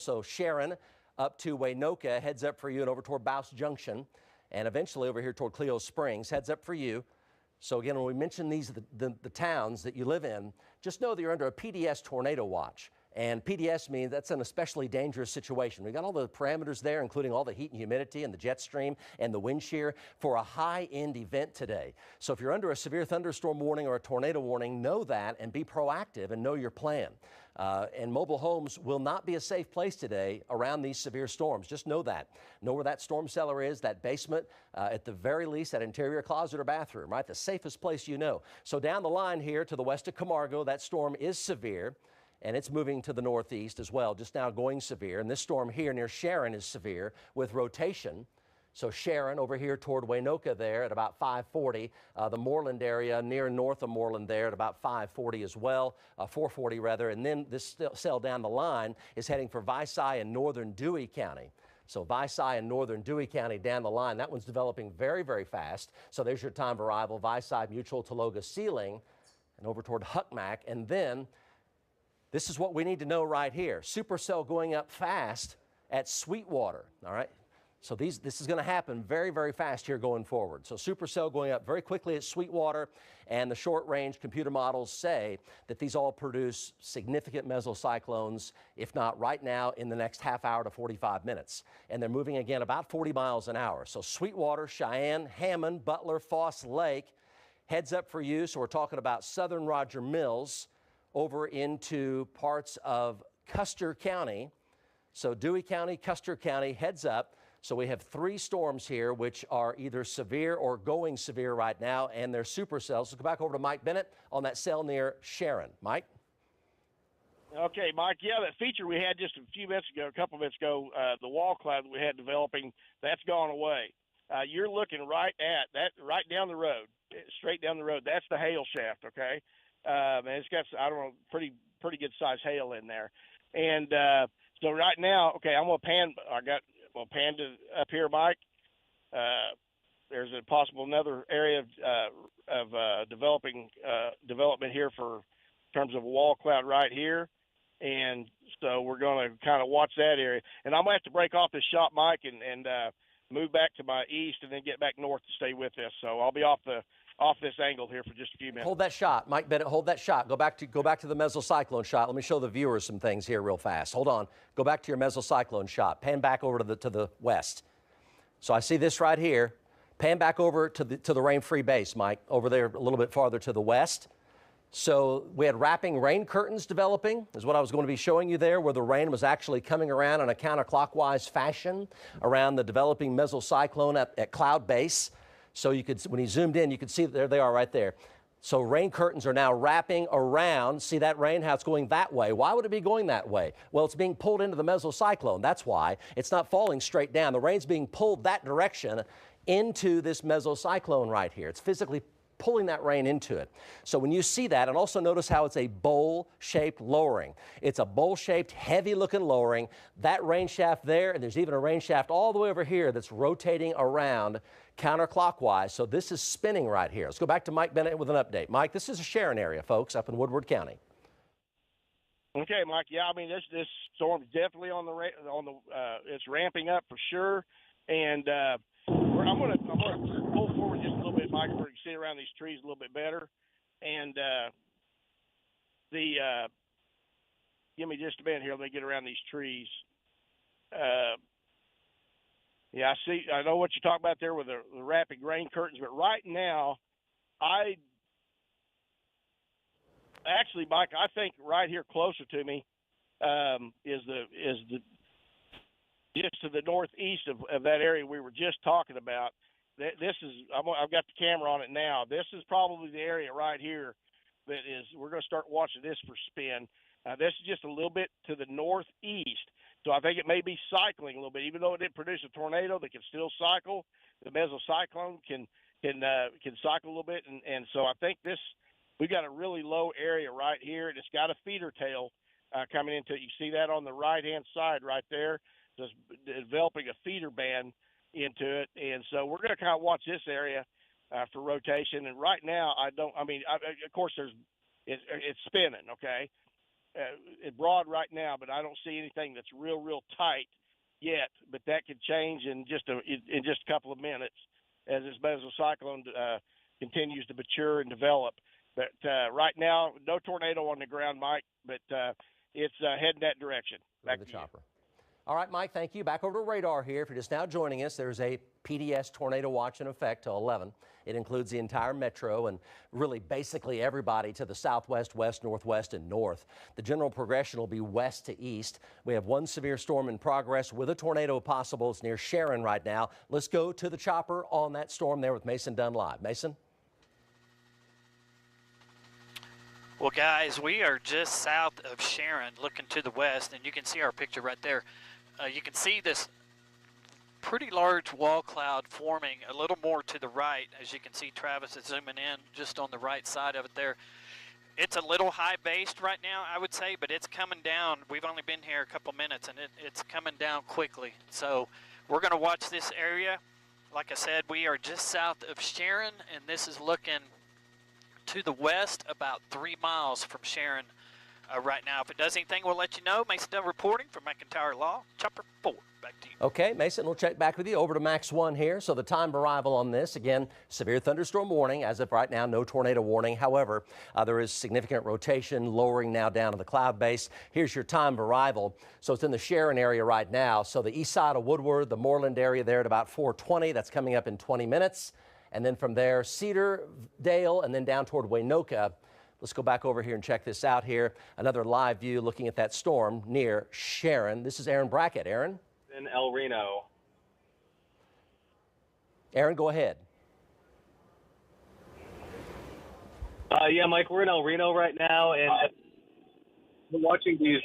So Sharon up to Waynoka heads up for you and over toward Bouse Junction, and eventually over here toward Cleo Springs heads up for you. So again, when we mention these the towns that you live in, just know that you're under a PDS tornado watch. And PDS means that's an especially dangerous situation. We've got all the parameters there, including all the heat and humidity and the jet stream and the wind shear for a high-end event today. So if you're under a severe thunderstorm warning or a tornado warning, know that and be proactive and know your plan. And mobile homes will not be a safe place today around these severe storms. Just know that. Know where that storm cellar is, that basement, at the very least, that interior closet or bathroom, right? The safest place you know. So down the line here to the west of Camargo, that storm is severe. And it's moving to the northeast as well, just now going severe. And this storm here near Sharon is severe with rotation. So Sharon over here toward Waynoka there at about 540. The Moreland area near north of Moreland there at about 540 as well, 440 rather. And then this cell down the line is heading for Vici and northern Dewey County. So Vici and northern Dewey County down the line, that one's developing very, very fast. So there's your time of arrival, Vici, Mutual, Tologa, Sealing, and over toward Huckmack. And then this is what we need to know right here. Supercell going up fast at Sweetwater, all right? So this is going to happen very, very fast here going forward. So supercell going up very quickly at Sweetwater, and the short-range computer models say that these all produce significant mesocyclones, if not right now, in the next half hour to 45 minutes. And they're moving again about 40 miles an hour. So Sweetwater, Cheyenne, Hammond, Butler, Foss Lake, heads up for you. So we're talking about southern Roger Mills, over into parts of Custer County. So Dewey County, Custer County, heads up. So we have 3 storms here which are either severe or going severe right now, and they're supercells. So go back over to Mike Bennett on that cell near Sharon. Mike? Okay, Mike, yeah, that feature we had just a couple of minutes ago, the wall cloud that we had developing, that's gone away. You're looking right at that, right down the road, straight down the road. That's the hail shaft, okay? And it's got, I don't know, pretty good size hail in there. And so right now, okay, I'm gonna pan. We'll pan to up here, Mike. There's a possible another area of development here for in terms of a wall cloud right here, and so we're gonna kind of watch that area. And I'm gonna have to break off this shot, Mike, and move back to my east, and then get back north to stay with this. So I'll be off this angle here for just a few minutes. Hold that shot, Mike Bennett. Hold that shot. Go back to the mesocyclone shot. Let me show the viewers some things here real fast. Hold on. Go back to your mesocyclone shot. Pan back over to the west. So I see this right here. Pan back over to the rain-free base, Mike. Over there a little bit farther to the west. So we had wrapping rain curtains developing, is what I was going to be showing you there, where the rain was actually coming around in a counterclockwise fashion around the developing mesocyclone at cloud base. So you could, when he zoomed in, you could see that there they are right there. So rain curtains are now wrapping around. See that rain, how it's going that way. Why would it be going that way? Well, it's being pulled into the mesocyclone. That's why. It's not falling straight down. The rain's being pulled that direction into this mesocyclone right here. It's physically pulling that rain into it. So when you see that, and also notice how it's a bowl-shaped lowering. It's a bowl-shaped, heavy-looking lowering. That rain shaft there, and there's even a rain shaft all the way over here that's rotating around counterclockwise. So this is spinning right here. Let's go back to Mike Bennett with an update. Mike, this is a Sharon area, folks, up in Woodward County. Okay, Mike. Yeah, I mean this storm's definitely it's ramping up for sure, and I'm gonna pull forward just a little bit, Mike, where you can see around these trees a little bit better, and give me just a minute here. Let me get around these trees. Yeah, I know what you're talking about there with the wrapping rain curtains, but right now, actually, Mike, I think right here closer to me is the just to the northeast of that area we were just talking about. This is, I've got the camera on it now. This is probably the area right here that is, we're going to start watching this for spin. This is just a little bit to the northeast. So I think it may be cycling a little bit, even though it didn't produce a tornado, they can still cycle. The mesocyclone can cycle a little bit, and so I think we've got a really low area right here, and it's got a feeder tail coming into it. You see that on the right-hand side right there, just developing a feeder band into it, and so we're going to kind of watch this area for rotation. And right now, of course, it's spinning, okay. broad right now, but I don't see anything that's real tight yet. But that could change in just a couple of minutes as this mesocyclone continues to mature and develop. But right now, no tornado on the ground, Mike, but it's heading that direction. Back to the to you. chopper. All right, Mike, thank you. Back over to radar here. If you're just now joining us, there's a PDS tornado watch in effect till 11. It includes the entire metro and really basically everybody to the southwest, west, northwest, and north. The general progression will be west to east. We have one severe storm in progress with a tornado possible. It's near Sharon right now. Let's go to the chopper on that storm there with Mason Dunn live. Mason? Well, guys, we are just south of Sharon, looking to the west, and you can see our picture right there. You can see this pretty large wall cloud forming a little more to the right. As you can see, Travis is zooming in just on the right side of it there. It's a little high-based right now, I would say, but it's coming down. We've only been here a couple minutes, and it's coming down quickly. So we're going to watch this area. Like I said, we are just south of Sharon, and this is looking to the west about 3 miles from Sharon right now. If it does anything, we'll let you know. Mason Dunn reporting from McIntyre Law. Chopper 4, back to you. Okay, Mason, we'll check back with you. Over to Max 1 here. So the time of arrival on this, again, severe thunderstorm warning. As of right now, no tornado warning. However, there is significant rotation, lowering now down to the cloud base. Here's your time of arrival. So it's in the Sharon area right now. So the east side of Woodward, the Moreland area there at about 4:20. That's coming up in 20 minutes. And then from there, Cedardale, and then down toward Waynoka. Let's go back over here and check this out here. Another live view looking at that storm near Sharon. This is Aaron Brackett. Aaron? In El Reno. Aaron, go ahead. Yeah, Mike, we're in El Reno right now, and we're watching these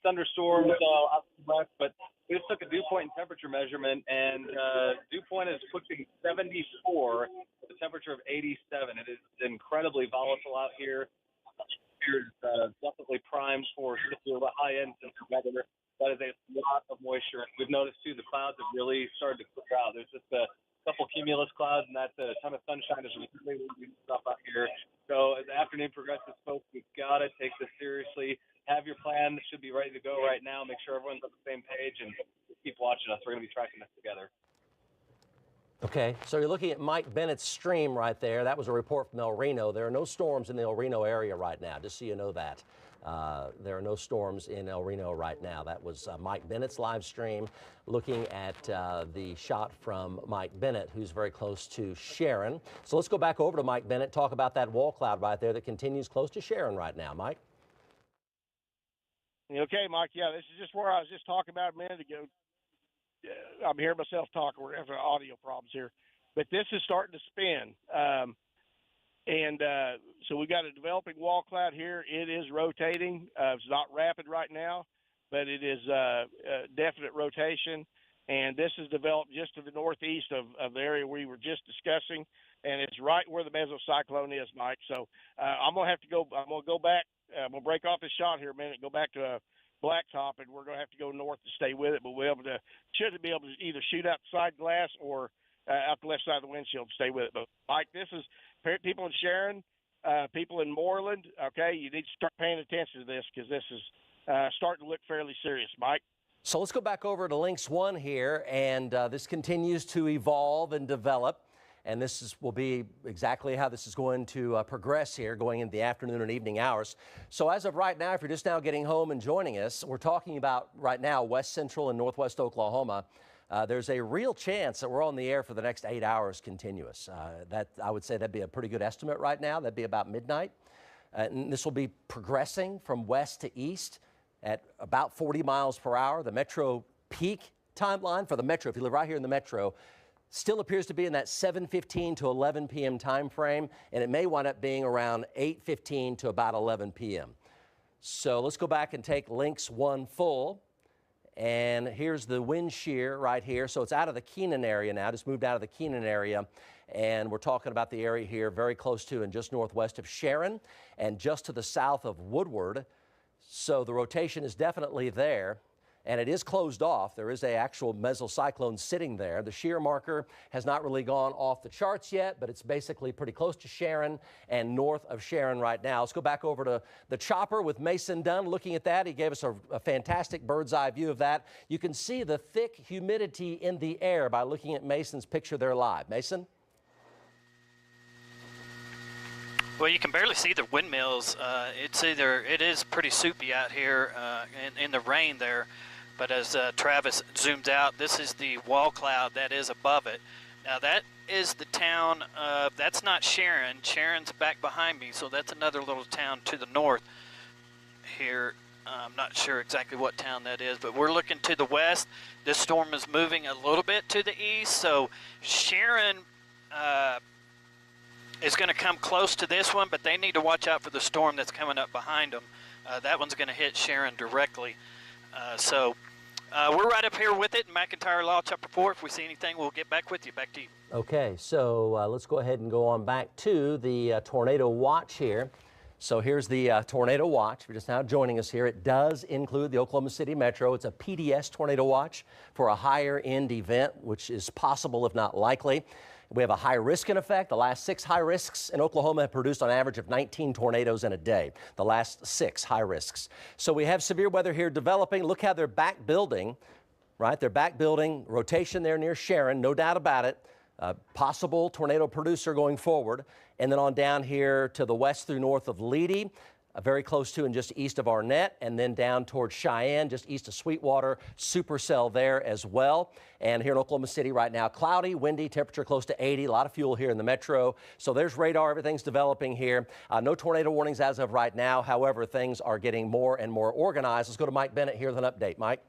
thunderstorms out to the west, but we just took a dew point and temperature measurement, and dew point is pushing 74 with a temperature of 87. It is incredibly volatile out here. It's definitely primed for the high end weather. That is a lot of moisture. We've noticed, too, the clouds have really started to clear out. There's just a couple cumulus clouds, and that's a ton of sunshine. There's really stuff out here. So as the afternoon progresses, folks, we've got to take this seriously. Have your plan. Should be ready to go right now. Make sure everyone's on the same page, and keep watching us. We're going to be tracking this together. Okay, so you're looking at Mike Bennett's stream right there. That was a report from El Reno. There are no storms in the El Reno area right now, just so you know that. There are no storms in El Reno right now. That was Mike Bennett's live stream, looking at the shot from Mike Bennett, who's very close to Sharon. So let's go back over to Mike Bennett, talk about that wall cloud right there that continues close to Sharon right now. Mike? Okay, Mike. Yeah, this is just where I was just talking about a minute ago. I'm hearing myself talk. We're having audio problems here, but this is starting to spin. So we got a developing wall cloud here. It is rotating. It's not rapid right now, but it is definite rotation. And this is developed just to the northeast of the area we were just discussing, and it's right where the mesocyclone is, Mike. So I'm gonna have to go. I'm gonna go back. I'm gonna break off this shot here a minute. Go back to blacktop, and we're gonna have to go north to stay with it. But we'll should be able to either shoot out the side glass or out the left side of the windshield to stay with it. But Mike, this is people in Sharon, people in Moreland. Okay, you need to start paying attention to this because this is starting to look fairly serious, Mike. So let's go back over to Lynx 1 here, and this continues to evolve and develop, and will be exactly how this is going to progress here going into the afternoon and evening hours. So as of right now, if you're just now getting home and joining us, we're talking about right now west central and northwest Oklahoma. There's a real chance that we're on the air for the next 8 hours continuous. That I would say that'd be a pretty good estimate right now. That'd be about midnight. And this will be progressing from west to east at about 40 miles per hour. The metro peak timeline for the metro, if you live right here in the metro, still appears to be in that 7:15 to 11 p.m. time frame, and it may wind up being around 8:15 to about 11 p.m. So let's go back and take Lynx 1 full. And here's the wind shear right here. So it's out of the Keenan area now, just moved out of the Keenan area. And we're talking about the area here very close to and just northwest of Sharon and just to the south of Woodward. So the rotation is definitely there. and it is closed off. There is an actual mesocyclone sitting there. The shear marker has not really gone off the charts yet, but it's basically pretty close to Sharon and north of Sharon right now. Let's go back over to the chopper with Mason Dunn. Looking at that, he gave us a fantastic bird's eye view of that. You can see the thick humidity in the air by looking at Mason's picture there live. Mason? Well, you can barely see the windmills. It is pretty soupy out here in the rain there. But as Travis zooms out, this is the wall cloud that is above it. Now that is the town, that's not Sharon. Sharon's back behind me, so that's another little town to the north here. I'm not sure exactly what town that is, but we're looking to the west. This storm is moving a little bit to the east, so Sharon is going to come close to this one, but they need to watch out for the storm that's coming up behind them. That one's going to hit Sharon directly. We're right up here with it in McIntyre Law, Chapter 4. If we see anything, we'll get back with you. Back to you. Okay, so let's go ahead and go on back to the tornado watch here. So here's the tornado watch. If you're just now joining us here, it does include the Oklahoma City Metro. It's a PDS tornado watch for a higher end event, which is possible if not likely. We have a high risk in effect. The last 6 high risks in Oklahoma have produced on average of 19 tornadoes in a day. The last 6 high risks. So we have severe weather here developing. Look how they're back building, right? They're back building, rotation there near Sharon, no doubt about it. Possible tornado producer going forward. And then on down here to the west through north of Leedy, very close to and just east of Arnett, and then down towards Cheyenne, just east of Sweetwater, supercell there as well. And here in Oklahoma City right now, cloudy, windy, temperature close to 80, a lot of fuel here in the metro. So there's radar, everything's developing here. No tornado warnings as of right now. However, things are getting more and more organized. Let's go to Mike Bennett here with an update. Mike?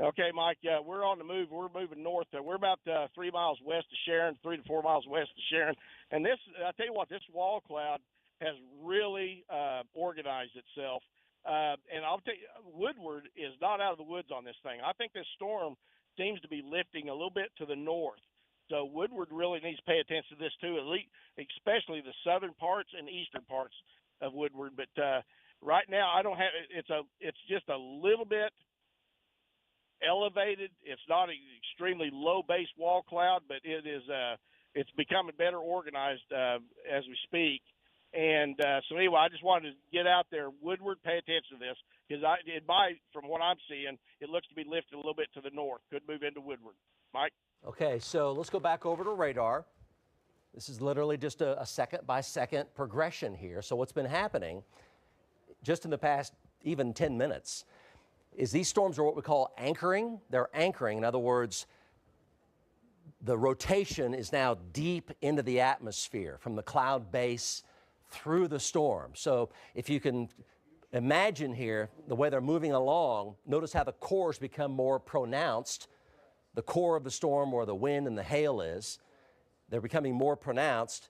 Okay, Mike, we're on the move. We're moving north. We're about 3 miles west of Sharon, 3 to 4 miles west of Sharon. And this, I tell you what, this wall cloud has really organized itself. And I'll tell you, Woodward is not out of the woods on this thing. I think this storm seems to be lifting a little bit to the north. So Woodward really needs to pay attention to this too, at least, especially the southern parts and eastern parts of Woodward. But right now, I don't have it's just a little bit elevated. It's not an extremely low base wall cloud, but it is it's becoming better organized as we speak. And so anyway, I just wanted to get out there. Woodward, pay attention to this because from what I'm seeing, it looks to be lifted a little bit to the north. Could move into Woodward. Mike? Okay, so let's go back over to radar. This is literally just a second-by-second progression here. So what's been happening just in the past even 10 minutes is these storms are what we call anchoring. They're anchoring. In other words, the rotation is now deep into the atmosphere from the cloud base through the storm. So if you can imagine here the way they're moving along, notice how the cores become more pronounced. The core of the storm where the wind and the hail is, they're becoming more pronounced.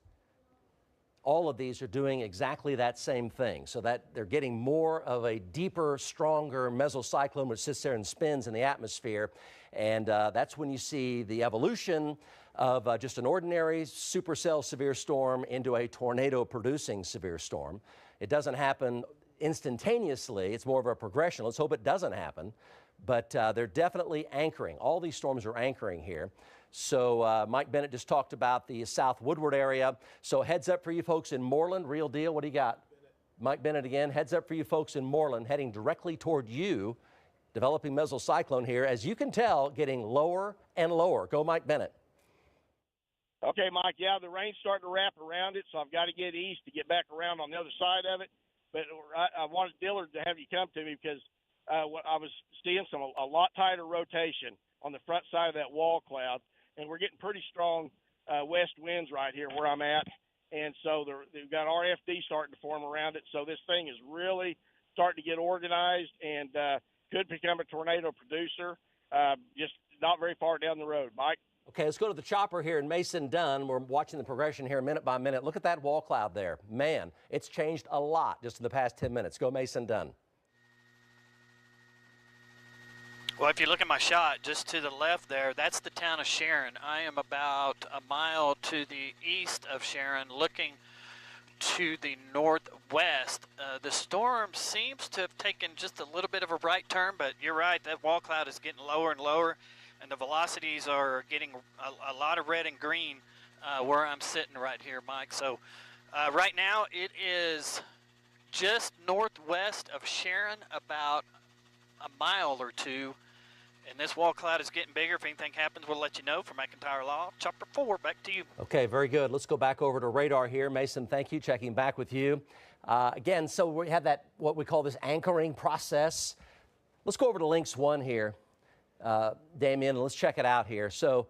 All of these are doing exactly that same thing, so that they're getting more of a deeper, stronger mesocyclone which sits there and spins in the atmosphere. And that's when you see the evolution of just an ordinary supercell severe storm into a tornado-producing severe storm. It doesn't happen instantaneously. It's more of a progression. Let's hope it doesn't happen. But they're definitely anchoring. All these storms are anchoring here. So Mike Bennett just talked about the South Woodward area. So heads up for you folks in Moreland. Real deal. What do you got? Mike Bennett again. Heads up for you folks in Moreland, heading directly toward you. Developing mesocyclone here. As you can tell, getting lower and lower. Go Mike Bennett. Okay, Mike, yeah, the rain's starting to wrap around it, so I've got to get east to get back around on the other side of it. But I wanted Dillard to have you come to me because I was seeing a lot tighter rotation on the front side of that wall cloud, and we're getting pretty strong west winds right here where I'm at. And so they've got RFD starting to form around it. So this thing is really starting to get organized and could become a tornado producer just not very far down the road. Mike? Okay, let's go to the chopper here in Mason Dunn. We're watching the progression here minute by minute. Look at that wall cloud there. Man, it's changed a lot just in the past 10 minutes. Go Mason Dunn. Well, if you look at my shot just to the left there, that's the town of Sharon. I am about a mile to the east of Sharon looking to the northwest. The storm seems to have taken just a little bit of a right turn, but you're right, that wall cloud is getting lower and lower, and the velocities are getting a lot of red and green where I'm sitting right here, Mike. So right now it is just northwest of Sharon, about a mile or two, and this wall cloud is getting bigger. If anything happens, we'll let you know. For McIntyre Law, Chopper 4, back to you. Okay, very good. Let's go back over to radar here. Mason, thank you. Checking back with you. Again, so we have that, what we call this anchoring process. Let's go over to Lynx 1 here, Damien, and let's check it out here. So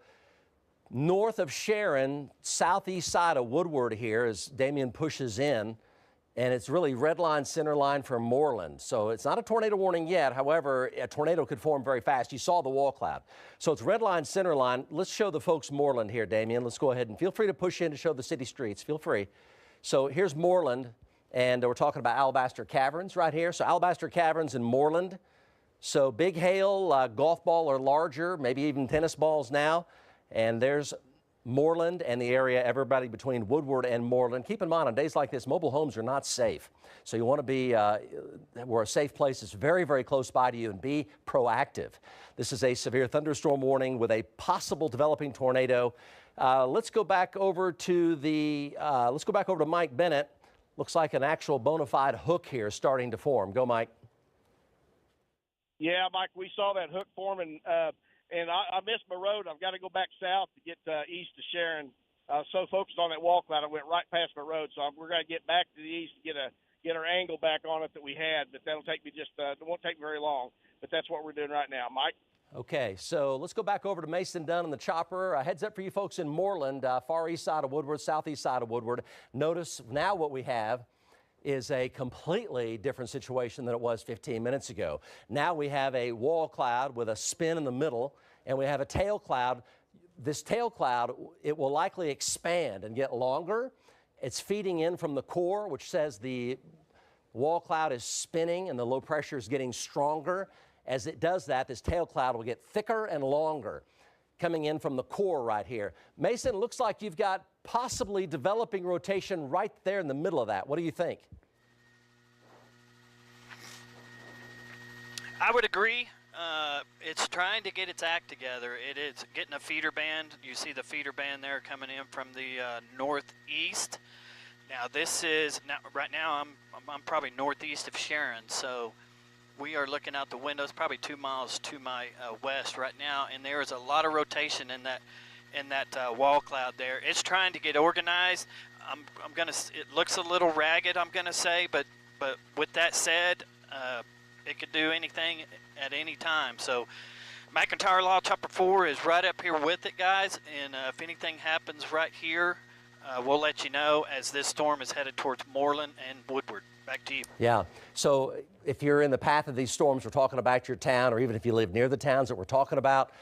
north of Sharon, southeast side of Woodward here, as Damien pushes in, and it's really red line, center line for Moreland. So it's not a tornado warning yet. However, a tornado could form very fast. You saw the wall cloud. So it's red line, center line. Let's show the folks Moreland here, Damien. Let's go ahead and feel free to push in to show the city streets. Feel free. So here's Moreland, and we're talking about Alabaster Caverns right here. So Alabaster Caverns in Moreland. So big hail, golf ball or larger, maybe even tennis balls now. And there's Moreland and the area, everybody between Woodward and Moreland. Keep in mind, on days like this, mobile homes are not safe. So you want to be where a safe place is very, very close by to you, and be proactive. This is a severe thunderstorm warning with a possible developing tornado. Let's go back over to Mike Bennett. Looks like an actual bona fide hook here starting to form. Go, Mike. Yeah, Mike, we saw that hook forming. And I missed my road. I've got to go back south to get east to Sharon. I was so focused on that wall cloud, I went right past my road. So we're going to get back to the east to get our angle back on it that we had. But that'll take me it won't take very long. But that's what we're doing right now, Mike. Okay, so let's go back over to Mason Dunn and the chopper. Heads up for you folks in Moreland, far east side of Woodward, southeast side of Woodward. Notice now what we have is a completely different situation than it was 15 minutes ago. Now we have a wall cloud with a spin in the middle, and we have a tail cloud. This tail cloud, it will likely expand and get longer. It's feeding in from the core, which says the wall cloud is spinning and the low pressure is getting stronger. As it does that, this tail cloud will get thicker and longer, coming in from the core right here. Mason, looks like you've got possibly developing rotation right there in the middle of that. What do you think? I would agree. It's trying to get its act together. It is getting a feeder band. You see the feeder band there coming in from the northeast. Now this is right now I'm probably northeast of Sharon, so we are looking out the windows, probably 2 miles to my west right now, and there is a lot of rotation in that wall cloud there. It's trying to get organized. It looks a little ragged, I'm gonna say, but with that said, it could do anything at any time. So McIntyre Law Chopper 4 is right up here with it, guys, and if anything happens right here, we'll let you know as this storm is headed towards Moreland and Woodward. Back to you. Yeah, so if you're in the path of these storms, we're talking about your town, or even if you live near the towns that we're talking about,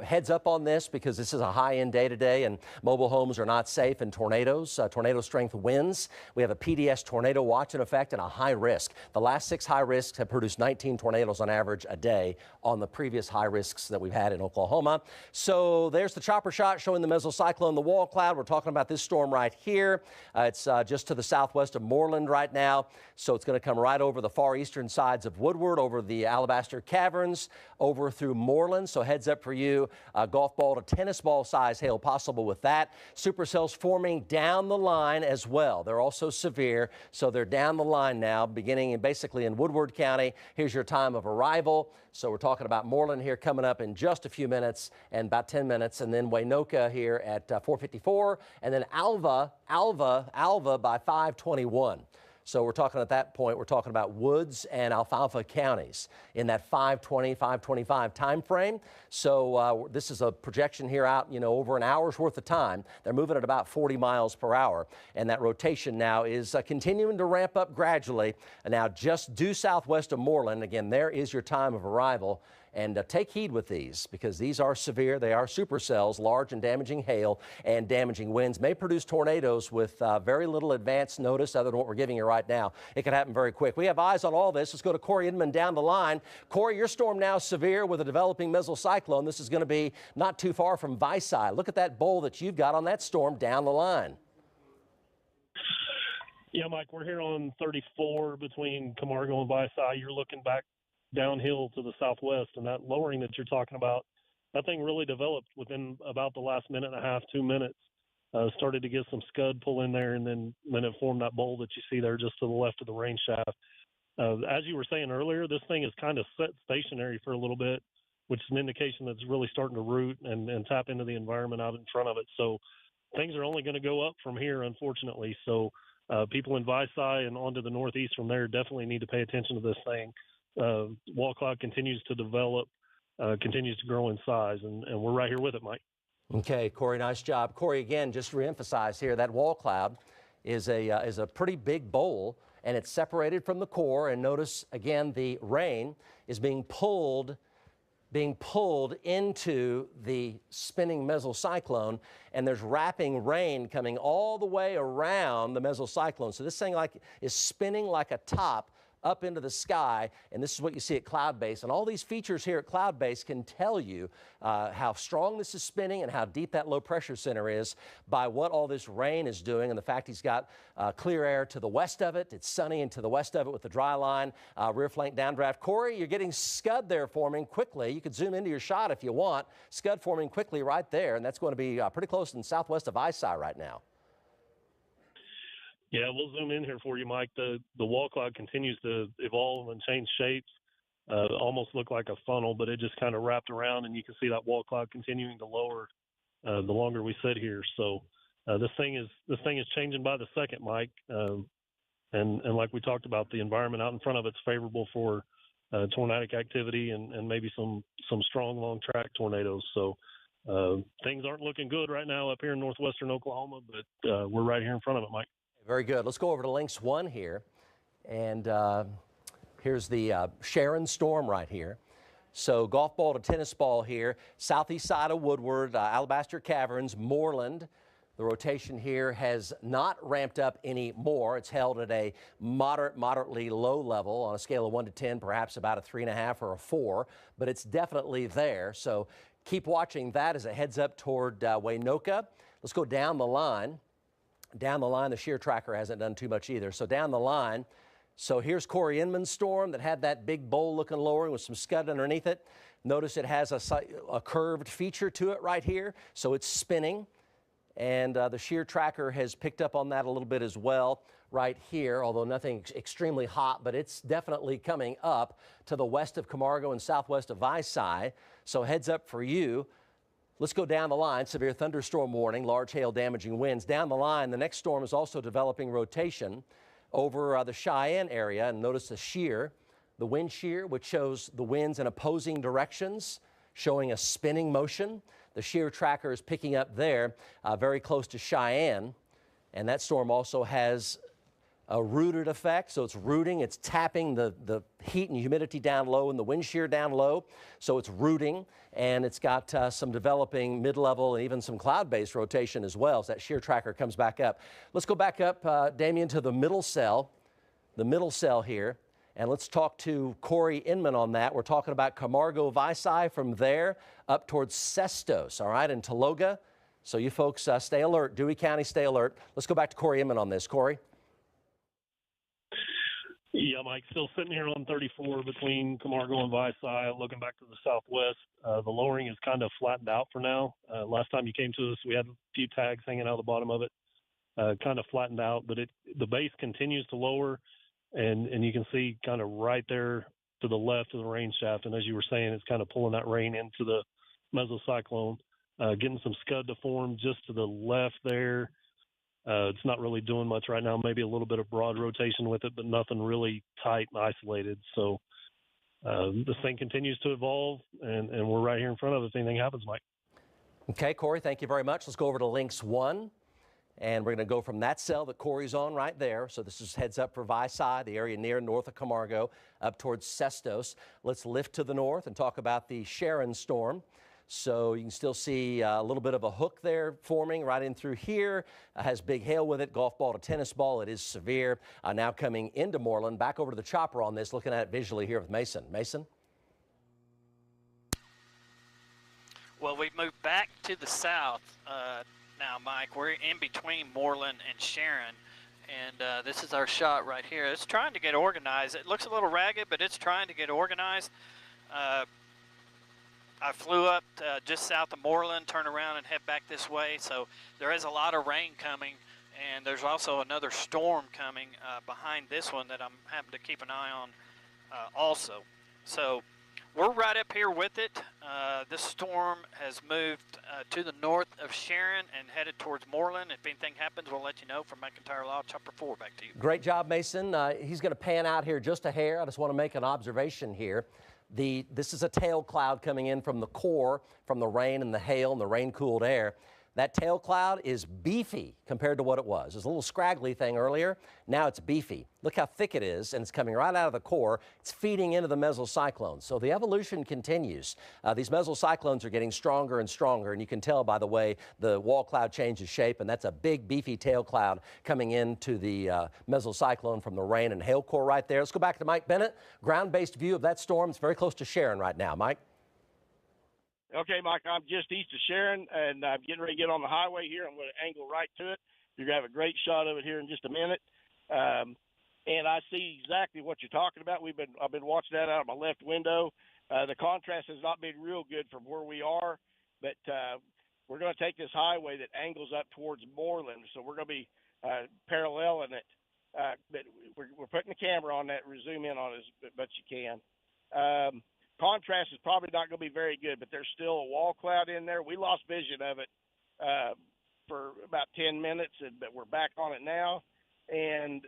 heads up on this, because this is a high-end day today, and mobile homes are not safe in tornadoes, tornado strength winds. We have a PDS tornado watch in effect and a high risk. The last 6 high risks have produced 19 tornadoes on average a day on the previous high risks that we've had in Oklahoma. So there's the chopper shot showing the mesocyclone, the wall cloud. We're talking about this storm right here. It's just to the southwest of Moreland right now. So it's going to come right over the far eastern sides of Woodward, over the Alabaster Caverns, over through Moreland. So heads up for you. Golf ball to tennis ball size hail possible with that. Supercells forming down the line as well. They're also severe, so they're down the line now, beginning basically in Woodward County. Here's your time of arrival. So we're talking about Moreland here coming up in just a few minutes, and about 10 minutes, and then Waynoka here at 4:54, and then Alva by 5:21. So we're talking at that point, we're talking about Woods and Alfalfa counties in that 5:20, 5:25 time frame. So this is a projection here out, over an hour's worth of time. They're moving at about 40 miles per hour. And that rotation now is continuing to ramp up gradually. And now just due southwest of Moreland, again, there is your time of arrival. And take heed with these, because these are severe. They are supercells. Large and damaging hail and damaging winds may produce tornadoes with very little advance notice other than what we're giving you right now. It could happen very quick. We have eyes on all this. Let's go to Corey Inman down the line. Corey, your storm now severe with a developing mesocyclone. This is going to be not too far from Vici. Look at that bowl that you've got on that storm down the line. Yeah, Mike, we're here on 34 between Camargo and Vici. You're looking back downhill to the southwest, and that lowering that you're talking about, that thing really developed within about the last minute and a half, 2 minutes. Started to get some scud pull in there, and then it formed that bowl that you see there just to the left of the range shaft. As you were saying earlier, this thing is kind of set stationary for a little bit, which is an indication that it's really starting to root and tap into the environment out in front of it. So things are only going to go up from here, unfortunately. So people in Vici and onto the northeast from there definitely need to pay attention to this thing. Wall cloud continues to develop, continues to grow in size, and we're right here with it, Mike. Okay, Corey, nice job. Corey, again, just to reemphasize here, that wall cloud is a pretty big bowl, and it's separated from the core. And notice, again, the rain is being pulled into the spinning mesocyclone, and there's wrapping rain coming all the way around the mesocyclone. So this thing is spinning like a top up into the sky, and this is what you see at cloud base. And all these features here at cloud base can tell you how strong this is spinning and how deep that low pressure center is by what all this rain is doing, and the fact he's got clear air to the west of it. It's sunny and to the west of it with the dry line, rear flank downdraft. Corey, you're getting scud there forming quickly. You could zoom into your shot if you want. Scud forming quickly right there, and that's going to be pretty close in southwest of Vici right now. Yeah, we'll zoom in here for you, Mike. The wall cloud continues to evolve and change shapes. Almost look like a funnel, but it just kind of wrapped around, and you can see that wall cloud continuing to lower the longer we sit here. So this thing is changing by the second, Mike. And like we talked about, the environment out in front of it's favorable for tornadic activity and maybe some strong long track tornadoes. So things aren't looking good right now up here in northwestern Oklahoma, but we're right here in front of it, Mike. Very good. Let's go over to Lynx 1 here. And here's the Sharon storm right here. So golf ball to tennis ball here. Southeast side of Woodward, Alabaster Caverns, Moreland. The rotation here has not ramped up any more. It's held at a moderately low level on a scale of 1 to 10, perhaps about a 3.5 or a 4, but it's definitely there. So keep watching that as it heads up toward Waynoka. Let's go down the line. Down the line, the shear tracker hasn't done too much either. So down the line, so here's Corey Inman's storm that had that big bowl looking lowering with some scud underneath it. Notice it has a curved feature to it right here, so it's spinning. And the shear tracker has picked up on that a little bit as well right here, although nothing extremely hot, but it's definitely coming up to the west of Camargo and southwest of Vici. So heads up for you. Let's go down the line. Severe thunderstorm warning, large hail damaging winds. Down the line, the next storm is also developing rotation over the Cheyenne area. And notice the shear, the wind shear, which shows the winds in opposing directions, showing a spinning motion. The shear tracker is picking up there very close to Cheyenne. And that storm also has a rooted effect, so it's rooting, it's tapping the heat and humidity down low and the wind shear down low, so it's rooting, and it's got some developing mid-level and even some cloud-based rotation as well as that shear tracker comes back up. Let's go back up, Damien, to the middle cell here, and let's talk to Corey Inman on that. We're talking about Camargo, Vici, from there up towards Sestos, all right, and Tologa. So you folks stay alert. Dewey County, stay alert. Let's go back to Corey Inman on this. Corey? Yeah, Mike, still sitting here on 34 between Camargo and Vici, looking back to the southwest. The lowering is kind of flattened out for now. Last time you came to us, we had a few tags hanging out of the bottom of it, kind of flattened out, but the base continues to lower, and you can see kind of right there to the left of the rain shaft. And as you were saying, it's kind of pulling that rain into the mesocyclone, getting some scud to form just to the left there. It's not really doing much right now, maybe a little bit of broad rotation with it, but nothing really tight and isolated. So this thing continues to evolve, and we're right here in front of it if anything happens, Mike. Okay, Corey, thank you very much. Let's go over to Lynx 1, and we're going to go from that cell that Corey's on right there. So this is heads up for Vici, the area near north of Camargo, up towards Sestos. Let's lift to the north and talk about the Sharon storm. So you can still see a little bit of a hook there forming right in through here. Has big hail with it, golf ball to tennis ball. It is severe. Now coming into Moreland. Back over to the chopper on this, looking at it visually here with Mason. Mason? Well, we've moved back to the south now, Mike. We're in between Moreland and Sharon, And this is our shot right here. It's trying to get organized. It looks a little ragged, but it's trying to get organized. I flew up just south of Moreland, turn around and head back this way. So there is a lot of rain coming, and there's also another storm coming behind this one that I'm having to keep an eye on also. So we're right up here with it. This storm has moved to the north of Sharon and headed towards Moreland. If anything happens, we'll let you know. From McIntyre Law, Chopper 4, back to you. Great job, Mason. He's going to pan out here just a hair. I just want to make an observation here. This is a tail cloud coming in from the core, from the rain and the hail and the rain-cooled air. That tail cloud is beefy compared to what it was. It was a little scraggly thing earlier. Now it's beefy. Look how thick it is, and it's coming right out of the core. It's feeding into the mesocyclones. So the evolution continues. These mesocyclones are getting stronger and stronger, and you can tell by the way the wall cloud changes shape, and that's a big beefy tail cloud coming into the mesocyclone from the rain and hail core right there. Let's go back to Mike Bennett. Ground-based view of that storm. It's very close to Sharon right now. Mike? Okay, Mike, I'm just east of Sharon, and I'm getting ready to get on the highway here. I'm going to angle right to it. You're going to have a great shot of it here in just a minute. And I see exactly what you're talking about. I've been watching that out of my left window. The contrast has not been real good from where we are, but we're going to take this highway that angles up towards Moreland, so we're going to be paralleling it. But we're putting the camera on that, zoom in on it as much as you can. Contrast is probably not going to be very good, but there's still a wall cloud in there. We lost vision of it for about 10 minutes, but we're back on it now. And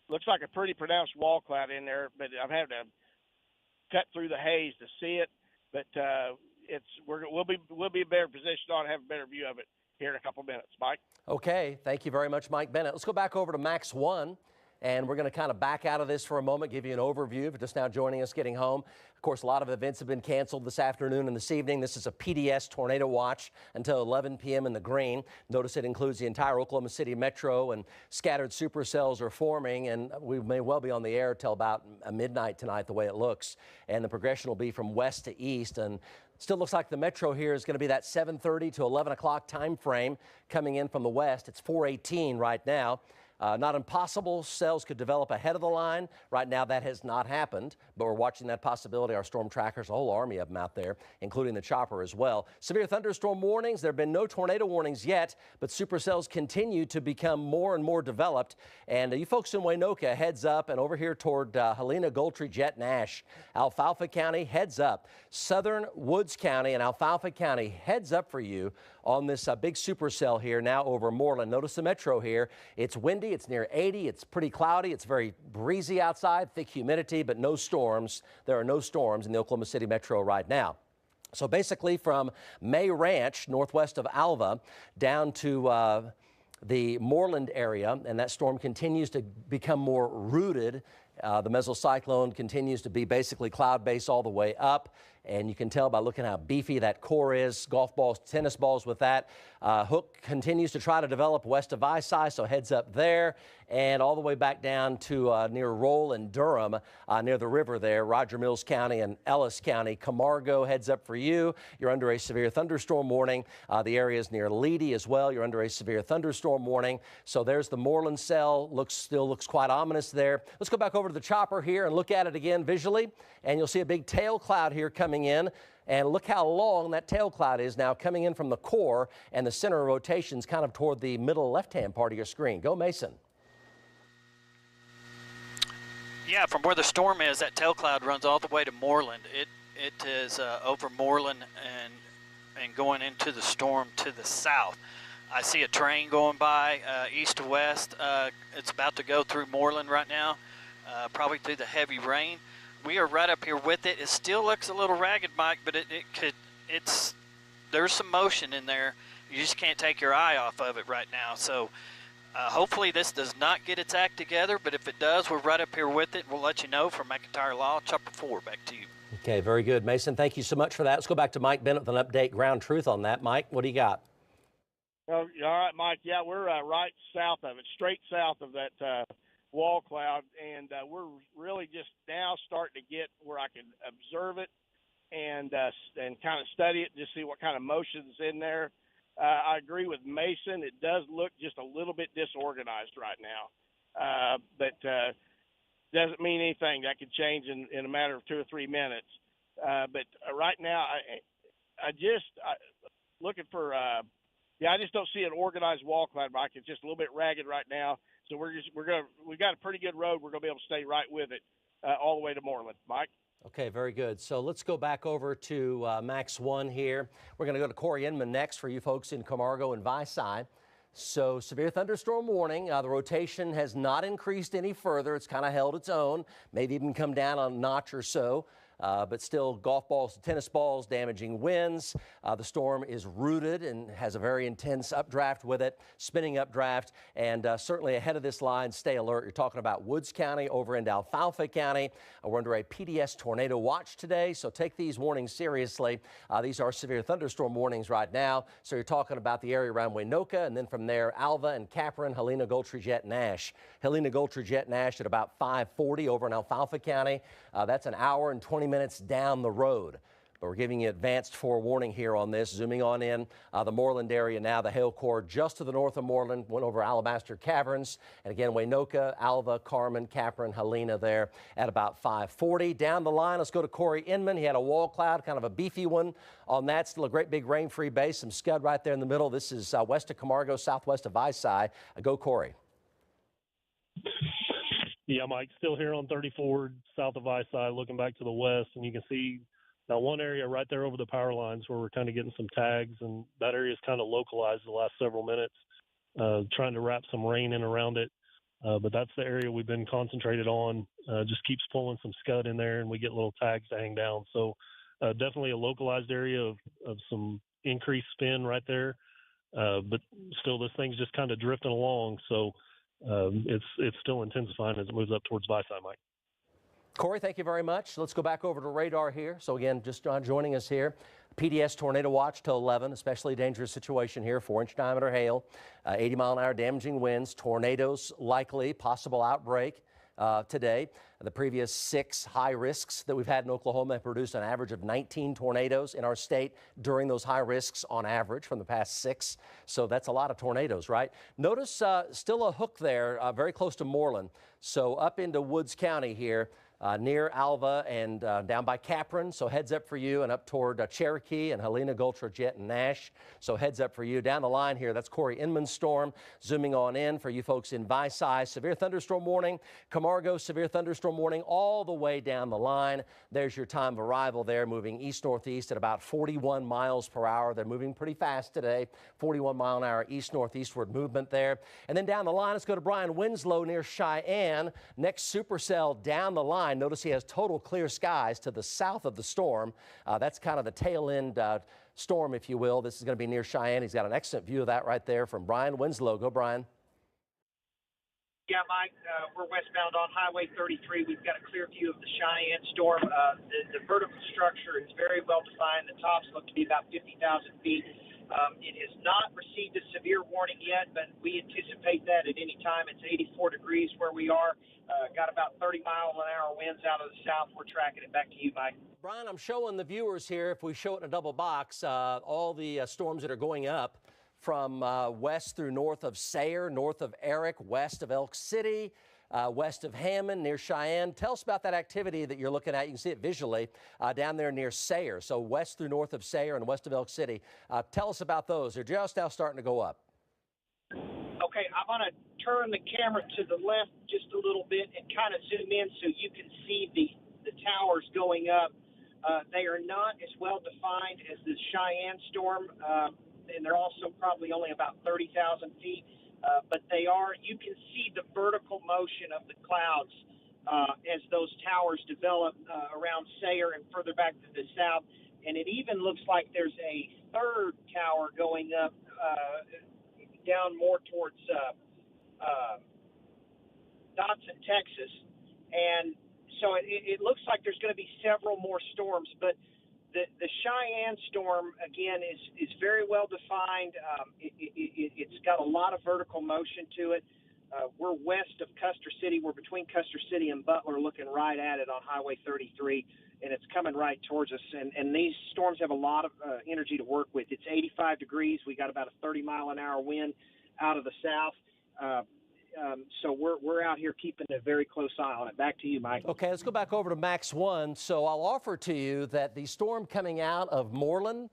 looks like a pretty pronounced wall cloud in there, but I'm having to cut through the haze to see it. But we'll be in a better position on have a better view of it here in a couple minutes. Mike? Okay, thank you very much, Mike Bennett. Let's go back over to Max 1. And we're going to kind of back out of this for a moment, give you an overview if you're just now joining us getting home. Of course, a lot of events have been canceled this afternoon and this evening. This is a PDS tornado watch until 11 p.m. in the green. Notice it includes the entire Oklahoma City metro, and scattered supercells are forming, and we may well be on the air till about midnight tonight the way it looks. And the progression will be from west to east, and still looks like the metro here is going to be that 7:30 to 11 o'clock time frame coming in from the west. It's 4:18 right now. Not impossible. Cells could develop ahead of the line. Right now, that has not happened, but we're watching that possibility. Our storm trackers, a whole army of them out there, including the chopper as well. Severe thunderstorm warnings. There have been no tornado warnings yet, but supercells continue to become more and more developed. And you folks in Waynoka, heads up, and over here toward Helena, Goltry, Jet, and Ash. Alfalfa County, heads up. Southern Woods County and Alfalfa County, heads up for you on this big supercell here now over Moreland. Notice the metro here. It's windy. It's near 80. It's pretty cloudy. It's very breezy outside, thick humidity, but no storms. There are no storms in the Oklahoma City metro right now. So basically from May Ranch, northwest of Alva, down to the Moreland area, and that storm continues to become more rooted. The mesocyclone continues to be basically cloud-based all the way up. And you can tell by looking how beefy that core is. Golf balls, tennis balls with that. Hook continues to try to develop west of ISI, so heads up there. And all the way back down to near Roll and Durham, near the river there, Roger Mills County and Ellis County. Camargo, heads up for you. You're under a severe thunderstorm warning. The areas near Leedy as well. You're under a severe thunderstorm warning. So there's the Moreland cell. Still looks quite ominous there. Let's go back over to the chopper here and look at it again visually. And you'll see a big tail cloud here coming in. And look how long that tail cloud is now coming in from the core, and the center of rotation's kind of toward the middle left-hand part of your screen. Go, Mason. Yeah, from where the storm is, that tail cloud runs all the way to Moreland. It is over Moreland and going into the storm to the south. I see a train going by east to west. It's about to go through Moreland right now, probably through the heavy rain. We are right up here with it. It still looks a little ragged, Mike, but there's some motion in there. You just can't take your eye off of it right now. So hopefully this does not get its act together, but if it does, we're right up here with it. We'll let you know. From McIntyre Law, Chopper 4, back to you. Okay, very good, Mason. Thank you so much for that. Let's go back to Mike Bennett with an update, ground truth on that. Mike, what do you got? All right, Mike. Yeah, we're right south of it, straight south of that wall cloud, and we're really just now starting to get where I can observe it and kind of study it, just see what kind of motion's in there. I agree with Mason. It does look just a little bit disorganized right now, but doesn't mean anything. That could change in a matter of 2 or 3 minutes. But right now, I looking for. I just don't see an organized wall cloud, Mike. It's just a little bit ragged right now. So we've got a pretty good road. We're gonna be able to stay right with it all the way to Moreland, Mike. Okay, very good. So let's go back over to Max 1 here. We're going to go to Corey Inman next for you folks in Camargo and Visay. So severe thunderstorm warning. The rotation has not increased any further. It's kind of held its own, maybe even come down a notch or so. But still golf balls to tennis balls, damaging winds. The storm is rooted and has a very intense updraft with it, spinning updraft, and certainly ahead of this line, stay alert. You're talking about Woods County over into Alfalfa County. We're under a PDS tornado watch today, so take these warnings seriously. These are severe thunderstorm warnings right now. So you're talking about the area around Waynoka, and then from there, Alva and Capron, Helena, Gultry, Jet, Nash. Helena, Gultry, Jet, Nash at about 5:40 over in Alfalfa County. That's an hour and 20 minutes down the road. But we're giving you advanced forewarning here on this. Zooming on in the Moreland area now, the hail core just to the north of Moreland went over Alabaster Caverns. And again, Waynoka, Alva, Carmen, Capron, Helena there at about 5:40. Down the line, let's go to Corey Inman. He had a wall cloud, kind of a beefy one on that. Still a great big rain-free base. Some scud right there in the middle. This is west of Camargo, southwest of Visay. Go, Corey. Yeah, Mike, still here on 34 south of Visay, looking back to the west, and you can see that one area right there over the power lines where we're kind of getting some tags, and that area is kind of localized the last several minutes, trying to wrap some rain in around it. But that's the area we've been concentrated on. Just keeps pulling some scud in there, and we get little tags to hang down. So definitely a localized area of some increased spin right there. But still, this thing's just kind of drifting along. So it's still intensifying as it moves up towards Visay, Mike. Corey, thank you very much. Let's go back over to radar here. So again, just joining us here, PDS tornado watch till 11, especially dangerous situation here, 4-inch diameter hail, 80-mile-an-hour damaging winds, tornadoes likely, possible outbreak today. The previous 6 high risks that we've had in Oklahoma have produced an average of 19 tornadoes in our state during those high risks on average from the past 6. So that's a lot of tornadoes, right? Notice still a hook there very close to Moreland. So up into Woods County here. Near Alva and down by Capron, so heads up for you, and up toward Cherokee and Helena, Gultry, Jet, and Nash. So heads up for you. Down the line here, that's Corey Inman's storm. Zooming on in for you folks in Visay, severe thunderstorm warning. Camargo, severe thunderstorm warning all the way down the line. There's your time of arrival there, moving east-northeast at about 41 miles per hour. They're moving pretty fast today, 41-mile-an-hour east-northeastward movement there. And then down the line, let's go to Brian Winslow near Cheyenne. Next supercell down the line. Notice he has total clear skies to the south of the storm. That's kind of the tail end storm, if you will. This is going to be near Cheyenne. He's got an excellent view of that right there from Brian Winslow. Go, Brian. Yeah, Mike, we're westbound on Highway 33. We've got a clear view of the Cheyenne storm. The vertical structure is very well defined. The tops look to be about 50,000 feet. It has not received a severe warning yet, but we anticipate that at any time. It's 84 degrees where we are. Got about 30-mile-an-hour winds out of the south. We're tracking it. Back to you, Mike. Brian, I'm showing the viewers here, if we show it in a double box, all the storms that are going up from west through north of Sayre, north of Eric, west of Elk City, west of Hammond, near Cheyenne. Tell us about that activity that you're looking at. You can see it visually down there near Sayre. So west through north of Sayre and west of Elk City. Tell us about those. They're just now starting to go up. Okay, I'm going to turn the camera to the left just a little bit and kind of zoom in so you can see the towers going up. They are not as well defined as the Cheyenne storm, and they're also probably only about 30,000 feet. But they are, you can see the vertical motion of the clouds as those towers develop around Sayre and further back to the south. And it even looks like there's a third tower going up down more towards Dodson, Texas. And so it looks like there's going to be several more storms. But the Cheyenne storm, again, is very well defined. It's got a lot of vertical motion to it. We're west of Custer City. We're between Custer City and Butler, looking right at it on Highway 33. and it's coming right towards us. And these storms have a lot of energy to work with. It's 85 degrees. We got about a 30-mile-an-hour wind out of the south. So we're out here keeping a very close eye on it. Back to you, Mike. Okay, let's go back over to Max 1. So I'll offer to you that the storm coming out of Moreland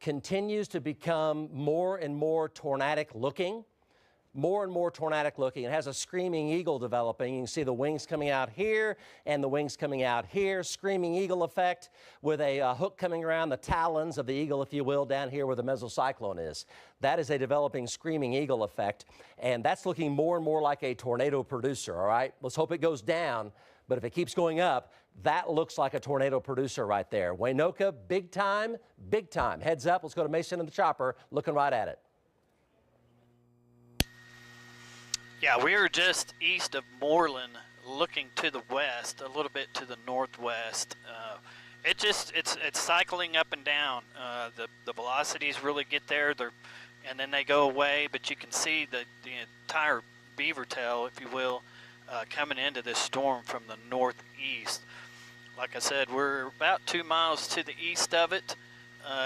continues to become more and more tornadic looking. More and more tornadic looking. It has a screaming eagle developing. You can see the wings coming out here and the wings coming out here. Screaming eagle effect with a hook coming around the talons of the eagle, if you will, down here where the mesocyclone is. That is a developing screaming eagle effect, and that's looking more and more like a tornado producer, all right? Let's hope it goes down, but if it keeps going up, that looks like a tornado producer right there. Waynoka, big time, big time. Heads up, let's go to Mason and the chopper, looking right at it. Yeah, we are just east of Moreland, looking to the west, a little bit to the northwest. It's cycling up and down. The velocities really get there, and then they go away. But you can see the entire beaver tail, if you will, coming into this storm from the northeast. Like I said, we're about 2 miles to the east of it.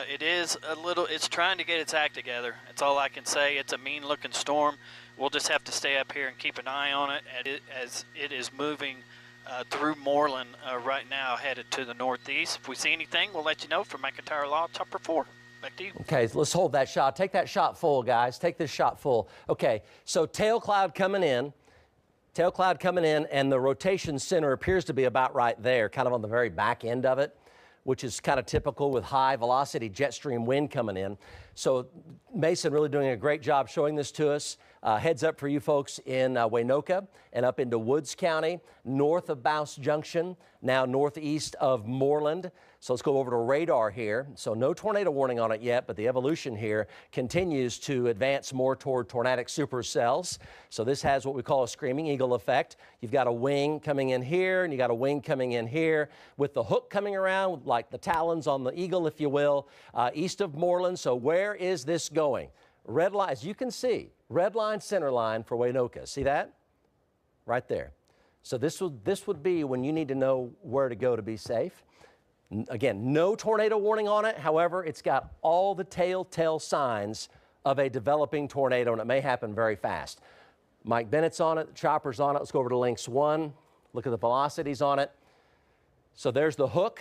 It's trying to get its act together. That's all I can say. It's a mean-looking storm. We'll just have to stay up here and keep an eye on it as it is moving through Moreland right now, headed to the northeast. If we see anything, we'll let you know from McIntyre Law, Chopper 4. Back to you. Okay, let's hold that shot. Take that shot full, guys. Take this shot full. Okay, so tail cloud coming in. Tail cloud coming in, and the rotation center appears to be about right there, kind of on the very back end of it, which is kind of typical with high velocity jet stream wind coming in. So Mason really doing a great job showing this to us. Heads up for you folks in Waynoka and up into Woods County, north of Bouse Junction, now northeast of Moreland. So let's go over to radar here. So no tornado warning on it yet, but the evolution here continues to advance more toward tornadic supercells. So this has what we call a screaming eagle effect. You've got a wing coming in here, and you got a wing coming in here with the hook coming around, like the talons on the eagle, if you will, east of Moreland. So where is this going? Red line, as you can see, red line, center line for Waynoka. See that? Right there. So this would be when you need to know where to go to be safe. Again, no tornado warning on it. However, it's got all the telltale signs of a developing tornado, and it may happen very fast. Mike Bennett's on it, the chopper's on it. Let's go over to Lynx 1. Look at the velocities on it. So there's the hook.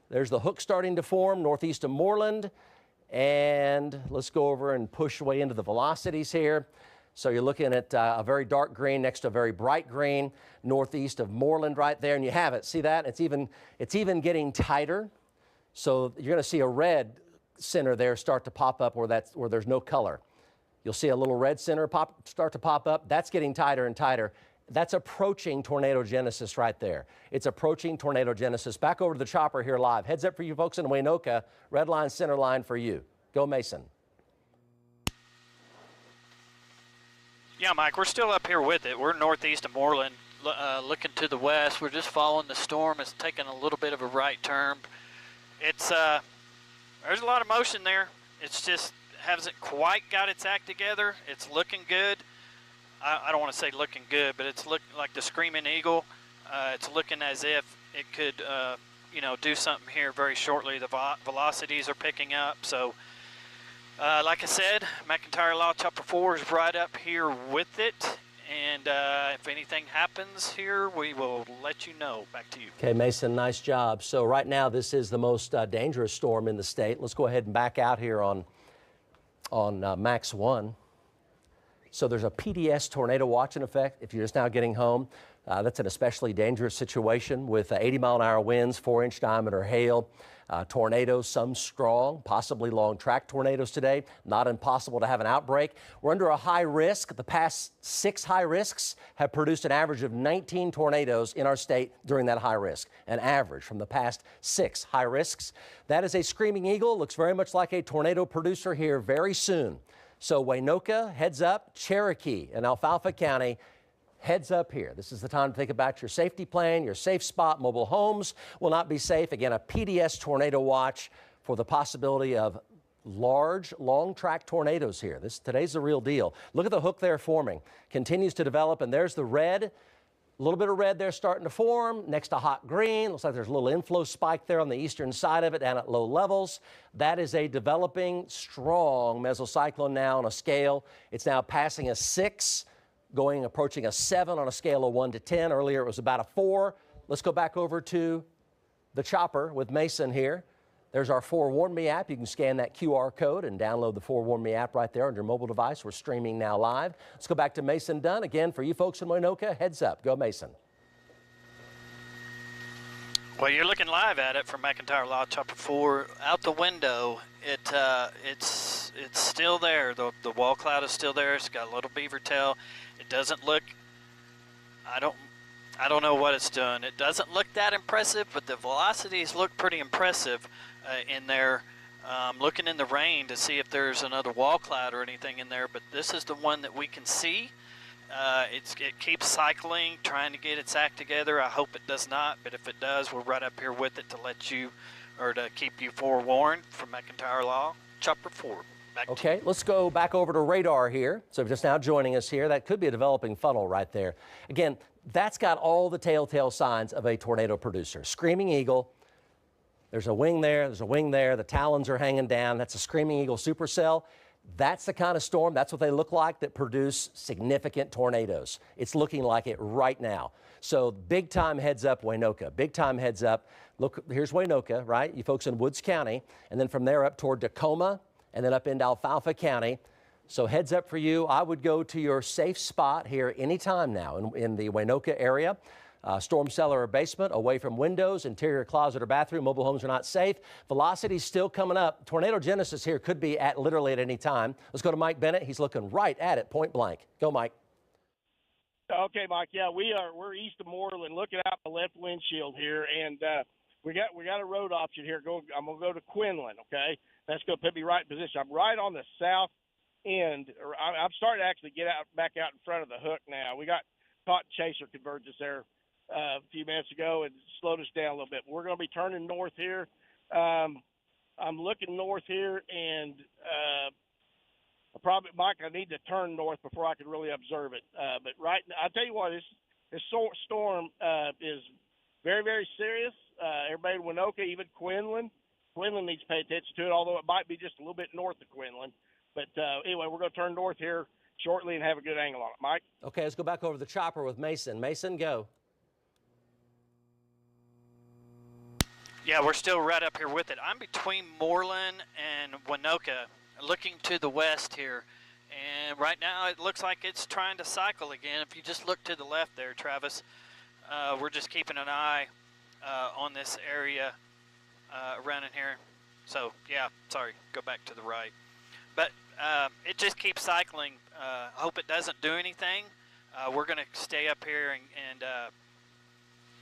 There's the hook starting to form northeast of Moreland. And let's go over and push way into the velocities here. So you're looking at a very dark green next to a very bright green northeast of Moreland right there, and you have it. See that? It's even getting tighter. So you're going to see a red center there start to pop up where there's no color. You'll see a little red center start to pop up. That's getting tighter and tighter. That's approaching tornado genesis right there. It's approaching tornado genesis. Back over to the chopper here live. Heads up for you folks in Waynoka. Red line, center line for you. Go Mason. Yeah, Mike, we're still up here with it. We're northeast of Moreland, looking to the west. We're just following the storm. It's taking a little bit of a right turn. It's there's a lot of motion there. It's just hasn't quite got its act together. It's looking good. I don't want to say looking good, but it's looking like the Screaming Eagle. It's looking as if it could, do something here very shortly. The velocities are picking up. So, like I said, McIntyre Law Chopper 4 is right up here with it. And if anything happens here, we will let you know. Back to you. Okay, Mason, nice job. So right now, this is the most dangerous storm in the state. Let's go ahead and back out here on Max 1. So there's a PDS tornado watch in effect if you're just now getting home. That's an especially dangerous situation with 80-mile-an-hour winds, 4-inch diameter hail, tornadoes, some strong, possibly long-track tornadoes today. Not impossible to have an outbreak. We're under a high risk. The past 6 high risks have produced an average of 19 tornadoes in our state during that high risk. An average from the past 6 high risks. That is a Screaming Eagle. Looks very much like a tornado producer here very soon. So Waynoka, heads up. Cherokee and Alfalfa County, heads up here. This is the time to think about your safety plan, your safe spot. Mobile homes will not be safe. Again, a PDS tornado watch for the possibility of large, long-track tornadoes here. Today's the real deal. Look at the hook there forming. Continues to develop, and there's the red A little bit of red there starting to form next to hot green. Looks like there's a little inflow spike there on the eastern side of it down at low levels. That is a developing strong mesocyclone now on a scale. It's now passing a 6, approaching a 7 on a scale of 1 to 10. Earlier it was about a 4. Let's go back over to the chopper with Mason here. There's our Forewarn Me app. You can scan that QR code and download the Forewarn Me app right there on your mobile device. We're streaming now live. Let's go back to Mason Dunn. Again, for you folks in Waynoka, heads up. Go, Mason. Well, you're looking live at it from McIntyre Law Chopper 4. Out the window, it's still there. The wall cloud is still there. It's got a little beaver tail. It doesn't look, I don't know what it's doing. It doesn't look that impressive, but the velocities look pretty impressive in there. Looking in the rain to see if there's another wall cloud or anything in there, but this is the one that we can see. It keeps cycling, trying to get its act together. I hope it does not, but if it does, we're right up here with it to let you, or to keep you forewarned from McIntyre Law Chopper 4. Okay, let's go back over to radar here. So just now joining us here, that could be a developing funnel right there. Again, that's got all the telltale signs of a tornado producer. Screaming eagle, there's a wing there, there's a wing there, the talons are hanging down. That's a screaming eagle supercell. That's the kind of storm, that's what they look like, that produce significant tornadoes. It's looking like it right now. So big time heads up Waynoka, big time heads up. Look, here's Waynoka, right? You folks in Woods County, and then from there up toward Tacoma, and then up into Alfalfa County. So heads up for you. I would go to your safe spot here anytime now in the Waynoka area. Storm cellar or basement, away from windows, interior closet or bathroom. Mobile homes are not safe. Velocity's still coming up. Tornado genesis here could be literally at any time. Let's go to Mike Bennett. He's looking right at it, point blank. Go, Mike. Okay, Mike. Yeah, we're east of Moreland, looking out the left windshield here, and we got a road option here. I'm gonna go to Quinlan. Okay, that's gonna put me right in position. I'm right on the south end. I'm starting to actually get back out in front of the hook now. We got caught chaser convergence there a few minutes ago and slowed us down a little bit. We're going to be turning north here. I'm looking north here, and Mike, I need to turn north before I can really observe it. But I'll tell you what, this storm is very, very serious. Everybody in Waynoka, even Quinlan needs to pay attention to it, although it might be just a little bit north of Quinlan. But anyway, we're going to turn north here shortly and have a good angle on it. Mike? Okay, let's go back over the chopper with Mason. Mason, go. Yeah, we're still right up here with it. I'm between Moreland and Waynoka, looking to the west here. And right now it looks like it's trying to cycle again. If you just look to the left there, Travis, we're just keeping an eye on this area around in here. So, yeah, sorry, go back to the right. But it just keeps cycling. I hope it doesn't do anything. We're going to stay up here and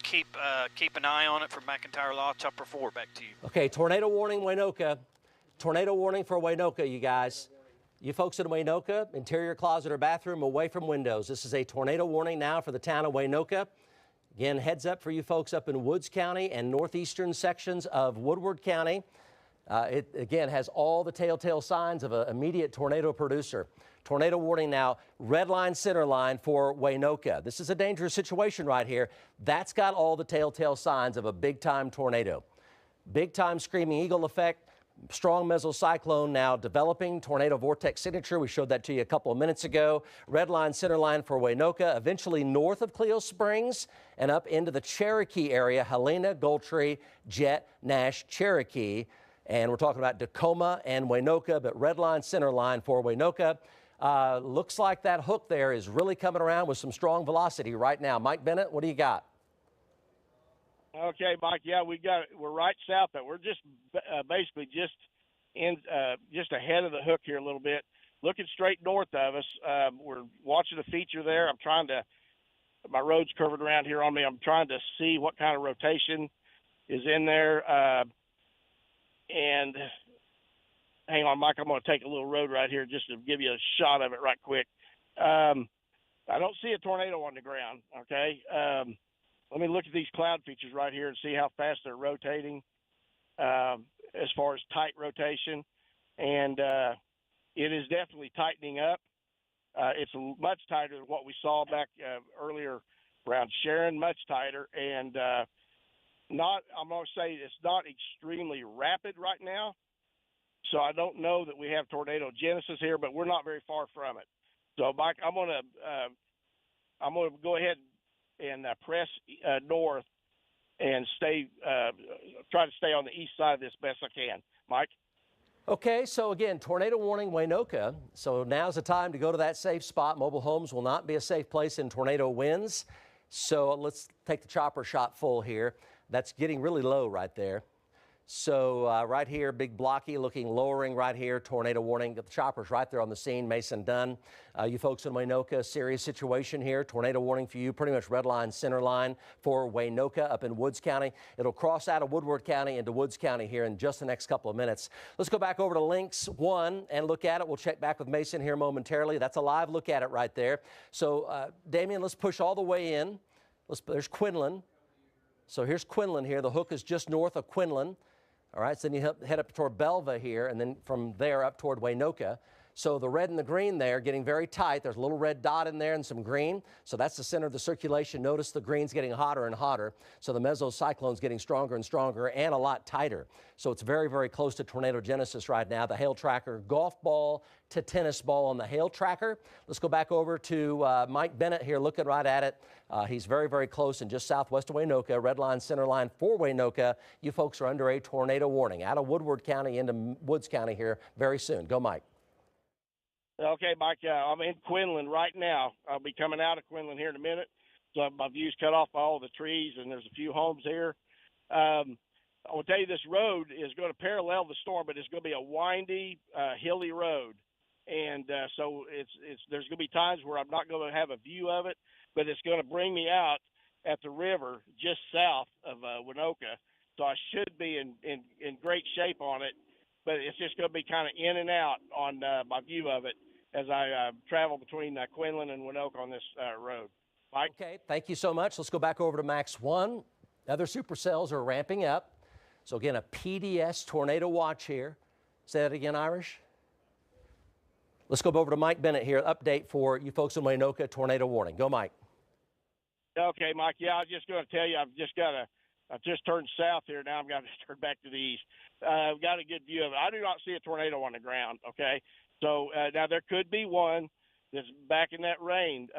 keep an eye on it from McIntyre Law Chopper 4. Back to you. Okay, tornado warning, Waynoka. Tornado warning for Waynoka, you guys. You folks in Waynoka, interior closet or bathroom away from windows. This is a tornado warning now for the town of Waynoka. Again, heads up for you folks up in Woods County and northeastern sections of Woodward County. It, again, has all the telltale signs of an immediate tornado producer. Tornado warning now, red line, center line for Waynoka. This is a dangerous situation right here. That's got all the telltale signs of a big-time tornado. Big-time screaming eagle effect, strong mesocyclone now developing, tornado vortex signature. We showed that to you a couple of minutes ago. Red line, center line for Waynoka, eventually north of Clio Springs and up into the Cherokee area, Helena, Goldtree, Jet, Nash, Cherokee. And we're talking about Tacoma and Waynoka, but red line, center line for Waynoka. Looks like that hook there is really coming around with some strong velocity right now. Mike Bennett, what do you got? Okay, Mike. Yeah, we're right south, but we're just basically just ahead of the hook here a little bit, looking straight north of us. We're watching a feature there. My road's curved around here on me. I'm trying to see what kind of rotation is in there. And hang on, Mike, I'm going to take a little road right here just to give you a shot of it right quick. I don't see a tornado on the ground, okay? Let me look at these cloud features right here and see how fast they're rotating as far as tight rotation. And it is definitely tightening up. It's much tighter than what we saw back earlier around Sharon, much tighter, and I'm going to say it's not extremely rapid right now. So I don't know that we have tornado genesis here, but we're not very far from it. So, Mike, I'm going to go ahead and press north and try to stay on the east side of this best I can. Mike? Okay, so again, tornado warning, Waynoka. So now's the time to go to that safe spot. Mobile homes will not be a safe place in tornado winds. So let's take the chopper shot full here. That's getting really low right there. So right here, big blocky looking, lowering right here, tornado warning. The chopper's right there on the scene, Mason Dunn. You folks in Waynoka, serious situation here. Tornado warning for you, pretty much red line, center line for Waynoka up in Woods County. It'll cross out of Woodward County into Woods County here in just the next couple of minutes. Let's go back over to Lynx 1 and look at it. We'll check back with Mason here momentarily. That's a live look at it right there. So Damien, let's push all the way in. There's Quinlan. So here's Quinlan here. The hook is just north of Quinlan. All right, so then you head up toward Belva here, and then from there up toward Waynoka. So the red and the green there getting very tight. There's a little red dot in there and some green. So that's the center of the circulation. Notice the green's getting hotter and hotter. So the mesocyclone's getting stronger and stronger and a lot tighter. So it's very, very close to tornado genesis right now. The hail tracker, golf ball to tennis ball on the hail tracker. Let's go back over to Mike Bennett here looking right at it. He's very, very close and just southwest of Waynoka. Red line, center line for Waynoka. You folks are under a tornado warning out of Woodward County into Woods County here very soon. Go, Mike. Okay, Mike, I'm in Quinlan right now. I'll be coming out of Quinlan here in a minute. So my view's cut off by all the trees, and there's a few homes here. I will tell you this road is going to parallel the storm, but it's going to be a windy, hilly road. And so there's going to be times where I'm not going to have a view of it, but it's going to bring me out at the river just south of Waynoka. So I should be in great shape on it, but it's just going to be kind of in and out on my view of it as I travel between Quinlan and Waynoka on this road. Mike? Okay, thank you so much. Let's go back over to Max 1. Other supercells are ramping up. So again, a PDS tornado watch here. Say that again, Irish. Let's go over to Mike Bennett here. Update for you folks in Waynoka, tornado warning. Go, Mike. Okay, Mike. Yeah, I was just going to tell you, I've just turned south here. Now I've got to turn back to the east. I've got a good view of it. I do not see a tornado on the ground, okay? So now there could be one that's back in that range.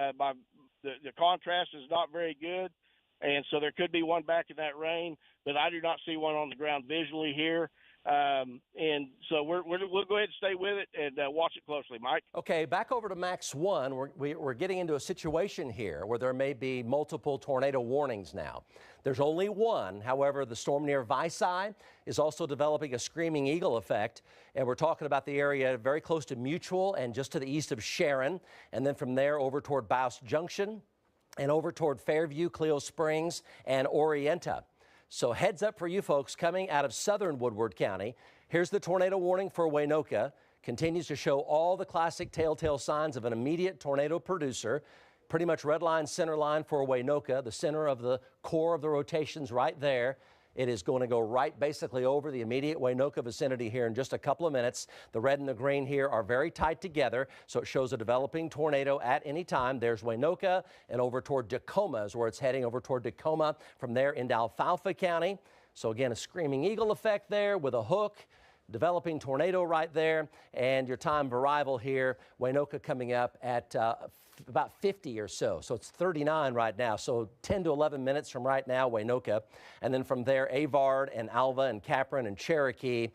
The contrast is not very good, and so there could be one back in that range, but I do not see one on the ground visually here. And so we'll go ahead and stay with it and watch it closely, Mike. Okay, back over to Max 1. We're getting into a situation here where there may be multiple tornado warnings now. There's only one. However, the storm near Vici is also developing a screaming eagle effect, and we're talking about the area very close to Mutual and just to the east of Sharon, and then from there over toward Bouse Junction and over toward Fairview, Clio Springs, and Orienta. So heads up for you folks coming out of southern Woodward County. Here's the tornado warning for Waynoka. Continues to show all the classic telltale signs of an immediate tornado producer. Pretty much red line, center line for Waynoka, the center of the core of the rotations right there. It is going to go right basically over the immediate Waynoka vicinity here in just a couple of minutes. The red and the green here are very tight together, so it shows a developing tornado at any time. There's Waynoka, and over toward Tacoma is where it's heading, over toward Tacoma. From there into Alfalfa County. So again, a screaming eagle effect there with a hook. Developing tornado right there, and your time of arrival here, Waynoka coming up at about 50 or so. So it's 39 right now. So 10 to 11 minutes from right now, Waynoka. And then from there, Avard and Alva and Capron and Cherokee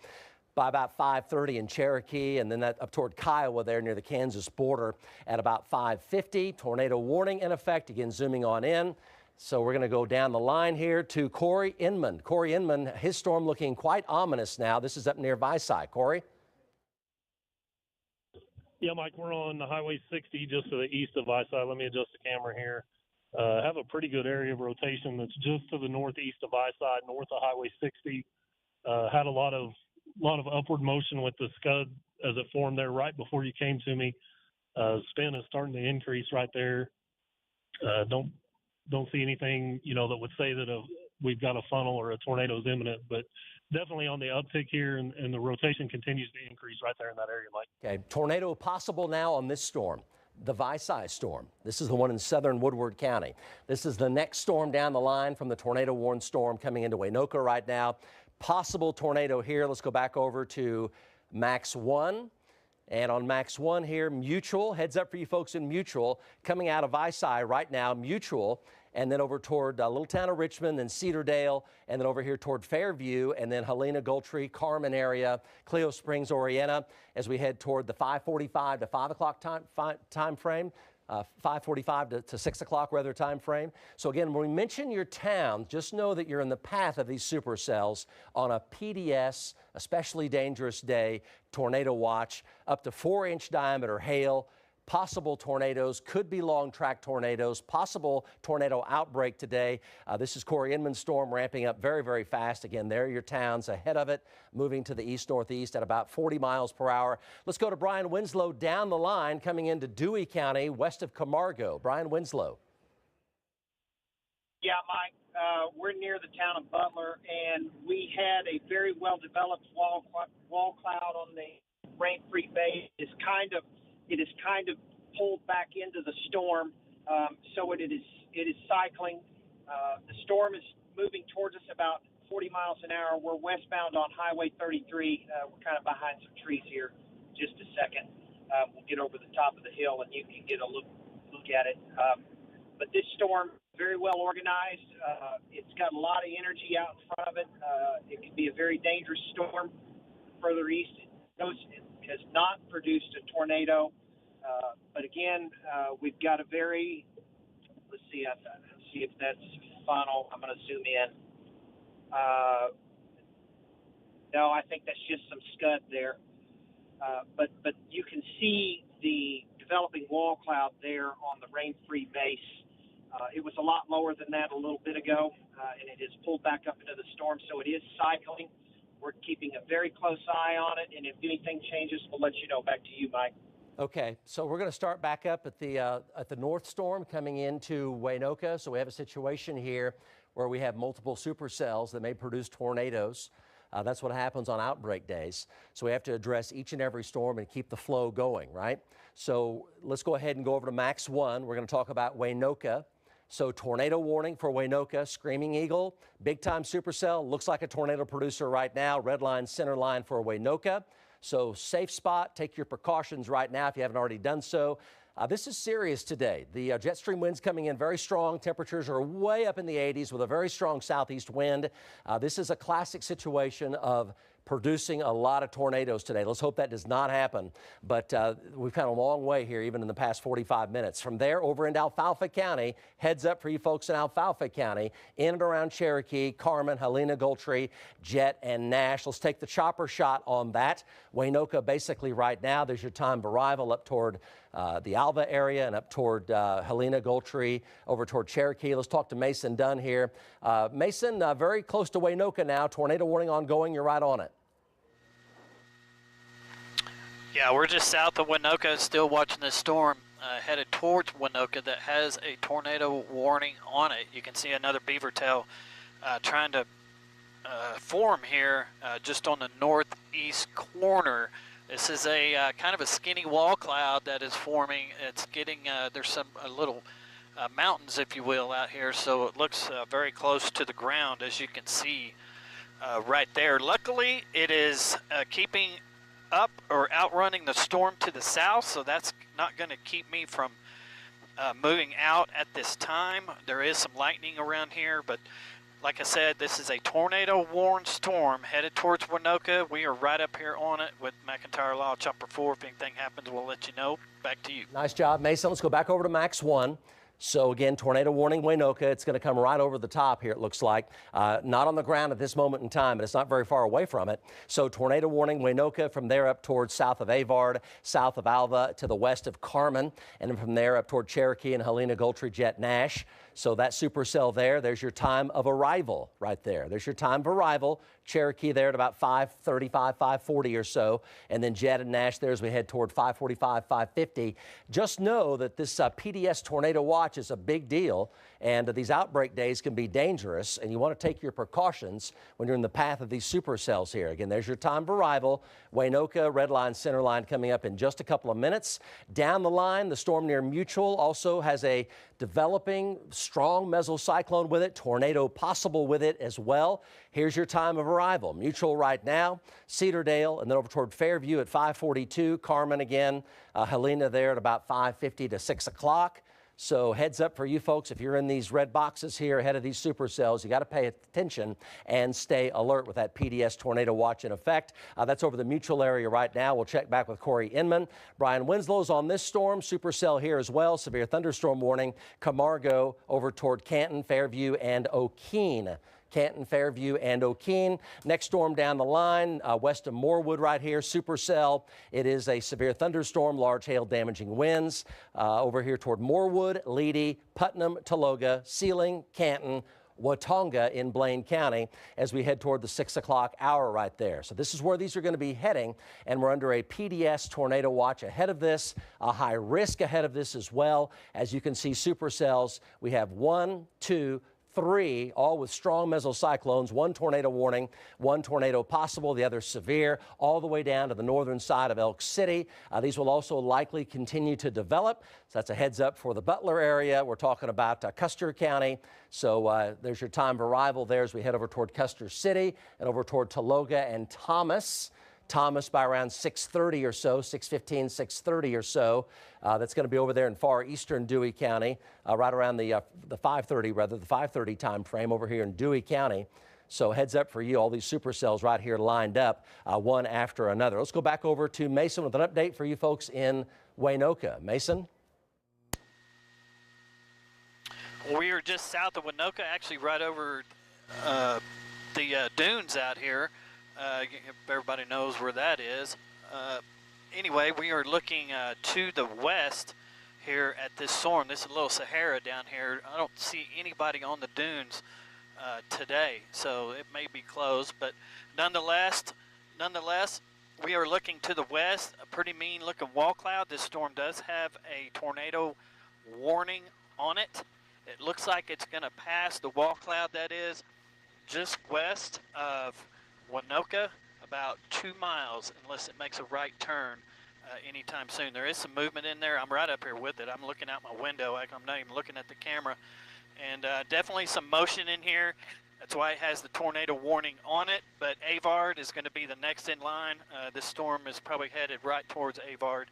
by about 5:30 in Cherokee, and then that up toward Kiowa there near the Kansas border at about 5:50. Tornado warning in effect. Again, zooming on in. So we're going to go down the line here to Corey Inman. Corey Inman, his storm looking quite ominous now. This is up near Vici. Corey? Yeah, Mike, we're on Highway 60 just to the east of Vici. Let me adjust the camera here. Have a pretty good area of rotation that's just to the northeast of Vici, north of Highway 60. Had a lot of upward motion with the scud as it formed there right before you came to me. Spin is starting to increase right there. Don't see anything, that would say that we've got a funnel or a tornado is imminent, but definitely on the uptick here, and the rotation continues to increase right there in that area, Mike. Okay, tornado possible now on this storm. the GWES storm. This is the one in southern Woodward County. This is the next storm down the line from the tornado warned storm coming into Waynoka right now. Possible tornado here. Let's go back over to Max 1. And on Max 1 here, Mutual, heads up for you folks in Mutual, coming out of ISI right now, Mutual, and then over toward little town of Richmond, then Cedardale, and then over here toward Fairview, and then Helena, Gultry, Carmen area, Clio Springs, Orienta, as we head toward the 5:45 to 5 o'clock time frame. 5:45 to 6 o'clock weather time frame. So again, when we mention your town, just know that you're in the path of these supercells on a PDS, especially dangerous day, tornado watch, up to 4-inch diameter hail, possible tornadoes, could be long track tornadoes, possible tornado outbreak today. This is Corey Inman's storm ramping up very, very fast. Again, there are your towns ahead of it, moving to the east-northeast at about 40 miles per hour. Let's go to Brian Winslow down the line, coming into Dewey County, west of Camargo. Brian Winslow. Yeah, Mike, we're near the town of Butler, and we had a very well-developed wall cloud on the rain-free bay. It is kind of pulled back into the storm, so it is cycling. The storm is moving towards us about 40 miles an hour. We're westbound on Highway 33. We're kind of behind some trees here. Just a second. We'll get over the top of the hill, and you can get a look at it. But this storm, very well organized. It's got a lot of energy out in front of it. It can be a very dangerous storm. Further east, it has not produced a tornado. But again, we've got a very, let's see if that's final. I'm going to zoom in. No, I think that's just some scud there. But you can see the developing wall cloud there on the rain-free base. It was a lot lower than that a little bit ago, and it has pulled back up into the storm, so it is cycling. We're keeping a very close eye on it, and if anything changes, we'll let you know. Back to you, Mike. Okay, so we're going to start back up at the north storm coming into Waynoka. So we have a situation here where we have multiple supercells that may produce tornadoes. That's what happens on outbreak days. So we have to address each and every storm and keep the flow going, right? So let's go ahead and go over to Max 1. We're going to talk about Waynoka. So tornado warning for Waynoka, Screaming Eagle, big time supercell, looks like a tornado producer right now, red line, center line for Waynoka. So safe spot, take your precautions right now if you haven't already done so. This is serious today. The jet stream winds coming in very strong. Temperatures are way up in the 80s with a very strong southeast wind. This is a classic situation of producing a lot of tornadoes today. Let's hope that does not happen. But we've come a long way here, even in the past 45 minutes. From there, over into Alfalfa County, heads up for you folks in Alfalfa County, in and around Cherokee, Carmen, Helena, Gultry, Jet, and Nash. Let's take the chopper shot on that. Waynoka, basically right now, there's your time of arrival up toward the Alva area and up toward Helena, Gultry, over toward Cherokee. Let's talk to Mason Dunn here. Mason, very close to Waynoka now. Tornado warning ongoing. You're right on it. Yeah, we're just south of Waynoka, still watching this storm headed towards Waynoka that has a tornado warning on it. You can see another beaver tail trying to form here just on the northeast corner. This is a kind of a skinny wall cloud that is forming. It's getting, there's some little mountains, if you will, out here, so it looks very close to the ground, as you can see right there. Luckily, it is keeping up or outrunning the storm to the south, so that's not going to keep me from moving out at this time. There is some lightning around here, but like I said, this is a tornado warned storm headed towards Waynoka. We are right up here on it with McIntyre Law Chopper 4. If anything happens, we'll let you know. Back to you. Nice job, Mason. Let's go back over to Max 1. So again, tornado warning Waynoka. It's going to come right over the top here, it looks like. Not on the ground at this moment in time, but it's not very far away from it. So tornado warning Waynoka, from there up towards south of Avard, south of Alva, to the west of Carmen, and then from there up toward Cherokee and Helena, Gultry, Jet, Nash. So that supercell there's your time of arrival right there. There's your time of arrival. Cherokee there at about 5:35, 5:40 or so. And then Jed and Nash there as we head toward 5:45, 5:50. Just know that this PDS tornado watch is a big deal, and these outbreak days can be dangerous, and you want to take your precautions when you're in the path of these supercells here. Again, there's your time of arrival. Waynoka, red line, center line coming up in just a couple of minutes. Down the line, the storm near Mutual also has a developing strong mesocyclone with it, tornado possible with it as well. Here's your time of arrival. Mutual right now, Cedardale, and then over toward Fairview at 5:42. Carmen again, Helena there at about 5:50 to 6 o'clock. So heads up for you folks, if you're in these red boxes here ahead of these supercells, you got to pay attention and stay alert with that PDS tornado watch in effect. That's over the Mutual area right now. We'll check back with Corey Inman. Brian Winslow's on this storm. Supercell here as well. Severe thunderstorm warning. Camargo over toward Canton, Fairview, and O'Keene. Canton, Fairview, and O'Keene. Next storm down the line, west of Morewood right here, supercell. It is a severe thunderstorm, large hail damaging winds. Over here toward Morewood, Leedy, Putnam, Tologa, Sealing, Canton, Watonga in Blaine County as we head toward the 6 o'clock hour right there. So this is where these are going to be heading, and we're under a PDS tornado watch ahead of this, a high risk ahead of this as well. As you can see, supercells, we have 1, 2, 3, all with strong mesocyclones, one tornado warning, one tornado possible, the other severe, all the way down to the northern side of Elk City. These will also likely continue to develop. So that's a heads up for the Butler area. We're talking about Custer County. So there's your time of arrival there as we head over toward Custer City and over toward Tologa and Thomas by around 6:30 or so, 6:15, 6:30 or so. That's going to be over there in far eastern Dewey County, right around the 5:30 time frame over here in Dewey County. So heads up for you, all these supercells right here lined up, one after another. Let's go back over to Mason with an update for you folks in Waynoka. Mason? We are just south of Waynoka, actually right over the dunes out here. If everybody knows where that is. Anyway, we are looking to the west here at this storm. This is a little Sahara down here. I don't see anybody on the dunes today, so it may be closed, but nonetheless, we are looking to the west, a pretty mean looking wall cloud. This storm does have a tornado warning on it. It looks like it's going to pass the wall cloud that is just west of Waynoka, about 2 miles, unless it makes a right turn anytime soon. There is some movement in there. I'm right up here with it. I'm looking out my window. I'm not even looking at the camera. And definitely some motion in here. That's why it has the tornado warning on it. But Avard is going to be the next in line. This storm is probably headed right towards Avard,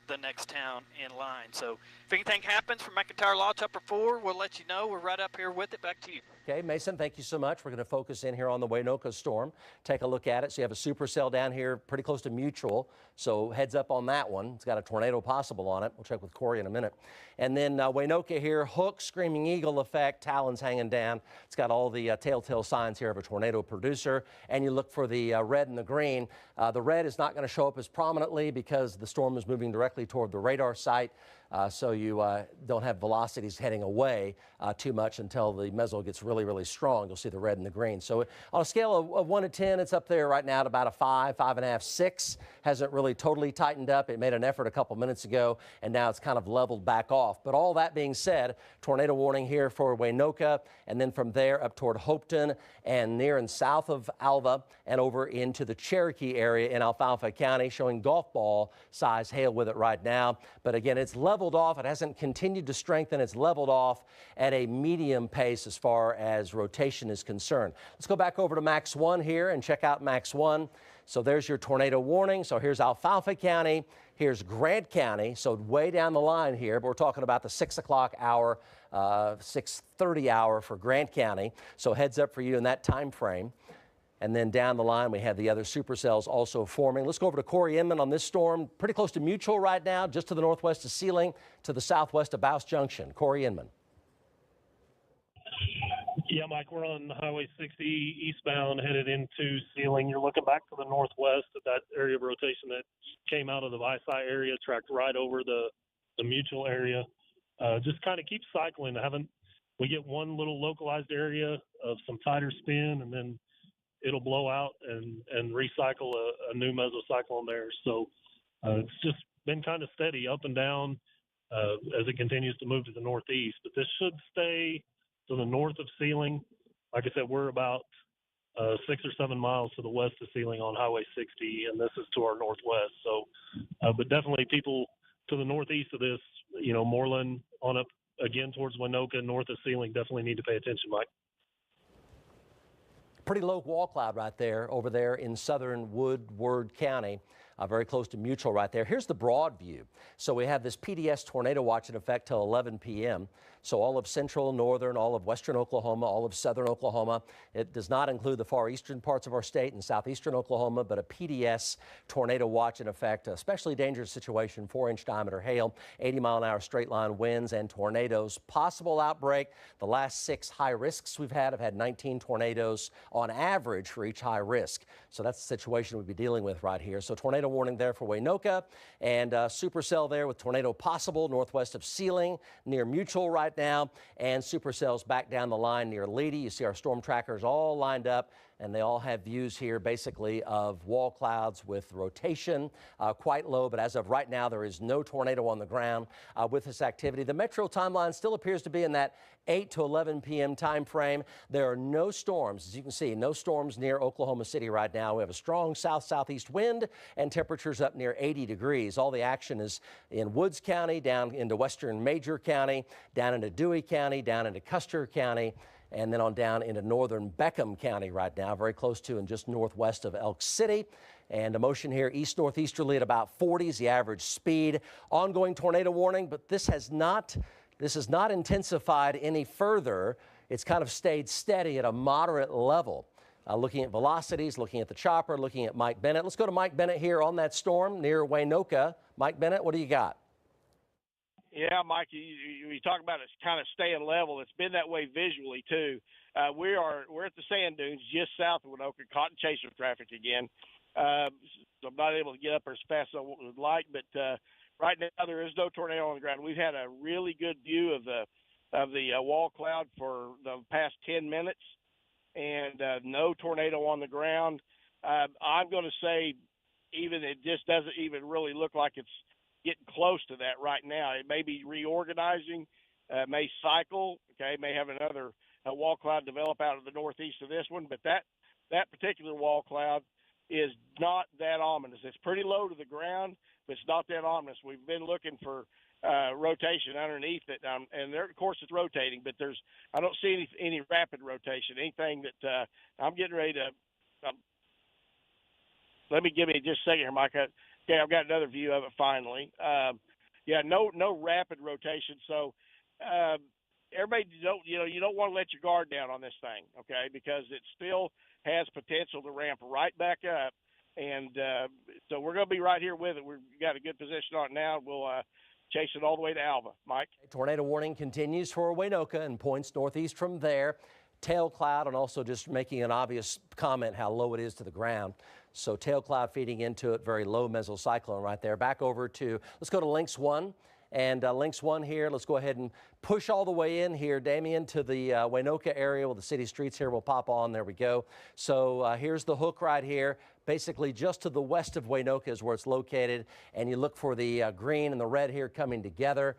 the next town in line. So if anything happens from McIntyre Lodge Upper 4, we'll let you know. We're right up here with it. Back to you. Okay, Mason, thank you so much. We're going to focus in here on the Waynoka storm. Take a look at it. So you have a supercell down here pretty close to Mutual. So heads up on that one. It's got a tornado possible on it. We'll check with Corey in a minute. And then Waynoka here, Hook, Screaming Eagle effect, talons hanging down. It's got all the telltale signs here of a tornado producer. And you look for the red and the green. The red is not going to show up as prominently because the storm is moving directly toward the radar site. So you don't have velocities heading away too much until the meso gets really, really strong. You'll see the red and the green. So on a scale of 1 to 10, it's up there right now at about a 5, 5.5, 6. Hasn't really totally tightened up. It made an effort a couple minutes ago, and now it's kind of leveled back off. But all that being said, tornado warning here for Waynoka, and then from there up toward Hopeton and near and south of Alva and over into the Cherokee area in Alfalfa County, showing golf ball size hail with it right now. But again, it's leveled off. It hasn't continued to strengthen. It's leveled off at a medium pace as far as rotation is concerned. Let's go back over to Max 1 here and check out Max 1. So there's your tornado warning. So here's Alfalfa County. Here's Grant County. So way down the line here, but we're talking about the 6 o'clock hour, 6:30 hour for Grant County. So heads up for you in that time frame. And then down the line, we have the other supercells also forming. Let's go over to Corey Inman on this storm. Pretty close to Mutual right now, just to the northwest of Sealing, to the southwest of Bouse Junction. Corey Inman. Yeah, Mike, we're on Highway 60 eastbound, headed into Sealing. You're looking back to the northwest at that area of rotation that came out of the Visai area, tracked right over the Mutual area. just kind of keep cycling. We get one little localized area of some tighter spin, and then it'll blow out and recycle a new mesocyclone there. So it's just been kind of steady up and down as it continues to move to the northeast. But this should stay to the north of Sealing. Like I said, we're about 6 or 7 miles to the west of Sealing on Highway 60, and this is to our northwest. So, but definitely people to the northeast of this, Moreland on up again towards Winoka, north of Sealing, definitely need to pay attention, Mike. Pretty low wall cloud right there over there in southern Woodward County. Very close to Mutual right there. Here's the broad view. So we have this PDS tornado watch in effect till 11 p.m. So all of central, northern, all of western Oklahoma, all of southern Oklahoma. It does not include the far eastern parts of our state and southeastern Oklahoma, but a PDS tornado watch in effect. Especially dangerous situation, 4-inch diameter hail, 80-mile-an-hour straight line winds and tornadoes. Possible outbreak. The last 6 high risks we've had have had 19 tornadoes on average for each high risk. So that's the situation we'll be dealing with right here. So tornado warning there for Winoka, and supercell there with tornado possible northwest of Sealing near Mutual right now, and supercells back down the line near Leedy. You see our storm trackers all lined up, and they all have views here basically of wall clouds with rotation quite low, but as of right now there is no tornado on the ground with this activity. The metro timeline still appears to be in that 8 to 11 p.m. time frame. There are no storms, as you can see, no storms near Oklahoma City right now. We have a strong south-southeast wind and temperatures up near 80 degrees. All the action is in Woods County, down into western Major County, down into Dewey County, down into Custer County, and then on down into northern Beckham County right now, very close to and just northwest of Elk City. And a motion here east-northeasterly at about 40 is the average speed. Ongoing tornado warning, but this has not intensified any further. It's kind of stayed steady at a moderate level. Looking at velocities, looking at the chopper, looking at Mike Bennett. Let's go to Mike Bennett here on that storm near Winoka. Mike Bennett, what do you got? Yeah, Mike, you talk about it kind of staying level. It's been that way visually, too. We're at the sand dunes just south of Winoka, cotton chaser traffic again. So I'm not able to get up there as fast as I would like, but right now there is no tornado on the ground. We've had a really good view of the wall cloud for the past 10 minutes, and no tornado on the ground. I'm going to say even it just doesn't even really look like it's getting close to that right now. It may be reorganizing, may cycle, may have another wall cloud develop out of the northeast of this one, but that particular wall cloud is not that ominous. It's pretty low to the ground, but it's not that ominous. We've been looking for rotation underneath it, and there, of course, it's rotating, but I don't see any rapid rotation, anything that I'm getting ready to. Let me give me just a second here, Mike. Okay, I've got another view of it finally. No rapid rotation. So everybody you don't want to let your guard down on this thing, okay? Because it still has potential to ramp right back up, and so we're going to be right here with it. We've got a good position on it now. We'll chase it all the way to Alva. Mike? Tornado warning continues for Winoka and points northeast from there. Tail cloud, and also just making an obvious comment how low it is to the ground. So tail cloud feeding into it, very low mesocyclone right there. Back over to, let's go to Lynx 1. And Lynx 1 here, let's go ahead and push all the way in here, Damien, to the Winoka area. Well, the city streets here will pop on. There we go. So here's the hook right here. Basically just to the west of Winoka is where it's located. And you look for the green and the red here coming together.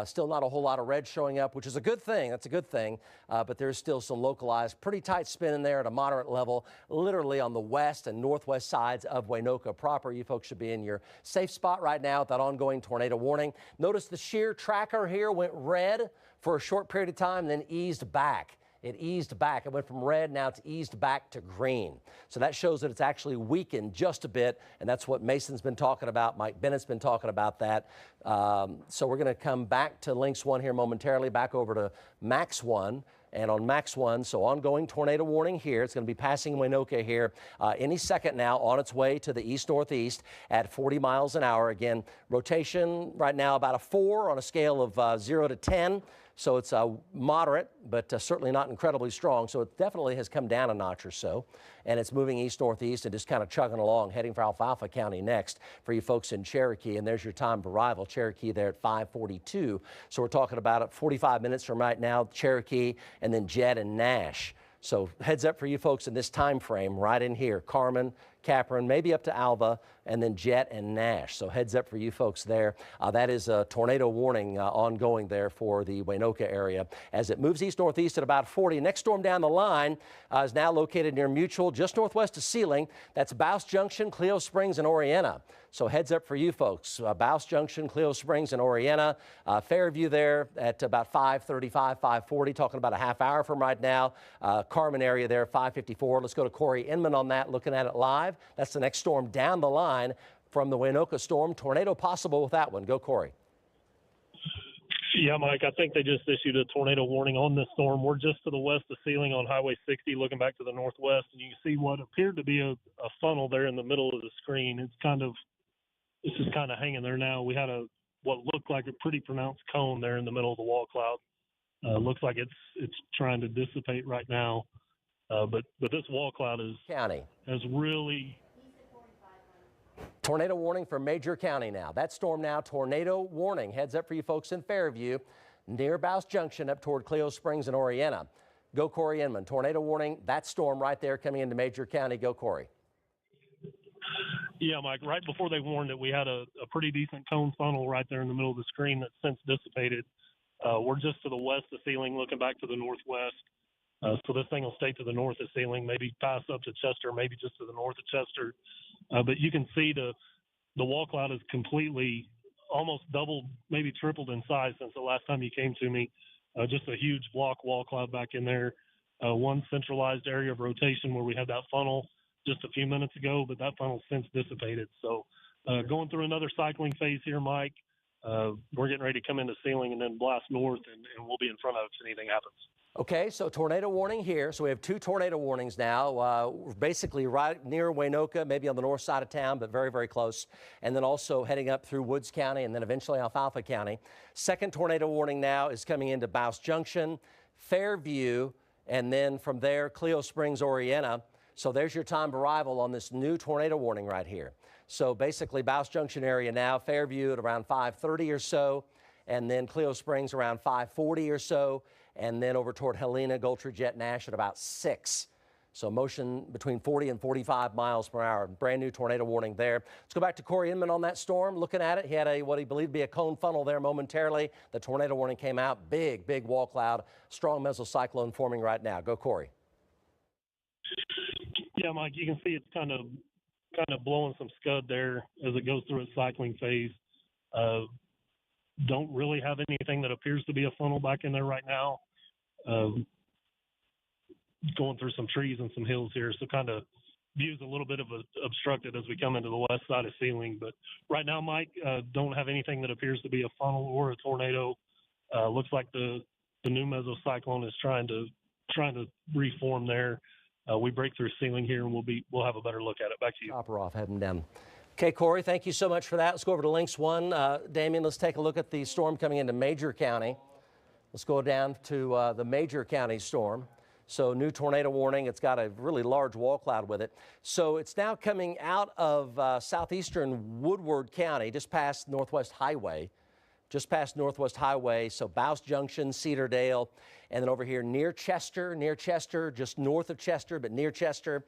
Still not a whole lot of red showing up, which is a good thing. That's a good thing. But there's still some localized, pretty tight spin in there at a moderate level, literally on the west and northwest sides of Winoka proper. You folks should be in your safe spot right now with that ongoing tornado warning. Notice the shear tracker here went red for a short period of time, then eased back. It eased back. It went from red, now it's eased back to green. So that shows that it's actually weakened just a bit, and that's what Mason's been talking about. Mike Bennett's been talking about that. So we're going to come back to Lynx 1 here momentarily, back over to Max 1. And on Max 1, so ongoing tornado warning here. It's going to be passing Winoka here any second now, on its way to the east-northeast at 40 miles an hour. Again, rotation right now about a 4 on a scale of 0 to 10. So it's moderate, but certainly not incredibly strong. So it definitely has come down a notch or so. And it's moving east-northeast and just kind of chugging along, heading for Alfalfa County next for you folks in Cherokee. And there's your time of arrival, Cherokee there at 5:42. So we're talking about 45 minutes from right now, Cherokee, and then Jed and Nash. So heads up for you folks in this time frame right in here, Carmen, Capron, maybe up to Alva, and then Jet and Nash. So heads up for you folks there. That is a tornado warning ongoing there for the Waynoka area as it moves east-northeast at about 40. Next storm down the line is now located near Mutual, just northwest of Sealing. That's Bouse Junction, Cleo Springs, and Oriena. So heads up for you folks. Bouse Junction, Cleo Springs, and Oriena. Fairview there at about 5:35, 5:40, talking about a half hour from right now. Carmen area there, 5:54. Let's go to Corey Inman on that, looking at it live. That's the next storm down the line from the Waynoka storm. Tornado possible with that one. Go, Corey. Yeah, Mike, I think they just issued a tornado warning on this storm. We're just to the west of Sealing on Highway 60, looking back to the northwest, and you can see what appeared to be a funnel there in the middle of the screen. It's just kind of hanging there now. We had what looked like a pretty pronounced cone there in the middle of the wall cloud. Looks like it's trying to dissipate right now. But this wall cloud has really... Tornado warning for Major County now. That storm now, tornado warning. Heads up for you folks in Fairview, near Bouse Junction up toward Cleo Springs and Oriena. Go, Corey Inman. Tornado warning, that storm right there coming into Major County. Go, Corey. Yeah, Mike, right before they warned it, we had a pretty decent cone funnel right there in the middle of the screen that's since dissipated. We're just to the west of Sealing, looking back to the northwest. So this thing will stay to the north of Sealing, maybe pass up to Chester, maybe just to the north of Chester. But you can see the wall cloud is completely almost doubled, maybe tripled in size since the last time you came to me. Just a huge block wall cloud back in there. One centralized area of rotation where we had that funnel just a few minutes ago, but that funnel's since dissipated. So going through another cycling phase here, Mike. We're getting ready to come into Sealing and then blast north, and we'll be in front of it if anything happens. Okay, so tornado warning here. So we have two tornado warnings now. We're basically right near Waynoka, maybe on the north side of town, but very, very close. And then also heading up through Woods County and then eventually Alfalfa County. Second tornado warning now is coming into Bouse Junction, Fairview, and then from there, Cleo Springs, Oriena. So there's your time of arrival on this new tornado warning right here. So basically Bouse Junction area now, Fairview at around 5:30 or so, and then Cleo Springs around 5:40 or so, and then over toward Helena, Gultry, Jet, Nash at about 6. So motion between 40 and 45 miles per hour. Brand new tornado warning there. Let's go back to Corey Inman on that storm. Looking at it, he had what he believed to be a cone funnel there momentarily. The tornado warning came out. Big, big wall cloud. Strong mesocyclone forming right now. Go, Corey. Yeah, Mike, you can see it's kind of blowing some scud there as it goes through its cycling phase. Don't really have anything that appears to be a funnel back in there right now. Going through some trees and some hills here, so kind of view's a little bit of obstructed as we come into the west side of Sealing. But right now, Mike, don't have anything that appears to be a funnel or a tornado. Looks like the new mesocyclone is trying to reform there. We break through Sealing here, and we'll have a better look at it. Back to you. Chopper off, heading down. Okay, Corey, thank you so much for that. Let's go over to Links 1. Damien, let's take a look at the storm coming into Major County. Let's go down to the Major County storm. So new tornado warning. It's got a really large wall cloud with it. So it's now coming out of southeastern Woodward County, just past Northwest Highway. So Bouse Junction, Cedardale, and then over here near Chester, just north of Chester, but near Chester,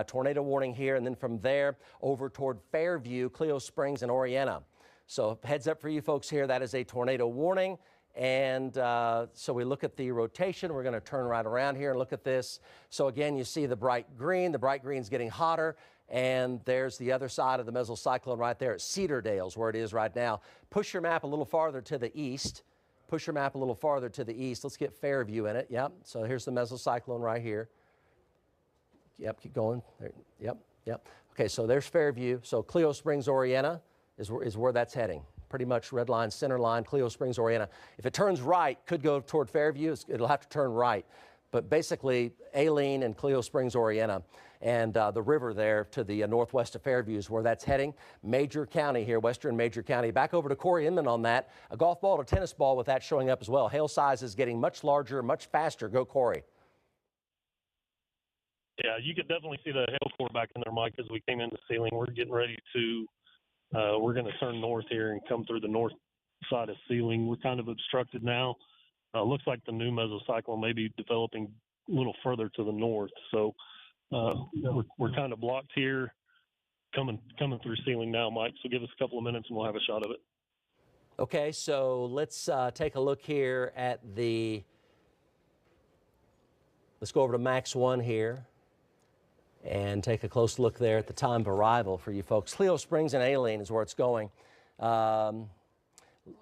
tornado warning here. And then from there over toward Fairview, Cleo Springs, and Oriena. So heads up for you folks here, that is a tornado warning. And so we look at the rotation. We're going to turn right around here and look at this. So again, you see the bright green. The bright green's getting hotter. And there's the other side of the mesocyclone right there at Cedardale's where it is right now. Push your map a little farther to the east. Let's get Fairview in it. Yep. So here's the mesocyclone right here. Yep. Keep going. There. Yep. Okay. So there's Fairview. So Cleo Springs, Oriena is where that's heading. Pretty much red line, center line, Cleo Springs, Oriena. If it turns right, could go toward Fairview. It'll have to turn right. but basically Aileen and Cleo Springs, Orienta, and the river there to the northwest of Fairview is where that's heading. Major County here, western Major County. Back over to Corey Inman on that. A golf ball to tennis ball with that showing up as well. Hail size is getting much larger, much faster. Go, Corey. Yeah, you could definitely see the hail core back in there, Mike, as we came in the ceiling. We're getting ready to, we're going to turn north here and come through the north side of ceiling. We're kind of obstructed now. Looks like the new mesocyclone may be developing a little further to the north. So we're kind of blocked here, coming through ceiling now, Mike. So give us a couple of minutes and we'll have a shot of it. Okay, so let's take a look here at the, let's go over to Max 1 here and take a close look there at the time of arrival for you folks. Cleo Springs and Aileen is where it's going.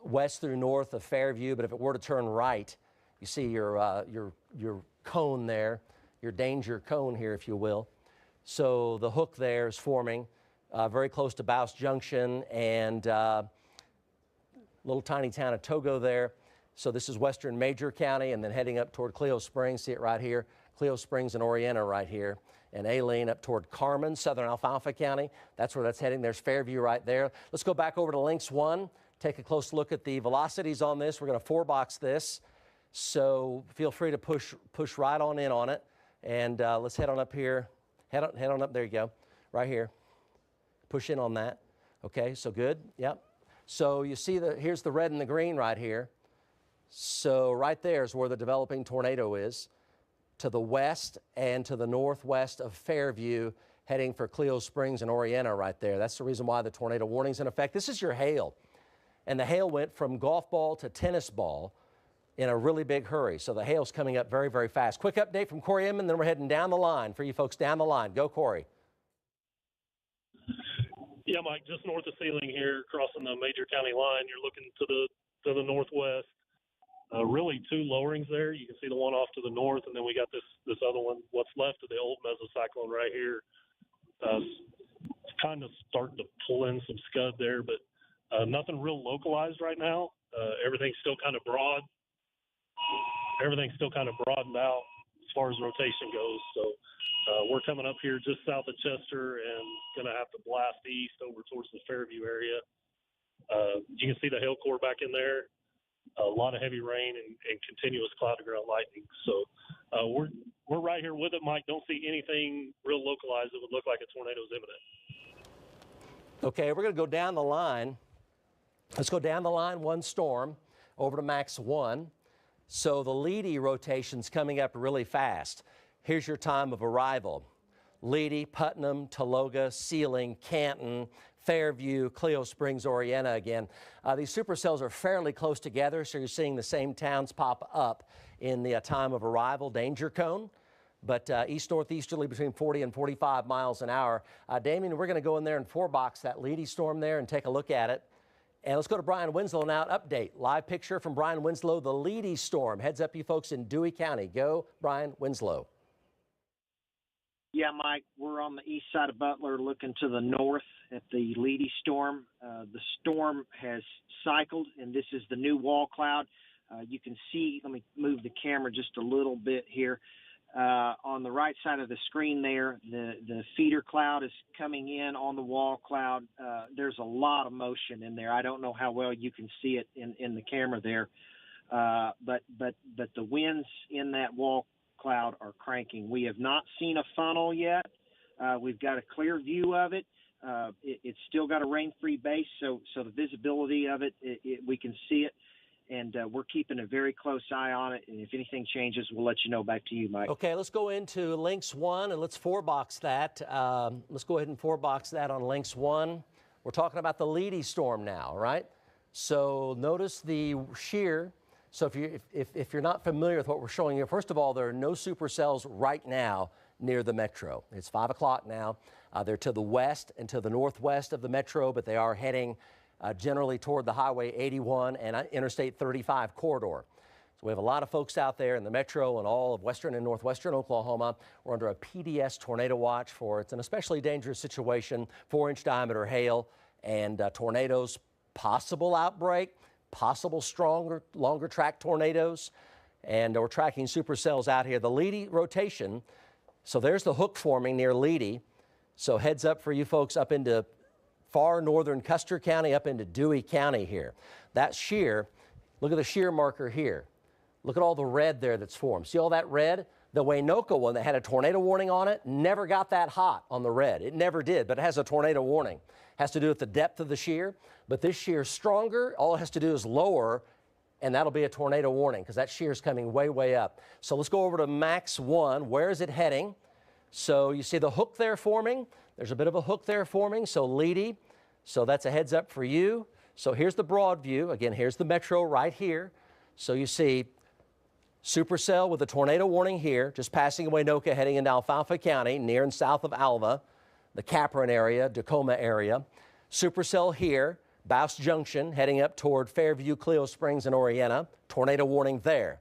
West through north of Fairview, but if it were to turn right, you see your cone there, your danger cone here, if you will. So the hook there is forming very close to Bouse Junction and little tiny town of Togo there. So this is western Major County and then heading up toward Cleo Springs. See it right here, Cleo Springs and Orienta right here. And Aileen up toward Carmen, southern Alfalfa County. That's where that's heading. There's Fairview right there. Let's go back over to Lynx 1. Take a close look at the velocities on this. We're going to 4-box this. So feel free to push right on in on it. And let's head on up here. Head on up. There you go. Right here. Push in on that. Okay, so good. Yep. So you see here's the red and the green right here. So right there is where the developing tornado is. To the west and to the northwest of Fairview, heading for Cleo Springs and Orienta right there. That's the reason why the tornado warning's in effect. This is your hail. And the hail went from golf ball to tennis ball in a really big hurry. So the hail's coming up very, very fast. Quick update from Corey Inman, then we're heading down the line for you folks down the line. Go, Corey. Yeah, Mike, just north of ceiling here, crossing the Major County line. You're looking to the northwest. Really two lowerings there. You can see the one off to the north, and then we got this other one, what's left of the old mesocyclone right here. It's kind of starting to pull in some scud there, but nothing real localized right now. Everything's still kind of broad. Everything's still kind of broadened out as far as rotation goes. So we're coming up here just south of Chester and going to have to blast east over towards the Fairview area. You can see the hail core back in there. A lot of heavy rain and continuous cloud-to-ground lightning. So we're right here with it, Mike. Don't see anything real localized that would look like a tornado's imminent. Okay, we're going to go down the line. Let's go down the line one storm over to Max 1. So the Leedy rotation's coming up really fast. Here's your time of arrival. Leedy, Putnam, Taloga, Sealing, Canton, Fairview, Cleo Springs, Orienta again. These supercells are fairly close together, so you're seeing the same towns pop up in the time of arrival danger cone, but east-northeasterly between 40 and 45 miles an hour. Damien, we're going to go in there and 4-box that Leedy storm there and take a look at it. And let's go to Brian Winslow now. Update. Live picture from Brian Winslow, the Leedy storm. Heads up, you folks in Dewey County. Go, Brian Winslow. Yeah, Mike, we're on the east side of Butler looking to the north at the Leedy storm. The storm has cycled, and this is the new wall cloud. You can see, let me move the camera just a little bit here. On the right side of the screen there, the feeder cloud is coming in on the wall cloud. There's a lot of motion in there. I don't know how well you can see it in the camera there, but the winds in that wall cloud are cranking. We have not seen a funnel yet. We've got a clear view of it. It's still got a rain-free base, so the visibility of it, we can see it. And we're keeping a very close eye on it. And if anything changes, we'll let you know. Back to you, Mike. Okay, let's go into Lynx 1 and let's 4-box that. Let's go ahead and 4-box that on Lynx 1. We're talking about the Leedy storm now, right? So notice the shear. So if you're not familiar with what we're showing you, first of all, there are no supercells right now near the metro. It's 5 o'clock now. They're to the west and to the northwest of the metro, but they are heading generally toward the Highway 81 and Interstate 35 corridor. So we have a lot of folks out there in the metro and all of western and northwestern Oklahoma. We're under a PDS tornado watch for it's an especially dangerous situation, 4-inch diameter hail and tornadoes, possible outbreak, possible stronger, longer track tornadoes. and we're tracking supercells out here. The Leedy rotation, so there's the hook forming near Leedy. So heads up for you folks up into far northern Custer County, up into Dewey County here. That shear, look at the shear marker here. Look at all the red there that's formed. See all that red? The Waynoka one that had a tornado warning on it never got that hot on the red. It never did, but it has a tornado warning. Has to do with the depth of the shear, but this shear is stronger. All it has to do is lower, and that'll be a tornado warning because that shear is coming way, way up. So let's go over to max 1. Where is it heading? So you see the hook there forming. There's a bit of a hook there forming, so Leedy. So that's a heads up for you. So here's the broad view. Again, here's the metro right here. So you see supercell with a tornado warning here, just passing away Waynoka, heading into Alfalfa County, near and south of Alva, the Capron area, Tacoma area. Supercell here, Bouse Junction, heading up toward Fairview, Clio Springs, and Oriena. Tornado warning there.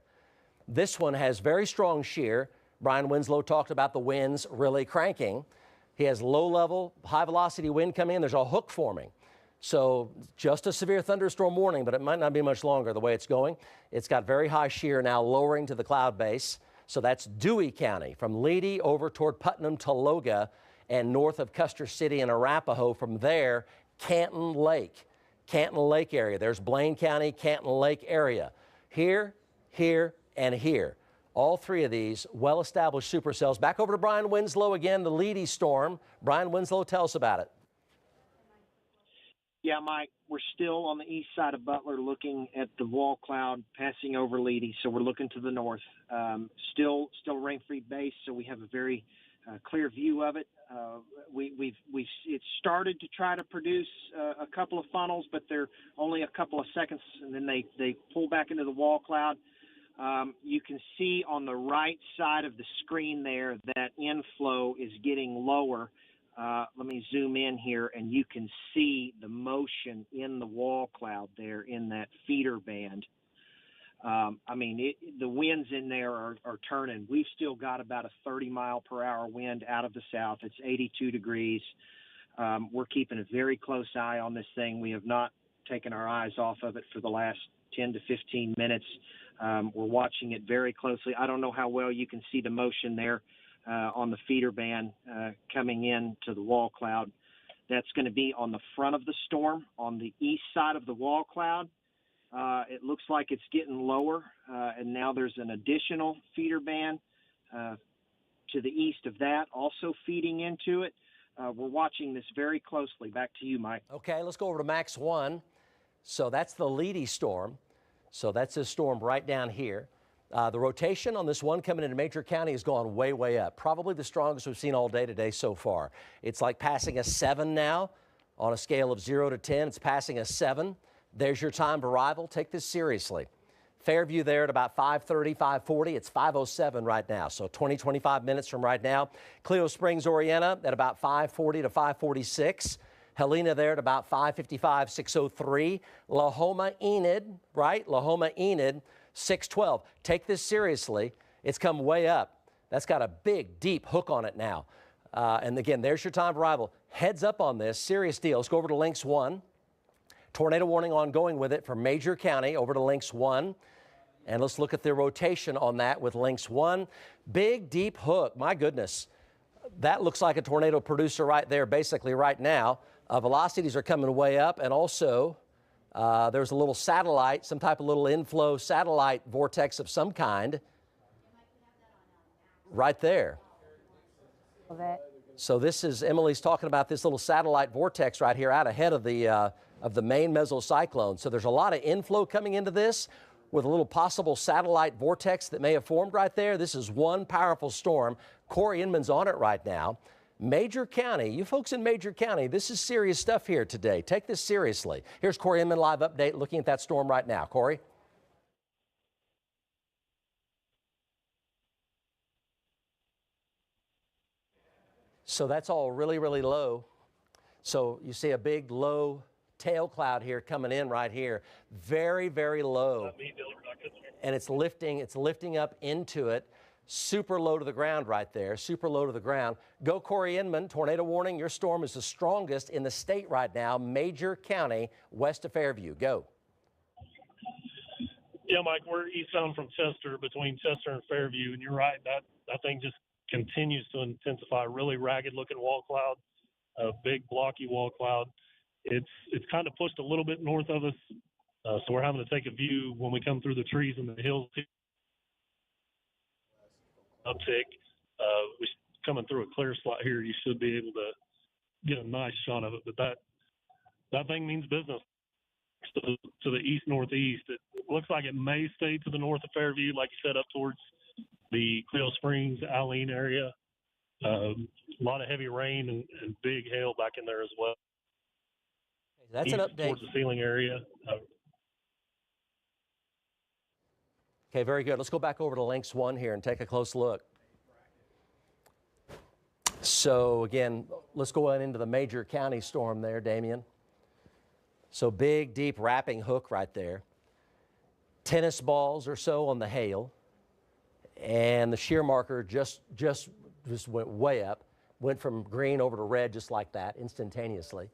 This one has very strong shear. Brian Winslow talked about the winds really cranking. He has low-level, high-velocity wind coming in. There's a hook forming. So just a severe thunderstorm warning, but it might not be much longer the way it's going. It's got very high shear now lowering to the cloud base. So that's Dewey County from Leedy over toward Putnam, Tologa, and north of Custer City and Arapahoe. From there, Canton Lake area. There's Blaine County, Canton Lake area. Here, here, and here. All three of these well-established supercells. Back over to Brian Winslow again, the Leedy storm. Brian Winslow, tell us about it. Yeah, Mike, we're still on the east side of Butler looking at the wall cloud passing over Leedy, so we're looking to the north. Still rain-free base, so we have a very clear view of it. It's started to try to produce a couple of funnels, but they're only a couple of seconds, and then they pull back into the wall cloud. You can see on the right side of the screen there that inflow is getting lower. Let me zoom in here, and you can see the motion in the wall cloud there in that feeder band. The winds in there are turning. We've still got about a 30-mile-per-hour wind out of the south. It's 82 degrees. We're keeping a very close eye on this thing. We have not taken our eyes off of it for the last 10 to 15 minutes. We're watching it very closely. I don't know how well you can see the motion there on the feeder band coming in to the wall cloud. That's going to be on the front of the storm on the east side of the wall cloud. It looks like it's getting lower, and now there's an additional feeder band to the east of that also feeding into it. We're watching this very closely. Back to you, Mike. Okay, let's go over to max 1. So that's the Leedy storm. So that's this storm right down here. The rotation on this one coming into Major County has gone way, way up. Probably the strongest we've seen all day today so far. It's like passing a 7 now on a scale of 0 to 10. It's passing a 7. There's your time of arrival. Take this seriously. Fairview there at about 5:30, 5:40. It's 5:07 right now, so 20, 25 minutes from right now. Clio Springs, Oriena at about 5:40 to 5:46. Helena there at about 5:55, 6:03. Lahoma, Enid, right? Lahoma, Enid, 6:12. Take this seriously. It's come way up. That's got a big, deep hook on it now. And again, there's your time of arrival. Heads up on this. Serious deal. Let's go over to Lynx 1. Tornado warning ongoing with it for Major County over to Lynx 1. And let's look at the rotation on that with Lynx 1. Big, deep hook. My goodness. That looks like a tornado producer right there, basically right now. Velocities are coming way up, and also there's a little satellite, some type of little inflow satellite vortex of some kind right there. So this is, Emily's talking about this little satellite vortex right here out ahead of the main mesocyclone. So there's a lot of inflow coming into this with a little possible satellite vortex that may have formed right there. This is one powerful storm. Corey Inman's on it right now. Major County, you folks in Major County, this is serious stuff here today. Take this seriously. Here's Corey Inman live update looking at that storm right now. Corey? So that's all really, really low. So you see a big low tail cloud here coming in right here. Very, very low. And it's lifting up into it. Super low to the ground right there, super low to the ground. Go Corey Inman, tornado warning. Your storm is the strongest in the state right now, Major County, west of Fairview. Go. Yeah, Mike, we're eastbound from Chester, between Chester and Fairview, and you're right. That thing just continues to intensify. Really ragged-looking wall cloud, a big blocky wall cloud. It's kind of pushed a little bit north of us, so we're having to take a view when we come through the trees and the hills. Uptick. We coming through a clear slot here. You should be able to get a nice shot of it, but that thing means business. To the east-northeast. It looks like it may stay to the north of Fairview, like you said, up towards the Cleo Springs, Alene area. A lot of heavy rain and big hail back in there as well. That's east an update. Towards the ceiling area. Okay, very good. Let's go back over to Lynx 1 here and take a close look. So, again, let's go on into the major county storm there, Damien. So big, deep wrapping hook right there. Tennis balls or so on the hail. And the shear marker just went way up. Went from green over to red just like that, instantaneously.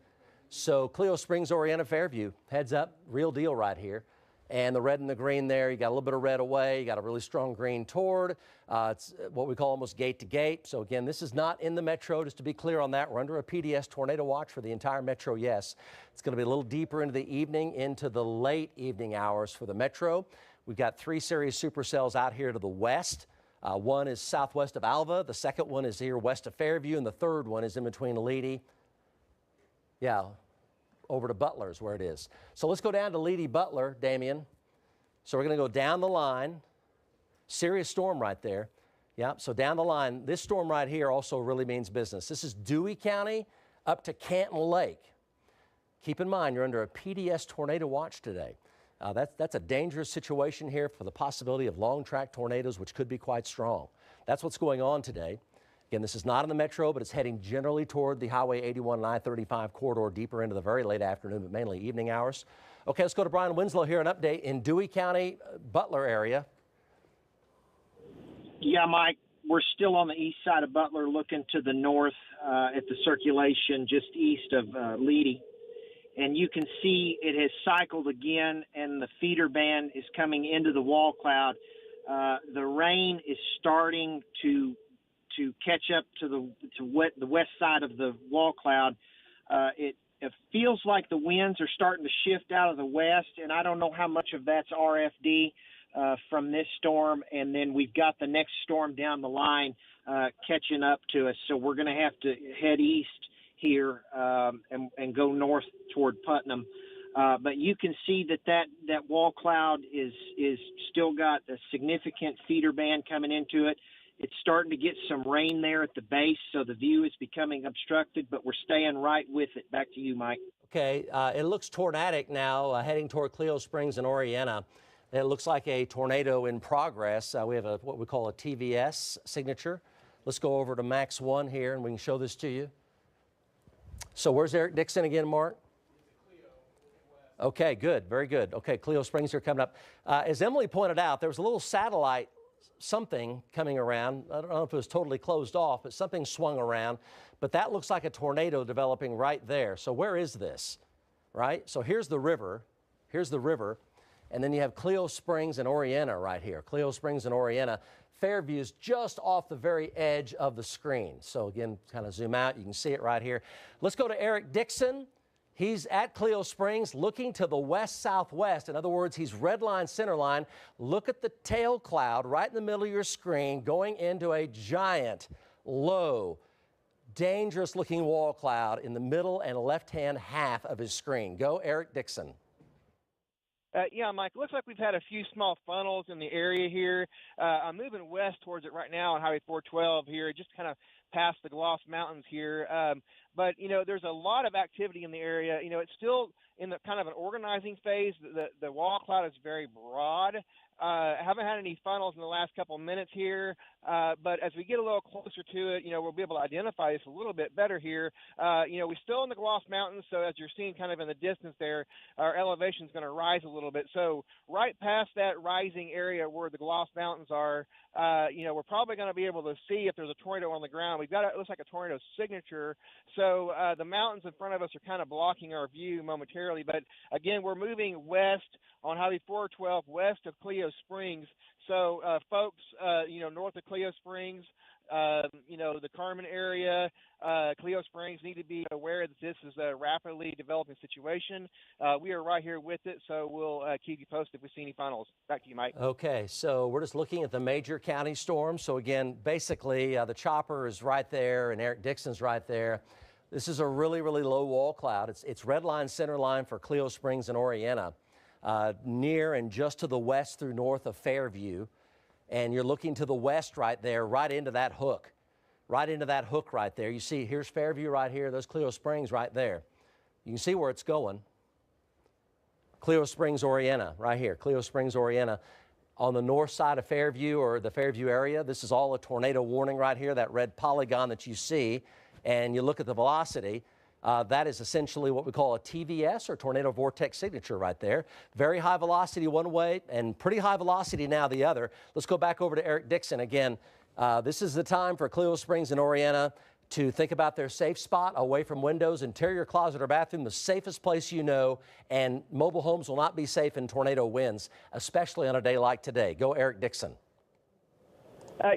So Cleo Springs, Orienta, Fairview, heads up, real deal right here. And the red and the green there, you got a little bit of red away, you got a really strong green toward. It's what we call almost gate to gate. So again, this is not in the metro, just to be clear on that. We're under a PDS tornado watch for the entire metro, yes. It's going to be a little deeper into the evening, into the late evening hours for the metro. We've got 3 series supercells out here to the west. One is southwest of Alva, the second one is here west of Fairview, and the third one is in between Leedy. Yeah. Over to Butler is where it is. So let's go down to Leedy Butler, Damien. So we're going to go down the line. Serious storm right there. Yeah, so down the line. This storm right here also really means business. This is Dewey County up to Canton Lake. Keep in mind, you're under a PDS tornado watch today. That's a dangerous situation here for the possibility of long track tornadoes, which could be quite strong. That's what's going on today. Again, this is not in the metro, but it's heading generally toward the Highway 81 and I-35 corridor deeper into the very late afternoon, but mainly evening hours. Okay, let's go to Brian Winslow here, an update in Dewey County, Butler area. Yeah, Mike, we're still on the east side of Butler, looking to the north at the circulation just east of Leedy. And you can see it has cycled again, and the feeder band is coming into the wall cloud. The rain is starting to catch up to the west side of the wall cloud. It feels like the winds are starting to shift out of the west, and I don't know how much of that's RFD from this storm. And then we've got the next storm down the line catching up to us. So we're going to have to head east here and go north toward Putnam. But you can see that wall cloud is still got a significant feeder band coming into it. It's starting to get some rain there at the base, so the view is becoming obstructed, but we're staying right with it. Back to you, Mike. Okay, it looks tornadic now, heading toward Cleo Springs and Orienta. It looks like a tornado in progress. We have what we call a TVS signature. Let's go over to Max 1 here, and we can show this to you. So where's Eric Dixon again, Mark? Okay, good, very good. Okay, Cleo Springs here coming up. As Emily pointed out, there was a little satellite something coming around. I don't know if it was totally closed off, but something swung around. But that looks like a tornado developing right there. So where is this, right? So here's the river. Here's the river. And then you have Cleo Springs and Orienta right here. Cleo Springs and Orienta. Fairview's just off the very edge of the screen. So again, kind of zoom out. You can see it right here. Let's go to Eric Dixon. He's at Cleo Springs looking to the west-southwest. In other words, he's red line, center line. Look at the tail cloud right in the middle of your screen going into a giant, low, dangerous-looking wall cloud in the middle and left-hand half of his screen. Go, Eric Dixon. Yeah, Mike, it looks like we've had a few small funnels in the area here. I'm moving west towards it right now on Highway 412 here, just kind of past the Gloss Mountains here. But, you know, there's a lot of activity in the area. You know, it's still in the kind of an organizing phase. The wall cloud is very broad. I haven't had any funnels in the last couple of minutes here, but as we get a little closer to it, you know, we'll be able to identify this a little bit better here. You know, we're still in the Gloss Mountains, so as you're seeing kind of in the distance there, our elevation is going to rise a little bit. So right past that rising area where the Gloss Mountains are, you know, we're probably going to be able to see if there's a tornado on the ground time. We've got it looks like a tornado signature. So the mountains in front of us are kind of blocking our view momentarily. But again, we're moving west on Highway 412 west of Clio Springs. So folks, north of Clio Springs, the Carmen area, Clio Springs need to be aware that this is a rapidly developing situation. We are right here with it, so we'll keep you posted if we see any finals. Back to you, Mike. Okay, so we're just looking at the major county storms. So again, basically the chopper is right there and Eric Dixon's right there. This is a really, really low wall cloud. It's red line, center line for Clio Springs and Oriena, near and just to the west through north of Fairview. And you're looking to the west right there, right into that hook. Right into that hook right there. You see, here's Fairview right here, those Clio Springs right there. You can see where it's going. Clio Springs, Oriena, right here. Clio Springs, Oriena. On the north side of Fairview, or the Fairview area, this is all a tornado warning right here, that red polygon that you see. And you look at the velocity. That is essentially what we call a TVS, or tornado vortex signature right there. Very high velocity one way and pretty high velocity now the other. Let's go back over to Eric Dixon again. This is the time for Clio Springs and Oriena to think about their safe spot away from windows, interior closet or bathroom, the safest place you know, and mobile homes will not be safe in tornado winds, especially on a day like today. Go Eric Dixon.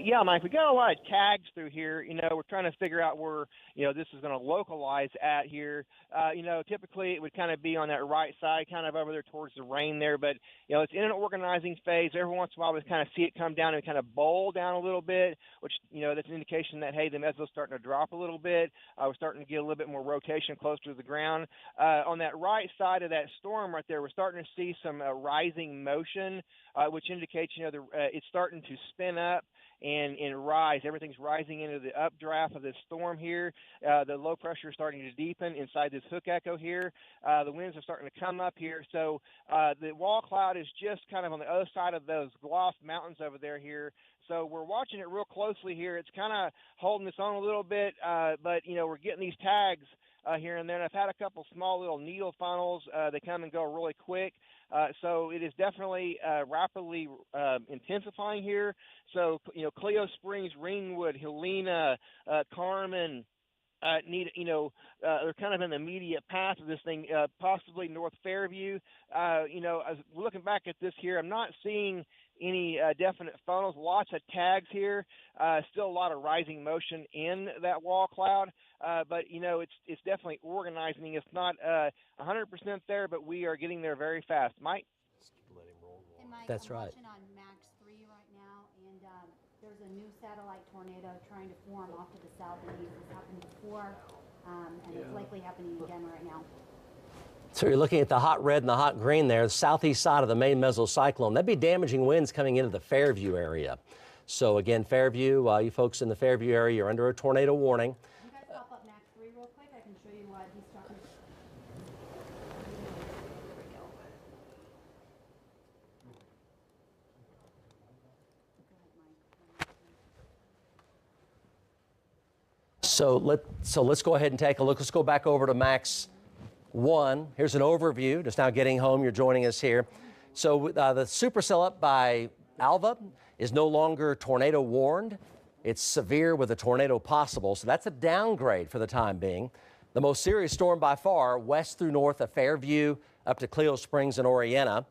Yeah, Mike, we got a lot of tags through here. We're trying to figure out where, this is going to localize at here. Typically it would kind of be on that right side, kind of over there towards the rain there. But, it's in an organizing phase. Every once in a while we kind of see it come down and kind of bowl down a little bit, which, that's an indication that, hey, the meso's starting to drop a little bit. We're starting to get a little bit more rotation closer to the ground. On that right side of that storm right there, we're starting to see some rising motion, which indicates, it's starting to spin up and rise. Everything's rising into the updraft of this storm here. The low pressure is starting to deepen inside this hook echo here. The winds are starting to come up here. So the wall cloud is just kind of on the other side of those GWES mountains over there here. So we're watching it real closely here. It's kind of holding its own a little bit, but, we're getting these tags here and there. And I've had a couple small little needle funnels. They come and go really quick. So it is definitely rapidly intensifying here. So, Clio Springs, Ringwood, Helena, Carmen, they're kind of in the immediate path of this thing, possibly North Fairview. As looking back at this here, I'm not seeing any definite funnels, lots of tags here, still a lot of rising motion in that wall cloud, but it's definitely organizing. It's not 100% there, but we are getting there very fast. Mike? And Mike, That's I'm right. watching on Max 3 right now, and there's a new satellite tornado trying to form off to the southeast. It's happened before, and it's likely happening again right now. So you're looking at the hot red and the hot green there, the southeast side of the main mesocyclone. That'd be damaging winds coming into the Fairview area. So again, Fairview, you folks in the Fairview area, you're under a tornado warning. You guys pop up Max 3 real quick. I can show you what he's talking about. There we go. So let's go ahead and take a look. Let's go back over to Max 1. Here's an overview. Just now getting home, you're joining us here. So the supercell up by Alva is no longer tornado warned. It's severe with a tornado possible. So that's a downgrade for the time being. The most serious storm by far, west through north of Fairview up to Clio Springs and Oriena.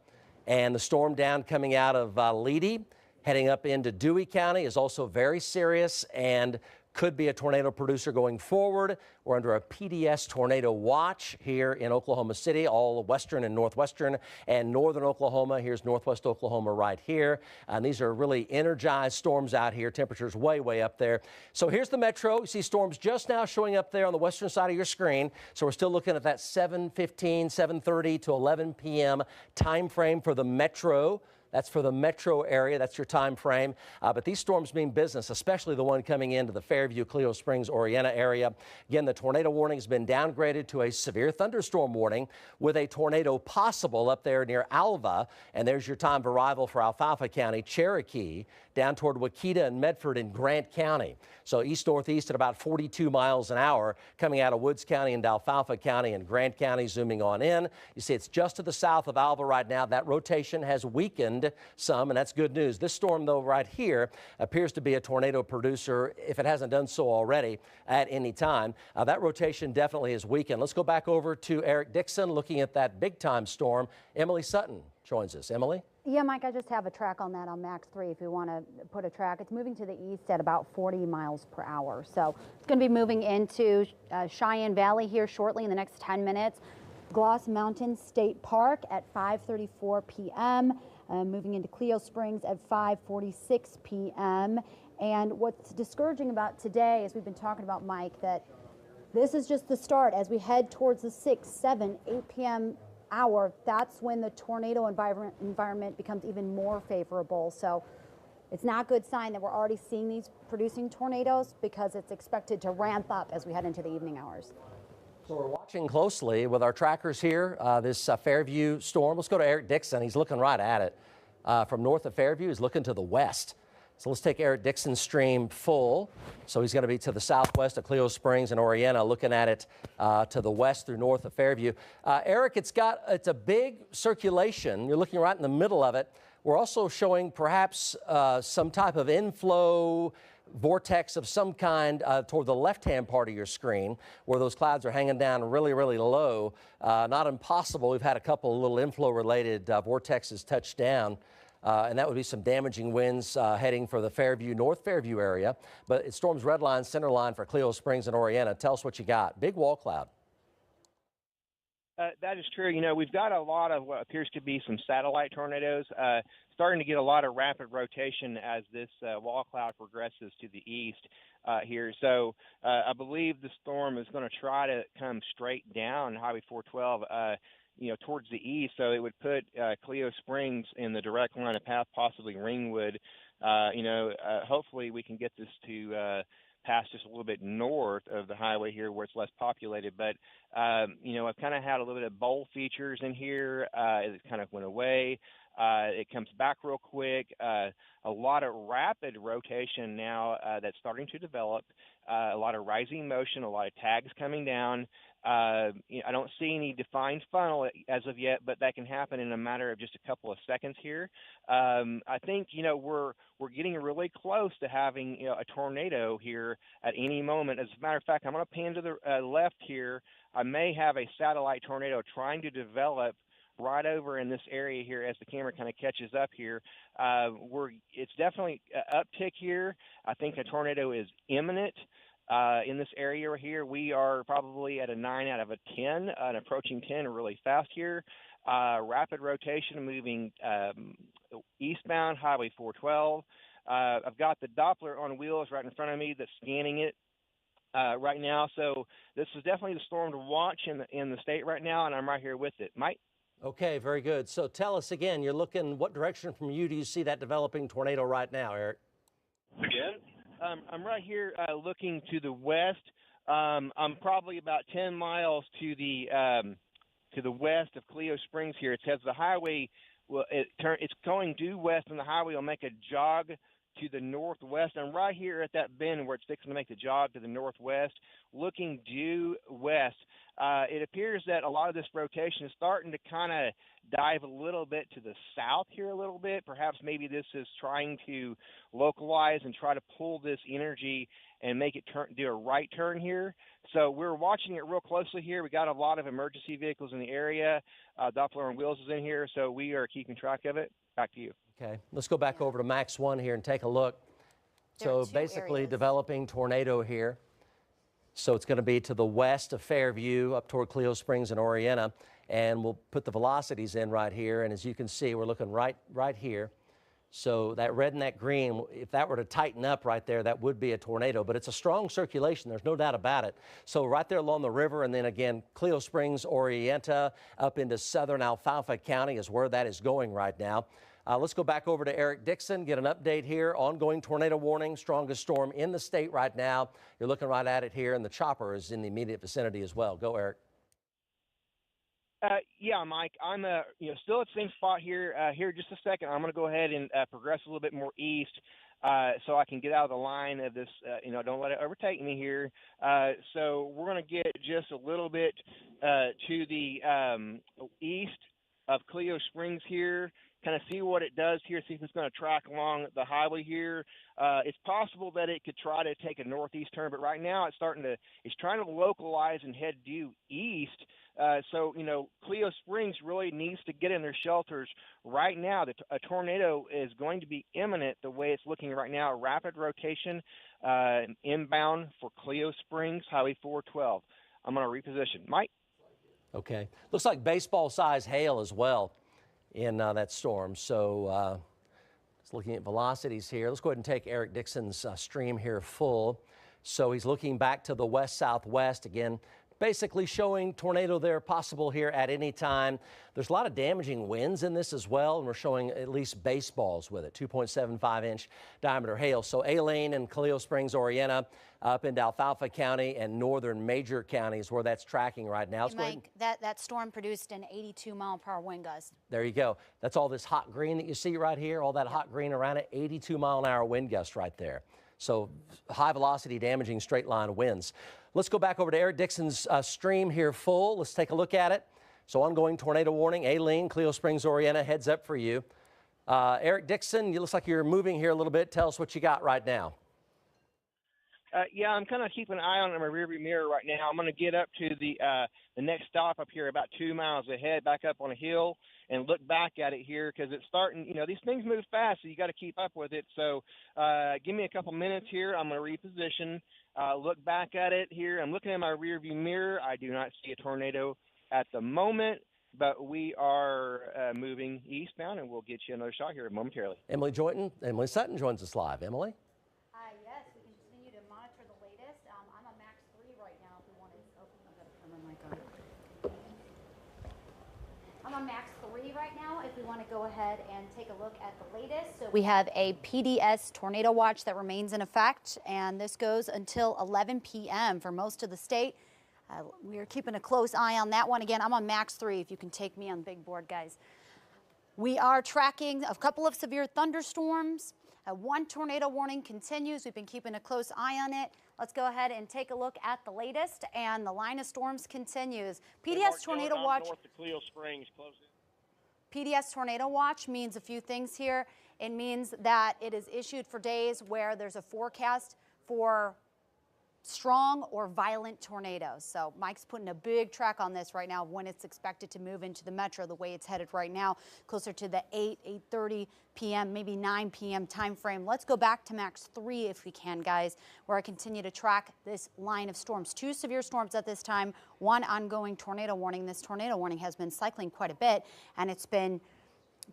And the storm down coming out of Leedy, heading up into Dewey County, is also very serious and could be a tornado producer going forward. We're under a PDS tornado watch here in Oklahoma City, all western and northwestern and northern Oklahoma. Here's northwest Oklahoma right here. And these are really energized storms out here. Temperatures way, way up there. So here's the metro. You see storms just now showing up there on the western side of your screen. So we're still looking at that 7:15, 7:30 to 11 p.m. time frame for the metro. That's for the metro area. That's your time frame. But these storms mean business, especially the one coming into the Fairview, Clio Springs, Oriena area. Again, the tornado warning has been downgraded to a severe thunderstorm warning with a tornado possible up there near Alva. And there's your time of arrival for Alfalfa County, Cherokee, down toward Wakita and Medford in Grant County. So east-northeast at about 42 miles an hour coming out of Woods County and Alfalfa County and Grant County, zooming on in. You see it's just to the south of Alva right now. That rotation has weakened wind some, and that's good news. This storm, though, right here appears to be a tornado producer, if it hasn't done so already, at any time. That rotation definitely is weakened. Let's go back over to Eric Dixon looking at that big-time storm. Emily Sutton joins us. Emily? Yeah, Mike, I just have a track on that on Max 3 if you want to put a track. It's moving to the east at about 40 miles per hour. So it's going to be moving into Cheyenne Valley here shortly in the next 10 minutes. Gloss Mountain State Park at 5:34 p.m., moving into Cleo Springs at 5:46 p.m. And what's discouraging about today, as we've been talking about, Mike, that this is just the start. As we head towards the 6, 7, 8 p.m. hour, that's when the tornado environment becomes even more favorable. So it's not a good sign that we're already seeing these producing tornadoes, because it's expected to ramp up as we head into the evening hours. So we're watching closely with our trackers here, this Fairview storm. Let's go to Eric Dixon. He's looking right at it. From north of Fairview, he's looking to the west. So let's take Eric Dixon's stream full. So he's going to be to the southwest of Cleo Springs and Oriena, looking at it to the west through north of Fairview. Eric, it's a big circulation. You're looking right in the middle of it. We're also showing perhaps some type of inflow vortex of some kind toward the left-hand part of your screen, where those clouds are hanging down really, really low. Not impossible. We've had a couple of little inflow-related vortexes touch down. And that would be some damaging winds heading for the Fairview, North Fairview area. But it storms red line, center line for Cleo Springs and Oriena. Tell us what you got. Big wall cloud. That is true. You know, we've got a lot of what appears to be some satellite tornadoes starting to get a lot of rapid rotation as this wall cloud progresses to the east here. So I believe the storm is going to try to come straight down Highway 412, towards the east. So it would put Cleo Springs in the direct line of path, possibly Ringwood. Hopefully we can get this to past just a little bit north of the highway here where it's less populated. But, I've kind of had a little bit of bowl features in here. It kind of went away. It comes back real quick. A lot of rapid rotation now that's starting to develop. A lot of rising motion, a lot of tags coming down. I don't see any defined funnel as of yet, but that can happen in a matter of just a couple of seconds here. I think, we're getting really close to having a tornado here at any moment. As a matter of fact, I'm going to pan to the left here. I may have a satellite tornado trying to develop right over in this area here as the camera kind of catches up here. It's definitely an uptick here. I think a tornado is imminent. In this area right here, we are probably at a 9 out of a 10, and approaching 10 really fast here. Rapid rotation moving eastbound, Highway 412. I've got the Doppler on wheels right in front of me that's scanning it right now. So this is definitely the storm to watch in the state right now, and I'm right here with it. Mike? Okay, very good. So tell us again, you're looking, what direction from you do you see that developing tornado right now, Eric? Again? I'm right here looking to the west. I'm probably about 10 miles to the west of Cleo Springs here. It says the highway, it's going due west, and the highway will make a jog to the northwest. I'm right here at that bend where it's fixing to make the jog to the northwest, looking due west. It appears that a lot of this rotation is starting to kind of dive a little bit to the south here a little bit. Perhaps maybe this is trying to localize and try to pull this energy and make it do a right turn here. So we're watching it real closely here. We got a lot of emergency vehicles in the area. Doppler on wheels is in here, so we are keeping track of it. Back to you. Okay, let's go back over to Max 1 here and take a look. So basically developing tornado here. So it's going to be to the west of Fairview up toward Cleo Springs and Oriena, and we'll put the velocities in right here. And as you can see, we're looking right here. So that red and that green, if that were to tighten up right there, that would be a tornado. But it's a strong circulation. There's no doubt about it. So right there along the river, and then again, Cleo Springs, Orienta, up into southern Alfalfa County is where that is going right now. Let's go back over to Eric Dixon, get an update here. Ongoing tornado warning, strongest storm in the state right now. You're looking right at it here, and the chopper is in the immediate vicinity as well. Go, Eric. Yeah, Mike, I'm still at the same spot here. Here just a second, I'm going to go ahead and progress a little bit more east so I can get out of the line of this, don't let it overtake me here. So we're going to get just a little bit to the east of Cleo Springs here, kind of see what it does here, see if it's going to track along the highway here. It's possible that it could try to take a northeast turn, but right now it's trying to localize and head due east. So, Cleo Springs really needs to get in their shelters right now. A tornado is going to be imminent the way it's looking right now. Rapid rotation inbound for Cleo Springs, Highway 412. I'm going to reposition. Mike? Okay. Looks like baseball-size hail as well in that storm. So just looking at velocities here. Let's go ahead and take Eric Dixon's stream here full. So he's looking back to the west-southwest again, basically showing tornado there possible here at any time. There's a lot of damaging winds in this as well, and we're showing at least baseballs with it, 2.75-inch diameter hail. So Aileen and Cleo Springs, Orienta, up into Alfalfa County and northern major counties where that's tracking right now. Hey, Mike, that storm produced an 82-mile-per-hour wind gust. There you go. That's all this hot green that you see right here, all that hot green around it, 82-mile-an-hour wind gust right there. So high velocity damaging straight line winds. Let's go back over to Eric Dixon's stream here full. Let's take a look at it. So ongoing tornado warning, Aileen, Cleo Springs, Orienta, heads up for you. Eric Dixon, it looks like you're moving here a little bit. Tell us what you got right now. Yeah, I'm kind of keeping an eye on my rearview mirror right now. I'm going to get up to the next stop up here about 2 miles ahead, back up on a hill, and look back at it here because it's starting, these things move fast, so you got to keep up with it. So give me a couple minutes here. I'm going to reposition, look back at it here. I'm looking at my rearview mirror. I do not see a tornado at the moment, but we are moving eastbound, and we'll get you another shot here momentarily. Emily Sutton joins us live. Emily? Yes, we continue to monitor the latest. I'm on Max 3 right now if we want to open. I've got to turn my mic on. I'm on Max 3 right now if we want to go ahead and take a look at the latest. So we have a PDS tornado watch that remains in effect, and this goes until 11 p.m. for most of the state. We are keeping a close eye on that one. Again, I'm on Max 3 if you can take me on the big board, guys. We are tracking a couple of severe thunderstorms. One tornado warning continues. We've been keeping a close eye on it. Let's go ahead and take a look at the latest, and the line of storms continues. PDS Tornado Watch. North of Cleo Springs, close in. PDS Tornado Watch means a few things here. It means that it is issued for days where there's a forecast for strong or violent tornadoes. So Mike's putting a big track on this right now when it's expected to move into the metro the way it's headed right now, closer to the 8:30 p.m., maybe 9 p.m. time frame. Let's go back to Max 3 if we can, guys, where I continue to track this line of storms. 2 severe storms at this time, 1 ongoing tornado warning. This tornado warning has been cycling quite a bit, and it's been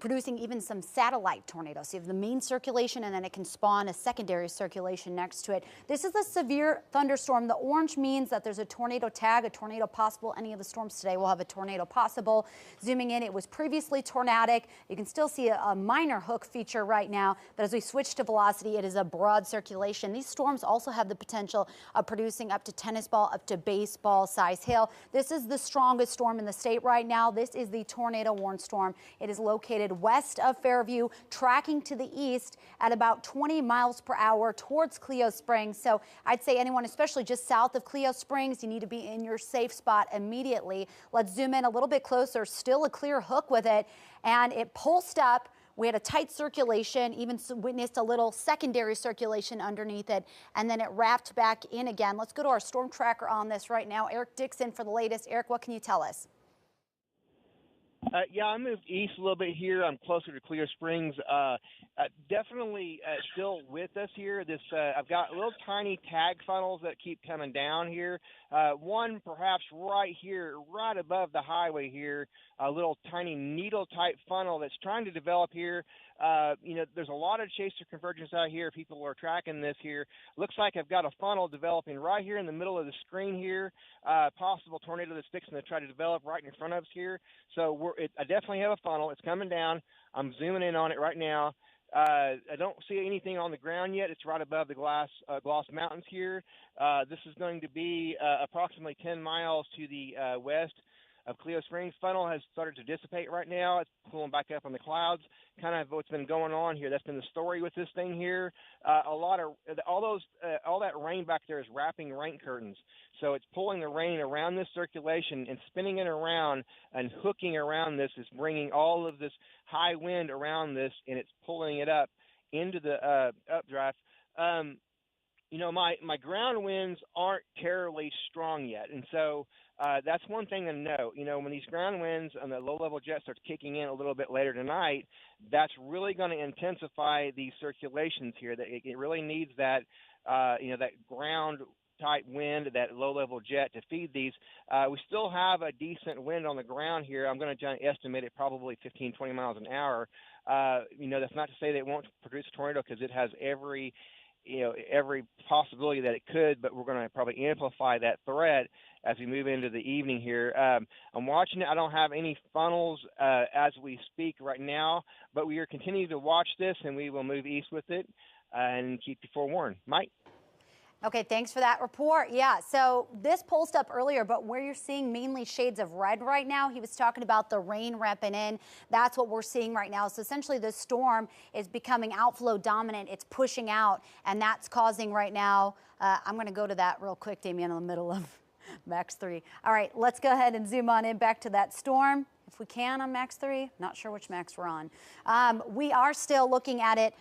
producing even some satellite tornadoes. So you have the main circulation, and then it can spawn a secondary circulation next to it. This is a severe thunderstorm. The orange means that there's a tornado tag, a tornado possible. Any of the storms today will have a tornado possible. Zooming in, it was previously tornadic. You can still see a minor hook feature right now, but as we switch to velocity, it is a broad circulation. These storms also have the potential of producing up to tennis ball, up to baseball size hail. This is the strongest storm in the state right now. This is the tornado warned storm. It is located west of Fairview, tracking to the east at about 20 miles per hour towards Cleo Springs. So I'd say anyone, especially just south of Cleo Springs, you need to be in your safe spot immediately. Let's zoom in a little bit closer. Still a clear hook with it, and it pulsed up. We had a tight circulation, even witnessed a little secondary circulation underneath it, and then it wrapped back in again. Let's go to our storm tracker on this right now. Eric Dixon for the latest. Eric, what can you tell us? Yeah, I moved east a little bit here. I'm closer to Clear Springs. Definitely still with us here. I've got little tiny tag funnels that keep coming down here. One perhaps right here, right above the highway here, a little tiny needle type funnel that's trying to develop here. There's a lot of chaser convergence out here. People are tracking this here. Looks like I've got a funnel developing right here in the middle of the screen here. Possible tornado that's fixing to try to develop right in front of us here. So I definitely have a funnel. It's coming down. I'm zooming in on it right now. I don't see anything on the ground yet. It's right above the Gloss Mountains here. This is going to be approximately 10 miles to the west of Clio Springs. Funnel has started to dissipate right now. It's pulling back up on the clouds. Kind of what's been going on here. That's been the story with this thing here. All that rain back there is wrapping rain curtains. So it's pulling the rain around this circulation and spinning it around and hooking around this is bringing all of this high wind around this, and it's pulling it up into the updraft. My ground winds aren't terribly strong yet, and so that's one thing to note. When these ground winds and the low-level jet starts kicking in a little bit later tonight, that's really going to intensify these circulations here. That it really needs that that ground type wind, that low-level jet to feed these. We still have a decent wind on the ground here. I'm going to estimate it probably 15, 20 miles an hour. That's not to say that it won't produce a tornado, because it has every possibility that it could, but we're going to probably amplify that threat as we move into the evening here. I'm watching it. I don't have any funnels as we speak right now, but we are continuing to watch this, and we will move east with it and keep you forewarned. Mike? Okay, thanks for that report. Yeah, so this pulsed up earlier, but where you're seeing mainly shades of red right now, he was talking about the rain ramping in. That's what we're seeing right now. So essentially the storm is becoming outflow dominant. It's pushing out, and that's causing right now, I'm going to go to that real quick, Damien, in the middle of Max 3. All right, let's go ahead and zoom on in back to that storm. If we can on Max 3, not sure which Max we're on. We are still looking at it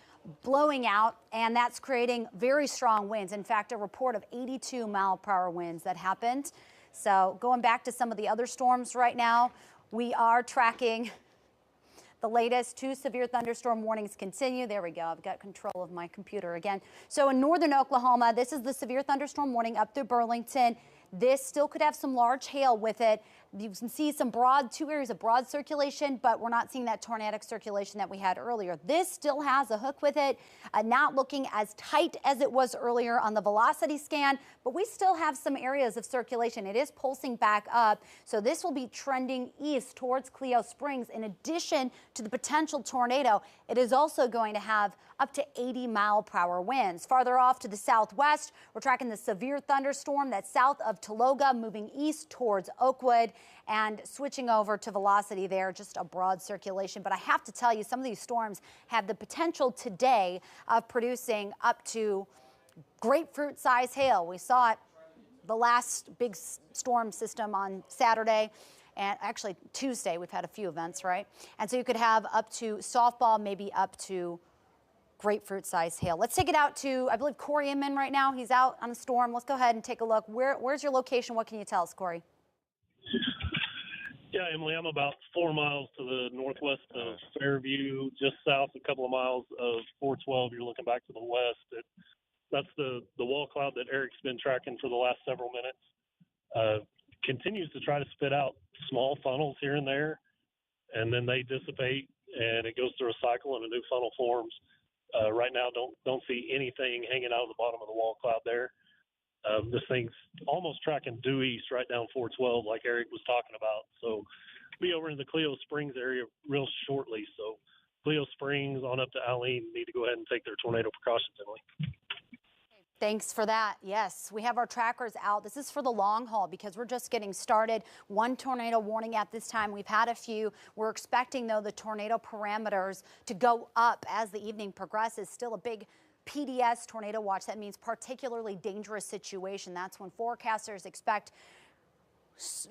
blowing out, and that's creating very strong winds. In fact, a report of 82-mile-per-hour winds that happened. So going back to some of the other storms right now, we are tracking the latest. 2 severe thunderstorm warnings continue. There we go. I've got control of my computer again. So in northern Oklahoma, this is the severe thunderstorm warning up through Burlington. This still could have some large hail with it. You can see some two areas of broad circulation, but we're not seeing that tornadic circulation that we had earlier. This still has a hook with it, not looking as tight as it was earlier on the velocity scan, but we still have some areas of circulation. It is pulsing back up, so this will be trending east towards Clio Springs. In addition to the potential tornado, it is also going to have up to 80-mile-per-hour winds. Farther off to the southwest, we're tracking the severe thunderstorm that's south of Tologa, moving east towards Oakwood and switching over to velocity there, just a broad circulation. But I have to tell you, some of these storms have the potential today of producing up to grapefruit size hail. We saw it the last big storm system on Saturday. And actually Tuesday, we've had a few events, right? And so you could have up to softball, maybe up to grapefruit size hail. Let's take it out to, I believe, Corey Inman right now. He's out on a storm. Let's go ahead and take a look. Where's your location? What can you tell us, Corey? Yeah, Emily, I'm about 4 miles to the northwest of Fairview, just south a couple of miles of 412. You're looking back to the west. That's the wall cloud that Eric's been tracking for the last several minutes. Continues to try to spit out small funnels here and there, and then they dissipate, and it goes through a cycle, and a new funnel forms. Right now, don't see anything hanging out of the bottom of the wall cloud there. This thing's almost tracking due east right down 412, like Eric was talking about. So be over in the Clio Springs area real shortly. So Clio Springs on up to Alene need to go ahead and take their tornado precautions, Emily. Thanks for that. Yes, we have our trackers out. This is for the long haul because we're just getting started. 1 tornado warning at this time. We've had a few. We're expecting, though, the tornado parameters to go up as the evening progresses. Still a big PDS tornado watch. That means particularly dangerous situation. That's when forecasters expect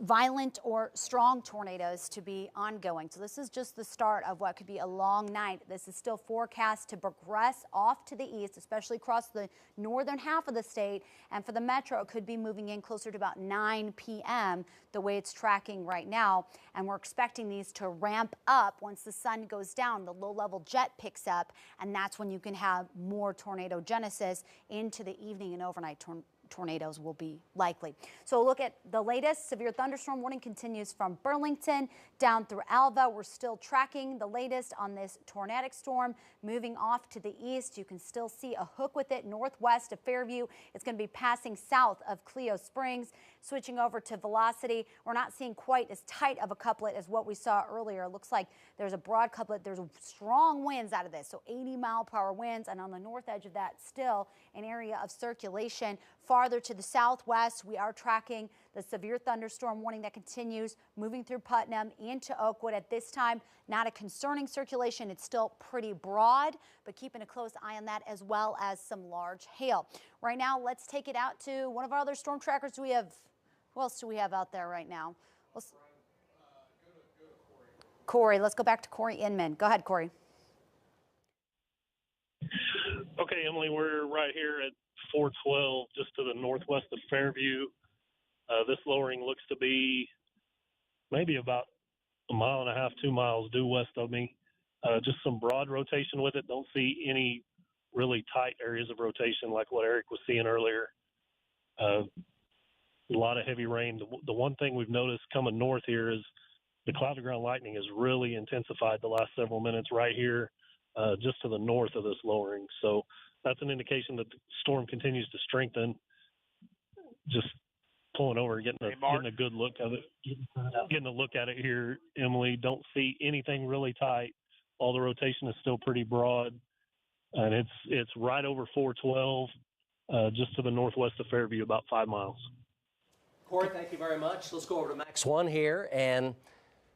violent or strong tornadoes to be ongoing. So this is just the start of what could be a long night. This is still forecast to progress off to the east, especially across the northern half of the state. And for the metro, it could be moving in closer to about 9 p.m. the way it's tracking right now. And we're expecting these to ramp up once the sun goes down. The low-level jet picks up, and that's when you can have more tornado genesis into the evening and overnight tornadoes will be likely. So look at the latest. Severe thunderstorm warning continues from Burlington down through Alva. We're still tracking the latest on this tornadic storm moving off to the east. You can still see a hook with it northwest of Fairview. It's going to be passing south of Clio Springs, switching over to velocity. We're not seeing quite as tight of a couplet as what we saw earlier. It looks like there's a broad couplet. There's strong winds out of this, so 80-mile-per-hour winds, and on the north edge of that, still an area of circulation. Far farther to the southwest, we are tracking the severe thunderstorm warning that continues moving through Putnam into Oakwood. At this time, not a concerning circulation. It's still pretty broad, but keeping a close eye on that, as well as some large hail. Right now, let's take it out to one of our other storm trackers. We have, who else do we have out there right now? Corey, let's go back to Corey Inman. Go ahead, Corey. Okay, Emily, we're right here at 412, just to the northwest of Fairview. This lowering looks to be maybe about 1.5 miles, 2 miles due west of me. Just some broad rotation with it. Don't see any really tight areas of rotation like what Eric was seeing earlier. A lot of heavy rain. The one thing we've noticed coming north here is the cloud to ground lightning has really intensified the last several minutes right here, just to the north of this lowering. So that's an indication that the storm continues to strengthen. Just pulling over, getting a good look of it, getting a look at it here, Emily. Don't see anything really tight. All the rotation is still pretty broad, and it's right over 412, just to the northwest of Fairview, about 5 miles. Corey, thank you very much. Let's go over to Max 1 here and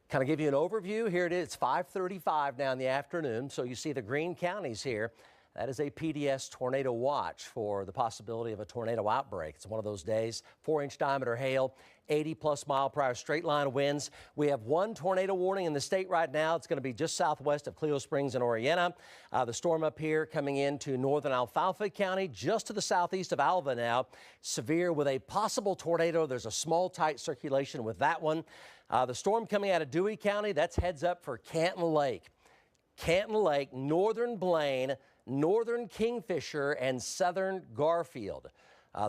kind of give you an overview. Here it is, 5:35 now in the afternoon. So you see the green counties here. That is a PDS tornado watch for the possibility of a tornado outbreak. It's one of those days. 4-inch diameter hail, 80+ mile-per-hour straight line winds. We have one tornado warning in the state right now. It's going to be just southwest of Clio Springs and Oriena. The storm up here coming into northern Alfalfa County, just to the southeast of Alva now. Severe with a possible tornado. There's a small tight circulation with that one. The storm coming out of Dewey County, that's heads up for Canton Lake. Canton Lake, northern Blaine, northern Kingfisher, and southern Garfield.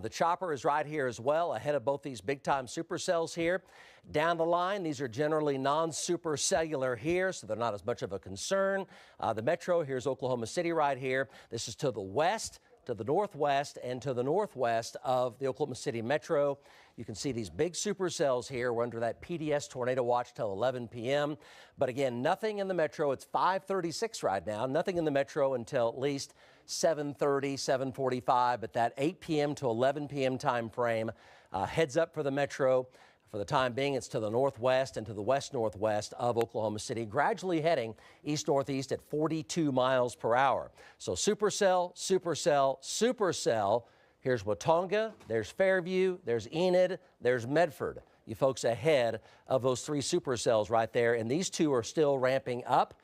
The chopper is right here as well, ahead of both these big-time supercells here. Down the line, these are generally non-supercellular here, so they're not as much of a concern. The metro, here's Oklahoma City right here. This is to the west, to the northwest, and to the northwest of the Oklahoma City metro. You can see these big supercells here. We're under that PDS tornado watch till 11 p.m. But again, nothing in the metro. It's 5:36 right now. Nothing in the metro until at least 7:30, 7:45. But that 8 p.m. to 11 p.m. time frame, heads up for the metro. For the time being, it's to the northwest and to the west-northwest of Oklahoma City, gradually heading east-northeast at 42 miles per hour. So supercell, supercell, supercell. Here's Watonga, there's Fairview, there's Enid, there's Medford. You folks ahead of those three supercells right there, and these two are still ramping up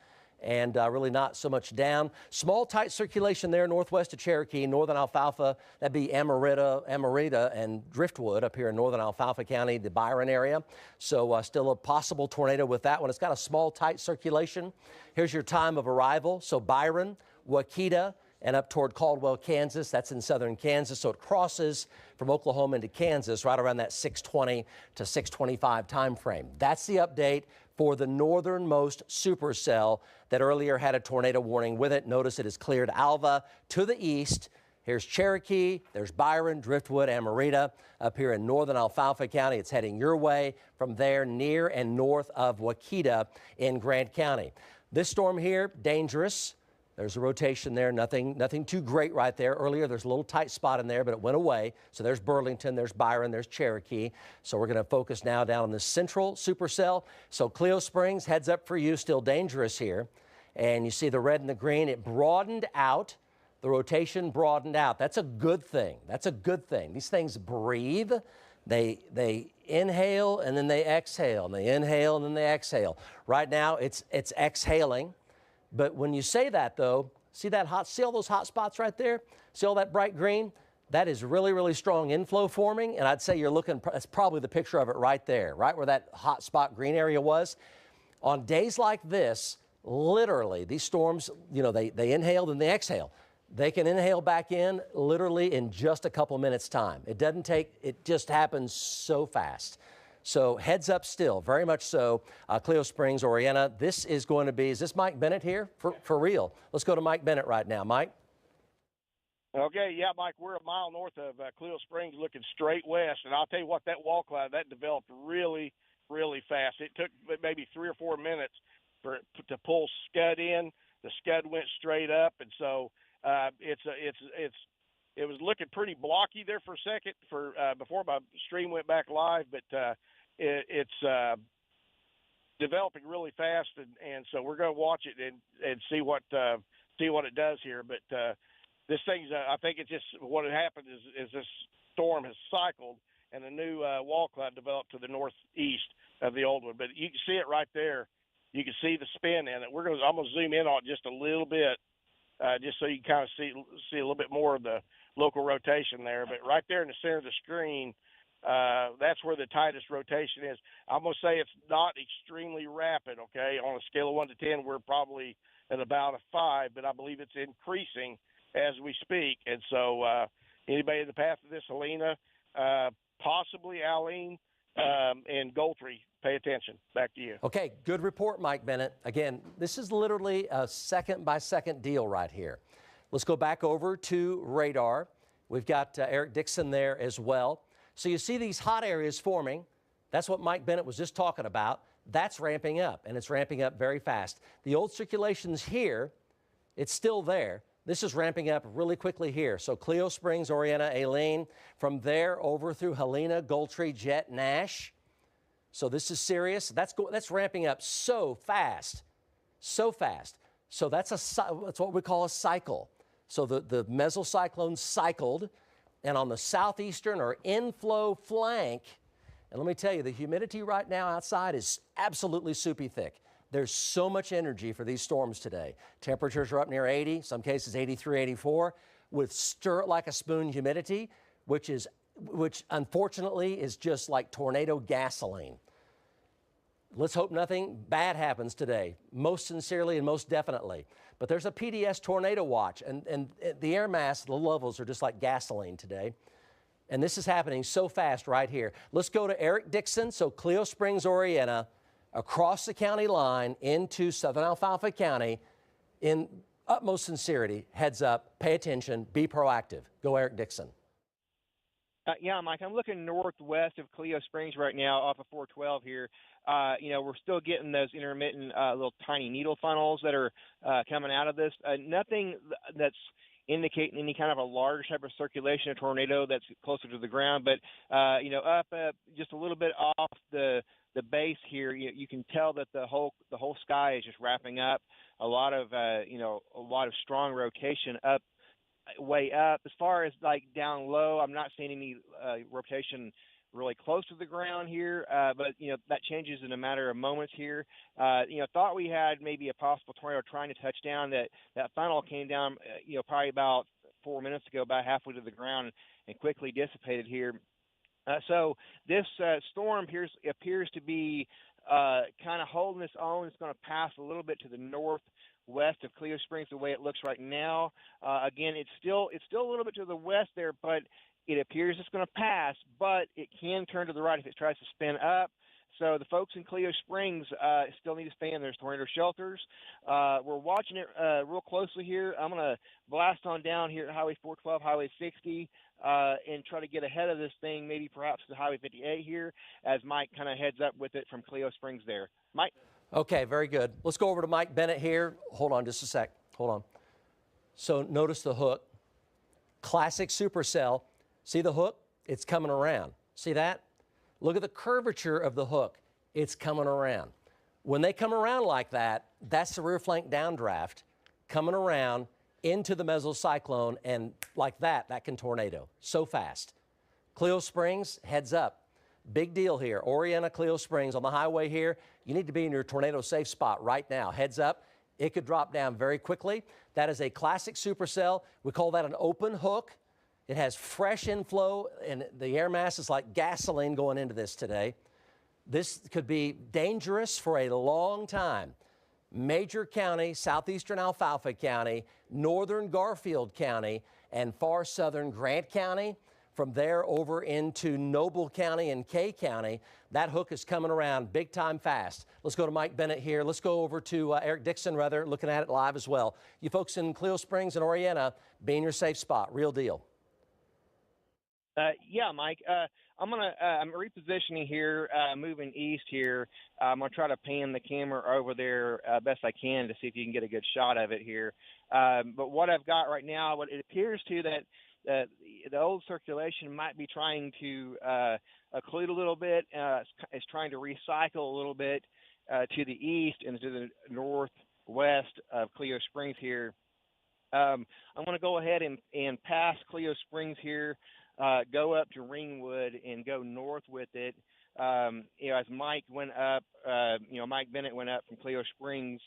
and really not so much down. Small tight circulation there northwest of Cherokee, northern Alfalfa. That'd be Amarita and Driftwood up here in northern Alfalfa County, the Byron area. So still a possible tornado with that one. It's got a small tight circulation. Here's your time of arrival. So Byron, Waukeeta, and up toward Caldwell, Kansas. That's in southern Kansas. So it crosses from Oklahoma into Kansas right around that 6:20 to 6:25 time frame. That's the update for the northernmost supercell that earlier had a tornado warning with it. Notice it has cleared Alva to the east. Here's Cherokee, there's Byron, Driftwood, Amarita up here in northern Alfalfa County. It's heading your way from there near and north of Waukeeta in Grant County. This storm here, dangerous. There's a rotation there, nothing too great right there. Earlier, there's a little tight spot in there, but it went away. So there's Burlington, there's Byron, there's Cherokee. So we're going to focus now down on the central supercell. So Clio Springs, heads up for you, still dangerous here. And you see the red and the green, it broadened out. The rotation broadened out. That's a good thing. That's a good thing. These things breathe. They inhale and then they exhale, and they inhale and then they exhale. Right now, it's exhaling. But when you say that, though, see all those hot spots right there? See all that bright green? That is really, really strong inflow forming, and I'd say you're looking, that's probably the picture of it right there, right where that hot spot green area was. On days like this, literally, these storms, you know, they inhale and they exhale. They can inhale back in literally in just a couple minutes' time. It doesn't take, it just happens so fast. So heads up still, very much so. Clio Springs, Oriena, this is going to be, is this Mike Bennett here? For real. Let's go to Mike Bennett right now. Mike? Okay, yeah, Mike, we're a mile north of Clio Springs looking straight west. And I'll tell you what, that wall cloud, that developed really, really fast. It took maybe 3 or 4 minutes to pull Scud in. The Scud went straight up. And so it's it was looking pretty blocky there for a second before my stream went back live, but it's developing really fast, and so we're going to watch it and see what it does here. But this thing's I think it's just what had happened is this storm has cycled and a new wall cloud developed to the northeast of the old one. But you can see it right there. You can see the spin in it. I'm going to zoom in on it just a little bit, just so you can kind of see a little bit more of the local rotation there. But right there in the center of the screen, that's where the tightest rotation is. I'm going to say it's not extremely rapid, okay? On a scale of 1 to 10, we're probably at about a 5, but I believe it's increasing as we speak. And so anybody in the path of this, Helena, possibly Alene, and Goltry, pay attention. Back to you. Okay, good report, Mike Bennett. Again, this is literally a second-by-second deal right here. Let's go back over to radar. We've got Eric Dixon there as well. So you see these hot areas forming. That's what Mike Bennett was just talking about. That's ramping up, and it's ramping up very fast. The old circulation's here. It's still there. This is ramping up really quickly here. So Clio Springs, Orienta, Alene, from there over through Helena, Goltry, Jet, Nash. So this is serious. That's ramping up so fast, so fast. So that's what we call a cycle. So the mesocyclone cycled, and on the southeastern or inflow flank, and let me tell you, the humidity right now outside is absolutely soupy thick. There's so much energy for these storms today. Temperatures are up near 80, some cases 83, 84, with stir-it-like-a-spoon humidity, which unfortunately is just like tornado gasoline. Let's hope nothing bad happens today, most sincerely and most definitely. But there's a PDS tornado watch, and the air mass, the levels are just like gasoline today. And this is happening so fast right here. Let's go to Eric Dixon, so Clio Springs, Orienta, across the county line into southern Alfalfa County. In utmost sincerity, heads up, pay attention, be proactive. Go Eric Dixon. Yeah, Mike, I'm looking northwest of Clio Springs right now off of 412 here. We're still getting those intermittent little tiny needle funnels that are coming out of this. Nothing that's indicating any kind of a large type of circulation, a tornado that's closer to the ground, but up just a little bit off the base here, you can tell that the whole sky is just wrapping up. A lot of strong rotation up, way up. As far as like down low, I'm not seeing any rotation really close to the ground here, but that changes in a matter of moments here. Thought we had maybe a possible tornado trying to touch down. That funnel came down, probably about 4 minutes ago, about halfway to the ground, and quickly dissipated here. So this storm appears to be kind of holding its own. It's going to pass a little bit to the northwest of Clio Springs the way it looks right now. Again, it's still a little bit to the west there, but it appears it's going to pass, but it can turn to the right if it tries to spin up. So the folks in Clio Springs still need to stay in their tornado shelters. We're watching it real closely here. I'm going to blast on down here at Highway 412, Highway 60, and try to get ahead of this thing, maybe perhaps to Highway 58 here, as Mike kind of heads up with it from Clio Springs there. Mike? Okay, very good. Let's go over to Mike Bennett here. Hold on just a sec. Hold on. So notice the hook. Classic supercell. See the hook? It's coming around. See that? Look at the curvature of the hook. It's coming around. When they come around like that, that's the rear flank downdraft coming around into the mesocyclone, and like that can tornado so fast. Clio Springs, heads up. Big deal here. Orienta, Clio Springs on the highway here. You need to be in your tornado safe spot right now. Heads up. It could drop down very quickly. That is a classic supercell. We call that an open hook. It has fresh inflow, and the air mass is like gasoline going into this today. This could be dangerous for a long time. Major County, southeastern Alfalfa County, northern Garfield County, and far southern Grant County. From there over into Noble County and Kay County, that hook is coming around big time fast. Let's go to Mike Bennett here. Let's go over to Eric Dixon, rather, looking at it live as well. You folks in Clio Springs and Orienta, be in your safe spot. Real deal. Yeah, Mike. I'm repositioning here, moving east here. I'm gonna try to pan the camera over there best I can to see if you can get a good shot of it here. But what I've got right now, it appears to that the old circulation might be trying to occlude a little bit. It's trying to recycle a little bit to the east and to the northwest of Cleo Springs here. I'm going to go ahead and pass Cleo Springs here, go up to Ringwood and go north with it. As Mike went up, Mike Bennett went up from Cleo Springs.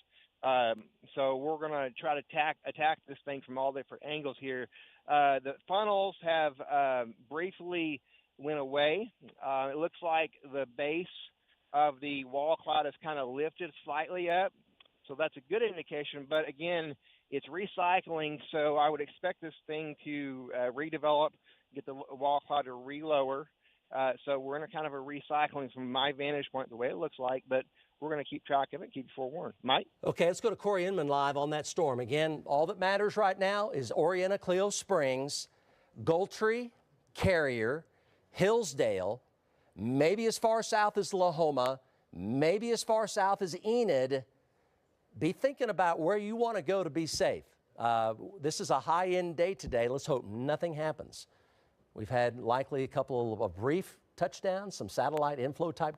So we're going to try to attack this thing from all different angles here. The funnels have briefly went away. It looks like the base of the wall cloud is kind of lifted slightly up. So that's a good indication. But again, it's recycling. So I would expect this thing to redevelop, get the wall cloud to relower. So we're in a kind of a recycling from my vantage point, the way it looks like, but we're going to keep track of it, keep you forewarned. Mike? Okay, let's go to Corey Inman live on that storm. Again, all that matters right now is Orienta, Cleo Springs, Goltree, Carrier, Hillsdale, maybe as far south as Lahoma, maybe as far south as Enid. Be thinking about where you want to go to be safe. This is a high-end day today. Let's hope nothing happens. We've had likely a couple of brief touchdowns, some satellite inflow type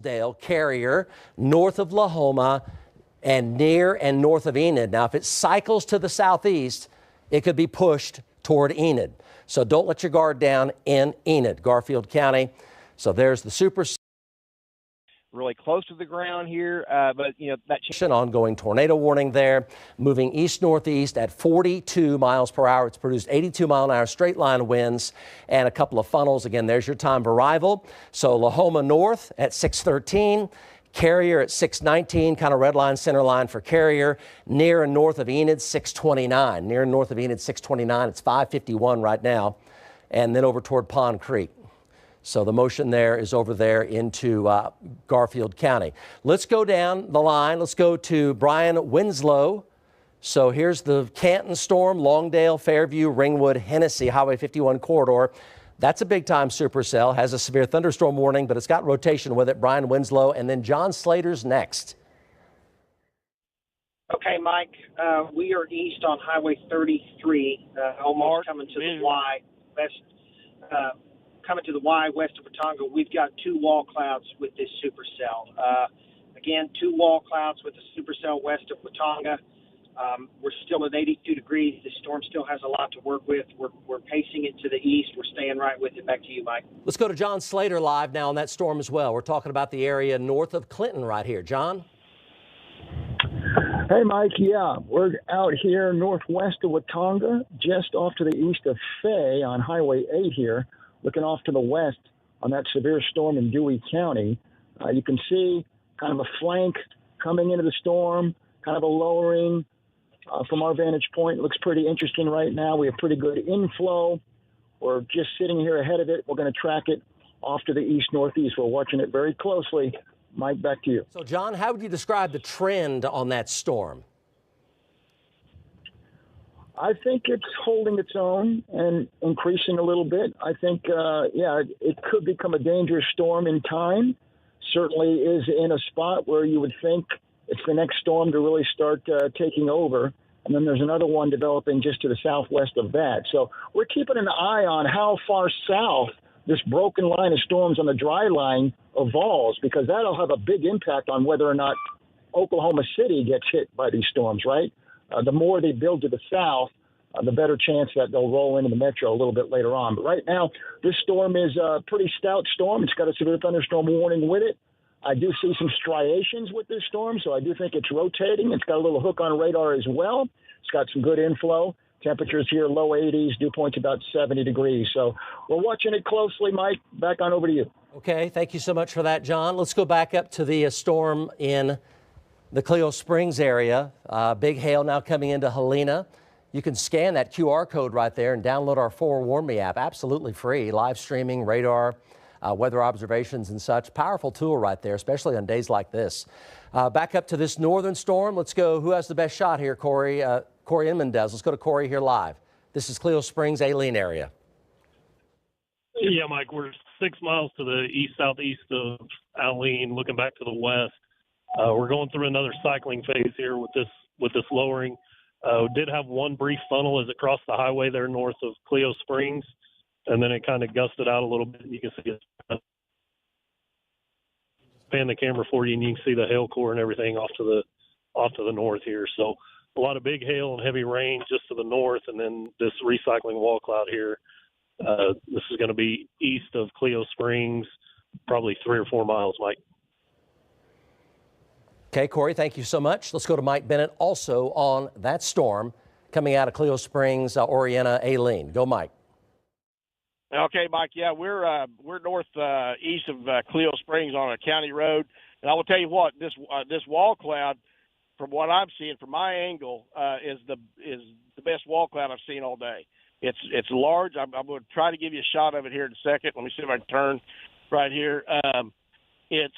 Dale, Carrier, north of Lahoma, and near and north of Enid. Now, if it cycles to the southeast, it could be pushed toward Enid. So don't let your guard down in Enid, Garfield County. So there's the super Really close to the ground here, but that ongoing tornado warning there, moving east-northeast at 42 miles per hour. It's produced 82-mile-an-hour straight line winds and a couple of funnels. Again, there's your time of arrival. So Lahoma north at 613. Carrier at 619, kind of red line, center line for Carrier. Near and north of Enid, 629. Near and north of Enid, 629. It's 551 right now. And then over toward Pond Creek. So the motion there is over there into Garfield County. Let's go down the line. Let's go to Brian Winslow. So here's the Canton storm, Longdale, Fairview, Ringwood, Hennessy, Highway 51 corridor. That's a big-time supercell, has a severe thunderstorm warning, but it's got rotation with it. Brian Winslow, and then John Slater's next. Okay, Mike, we are east on Highway 33, almost coming to the Y west. Coming to the Y west of Watauga. We've got two wall clouds with this supercell. Again, two wall clouds with the supercell west of Watauga. We're still at 82 degrees. The storm still has a lot to work with. We're pacing it to the east. We're staying right with it. Back to you, Mike. Let's go to John Slater live now on that storm as well. We're talking about the area north of Clinton right here. John? Hey, Mike. Yeah, we're out here northwest of Watauga, just off to the east of Fay on Highway 8 here, looking off to the west on that severe storm in Dewey County. You can see kind of a flank coming into the storm, kind of a lowering. From our vantage point, it looks pretty interesting right now. We have pretty good inflow. We're just sitting here ahead of it. We're going to track it off to the east-northeast. We're watching it very closely. Mike, back to you. So, John, how would you describe the trend on that storm? I think it's holding its own and increasing a little bit. I think, it could become a dangerous storm in time. Certainly is in a spot where you would think it's the next storm to really start taking over. And then there's another one developing just to the southwest of that. So we're keeping an eye on how far south this broken line of storms on the dry line evolves, because that'll have a big impact on whether or not Oklahoma City gets hit by these storms, right? The more they build to the south, the better chance that they'll roll into the metro a little bit later on. But right now, this storm is a pretty stout storm. It's got a severe thunderstorm warning with it. I do see some striations with this storm, so I do think it's rotating. It's got a little hook on radar as well. It's got some good inflow. Temperatures here, low 80s, dew point's about 70 degrees. So we're watching it closely, Mike. Back on over to you. Okay, thank you so much for that, John. Let's go back up to the storm in the Clio Springs area. Big hail now coming into Helena. You can scan that QR code right there and download our Forewarn Me app, absolutely free. Live streaming, radar, weather observations and such. Powerful tool right there, especially on days like this. Back up to this northern storm. Let's go. Who has the best shot here, Corey? Corey Inman does. Let's go to Corey here live. This is Clio Springs, Aileen area. Yeah, Mike, we're 6 miles to the east-southeast of Aileen, looking back to the west. We're going through another cycling phase here with this lowering. We did have one brief funnel as it crossed the highway there north of Clio Springs, and then it kind of gusted out a little bit. You can see it. Pan the camera for you, and you can see the hail core and everything off to the north here. So a lot of big hail and heavy rain just to the north, and then this recycling wall cloud here. This is going to be east of Clio Springs, probably 3 or 4 miles, Mike. Okay, Corey, thank you so much. Let's go to Mike Bennett, also on that storm coming out of Clio Springs, Oriena, Aileen. Go, Mike. Okay, Mike. Yeah, we're north east of Clio Springs on a county road, and I will tell you what, this wall cloud, from what I'm seeing from my angle, is the best wall cloud I've seen all day. It's large. I'm going to try to give you a shot of it here in a second. Let me see if I can turn right here. It's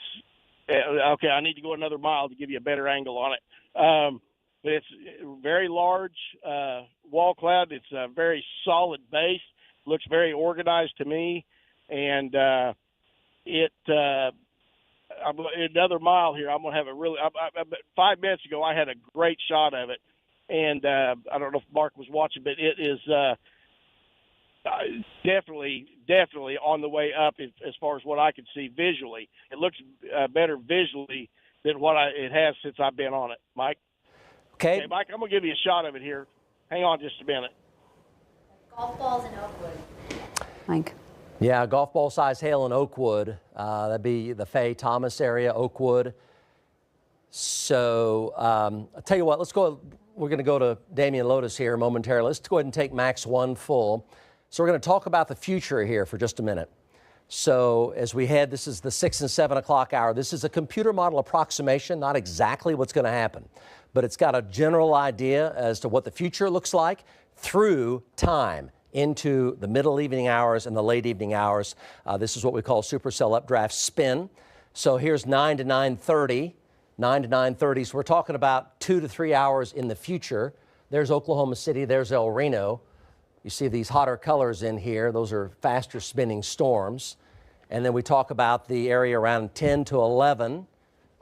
okay. I need to go another mile to give you a better angle on it. But it's very large wall cloud. It's a very solid base. Looks very organized to me, and another mile here. I'm going to have a really. 5 minutes ago, I had a great shot of it, and I don't know if Mark was watching, but it is. definitely on the way up as far as what I can see visually. It looks better visually than what it has since I've been on it. Mike? Okay. Hey, Mike, I'm going to give you a shot of it here. Hang on just a minute. Golf balls in Oakwood. Mike. Yeah, golf ball size hail in Oakwood. That'd be the Fay Thomas area, Oakwood. So I'll tell you what, let's go. We're going to go to Damian Lotus here momentarily. Let's go ahead and take Max 1 full. So we're going to talk about the future here for just a minute. So as we head, this is the 6 and 7 o'clock hour. This is a computer model approximation, not exactly what's going to happen, but it's got a general idea as to what the future looks like through time into the middle evening hours and the late evening hours. This is what we call supercell updraft spin. So here's 9 to 9:30. 9 to 9:30. So we're talking about 2 to 3 hours in the future. There's Oklahoma City, there's El Reno. You see these hotter colors in here. Those are faster spinning storms. And then we talk about the area around 10 to 11.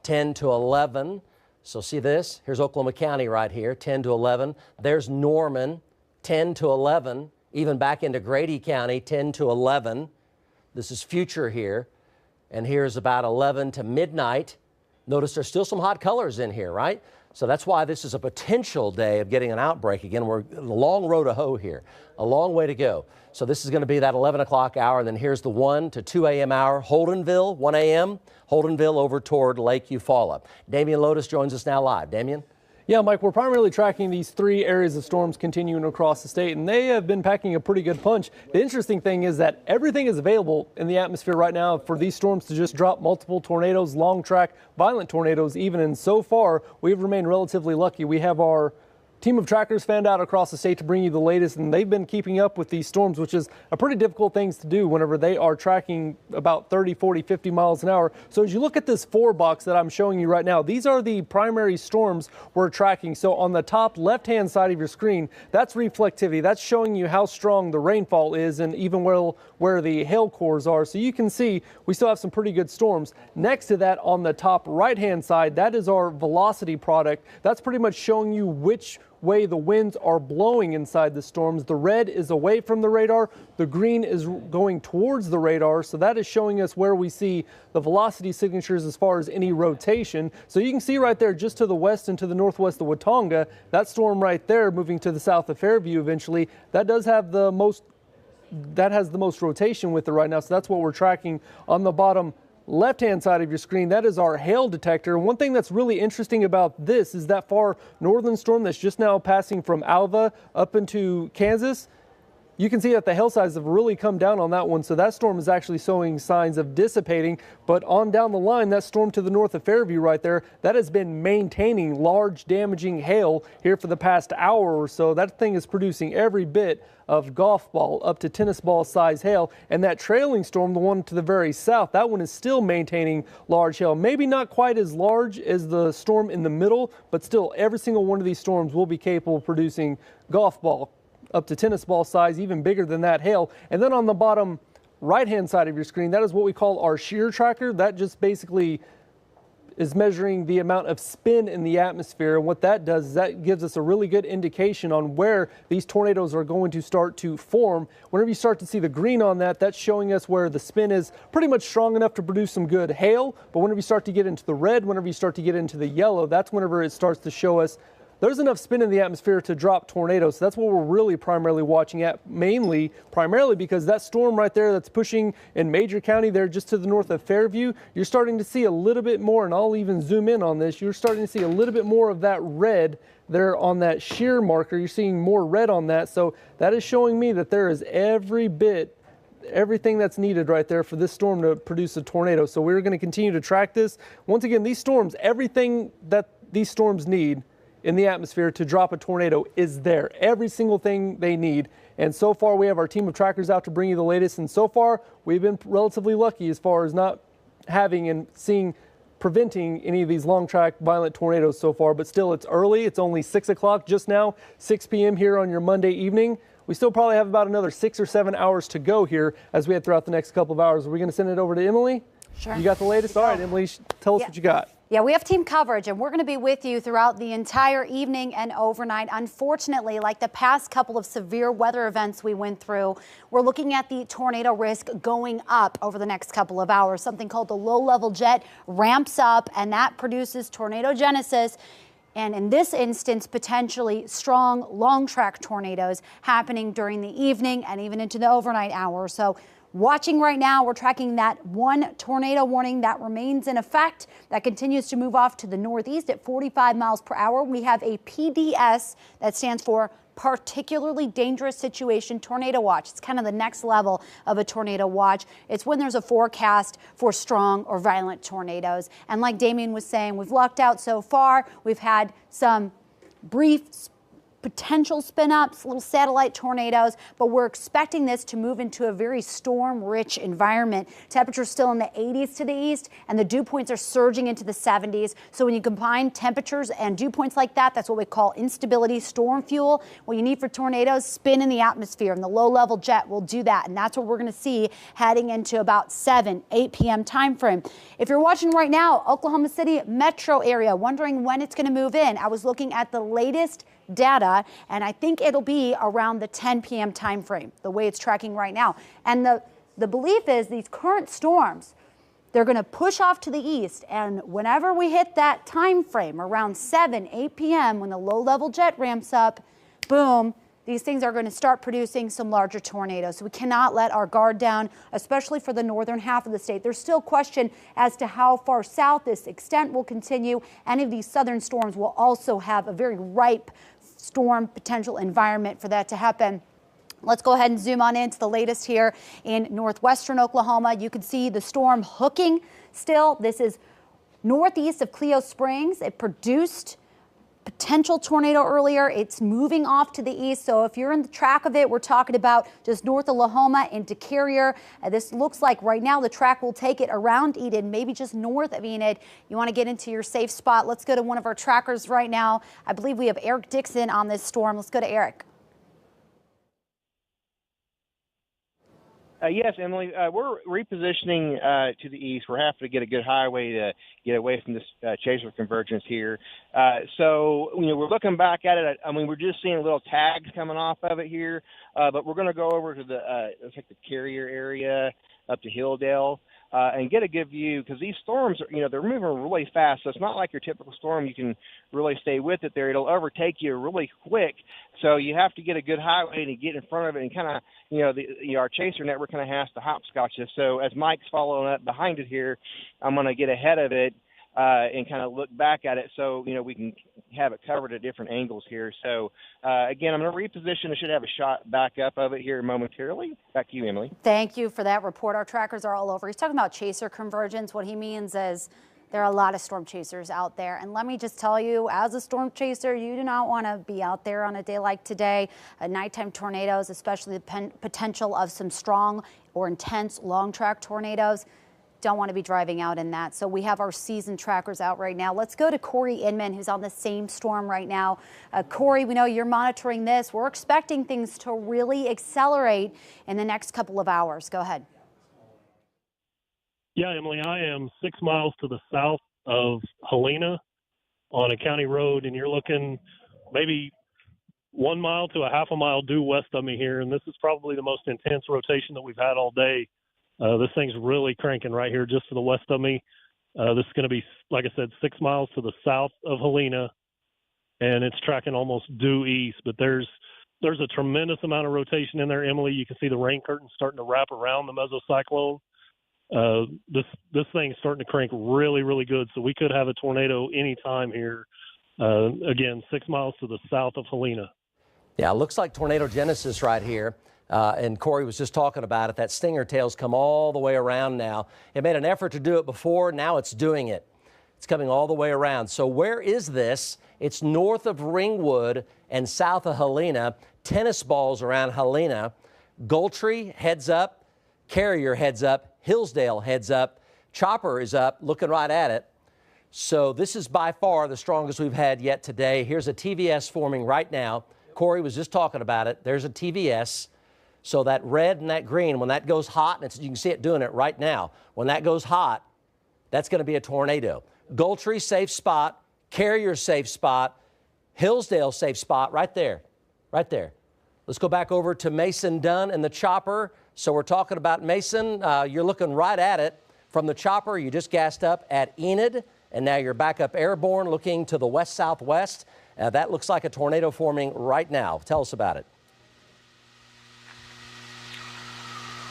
10 to 11. So see this? Here's Oklahoma County right here, 10 to 11. There's Norman, 10 to 11. Even back into Grady County, 10 to 11. This is future here. And here's about 11 to midnight. Notice there's still some hot colors in here, right? So that's why this is a potential day of getting an outbreak. Again, we're a long road to hoe here, a long way to go. So this is going to be that 11 o'clock hour, and then here's the 1 to 2 a.m. hour. Holdenville, 1 a.m., Holdenville over toward Lake Eufaula. Damian Lotus joins us now live. Damian? Yeah, Mike, we're primarily tracking these 3 areas of storms continuing across the state, and they have been packing a pretty good punch. The interesting thing is that everything is available in the atmosphere right now for these storms to just drop multiple tornadoes, long track, violent tornadoes even, and so far we've remained relatively lucky. We have our team of trackers fanned out across the state to bring you the latest, and they've been keeping up with these storms, which is a pretty difficult thing to do whenever they are tracking about 30, 40, 50 miles an hour. So as you look at this 4 box that I'm showing you right now, these are the primary storms we're tracking. So on the top left-hand side of your screen, that's reflectivity. That's showing you how strong the rainfall is and even where the hail cores are. So you can see we still have some pretty good storms. Next to that, on the top right-hand side, that is our velocity product. That's pretty much showing you which way the winds are blowing inside the storms. The red is away from the radar. The green is going towards the radar. So that is showing us where we see the velocity signatures as far as any rotation. So you can see right there just to the west and to the northwest of Watonga, that storm right there moving to the south of Fairview eventually, that does have the most rotation with it right now. So that's what we're tracking on the bottom left-hand side of your screen. That is our hail detector. And one thing that's really interesting about this is that far northern storm that's just now passing from Alva up into Kansas. You can see that the hail size have really come down on that one. So that storm is actually showing signs of dissipating. But on down the line, that storm to the north of Fairview right there, that has been maintaining large damaging hail here for the past hour or so. That thing is producing every bit of golf ball up to tennis ball size hail. And that trailing storm, the one to the very south, that one is still maintaining large hail. Maybe not quite as large as the storm in the middle, but still every single one of these storms will be capable of producing golf ball up to tennis ball size, even bigger than that hail. And then on the bottom right-hand side of your screen, that is what we call our shear tracker. That just basically is measuring the amount of spin in the atmosphere. And what that does is that gives us a really good indication on where these tornadoes are going to start to form. Whenever you start to see the green on that, that's showing us where the spin is pretty much strong enough to produce some good hail. But whenever you start to get into the red, whenever you start to get into the yellow, that's whenever it starts to show us there's enough spin in the atmosphere to drop tornadoes. So that's what we're really primarily watching at, primarily because that storm right there that's pushing in Major County there just to the north of Fairview, you're starting to see a little bit more, and I'll even zoom in on this, you're starting to see a little bit more of that red there on that shear marker. You're seeing more red on that. So that is showing me that there is everything that's needed right there for this storm to produce a tornado. So we're going to continue to track this. Once again, these storms, everything that these storms need in the atmosphere to drop a tornado is there. Every single thing they need. And so far we have our team of trackers out to bring you the latest. And so far we've been relatively lucky as far as not having and preventing any of these long track violent tornadoes so far. But still, it's early. It's only 6 o'clock just now, 6 p.m. here on your Monday evening. We still probably have about another 6 or 7 hours to go here as we head throughout the next couple of hours. Are we going to send it over to Emily? Sure. You got the latest? All right, Emily, tell us what you got. Yeah, we have team coverage, and we're going to be with you throughout the entire evening and overnight. Unfortunately, like the past couple of severe weather events we went through, we're looking at the tornado risk going up over the next couple of hours. Something called the low-level jet ramps up, and that produces tornado genesis. And in this instance, potentially strong long-track tornadoes happening during the evening and even into the overnight hours. So watching right now, we're tracking that one tornado warning that remains in effect. That continues to move off to the northeast at 45 miles per hour. We have a PDS that stands for particularly dangerous situation tornado watch. It's kind of the next level of a tornado watch. It's when there's a forecast for strong or violent tornadoes. And like Damien was saying, we've lucked out so far. We've had some brief potential spin-ups, little satellite tornadoes, but we're expecting this to move into a very storm-rich environment. Temperatures still in the 80s to the east, and the dew points are surging into the 70s. So when you combine temperatures and dew points like that, that's what we call instability storm fuel. What you need for tornadoes, spin in the atmosphere, and the low-level jet will do that, and that's what we're going to see heading into about 8 p.m. time frame. If you're watching right now, Oklahoma City metro area, wondering when it's going to move in, I was looking at the latest data, and I think it'll be around the 10 p.m. time frame, the way it's tracking right now. And the belief is these current storms, they're going to push off to the east, and whenever we hit that time frame around 8 p.m. when the low-level jet ramps up, boom, these things are going to start producing some larger tornadoes. So we cannot let our guard down, especially for the northern half of the state. There's still question as to how far south this extent will continue. Any of these southern storms will also have a very ripe storm potential environment for that to happen. Let's go ahead and zoom on into the latest here in northwestern Oklahoma. You can see the storm hooking still. This is northeast of Cleo Springs. It produced potential tornado earlier. It's moving off to the east. So if you're in the track of it, we're talking about just north of Lahoma into Carrier. This looks like right now the track will take it around Enid, maybe just north of Enid. You want to get into your safe spot. Let's go to one of our trackers right now. I believe we have Eric Dixon on this storm. Let's go to Eric. Yes, Emily, we're repositioning to the east. We're having to get a good highway to get away from this chaser convergence here. So, we're looking back at it. I mean, we're just seeing little tags coming off of it here, but we're going to go over to let's take the Carrier area up to Hilldale and get a good view, because these storms, they're moving really fast. So it's not like your typical storm. You can really stay with it there. It'll overtake you really quick. So you have to get a good highway to get in front of it, and kind of, our chaser network kind of has to hopscotch this. So as Mike's following up behind it here, I'm going to get ahead of it and kind of look back at it, so we can have it covered at different angles here. So again, I'm going to reposition. I should have a shot back up of it here momentarily. Back to you, Emily. Thank you for that report. Our trackers are all over. He's talking about chaser convergence. What he means is there are a lot of storm chasers out there. And let me just tell you, as a storm chaser, you do not want to be out there on a day like today. Nighttime tornadoes, especially the potential of some strong or intense long track tornadoes. Don't want to be driving out in that. So we have our season trackers out right now. Let's go to Corey Inman, who's on the same storm right now. Corey, we know you're monitoring this. We're expecting things to really accelerate in the next couple of hours. Go ahead. Yeah, Emily, I am 6 miles to the south of Helena on a county road, and you're looking maybe 1 mile to a half a mile due west of me here, and this is probably the most intense rotation that we've had all day. This thing's really cranking right here just to the west of me. This is going to be, like I said, 6 miles to the south of Helena, and it's tracking almost due east. But there's a tremendous amount of rotation in there, Emily. You can see the rain curtain starting to wrap around the mesocyclone. This thing's starting to crank really, really good. So we could have a tornado anytime here. Again, 6 miles to the south of Helena. Yeah, it looks like tornado genesis right here. And Corey was just talking about it. That stinger tail's come all the way around now. It made an effort to do it before. Now it's doing it. It's coming all the way around. So where is this? It's north of Ringwood and south of Helena. Tennis balls around Helena. Goltry heads up. Carrier heads up. Hillsdale heads up. Chopper is up, looking right at it. So this is by far the strongest we've had yet today. Here's a TVS forming right now. Corey was just talking about it. There's a TVS. So that red and that green, when that goes hot, and you can see it doing it right now. When that goes hot, that's going to be a tornado. Goldtree, safe spot. Carrier, safe spot. Hillsdale, safe spot, right there, right there. Let's go back over to Mason Dunn and the chopper. So we're talking about Mason. You're looking right at it. From the chopper, you just gassed up at Enid, and now you're back up airborne looking to the west-southwest. That looks like a tornado forming right now. Tell us about it.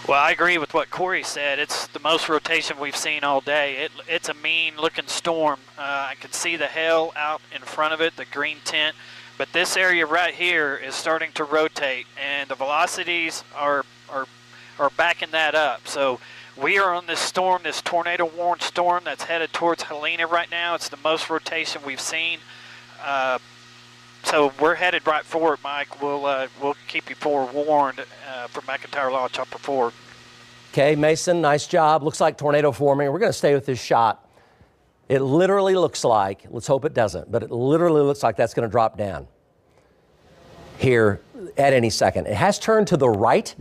Well, I agree with what Corey said. It's the most rotation we've seen all day. It's a mean-looking storm. I can see the hail out in front of it, the green tint. But this area right here is starting to rotate, and the velocities are backing that up. So we are on this storm, this tornado-warned storm that's headed towards Helena right now. It's the most rotation we've seen. So we're headed right for it, Mike. We'll keep you forewarned from McIntyre Law Chopper 4. Okay, Mason, nice job. Looks like tornado forming. We're going to stay with this shot. It literally looks like, let's hope it doesn't, but it literally looks like that's going to drop down here at any second. It has turned to the right.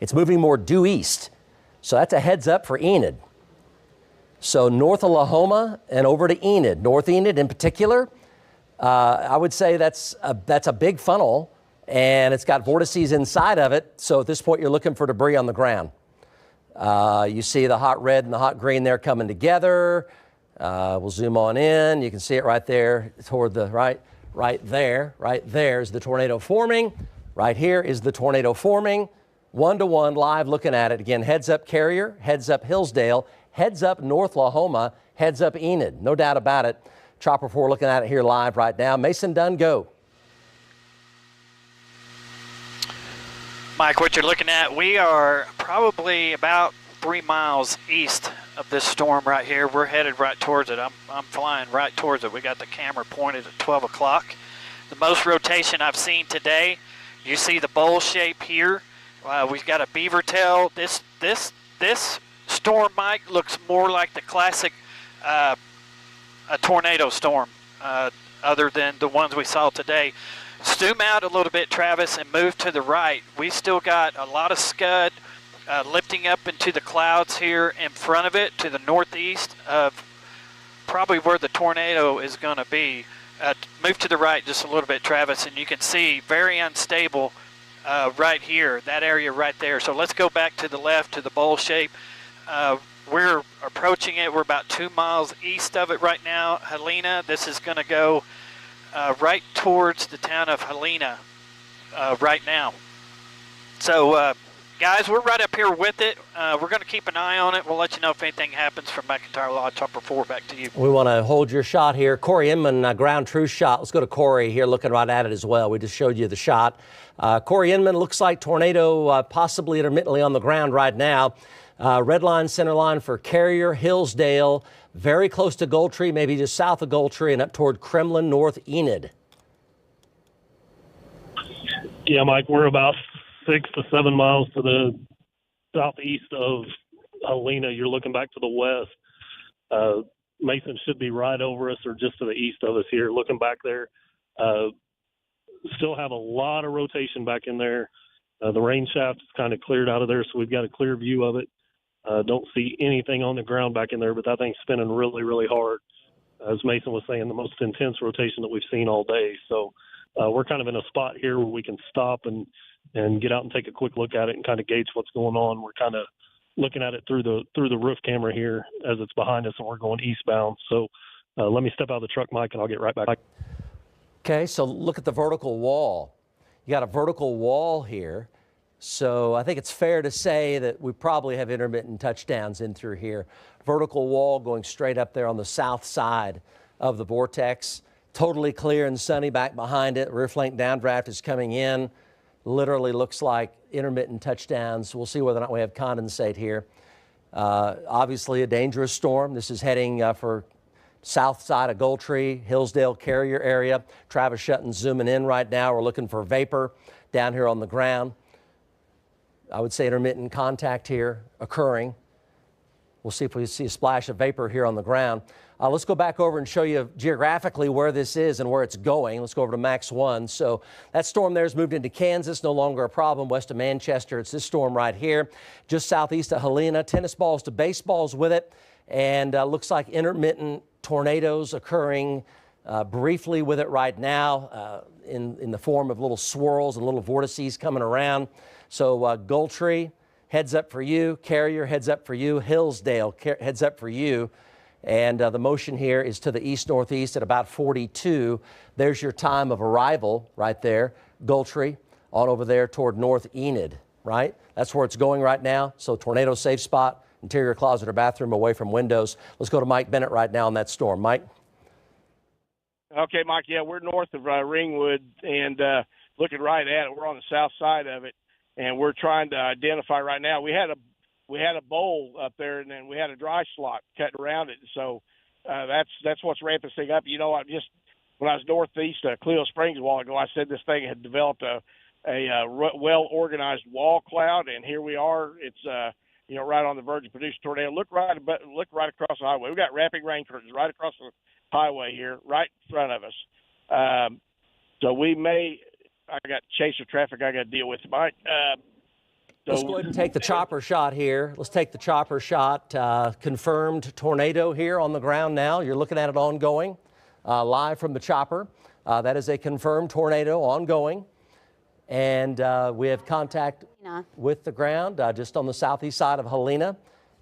It's moving more due east. So that's a heads up for Enid. So north of Lahoma and over to Enid, North Enid in particular. I would say that's a big funnel, and it's got vortices inside of it. So at this point, you're looking for debris on the ground. You see the hot red and the hot green there coming together. We'll zoom on in. You can see it right there toward the right there. Right there is the tornado forming. Right here is the tornado forming. 1-to-1 live looking at it. Again, heads up Carrier, heads up Hillsdale, heads up North Lahoma, heads up Enid. No doubt about it. Chopper 4 looking at it here live right now. Mason Dunn, go. Mike, what you're looking at, we are probably about 3 miles east of this storm right here. We're headed right towards it. I'm flying right towards it. We got the camera pointed at 12 o'clock. The most rotation I've seen today, you see the bowl shape here. We've got a beaver tail. This storm, Mike, looks more like the classic a tornado storm, other than the ones we saw today. Zoom out a little bit, Travis, and move to the right. We still got a lot of scud lifting up into the clouds here in front of it to the northeast of probably where the tornado is going to be. Move to the right just a little bit, Travis, and you can see very unstable right here, that area right there. So let's go back to the left to the bowl shape. We're approaching it. We're about 2 miles east of it right now. Helena, this is going to go right towards the town of Helena right now. So, guys, we're right up here with it. We're going to keep an eye on it. We'll let you know if anything happens from McIntyre Law Chopper 4. Back to you. We want to hold your shot here. Corey Inman, ground truth shot. Let's go to Corey here looking right at it as well. We just showed you the shot. Corey Inman, looks like tornado possibly intermittently on the ground right now. Red line, center line for Carrier, Hillsdale, very close to Goldtree, maybe just south of Goldtree and up toward Kremlin, North Enid. Yeah, Mike, we're about 6 to 7 miles to the southeast of Helena. You're looking back to the west. Mason should be right over us or just to the east of us here. Looking back there, still have a lot of rotation back in there. The rain shaft is kind of cleared out of there, so we've got a clear view of it. Don't see anything on the ground back in there, but that thing's spinning really, really hard. As Mason was saying, the most intense rotation that we've seen all day. So we're kind of in a spot here where we can stop and get out and take a quick look at it and kind of gauge what's going on. We're kind of looking at it through the roof camera here as it's behind us, and we're going eastbound. So let me step out of the truck, Mike, and I'll get right back. Okay, so look at the vertical wall. You got a vertical wall here. So I think it's fair to say that we probably have intermittent touchdowns in through here. Vertical wall going straight up there on the south side of the vortex. Totally clear and sunny back behind it. Rear flank downdraft is coming in. Literally looks like intermittent touchdowns. We'll see whether or not we have condensate here. Obviously a dangerous storm. This is heading for south side of Goldtree, Hillsdale, Carrier area. Travis Shutton zooming in right now. We're looking for vapor down here on the ground. I would say intermittent contact here occurring. We'll see if we see a splash of vapor here on the ground. Let's go back over and show you geographically where this is and where it's going. Let's go over to Max 1. So that storm there has moved into Kansas, no longer a problem west of Manchester. It's this storm right here, just southeast of Helena. Tennis balls to baseballs with it, and looks like intermittent tornadoes occurring briefly with it right now in the form of little swirls and little vortices coming around. So Gultree, heads up for you. Carrier, heads up for you. Hillsdale, heads up for you. And the motion here is to the east-northeast at about 42. There's your time of arrival right there. Gultree on over there toward North Enid, right? That's where it's going right now. So tornado safe spot, interior closet or bathroom away from windows. Let's go to Mike Bennett right now on that storm. Mike? Okay, Mike, yeah, we're north of Ringwood and looking right at it. We're on the south side of it, and we're trying to identify right now. We had a bowl up there, and then we had a dry slot cut around it. So that's what's ramping this thing up. You know, when I was northeast of Cleo Springs a while ago, I said this thing had developed a well-organized wall cloud, and here we are. It's right on the verge of producing a tornado. Look right across the highway. We got wrapping rain curtains right across the highway here, right in front of us. So I got chaser traffic I got to deal with, Mike. Let's go ahead and take the chopper shot here. Let's take the chopper shot. Confirmed tornado here on the ground now. You're looking at it ongoing, live from the chopper. That is a confirmed tornado ongoing. And we have contact with the ground just on the southeast side of Helena.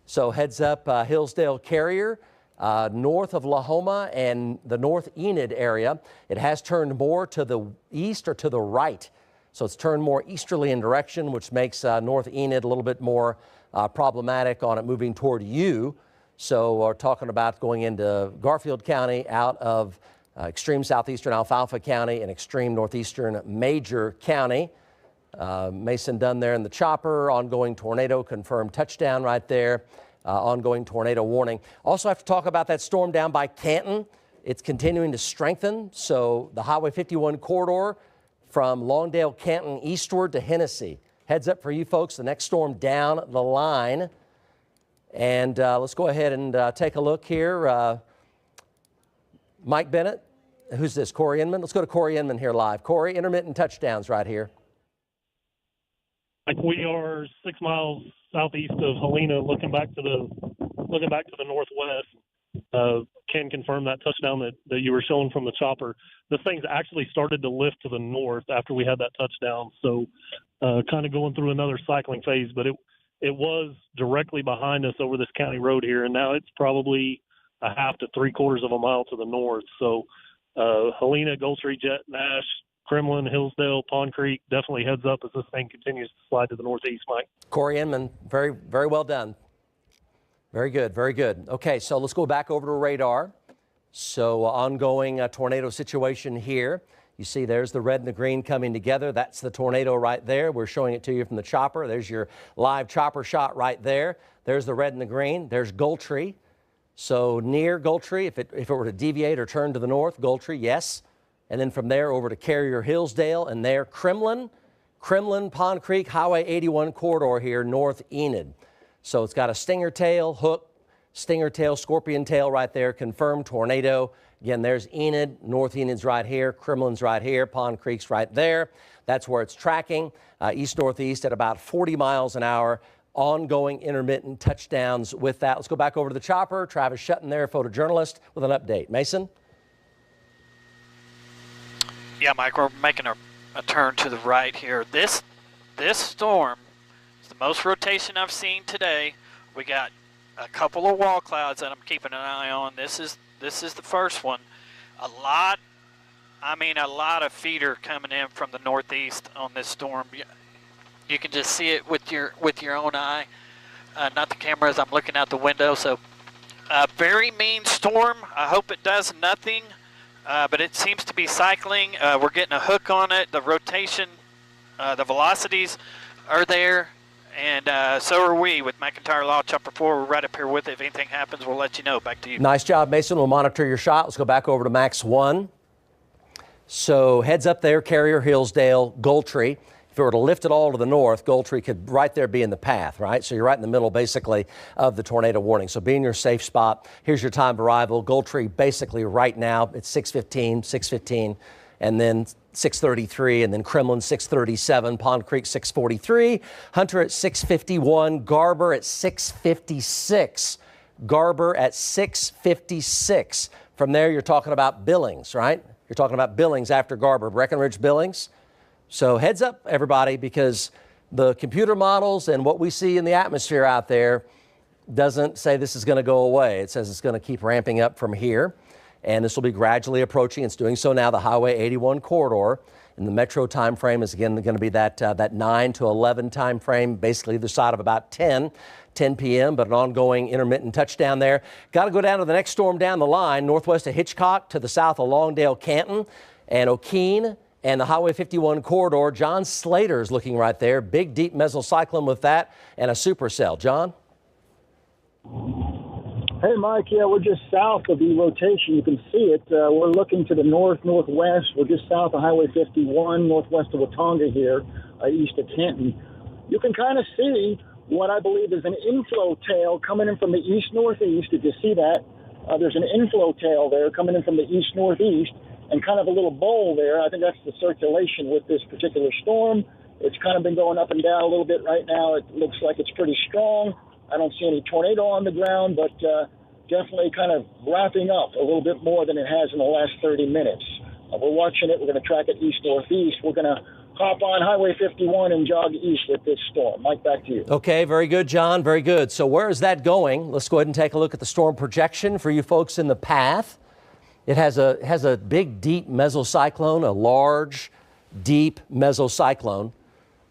So heads up Hillsdale Carrier, north of Lahoma and the North Enid area. It has turned more to the east or to the right. So it's turned more easterly in direction, which makes North Enid a little bit more problematic on it moving toward you. So we're talking about going into Garfield County out of extreme southeastern Alfalfa County and extreme northeastern Major County. Mason Dunn there in the chopper. Ongoing tornado, confirmed touchdown right there. Ongoing tornado warning. Also have to talk about that storm down by Canton. It's continuing to strengthen. So the Highway 51 corridor from Longdale, Canton eastward to Hennessy. Heads up for you folks, the next storm down the line. And let's go ahead and take a look here. Mike Bennett, who's this, Corey Inman? Let's go to Corey Inman here live. Corey, intermittent touchdowns right here. We are 6 miles southeast of Helena, looking back to the northwest. Can confirm that touchdown that you were showing from the chopper. This thing's actually started to lift to the north after we had that touchdown. So kind of going through another cycling phase, but it was directly behind us over this county road here, and now it's probably a half to 3/4 of a mile to the north. So Helena, Gultree, Jet, Nash, Kremlin, Hillsdale, Pond Creek, definitely heads up as this thing continues to slide to the northeast, Mike. Corey Inman, very, very well done. Very good, very good. Okay, so let's go back over to radar. So ongoing tornado situation here. You see there's the red and the green coming together. That's the tornado right there. We're showing it to you from the chopper. There's your live chopper shot right there. There's the red and the green. There's Gultree. So near Gultree, if it were to deviate or turn to the north, Gultree, yes. And then from there over to Carrier Hillsdale, and there Kremlin, Pond Creek, Highway 81 corridor here, North Enid. So it's got a stinger tail, hook, stinger tail, scorpion tail right there, confirmed tornado. Again, there's Enid, North Enid's right here, Kremlin's right here, Pond Creek's right there. That's where it's tracking, east-northeast at about 40 miles an hour. Ongoing intermittent touchdowns with that. Let's go back over to the chopper. Travis Shutton there, photojournalist, with an update. Mason? Yeah, Mike, we're making a turn to the right here. This storm is the most rotation I've seen today. We got a couple of wall clouds that I'm keeping an eye on. This is the first one. A lot of feeder coming in from the northeast on this storm. You can just see it with your own eye, not the camera as I'm looking out the window. So a very mean storm. I hope it does nothing, but it seems to be cycling. We're getting a hook on it. The rotation, the velocities are there, and so are we with McIntyre Law Chopper 4. We're right up here with it. If anything happens, we'll let you know. Back to you. Nice job, Mason. We'll monitor your shot. Let's go back over to Max 1. So heads up there, Carrier Hillsdale, Gultree. If it were to lift it all to the north, Gultree could right there be in the path, right? So you're right in the middle, basically, of the tornado warning. So be in your safe spot. Here's your time of arrival. Gultree, basically, right now, it's 6:15, and then 6:33, and then Kremlin, 6:37, Pond Creek, 6:43, Hunter at 6:51, Garber at 6:56. Garber at 6:56. From there, you're talking about Billings, right? You're talking about Billings after Garber, Breckenridge, Billings. So heads up, everybody, because the computer models and what we see in the atmosphere out there doesn't say this is going to go away. It says it's going to keep ramping up from here, and this will be gradually approaching. It's doing so now, the Highway 81 corridor. And the metro time frame is again going to be that 9 to 11 time frame, basically either side of about 10 p.m., but an ongoing intermittent touchdown there. Got to go down to the next storm down the line, northwest of Hitchcock to the south of Longdale, Canton, and O'Keene, and the Highway 51 corridor. John Slater's looking right there. Big, deep mesocyclone with that and a supercell. John? Hey, Mike. Yeah, we're just south of the rotation. You can see it. We're looking to the northwest. We're just south of Highway 51, northwest of Watonga here, east of Canton. You can kind of see what I believe is an inflow tail coming in from the east-northeast. Did you see that? There's an inflow tail there coming in from the east-northeast and kind of a little bowl there. I think that's the circulation with this particular storm. It's kind of been going up and down a little bit right now. It looks like it's pretty strong. I don't see any tornado on the ground, but definitely kind of wrapping up a little bit more than it has in the last 30 minutes. We're watching it. We're going to track it east-northeast. We're going to hop on Highway 51 and jog east with this storm. Mike, back to you. Okay, very good, John. Very good. So where is that going? Let's go ahead and take a look at the storm projection for you folks in the path. It has a big, deep mesocyclone, a large, deep mesocyclone.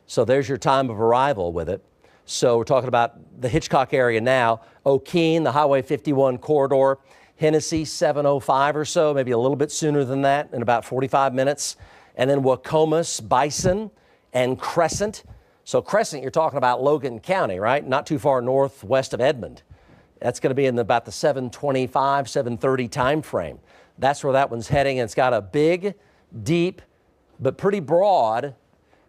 So there's your time of arrival with it. So we're talking about the Hitchcock area now. O'Keene, the Highway 51 corridor. Hennessy, 7:05 or so, maybe a little bit sooner than that, in about 45 minutes. And then Wacomas, Bison, and Crescent. So Crescent, you're talking about Logan County, right? Not too far northwest of Edmond. That's going to be in about the 7:25, 7:30 time frame. That's where that one's heading. And it's got a big, deep, but pretty broad.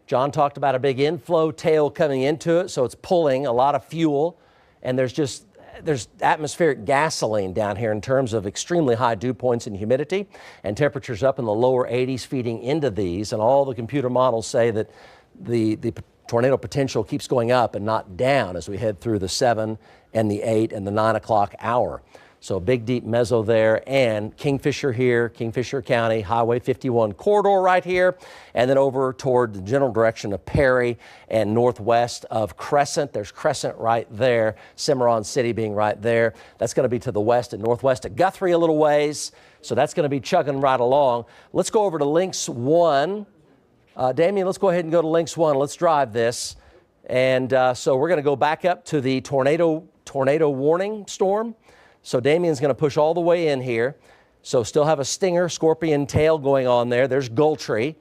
John talked about a big inflow tail coming into it, so it's pulling a lot of fuel. And there's atmospheric gasoline down here in terms of extremely high dew points and humidity, and temperatures up in the lower 80s feeding into these. And all the computer models say that the tornado potential keeps going up and not down as we head through the 7 and the 8 and the 9 o'clock hour. So a big, deep meso there, and Kingfisher here, Kingfisher County, Highway 51 corridor right here, and then over toward the general direction of Perry and northwest of Crescent. There's Crescent right there, Cimarron City being right there. That's going to be to the west and northwest of Guthrie a little ways, so that's going to be chugging right along. Let's go over to Lynx 1. Damien, let's go ahead and go to Lynx 1. Let's drive this. And so we're going to go back up to the tornado warning storm. So Damien's going to push all the way in here. So still have a stinger, scorpion tail going on there. There's Gultree.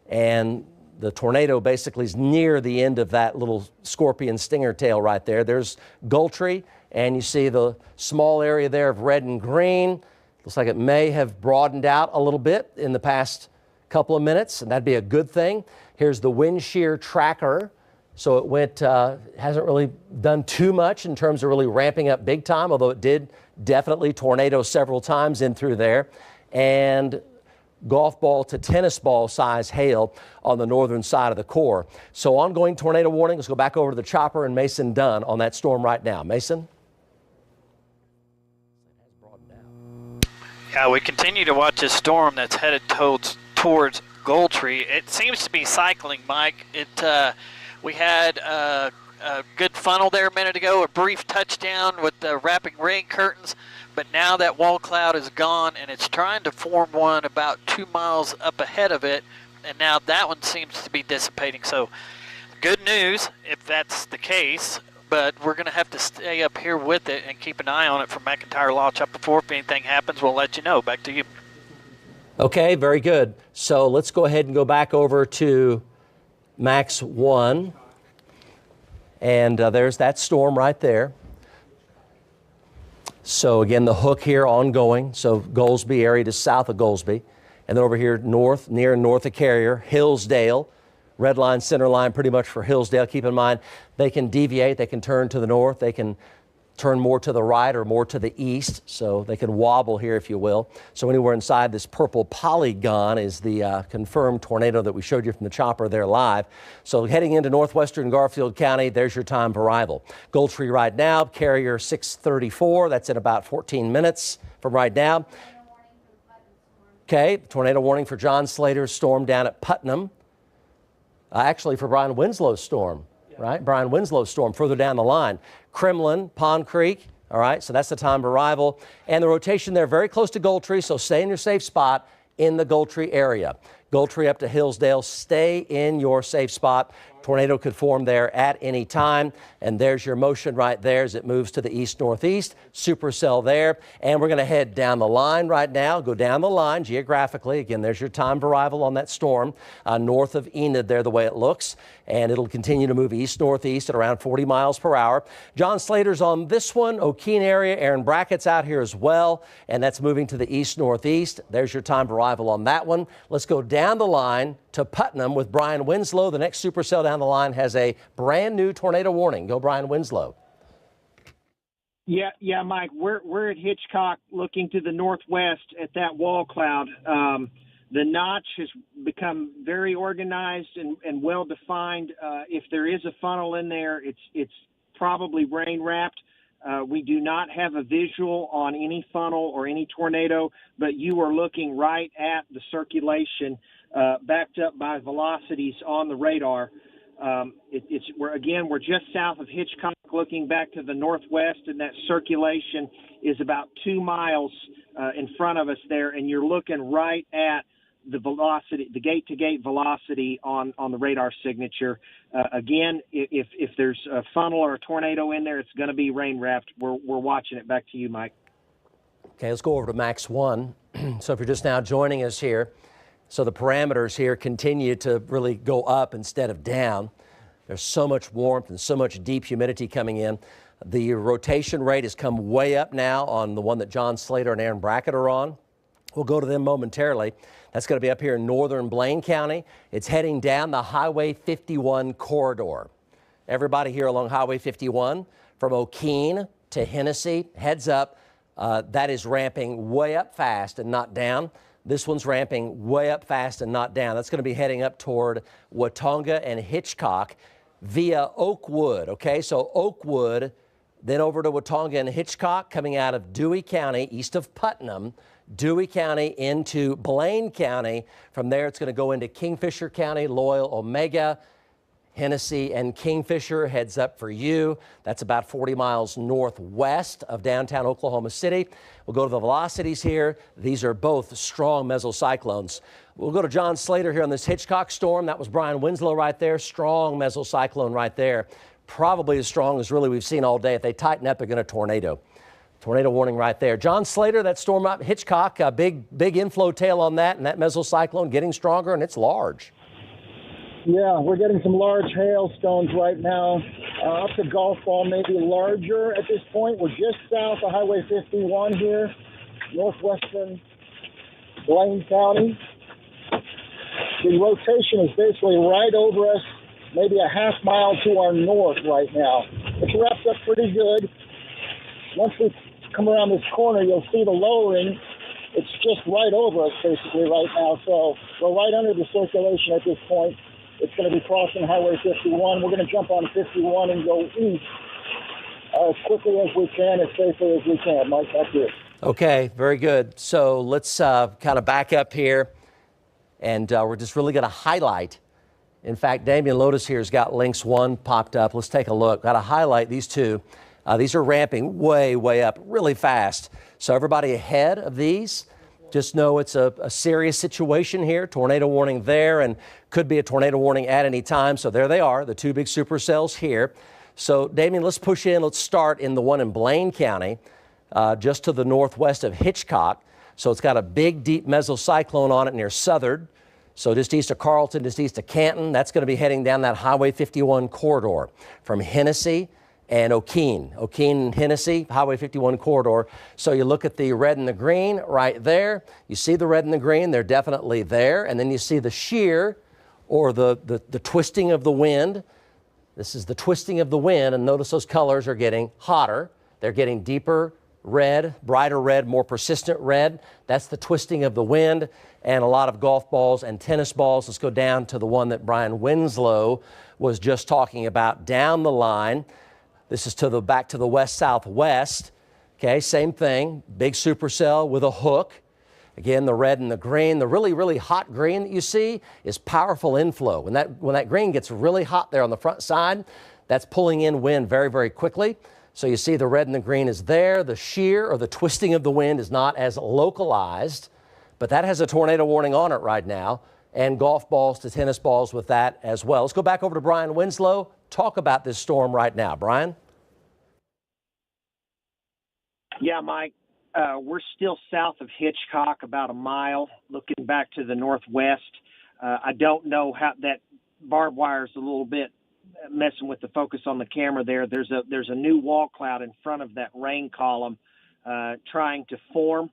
And the tornado basically is near the end of that little scorpion stinger tail right there. There's Gultree, and you see the small area there of red and green. Looks like it may have broadened out a little bit in the past couple of minutes, and that'd be a good thing. Here's the wind shear tracker. So it went, hasn't really done too much in terms of really ramping up big time, although it did definitely tornado several times in through there. And golf ball to tennis ball size hail on the northern side of the core. So ongoing tornado warning. Let's go back over to the chopper and Mason Dunn on that storm right now. Mason? Yeah, we continue to watch this storm that's headed towards Gultree. It seems to be cycling, Mike. We had a good funnel there a minute ago, a brief touchdown with the wrapping rain curtains, but now that wall cloud is gone and it's trying to form one about 2 miles up ahead of it, and now that one seems to be dissipating. So good news if that's the case, but we're going to have to stay up here with it and keep an eye on it from McIntyre Law Chopper 4. If anything happens, we'll let you know. Back to you. Okay, very good. So let's go ahead and go back over to Max 1, and there's that storm right there. So again, the hook here ongoing, so Goldsby area to south of Goldsby, and then over here north, near and north of Carrier, Hillsdale, red line, center line pretty much for Hillsdale. Keep in mind, they can deviate, they can turn to the north, they can turn more to the right or more to the east, so they can wobble here, if you will. So anywhere inside this purple polygon is the confirmed tornado that we showed you from the chopper there live. So heading into northwestern Garfield County, there's your time of arrival. Goldtree right now, carrier 634. That's in about 14 minutes from right now. Okay, tornado warning for John Slater's storm down at Putnam. Actually, for Brian Winslow's storm. Right? Brian Winslow's storm further down the line. Kremlin, Pond Creek, all right, so that's the time of arrival. And the rotation there very close to Goldtree, so stay in your safe spot in the Goldtree area. Goldtree up to Hillsdale, stay in your safe spot. Tornado could form there at any time. And there's your motion right there as it moves to the east-northeast. Supercell there. And we're going to head down the line right now, go down the line geographically. Again, there's your time of arrival on that storm north of Enid there, the way it looks. And it'll continue to move east-northeast at around 40 miles per hour. John Slater's on this one, O'Keene area. Aaron Brackett's out here as well. And that's moving to the east-northeast. There's your time of arrival on that one. Let's go down the line to Putnam with Brian Winslow. The next supercell down the line has a brand new tornado warning. Go Brian Winslow. Yeah, Mike. We're at Hitchcock, looking to the northwest at that wall cloud. The notch has become very organized and well defined. If there is a funnel in there, it's probably rain wrapped. We do not have a visual on any funnel or any tornado, but you are looking right at the circulation backed up by velocities on the radar. We're just south of Hitchcock, looking back to the northwest, and that circulation is about 2 miles in front of us there, and you're looking right at the velocity, the gate-to-gate velocity on the radar signature. Again, if there's a funnel or a tornado in there, it's going to be rain-wrapped. We're watching it. Back to you, Mike. Okay, let's go over to Max 1. So if you're just now joining us here, so the parameters here continue to really go up instead of down. There's so much warmth and so much deep humidity coming in. The rotation rate has come way up now on the one that John Slater and Aaron Brackett are on. We'll go to them momentarily. That's going to be up here in northern Blaine County. It's heading down the Highway 51 corridor. Everybody here along Highway 51 from O'Keene to Hennessy, heads up. That is ramping way up fast and not down. This one's ramping way up fast and not down. That's going to be heading up toward Watonga and Hitchcock via Oakwood. Okay, so Oakwood, then over to Watonga and Hitchcock, coming out of Dewey County, east of Putnam, Dewey County into Blaine County. From there, it's going to go into Kingfisher County, Loyal, Omega, Hennessy, and Kingfisher. Heads up for you. That's about 40 miles northwest of downtown Oklahoma City. We'll go to the velocities here. These are both strong mesocyclones. We'll go to John Slater here on this Hitchcock storm. That was Brian Winslow right there. Strong mesocyclone right there. Probably as strong as really we've seen all day. If they tighten up, they're going to tornado. Tornado warning right there. John Slater, that storm up Hitchcock, a big inflow tail on that, and that mesocyclone getting stronger, and it's large. Yeah, we're getting some large hailstones right now. Up to golf ball, maybe larger at this point. We're just south of Highway 51 here, northwestern Blaine County. The rotation is basically right over us, maybe a half mile to our north right now. It's wrapped up pretty good. Once we come around this corner, you'll see the lowering. It's just right over us basically right now. So we're right under the circulation at this point. It's going to be crossing Highway 51. We're going to jump on 51 and go east as quickly as we can, as safely as we can. Mike, that's it. Okay, very good. So let's kind of back up here, and we're just really going to highlight. In fact, Damian Lotus here has got links 1 popped up. Let's take a look. Got to highlight these two. These are ramping way up really fast. So everybody ahead of these, just know it's a serious situation here. Tornado warning there, and could be a tornado warning at any time. So there they are, the 2 big supercells here. So Damian, let's push in. Let's start in the one in Blaine County, just to the northwest of Hitchcock. So it's got a big, deep mesocyclone on it near Southard. So just east of Carlton, just east of Canton. That's going to be heading down that Highway 51 corridor from Hennessy and O'Keene and Hennessy, Highway 51 corridor. So you look at the red and the green right there. You see the red and the green, they're definitely there. And then you see the shear or the twisting of the wind. This is the twisting of the wind, and notice those colors are getting hotter. They're getting deeper red, brighter red, more persistent red. That's the twisting of the wind, and a lot of golf balls and tennis balls. Let's go down to the one that Brian Winslow was just talking about down the line. This is back to the west-southwest. Okay, same thing, big supercell with a hook. Again, the red and the green. The really, really hot green that you see is powerful inflow. When that green gets really hot there on the front side, that's pulling in wind very, very quickly. So you see the red and the green is there. The shear or the twisting of the wind is not as localized, but that has a tornado warning on it right now, and golf balls to tennis balls with that as well. Let's go back over to Brian Winslow. Talk about this storm right now. Brian? Yeah, Mike, we're still south of Hitchcock, about a mile, looking back to the northwest. I don't know how that barbed wire is a little bit messing with the focus on the camera there. There's a new wall cloud in front of that rain column trying to form.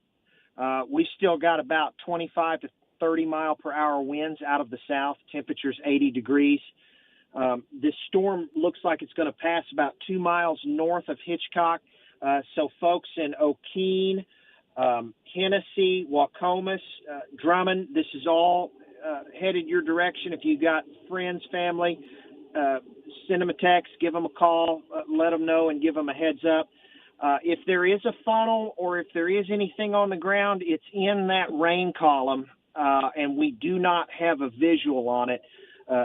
We still got about 25 to 30 mile per hour winds out of the south, temperatures 80 degrees. This storm looks like it's going to pass about 2 miles north of Hitchcock. So folks in O'Keene, Hennessy, Wacomas, Drummond, this is all headed your direction. If you've got friends, family, send them a text, give them a call, let them know and give them a heads up. If there is a funnel or if there is anything on the ground, it's in that rain column, and we do not have a visual on it.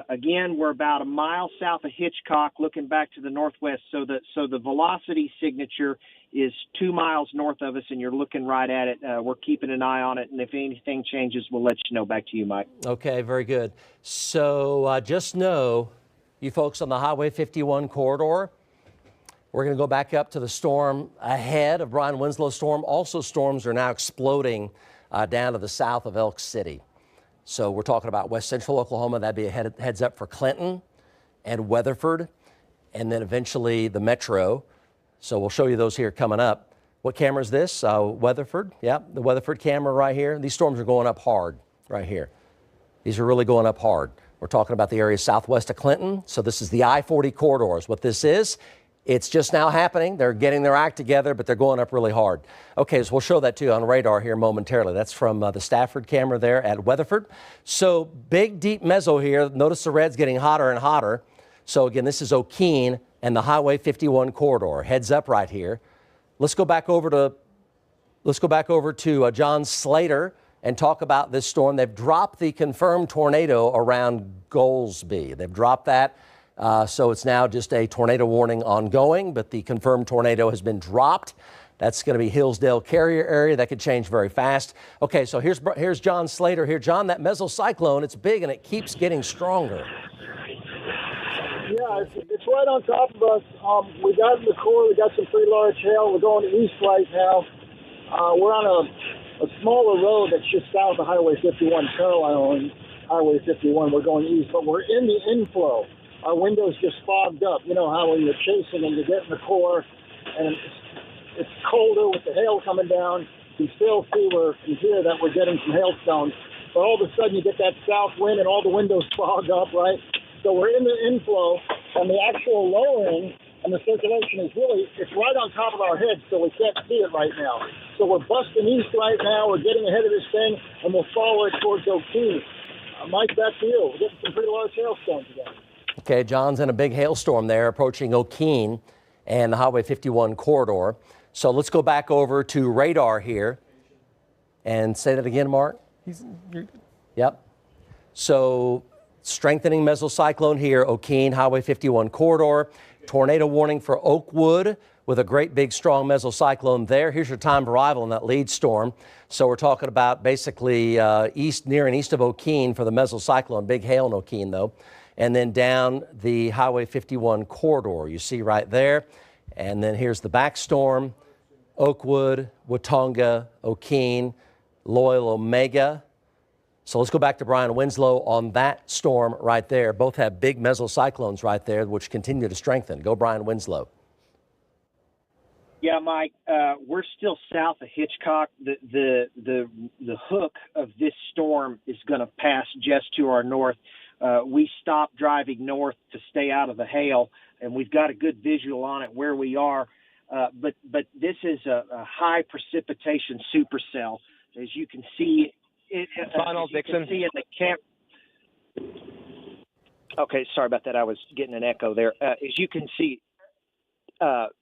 Again, we're about a mile south of Hitchcock looking back to the northwest, so the velocity signature is 2 miles north of us, and you're looking right at it. We're keeping an eye on it, and if anything changes, we'll let you know. Back to you, Mike. Okay, very good. So just know, you folks on the Highway 51 corridor, we're going to go back up to the storm ahead of Brian Winslow's storm. Also, storms are now exploding down to the south of Elk City. So we're talking about west central Oklahoma. That'd be a heads up for Clinton and Weatherford, and then eventually the metro. So we'll show you those here coming up. What camera is this? Weatherford. Yeah, the Weatherford camera right here. These storms are going up hard right here. These are really going up hard. We're talking about the area southwest of Clinton. So this is the I-40 corridors. What this is, it's just now happening. They're getting their act together, but they're going up really hard. Okay, so we'll show that to you on radar here momentarily. That's from the Stafford camera there at Weatherford. So big, deep mezzo here. Notice the red's getting hotter and hotter. So again, this is O'Keene and the Highway 51 corridor. Heads up right here. Let's go back over to John Slater and talk about this storm. They've dropped the confirmed tornado around Goldsby. They've dropped that. So it's now just a tornado warning ongoing, but the confirmed tornado has been dropped. That's going to be Hillsdale Carrier area. That could change very fast. Okay, so here's John Slater here. John, that mesocyclone, it's big and it keeps getting stronger. Yeah, it's right on top of us. We got in the core. We got some pretty large hail. We're going east right now. We're on a smaller road that's just south of Highway 51, parallel on Highway 51. We're going east, but we're in the inflow. Our windows just fogged up. You know how when you're chasing and you get in the core and it's colder with the hail coming down, you still see from here that we're getting some hailstones. But all of a sudden you get that south wind and all the windows fog up, right? So we're in the inflow, and the actual lowering and the circulation it's right on top of our heads, so we can't see it right now. So we're busting east right now. We're getting ahead of this thing, and we'll follow it towards O'Keene. Mike, back to you. We're getting some pretty large hailstones again. Okay, John's in a big hailstorm there approaching O'Keene and the Highway 51 corridor. So let's go back over to radar here and say that again, Mark. Yep. So strengthening mesocyclone here, O'Keene, Highway 51 corridor. Tornado warning for Oakwood with a great big strong mesocyclone there. Here's your time of arrival in that lead storm. So we're talking about basically near and east of O'Keene for the mesocyclone. Big hail in O'Keene though. And then down the Highway 51 corridor, you see right there. And then here's the back storm, Oakwood, Watonga, O'Keene, Loyal, Omega. So let's go back to Brian Winslow on that storm right there. Both have big mesocyclones right there, which continue to strengthen. Go Brian Winslow. Yeah, Mike, we're still south of Hitchcock. The hook of this storm is going to pass just to our north. We stopped driving north to stay out of the hail, and we've got a good visual on it where we are. but this is a high precipitation supercell. As you can see, Final, Dixon. See in the camp. Okay, sorry about that. I was getting an echo there. As you can see,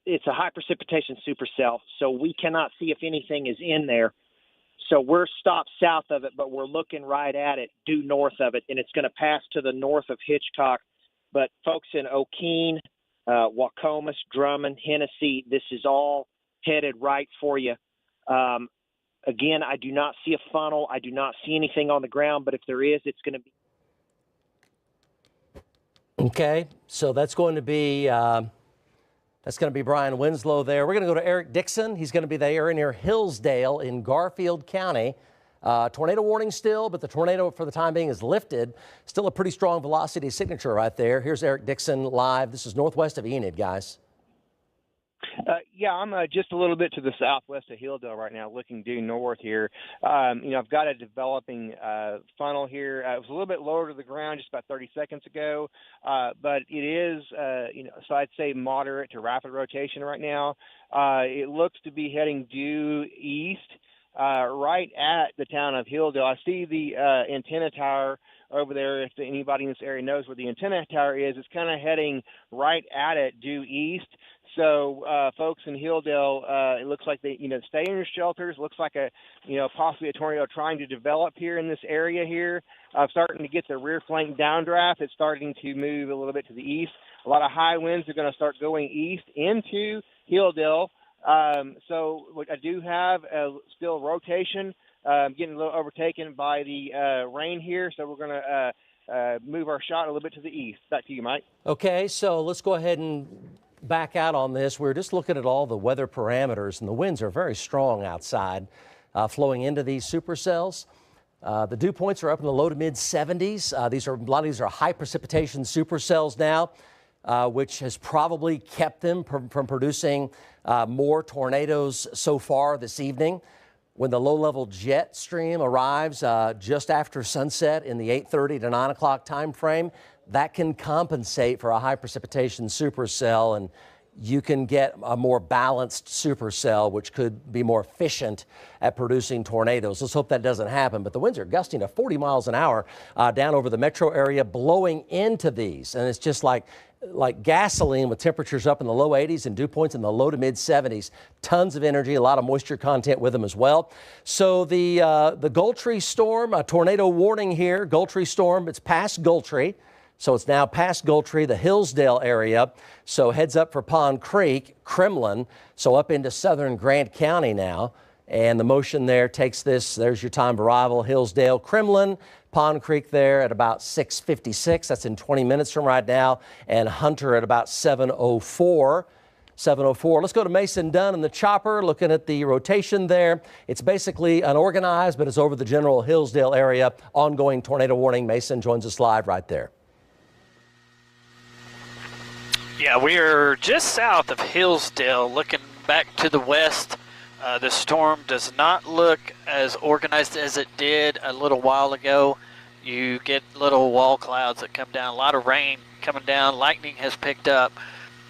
it's a high precipitation supercell, so we cannot see if anything is in there. So we're stopped south of it, but we're looking right at it, due north of it, and it's going to pass to the north of Hitchcock. But folks in O'Keene, Wacomas, Drummond, Hennessy, this is all headed right for you. Again, I do not see a funnel. I do not see anything on the ground, but if there is, it's going to be. Okay, so that's going to be Brian Winslow there. We're going to go to Eric Dixon. He's going to be there near Hillsdale in Garfield County. Tornado warning still, but the tornado for the time being is lifted. Still a pretty strong velocity signature right there. Here's Eric Dixon live. This is northwest of Enid, guys. Yeah, I'm just a little bit to the southwest of Hilldale right now, looking due north here. I've got a developing funnel here. It was a little bit lower to the ground just about 30 seconds ago, but it is, so I'd say moderate to rapid rotation right now. It looks to be heading due east right at the town of Hilldale. I see the antenna tower over there. If anybody in this area knows where the antenna tower is, it's kind of heading right at it due east. So, folks in Hilldale, it looks like they, stay in your shelters. Looks like possibly a tornado trying to develop here in this area here. Starting to get the rear flank downdraft. It's starting to move a little bit to the east. A lot of high winds are going to start going east into Hilldale. So I do have still rotation, getting a little overtaken by the rain here. So we're going to move our shot a little bit to the east. Back to you, Mike. Okay, so let's go ahead and back out on this. We're just looking at all the weather parameters, and the winds are very strong outside, flowing into these supercells. The dew points are up in the low to mid 70s. A lot of these are high precipitation supercells now, which has probably kept them from producing more tornadoes so far this evening. When the low-level jet stream arrives just after sunset in the 8:30 to 9 o'clock time frame, that can compensate for a high precipitation supercell, and you can get a more balanced supercell, which could be more efficient at producing tornadoes. Let's hope that doesn't happen. But the winds are gusting to 40 miles an hour down over the metro area, blowing into these. And it's just like gasoline with temperatures up in the low 80s and dew points in the low to mid 70s. Tons of energy, a lot of moisture content with them as well. So the Gultree storm, a tornado warning here. Gultree storm, it's past Gultree. So it's now past Gultree, the Hillsdale area. So heads up for Pond Creek, Kremlin. So up into southern Grant County now. And the motion there takes this, there's your time of arrival, Hillsdale, Kremlin, Pond Creek there at about 6:56. That's in 20 minutes from right now. And Hunter at about 7:04. 7:04. Let's go to Mason Dunn in the chopper, looking at the rotation there. It's basically unorganized, but it's over the general Hillsdale area. Ongoing tornado warning. Mason joins us live right there. Yeah, we are just south of Hillsdale, looking back to the west. The storm does not look as organized as it did a little while ago. You get little wall clouds that come down, a lot of rain coming down, lightning has picked up.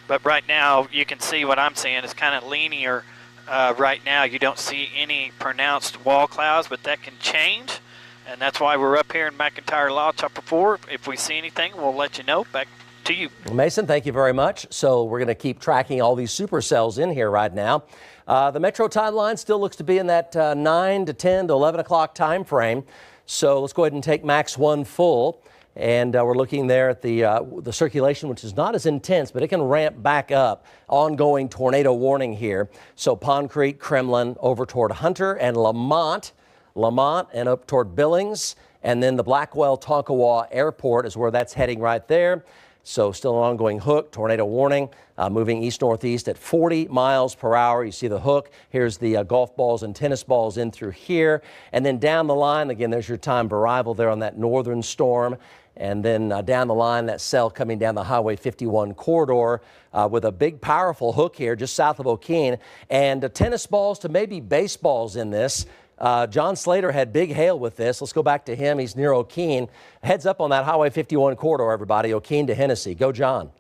But right now, you can see what I'm seeing is kind of linear. Right now, you don't see any pronounced wall clouds, but that can change. And that's why we're up here in McIntyre Law, Chopper 4. If we see anything, we'll let you know. Back to you. Mason, thank you very much. So we're going to keep tracking all these supercells in here right now. The metro timeline still looks to be in that 9 to 10 to 11 o'clock time frame. So let's go ahead and take Max 1 full. And we're looking there at the circulation, which is not as intense, but it can ramp back up. Ongoing tornado warning here. So Pond Creek, Kremlin, over toward Hunter and Lamont and up toward Billings. And then the Blackwell Tonkawa Airport is where that's heading right there. So still an ongoing hook, tornado warning, moving east-northeast at 40 miles per hour. You see the hook. Here's the golf balls and tennis balls in through here. And then down the line, again, there's your time of arrival there on that northern storm. And then down the line, that cell coming down the Highway 51 corridor with a big, powerful hook here just south of O'Keene. And tennis balls to maybe baseballs in this. John Slater had big hail with this. Let's go back to him. He's near O'Keene. Heads up on that Highway 51 corridor, everybody. O'Keene to Hennessy. Go, John.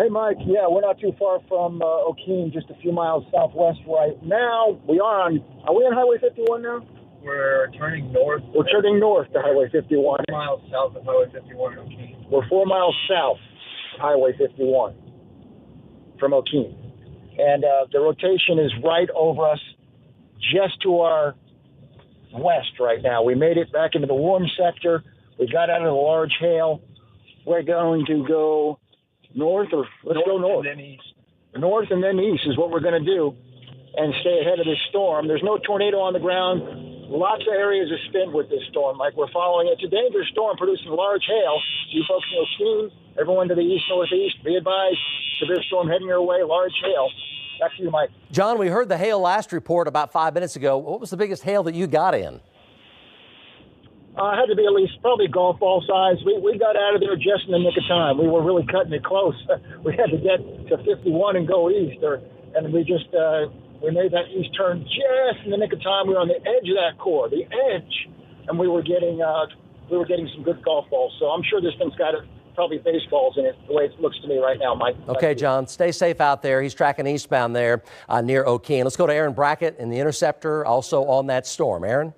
Hey, Mike. Yeah, we're not too far from O'Keene, just a few miles southwest right now. Are we on Highway 51 now? We're turning north. We're turning north to Highway 51. 4 miles south of Highway 51 in O'Keene. We're 4 miles south of Highway 51 from O'Keene. And the rotation is right over us, just to our west right now. We made it back into the warm sector. We got out of the large hail. We're going to go north, or let's go north. And then east. North and then east is what we're going to do, and stay ahead of this storm. There's no tornado on the ground. Lots of areas of spin with this storm, Mike. We're following it. It's a dangerous storm producing large hail. You folks in O'Keene, everyone to the east, northeast, be advised. Severe storm heading your way, large hail. Back to you, Mike. John, we heard the hail last report about 5 minutes ago. What was the biggest hail that you got in? It had to be at least probably golf ball size. We got out of there just in the nick of time. We were really cutting it close. We had to get to 51 and go east, and we just we made that east turn just in the nick of time. We were on the edge of that core, the edge, and we were getting some good golf balls. So I'm sure this thing's got probably baseballs in it, the way it looks to me right now, Mike. Okay, John, stay safe out there. He's tracking eastbound there near O'Keene. Let's go to Aaron Brackett in the Interceptor, also on that storm. Aaron?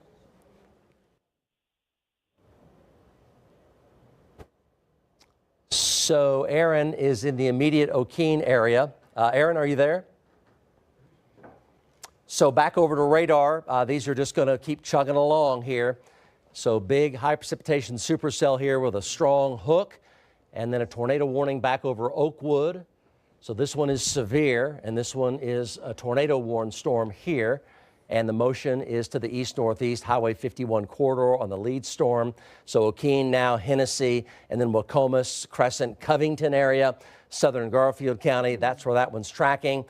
So Aaron is in the immediate O'Keene area. Aaron, are you there? So back over to radar. These are just going to keep chugging along here. So big high precipitation supercell here with a strong hook, and then a tornado warning back over Oakwood. So this one is severe, and this one is a tornado warned storm here. And the motion is to the east-northeast Highway 51 corridor on the lead storm. So O'Keene now, Hennessy, and then Wacomas, Crescent, Covington area, southern Garfield County. That's where that one's tracking.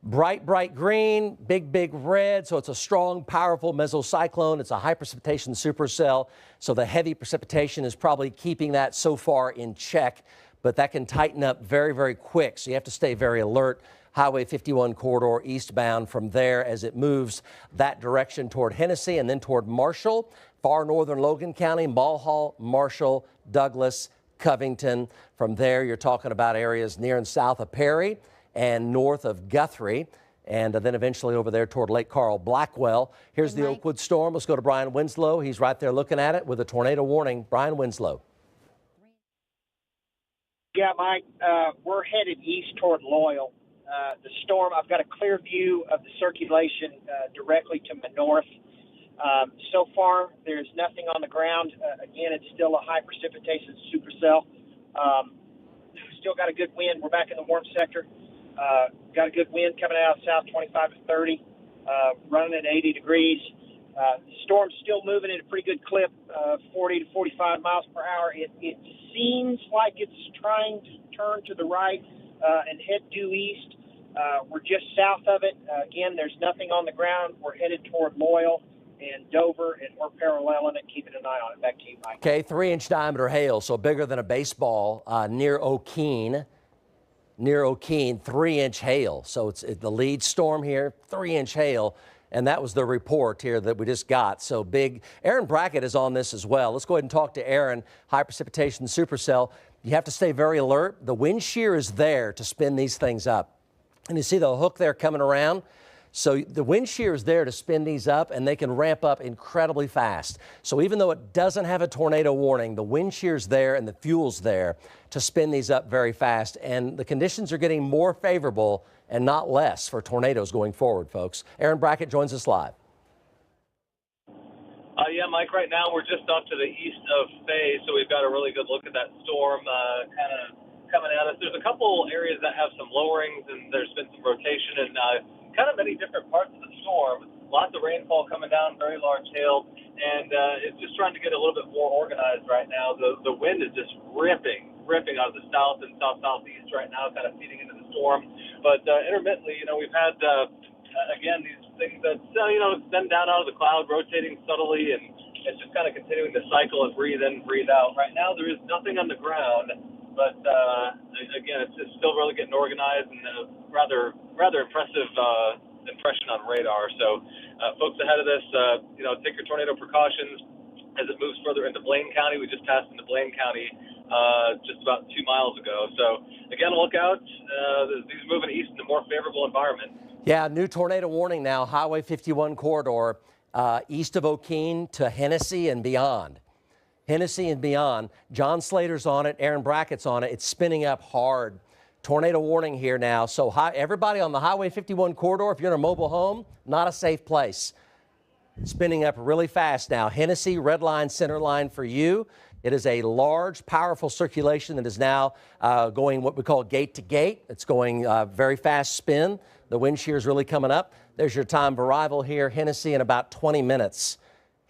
Bright, bright green, big, big red. So it's a strong, powerful mesocyclone. It's a high precipitation supercell. So the heavy precipitation is probably keeping that so far in check, but that can tighten up very, very quick. So you have to stay very alert. Highway 51 corridor eastbound from there as it moves that direction toward Hennessy and then toward Marshall, far northern Logan County, Mulhall, Marshall, Douglas, Covington. From there, you're talking about areas near and south of Perry and north of Guthrie, and then eventually over there toward Lake Carl, Blackwell. Here's the Oakwood storm. Let's go to Brian Winslow. He's right there looking at it with a tornado warning. Brian Winslow. Yeah, Mike, we're headed east toward Loyal. The storm, I've got a clear view of the circulation directly to my north. So far, there's nothing on the ground. Again, it's still a high precipitation supercell. Still got a good wind. We're back in the warm sector. Got a good wind coming out of south, 25 to 30, running at 80 degrees. The storm's still moving at a pretty good clip, 40 to 45 miles per hour. It seems like it's trying to turn to the right and head due east. We're just south of it. Again, there's nothing on the ground. We're headed toward Loyal and Dover, and we're paralleling it, keeping an eye on it. Back to you, Mike. Okay, 3-inch diameter hail, so bigger than a baseball near O'Keene. Near O'Keene, 3-inch hail. So it's the lead storm here, 3-inch hail. And that was the report here that we just got. So big. Aaron Brackett is on this as well. Let's go ahead and talk to Aaron. High precipitation supercell. You have to stay very alert. The wind shear is there to spin these things up. And you see the hook there coming around. So the wind shear is there to spin these up, and they can ramp up incredibly fast. So even though it doesn't have a tornado warning, the wind shear's there and the fuel's there to spin these up very fast. And the conditions are getting more favorable and not less for tornadoes going forward, folks. Aaron Brackett joins us live. Yeah, Mike, right now we're just off to the east of Faye, so we've got a really good look at that storm kind of coming at us. There's a couple areas that have some lowerings, and there's been some rotation in kind of many different parts of the storm. Lots of rainfall coming down, very large hail, and it's just trying to get a little bit more organized right now. The wind is just ripping out of the south and south-southeast right now, kind of feeding into the storm. But intermittently, we've had, again, these things that, extend down out of the cloud, rotating subtly, and it's just kind of continuing to cycle and breathe in, breathe out. Right now, there is nothing on the ground, but again, it's still really getting organized and rather impressive impression on radar. So, folks ahead of this, take your tornado precautions as it moves further into Blaine County. We just passed into Blaine County just about 2 miles ago. So again, look out. These are moving east in a more favorable environment. Yeah, new tornado warning now, Highway 51 corridor, east of O'Keene to Hennessy and beyond. Hennessy and beyond. John Slater's on it, Aaron Brackett's on it. It's spinning up hard. Tornado warning here now. So everybody on the Highway 51 corridor, if you're in a mobile home, not a safe place. Spinning up really fast now. Hennessy, red line, center line for you. It is a large, powerful circulation that is now going what we call gate to gate. It's going very fast spin. The wind shear is really coming up. There's your time of arrival here. Hennessy in about 20 minutes.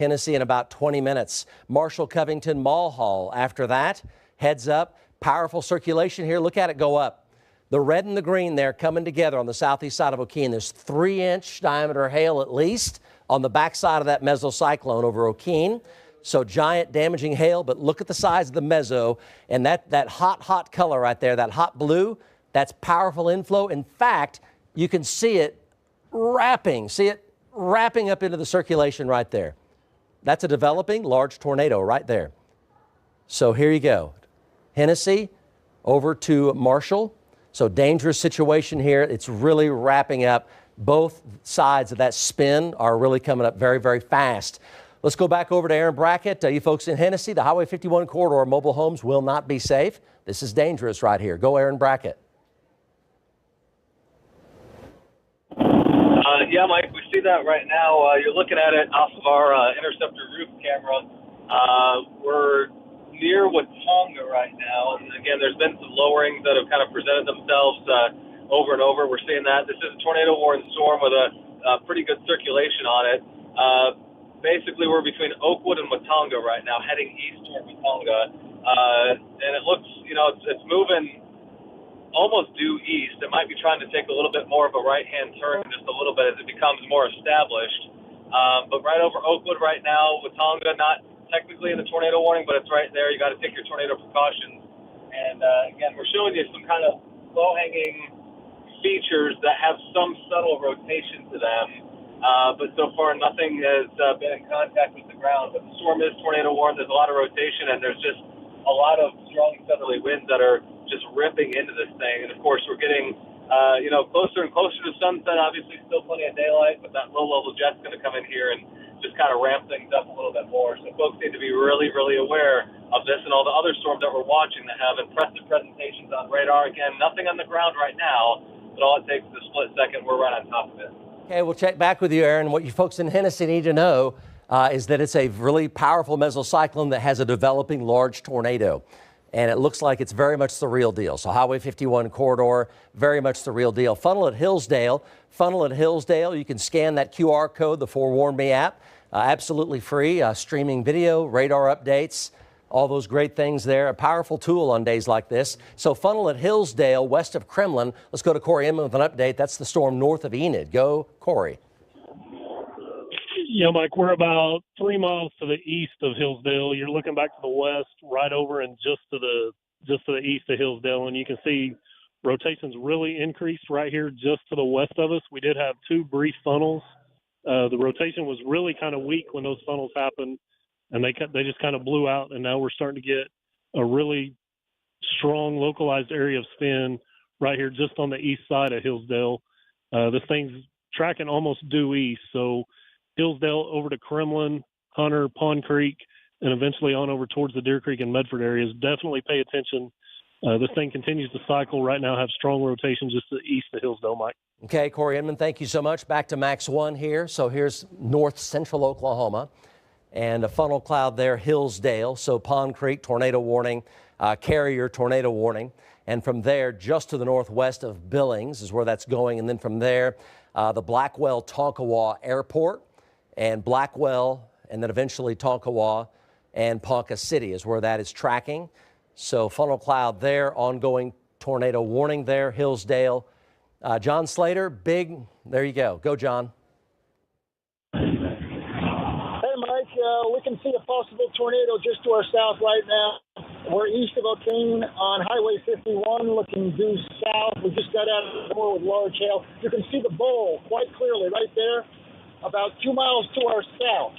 Hennessy in about 20 minutes. Marshall, Covington, Mulhall. After that, heads up. Powerful circulation here. Look at it go up. The red and the green there coming together on the southeast side of O'Keene. There's 3-inch diameter hail at least on the backside of that mesocyclone over O'Keene. So giant damaging hail, but look at the size of the meso and that hot color right there, that hot blue, that's powerful inflow. In fact, you can see it wrapping up into the circulation right there. That's a developing large tornado right there. So here you go. Hennessy over to Marshall. So dangerous situation here. It's really wrapping up. Both sides of that spin are really coming up very, very fast. Let's go back over to Aaron Brackett. You folks in Hennessy, the Highway 51 corridor, mobile homes will not be safe. This is dangerous right here. Go Aaron Brackett. Yeah, Mike, we see that right now. You're looking at it off of our interceptor roof camera. We're near Watonga right now. And again, there's been some lowerings that have kind of presented themselves over and over. We're seeing that. This is a tornado-warned storm with a pretty good circulation on it. Basically, we're between Oakwood and Watonga right now, heading east toward Watonga. And it looks, it's moving almost due east. It might be trying to take a little bit more of a right-hand turn just a little bit as it becomes more established. But right over Oakwood right now, Watonga, not technically in the tornado warning, but it's right there. You got to take your tornado precautions. And again, we're showing you some kind of low-hanging features that have some subtle rotation to them. But so far, nothing has been in contact with the ground. But the storm is tornado warned. There's a lot of rotation, and there's just a lot of strong southerly winds that are just ripping into this thing. And of course, we're getting, closer and closer to sunset. Obviously, still plenty of daylight, but that low-level jet's going to come in here and just kind of ramp things up a little bit more. So folks need to be really, really aware of this and all the other storms that we're watching that have impressive presentations on radar. Again, nothing on the ground right now, but all it takes is a split second. We're right on top of it. Okay, we'll check back with you, Aaron. What you folks in Hennessy need to know is that it's a really powerful mesocyclone that has a developing large tornado. And it looks like it's very much the real deal. So Highway 51 corridor, very much the real deal. Funnel at Hillsdale, you can scan that QR code, the Forewarn Me app, absolutely free, streaming video, radar updates, all those great things there. A powerful tool on days like this. So Funnel at Hillsdale, west of Kremlin. Let's go to Corey Inman with an update. That's the storm north of Enid. Go, Corey. Yeah, Mike, we're about 3 miles to the east of Hillsdale. You're looking back to the west, right over and just to the east of Hillsdale, and you can see rotations really increased right here just to the west of us. We did have 2 brief funnels. The rotation was really kind of weak when those funnels happened, and they just kind of blew out, and now we're starting to get a really strong localized area of spin right here just on the east side of Hillsdale. This thing's tracking almost due east, so Hillsdale over to Kremlin, Hunter, Pond Creek, and eventually on over towards the Deer Creek and Medford areas. Definitely pay attention. This thing continues to cycle right now, have strong rotation just to the east of Hillsdale, Mike. Okay, Corey Inman, thank you so much. Back to Max 1 here. So here's north central Oklahoma and a funnel cloud there, Hillsdale. So Pond Creek, tornado warning, Carrier, tornado warning. And from there, just to the northwest of Billings is where that's going. And then from there, the Blackwell Tonkawa Airport and Blackwell, and then eventually Tonkawa and Ponca City is where that is tracking. So funnel cloud there, ongoing tornado warning there, Hillsdale. John Slater, there you go. Go, John. Hey, Mike, we can see a possible tornado just to our south right now. We're east of O'Keene on Highway 51, looking due south. We just got out of the door with large hail. You can see the bowl quite clearly right there, about 2 miles to our south.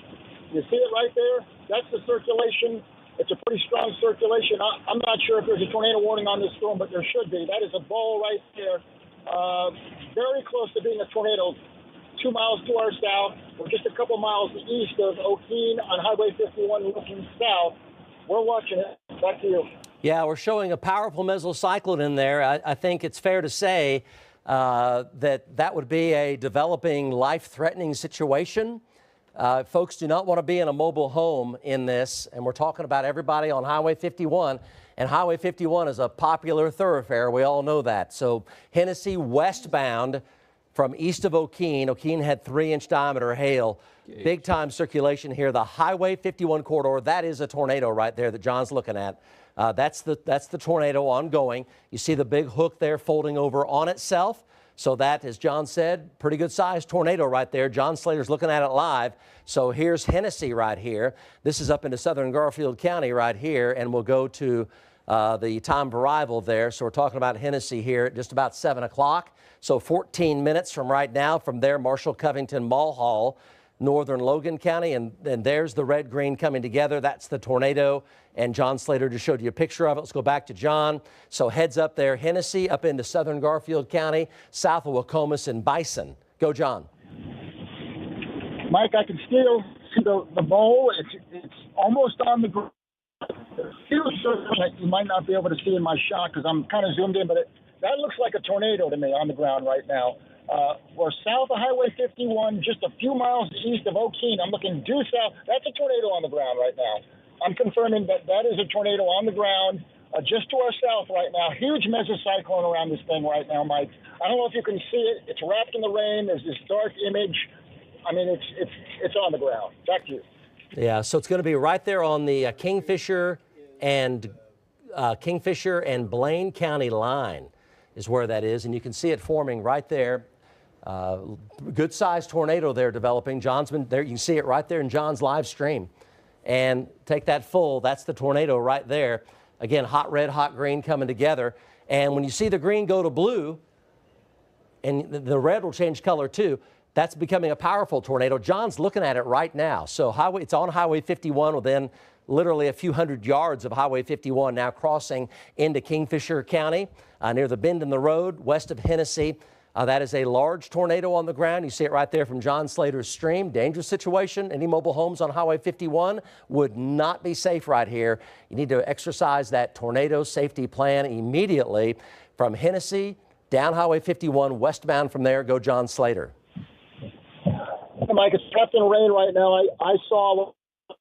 You see it right there? That's the circulation It's a pretty strong circulation. I'm not sure if there's a tornado warning on this storm, but there should be. That is a bowl right there, very close to being a tornado. 2 miles to our south. We're just a couple miles east of O'Keene on Highway 51 looking south. We're watching it. Back to you. Yeah, we're showing a powerful mesocyclone in there. I think it's fair to say that would be a developing life-threatening situation. Folks do not want to be in a mobile home in this, and we're talking about everybody on Highway 51, and Highway 51 is a popular thoroughfare. We all know that. So Hennessy westbound from east of O'Keene. O'Keene had 3-inch diameter hail. Big time circulation here. The Highway 51 corridor, that is a tornado right there that John's looking at. That's the tornado ongoing. You see the big hook there folding over on itself. So that, as John said, pretty good sized tornado right there. John Slater's looking at it live. So here's Hennessy right here. This is up into southern Garfield County right here, and we'll go to the time of arrival there. So we're talking about Hennessy here at just about 7 o'clock. So 14 minutes from right now. From there, Marshall, Covington, Mulhall, northern Logan County, and there's the red-green coming together. That's the tornado, and John Slater just showed you a picture of it. Let's go back to John. So heads up there, Hennessy up into southern Garfield County, south of Wacomas and Bison. Go, John. Mike, I can still see the bowl. It's almost on the ground. You might not be able to see in my shot because I'm kind of zoomed in, but that looks like a tornado to me on the ground right now. We're south of Highway 51, just a few miles east of O'Keene. I'm looking due south. That's a tornado on the ground right now. I'm confirming that is a tornado on the ground just to our south right now. Huge mesocyclone around this thing right now, Mike. I don't know if you can see it. It's wrapped in the rain. There's this dark image. I mean, it's on the ground. Back to you. Yeah, so it's going to be right there on the Kingfisher and Blaine County line is where that is, and you can see it forming right there. Good-sized tornado there developing. John's been there. You can see it right there in John's live stream. And take that full. That's the tornado right there. Again, hot red, hot green coming together. And when you see the green go to blue, and the red will change color too, that's becoming a powerful tornado. John's looking at it right now. So it's on Highway 51 within literally a few hundred yards of Highway 51, now crossing into Kingfisher County near the bend in the road west of Hennessy. That is a large tornado on the ground. You see it right there from John Slater's stream. Dangerous situation. Any mobile homes on Highway 51 would not be safe right here. You need to exercise that tornado safety plan immediately from Hennessy down Highway 51 westbound. From there, go John Slater. Mike, it's trapped in rain right now. I saw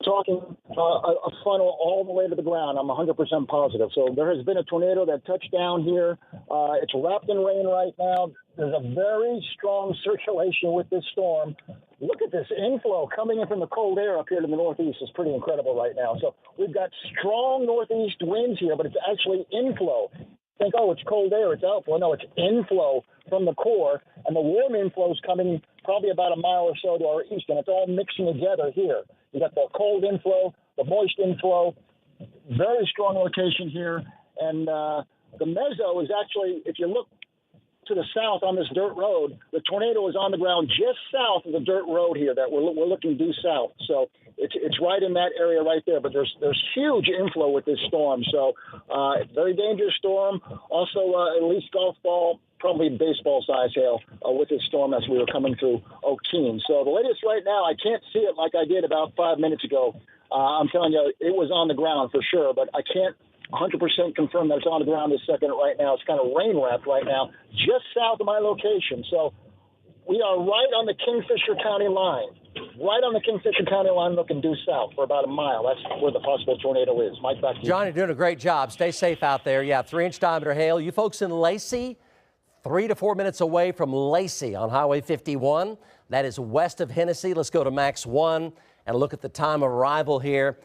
talking a funnel all the way to the ground. I'm 100% positive. So there has been a tornado that touched down here. It's wrapped in rain right now. There's a very strong circulation with this storm. Look at this inflow coming in from the cold air up here to the northeast. Is pretty incredible right now. So we've got strong northeast winds here, but it's actually inflow. Think, oh, it's cold air, it's outflow. No, it's inflow from the core, and the warm inflow is coming probably about a mile or so to our east, and it's all mixing together here. You got the cold inflow, the moist inflow, very strong location here, and the meso is actually, if you look to the south on this dirt road, the tornado is on the ground just south of the dirt road here that we're looking due south. So it's right in that area right there. But there's huge inflow with this storm. So very dangerous storm. Also, at least golf ball, probably baseball size hail with this storm as we were coming through O'Keene. So the latest right now, I can't see it like I did about 5 minutes ago. I'm telling you, it was on the ground for sure, but I can't 100% confirm that it's on the ground this second right now. It's kind of rain-wrapped right now, just south of my location. So we are right on the Kingfisher County line, right on the Kingfisher County line looking due south for about a mile. That's where the possible tornado is. Mike, back to you. John, you're doing a great job. Stay safe out there. Yeah, 3-inch diameter hail. You folks in Lacey, 3 to 4 minutes away from Lacey on Highway 51. That is west of Hennessy. Let's go to Max 1 and look at the time of arrival here.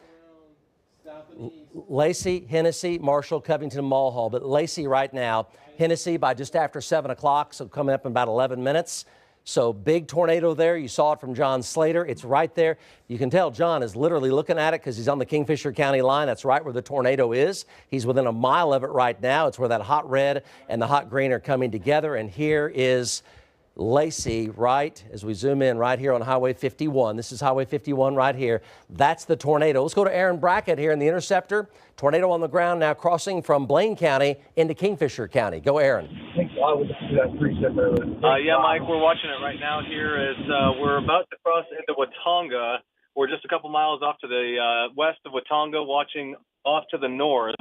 Lacey, Hennessy, Marshall, Covington, and Mulhall. But Lacey right now, Hennessy by just after 7 o'clock, so coming up in about 11 minutes. So big tornado there. You saw it from John Slater. It's right there. You can tell John is literally looking at it because he's on the Kingfisher County line. That's right where the tornado is. He's within a mile of it right now. It's where that hot red and the hot green are coming together. And here is Lacey, right, as we zoom in right here on Highway 51. This is Highway 51 right here. That's the tornado. Let's go to Aaron Brackett here in the Interceptor. Tornado on the ground now crossing from Blaine County into Kingfisher County. Go, Aaron. Yeah, Mike, we're watching it right now here as we're about to cross into Watonga. We're just a couple miles off to the west of Watonga, watching off to the north.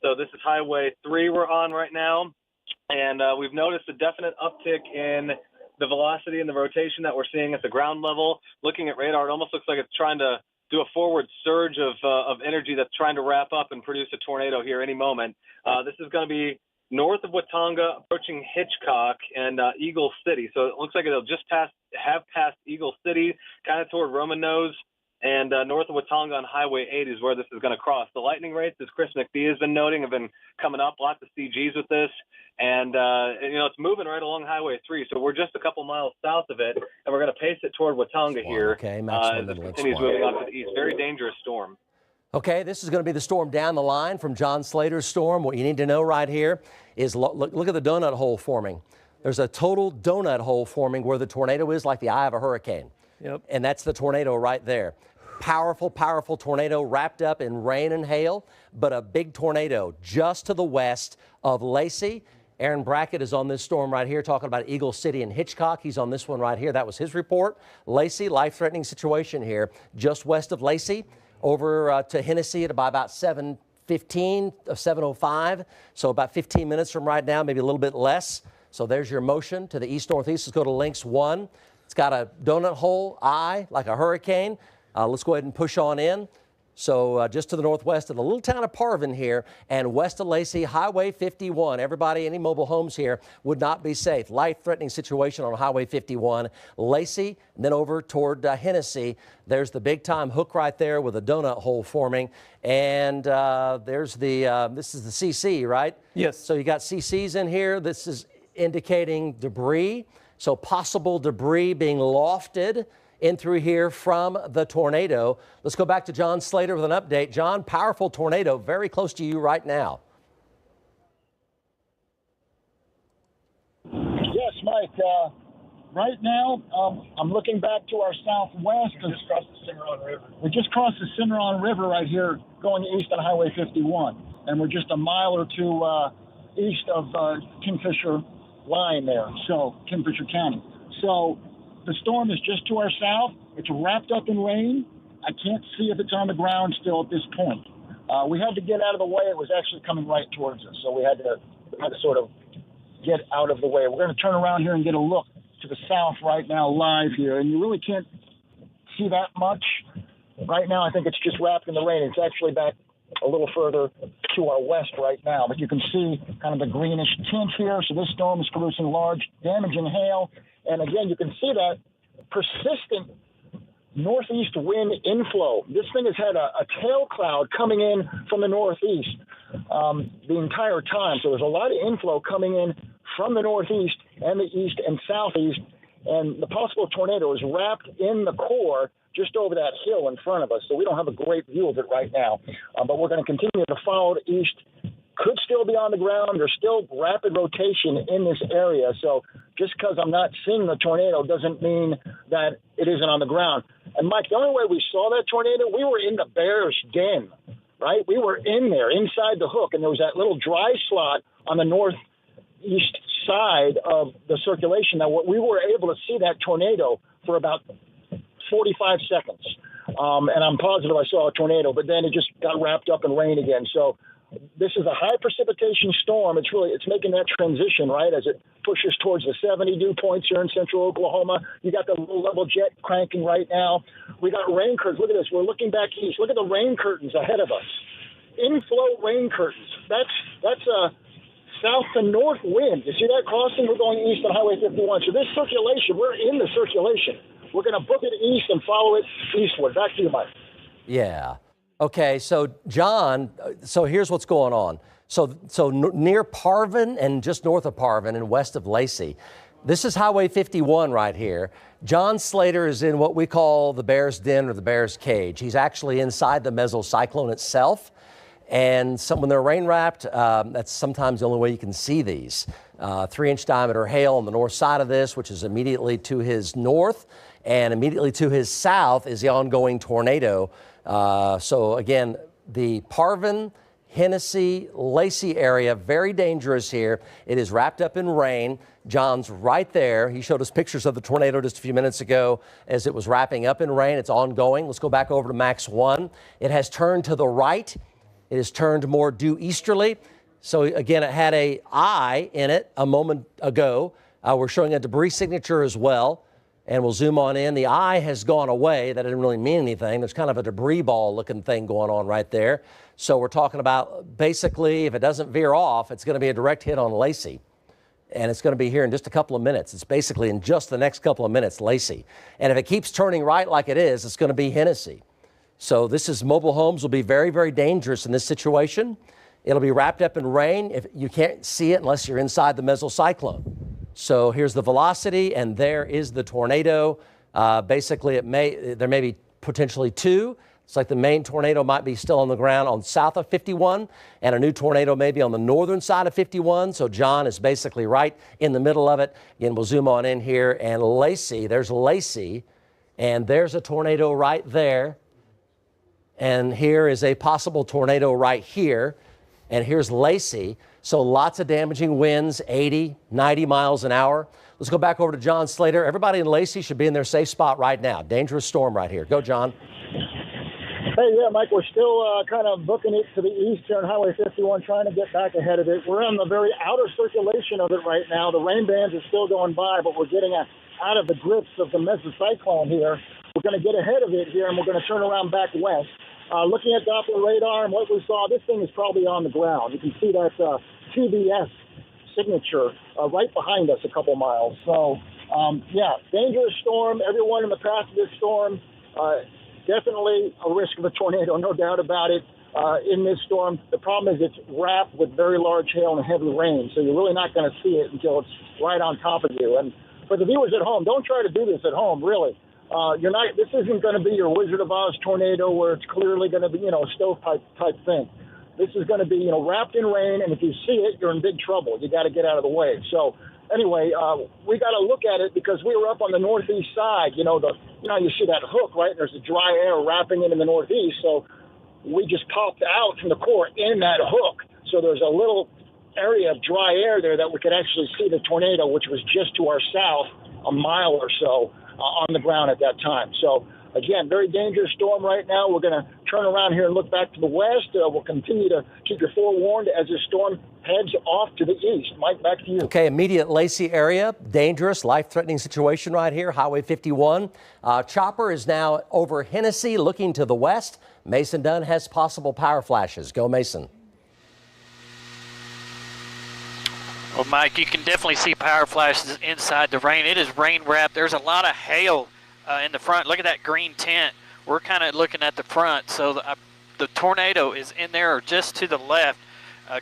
So this is Highway 3 we're on right now. And we've noticed a definite uptick in the velocity and the rotation that we're seeing at the ground level. Looking at radar, it almost looks like it's trying to do a forward surge of energy that's trying to wrap up and produce a tornado here any moment. This is going to be north of Watonga, approaching Hitchcock and Eagle City. So it looks like it'll just have passed Eagle City, kind of toward Roman Nose. And north of Watonga on Highway 8 is where this is going to cross. The lightning rates, as Chris McPhee has been noting, have been coming up. Lots of CGs with this. And, it's moving right along Highway 3. So we're just a couple miles south of it, and we're going to pace it toward Watonga here. Okay, this continues moving on to the east. Very dangerous storm. Okay, this is going to be the storm down the line from John Slater's storm. What you need to know right here is look at the donut hole forming. There's a total donut hole forming where the tornado is, like the eye of a hurricane. Yep. And that's the tornado right there. Powerful, powerful tornado wrapped up in rain and hail, but a big tornado just to the west of Lacey. Aaron Brackett is on this storm right here talking about Eagle City and Hitchcock. He's on this one right here. That was his report. Lacey, life-threatening situation here just west of Lacey, over to Hennessy at about 7:15 of 7:05. So about 15 minutes from right now, maybe a little bit less. So there's your motion to the east-northeast. Let's go to Lynx 1. It's got a donut hole eye like a hurricane. Let's go ahead and push on in. So just to the northwest of the little town of Parvin here and west of Lacey, Highway 51. Everybody, any mobile homes here would not be safe. Life-threatening situation on Highway 51. Lacey, and then over toward Hennessy. There's the big-time hook right there with a donut hole forming. And there's this is the CC, right? Yes. So you got CCs in here. This is indicating debris. So possible debris being lofted in through here from the tornado. Let's go back to John Slater with an update. John, powerful tornado very close to you right now. Yes, Mike. Right now, I'm looking back to our southwest. We just crossed the Cimarron River. We just crossed the Cimarron River right here going east on Highway 51. And we're just a mile or two east of Kingfisher line there, so Kingfisher County. So the storm is just to our south. It's wrapped up in rain. I can't see if it's on the ground still at this point. We had to get out of the way. It was actually coming right towards us, so we had to sort of get out of the way. We're going to turn around here and get a look to the south right now live here, and you really can't see that much. Right now, I think it's just wrapped in the rain. It's actually back a little further to our west right now, but you can see kind of the greenish tint here. So this storm is producing large, damaging hail. And again, you can see that persistent northeast wind inflow. This thing has had a tail cloud coming in from the northeast the entire time. So there's a lot of inflow coming in from the northeast and the east and southeast. And the possible tornado is wrapped in the core just over that hill in front of us. So we don't have a great view of it right now. But we're going to continue to follow the east. Could still be on the ground. There's still rapid rotation in this area. So just because I'm not seeing the tornado doesn't mean that it isn't on the ground. And, Mike, the only way we saw that tornado, we were in the bear's den, right? We were in there, inside the hook, and there was that little dry slot on the northeast side of the circulation. Now, we were able to see that tornado for about 45 seconds. And I'm positive I saw a tornado, but then it just got wrapped up in rain again. So this is a high precipitation storm. It's making that transition, right, as it pushes towards the 70 dew points here in central Oklahoma. You got the low level jet cranking right now. We got rain curtains. Look at this. We're looking back east. Look at the rain curtains ahead of us. Inflow rain curtains. That's a south to north wind. You see that crossing? We're going east on Highway 51. So this circulation, we're in the circulation. We're going to book it east and follow it eastward. Back to you, Mike. Yeah. Okay, so John, so here's what's going on. So near Parvin and just north of Parvin and west of Lacey, this is Highway 51 right here. John Slater is in what we call the bear's den or the bear's cage. He's actually inside the mesocyclone itself. And when they're rain wrapped, that's sometimes the only way you can see these. 3-inch diameter hail on the north side of this, which is immediately to his north, and immediately to his south is the ongoing tornado. So again, the Parvin, Hennessy, Lacey area, very dangerous here. It is wrapped up in rain. John's right there. He showed us pictures of the tornado just a few minutes ago as it was wrapping up in rain. It's ongoing. Let's go back over to Max 1. It has turned to the right. It has turned more due easterly. So again, it had a eye in it a moment ago. We're showing a debris signature as well. And we'll zoom on in. The eye has gone away. That didn't really mean anything. There's kind of a debris ball looking thing going on right there. So we're talking about basically, if it doesn't veer off, it's going to be a direct hit on Lacey. And it's going to be here in just a couple of minutes. It's basically in just the next couple of minutes, Lacey. And if it keeps turning right like it is, it's going to be Hennessy. So mobile homes will be very, very dangerous in this situation. It'll be wrapped up in rain. If you can't see it unless you're inside the mesocyclone. So here's the velocity, and there is the tornado. Basically, there may be potentially two. It's like the main tornado might be still on the ground on south of 51, and a new tornado may be on the northern side of 51. So John is basically right in the middle of it. Again, we'll zoom on in here, and Lacey, there's Lacey, and there's a tornado right there. And here is a possible tornado right here, and here's Lacey. So lots of damaging winds, 80, 90 miles an hour. Let's go back over to John Slater. Everybody in Lacey should be in their safe spot right now. Dangerous storm right here. Go, John. Hey, yeah, Mike, we're still kind of booking it to the east here on Highway 51, trying to get back ahead of it. We're on the very outer circulation of it right now. The rain bands are still going by, but we're getting out of the grips of the mesocyclone here. We're going to get ahead of it here, and we're going to turn around back west. Looking at Doppler radar and what we saw, this thing is probably on the ground. You can see that TBS signature right behind us a couple miles. So, yeah, dangerous storm. Everyone in the path of this storm, definitely a risk of a tornado, no doubt about it. In this storm, the problem is it's wrapped with very large hail and heavy rain, so you're really not going to see it until it's right on top of you. And for the viewers at home, don't try to do this at home, really. This isn't going to be your Wizard of Oz tornado where it's clearly going to be, a stovepipe type thing. This is going to be, wrapped in rain, and if you see it, you're in big trouble. You got to get out of the way. So anyway, we got to look at it because we were up on the northeast side. You see that hook, right? And there's the dry air wrapping it in the northeast. So we just popped out from the core in that hook. So there's a little area of dry air there that we could actually see the tornado, which was just to our south, a mile or so on the ground at that time. So again, very dangerous storm right now. We're going to turn around here and look back to the west. We'll continue to keep you forewarned as this storm heads off to the east. Mike, back to you. Okay, immediate Lacey area, dangerous, life-threatening situation right here, Highway 51. Chopper is now over Hennessy looking to the west. Mason Dunn has possible power flashes. Go, Mason. Well, Mike, you can definitely see power flashes inside the rain. It is rain wrapped. There's a lot of hail in the front. Look at that green tent. We're kind of looking at the front. So the tornado is in there or just to the left.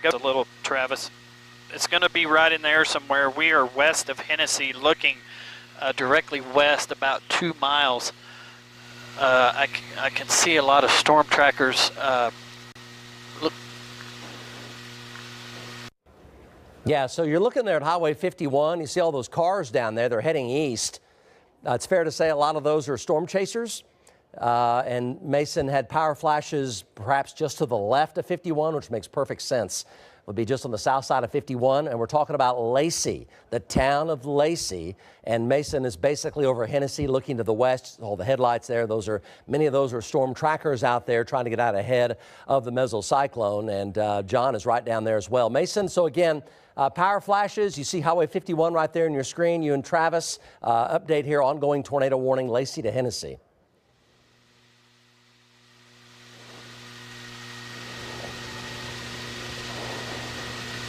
Go a little, Travis. It's going to be right in there somewhere. We are west of Hennessy, looking directly west about 2 miles. I can see a lot of storm trackers. Yeah, so you're looking there at Highway 51. You see all those cars down there. They're heading east. It's fair to say a lot of those are storm chasers. And Mason had power flashes perhaps just to the left of 51, which makes perfect sense. It would be just on the south side of 51. And we're talking about Lacey, the town of Lacey. And Mason is basically over Hennessy looking to the west. All the headlights there, many of those are storm trackers out there trying to get out ahead of the mesocyclone. And John is right down there as well. Mason, so again, power flashes. You see Highway 51 right there on your screen. You and Travis, update here, ongoing tornado warning, Lacey to Hennessy.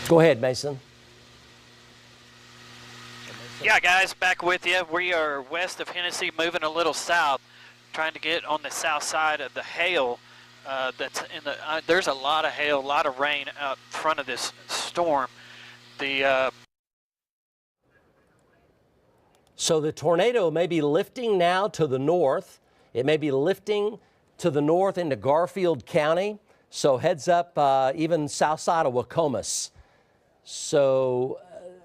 Go ahead, Mason. Yeah, guys, back with you. We are west of Hennessy, moving a little south, trying to get on the south side of the hail. That's in the. There's a lot of hail, a lot of rain out front of this storm. So the tornado may be lifting now to the north. It may be lifting to the north into Garfield County. So heads up, even south side of Wacomas. So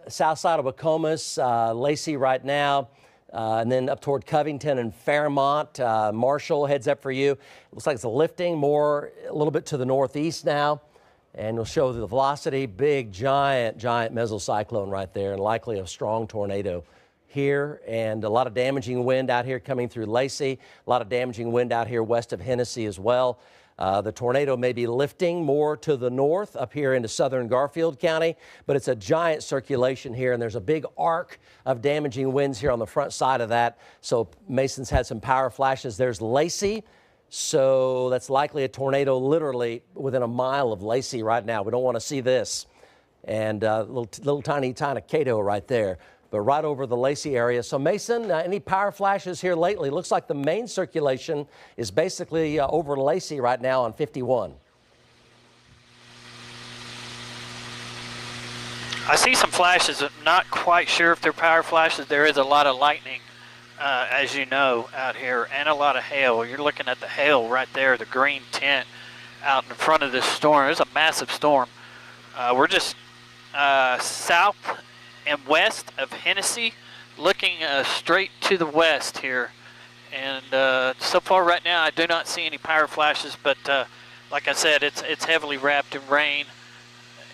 south side of Wacomas, Lacey right now, and then up toward Covington and Fairmont. Marshall heads up for you. Looks like it's lifting more a little bit to the northeast now. And we'll show the velocity, big, giant mesocyclone right there, and likely a strong tornado here. And a lot of damaging wind out here coming through Lacey. A lot of damaging wind out here west of Hennessy as well. The tornado may be lifting more to the north up here into southern Garfield County, but it's a giant circulation here, and there's a big arc of damaging winds here on the front side of that. So Mason's had some power flashes. There's Lacey. So that's likely a tornado literally within a mile of Lacey right now. We don't want to see this. And little tiny Cato right there, but right over the Lacey area. So Mason, any power flashes here lately? Looks like the main circulation is basically over Lacey right now on 51. I see some flashes. I'm not quite sure if they're power flashes. There is a lot of lightning, as you know, out here, and a lot of hail. You're looking at the hail right there, the green tint out in front of this storm. It's a massive storm. We're just south and west of Hennessy, looking straight to the west here. And so far right now, I do not see any power flashes, but like I said, it's heavily wrapped in rain,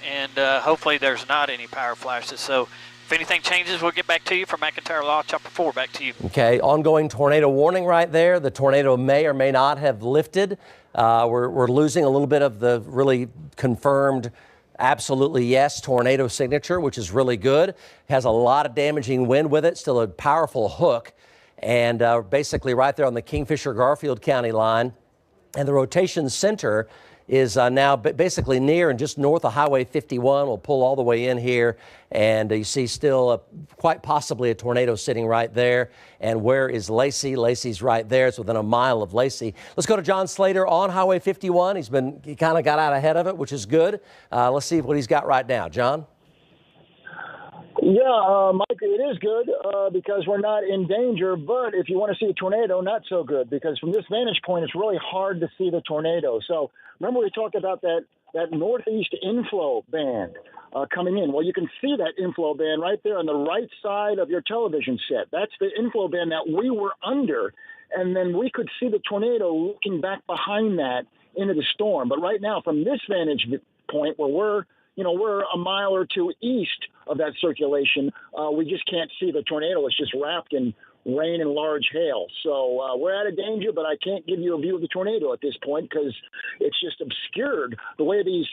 and hopefully there's not any power flashes. So if anything changes, we'll get back to you. From McIntyre Law, Chopper 4, back to you. Okay, ongoing tornado warning right there. The tornado may or may not have lifted. We're losing a little bit of the really confirmed absolutely yes tornado signature, which is really good. Has a lot of damaging wind with it, still a powerful hook, and basically right there on the Kingfisher-Garfield County line. And the rotation center is now basically near and just north of Highway 51. We'll pull all the way in here, and you see still quite possibly a tornado sitting right there. And where is Lacey? Lacey's right there. It's within a mile of Lacey. Let's go to John Slater on Highway 51. He kind of got out ahead of it, which is good. Let's see what he's got right now. John? Yeah, Mike, it is good because we're not in danger. But if you want to see a tornado, not so good, because from this vantage point, it's really hard to see the tornado. So remember we talked about that northeast inflow band coming in. Well, you can see that inflow band right there on the right side of your television set. That's the inflow band that we were under. And then we could see the tornado looking back behind that into the storm. But right now, from this vantage point where we're a mile or two east of that circulation, we just can't see the tornado. It's just wrapped in rain and large hail. So we're out of danger, but I can't give you a view of the tornado at this point because it's just obscured the way these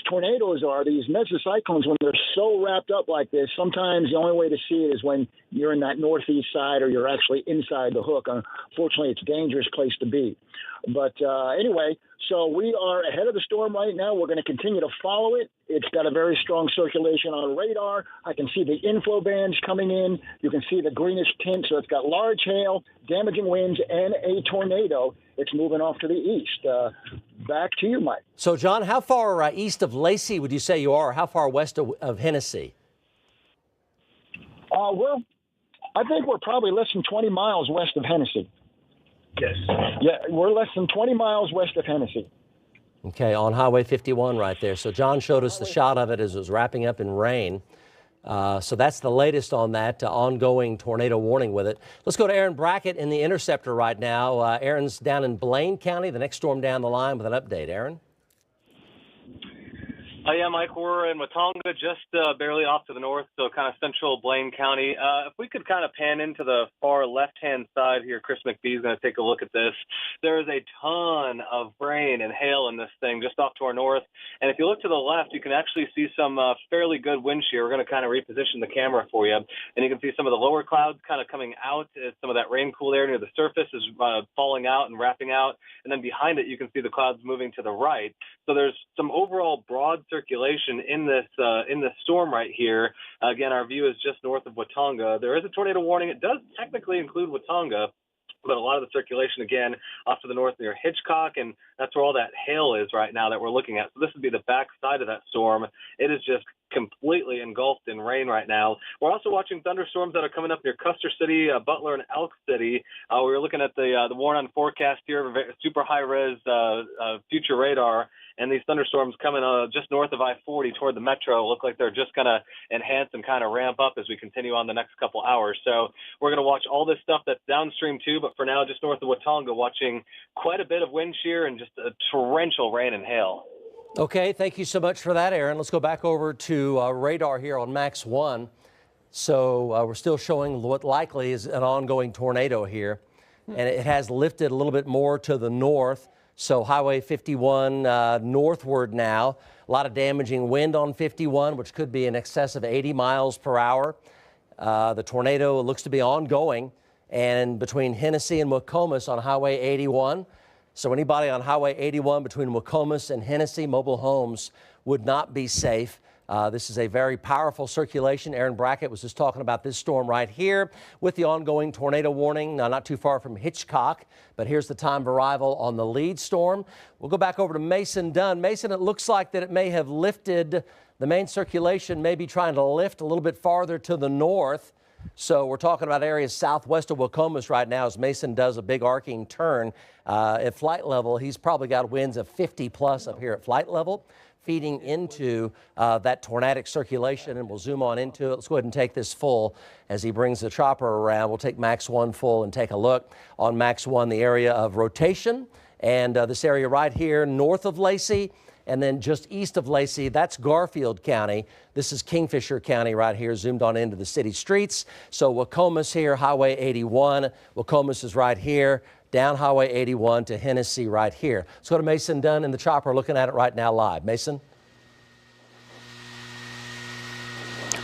tornadoes are, these mesocyclones, when they're so wrapped up like this. Sometimes the only way to see it is when you're in that northeast side or you're actually inside the hook. Unfortunately, it's a dangerous place to be. But anyway, so we are ahead of the storm right now. We're going to continue to follow it. It's got a very strong circulation on radar. I can see the inflow bands coming in. You can see the greenish tint. So it's got large hail, damaging winds, and a tornado. It's moving off to the east. Back to you, Mike. So, John, how far east of Lacey would you say you are? How far west of Hennessy? Well, I think we're probably less than 20 miles west of Hennessy. Yes. Yeah, we're less than 20 miles west of Hennessy. Okay, on Highway 51 right there. So John showed us the shot of it as it was wrapping up in rain. So that's the latest on that ongoing tornado warning with it. Let's go to Aaron Brackett in the Interceptor right now. Aaron's down in Blaine County, the next storm down the line, with an update. Aaron? Yeah, Mike, we're in Watonga, just barely off to the north, so kind of central Blaine County. If we could kind of pan into the far left-hand side here, Chris McBee is going to take a look at this. There is a ton of rain and hail in this thing just off to our north. And if you look to the left, you can actually see some fairly good wind shear. We're going to kind of reposition the camera for you. And you can see some of the lower clouds kind of coming out. Some of that rain-cooled air near the surface is falling out and wrapping out. And then behind it, you can see the clouds moving to the right. So there's some overall broad circulation in this storm right here. Again, our view is just north of Watonga. There is a tornado warning. It does technically include Watonga, but a lot of the circulation, again, off to the north near Hitchcock, and that's where all that hail is right now that we're looking at. So this would be the back side of that storm. It is just completely engulfed in rain right now. We're also watching thunderstorms that are coming up near Custer City, Butler, and Elk City. We're looking at the Warren forecast here, super high-res future radar. And these thunderstorms coming just north of I-40 toward the metro look like they're just going to enhance and kind of ramp up as we continue on the next couple hours. So we're going to watch all this stuff that's downstream too, but for now, just north of Watonga, watching quite a bit of wind shear and just a torrential rain and hail. Okay, thank you so much for that, Aaron. Let's go back over to radar here on Max 1. So we're still showing what likely is an ongoing tornado here, and it has lifted a little bit more to the north. So Highway 51 northward now. A lot of damaging wind on 51, which could be in excess of 80 miles per hour. The tornado looks to be ongoing, and between Hennessy and Wacomas on Highway 81. So anybody on Highway 81 between Wacomas and Hennessy, mobile homes would not be safe. This is a very powerful circulation. Aaron Brackett was just talking about this storm right here with the ongoing tornado warning, not too far from Hitchcock. But here's the time of arrival on the lead storm. We'll go back over to Mason Dunn. Mason, it looks like that it may have lifted. The main circulation may be trying to lift a little bit farther to the north. So we're talking about areas southwest of Wacomas right now as Mason does a big arcing turn. At flight level, he's probably got winds of 50 plus up here at flight level, feeding into that tornadic circulation, and we'll zoom on into it. Let's go ahead and take this full as he brings the chopper around. We'll take Max 1 full and take a look on Max 1, the area of rotation, and this area right here north of Lacey, and then just east of Lacey, that's Garfield County. This is Kingfisher County right here, zoomed on into the city streets. So Wacomas here, Highway 81. Wacomas is right here. Down Highway 81 to Hennessy right here. Let's go to Mason Dunn in the chopper looking at it right now live. Mason?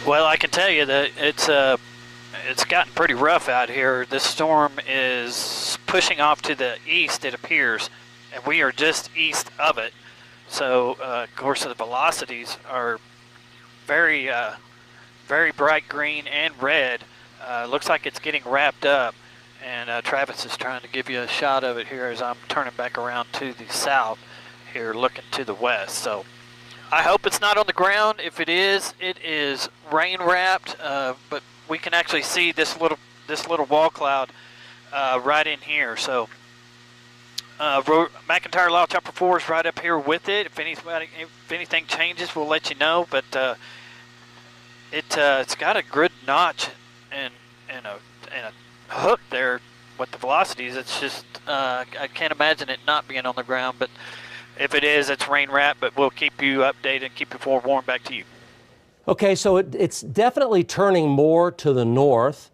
Well, I can tell you that it's gotten pretty rough out here. This storm is pushing off to the east, it appears, and we are just east of it. So, of course, the velocities are very, very bright green and red. Looks like it's getting wrapped up. And Travis is trying to give you a shot of it here as I'm turning back around to the south here, looking to the west. So I hope it's not on the ground. If it is rain wrapped, but we can actually see this little wall cloud right in here. So McIntyre Law Chopper 4 is right up here with it. If anything changes, we'll let you know. But it's got a good notch and a hook there with the velocities. It's just I can't imagine it not being on the ground, but if it is, it's rain wrapped. But we'll keep you updated and keep you forewarned. Back to you. Okay, so it's definitely turning more to the north,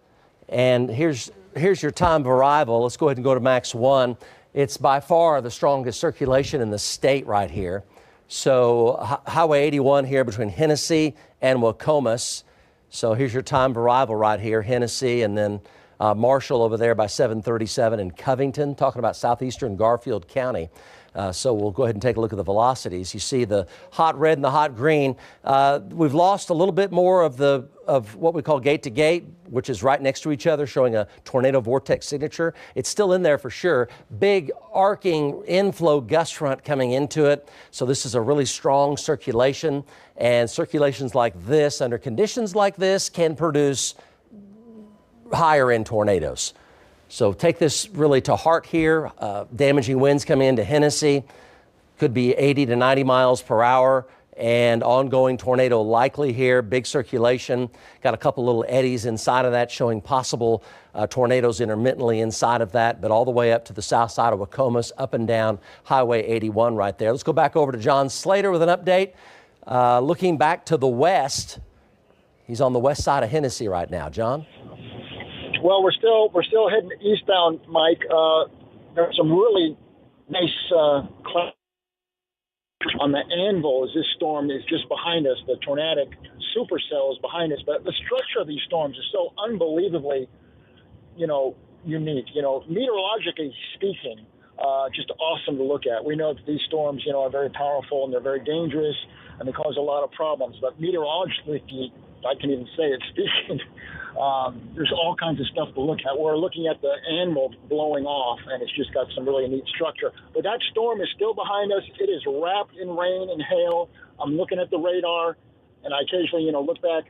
and here's your time of arrival. Let's go ahead and go to Max 1. It's by far the strongest circulation in the state right here. So Highway 81 here between Hennessy and Wacomas. So here's your time of arrival right here, Hennessy, and then Marshall over there by 737 in Covington, talking about southeastern Garfield County. So we'll go ahead and take a look at the velocities. You see the hot red and the hot green. We've lost a little bit more of what we call gate to gate, which is right next to each other, showing a tornado vortex signature. It's still in there for sure. Big arcing inflow gust front coming into it. So this is a really strong circulation, and circulations like this under conditions like this can produce higher end tornadoes. So take this really to heart here. Damaging winds coming into Hennessy, could be 80 to 90 miles per hour, and ongoing tornado likely here. Big circulation, got a couple little eddies inside of that showing possible tornadoes intermittently inside of that, but all the way up to the south side of Wacomas, up and down Highway 81 right there. Let's go back over to John Slater with an update. Looking back to the west, he's on the west side of Hennessy right now. John? Well, we're still heading eastbound, Mike. There's some really nice clouds on the anvil as this storm is just behind us. The tornadic supercell is behind us, but the structure of these storms is so unbelievably, unique. Meteorologically speaking, just awesome to look at. We know that these storms, are very powerful and they're very dangerous and they cause a lot of problems. But meteorologically, I can even say it speaking. There's all kinds of stuff to look at. We're looking at the anvil blowing off, and it's just got some really neat structure. But that storm is still behind us. It is wrapped in rain and hail. I'm looking at the radar. and I occasionally, look back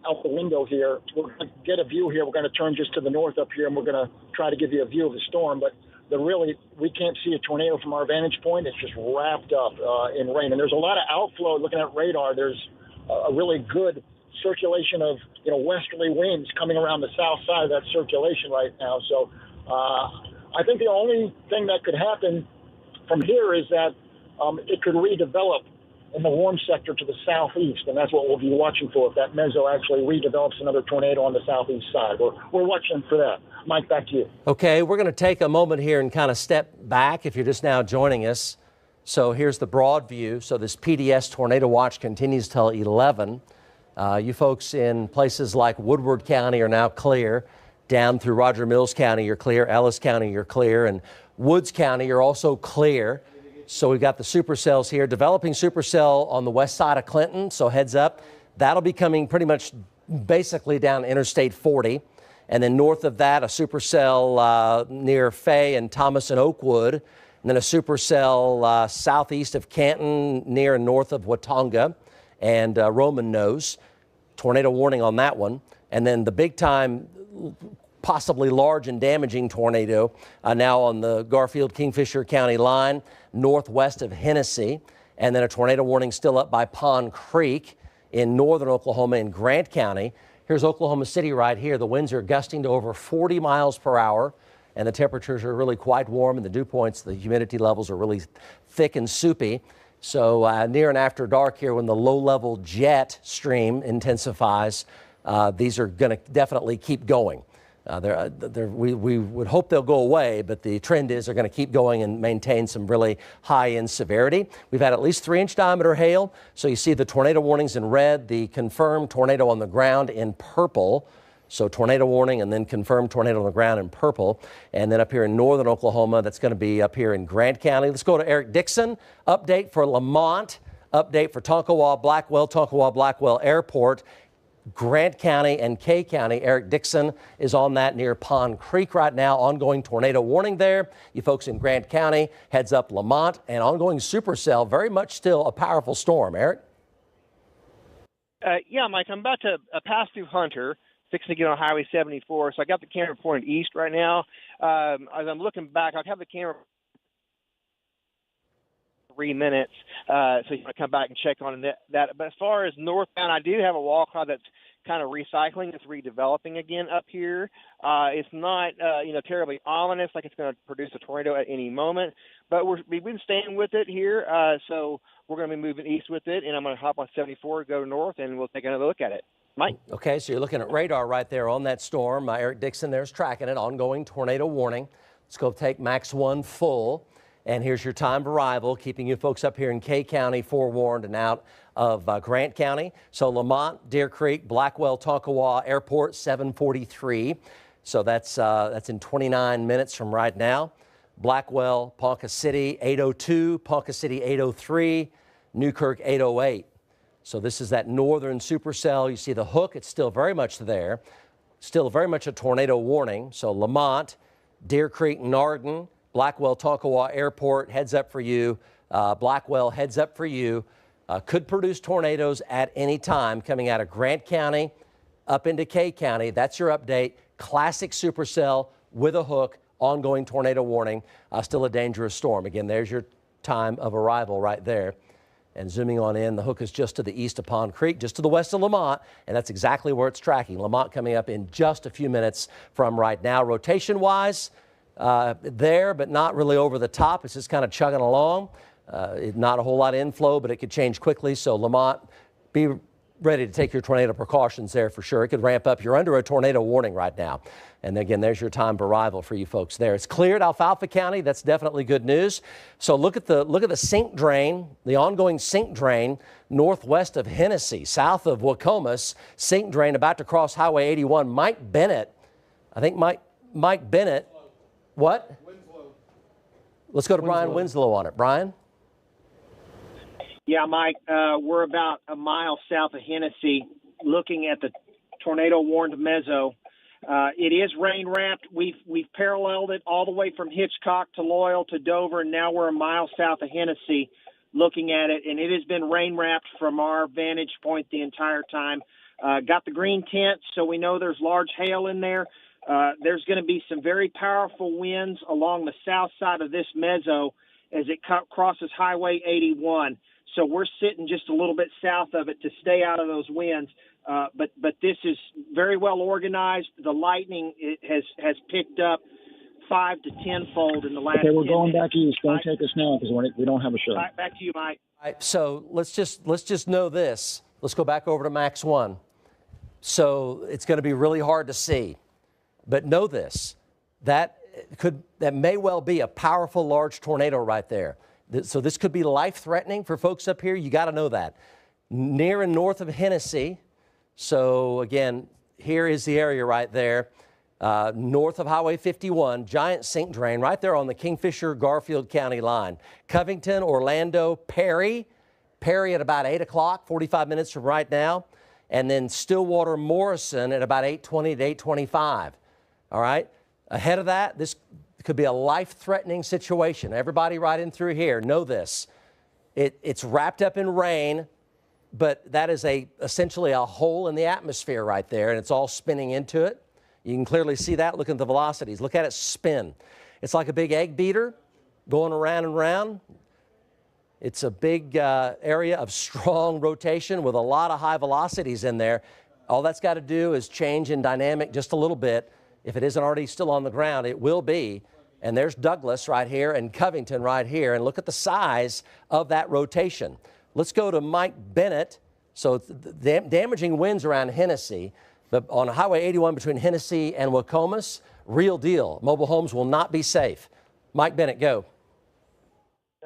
out the window here. We're going to get a view here. We're going to turn just to the north up here, and we're going to try to give you a view of the storm. But we can't see a tornado from our vantage point. It's just wrapped up in rain. And there's a lot of outflow. Looking at radar, there's a really good circulation of, westerly winds coming around the south side of that circulation right now. So I think the only thing that could happen from here is that it could redevelop in the warm sector to the southeast, and that's what we'll be watching for, if that meso actually redevelops another tornado on the southeast side. We're watching for that. Mike, back to you. Okay, we're going to take a moment here and kind of step back if you're just now joining us. So here's the broad view. So this PDS tornado watch continues till 11. You folks in places like Woodward County are now clear. Down through Roger Mills County, you're clear. Ellis County, you're clear. And Woods County, you're also clear. So we've got the supercells here, developing supercell on the west side of Clinton, so heads up. That'll be coming pretty much basically down Interstate 40. And then north of that, a supercell near Fay and Thomas and Oakwood. And then a supercell southeast of Canton, near and north of Watonga and Roman Nose. Tornado warning on that one. And then the big time, possibly large and damaging tornado now on the Garfield-Kingfisher County line, northwest of Hennessy. And then a tornado warning still up by Pond Creek in northern Oklahoma in Grant County. Here's Oklahoma City right here. The winds are gusting to over 40 miles per hour, and the temperatures are really quite warm, and the dew points, the humidity levels are really thick and soupy. So near and after dark here, when the low-level jet stream intensifies, these are going to definitely keep going. We would hope they'll go away, but the trend is they're going to keep going and maintain some really high-end severity. We've had at least 3-inch diameter hail, so you see the tornado warnings in red, the confirmed tornado on the ground in purple. So tornado warning and then confirmed tornado on the ground in purple. And then up here in northern Oklahoma, that's going to be up here in Grant County. Let's go to Eric Dixon. Update for Lamont, update for Blackwell Airport. Grant County and Kay County. Eric Dixon is on that near Pond Creek right now. Ongoing tornado warning there. You folks in Grant County, heads up Lamont, and ongoing supercell. Very much still a powerful storm. Eric? Yeah, Mike, I'm about to pass through Hunter, fixing to get on Highway 74. So I got the camera pointed east right now. As I'm looking back, I'll have the camera 3 minutes, so you want to come back and check on that. But as far as northbound, I do have a wall cloud that's kind of recycling. It's redeveloping again up here. It's not, terribly ominous, like it's going to produce a tornado at any moment. But we've been staying with it here, so we're going to be moving east with it. And I'm going to hop on 74, go north, and we'll take another look at it. Mike? Okay, so you're looking at radar right there on that storm. Eric Dixon there's tracking it. Ongoing tornado warning. Let's go take Max 1 full. And here's your time of arrival, keeping you folks up here in Kay County forewarned and out of Grant County. So Lamont, Deer Creek, Blackwell, Tonkawa Airport, 7:43. So that's in 29 minutes from right now. Blackwell, Ponca City, 8:02. Ponca City, 8:03. Newkirk, 8:08. So this is that northern supercell. You see the hook. It's still very much there. Still very much a tornado warning. So Lamont, Deer Creek, Nardin, Blackwell, Tonkawa Airport, heads up for you. Blackwell, heads up for you. Could produce tornadoes at any time coming out of Grant County up into Kay County. That's your update. Classic supercell with a hook, ongoing tornado warning. Still a dangerous storm. Again, there's your time of arrival right there. And zooming on in, the hook is just to the east of Pond Creek, just to the west of Lamont, and that's exactly where it's tracking. Lamont coming up in just a few minutes from right now. Rotation-wise, there, but not really over the top. It's just kind of chugging along. Not a whole lot of inflow, but it could change quickly. So Lamont, be ready to take your tornado precautions there for sure. It could ramp up. You're under a tornado warning right now. And again, there's your time of arrival for you folks there. It's cleared Alfalfa County. That's definitely good news. So look at the sink drain, the ongoing sink drain northwest of Hennessy, south of Wacomas. Sink drain about to cross Highway 81. Mike Bennett, I think Mike Bennett. What? Winslow. Let's go to Brian Winslow on it. Brian? Yeah, Mike, we're about a mile south of Hennessy looking at the tornado-warned mezzo. It is rain-wrapped. We've paralleled it all the way from Hitchcock to Loyal to Dover, and now we're a mile south of Hennessy. looking at it, and it has been rain wrapped from our vantage point the entire time. Got the green tint, so we know there's large hail in there. There's going to be some very powerful winds along the south side of this mezzo as it crosses Highway 81. So we're sitting just a little bit south of it to stay out of those winds. But this is very well organized. The lightning has picked up 5 to 10-fold in the last. Okay, we're 10 going minutes. back east. Don't take us now because we don't have a show. All right, back to you, Mike. All right, so let's just know this. Let's go back over to Max 1. So it's going to be really hard to see, but know this: that may well be a powerful, large tornado right there. So this could be life-threatening for folks up here. You got to know that. Near and north of Hennessy. So again, here is the area right there. North of Highway 51, giant sink drain right there on the Kingfisher-Garfield County line. Covington, Orlando, Perry at about 8 o'clock, 45 minutes from right now. And then Stillwater, Morrison at about 8:20 to 8:25. All right? Ahead of that, this could be a life-threatening situation. Everybody right in through here, know this. It's wrapped up in rain, but that is essentially a hole in the atmosphere right there, and it's all spinning into it. You can clearly see that. Look at the velocities. Look at it spin. It's like a big egg beater going around and around. It's a big area of strong rotation with a lot of high velocities in there. All that's got to do is change in dynamic just a little bit. If it isn't already still on the ground, it will be. And there's Douglas right here and Covington right here. And look at the size of that rotation. Let's go to Mike Bennett. So damaging winds around Hennessy. But on Highway 81 between Hennessy and Wacomas, real deal. Mobile homes will not be safe. Mike Bennett, go.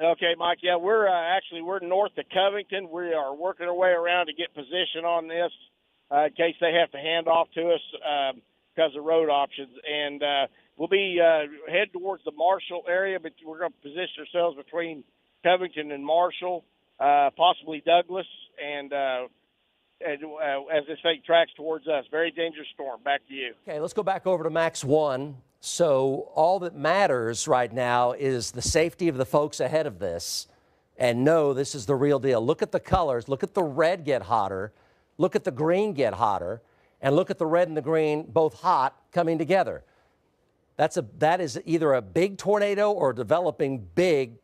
Okay, Mike. Yeah, we're north of Covington. We are working our way around to get position on this in case they have to hand off to us because of road options. And we'll be head towards the Marshall area, but we're going to position ourselves between Covington and Marshall, possibly Douglas, and as this thing tracks towards us. Very dangerous storm. Back to you. Okay, let's go back over to Max 1. So all that matters right now is the safety of the folks ahead of this. And no, this is the real deal. Look at the colors. Look at the red get hotter. Look at the green get hotter. And look at the red and the green both hot coming together. That is either a big tornado or a developing big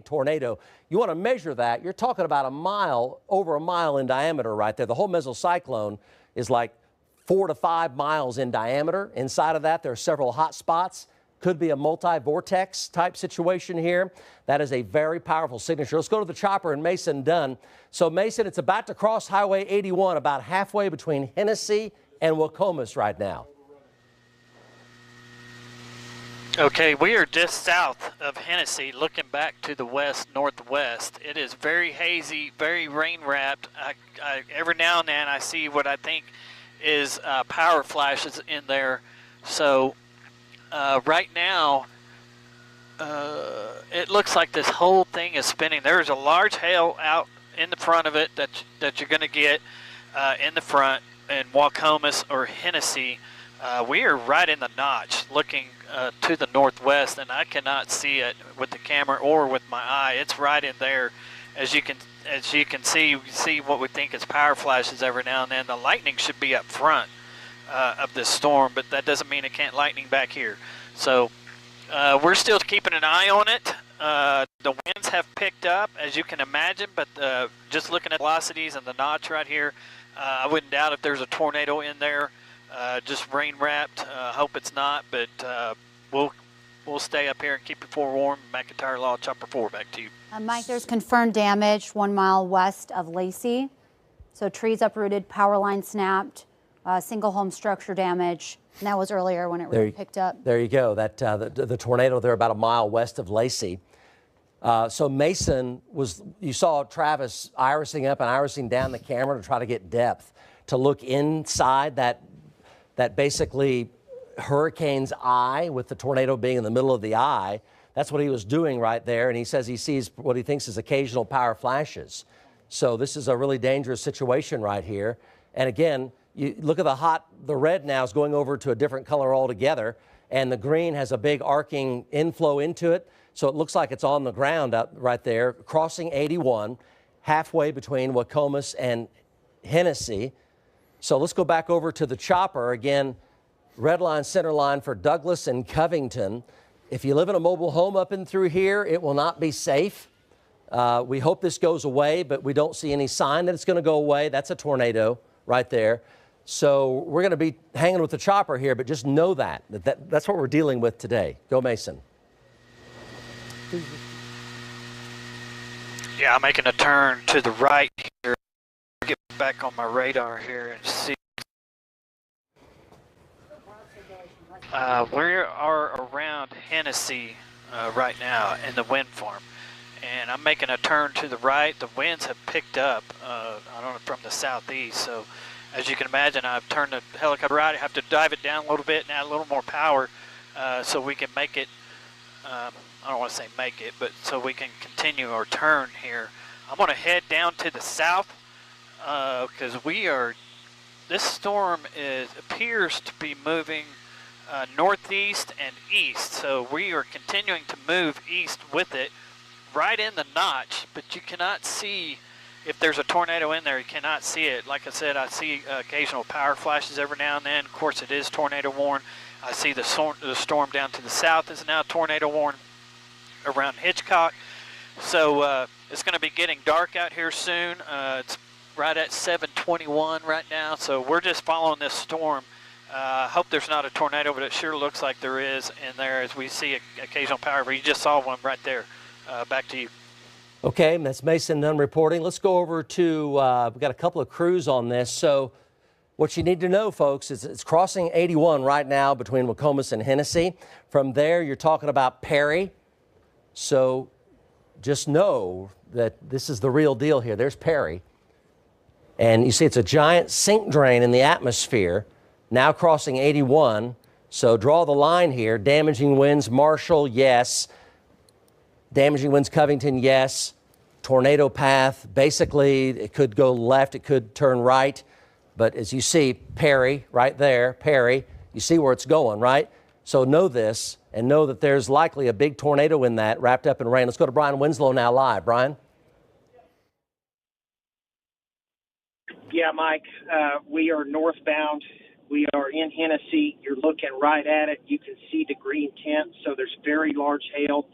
tornado. You want to measure that, you're talking about over a mile in diameter right there. The whole mesocyclone is like 4 to 5 miles in diameter. Inside of that, there are several hot spots. Could be a multi-vortex type situation here. That is a very powerful signature. Let's go to the chopper and Mason Dunn. So Mason, it's about to cross Highway 81, about halfway between Hennessy and Wacomas right now. Okay, we are just south of Hennessy, looking back to the west-northwest. It is very hazy, very rain-wrapped. Every now and then I see what I think is power flashes in there. So right now, it looks like this whole thing is spinning. There's a large hail out in the front of it that you're going to get in the front in Wacomas or Hennessy. We are right in the notch looking to the northwest, and I cannot see it with the camera or with my eye. It's right in there. As you can see what we think is power flashes every now and then. The lightning should be up front of this storm, but that doesn't mean it can't lightning back here. So we're still keeping an eye on it. The winds have picked up, as you can imagine, but just looking at velocities and the notch right here, I wouldn't doubt if there's a tornado in there. Just rain wrapped. Hope it's not, but we'll stay up here and keep you forewarned. McIntyre Law, Chopper 4, back to you. Mike, there's confirmed damage 1 mile west of Lacey. So trees uprooted, power line snapped, single home structure damage. And that was earlier when it really picked up. There you go. That the tornado there about a mile west of Lacey. So Mason you saw Travis irising up and irising down the camera to try to get depth, to look inside that basically hurricane's eye, with the tornado being in the middle of the eye. That's what he was doing right there. And he says he sees what he thinks is occasional power flashes. So this is a really dangerous situation right here. And again, you look at the red now is going over to a different color altogether. And the green has a big arcing inflow into it. So it looks like it's on the ground out right there, crossing 81, halfway between Wacomas and Hennessy. So let's go back over to the chopper. Again, red line, center line for Douglas and Covington. If you live in a mobile home up and through here, it will not be safe. We hope this goes away, but we don't see any sign that it's going to go away. That's a tornado right there. So we're going to be hanging with the chopper here, but just know that's what we're dealing with today. Go Mason. Yeah, I'm making a turn to the right here. Get back on my radar here and see. We are around Hennessy right now in the wind farm. And I'm making a turn to the right. The winds have picked up, I don't know, from the southeast. So as you can imagine, I've turned the helicopter right. I have to dive it down a little bit and add a little more power so we can make it, I don't want to say make it, but so we can continue our turn here. I'm going to head down to the south because this storm appears to be moving northeast and east. So we are continuing to move east with it, right in the notch, but you cannot see if there's a tornado in there. You cannot see it. Like I said, I see occasional power flashes every now and then. Of course, it is tornado warned. I see the storm down to the south is now tornado warned around Hitchcock. So it's going to be getting dark out here soon. It's right at 7:21 right now. So we're just following this storm. I hope there's not a tornado, but it sure looks like there is in there as we see occasional power. You just saw one right there. Back to you. Okay, that's Mason Nunn reporting. Let's go over to, we've got a couple of crews on this. So what you need to know, folks, is it's crossing 81 right now between Wacomas and Hennessy. From there, you're talking about Perry. So just know that this is the real deal here. There's Perry. And you see it's a giant sink drain in the atmosphere, now crossing 81. So draw the line here. Damaging winds, Marshall, yes. Damaging winds, Covington, yes. Tornado path, basically it could go left, it could turn right. But as you see, Perry, right there, Perry, you see where it's going, right? So know this and know that there's likely a big tornado in that wrapped up in rain. Let's go to Brian Winslow now live. Brian? Yeah, Mike, we are northbound. We are in Hennessy. You're looking right at it. You can see the green tint, so there's very large hail.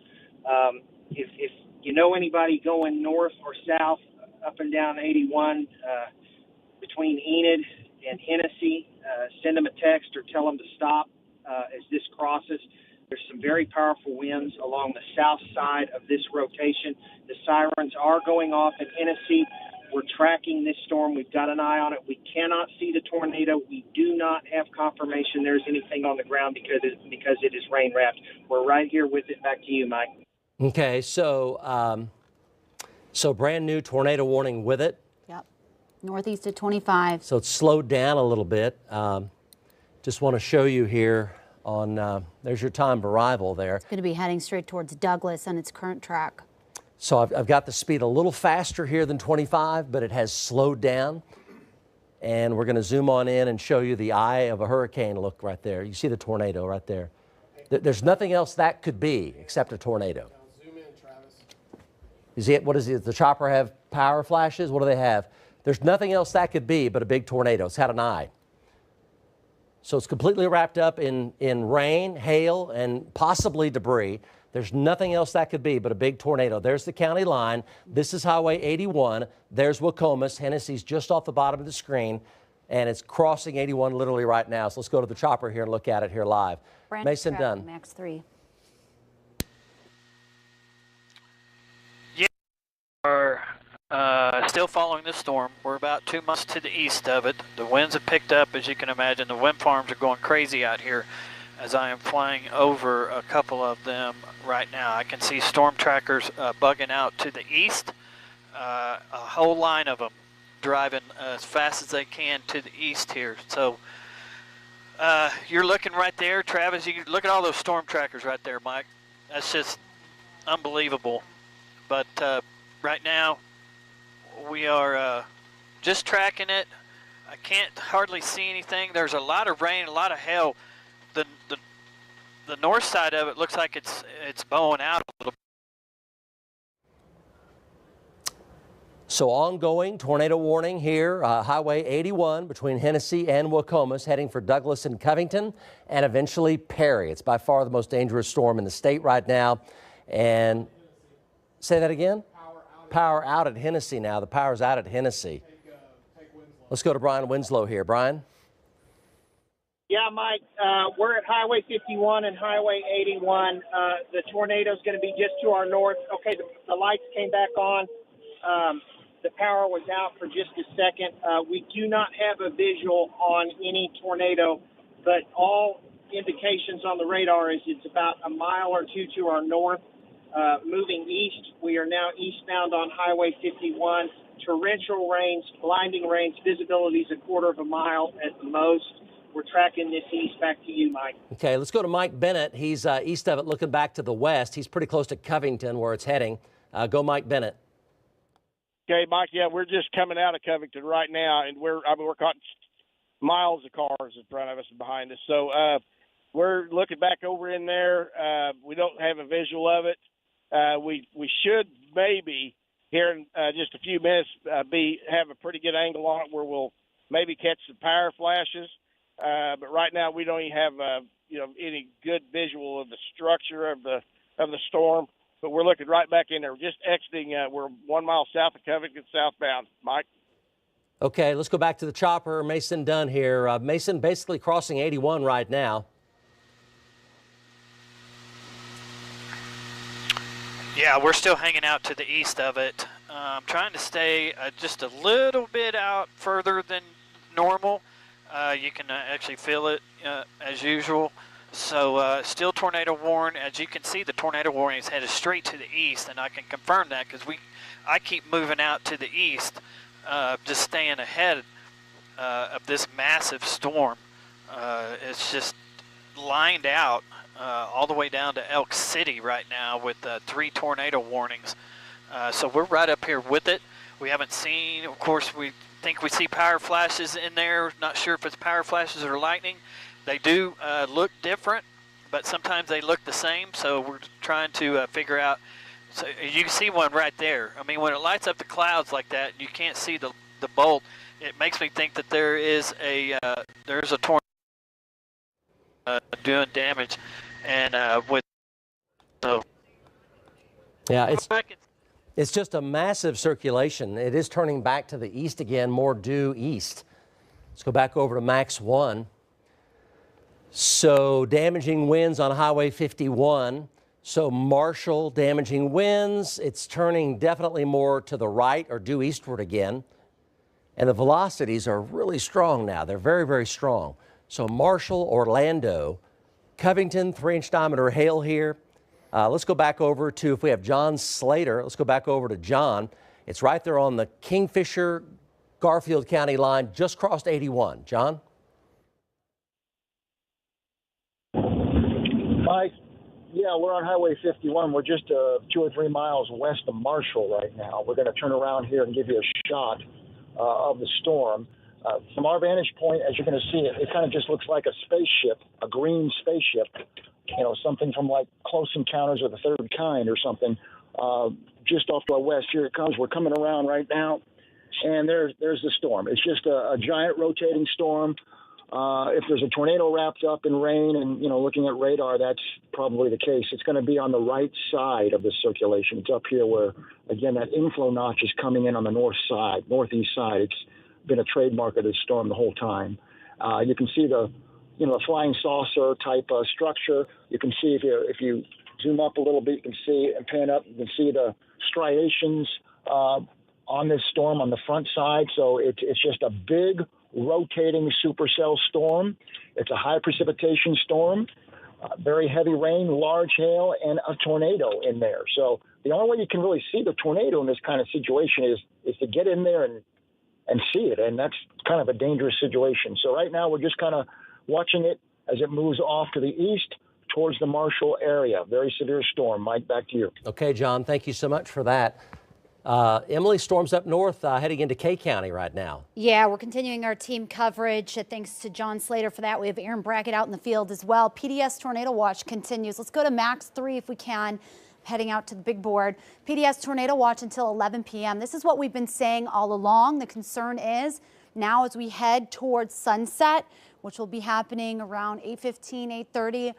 If you know anybody going north or south up and down 81 between Enid and Hennessy, send them a text or tell them to stop as this crosses. There's some very powerful winds along the south side of this rotation. The sirens are going off in Hennessy. We're tracking this storm. We've got an eye on it. We cannot see the tornado. We do not have confirmation there's anything on the ground because it is rain wrapped. We're right here with it. Back to you, Mike. Okay, so brand new tornado warning with it. Yep, northeast at 25. So it's slowed down a little bit. Just want to show you here on, there's your time of arrival there. It's going to be heading straight towards Douglas on its current track. So I've got the speed a little faster here than 25, but it has slowed down. And we're going to zoom on in and show you the eye of a hurricane look right there. You see the tornado right there. There's nothing else that could be except a tornado. Zoom in, Travis. Is it, what is it? The chopper have power flashes? What do they have? There's nothing else that could be but a big tornado. It's had an eye. So it's completely wrapped up in rain, hail, and possibly debris. There's nothing else that could be but a big tornado. There's the county line. This is Highway 81. There's Wacomas. Hennessy's just off the bottom of the screen, and it's crossing 81 literally right now. So let's go to the chopper here and look at it here live. Mason Dunn. Max 3. Yeah, we are still following this storm. We're about 2 miles to the east of it. The winds have picked up, as you can imagine. The wind farms are going crazy out here as I am flying over a couple of them right now. I can see storm trackers bugging out to the east, a whole line of them driving as fast as they can to the east here. So you're looking right there, Travis. You look at all those storm trackers right there, Mike. That's just unbelievable. But right now we are just tracking it. I can't hardly see anything. There's a lot of rain, a lot of hail. the north side of it looks like it's bowing out a little. So ongoing tornado warning here, Highway 81 between Hennessy and Wacomas, heading for Douglas and Covington, and eventually Perry. It's by far the most dangerous storm in the state right now. And say that again? Power out at Hennessy now. The power's out at Hennessy. Let's go to Brian Winslow here. Brian? Yeah, Mike, we're at Highway 51 and Highway 81. The tornado's going to be just to our north. Okay, the lights came back on. The power was out for just a second. We do not have a visual on any tornado, but all indications on the radar is it's about a mile or two to our north. Moving east, we are now eastbound on Highway 51. Torrential rains, blinding rains, visibility is a quarter of a mile at the most. We're tracking this east. Back to you, Mike. Okay, let's go to Mike Bennett. He's east of it, looking back to the west. He's pretty close to Covington, where it's heading. Go, Mike Bennett. Okay, Mike. Yeah, we're just coming out of Covington right now, and we're caught miles of cars in front of us and behind us. So we're looking back over in there. We don't have a visual of it. We should maybe here in just a few minutes have a pretty good angle on it where we'll maybe catch some power flashes. But right now we don't even have any good visual of the structure of the storm. But we're looking right back in there. We're just exiting. We're 1 mile south of Covington, southbound. Mike? Okay, let's go back to the chopper. Mason Dunn here. Mason basically crossing 81 right now. Yeah, we're still hanging out to the east of it. Trying to stay just a little bit out further than normal. You can actually feel it as usual. So still tornado warning. As you can see, the tornado warning is headed straight to the east, and I can confirm that because I keep moving out to the east, just staying ahead of this massive storm. It's just lined out all the way down to Elk City right now with 3 tornado warnings. So we're right up here with it. We haven't seen, of course, we think we see power flashes in there. Not sure if it's power flashes or lightning. They do look different, but sometimes they look the same. So we're trying to figure out. So you can see one right there. I mean, when it lights up the clouds like that, you can't see the bolt. It makes me think that there's a tornado doing damage, and yeah, it's just a massive circulation. It is turning back to the east again, more due east. Let's go back over to Max 1. So damaging winds on Highway 51. So Marshall, damaging winds. It's turning definitely more to the right or due eastward again. And the velocities are really strong now. They're very, very strong. So Marshall, Orlando, Covington, 3-inch diameter hail here. Let's go back over to, if we have John Slater, let's go back over to John. It's right there on the Kingfisher, Garfield County line, just crossed 81. John? Mike, yeah, we're on Highway 51. We're just 2 or 3 miles west of Marshall right now. We're going to turn around here and give you a shot of the storm. From our vantage point, as you're going to see, it kind of just looks like a spaceship, a green spaceship, something from like Close Encounters of the Third Kind or something, just off to our west. Here it comes. We're coming around right now, and there's the storm. It's just a giant rotating storm. If there's a tornado wrapped up in rain and, looking at radar, that's probably the case. It's going to be on the right side of the circulation. It's up here where, again, that inflow notch is coming in on the northeast side. It's been a trademark of this storm the whole time. You can see the flying saucer type structure. You can see if you zoom up a little bit, you can see and pan up, you can see the striations on this storm on the front side. So it's just a big rotating supercell storm. It's a high precipitation storm, very heavy rain, large hail, and a tornado in there. So the only way you can really see the tornado in this kind of situation is to get in there and see it, and that's kind of a dangerous situation. So right now we're just kind of watching it as it moves off to the east towards the Marshall area. Very severe storm. Mike, back to you. Okay, John, thank you so much for that. Emily, storms up north heading into K County right now. Yeah, we're continuing our team coverage. Thanks to John Slater for that. We have Aaron Brackett out in the field as well. PDS tornado watch continues. Let's go to max 3 if we can. Heading out to the big board. PDS tornado watch until 11 p.m. This is what we've been saying all along. The concern is now as we head towards sunset, which will be happening around 8:15, 8:30.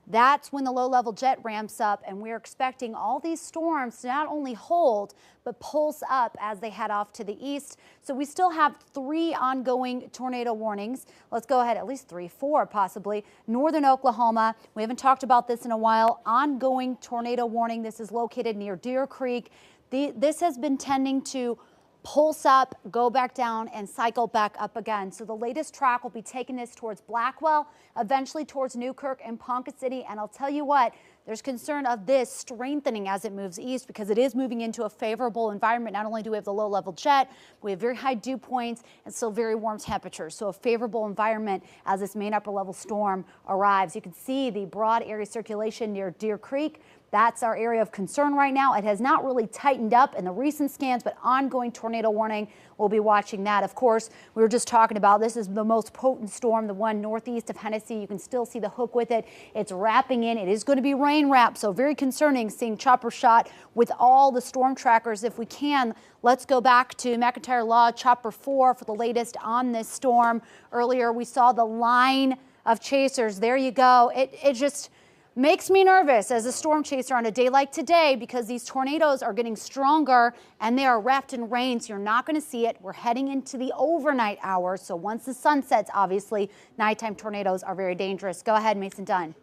That's when the low-level jet ramps up, and we're expecting all these storms to not only hold, but pulse up as they head off to the east. So we still have 3 ongoing tornado warnings. Let's go ahead, at least 3, 4 possibly. Northern Oklahoma, we haven't talked about this in a while. Ongoing tornado warning. This is located near Deer Creek. This has been tending to pulse up, go back down, and cycle back up again. So the latest track will be taking this towards Blackwell, eventually towards Newkirk and Ponca City. And I'll tell you what, there's concern of this strengthening as it moves east because it is moving into a favorable environment. Not only do we have the low-level jet, we have very high dew points and still very warm temperatures. So a favorable environment as this main upper-level storm arrives. You can see the broad area circulation near Deer Creek. That's our area of concern right now. It has not really tightened up in the recent scans, but ongoing tornado warning. We'll be watching that. Of course, we were just talking about this is the most potent storm, the one northeast of Hennessy. You can still see the hook with it. It's wrapping in. It is going to be rain wrap, so very concerning seeing chopper shot with all the storm trackers. If we can, let's go back to McIntyre Law Chopper 4 for the latest on this storm. Earlier, we saw the line of chasers. There you go. It just makes me nervous as a storm chaser on a day like today because these tornadoes are getting stronger and they are wrapped in rain, so you're not going to see it. We're heading into the overnight hours, so once the sun sets, obviously, nighttime tornadoes are very dangerous. Go ahead, Mason Dunn.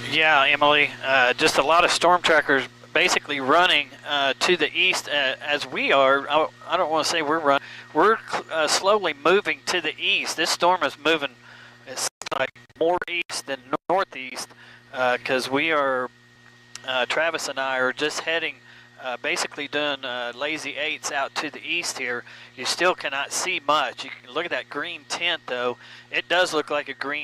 Yeah, Emily, just a lot of storm trackers basically running to the east as we are. I don't want to say we're running. We're slowly moving to the east. This storm is moving it's like more east than northeast because we are, Travis and I are just heading, basically doing lazy 8s out to the east here. You still cannot see much. You can look at that green tint though. It does look like a green.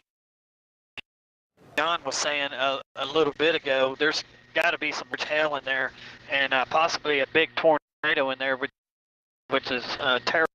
John was saying a little bit ago, there's got to be some hail in there and possibly a big tornado in there, which is terrible.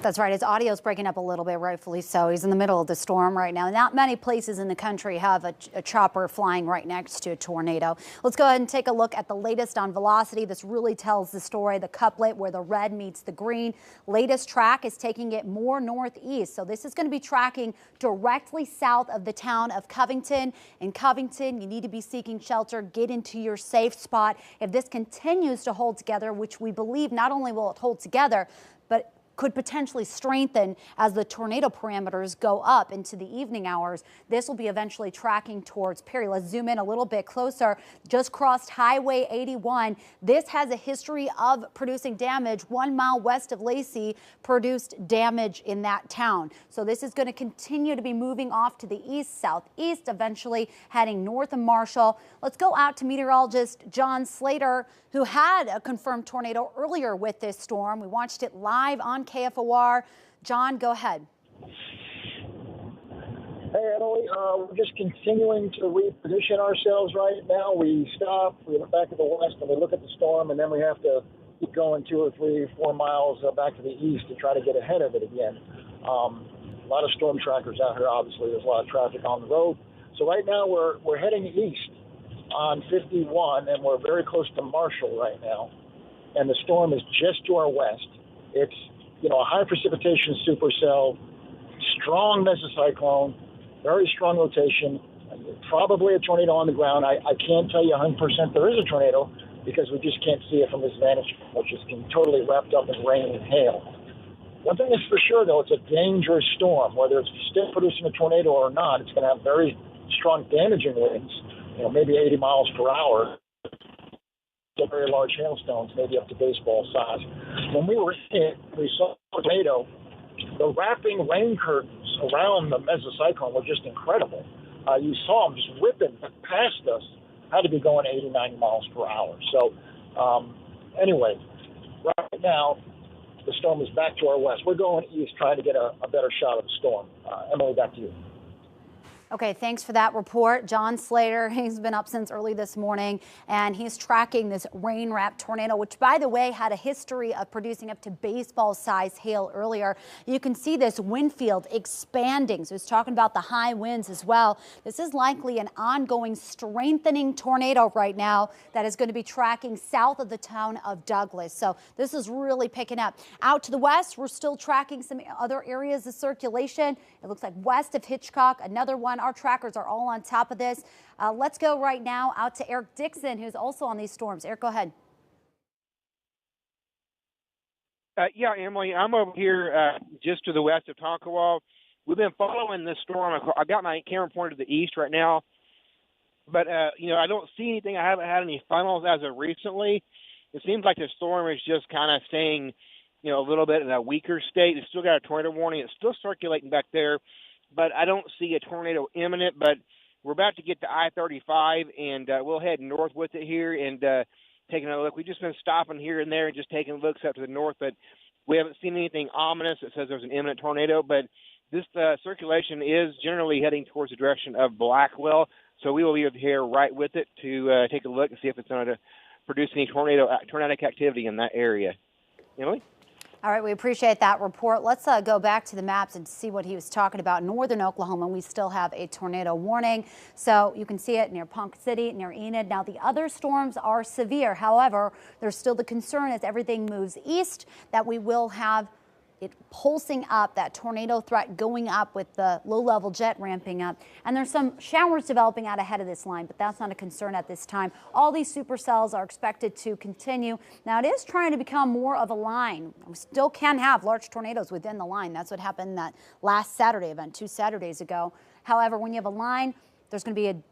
That's right. His audio is breaking up a little bit, rightfully so. He's in the middle of the storm right now. Not many places in the country have a chopper flying right next to a tornado. Let's go ahead and take a look at the latest on velocity. This really tells the story, the couplet where the red meets the green. Latest track is taking it more northeast. So this is going to be tracking directly south of the town of Covington. In Covington, you need to be seeking shelter. Get into your safe spot. If this continues to hold together, which we believe not only will it hold together, but could potentially strengthen as the tornado parameters go up into the evening hours. This will be eventually tracking towards Perry. Let's zoom in a little bit closer. Just crossed Highway 81. This has a history of producing damage. 1 mile west of Lacey produced damage in that town. So this is going to continue to be moving off to the east, southeast, eventually heading north of Marshall. Let's go out to meteorologist John Slater, who had a confirmed tornado earlier with this storm. We watched it live on KFOR. John, go ahead. Hey, Emily, we're just continuing to reposition ourselves right now. We stop, we look back to the west, and we look at the storm, and then we have to keep going 2 or 3, 4 miles back to the east to try to get ahead of it again. A lot of storm trackers out here, obviously. There's a lot of traffic on the road. So right now we're heading east on 51, and we're very close to Marshall right now. And the storm is just to our west. It's, a high precipitation supercell, strong mesocyclone, very strong rotation, probably a tornado on the ground. I can't tell you 100% there is a tornado because we just can't see it from this vantage point, which is totally wrapped up in rain and hail. One thing is for sure, though, it's a dangerous storm. Whether it's still producing a tornado or not, it's going to have very strong damaging winds, maybe 80 miles per hour. Very large hailstones, maybe up to baseball size. When we were in it, we saw a tornado. The wrapping rain curtains around the mesocyclone were just incredible. You saw them just whipping past us. Had to be going 80, 90 miles per hour. So anyway, right now, the storm is back to our west. We're going east trying to get a better shot of the storm. Emily, back to you. Okay, thanks for that report. John Slater, he's been up since early this morning, and he's tracking this rain-wrapped tornado, which, by the way, had a history of producing up to baseball-sized hail earlier. You can see this wind field expanding, so he's talking about the high winds as well. This is likely an ongoing strengthening tornado right now that is going to be tracking south of the town of Douglas. So this is really picking up. Out to the west, we're still tracking some other areas of circulation. It looks like west of Hitchcock, another one. Our trackers are all on top of this. Let's go right now out to Eric Dixon, who's also on these storms. Eric, go ahead. Yeah, Emily, I'm over here just to the west of Tonkawa. We've been following this storm. I got my camera pointed to the east right now, but you know, I don't see anything. I haven't had any funnels as of recently. It seems like the storm is just kind of staying, you know, a little bit in a weaker state. It's still got a tornado warning. It's still circulating back there, but I don't see a tornado imminent. But we're about to get to I-35, and we'll head north with it here and taking a look. We've just been stopping here and there and just taking looks up to the north, but we haven't seen anything ominous that says there's an imminent tornado. But this circulation is generally heading towards the direction of Blackwell, so we will be here right with it to take a look and see if it's going to produce any tornadic activity in that area. Emily? All right, we appreciate that report. Let's go back to the maps and see what he was talking about. Northern Oklahoma, we still have a tornado warning. So you can see it near Punk City, near Enid. Now, the other storms are severe. However, there's still the concern as everything moves east that we will have it pulsing up, that tornado threat going up with the low-level jet ramping up. And there's some showers developing out ahead of this line, but that's not a concern at this time. All these supercells are expected to continue. Now, it is trying to become more of a line. We still can have large tornadoes within the line. That's what happened in that last Saturday event, 2 Saturdays ago. However, when you have a line, there's going to be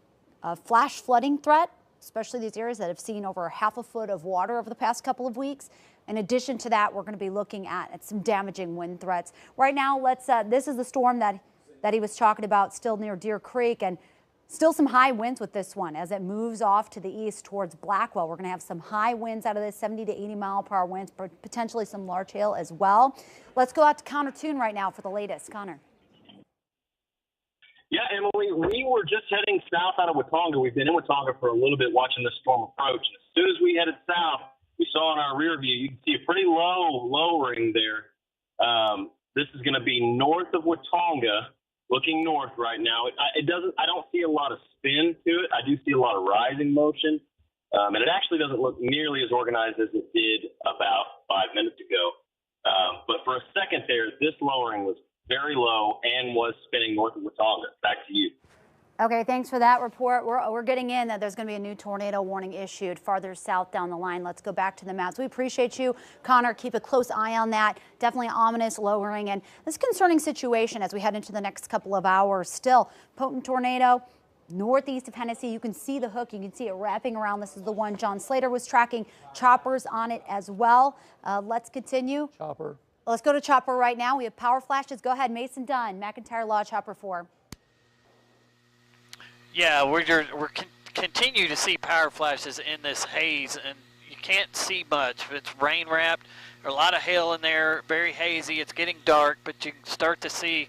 a flash flooding threat, especially these areas that have seen over ½ a foot of water over the past couple of weeks. In addition to that, we're going to be looking at some damaging wind threats. Right now, this is the storm that he was talking about, still near Deer Creek, and still some high winds with this one as it moves off to the east towards Blackwell. We're going to have some high winds out of this, 70 to 80 mile per hour winds, but potentially some large hail as well. Let's go out to Connor Toon right now for the latest. Connor. Yeah, Emily, we were just heading south out of Watonga. We've been in Watonga for a little bit watching this storm approach. And as soon as we headed south, we saw in our rear view, you can see a pretty lowering there. This is going to be north of Watonga, looking north right now. I don't see a lot of spin to it. I do see a lot of rising motion. And it actually doesn't look nearly as organized as it did about 5 minutes ago. But for a second there, this lowering was very low and was spinning north of Watonga. Back to you. Okay, thanks for that report. We're getting in that there's going to be a new tornado warning issued farther south down the line. Let's go back to the maps. We appreciate you, Connor. Keep a close eye on that. Definitely ominous lowering and this concerning situation as we head into the next couple of hours. Still, potent tornado northeast of Tennessee. You can see the hook. You can see it wrapping around. This is the one John Slater was tracking. Choppers on it as well. Let's continue. Chopper. Let's go to Chopper right now. We have power flashes. Go ahead, Mason Dunn, McIntyre Law, Chopper 4. Yeah, we're continue to see power flashes in this haze, and you can't see much. It's rain wrapped. There's a lot of hail in there, very hazy. It's getting dark, but you can start to see,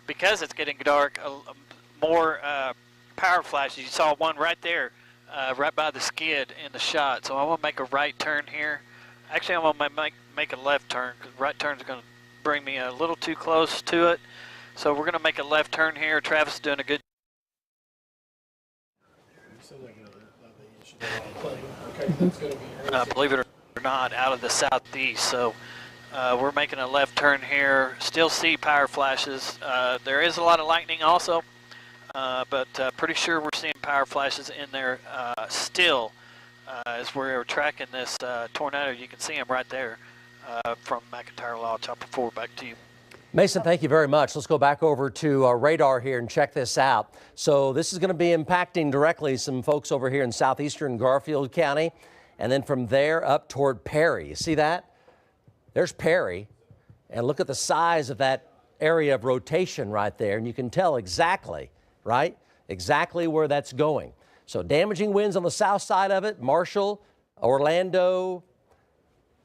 because it's getting dark, more power flashes. You saw one right there, right by the skid in the shot. So I want to make a right turn here. Actually, I'm going to make a left turn, because right turn is going to bring me a little too close to it. So we're going to make a left turn here. Travis is doing a good believe it or not, out of the southeast. So we're making a left turn here. Still see power flashes. There is a lot of lightning also, but pretty sure we're seeing power flashes in there still as we're tracking this tornado. You can see them right there from McIntyre Law, Chopper 4. Back to you. Mason, thank you very much. Let's go back over to radar here and check this out. So this is going to be impacting directly some folks over here in southeastern Garfield County, and then from there up toward Perry. You see that? There's Perry, and look at the size of that area of rotation right there, and you can tell exactly, right? Exactly where that's going. So damaging winds on the south side of it, Marshall, Orlando,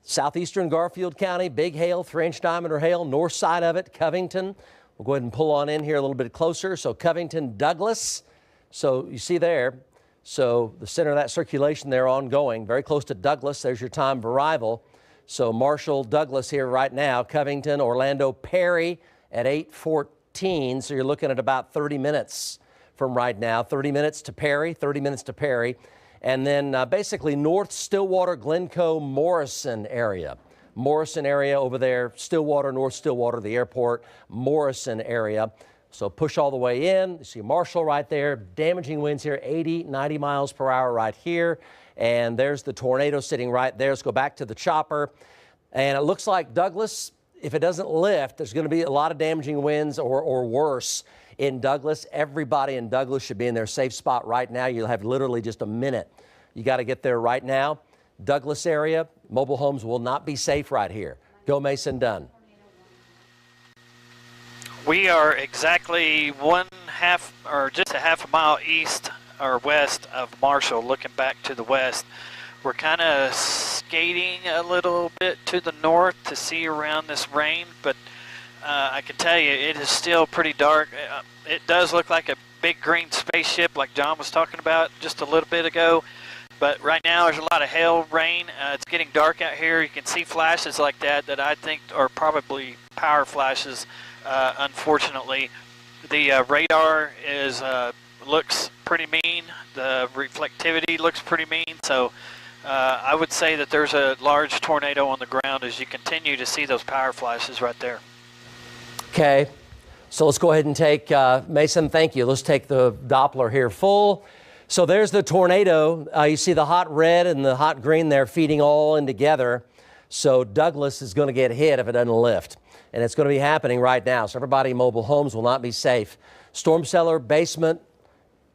southeastern Garfield County, big hail, 3-inch diameter hail, north side of it, Covington. We'll go ahead and pull on in here a little bit closer. So Covington, Douglas. So you see there, so the center of that circulation there ongoing, very close to Douglas. There's your time of arrival. So Marshall, Douglas here right now. Covington, Orlando, Perry at 8:14. So you're looking at about 30 minutes from right now. 30 minutes to Perry, 30 minutes to Perry. And then basically North Stillwater, Glencoe, Morrison area. Morrison area over there, Stillwater, North Stillwater, the airport, Morrison area. So push all the way in. You see Marshall right there, damaging winds here, 80, 90 miles per hour right here. And there's the tornado sitting right there. Let's go back to the chopper. And it looks like Douglas, if it doesn't lift, there's going to be a lot of damaging winds or worse in Douglas. Everybody in Douglas should be in their safe spot right now. You'll have literally just a minute. You got to get there right now. Douglas area, mobile homes will not be safe right here. Go Mason Dunn. We are exactly just a half a mile east or west of Marshall, looking back to the west. We're kind of skating a little bit to the north to see around this rain, but I can tell you it is still pretty dark. It does look like a big green spaceship like John was talking about just a little bit ago. But right now there's a lot of hail, rain. It's getting dark out here. You can see flashes like that I think are probably power flashes, unfortunately. The radar looks pretty mean. The reflectivity looks pretty mean. So I would say that there's a large tornado on the ground as you continue to see those power flashes right there. Okay, so let's go ahead and take, Mason, thank you. Let's take the Doppler here full. So there's the tornado. You see the hot red and the hot green there feeding all in together. So Douglas is going to get hit if it doesn't lift. And it's going to be happening right now. So everybody in mobile homes will not be safe. Storm cellar, basement,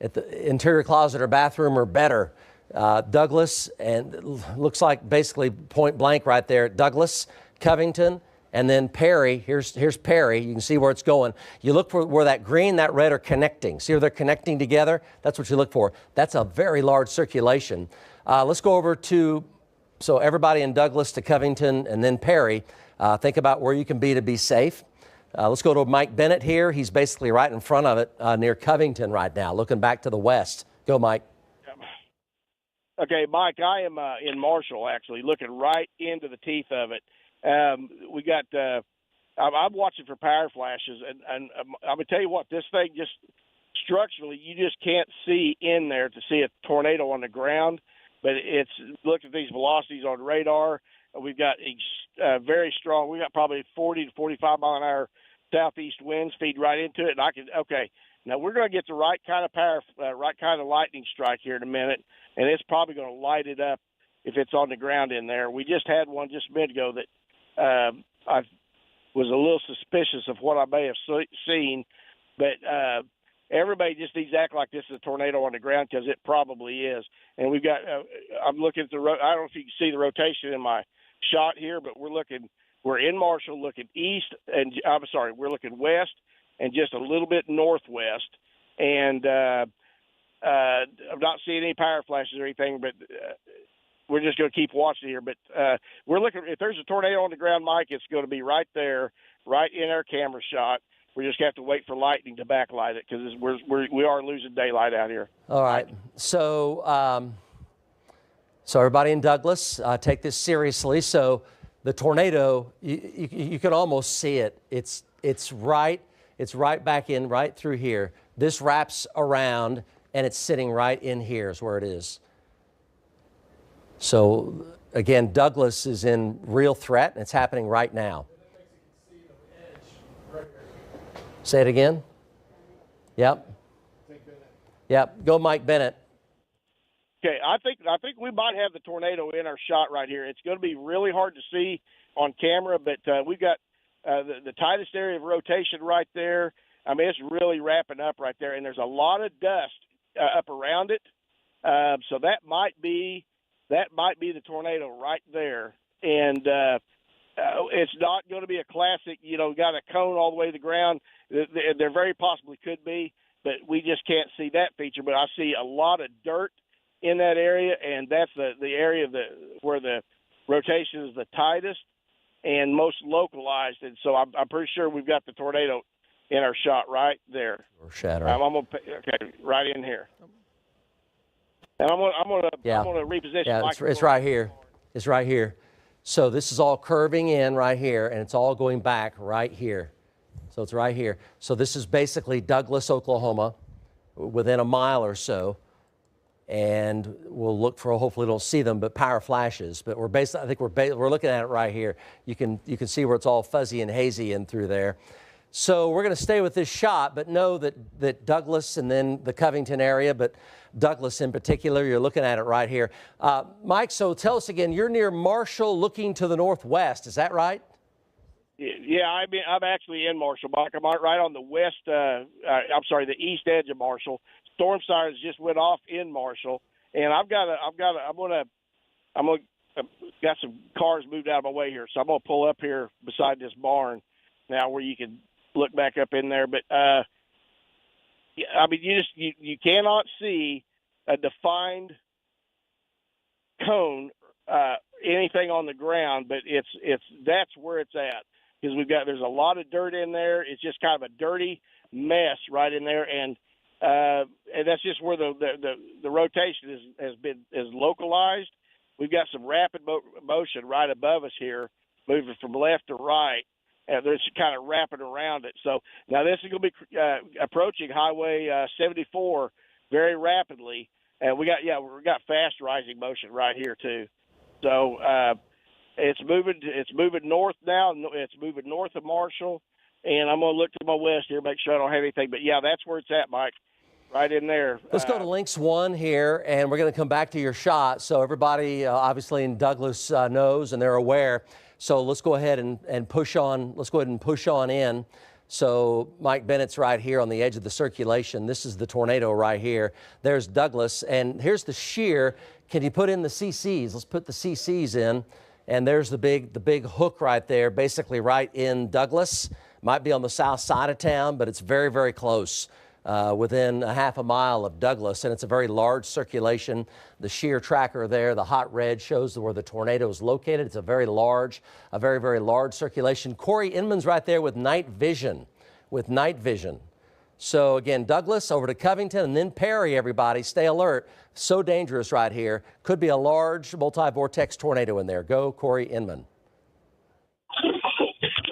at the interior closet or bathroom or better. Douglas, and it looks like basically point blank right there. Douglas, Covington, and then Perry. Here's Perry. You can see where it's going. You look for where that green, that red are connecting. See where they're connecting together? That's what you look for. That's a very large circulation. Let's go over to, so everybody in Douglas to Covington and then Perry. Think about where you can be to be safe. Let's go to Mike Bennett here. He's basically right in front of it near Covington right now, looking back to the west. Go, Mike. Okay, Mike, I am in Marshall, actually, looking right into the teeth of it. We got, I'm watching for power flashes, and I'm going to tell you what, this thing just structurally, you just can't see in there to see a tornado on the ground, but it's, look at these velocities on radar. We've got very strong, we got probably 40 to 45 mile an hour southeast winds feed right into it, and okay, now we're going to get the right kind of power, right kind of lightning strike here in a minute, and it's probably going to light it up if it's on the ground in there. We just had one just a minute ago that I was a little suspicious of what I may have seen, but everybody just needs to act like this is a tornado on the ground because it probably is. And we've got, I'm looking at I don't know if you can see the rotation in my shot here, but we're in Marshall looking east, and we're looking west and just a little bit northwest. And I'm not seeing any power flashes or anything, but we're just going to keep watching here. But we're looking, if there's a tornado on the ground, Mike, it's going to be right there, right in our camera shot. We just have to wait for lightning to backlight it because we are losing daylight out here. All right. So, so everybody in Douglas, take this seriously. So the tornado, you can almost see it. It's right back in, right through here. This wraps around, and it's sitting right in here is where it is. So, again, Douglas is in real threat, and it's happening right now. Say it again. Yep. Yep. Go Mike Bennett. Okay, I think we might have the tornado in our shot right here. It's going to be really hard to see on camera, but we've got the tightest area of rotation right there. I mean, it's really wrapping up right there, and there's a lot of dust up around it. So that might be the tornado right there. And it's not going to be a classic, got a cone all the way to the ground. There very possibly could be, but we just can't see that feature. But I see a lot of dirt in that area, and that's the area where the rotation is the tightest and most localized. And so I'm pretty sure we've got the tornado in our shot right there. Or shatter. I'm gonna okay, right in here. And I'm gonna reposition. Yeah, it's right here. It's right here. So this is all curving in right here, and it's all going back right here. So it's right here. So this is basically Douglas, Oklahoma, within a mile or so. And we'll look for, hopefully don't see them, but power flashes. But we're basically, I think we're looking at it right here. You can see where it's all fuzzy and hazy in through there. So we're going to stay with this shot, but know that Douglas and then the Covington area, but Douglas in particular, you're looking at it right here. Mike, so tell us again, you're near Marshall looking to the northwest, is that right? Yeah, I'm actually in Marshall, Mike. I'm right on the west, the east edge of Marshall. Storm sirens just went off in Marshall, and I'm gonna got some cars moved out of my way here, so I'm gonna pull up here beside this barn now where you can look back up in there. But I mean, you cannot see a defined cone, anything on the ground, but that's where it's at, because there's a lot of dirt in there. It's just kind of a dirty mess right in there, and that's just where the rotation is localized. We've got some rapid motion right above us here, moving from left to right. There's kind of wrapping around it. So now this is going to be approaching Highway 74 very rapidly, and we got fast rising motion right here too. So it's moving north now. It's moving north of Marshall, and I'm going to look to my west here, make sure I don't have anything. But yeah, that's where it's at, Mike. Right in there. Let's go to Links 1 here, and we're going to come back to your shot. So everybody obviously in Douglas knows and they're aware. So let's go ahead and push on. Let's go ahead and push on in. So Mike Bennett's right here on the edge of the circulation. This is the tornado right here. There's Douglas, and here's the shear. Can you put in the CCs? Let's put the CCs in. And there's the big hook right there, basically right in Douglas. Might be on the south side of town, but it's very, very close. Within a half a mile of Douglas, and it's a very large circulation. The shear tracker there, the hot red, shows where the tornado is located. It's a very, very large circulation. Corey Inman's right there with night vision, So again, Douglas over to Covington and then Perry, everybody. Stay alert. So dangerous right here. Could be a large multi-vortex tornado in there. Go, Corey Inman.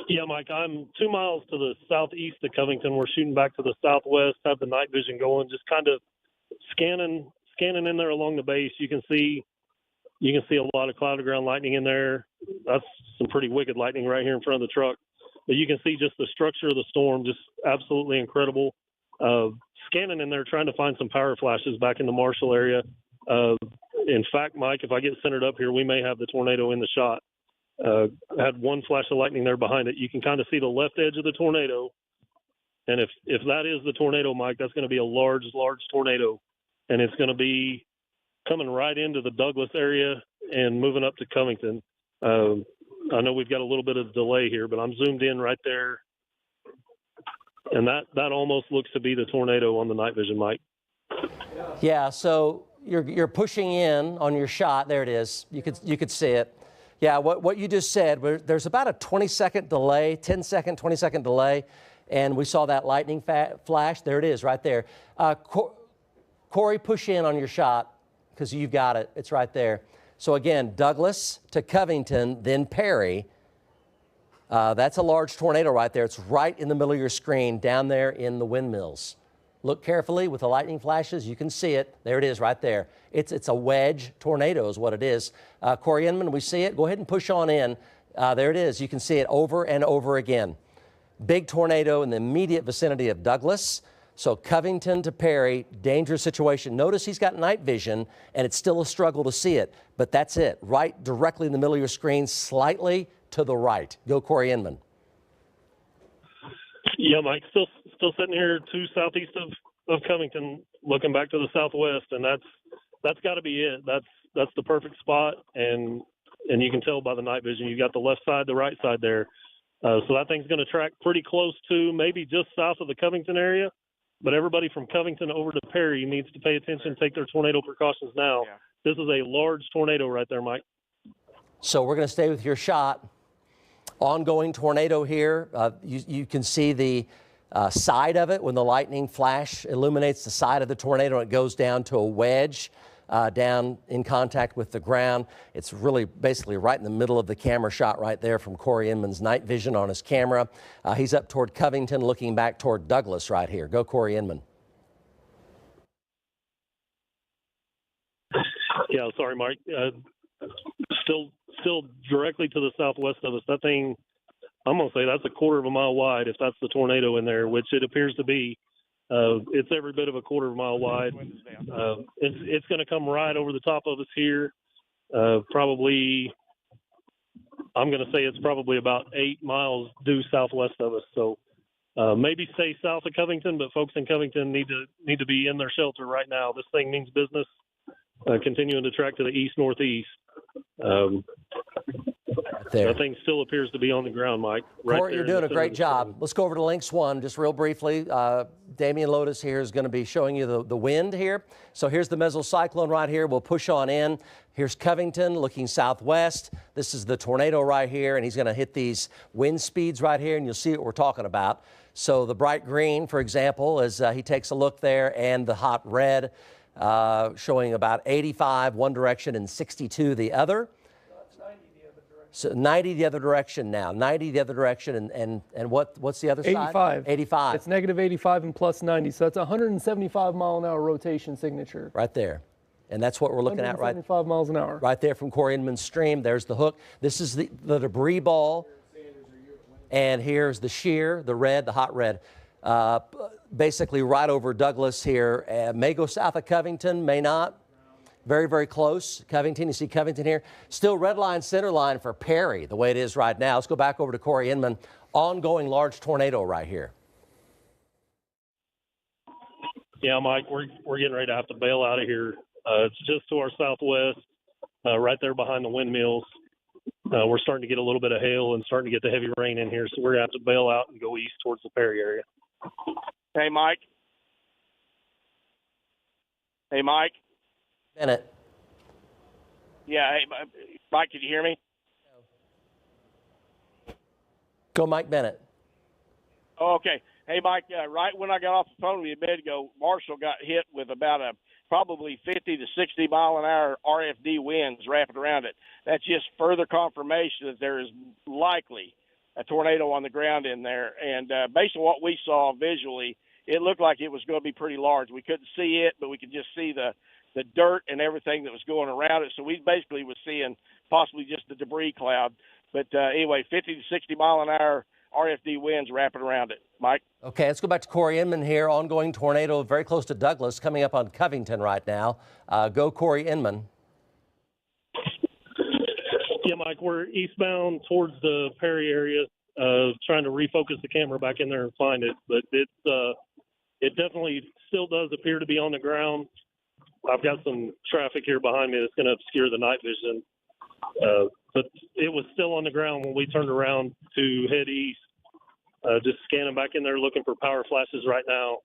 Yeah, Mike, I'm 2 miles to the southeast of Covington. We're shooting back to the southwest, have the night vision going, just kind of scanning in there along the base. You can see a lot of cloud ground lightning in there. That's some pretty wicked lightning right here in front of the truck. But you can see just the structure of the storm, just absolutely incredible. Scanning in there, trying to find some power flashes back in the Marshall area. In fact, Mike, if I get centered up here, we may have the tornado in the shot. Had one flash of lightning there behind it. You can kind of see the left edge of the tornado. And if that is the tornado, Mike, that's going to be a large tornado. And it's going to be coming right into the Douglas area and moving up to Covington. I know we've got a little bit of delay here, but I'm zoomed in right there. And that almost looks to be the tornado on the night vision, Mike. Yeah, so you're pushing in on your shot. There it is. You could see it. Yeah, what you just said, there's about a 20-second delay, 10-second, 20-second delay, and we saw that lightning flash. There it is right there. Corey, push in on your shot because you've got it. It's right there. So again, Douglas to Covington, then Perry. That's a large tornado right there. It's right in the middle of your screen down there in the windmills. Look carefully with the lightning flashes. You can see it. There it is right there. It's a wedge tornado is what it is. Corey Inman, we see it. Go ahead and push on in. There it is. You can see it over and over again. Big tornado in the immediate vicinity of Douglas. So Covington to Perry, dangerous situation. Notice he's got night vision, and it's still a struggle to see it. But that's it. Right directly in the middle of your screen, slightly to the right. Go, Corey Inman. Yeah, Mike, still sitting here southeast of Covington, looking back to the southwest, and that's got to be it. That's the perfect spot, and you can tell by the night vision. You've got the left side, the right side there. So that thing's going to track pretty close to maybe just south of the Covington area. But everybody from Covington over to Perry needs to pay attention, take their tornado precautions now. Yeah. This is a large tornado right there, Mike. So we're going to stay with your shot. Ongoing tornado here. You can see the side of it when the lightning flash illuminates the side of the tornado and it goes down to a wedge down in contact with the ground. It's really basically right in the middle of the camera shot right there from Corey Inman's night vision on his camera. He's up toward Covington looking back toward Douglas right here. Go Corey Inman. Yeah, sorry, Mike. Still directly to the southwest of us. That thing, I'm going to say that's a quarter of a mile wide if that's the tornado in there, which it appears to be. It's every bit of a quarter of a mile wide. It's going to come right over the top of us here. Probably, I'm going to say it's probably about 8 miles due southwest of us. So maybe stay south of Covington, but folks in Covington need to be in their shelter right now. This thing means business. Continuing to track to the east-northeast. That thing still appears to be on the ground, Mike. Right. Corey, you're doing a great job. Let's go over to Lynx 1 just real briefly. Damian Lotus here is going to be showing you the wind here. So here's the mesocyclone right here. We'll push on in. Here's Covington looking southwest. This is the tornado right here, and he's going to hit these wind speeds right here, and you'll see what we're talking about. So the bright green, for example, as he takes a look there, and the hot red showing about 85 one direction and 62 the other. So 90 the other direction now, 90 the other direction, and what's the other side? 85. 85. It's negative 85 and plus 90, so that's a 175 mile an hour rotation signature. Right there. And that's what we're looking at right 175 miles an hour. Right there from Corey Inman's stream. There's the hook. This is the debris ball. And here's the shear, the red, the hot red. Basically right over Douglas here. May go south of Covington, may not. Very, very close. Covington, you see Covington here. Still red line, center line for Perry, the way it is right now. Let's go back over to Corey Inman. Ongoing large tornado right here. Yeah, Mike, we're getting ready to have to bail out of here. It's just to our southwest, right there behind the windmills. We're starting to get a little bit of hail and starting to get the heavy rain in here, so we're going to have to bail out and go east towards the Perry area. Hey, Mike. Hey, Mike. Bennett. Yeah, hey, Mike, can you hear me? Go Mike Bennett. Oh, okay. Hey, Mike, right when I got off the phone with you a minute ago, Marshall got hit with about probably 50 to 60 mile an hour RFD winds wrapping around it. That's just further confirmation that there is likely a tornado on the ground in there. And based on what we saw visually, it looked like it was going to be pretty large. We couldn't see it, but we could just see the dirt and everything that was going around it. So we basically was seeing possibly just the debris cloud. But anyway, 50 to 60 mile an hour RFD winds wrapping around it. Mike? Okay, let's go back to Corey Inman here. Ongoing tornado very close to Douglas coming up on Covington right now. Go Corey Inman. Yeah, Mike, we're eastbound towards the Perry area, trying to refocus the camera back in there and find it. But it definitely still does appear to be on the ground. I've got some traffic here behind me that's going to obscure the night vision. But it was still on the ground when we turned around to head east. Just scanning back in there looking for power flashes right now.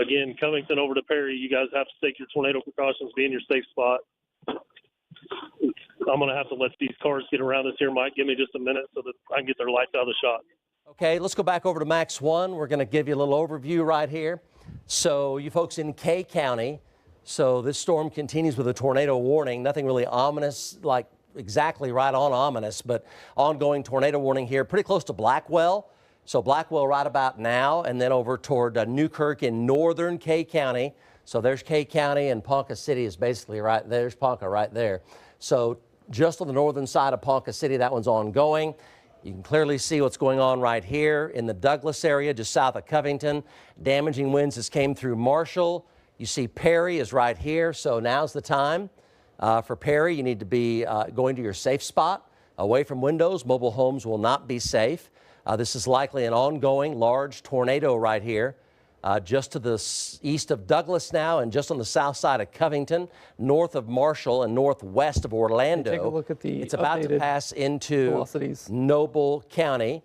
Again, Covington over to Perry, you guys have to take your tornado precautions, be in your safe spot. I'm going to have to let these cars get around us here, Mike. Give me just a minute so that I can get their lights out of the shot. Okay, let's go back over to Max 1. We're going to give you a little overview right here. So you folks in K County, so this storm continues with a tornado warning. Nothing really ominous, like exactly right on ominous, but ongoing tornado warning here, pretty close to Blackwell. So Blackwell right about now, and then over toward Newkirk in northern K County. So there's K County, and Ponca City is basically right there. There's Ponca right there. So just on the northern side of Ponca City, that one's ongoing. You can clearly see what's going on right here in the Douglas area, just south of Covington. Damaging winds just came through Marshall. You see Perry is right here, so now's the time. For Perry, you need to be going to your safe spot. Away from windows, mobile homes will not be safe. This is likely an ongoing large tornado right here. Just to the east of Douglas now, and just on the south side of Covington, north of Marshall and northwest of Orlando. Take a look at the It's about to pass into velocities. Noble County.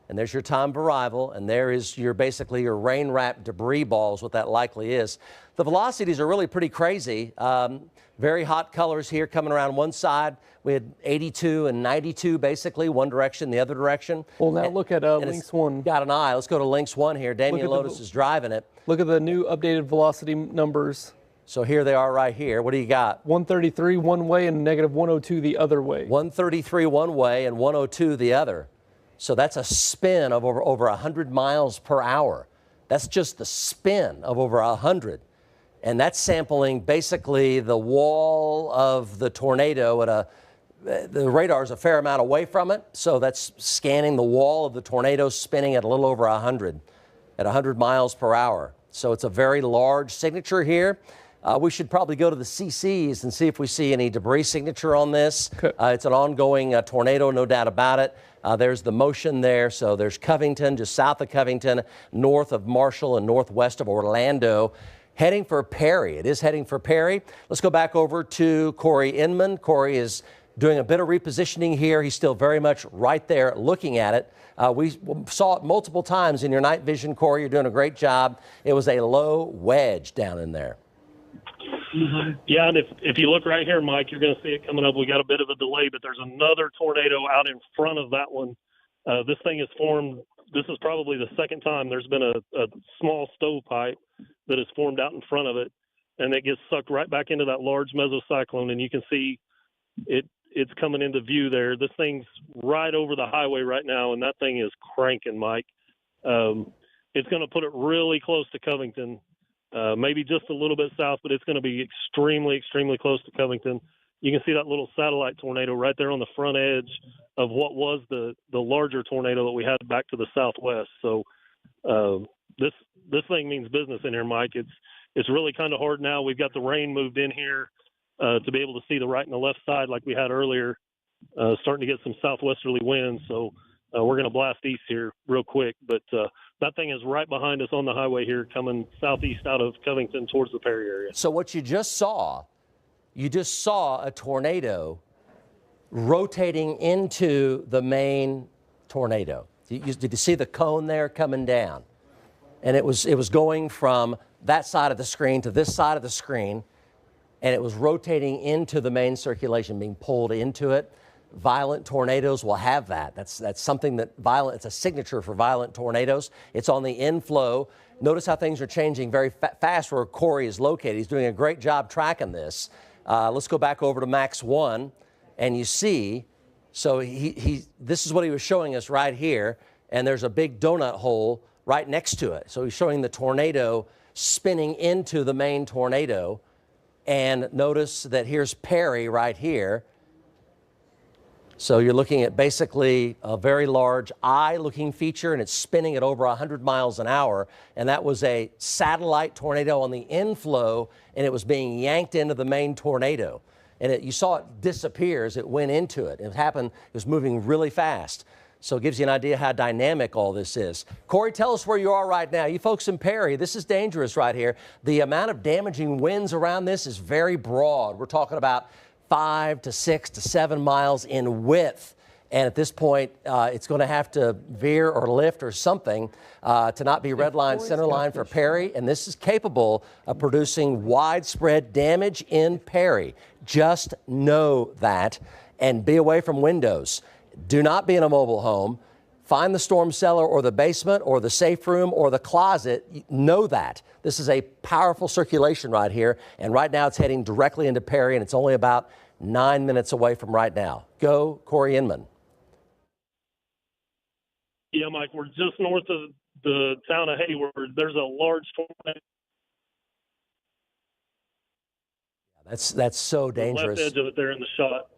and there's your time of arrival, and there is your basically your rain-wrapped debris balls, what that likely is. The velocities are really pretty crazy. Very hot colors here coming around one side. We had 82 and 92 basically, one direction, the other direction. Well, now look at Lynx 1. Got an eye. Let's go to Lynx 1 here. Damian Lotus is driving it. Look at the new updated velocity numbers. So here they are right here. What do you got? 133 one way and negative 102 the other way. 133 one way and 102 the other. So that's a spin of over 100 miles per hour. That's just the spin of over 100. And that's sampling basically the wall of the tornado at the radar is a fair amount away from it. So that's scanning the wall of the tornado spinning at a little over 100 at 100 miles per hour. So it's a very large signature here. We should probably go to the CCs and see if we see any debris signature on this. It's an ongoing tornado, no doubt about it. There's the motion there. So there's Covington, just south of Covington, north of Marshall and northwest of Orlando. Heading for Perry. It is heading for Perry. Let's go back over to Corey Inman. Corey is doing a bit of repositioning here. He's still very much right there looking at it. We saw it multiple times in your night vision, Corey. You're doing a great job. It was a low wedge down in there. Yeah, and if you look right here, Mike, you're going to see it coming up. We got a bit of a delay, but there's another tornado out in front of that one. This thing is formed. This is probably the second time there's been a small stovepipe that is formed out in front of it, and it gets sucked right back into that large mesocyclone, and you can see it's coming into view there. This thing's right over the highway right now, and that thing is cranking, Mike. It's going to put it really close to Covington, maybe just a little bit south, but it's going to be extremely, extremely close to Covington. You can see that little satellite tornado right there on the front edge of what was the larger tornado that we had back to the southwest. So this thing means business in here, Mike. It's really kind of hard now. We've got the rain moved in here to be able to see the right and the left side like we had earlier, starting to get some southwesterly winds. So we're going to blast east here real quick. But that thing is right behind us on the highway here, coming southeast out of Covington towards the Perry area. So what you just saw a tornado rotating into the main tornado. Did you see the cone there coming down? And it was going from that side of the screen to this side of the screen, and it was rotating into the main circulation, being pulled into it. Violent tornadoes will have that. That's something that it's a signature for violent tornadoes. It's on the inflow. Notice how things are changing very fast where Corey is located. He's doing a great job tracking this. Let's go back over to Max 1, and you see, so this is what he was showing us right here, and there's a big donut hole right next to it. So he's showing the tornado spinning into the main tornado, and notice that here's Perry right here. So you're looking at basically a very large eye-looking feature, and it's spinning at over 100 miles an hour. And that was a satellite tornado on the inflow, and it was being yanked into the main tornado. And you saw it disappear as it went into it. It happened, it was moving really fast. So it gives you an idea how dynamic all this is. Corey, tell us where you are right now. You folks in Perry, this is dangerous right here. The amount of damaging winds around this is very broad. We're talking about 5 to 6 to 7 miles in width. And at this point, it's going to have to veer or lift or something to not be red line, center line for Perry. And this is capable of producing widespread damage in Perry. Just know that and be away from windows. Do not be in a mobile home. Find the storm cellar or the basement or the safe room or the closet. Know that. This is a powerful circulation right here. And right now it's heading directly into Perry, and it's only about 9 minutes away from right now. Go, Corey Inman. Yeah, Mike, we're just north of the town of Hayward. There's a large tornado. That's so dangerous. The left edge of it there in the shot.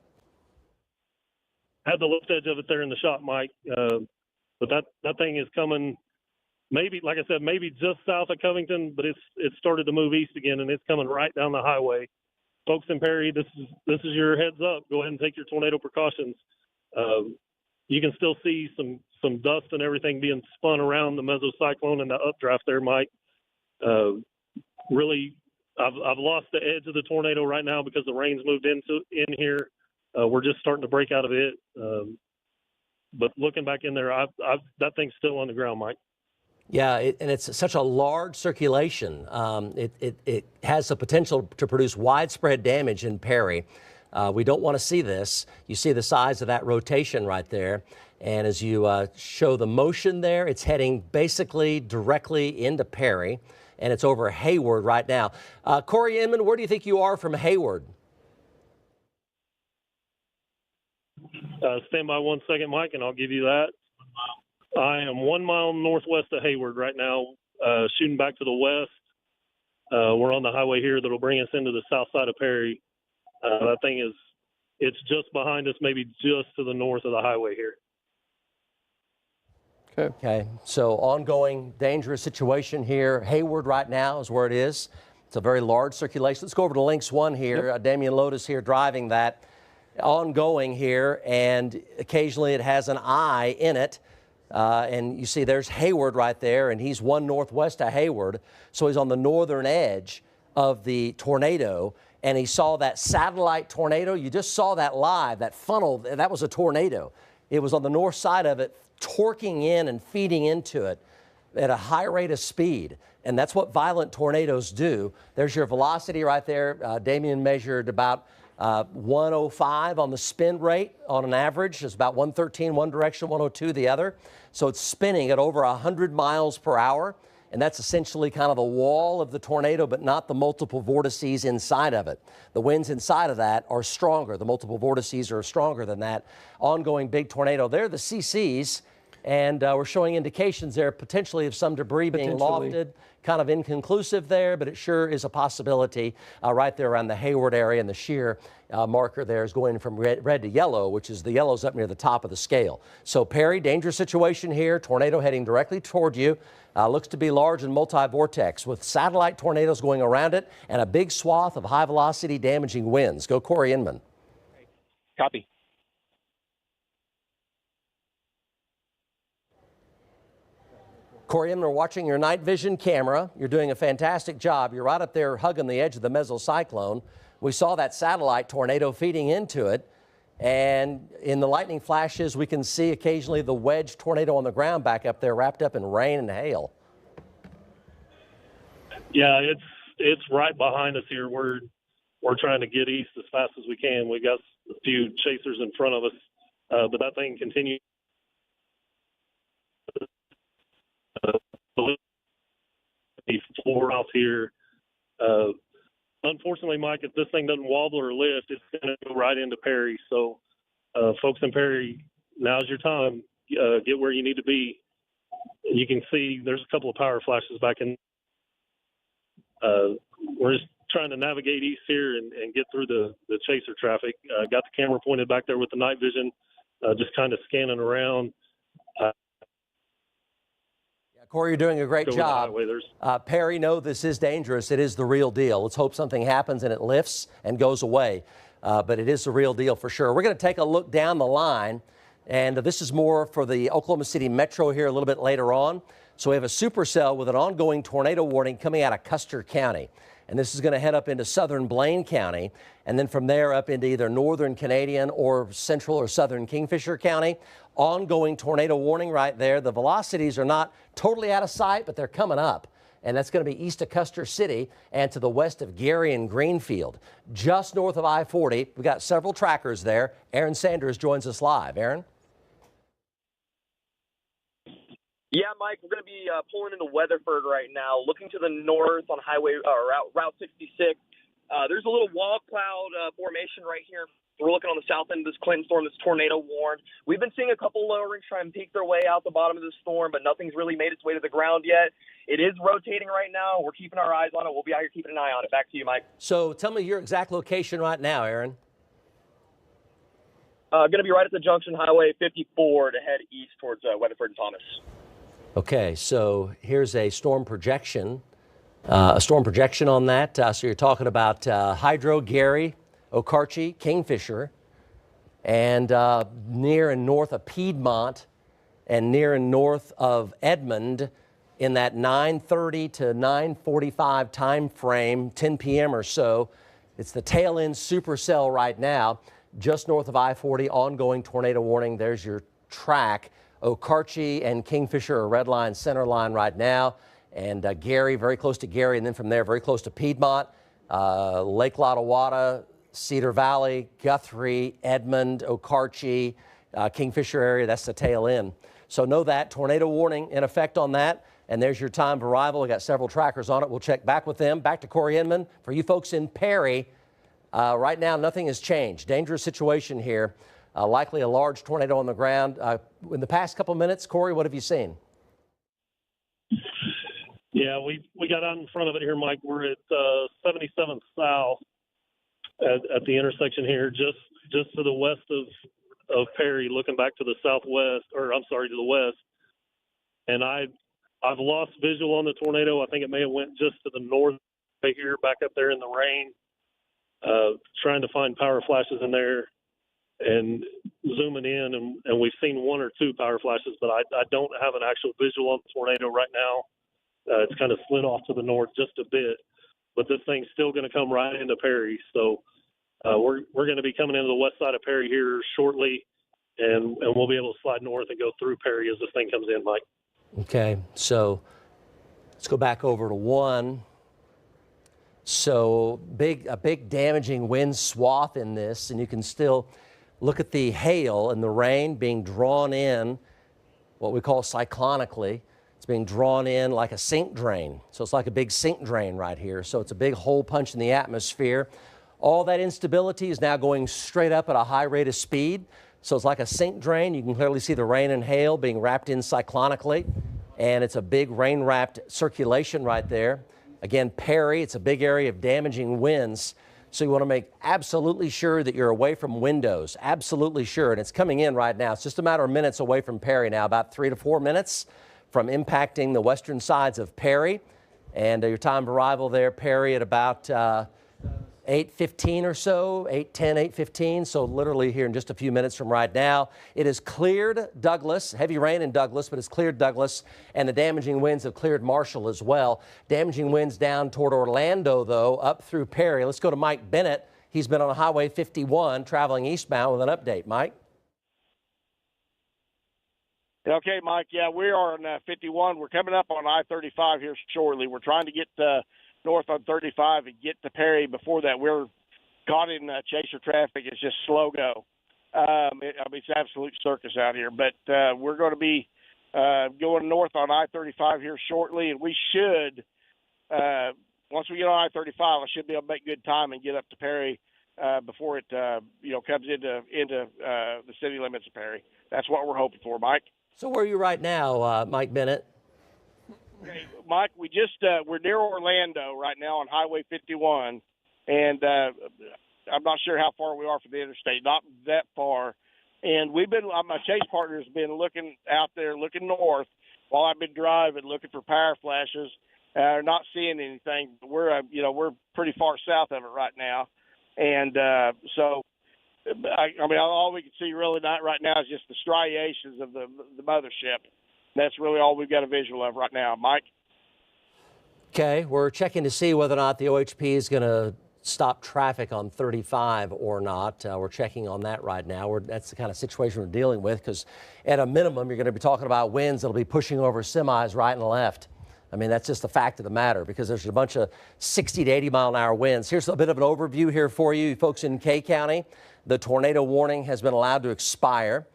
Had the left edge of it there in the shot, Mike. But that thing is coming, maybe, like I said, maybe just south of Covington, but it's started to move east again, and it's coming right down the highway. Folks in Perry, this is your heads up. Go ahead and take your tornado precautions. You can still see some dust and everything being spun around the mesocyclone and the updraft there, Mike. Really, I've lost the edge of the tornado right now because the rain's moved in here. We're just starting to break out of it. but looking back in there, that thing's still on the ground, Mike. Yeah, and it's such a large circulation. It has the potential to produce widespread damage in Perry. We don't want to see this. You see the size of that rotation right there. And as you show the motion there, it's heading basically directly into Perry, and it's over Hayward right now. Corey Inman, where do you think you are from Hayward? Stand by 1 second, Mike, and I'll give you that. I am 1 mile northwest of Hayward right now, shooting back to the west. We're on the highway here that'll bring us into the south side of Perry. That thing it's just behind us, maybe just to the north of the highway here. Okay, so ongoing dangerous situation here. Hayward right now is where it is. It's a very large circulation. Let's go over to Lynx 1 here. Yep. Damian Lotus here driving that. Ongoing here, and occasionally it has an eye in it. And you see there's Hayward right there, and he's 1 northwest of Hayward. So he's on the northern edge of the tornado, and he saw that satellite tornado. You just saw that live, that funnel. That was a tornado. It was on the north side of it, torquing in and feeding into it at a high rate of speed. And that's what violent tornadoes do. There's your velocity right there. Damien measured about 105 on the spin rate on an average. It's about 113 one direction, 102 the other. So it's spinning at over 100 miles per hour. And that's essentially kind of the wall of the tornado, but not the multiple vortices inside of it. The winds inside of that are stronger. The multiple vortices are stronger than that. Ongoing big tornado. They're the CCs, and we're showing indications there potentially of some debris being lofted. Kind of inconclusive there, but it sure is a possibility right there around the Hayward area, and the shear marker there is going from red to yellow, which is the yellow's up near the top of the scale. So Perry, dangerous situation here. Tornado heading directly toward you. Looks to be large and multi-vortex with satellite tornadoes going around it and a big swath of high velocity damaging winds. Go Corey Inman. Copy. Corey Inman, we're watching your night vision camera. You're doing a fantastic job. You're right up there hugging the edge of the mesocyclone. We saw that satellite tornado feeding into it. And in the lightning flashes, we can see occasionally the wedge tornado on the ground back up there wrapped up in rain and hail. Yeah, it's right behind us here. We're trying to get east as fast as we can. We got a few chasers in front of us, but that thing continues. Floor out here. Unfortunately, Mike, if this thing doesn't wobble or lift, it's going to go right into Perry. So, folks in Perry, now's your time. Get where you need to be. You can see there's a couple of power flashes back in. We're just trying to navigate east here and get through the chaser traffic. Got the camera pointed back there with the night vision, just kind of scanning around. Corey, you're doing a great job. Perry, no, this is dangerous. It is the real deal. Let's hope something happens and it lifts and goes away. But it is the real deal for sure. We're going to take a look down the line, and this is more for the Oklahoma City Metro here a little bit later on. So we have a supercell with an ongoing tornado warning coming out of Custer County. And this is going to head up into southern Blaine County, and then from there up into either northern Canadian or central or southern Kingfisher County. Ongoing tornado warning right there. The velocities are not totally out of sight, but they're coming up. And that's going to be east of Custer City and to the west of Gary and Greenfield. Just north of I-40, we've got several trackers there. Aaron Sanders joins us live. Aaron? Yeah, Mike, we're going to be pulling into Weatherford right now, looking to the north on Route 66. There's a little wall cloud formation right here. We're looking on the south end of this Clinton storm, this tornado warned. We've been seeing a couple lowerings try and peek their way out the bottom of the storm, but nothing's really made its way to the ground yet. It is rotating right now. We're keeping our eyes on it. We'll be out here keeping an eye on it. Back to you, Mike. So tell me your exact location right now, Aaron. Going to be right at the junction, Highway 54, to head east towards Weatherford and Thomas. Okay, so here's a storm projection. On that. So you're talking about Hydro, Gary, Okarche, Kingfisher, and near and north of Piedmont, and near and north of Edmond in that 9:30 to 9:45 time frame, 10 p.m. or so. It's the tail end supercell right now, just north of I-40, ongoing tornado warning. There's your track. Okarche and Kingfisher are red line, center line right now. And Gary, very close to Gary, and then from there, very close to Piedmont, Lake Lottawata, Cedar Valley, Guthrie, Edmond, Okarche, Kingfisher area, that's the tail end. So know that, tornado warning in effect on that. And there's your time of arrival. We got several trackers on it. We'll check back with them. Back to Corey Inman. For you folks in Perry, right now nothing has changed. Dangerous situation here. Likely a large tornado on the ground. In the past couple minutes, Corey, what have you seen? Yeah, we got out in front of it here, Mike. We're at 77th South at the intersection here, just to the west of Perry, looking back to the southwest, or I'm sorry, to the west. And I've lost visual on the tornado. I think it may have went just to the north right here, back up there in the rain. Trying to find power flashes in there and zooming in, and we've seen one or two power flashes, but I don't have an actual visual on the tornado right now. It's kind of slid off to the north just a bit, but this thing's still going to come right into Perry. So we're going to be coming into the west side of Perry here shortly, and we'll be able to slide north and go through Perry as this thing comes in, Mike. Okay, so let's go back over to 1. So a big damaging wind swath in this, and you can still look at the hail and the rain being drawn in, what we call cyclonically. It's being drawn in like a sink drain. So it's like a big sink drain right here. So it's a big hole punch in the atmosphere. All that instability is now going straight up at a high rate of speed. So it's like a sink drain. You can clearly see the rain and hail being wrapped in cyclonically. And it's a big rain-wrapped circulation right there. Again, Perry, it's a big area of damaging winds. So you want to make absolutely sure that you're away from windows. Absolutely sure. And it's coming in right now. It's just a matter of minutes away from Perry now, about 3 to 4 minutes from impacting the western sides of Perry. And your time of arrival there, Perry, at about 8:15 or so, 8:10, 8:15. So literally here in just a few minutes from right now. It has cleared Douglas, heavy rain in Douglas, but it's cleared Douglas, and the damaging winds have cleared Marshall as well. Damaging winds down toward Orlando, though, up through Perry. Let's go to Mike Bennett. He's been on Highway 51 traveling eastbound with an update. Mike? Okay, Mike. Yeah, we are on 51. We're coming up on I-35 here shortly. We're trying to get north on 35 and get to Perry. Before that, we're caught in chaser traffic. It's just slow go. It's absolute circus out here. But we're going to be going north on I-35 here shortly, and we should, once we get on I-35, I should be able to make good time and get up to Perry before it comes into the city limits of Perry. That's what we're hoping for, Mike. So where are you right now, Mike Bennett? Okay, Mike, we're near Orlando right now on Highway 51, and I'm not sure how far we are from the interstate, not that far. And my chase partner has been looking out there, looking north, while I've been driving, looking for power flashes. Not seeing anything. We're pretty far south of it right now, and so. All we can see really right now is just the striations of the mothership. That's really all we've got a visual of right now, Mike. Okay, we're checking to see whether or not the OHP is going to stop traffic on 35 or not. We're checking on that right now. That's the kind of situation we're dealing with, because at a minimum, you're going to be talking about winds that'll be pushing over semis right and left. I mean, that's just the fact of the matter, because there's a bunch of 60 to 80 mile an hour winds. Here's a bit of an overview here for you folks in K County. The tornado warning has been allowed to expire.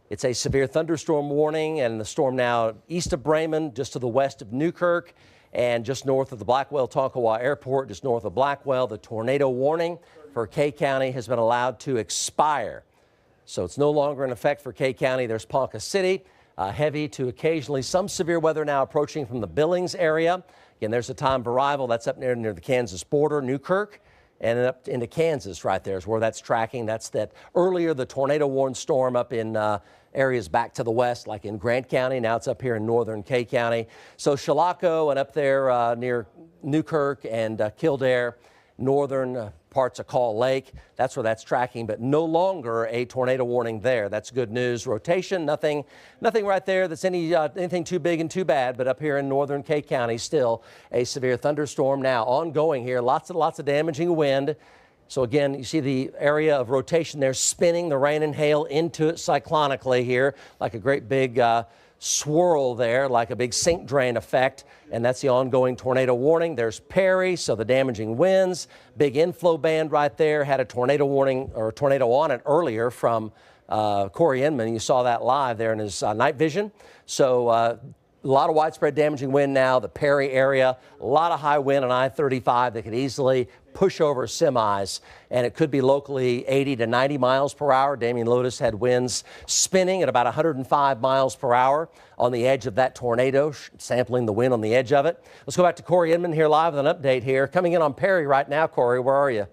It's a severe thunderstorm warning, and the storm now east of Bremen, just to the west of Newkirk, and just north of the Blackwell-Tonkawa Airport, just north of Blackwell. The tornado warning for K County has been allowed to expire. So it's no longer in effect for K County. There's Ponca City, heavy to occasionally some severe weather now approaching from the Billings area. Again, there's a time of arrival. That's up near the Kansas border, Newkirk. And up into Kansas right there is where that's tracking. That's that earlier, the tornado warned storm up in areas back to the west, like in Grant County. Now it's up here in northern K County. So Chilocco and up there near Newkirk and Kildare, northern parts of Call Lake. That's where that's tracking, but no longer a tornado warning there. That's good news. Rotation, nothing right there that's anything too big and too bad, but up here in northern K County, still a severe thunderstorm now ongoing here. Lots of damaging wind. So again, you see the area of rotation there spinning the rain and hail into it cyclonically here, like a great big swirl there, like a big sink drain effect. And that's the ongoing tornado warning. There's Perry, so the damaging winds. Big inflow band right there, had a tornado warning or a tornado on it earlier from Corey Inman. You saw that live there in his night vision. So a lot of widespread damaging wind now, the Perry area, a lot of high wind on I-35 that could easily push over semis, and it could be locally 80 to 90 miles per hour. Damian Lotus had winds spinning at about 105 miles per hour on the edge of that tornado, sampling the wind on the edge of it. Let's go back to Corey Inman here live with an update here. Coming in on Perry right now, Corey, where are you?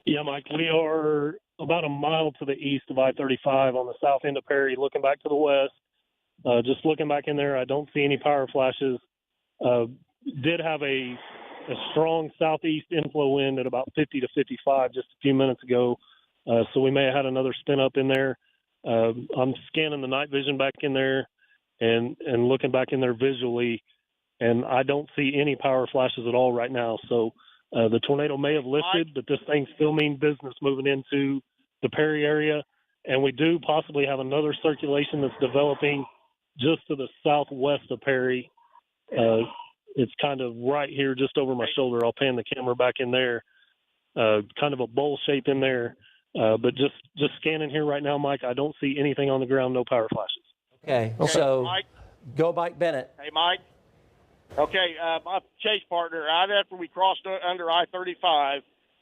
Yeah, Mike, we are about a mile to the east of I-35 on the south end of Perry, looking back to the west. Just looking back in there, I don't see any power flashes. Did have a strong southeast inflow wind at about 50 to 55 just a few minutes ago. So we may have had another spin up in there. I'm scanning the night vision back in there and looking back in there visually, and I don't see any power flashes at all right now. So the tornado may have lifted, but this thing still means business moving into the Perry area. And we do possibly have another circulation that's developing just to the southwest of Perry. It's kind of right here just over my shoulder. I'll pan the camera back in there. Kind of a bowl shape in there. But just scanning here right now, Mike, I don't see anything on the ground, no power flashes. Okay, so Mike? Go Mike Bennett. Hey, Mike. Okay, my chase partner, right after we crossed under I-35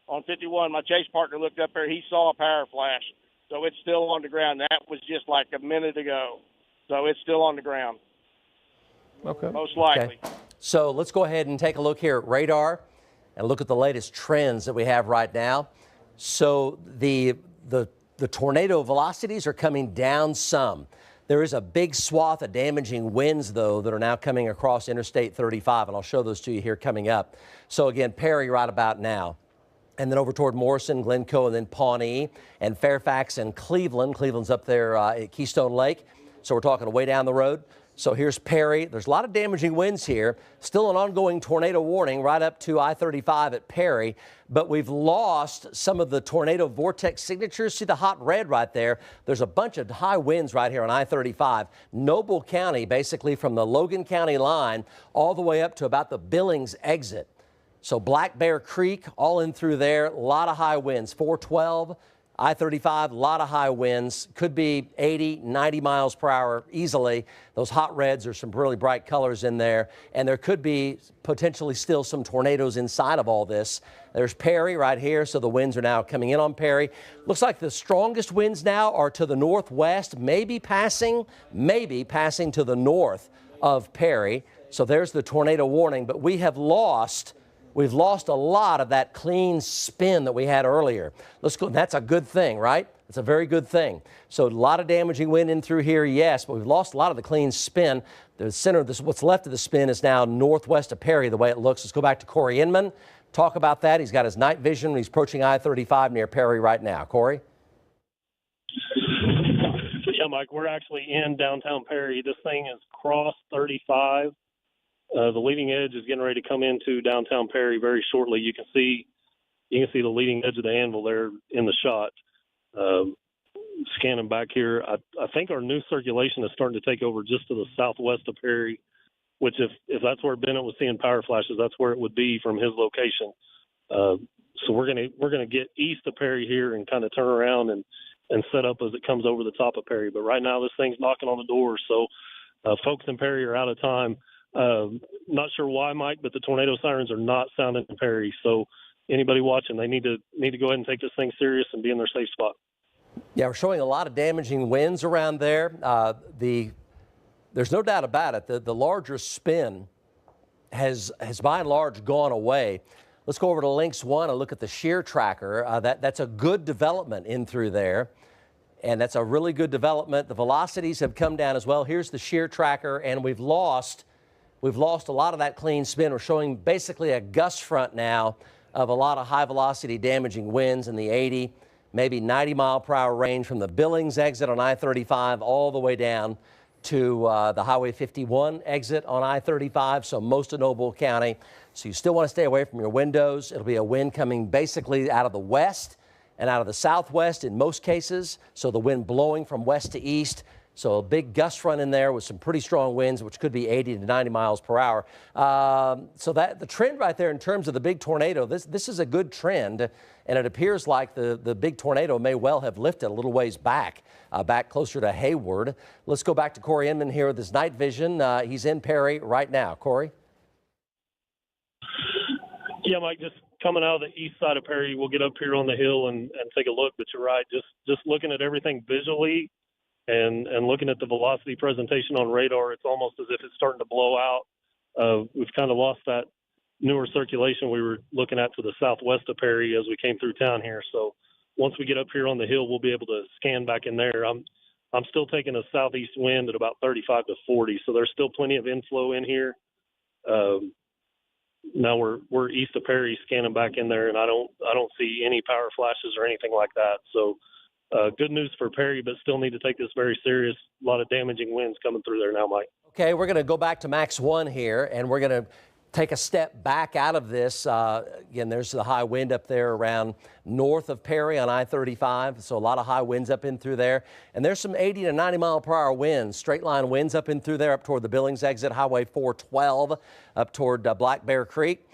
on 51, my chase partner looked up there. He saw a power flash. So it's still on the ground. That was just like a minute ago. So it's still on the ground. Okay. Most likely. Okay. So let's go ahead and take a look here at radar and look at the latest trends that we have right now. So the tornado velocities are coming down some. There is a big swath of damaging winds, though, that are now coming across Interstate 35, and I'll show those to you here coming up. So again, Perry right about now. And then over toward Morrison, Glencoe, and then Pawnee, and Fairfax and Cleveland. Cleveland's up there at Keystone Lake. So we're talking way down the road. So here's Perry. There's a lot of damaging winds here. Still an ongoing tornado warning right up to I-35 at Perry. But we've lost some of the tornado vortex signatures. See the hot red right there? There's a bunch of high winds right here on I-35. Noble County, basically from the Logan County line all the way up to about the Billings exit. So Black Bear Creek, all in through there, a lot of high winds, 412, I-35, a lot of high winds, could be 80, 90 miles per hour easily. Those hot reds are some really bright colors in there, and there could be potentially still some tornadoes inside of all this. There's Perry right here, so the winds are now coming in on Perry. Looks like the strongest winds now are to the northwest, maybe passing to the north of Perry. So there's the tornado warning, but we've lost a lot of that clean spin that we had earlier. Let's go. That's a good thing, right? It's a very good thing. So a lot of damaging wind in through here, yes, but we've lost a lot of the clean spin. The center of this, what's left of the spin is now northwest of Perry, the way it looks. Let's go back to Corey Inman. Talk about that. He's got his night vision. He's approaching I-35 near Perry right now. Corey? Yeah, Mike, we're actually in downtown Perry. This thing is crossed 35. The leading edge is getting ready to come into downtown Perry very shortly. You can see the leading edge of the anvil there in the shot. Scanning back here, I think our new circulation is starting to take over just to the southwest of Perry, which if that's where Bennett was seeing power flashes, that's where it would be from his location. So we're gonna get east of Perry here and kind of turn around and set up as it comes over the top of Perry. But right now this thing's knocking on the door, so folks in Perry are out of time. Not sure why, Mike, but the tornado sirens are not sounding in Perry. So anybody watching, they need to go ahead and take this thing serious and be in their safe spot. Yeah, we're showing a lot of damaging winds around there. There's no doubt about it. The larger spin has by and large gone away. Let's go over to Lynx 1 and look at the shear tracker. That's a good development in through there. And that's a really good development. The velocities have come down as well. Here's the shear tracker, and we've lost a lot of that clean spin. We're showing basically a gust front now of a lot of high velocity damaging winds in the 80, maybe 90 mile per hour range from the Billings exit on I-35 all the way down to the Highway 51 exit on I-35. So most of Noble County, So you still want to stay away from your windows. It'll be a wind coming basically out of the west and out of the southwest in most cases. So the wind blowing from west to east. So a big gust front in there with some pretty strong winds, which could be 80 to 90 miles per hour. So that the trend right there in terms of the big tornado, this is a good trend. And it appears like the big tornado may well have lifted a little ways back, back closer to Hayward. Let's go back to Corey Inman here with his night vision. He's in Perry right now. Corey? Yeah, Mike, just coming out of the east side of Perry, we'll get up here on the hill and take a look. But you're right, just looking at everything visually and looking at the velocity presentation on radar, it's almost as if it's starting to blow out. We've kind of lost that newer circulation we were looking at to the southwest of Perry as we came through town here. So once we get up here on the hill, we'll be able to scan back in there. I'm still taking a southeast wind at about 35 to 40, so there's still plenty of inflow in here. Now we're east of Perry, scanning back in there, and I don't see any power flashes or anything like that. So good news for Perry, but still need to take this very serious. A lot of damaging winds coming through there now, Mike. Okay, we're going to go back to Max 1 here, and we're going to take a step back out of this. Again, there's the high wind up there around north of Perry on I-35. So a lot of high winds up in through there. And there's some 80 to 90 mile per hour winds, straight line winds up in through there, up toward the Billings exit, Highway 412, up toward Black Bear Creek.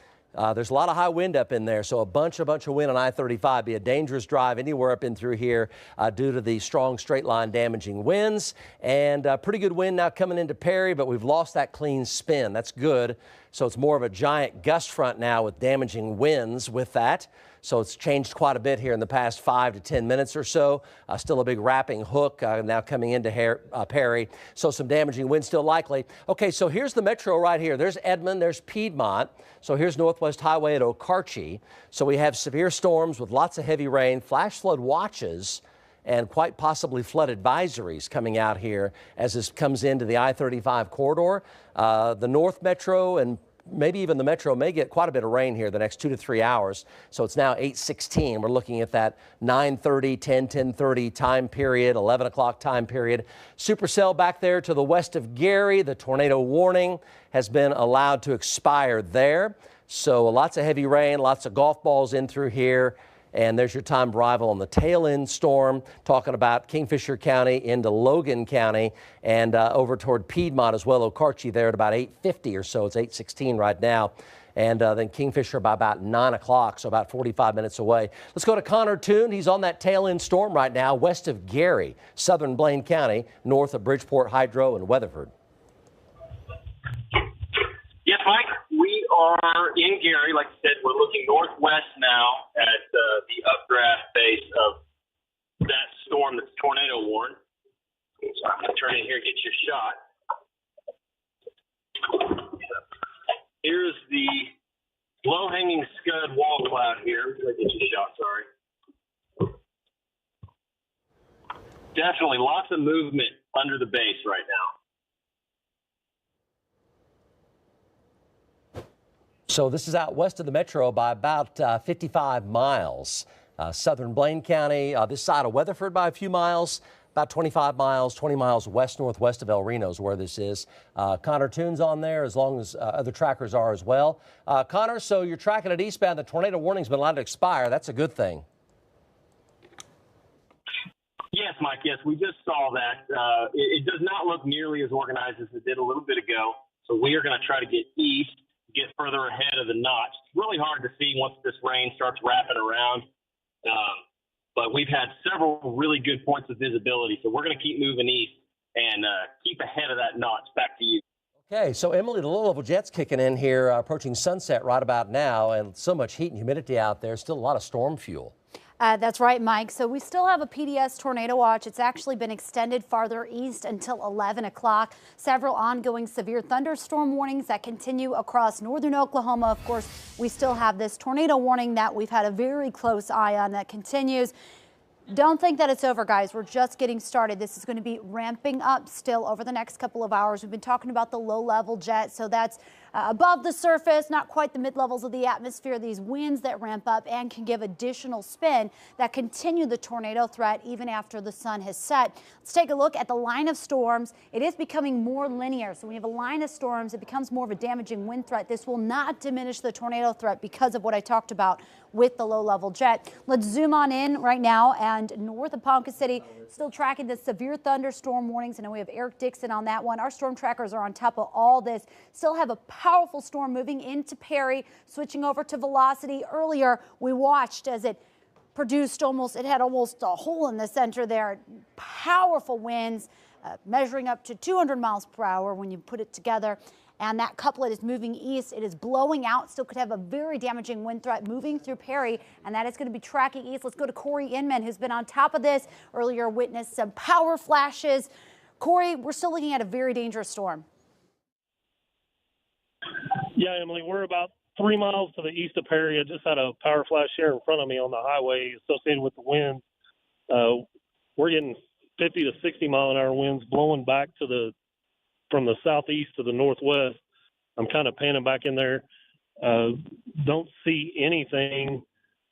There's a lot of high wind up in there, so a bunch of wind on I-35. Be a dangerous drive anywhere up in through here due to the strong straight line damaging winds. And pretty good wind now coming into Perry, but we've lost that clean spin. That's good. So it's more of a giant gust front now with damaging winds with that. So it's changed quite a bit here in the past 5 to 10 minutes or so. Still a big wrapping hook now coming into Perry. So some damaging winds still likely. Okay, so here's the metro right here. There's Edmond, there's Piedmont. So here's Northwest Highway at Okarche. So we have severe storms with lots of heavy rain, flash flood watches, and quite possibly flood advisories coming out here as this comes into the I-35 corridor. The North Metro and maybe even the Metro may get quite a bit of rain here the next 2 to 3 hours. So it's now 8:16. We're looking at that 9:30, 10, 10:30 time period, 11 o'clock time period. Supercell back there to the west of Gary. The tornado warning has been allowed to expire there. So lots of heavy rain, lots of golf balls in through here. And there's your time arrival on the tail end storm, talking about Kingfisher County into Logan County and over toward Piedmont as well. Okarche there at about 8:50 or so. It's 8:16 right now. And then Kingfisher by about 9 o'clock, so about 45 minutes away. Let's go to Connor Toon. He's on that tail end storm right now, west of Gary, southern Blaine County, north of Bridgeport Hydro and Weatherford. Yes, Mike, we are in Gary. Like I said, we're looking northwest now at the updraft base of that storm that's tornado warned. So I'm going to turn in here and get your shot. Here's the low-hanging scud wall cloud here. I'm going to get your shot, sorry. Definitely lots of movement under the base right now. So this is out west of the metro by about 55 miles. Southern Blaine County, this side of Weatherford by a few miles, about 25 miles, 20 miles west-northwest of El Reno is where this is. Connor Toon's on there as long as other trackers are as well. Connor, so you're tracking it eastbound. The tornado warning's been allowed to expire. That's a good thing. Yes, Mike, yes, we just saw that. It does not look nearly as organized as it did a little bit ago. So we are going to try to get east, get further ahead of the notch. It's really hard to see once this rain starts wrapping around. But we've had several really good points of visibility. So we're going to keep moving east and keep ahead of that notch. Back to you. Okay, so Emily, the low-level jet's kicking in here, approaching sunset right about now, and so much heat and humidity out there, still a lot of storm fuel. That's right, Mike. So we still have a PDS tornado watch. It's actually been extended farther east until 11 o'clock. Several ongoing severe thunderstorm warnings that continue across northern Oklahoma. Of course, we still have this tornado warning that we've had a very close eye on that continues. Don't think that it's over, guys. We're just getting started. This is going to be ramping up still over the next couple of hours. We've been talking about the low-level jet, so that's above the surface, not quite the mid-levels of the atmosphere, these winds that ramp up and can give additional spin that continue the tornado threat even after the sun has set. Let's take a look at the line of storms. It is becoming more linear. So when you have a line of storms, it becomes more of a damaging wind threat. This will not diminish the tornado threat because of what I talked about with the low-level jet. Let's zoom on in right now, and north of Ponca City, still tracking the severe thunderstorm warnings. I know we have Eric Dixon on that one. Our storm trackers are on top of all this. Still have a powerful storm moving into Perry, switching over to velocity. Earlier, we watched as it produced it had almost a hole in the center there. Powerful winds measuring up to 200 miles per hour when you put it together. And that couplet is moving east. It is blowing out. Still could have a very damaging wind threat moving through Perry, and that is going to be tracking east. Let's go to Corey Inman, who's been on top of this. Earlier witnessed some power flashes. Corey, we're still looking at a very dangerous storm. Yeah, Emily, we're about 3 miles to the east of Perry. I just had a power flash here in front of me on the highway associated with the wind. We're getting 50 to 60 mile an hour winds blowing back from the southeast to the northwest. I'm kind of panning back in there. Don't see anything.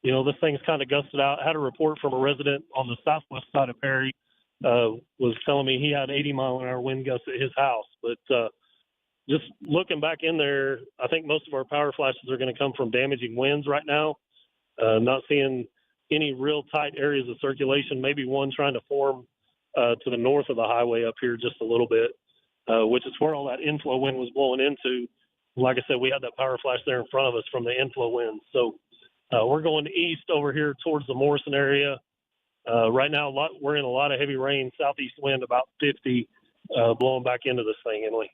You know, this thing's kind of gusted out. Had a report from a resident on the southwest side of Perry, was telling me he had 80 mile an hour wind gusts at his house. But just looking back in there, I think most of our power flashes are going to come from damaging winds right now. Not seeing any real tight areas of circulation, maybe one trying to form to the north of the highway up here just a little bit. Which is where all that inflow wind was blowing into. Like I said, we had that power flash there in front of us from the inflow wind. So we're going east over here towards the Morrison area. Right now, we're in a lot of heavy rain, southeast wind about 50, blowing back into this thing, Emily.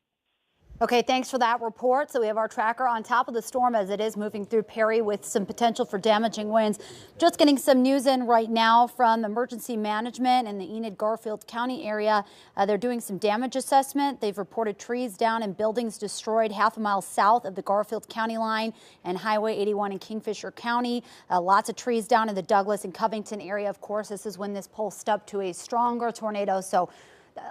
Okay, thanks for that report. So we have our tracker on top of the storm as it is moving through Perry with some potential for damaging winds. Just getting some news in right now from emergency management in the Enid-Garfield County area. They're doing some damage assessment. They've reported trees down and buildings destroyed half a mile south of the Garfield County line and Highway 81 in Kingfisher County. Lots of trees down in the Douglas and Covington area. Of course, this is when this pulsed up to a stronger tornado. So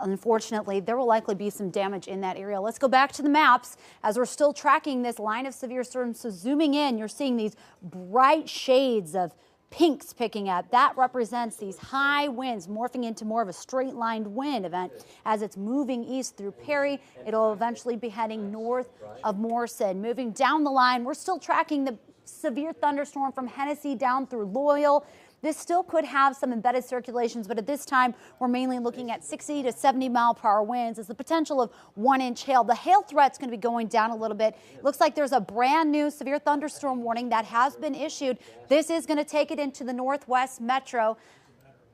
unfortunately, there will likely be some damage in that area. Let's go back to the maps as we're still tracking this line of severe storms. So zooming in, you're seeing these bright shades of pinks picking up. That represents these high winds morphing into more of a straight lined wind event as it's moving east through Perry. It'll eventually be heading north of Morrison. Moving down the line, we're still tracking the severe thunderstorm from Hennessy down through Loyal. This still could have some embedded circulations, but at this time, we're mainly looking at 60 to 70 mile per hour winds as the potential of 1-inch hail. The hail threat's going to be going down a little bit. It looks like there's a brand new severe thunderstorm warning that has been issued. This is going to take it into the northwest metro.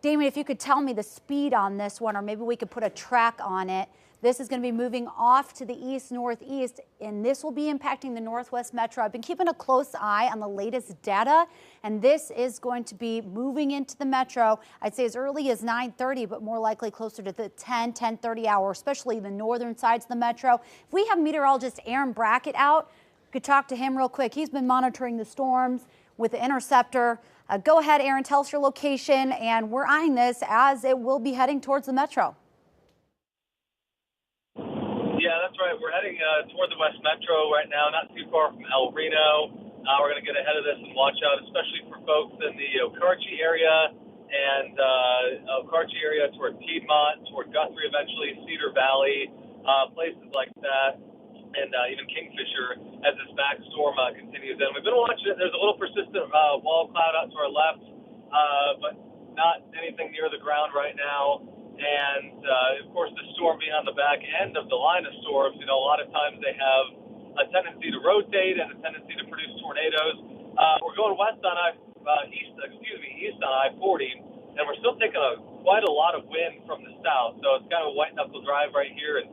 Damien, if you could tell me the speed on this one, or maybe we could put a track on it. This is going to be moving off to the east-northeast, and this will be impacting the northwest metro. I've been keeping a close eye on the latest data, and this is going to be moving into the metro, I'd say as early as 9:30, but more likely closer to the 10:30 hour, especially the northern sides of the metro. If we have meteorologist Aaron Brackett out, we could talk to him real quick. He's been monitoring the storms with the Interceptor. Go ahead, Aaron, tell us your location, and we're eyeing this as it will be heading towards the metro. Yeah, that's right. We're heading toward the West Metro right now, not too far from El Reno. We're going to get ahead of this and watch out, especially for folks in the Okarche area and toward Piedmont, toward Guthrie eventually, Cedar Valley, places like that, and even Kingfisher as this back storm continues in. We've been watching it. There's a little persistent wall cloud out to our left, but not anything near the ground right now. And, of course, the storm being on the back end of the line of storms, a lot of times they have a tendency to rotate and a tendency to produce tornadoes. We're going east on I-40, and we're still taking quite a lot of wind from the south. So it's kind of a white-knuckle drive right here, and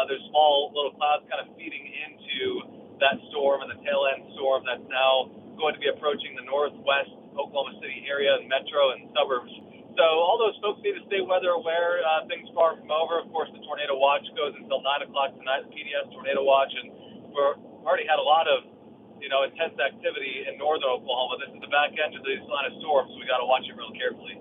there's small little clouds kind of feeding into that storm and the tail-end storm that's now going to be approaching the northwest Oklahoma City area and metro and suburbs. So all those folks need to stay weather aware. Things far from over. Of course, the tornado watch goes until 9 o'clock tonight, the PDS tornado watch, and we've already had a lot of, intense activity in northern Oklahoma. This is the back end of these line of storms, so we got to watch it real carefully.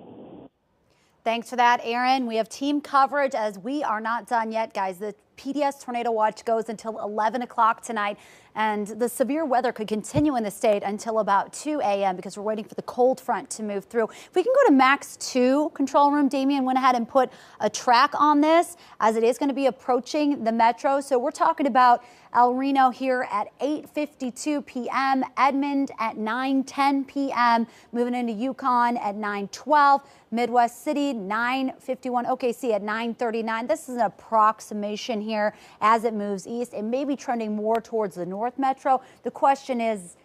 Thanks for that, Aaron. We have team coverage as we are not done yet, guys. The PDS tornado watch goes until 11 o'clock tonight. And the severe weather could continue in the state until about 2 a.m. because we're waiting for the cold front to move through. If we can go to max 2 control room, Damian went ahead and put a track on this as it is going to be approaching the metro. So we're talking about El Reno here at 8:52 p.m., Edmond at 9:10 p.m., moving into Yukon at 9:12, Midwest City 9:51, OKC at 9:39. This is an approximation here as it moves east. It may be trending more towards the North Metro. The question is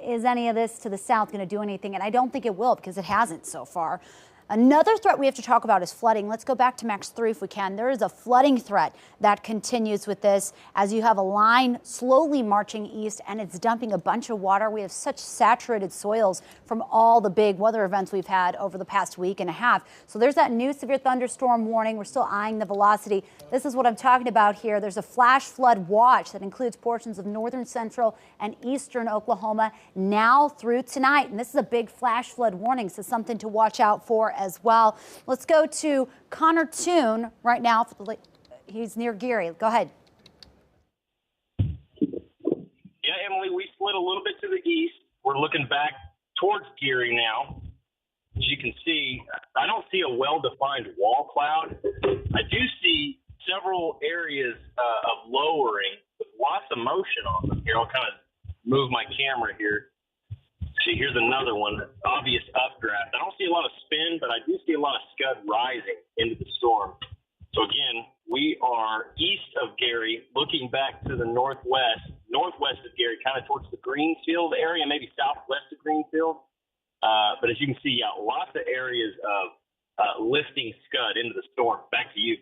any of this to the south going to do anything? And I don't think it will because it hasn't so far. Another threat we have to talk about is flooding. Let's go back to max 3 if we can. There is a flooding threat that continues with this as you have a line slowly marching east and it's dumping a bunch of water. We have such saturated soils from all the big weather events we've had over the past week and a half. So there's that new severe thunderstorm warning. We're still eyeing the velocity. This is what I'm talking about here. There's a flash flood watch that includes portions of northern, central, and eastern Oklahoma now through tonight. And this is a big flash flood warning, so something to watch out for as well. Let's go to Connor Toon right now. He's near Geary. Go ahead. Yeah, Emily, we slid a little bit to the east. We're looking back towards Geary now. As you can see, I don't see a well-defined wall cloud. I do see several areas of lowering with lots of motion on them. Here, I'll kind of move my camera here. See, here's another one, obvious updraft. I don't see a lot of spin, but I do see a lot of scud rising into the storm. So again, we are east of Geary, looking back to the northwest of Geary, kind of towards the Greenfield area, maybe southwest of Greenfield. But as you can see, yeah, lots of areas of lifting scud into the storm. Back to you.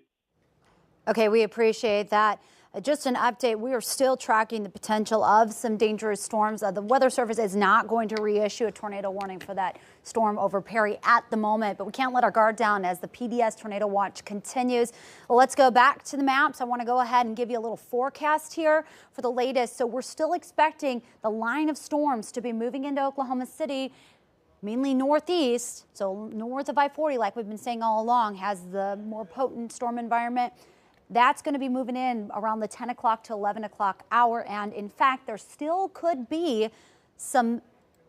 Okay, we appreciate that. Just an update, we are still tracking the potential of some dangerous storms. The Weather Service is not going to reissue a tornado warning for that storm over Perry at the moment, but we can't let our guard down as the PDS tornado watch continues. Well, let's go back to the maps. I want to go ahead and give you a little forecast here for the latest. So we're still expecting the line of storms to be moving into Oklahoma City, mainly northeast, so north of I-40, like we've been saying all along, has the more potent storm environment. That's going to be moving in around the 10 o'clock to 11 o'clock hour. And in fact, there still could be some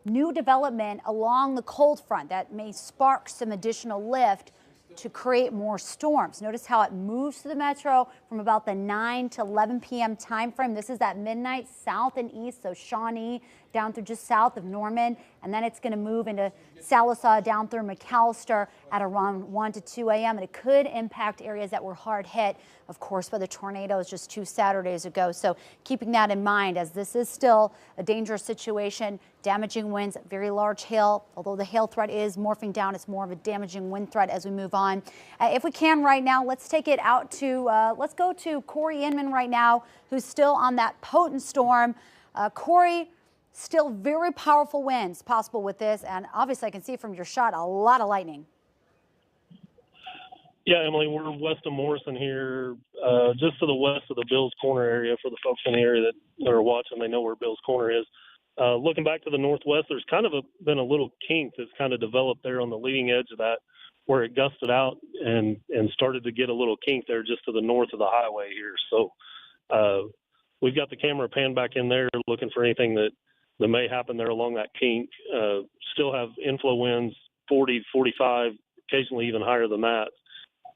new development along the cold front that may spark some additional lift to create more storms. Notice how it moves to the metro from about the 9 to 11 p.m. time frame. This is that midnight south and east, so Shawnee down through just south of Norman, and then it's going to move into Sallisaw down through McAllister at around 1 to 2 a.m. And it could impact areas that were hard hit, of course, by the tornadoes just 2 Saturdays ago. So keeping that in mind, as this is still a dangerous situation, damaging winds, very large hail. Although the hail threat is morphing down, it's more of a damaging wind threat as we move on. If we can right now, let's take it out to, let's go to Corey Inman right now, who's still on that potent storm. Corey, still very powerful winds possible with this, and obviously I can see from your shot a lot of lightning. Yeah, Emily, we're west of Morrison here, just to the west of the Bill's Corner area. For the folks in the area that are watching, they know where Bill's Corner is. Looking back to the northwest, there's kind of been a little kink that's kind of developed there on the leading edge of that, where it gusted out and started to get a little kink there just to the north of the highway here. So we've got the camera panned back in there looking for anything that may happen there along that kink. Still have inflow winds 40, 45, occasionally even higher than that.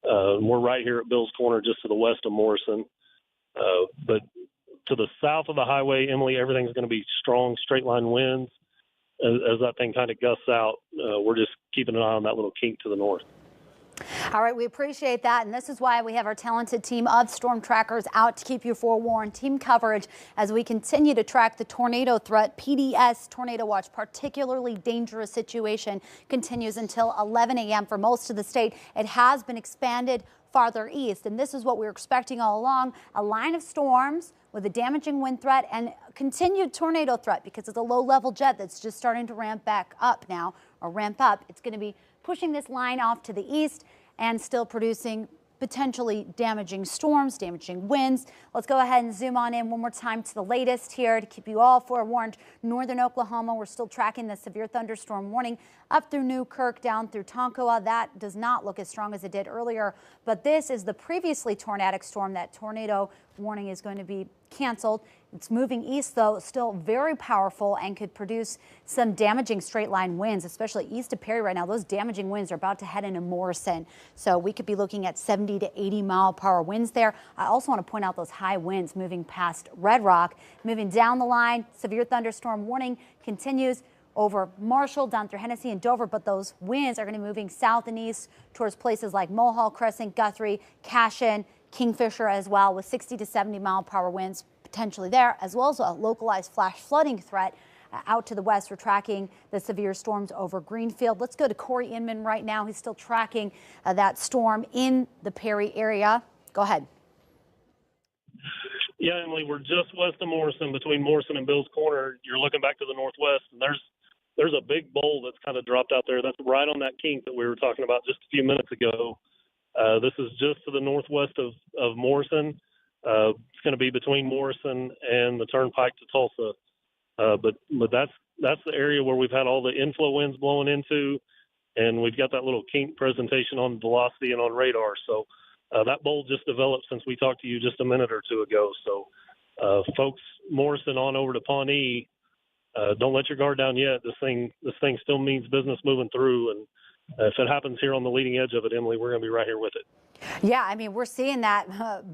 We're right here at Bill's Corner, just to the west of Morrison. But to the south of the highway, Emily, everything's going to be strong straight line winds. As that thing kind of gusts out, we're just keeping an eye on that little kink to the north. All right, we appreciate that, and this is why we have our talented team of storm trackers out to keep you forewarned. Team coverage as we continue to track the tornado threat. PDS Tornado Watch, particularly dangerous situation, continues until 11 a.m. for most of the state. It has been expanded farther east, and this is what we were expecting all along, a line of storms with a damaging wind threat and continued tornado threat because of the low-level jet that's just starting to ramp back up now, or ramp up. It's going to be pushing this line off to the east and still producing potentially damaging storms, damaging winds. Let's go ahead and zoom on in one more time to the latest here to keep you all forewarned. Northern Oklahoma, we're still tracking the severe thunderstorm warning up through Newkirk, down through Tonkawa. That does not look as strong as it did earlier, but this is the previously tornadic storm, that tornado warning is going to be canceled. It's moving east, though, still very powerful and could produce some damaging straight line winds, especially east of Perry right now. Those damaging winds are about to head into Morrison. So we could be looking at 70 to 80 mile per hour winds there. I also want to point out those high winds moving past Red Rock, moving down the line. Severe thunderstorm warning continues over Marshall, down through Hennessy and Dover, but those winds are going to be moving south and east towards places like Mulhall, Crescent, Guthrie, Cashin, Kingfisher as well, with 60 to 70 mile per hour winds potentially there, as well as a localized flash flooding threat out to the west. We're tracking the severe storms over Greenfield. Let's go to Corey Inman right now. He's still tracking that storm in the Perry area. Go ahead. Yeah, Emily, we're just west of Morrison, between Morrison and Bill's Corner. You're looking back to the northwest, and there's a big bowl that's kind of dropped out there. That's right on that kink that we were talking about just a few minutes ago. This is just to the northwest of Morrison. It's going to be between Morrison and the turnpike to Tulsa. But that's the area where we've had all the inflow winds blowing into, and we've got that little kink presentation on velocity and on radar. So that bowl just developed since we talked to you just a minute or two ago. So folks, Morrison on over to Pawnee, don't let your guard down yet. This thing still means business moving through, and if it happens here on the leading edge of it, Emily, we're going to be right here with it. Yeah, I mean, we're seeing that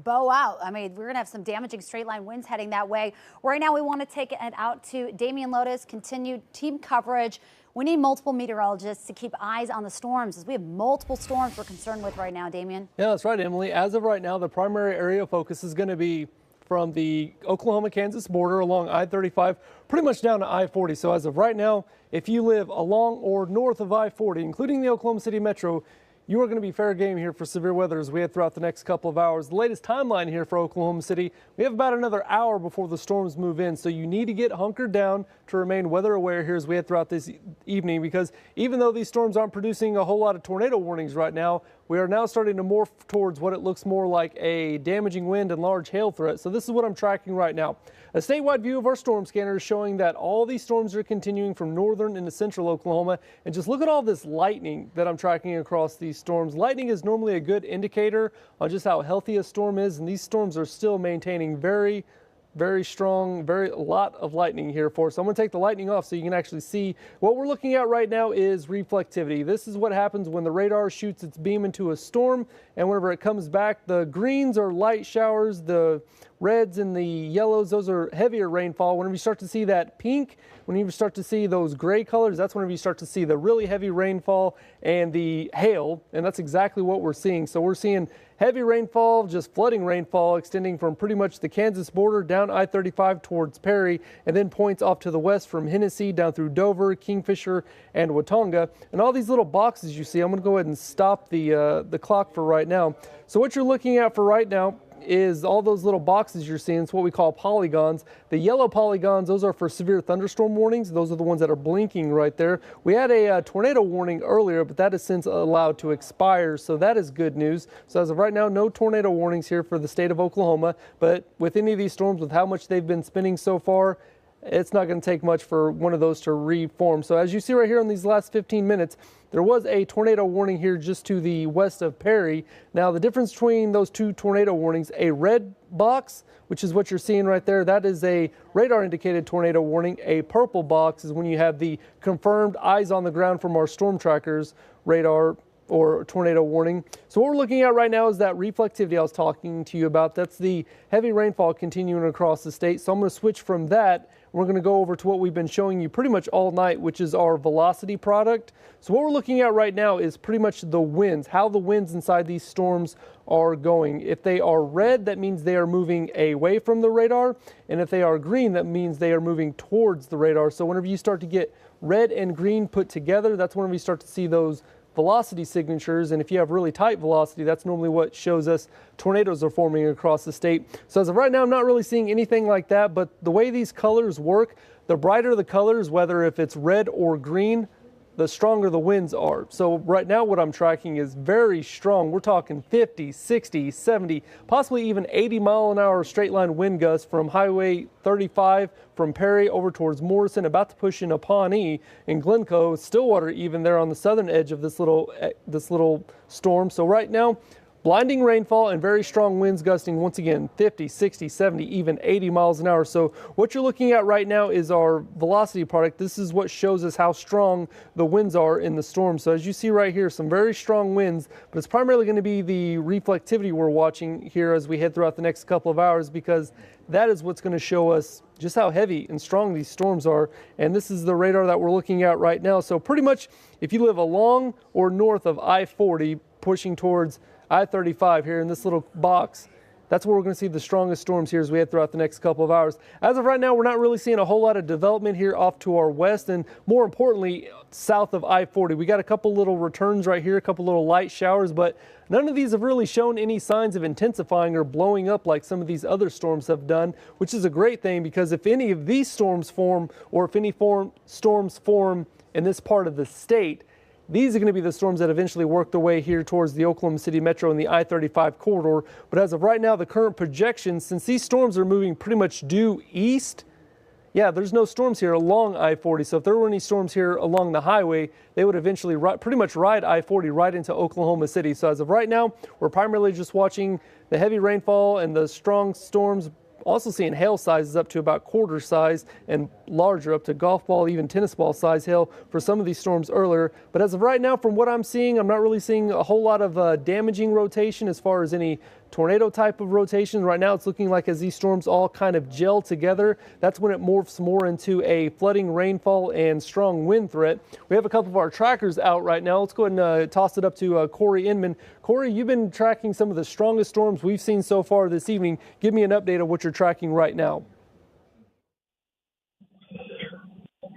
bow out. I mean, we're going to have some damaging straight line winds heading that way. Right now, we want to take it out to Damian Lotus, continued team coverage. We need multiple meteorologists to keep eyes on the storms, as we have multiple storms we're concerned with right now, Damian. Yeah, that's right, Emily. As of right now, the primary area of focus is going to be from the Oklahoma-Kansas border along I-35, pretty much down to I-40. So as of right now, if you live along or north of I-40, including the Oklahoma City Metro, you are going to be fair game here for severe weather as we head throughout the next couple of hours. The latest timeline here for Oklahoma City, we have about another hour before the storms move in, so you need to get hunkered down to remain weather aware here as we head throughout this evening, because even though these storms aren't producing a whole lot of tornado warnings right now, we are now starting to morph towards what it looks more like a damaging wind and large hail threat. So this is what I'm tracking right now. A statewide view of our storm scanner is showing that all these storms are continuing from northern into central Oklahoma. And just look at all this lightning that I'm tracking across these storms. Lightning is normally a good indicator on just how healthy a storm is, and these storms are still maintaining very strong, a lot of lightning here for us. So I'm going to take the lightning off so you can actually see. What we're looking at right now is reflectivity. This is what happens when the radar shoots its beam into a storm, and whenever it comes back, the greens are light showers, the reds and the yellows, those are heavier rainfall. Whenever you start to see that pink, when you start to see those gray colors, that's whenever you start to see the really heavy rainfall and the hail, and that's exactly what we're seeing. So we're seeing heavy rainfall, just flooding rainfall extending from pretty much the Kansas border down I-35 towards Perry, and then points off to the west from Hennessy down through Dover, Kingfisher, and Watonga. And all these little boxes you see, I'm going to go ahead and stop the clock for right now. So what you're looking at for right now is all those little boxes you're seeing. It's what we call polygons. The yellow polygons, those are for severe thunderstorm warnings. Those are the ones that are blinking right there. We had a tornado warning earlier, but that is since allowed to expire, so that is good news. So as of right now, no tornado warnings here for the state of Oklahoma, but with any of these storms, with how much they've been spinning so far, it's not going to take much for one of those to reform. So as you see right here in these last 15 minutes, there was a tornado warning here just to the west of Perry. Now the difference between those two tornado warnings, a red box, which is what you're seeing right there, that is a radar indicated tornado warning. A purple box is when you have the confirmed eyes on the ground from our storm trackers radar or tornado warning. So what we're looking at right now is that reflectivity I was talking to you about. That's the heavy rainfall continuing across the state. So I'm going to switch from that. We're going to go over to what we've been showing you pretty much all night, which is our velocity product. So what we're looking at right now is pretty much the winds, how the winds inside these storms are going. If they are red, that means they are moving away from the radar. And if they are green, that means they are moving towards the radar. So whenever you start to get red and green put together, that's when we start to see those velocity signatures, and if you have really tight velocity, that's normally what shows us tornadoes are forming across the state. So as of right now, I'm not really seeing anything like that, but the way these colors work, the brighter the colors, whether if it's red or green, the stronger the winds are. So right now what I'm tracking is very strong. We're talking 50, 60, 70, possibly even 80 mile an hour straight line wind gusts from Highway 35 from Perry over towards Morrison, about to push into Pawnee and Glencoe, Stillwater even there on the southern edge of this little storm. So right now, blinding rainfall and very strong winds gusting once again 50, 60, 70, even 80 miles an hour. So what you're looking at right now is our velocity product. This is what shows us how strong the winds are in the storm. So as you see right here, some very strong winds, but it's primarily going to be the reflectivity we're watching here as we head throughout the next couple of hours, because that is what's going to show us just how heavy and strong these storms are. And this is the radar that we're looking at right now. So pretty much if you live along or north of I-40 pushing towards I-35 here in this little box, that's where we're going to see the strongest storms here as we head throughout the next couple of hours. As of right now, we're not really seeing a whole lot of development here off to our west, and more importantly, south of I-40. We got a couple little returns right here, a couple little light showers, but none of these have really shown any signs of intensifying or blowing up like some of these other storms have done, which is a great thing, because if any of these storms form, or if any storms form in this part of the state, these are going to be the storms that eventually work their way here towards the Oklahoma City Metro and the I-35 corridor. But as of right now, the current projections, since these storms are moving pretty much due east, yeah, there's no storms here along I-40. So if there were any storms here along the highway, they would eventually pretty much ride I-40 right into Oklahoma City. So as of right now, we're primarily just watching the heavy rainfall and the strong storms. Also seeing hail sizes up to about quarter size and larger, up to golf ball, even tennis ball size hail for some of these storms earlier. But as of right now, from what I'm seeing, I'm not really seeing a whole lot of damaging rotation as far as any tornado type of rotation. Right now, it's looking like as these storms all kind of gel together, that's when it morphs more into a flooding, rainfall, and strong wind threat. We have a couple of our trackers out right now. Let's go ahead and toss it up to Corey Inman. Corey, you've been tracking some of the strongest storms we've seen so far this evening. Give me an update of what you're tracking right now.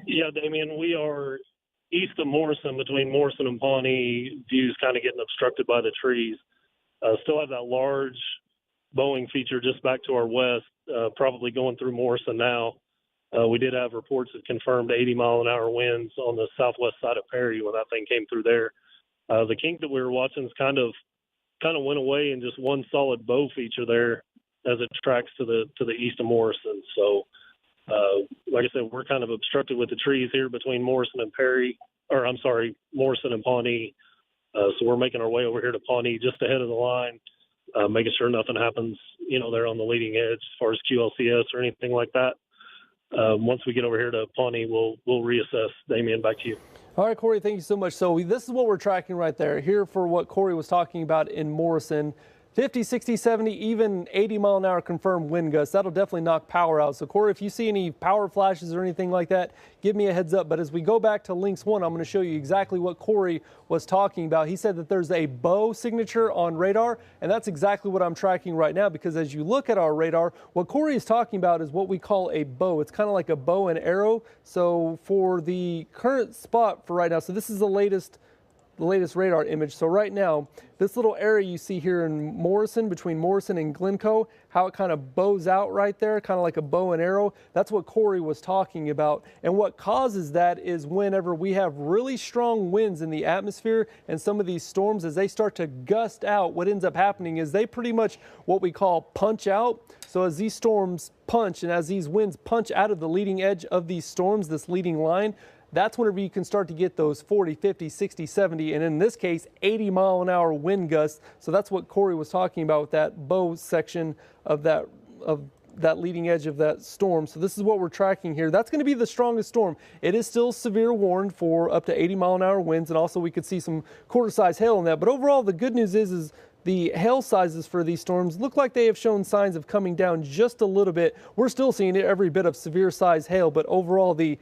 Yeah, Damian, we are east of Morrison, between Morrison and Pawnee. Views kind of getting obstructed by the trees. Still have that large Boeing feature just back to our west, probably going through Morrison now. We did have reports that confirmed 80-mile-an-hour winds on the southwest side of Perry when that thing came through there. The kink that we were watching is kind of went away in just one solid bow feature there as it tracks to the east of Morrison. So, like I said, we're kind of obstructed with the trees here between Morrison and Morrison and Pawnee. So we're making our way over here to Pawnee just ahead of the line, making sure nothing happens, there on the leading edge as far as QLCS or anything like that. Once we get over here to Pawnee, we'll reassess. Damian, back to you. All right, Corey, thank you so much. So this is what we're tracking right there. Here for what Corey was talking about in Morrison. 50, 60, 70, even 80-mile-an-hour confirmed wind gusts. That'll definitely knock power out. So, Corey, if you see any power flashes or anything like that, give me a heads up. But as we go back to Lynx 1, I'm going to show you exactly what Corey was talking about. He said that there's a bow signature on radar, and that's exactly what I'm tracking right now, because as you look at our radar, what Corey is talking about is what we call a bow. It's kind of like a bow and arrow. So for the current spot for right now, so this is the latest radar image. So right now, this little area you see here in Morrison, between Morrison and Glencoe, how it kind of bows out right there, kind of like a bow and arrow. That's what Corey was talking about. And what causes that is whenever we have really strong winds in the atmosphere and some of these storms, as they start to gust out, what ends up happening is they pretty much what we call punch out. So as these storms punch and as these winds punch out of the leading edge of these storms, this leading line, that's whenever you can start to get those 40, 50, 60, 70, and in this case, 80-mile-an-hour wind gusts. So that's what Corey was talking about with that bow section of that leading edge of that storm. So this is what we're tracking here. That's going to be the strongest storm. It is still severe warned for up to 80-mile-an-hour winds, and also we could see some quarter-size hail in that. But overall, the good news is the hail sizes for these storms look like they have shown signs of coming down just a little bit. We're still seeing every bit of severe size hail, but overall the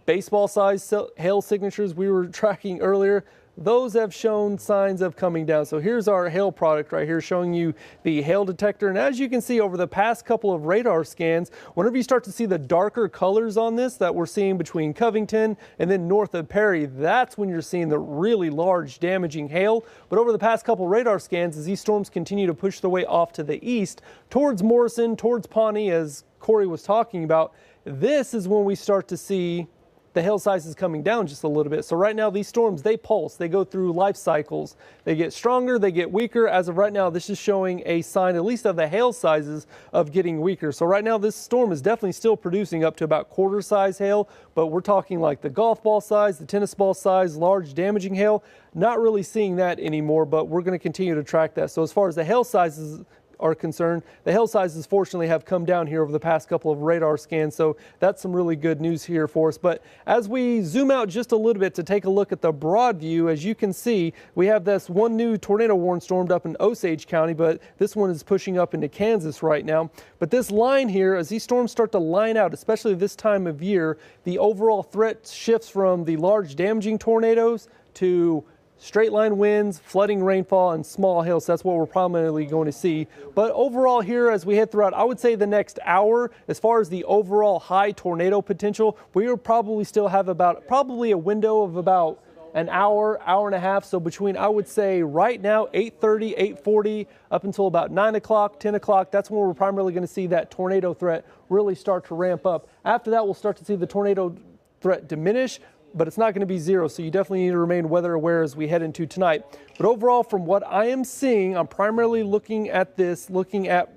baseball size hail signatures we were tracking earlier, those have shown signs of coming down. So here's our hail product right here showing you the hail detector. And as you can see over the past couple of radar scans, whenever you start to see the darker colors on this that we're seeing between Covington and then north of Perry, that's when you're seeing the really large damaging hail. But over the past couple radar scans, as these storms continue to push their way off to the east towards Morrison, towards Pawnee, as Corey was talking about, this is when we start to see the hail size is coming down just a little bit. So right now these storms, they pulse, they go through life cycles. They get stronger, they get weaker. As of right now, this is showing a sign, at least of the hail sizes, of getting weaker. So right now this storm is definitely still producing up to about quarter size hail, but we're talking like the golf ball size, the tennis ball size, large damaging hail. Not really seeing that anymore, but we're going to continue to track that. So as far as the hail sizes are concerned, the hail sizes fortunately have come down here over the past couple of radar scans, so that's some really good news here for us. But as we zoom out just a little bit to take a look at the broad view, as you can see, we have this one new tornado warning storm up in Osage County, but this one is pushing up into Kansas right now. But this line here, as these storms start to line out, especially this time of year, the overall threat shifts from the large damaging tornadoes to straight line winds, flooding rainfall, and small hail. So that's what we're prominently going to see. But overall here, as we head throughout, I would say the next hour, as far as the overall high tornado potential, we will probably still have probably a window of about an hour, hour and a half. So between, I would say right now, 8:30, 8:40, up until about 9 o'clock, 10 o'clock, that's when we're primarily going to see that tornado threat really start to ramp up. After that, we'll start to see the tornado threat diminish, but it's not going to be zero, so you definitely need to remain weather aware as we head into tonight. But overall, from what I am seeing, I'm primarily looking at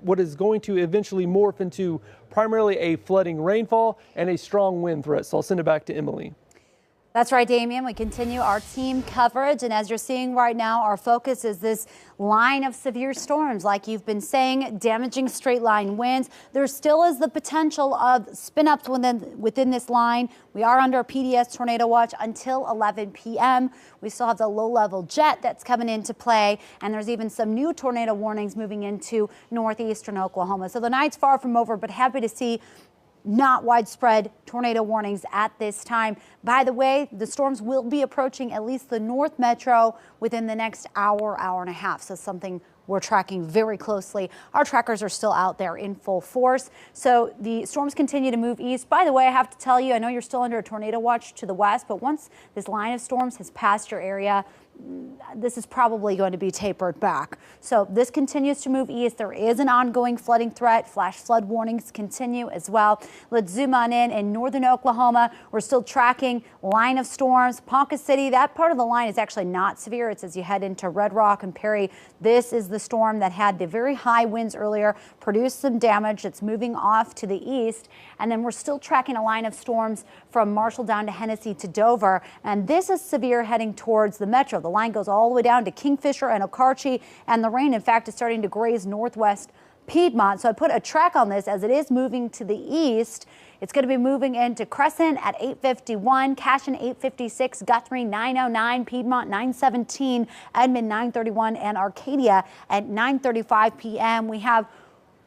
what is going to eventually morph into primarily a flooding rainfall and a strong wind threat. So I'll send it back to Emily. That's right, Damian. We continue our team coverage, and as you're seeing right now, our focus is this line of severe storms, like you've been saying, damaging straight line winds. There still is the potential of spin-ups within this line. We are under a PDS tornado watch until 11 p.m. We still have the low-level jet that's coming into play, and there's even some new tornado warnings moving into northeastern Oklahoma. So the night's far from over, but happy to see not widespread tornado warnings at this time. By the way, the storms will be approaching at least the North Metro within the next hour, hour and a half. So something we're tracking very closely. Our trackers are still out there in full force. So the storms continue to move east. By the way, I have to tell you, I know you're still under a tornado watch to the west, but once this line of storms has passed your area, this is probably going to be tapered back. So this continues to move east. There is an ongoing flooding threat. Flash flood warnings continue as well. Let's zoom on in northern Oklahoma. We're still tracking line of storms. Ponca City, that part of the line is actually not severe. It's as you head into Red Rock and Perry. This is the storm that had the very high winds earlier, produced some damage. It's moving off to the east. And then we're still tracking a line of storms from Marshall down to Hennessy to Dover. And this is severe heading towards the metro. The line goes all the way down to Kingfisher and Okarche, and the rain, in fact, is starting to graze northwest Piedmont. So I put a track on this as it is moving to the east. It's going to be moving into Crescent at 8:51, Cashin 8:56, Guthrie 9:09, Piedmont 9:17, Edmond 9:31, and Arcadia at 9:35 p.m. We have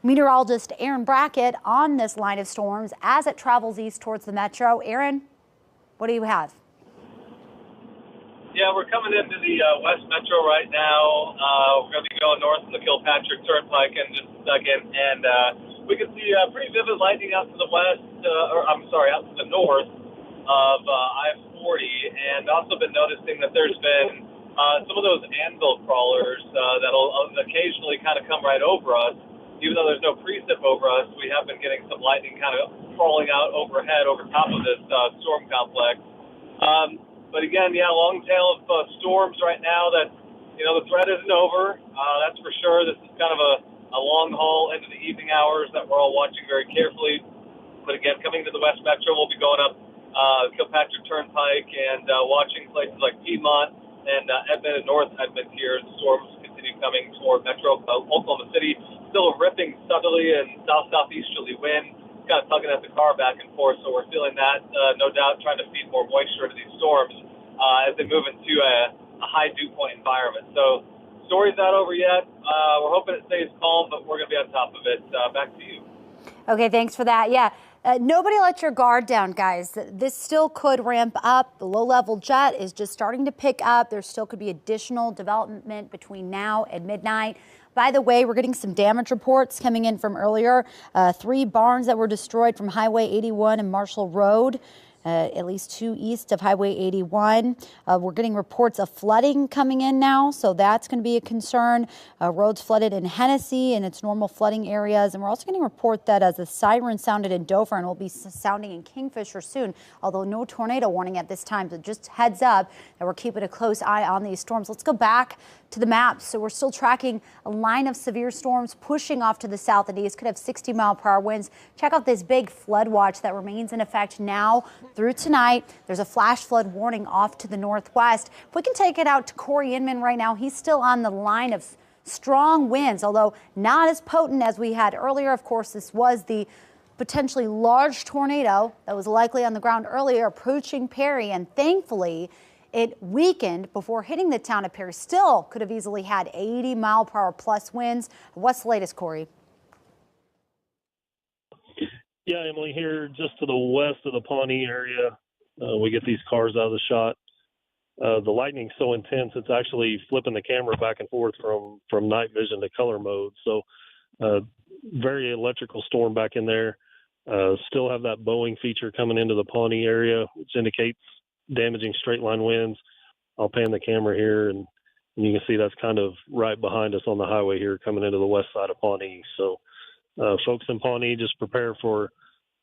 meteorologist Aaron Brackett on this line of storms as it travels east towards the metro. Aaron, what do you have? Yeah, we're coming into the West Metro right now. We're going to be going north on the Kilpatrick Turnpike in just a second, and we can see pretty vivid lightning out to the west, out to the north of I-40, and also been noticing that there's been some of those anvil crawlers that'll occasionally kind of come right over us. Even though there's no precip over us, we have been getting some lightning kind of crawling out overhead over top of this storm complex. But again, long tail of storms right now. That the threat isn't over. That's for sure. This is kind of a long haul into the evening hours that we're all watching very carefully. But again, coming to the West Metro, we'll be going up Kilpatrick Turnpike and watching places like Piedmont and Edmond and North Edmond here. The storms continue coming toward Metro Oklahoma City. Still a ripping southerly and southeasterly wind, kind of tugging at the car back and forth, so we're feeling that, no doubt, trying to feed more moisture into these storms as they move into a high dew point environment. So story's not over yet. We're hoping it stays calm, but we're going to be on top of it. Back to you. Okay, thanks for that. Yeah, nobody let your guard down, guys. This still could ramp up. The low-level jet is just starting to pick up. There still could be additional development between now and midnight. By the way, we're getting some damage reports coming in from earlier. 3 barns that were destroyed from Highway 81 and Marshall Road. at least 2 east of Highway 81. We're getting reports of flooding coming in now, so that's going to be a concern. Roads flooded in Hennessy and its normal flooding areas, and we're also getting a report that as the siren sounded in Dover and will be sounding in Kingfisher soon, although no tornado warning at this time, but just heads up that we're keeping a close eye on these storms. Let's go back to the maps. So we're still tracking a line of severe storms pushing off to the south and east. Could have 60-mile-per-hour winds. Check out this big flood watch that remains in effect now through tonight. There's a flash flood warning off to the northwest. If we can take it out to Corey Inman right now, he's still on the line of strong winds, although not as potent as we had earlier. Of course, this was the potentially large tornado that was likely on the ground earlier approaching Perry, and thankfully it weakened before hitting the town of Perry. Still could have easily had 80-mile-per-hour plus winds. What's the latest, Corey? Yeah, Emily, here just to the west of the Pawnee area, we get these cars out of the shot. The lightning's so intense, it's actually flipping the camera back and forth from night vision to color mode. So very electrical storm back in there. Still have that bowing feature coming into the Pawnee area, which indicates damaging straight line winds. I'll pan the camera here and you can see that's kind of right behind us on the highway here coming into the west side of Pawnee. So folks in Pawnee, just prepare for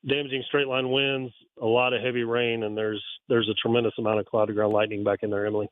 damaging straight line winds, a lot of heavy rain, and there's a tremendous amount of cloud to ground lightning back in there, Emily.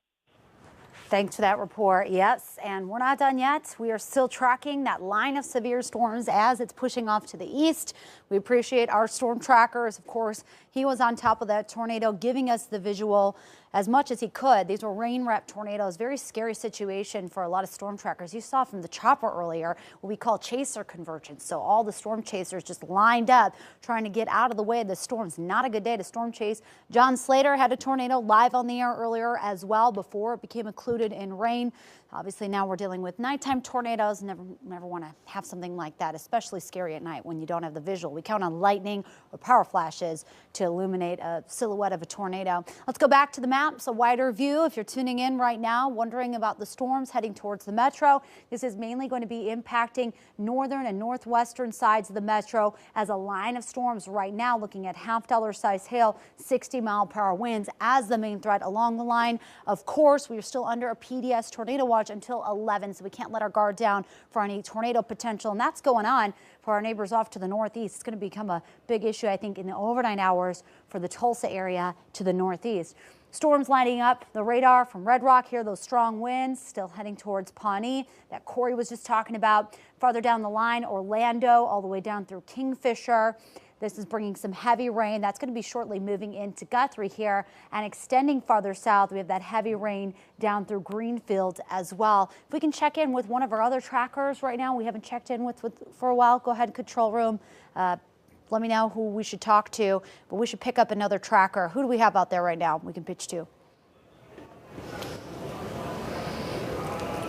Thanks for that report. Yes, and we're not done yet. We are still tracking that line of severe storms as it's pushing off to the east. We appreciate our storm trackers. Of course, he was on top of that tornado, giving us the visual as much as he could. These were rain-wrapped tornadoes. Very scary situation for a lot of storm trackers. You saw from the chopper earlier what we call chaser convergence. So all the storm chasers just lined up trying to get out of the way of the storms. Not a good day to storm chase. John Slater had a tornado live on the air earlier as well before it became included in rain. Obviously now we're dealing with nighttime tornadoes. Never want to have something like that, especially scary at night when you don't have the visual. We count on lightning or power flashes to illuminate a silhouette of a tornado. Let's go back to the maps, a wider view. If you're tuning in right now, wondering about the storms heading towards the metro, this is mainly going to be impacting northern and northwestern sides of the metro as a line of storms right now looking at half-dollar size hail, 60-mile-per-hour winds as the main threat along the line. Of course, we are still under a PDS tornado watch until 11, so we can't let our guard down for any tornado potential, and that's going on for our neighbors off to the northeast. It's going to become a big issue, I think, in the overnight hours for the Tulsa area to the northeast. Storms lining up the radar from Red Rock here, those strong winds still heading towards Pawnee that Corey was just talking about. Farther down the line, Orlando, all the way down through Kingfisher. This is bringing some heavy rain. That's going to be shortly moving into Guthrie here and extending farther south. We have that heavy rain down through Greenfield as well. If we can check in with one of our other trackers right now, we haven't checked in with for a while. Go ahead, control room. Let me know who we should talk to, but we should pick up another tracker. Who do we have out there right now we can pitch to?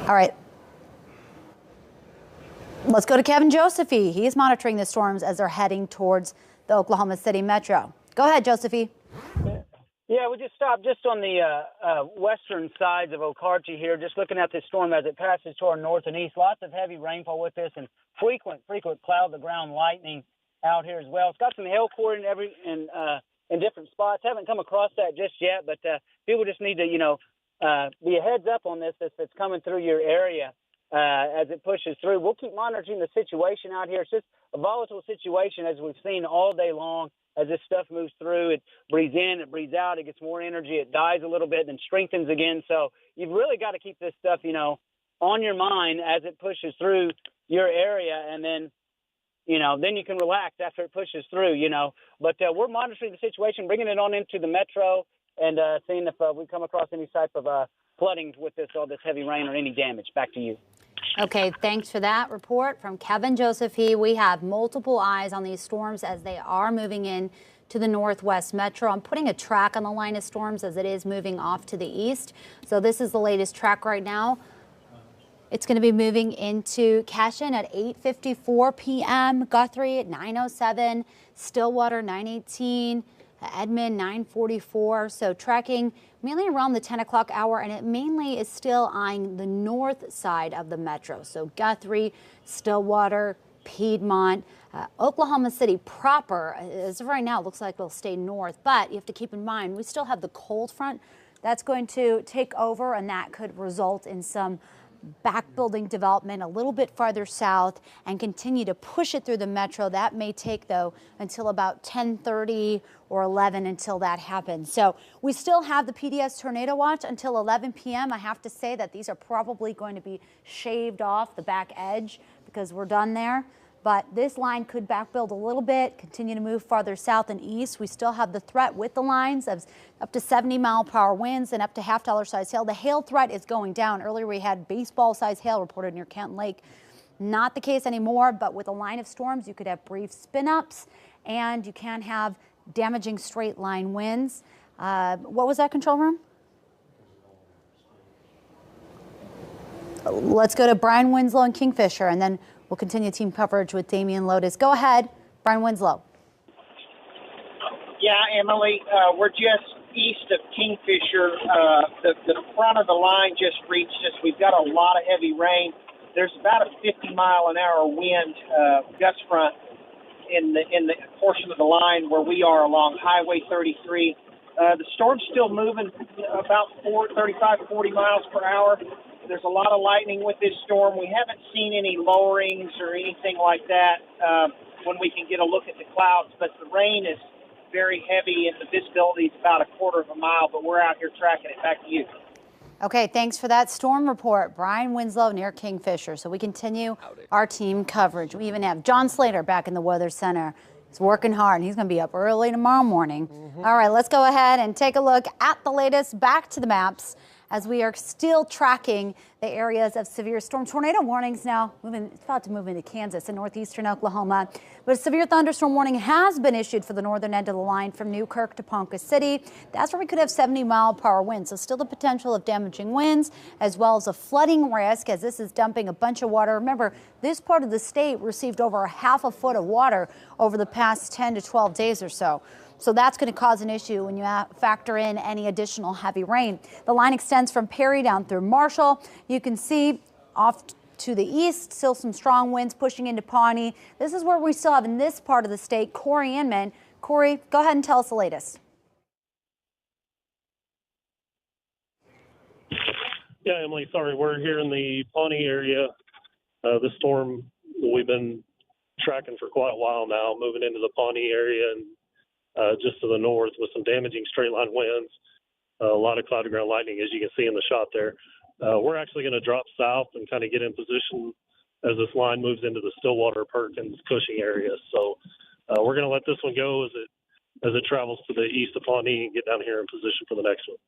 All right. Let's go to Kevin Josephie. He is monitoring the storms as they're heading towards the Oklahoma City metro. Go ahead, Josephie. Yeah, we just stopped just on the western sides of Okarche here, just looking at this storm as it passes to our north and east. Lots of heavy rainfall with this and frequent cloud-to-ground lightning out here as well. It's got some hail core in different spots. Haven't come across that just yet, but people just need to, be a heads up on this if it's coming through your area. As it pushes through. We'll keep monitoring the situation out here. It's just a volatile situation as we've seen all day long. As this stuff moves through, it breathes in, it breathes out, it gets more energy, it dies a little bit, then strengthens again. So you've really got to keep this stuff, on your mind as it pushes through your area, and then, then you can relax after it pushes through, But we're monitoring the situation, bringing it on into the metro, and seeing if we come across any type of flooding with all this heavy rain or any damage. Back to you. Okay, thanks for that report from Kevin Josephie. We have multiple eyes on these storms as they are moving in to the northwest metro. I'm putting a track on the line of storms as it is moving off to the east. So this is the latest track right now. It's going to be moving into Cashin at 8:54 p.m., Guthrie at 9:07, Stillwater 9:18, Edmond 9:44. So tracking mainly around the 10 o'clock hour, and it mainly is still eyeing the north side of the metro. So Guthrie, Stillwater, Piedmont, Oklahoma City proper. As of right now, it looks like it'll stay north, but you have to keep in mind we still have the cold front that's going to take over, and that could result in some back building development a little bit farther south and continue to push it through the metro. That may take, though, until about 10:30 or 11 until that happens. So we still have the PDS tornado watch until 11 p.m. I have to say that these are probably going to be shaved off the back edge because we're done there. But this line could back build a little bit, continue to move farther south and east. We still have the threat with the lines of up to 70-mile-per-hour winds and up to half-dollar size hail. The hail threat is going down. Earlier we had baseball-size hail reported near Canton Lake. Not the case anymore, but with a line of storms, you could have brief spin-ups and you can have damaging straight-line winds. What was that, control room? Let's go to Brian Winslow and Kingfisher, and then we'll continue team coverage with Damian Lotus. Go ahead, Brian Winslow. Yeah, Emily, we're just east of Kingfisher. The front of the line just reached us. We've got a lot of heavy rain. There's about a 50-mile-an-hour wind gust front in the portion of the line where we are along Highway 33. The storm's still moving about 35 to 40 miles per hour. There's a lot of lightning with this storm. We haven't seen any lowerings or anything like that when we can get a look at the clouds, but the rain is very heavy and the visibility is about a quarter of a mile, but we're out here tracking it. Back to you. Okay, thanks for that storm report, Brian Winslow near Kingfisher. So we continue our team coverage. We even have John Slater back in the Weather Center. He's working hard, and he's going to be up early tomorrow morning. All right, let's go ahead and take a look at the latest. Back to the maps as we are still tracking the areas of severe storm. Tornado warnings now it's about to move into Kansas and northeastern Oklahoma. But a severe thunderstorm warning has been issued for the northern end of the line from Newkirk to Ponca City. That's where we could have 70-mile-per-hour winds. So still the potential of damaging winds as well as a flooding risk as this is dumping a bunch of water. Remember, this part of the state received over a half a foot of water over the past 10 to 12 days or so. So that's going to cause an issue when you factor in any additional heavy rain. The line extends from Perry down through Marshall. You can see off to the east, still some strong winds pushing into Pawnee. This is where we still have in this part of the state, Corey Inman. Corey, go ahead and tell us the latest. Yeah, Emily, sorry, we're here in the Pawnee area. The storm we've been tracking for quite a while now, moving into the Pawnee area and just to the north with some damaging straight line winds, a lot of cloud to ground lightning, as you can see in the shot there. We're actually going to drop south and kind of get in position as this line moves into the Stillwater, Perkins, Cushing area. So we're going to let this one go as it travels to the east of Pawnee and get down here in position for the next one.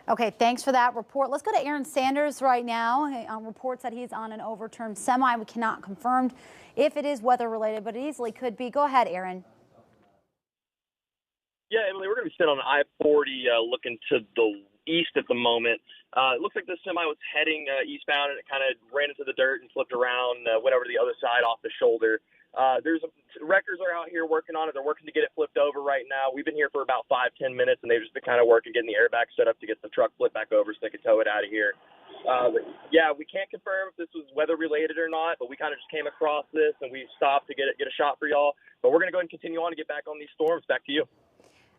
Okay, thanks for that report. Let's go to Aaron Sanders right now. Reports that he's on an overturned semi. We cannot confirm if it is weather related, but it easily could be. Go ahead, Aaron. Yeah, Emily, we're going to be sitting on I-40 looking to the east at the moment. It looks like the semi was heading eastbound, and it kind of ran into the dirt and flipped around, went over to the other side off the shoulder. Wreckers are out here working on it. They're working to get it flipped over right now. We've been here for about 5-10 minutes, and they've just been kind of working, getting the airbag set up to get the truck flipped back over so they can tow it out of here. But yeah, we can't confirm if this was weather-related or not, but we kind of just came across this, and we stopped to get a shot for y'all. But we're going to go ahead and continue on to get back on these storms. Back to you.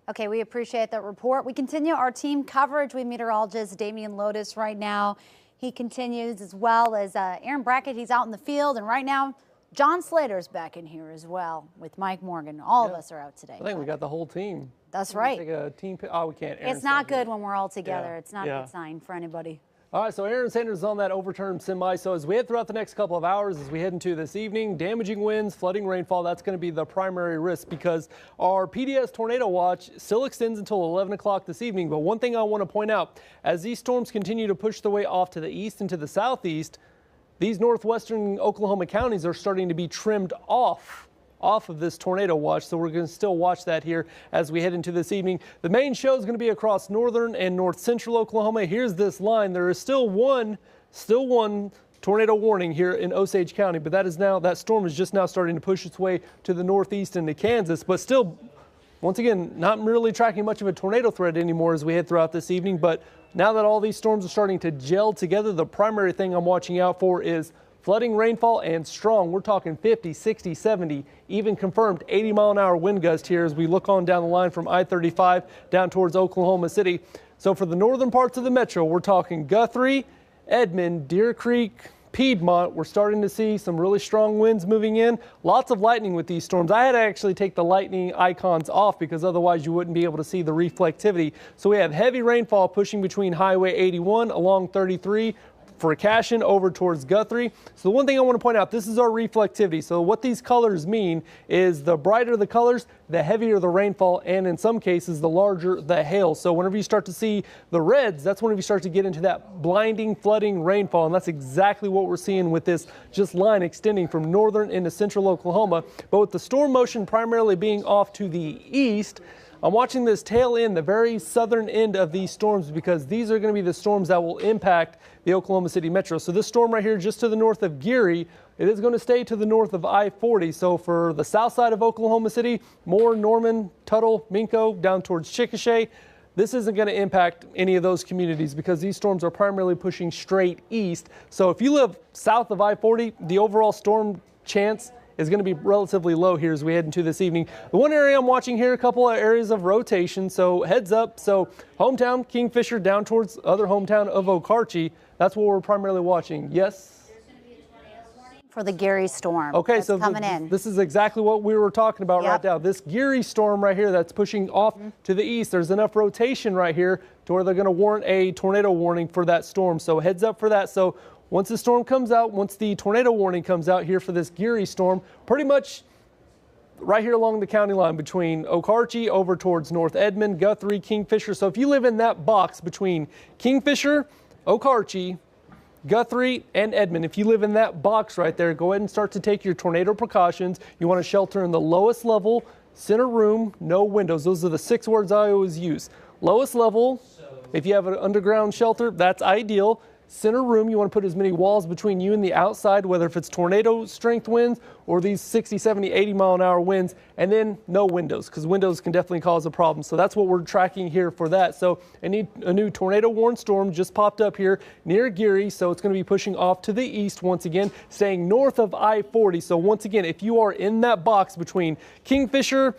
Okay, we appreciate that report. We continue our team coverage with meteorologist Damian Lotus right now. He continues as well as Aaron Brackett. He's out in the field, and right now John Slater's back in here as well with Mike Morgan. All of us are out today. I think we got the whole team. That's right. Take a team. Oh, we can't. It's not good when we're all together. Yeah. It's not a good sign for anybody. All right, so Aaron Sanders is on that overturned semi. So as we head throughout the next couple of hours, as we head into this evening, damaging winds, flooding rainfall, that's going to be the primary risk because our PDS tornado watch still extends until 11 o'clock this evening. But one thing I want to point out, as these storms continue to push their way off to the east and to the southeast, these northwestern Oklahoma counties are starting to be trimmed off of this tornado watch, so we're going to still watch that here as we head into this evening. The main show is going to be across northern and north central Oklahoma. Here's this line. There is still one tornado warning here in Osage County, but that storm is just now starting to push its way to the northeast into Kansas, but still, once again, not really tracking much of a tornado threat anymore as we head throughout this evening. But now that all these storms are starting to gel together, the primary thing I'm watching out for is flooding rainfall and strong. We're talking 50, 60, 70, even confirmed 80-mile-an-hour wind gust here as we look on down the line from I-35 down towards Oklahoma City. So for the northern parts of the metro, we're talking Guthrie, Edmond, Deer Creek, Piedmont. We're starting to see some really strong winds moving in. Lots of lightning with these storms. I had to actually take the lightning icons off because otherwise you wouldn't be able to see the reflectivity. So we have heavy rainfall pushing between Highway 81 along 33 for Cashin over towards Guthrie. So the one thing I want to point out, this is our reflectivity. So what these colors mean is the brighter the colors, the heavier the rainfall, and in some cases, the larger the hail. So whenever you start to see the reds, that's whenever you start to get into that blinding, flooding rainfall. And that's exactly what we're seeing with this just line extending from northern into central Oklahoma. But with the storm motion primarily being off to the east, I'm watching this tail end, the very southern end of these storms, because these are going to be the storms that will impact the Oklahoma City metro. So this storm right here just to the north of Geary, it is going to stay to the north of I-40. So for the south side of Oklahoma City, Moore, Norman, Tuttle, Minco, down towards Chickasha, this isn't going to impact any of those communities because these storms are primarily pushing straight east. So if you live south of I-40, the overall storm chance is going to be relatively low here as we head into this evening. The one area I'm watching here, a couple of areas of rotation, so heads up. So hometown Kingfisher down towards other hometown of Okarche. That's what we're primarily watching. Yes? For the Geary storm. Okay, that's so coming in. This is exactly what we were talking about right now. This Geary storm right here that's pushing off to the east. There's enough rotation right here to where they're going to warrant a tornado warning for that storm. So heads up for that. So once the storm comes out, once the tornado warning comes out here for this Geary storm, pretty much right here along the county line between Okarche over towards North Edmond, Guthrie, Kingfisher. So if you live in that box between Kingfisher, Okarche, Guthrie, and Edmond, if you live in that box right there, go ahead and start to take your tornado precautions. You want to shelter in the lowest level, center room, no windows. Those are the 6 words I always use. Lowest level, if you have an underground shelter, that's ideal. Center room, you want to put as many walls between you and the outside, whether if it's tornado strength winds or these 60, 70, 80-mile-an-hour winds, and then no windows, because windows can definitely cause a problem. So that's what we're tracking here for that. So a new tornado warned storm just popped up here near Geary, so it's going to be pushing off to the east once again, staying north of I-40. So once again, if you are in that box between Kingfisher,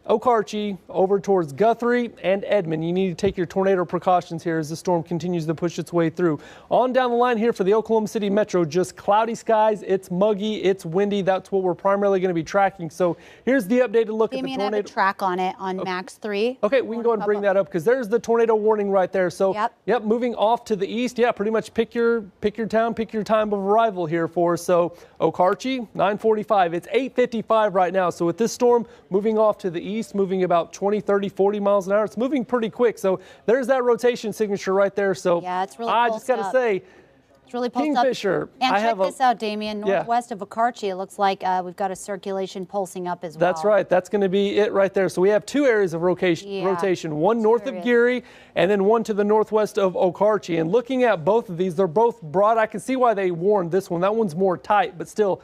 Okarche over towards Guthrie and Edmond, you need to take your tornado precautions here as the storm continues to push its way through. On down the line here for the Oklahoma City metro, just cloudy skies, it's muggy, it's windy. That's what we're primarily going to be tracking. So here's the updated look at the tornado. I have a track on it on Max 3. Okay, we can go ahead and bring that up because there's the tornado warning right there. So yep, moving off to the east. Yeah, pretty much pick your town, pick your time of arrival here for us. So Okarche, 9:45. It's 8:55 right now. So with this storm moving off to the east, moving about 20, 30, 40 miles an hour. It's moving pretty quick. So there's that rotation signature right there. So yeah, it's really I just got to say, it's really Kingfisher. And check this out, Damien. Northwest of Okarche, it looks like we've got a circulation pulsing up as well. That's right. That's going to be it right there. So we have 2 areas of rotation, one north of Geary and then one to the northwest of Okarche. And looking at both of these, they're both broad. I can see why they warned this one. That one's more tight, but still,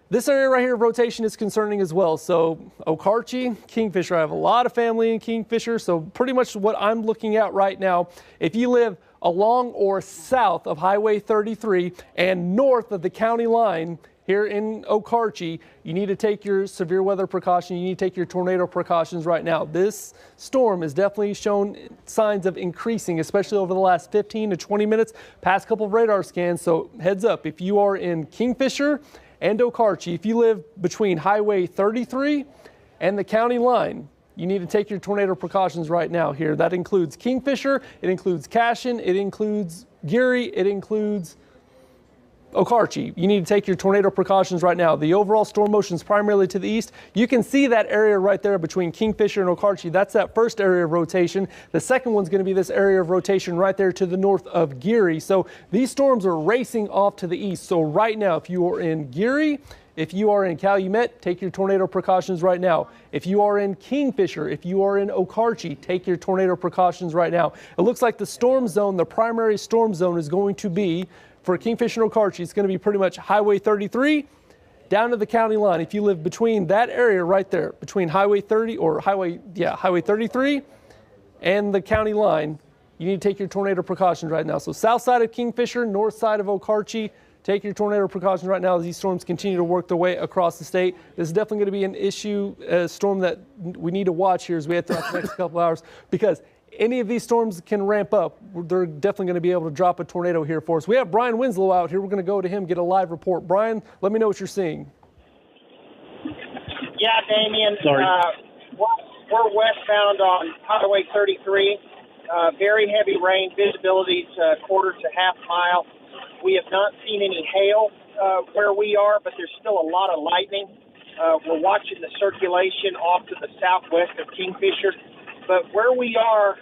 this area right here of rotation is concerning as well. So Okarche, Kingfisher, I have a lot of family in Kingfisher. So pretty much what I'm looking at right now, if you live along or south of Highway 33 and north of the county line here in Okarche, you need to take your severe weather precaution. You need to take your tornado precautions right now. This storm has definitely shown signs of increasing, especially over the last 15 to 20 minutes, past couple of radar scans. So heads up, if you are in Kingfisher and Okarche, if you live between Highway 33 and the county line, you need to take your tornado precautions right now here. That includes Kingfisher, it includes Cashin, it includes Geary, it includes Okarche. You need to take your tornado precautions right now. The overall storm motion is primarily to the east. You can see that area right there between Kingfisher and Okarche. That's that first area of rotation. The second one's going to be this area of rotation right there to the north of Geary. So these storms are racing off to the east. So right now, if you are in Geary, if you are in Calumet, take your tornado precautions right now. If you are in Kingfisher, if you are in Okarche, take your tornado precautions right now. It looks like the storm zone, the primary storm zone is going to be for Kingfisher and Okarche. It's going to be pretty much Highway 33 down to the county line. If you live between that area right there, between Highway 33 and the county line, you need to take your tornado precautions right now. So south side of Kingfisher, north side of Okarche, take your tornado precautions right now as these storms continue to work their way across the state. This is definitely going to be an issue, a storm that we need to watch here as we head throughout the next couple hours, because any of these storms can ramp up. They're definitely going to be able to drop a tornado here for us. We have Brian Winslow out here. We're going to go to him, get a live report. Brian, let me know what you're seeing. Yeah, Damien. Sorry. We're westbound on Highway 33. Very heavy rain. Visibility's quarter to half mile. We have not seen any hail where we are, but there's still a lot of lightning. We're watching the circulation off to the southwest of Kingfisher. But where we are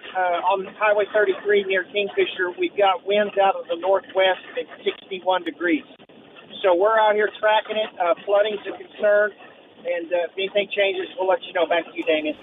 on Highway 33 near Kingfisher, we've got winds out of the northwest at 61 degrees. So we're out here tracking it. Flooding's a concern. And if anything changes, we'll let you know. Back to you, Damien.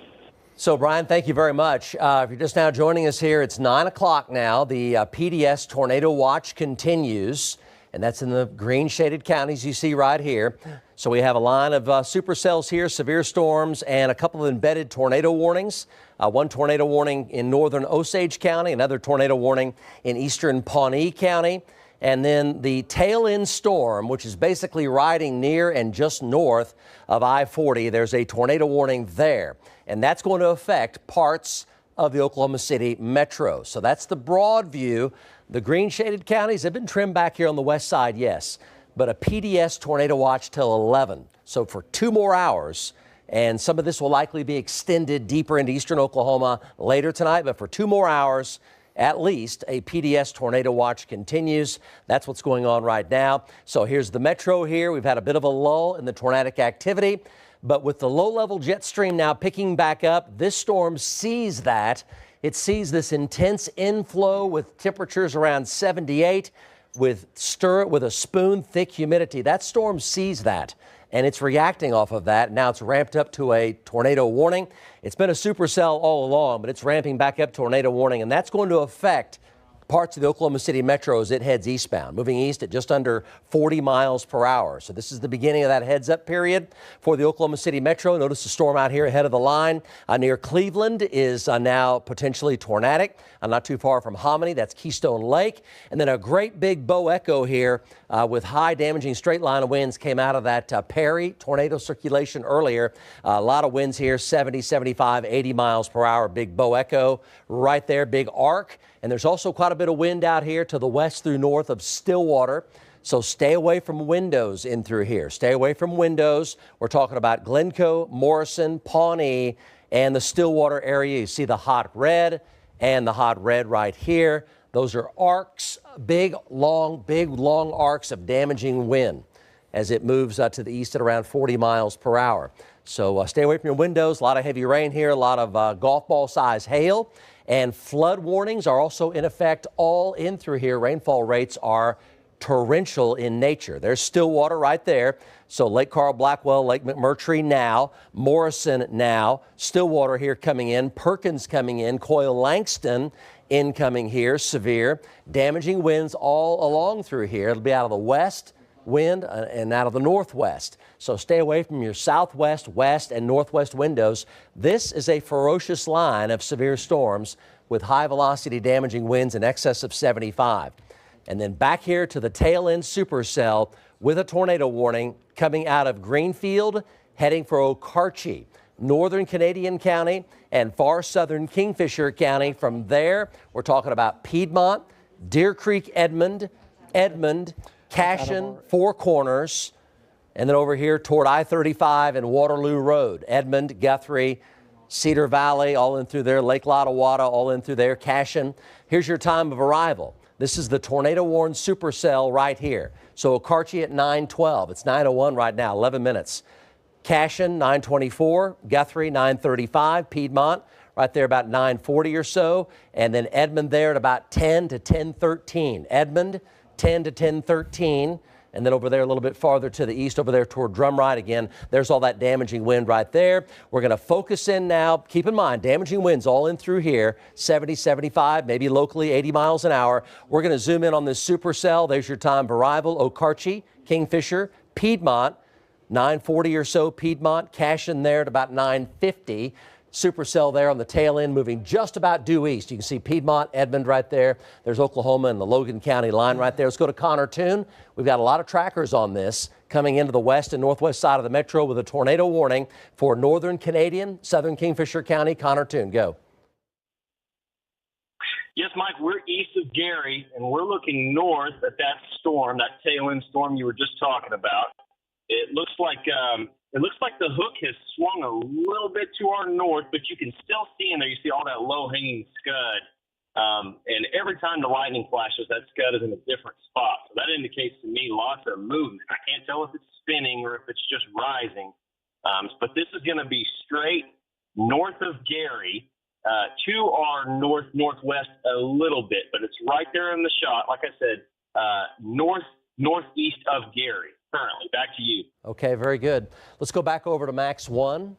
So, Brian, thank you very much. If you're just now joining us here, it's 9 o'clock now. The PDS Tornado Watch continues, and that's in the green shaded counties you see right here. So we have a line of supercells here, severe storms, and a couple of embedded tornado warnings. One tornado warning in northern Osage County, another tornado warning in eastern Pawnee County. And then the tail end storm, which is basically riding near and just north of I-40. There's a tornado warning there, and that's going to affect parts of the Oklahoma City metro. So that's the broad view. The green shaded counties have been trimmed back here on the west side, yes, but a PDS tornado watch till 11. So for 2 more hours, and some of this will likely be extended deeper into eastern Oklahoma later tonight, but for 2 more hours, at least, a PDS tornado watch continues. That's what's going on right now. So here's the metro here. We've had a bit of a lull in the tornadic activity, but with the low-level jet stream now picking back up, this storm sees that. It sees this intense inflow with temperatures around 78 with a spoon thick humidity. That storm sees that, and it's reacting off of that. Now it's ramped up to a tornado warning. It's been a supercell all along, but it's ramping back up tornado warning, and that's going to affect parts of the Oklahoma City metro as it heads eastbound, moving east at just under 40 miles per hour. So this is the beginning of that heads-up period for the Oklahoma City metro. Notice the storm out here ahead of the line near Cleveland is now potentially tornadic, not too far from Hominy. That's Keystone Lake. And then a great big bow echo here with high damaging straight line of winds came out of that Perry tornado circulation earlier. A lot of winds here, 70, 75, 80 miles per hour. Big bow echo right there, big arc. And there's also quite a bit of wind out here to the west through north of Stillwater. So stay away from windows in through here. Stay away from windows. We're talking about Glencoe, Morrison, Pawnee, and the Stillwater area. You see the hot red and the hot red right here. Those are arcs, big, long arcs of damaging wind as it moves to the east at around 40 miles per hour. So stay away from your windows. A lot of heavy rain here, a lot of golf ball size hail. And flood warnings are also in effect all in through here. Rainfall rates are torrential in nature. There's Stillwater right there. So Lake Carl, Blackwell, Lake McMurtry now, Morrison now, Stillwater here coming in, Perkins coming in, Coyle Langston incoming here, severe. Damaging winds all along through here. It'll be out of the west wind and out of the northwest. So stay away from your southwest, west, and northwest windows. This is a ferocious line of severe storms with high velocity damaging winds in excess of 75. And then back here to the tail end supercell with a tornado warning coming out of Greenfield, heading for Okarche, northern Canadian County, and far southern Kingfisher County. From there, we're talking about Piedmont, Deer Creek, Edmond, Cashin, Four Corners, and then over here toward I-35 and Waterloo Road. Edmond, Guthrie, Cedar Valley, all in through there. Lake Lottawata, all in through there. Cashin. Here's your time of arrival. This is the tornado-warned supercell right here. So Okarche at 9:12. It's 9:01 right now, 11 minutes. Cashin, 9:24. Guthrie, 9:35. Piedmont, right there about 9:40 or so. And then Edmond there at about 10 to 10:13. Edmond, 10 to 10:13. And then over there a little bit farther to the east, over there toward Drumright again, there's all that damaging wind right there. We're going to focus in now. Keep in mind, damaging winds all in through here, 70, 75, maybe locally 80 miles an hour. We're going to zoom in on this supercell. There's your time of arrival. Okarche, Kingfisher, Piedmont, 9:40 or so. Piedmont, Cashin there at about 9:50. Supercell there on the tail end, moving just about due east. You can see Piedmont, Edmond right there. There's Oklahoma and the Logan County line right there. Let's go to Connerton. We've got a lot of trackers on this coming into the west and northwest side of the metro with a tornado warning for northern Canadian, southern Kingfisher County, Connerton. Go. Yes, Mike, we're east of Gary, and we're looking north at that storm, that tail end storm you were just talking about. It looks like the hook has swung a little bit to our north, but you can still see in there. You see all that low-hanging scud, and every time the lightning flashes, that scud is in a different spot. So that indicates to me lots of movement. I can't tell if it's spinning or if it's just rising, but this is going to be straight north of Gary. To our northwest a little bit, but it's right there in the shot. Like I said, northeast of Gary currently. Back to you. Okay, very good. Let's go back over to Max 1.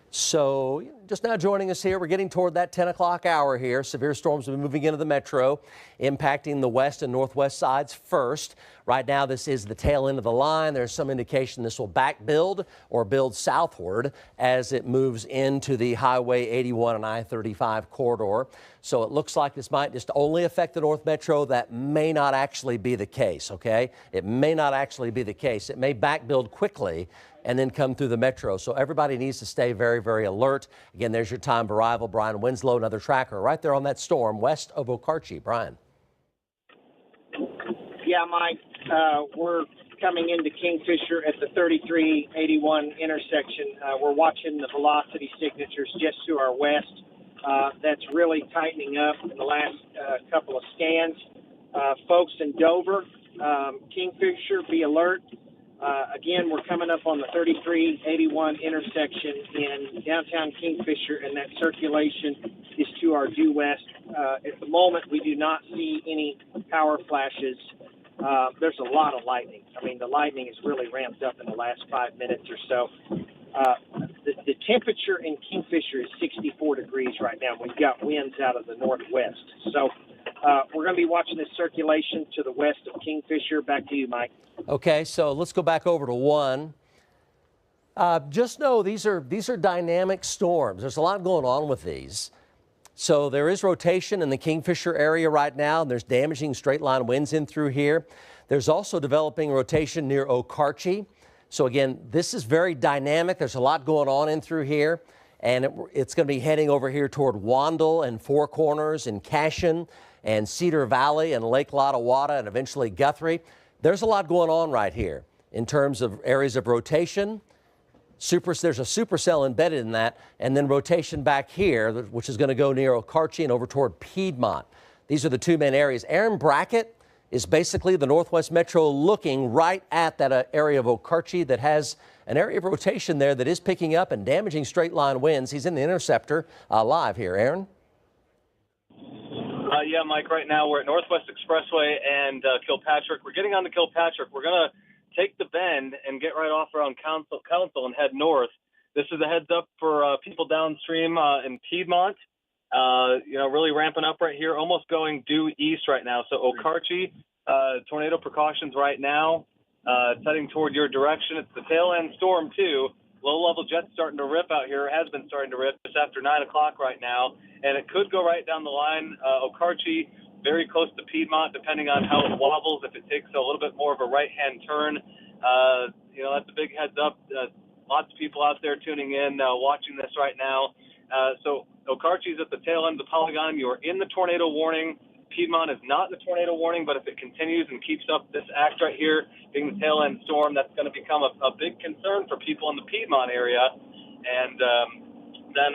So just now joining us here, we're getting toward that 10 o'clock hour here. Severe storms have been moving into the metro, impacting the west and northwest sides first. Right now, this is the tail end of the line. There's some indication this will back build or build southward as it moves into the Highway 81 and I-35 corridor. So it looks like this might just only affect the north metro. That may not actually be the case, okay? It may not actually be the case. It may back build quickly and then come through the metro. So everybody needs to stay very, very alert. Again, there's your time of arrival. Brian Winslow, another tracker right there on that storm west of Okarche. Brian. Yeah, Mike, we're coming into Kingfisher at the 3381 intersection. We're watching the velocity signatures just to our west. That's really tightening up in the last couple of scans. Folks in Dover, Kingfisher, be alert. Again, we're coming up on the 3381 intersection in downtown Kingfisher, and that circulation is to our due west. At the moment, we do not see any power flashes. There's a lot of lightning. I mean, the lightning has really ramped up in the last 5 minutes or so. The temperature in Kingfisher is 64 degrees right now. We've got winds out of the northwest. So we're going to be watching this circulation to the west of Kingfisher. Back to you, Mike. Okay, so let's go back over to 1. Just know these are dynamic storms. There's a lot going on with these. So there is rotation in the Kingfisher area right now, and there's damaging straight line winds in through here. There's also developing rotation near Okarche. So again, this is very dynamic. There's a lot going on in through here, and it's going to be heading over here toward Wandle and Four Corners and Cashion and Cedar Valley and Lake Lottawada and eventually Guthrie. There's a lot going on right here in terms of areas of rotation. There's a supercell embedded in that, and then rotation back here, which is going to go near Okarche and over toward Piedmont. These are the two main areas. Aaron Brackett is basically the northwest metro looking right at that area of Okarche that has an area of rotation there that is picking up and damaging straight line winds. He's in the interceptor live here. Aaron? Yeah, Mike, right now we're at Northwest Expressway and Kilpatrick. We're getting on to Kilpatrick. We're going to take the bend and get right off around Council and head north. This is a heads up for people downstream in Piedmont. Really ramping up right here, almost going due east right now. So Okarche, tornado precautions right now. It's heading toward your direction. It's the tail end storm too. Low-level jets starting to rip out here, has been starting to rip just after 9 o'clock right now, and it could go right down the line. Okarche, very close to Piedmont, depending on how it wobbles. If it takes a little bit more of a right-hand turn, that's a big heads up. Lots of people out there tuning in, watching this right now. So Okarche is at the tail end of the polygon. You're in the tornado warning. Piedmont is not in the tornado warning, but if it continues and keeps up this act right here, being the tail end storm, that's going to become a big concern for people in the Piedmont area, and then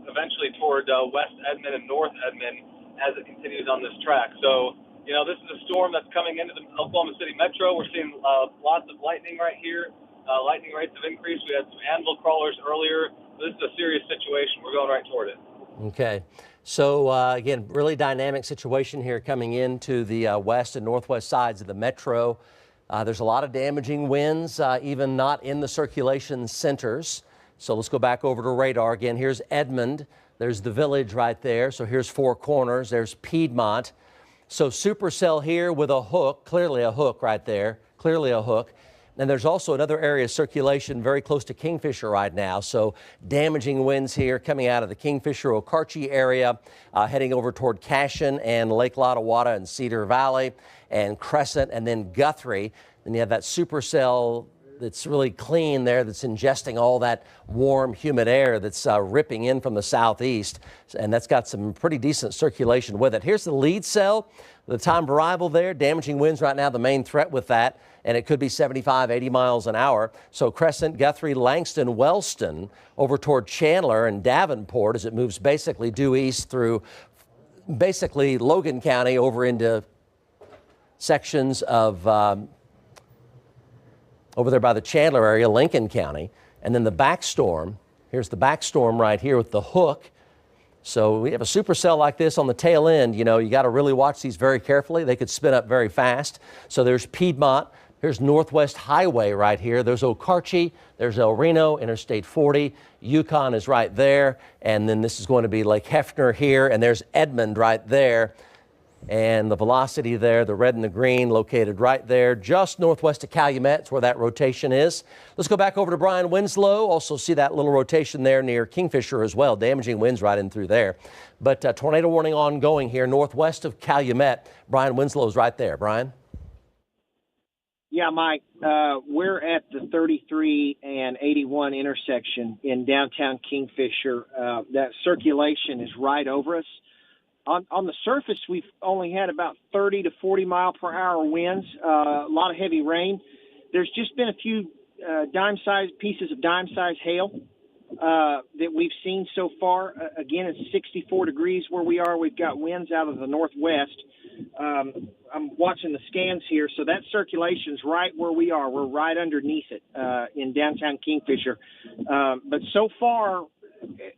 eventually toward West Edmond and North Edmond as it continues on this track. So, this is a storm that's coming into the Oklahoma City metro. We're seeing lots of lightning right here. Lightning rates have increased. We had some anvil crawlers earlier. This is a serious situation. We're going right toward it. Okay. So, again, really dynamic situation here coming into the west and northwest sides of the metro. There's a lot of damaging winds, even not in the circulation centers. So let's go back over to radar again. Here's Edmond. There's the village right there. So here's Four Corners. There's Piedmont. So supercell here with a hook, clearly a hook right there, clearly a hook. And there's also another area of circulation very close to Kingfisher right now. So damaging winds here coming out of the Kingfisher-Okarche area, heading over toward Cashion and Lake Lottawatta and Cedar Valley and Crescent and then Guthrie. Then you have that supercell that's really clean there, that's ingesting all that warm, humid air that's ripping in from the southeast. And that's got some pretty decent circulation with it. Here's the lead cell, the time of arrival there, damaging winds right now, the main threat with that. And it could be 75, 80 miles an hour. So Crescent, Guthrie, Langston, Wellston over toward Chandler and Davenport as it moves basically due east through basically Logan County over into sections of over there by the Chandler area, Lincoln County. And then the back storm, here's the back storm right here with the hook. So we have a supercell like this on the tail end. You know, you got to really watch these very carefully. They could spin up very fast. So there's Piedmont. Here's Northwest Highway right here. There's Okarche. There's El Reno, Interstate 40. Yukon is right there. And then this is going to be Lake Hefner here. And there's Edmond right there. And the velocity there, the red and the green, located right there, just northwest of Calumet. It's where that rotation is. Let's go back over to Brian Winslow. Also see that little rotation there near Kingfisher as well. Damaging winds right in through there. But tornado warning ongoing here northwest of Calumet. Brian Winslow's right there. Brian? Yeah, Mike, we're at the 33 and 81 intersection in downtown Kingfisher. That circulation is right over us. On the surface, we've only had about 30 to 40 mile per hour winds, a lot of heavy rain. There's just been a few pieces of dime-sized hail that we've seen so far. Again, it's 64 degrees where we are. We've got winds out of the northwest. I'm watching the scans here, so that circulation's right where we are. We're right underneath it in downtown Kingfisher. But so far,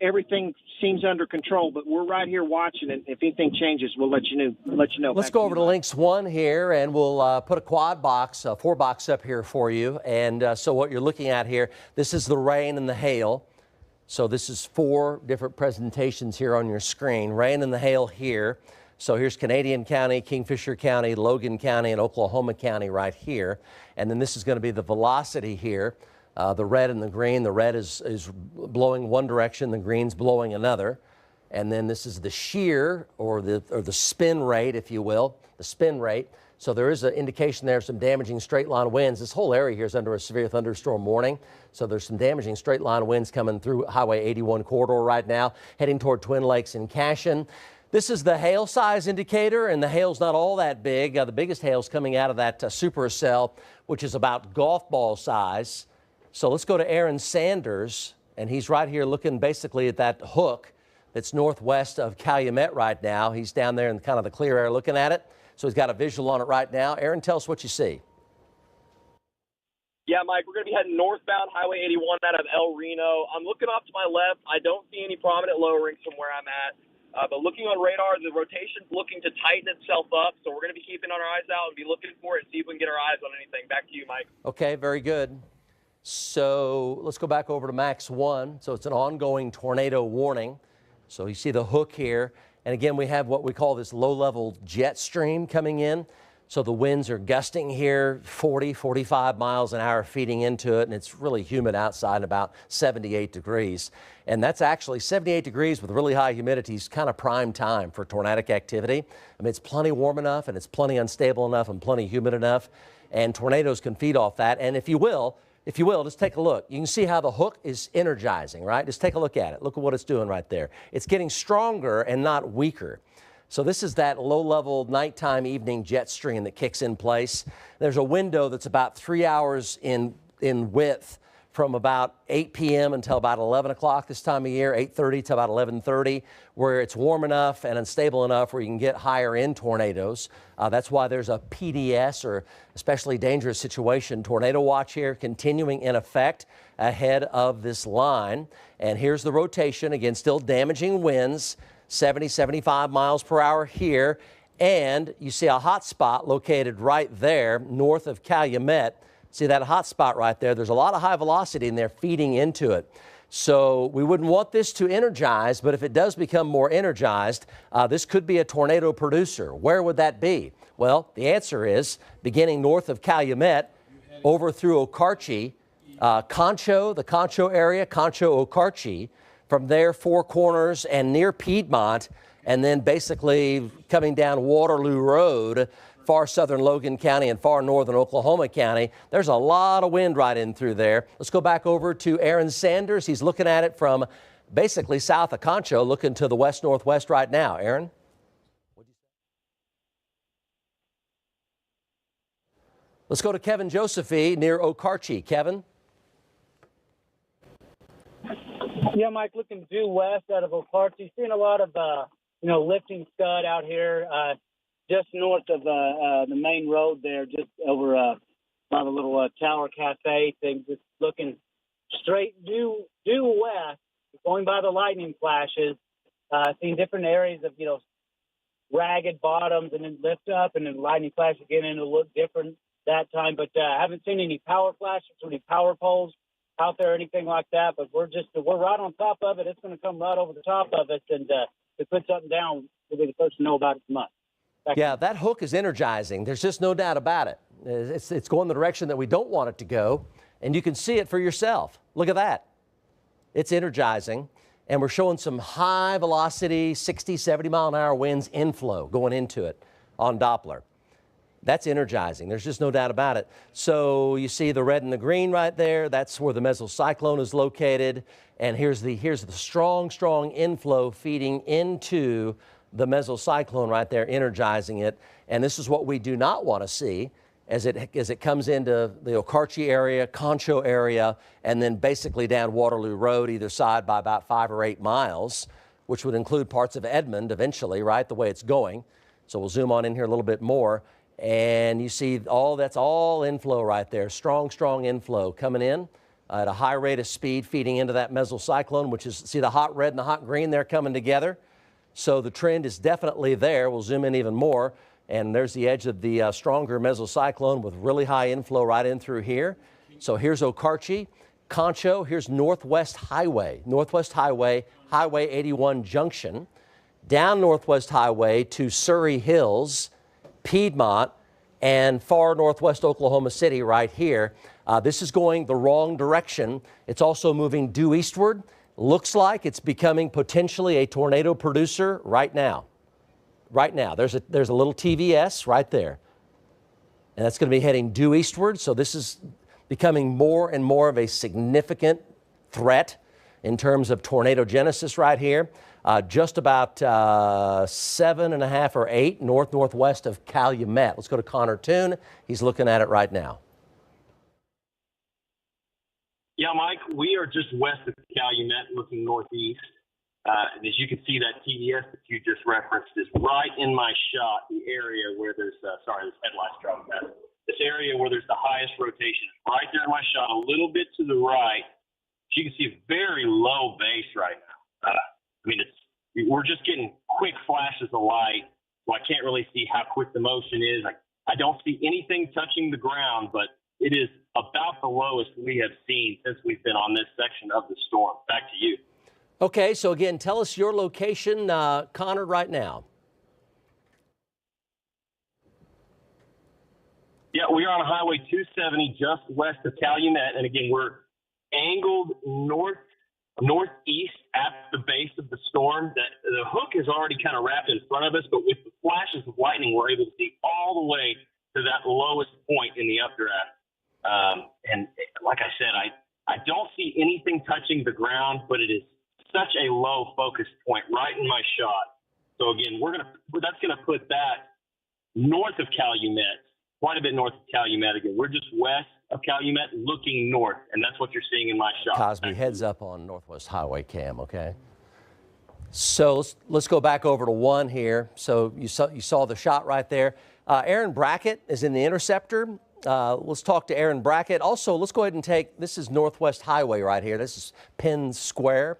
everything seems under control, but we're right here watching it. If anything changes, we'll let you know. Let's go over to Links 1 here, and we'll put a quad box, a 4-box up here for you. And so what you're looking at here, this is the rain and the hail. So this is 4 different presentations here on your screen. Rain and the hail here. So here's Canadian County, Kingfisher County, Logan County, and Oklahoma County right here. And then this is going to be the velocity here. The red and the green. The red is blowing one direction, the green's blowing another. And then this is the shear or the spin rate, if you will, the spin rate. So there is an indication there of some damaging straight line winds. This whole area here is under a severe thunderstorm warning. So there's some damaging straight line winds coming through Highway 81 corridor right now, heading toward Twin Lakes and Cashion. This is the hail size indicator, and the hail's not all that big. The biggest hail's coming out of that supercell, which is about golf ball size. So let's go to Aaron Sanders, and he's right here looking basically at that hook that's northwest of Calumet right now. He's down there in kind of the clear air looking at it. So he's got a visual on it right now. Aaron, tell us what you see. Yeah, Mike, we're going to be heading northbound Highway 81 out of El Reno. I'm looking off to my left. I don't see any prominent lowerings from where I'm at. But looking on radar, the rotation's looking to tighten itself up. So we're going to be keeping our eyes out and be looking for it and see if we can get our eyes on anything. Back to you, Mike. Okay, very good. So let's go back over to Max 1. So it's an ongoing tornado warning. So you see the hook here. And again, we have what we call this low-level jet stream coming in. So the winds are gusting here 40, 45 miles an hour feeding into it. And it's really humid outside, about 78 degrees. And that's actually 78 degrees with really high humidity is kind of prime time for tornadic activity. I mean, it's plenty warm enough and it's plenty unstable enough and plenty humid enough. And tornadoes can feed off that. And if you will, just take a look. You can see how the hook is energizing, right? Just take a look at it. Look at what it's doing right there. It's getting stronger and not weaker. So this is that low-level nighttime evening jet stream that kicks in place. There's a window that's about 3 hours in width from about 8 p.m. until about 11 o'clock this time of year, 8:30 to about 11:30, where it's warm enough and unstable enough where you can get higher end tornadoes. That's why there's a PDS, or especially dangerous situation tornado watch here, continuing in effect ahead of this line. And here's the rotation. Again, still damaging winds, 70, 75 miles per hour here. And you see a hot spot located right there north of Calumet. See that hot spot right there? There's a lot of high velocity in there feeding into it. So we wouldn't want this to energize, but if it does become more energized, this could be a tornado producer. Where would that be? Well, the answer is beginning north of Calumet, over through Okarche, Concho, the Concho area, Concho, Okarche. From there, Four Corners and near Piedmont, and then basically coming down Waterloo Road, far southern Logan County and far northern Oklahoma County. There's a lot of wind right in through there. Let's go back over to Aaron Sanders. He's looking at it from basically south of Concho, looking to the west-northwest right now. Aaron? Let's go to Kevin Josephy near Okarche. Kevin? Yeah, Mike, looking due west out of Okarche, seeing a lot of, lifting scud out here just north of the main road there, just over by the little Tower Cafe thing, just looking straight due west, going by the lightning flashes, seeing different areas of, ragged bottoms and then lift up and then lightning flash again, and it'll look different that time. But I haven't seen any power flashes or any power poles out there or anything like that, but we're right on top of it. It's going to come right over the top of us, and to put something down, we'll be the first to know about it tomorrow. Yeah, that hook is energizing. There's just no doubt about it. It's going the direction that we don't want it to go, and you can see it for yourself. Look at that. It's energizing, and we're showing some high velocity, 60, 70 mile an hour winds inflow going into it on Doppler. That's energizing. There's just no doubt about it. So you see the red and the green right there. That's where the mesocyclone is located. And here's the strong, strong inflow feeding into the mesocyclone right there, energizing it. And this is what we do not want to see as it comes into the Okarche area, Concho area, and then basically down Waterloo Road either side by about 5 or 8 miles, which would include parts of Edmond eventually, right, the way it's going. So we'll zoom on in here a little bit more. And you see that's all inflow right there. Strong, strong inflow coming in at a high rate of speed, feeding into that mesocyclone, which is, see the hot red and the hot green there coming together? So the trend is definitely there. We'll zoom in even more. And there's the edge of the stronger mesocyclone with really high inflow right in through here. So here's Okarche, Concho, here's Northwest Highway, Highway 81 Junction, down Northwest Highway to Surrey Hills, Piedmont, and far northwest Oklahoma City right here. This is going the wrong direction. It's also moving due eastward. Looks like it's becoming potentially a tornado producer right now. Right now, there's a little TVS right there. And that's going to be heading due eastward. So this is becoming more and more of a significant threat in terms of tornado genesis right here. Just about 7.5 or 8 northwest of Calumet. Let's go to Connor Toon. He's looking at it right now. Yeah, Mike, we are just west of Calumet, looking northeast. And as you can see, that TDS that you just referenced is right in my shot, the area where there's, sorry, this headlight's driving past. This area where there's the highest rotation. Right there in my shot, a little bit to the right. As you can see, very low base right now. We're just getting quick flashes of light, so I can't really see how quick the motion is. I don't see anything touching the ground, but it is about the lowest we have seen since we've been on this section of the storm. Back to you. Okay, so again, tell us your location, Connor, right now. Yeah, we are on Highway 270 just west of Calumet, and again, we're angled northeast at the base of the storm. The hook is already kind of wrapped in front of us, but with the flashes of lightning, we're able to see all the way to that lowest point in the updraft. And like I said, I don't see anything touching the ground, but it is such a low focus point right in my shot. So again, that's gonna put that north of Calumet, quite a bit north of Calumet. Again, we're just west of Calumet looking north, and that's what you're seeing in my shot. Cosby, heads up on Northwest Highway cam, okay? So let's go back over to 1 here. So you saw the shot right there. Aaron Brackett is in the interceptor. Let's talk to Aaron Brackett. Also, let's go ahead and this is Northwest Highway right here. This is Penn Square.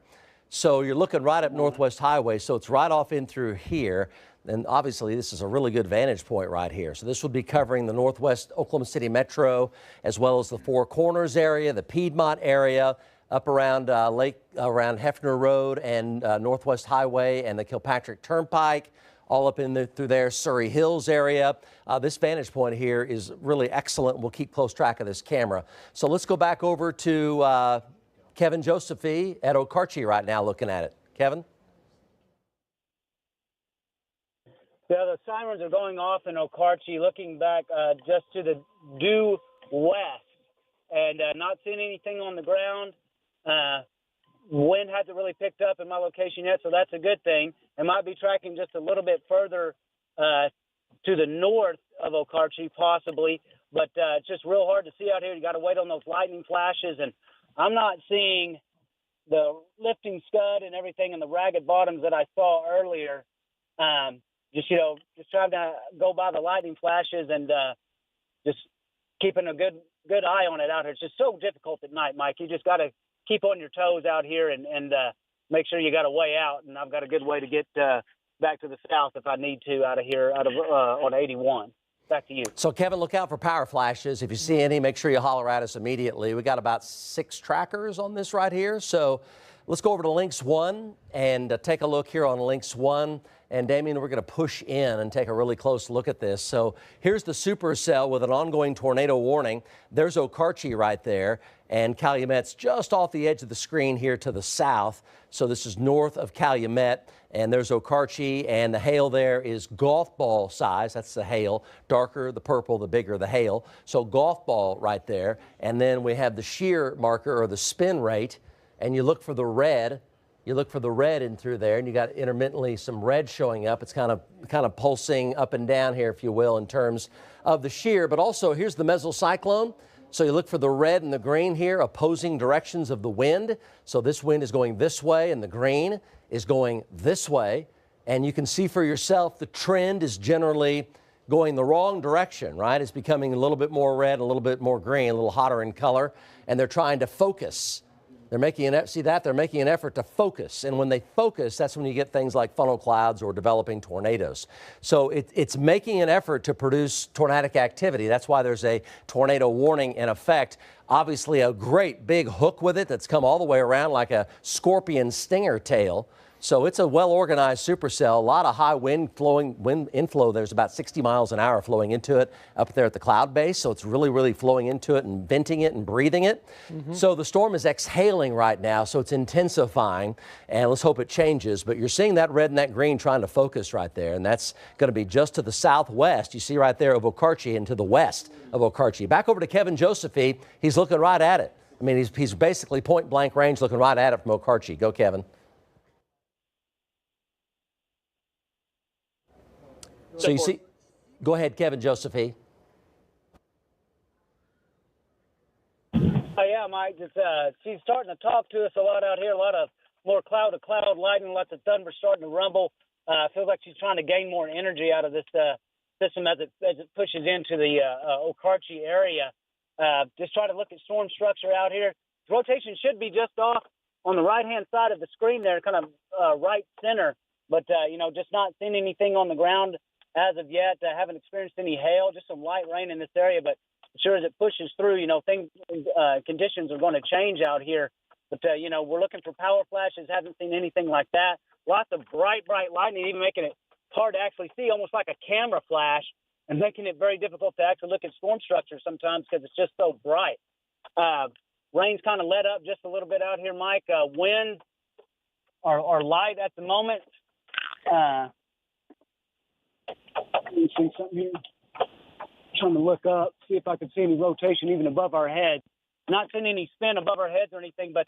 So you're looking right up Northwest Highway, so it's right off in through here. And obviously, this is a really good vantage point right here. So this would be covering the Northwest Oklahoma City Metro, as well as the Four Corners area, the Piedmont area, up around around Hefner Road and Northwest Highway and the Kilpatrick Turnpike, all up in through there, Surrey Hills area. This vantage point here is really excellent. We'll keep close track of this camera. So let's go back over to Kevin Josephy at Okarche right now looking at it. Kevin? Yeah, the sirens are going off in Okarche, looking back just to the due west, and not seeing anything on the ground. Wind hasn't really picked up in my location yet, so that's a good thing. It might be tracking just a little bit further to the north of Okarche, possibly, but it's just real hard to see out here. You got to wait on those lightning flashes, and I'm not seeing the lifting scud and everything and the ragged bottoms that I saw earlier. Just trying to go by the lightning flashes and just keeping a good eye on it out here. It's just so difficult at night, Mike. You just got to keep on your toes out here and make sure you got a way out. And I've got a good way to get back to the south if I need to out of here, on 81. Back to you. So, Kevin, look out for power flashes. If you see any, make sure you holler at us immediately. We got about 6 trackers on this right here. So let's go over to Lynx 1 and take a look here on Lynx 1. And, Damien, we're going to push in and take a really close look at this. So here's the supercell with an ongoing tornado warning. There's Okarche right there. And Calumet's just off the edge of the screen here to the south. So this is north of Calumet. And there's Okarche, and the hail there is golf ball size. That's the hail. Darker the purple, the bigger the hail. So golf ball right there. And then we have the shear marker, or the spin rate. And you look for the red. You look for the red in through there, and you got intermittently some red showing up. It's kind of pulsing up and down here, if you will, in terms of the shear. But also, here's the mesocyclone. So you look for the red and the green here, opposing directions of the wind. So this wind is going this way, and the green is going this way. And you can see for yourself the trend is generally going the wrong direction, right? It's becoming a little bit more red, a little bit more green, a little hotter in color, and they're trying to focus. They're making they're making an effort to focus. And when they focus, that's when you get things like funnel clouds or developing tornadoes. So it's making an effort to produce tornadic activity. That's why there's a tornado warning in effect. Obviously, a great big hook with it that's come all the way around like a scorpion stinger tail. So it's a well-organized supercell, a lot of high wind inflow. There's about 60 miles an hour flowing into it up there at the cloud base. So it's really, really flowing into it and venting it and breathing it. So the storm is exhaling right now, so it's intensifying, and let's hope it changes. But you're seeing that red and that green trying to focus right there, and that's going to be just to the southwest. You see right there of Okarche and to the west of Okarche. Back over to Kevin Josephy. He's looking right at it. I mean, he's basically point-blank range looking right at it from Okarche. Go, Kevin. So you see, go ahead, Kevin Josephy. Yeah, Mike, she's starting to talk to us a lot out here, a lot of more cloud-to-cloud lightning, lots of thunder starting to rumble. Feels like she's trying to gain more energy out of this system as it pushes into the Okarche area. Just try to look at storm structure out here. Rotation should be just off on the right-hand side of the screen there, kind of right center, but, just not seeing anything on the ground as of yet. Haven't experienced any hail, just some light rain in this area, but sure as it pushes through, conditions are going to change out here. But, we're looking for power flashes, haven't seen anything like that. Lots of bright lightning, even making it hard to actually see, almost like a camera flash, and making it very difficult to actually look at storm structure sometimes because it's just so bright. Rain's kind of let up just a little bit out here, Mike. Wind are light at the moment. Let me see something here. Trying to look up, see if I can see any rotation even above our heads. Not seeing any spin above our heads or anything, but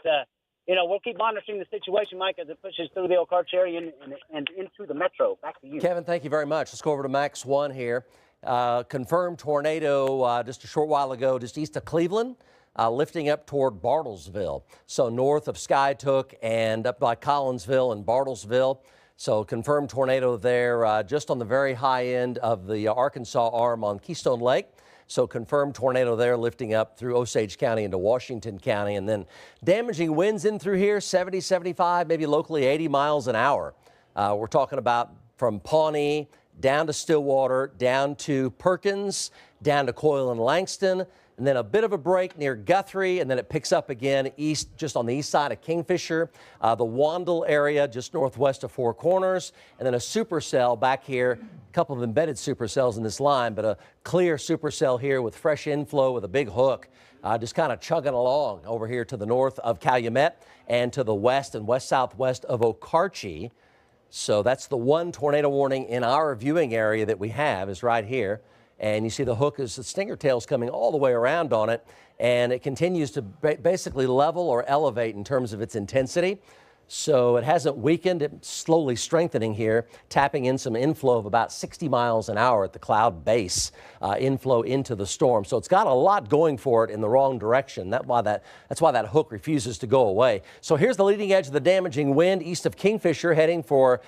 we'll keep monitoring the situation, Mike, as it pushes through the Okarche area and into the metro. Back to you. Kevin, thank you very much. Let's go over to Max 1 here. Confirmed tornado just a short while ago, just east of Cleveland, lifting up toward Bartlesville. So north of Skytook and up by Collinsville and Bartlesville. So confirmed tornado there just on the very high end of the Arkansas arm on Keystone Lake. So confirmed tornado there lifting up through Osage County into Washington County, and then damaging winds in through here, 70, 75, maybe locally 80 miles an hour. We're talking about from Pawnee down to Stillwater, down to Perkins, down to Coyle and Langston, and then a bit of a break near Guthrie, and then it picks up again east, just on the east side of Kingfisher, the Wandle area just northwest of Four Corners, and then a supercell back here, a couple of embedded supercells in this line, but a clear supercell here with fresh inflow with a big hook, just kind of chugging along over here to the north of Calumet and to the west and west-southwest of Okarche. So that's the one tornado warning in our viewing area that we have is right here. And you see the hook is the stinger tail's coming all the way around on it, and it continues to basically level or elevate in terms of its intensity. So it hasn't weakened, it's slowly strengthening here, tapping in some inflow of about 60 miles an hour at the cloud base, inflow into the storm. So it's got a lot going for it in the wrong direction. That's why that hook refuses to go away. So here's the leading edge of the damaging wind east of Kingfisher, heading for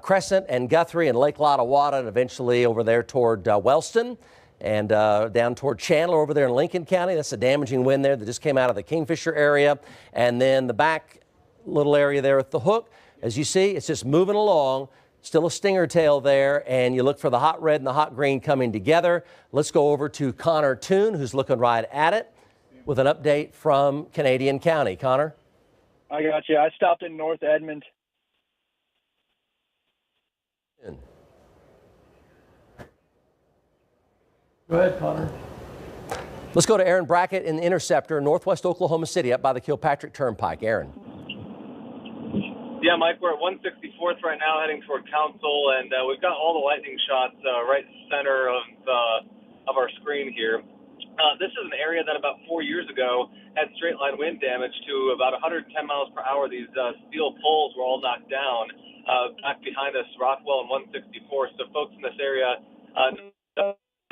Crescent and Guthrie and Lake Lottawada, and eventually over there toward Wellston and down toward Chandler over there in Lincoln County. That's a damaging wind there that just came out of the Kingfisher area. And then the back little area there with the hook, as you see, it's just moving along, still a stinger tail there, and you look for the hot red and the hot green coming together. Let's go over to Connor Toon, who's looking right at it with an update from Canadian County. Connor? I got you. I stopped in North Edmond. Go ahead, Connor. Let's go to Aaron Brackett in the Interceptor, northwest Oklahoma City, up by the Kilpatrick Turnpike. Aaron. Yeah, Mike, we're at 164th right now, heading toward Council, and we've got all the lightning shots right center of our screen here. This is an area that about 4 years ago had straight line wind damage to about 110 miles per hour. These steel poles were all knocked down back behind us, Rockwell and 164. So folks in this area,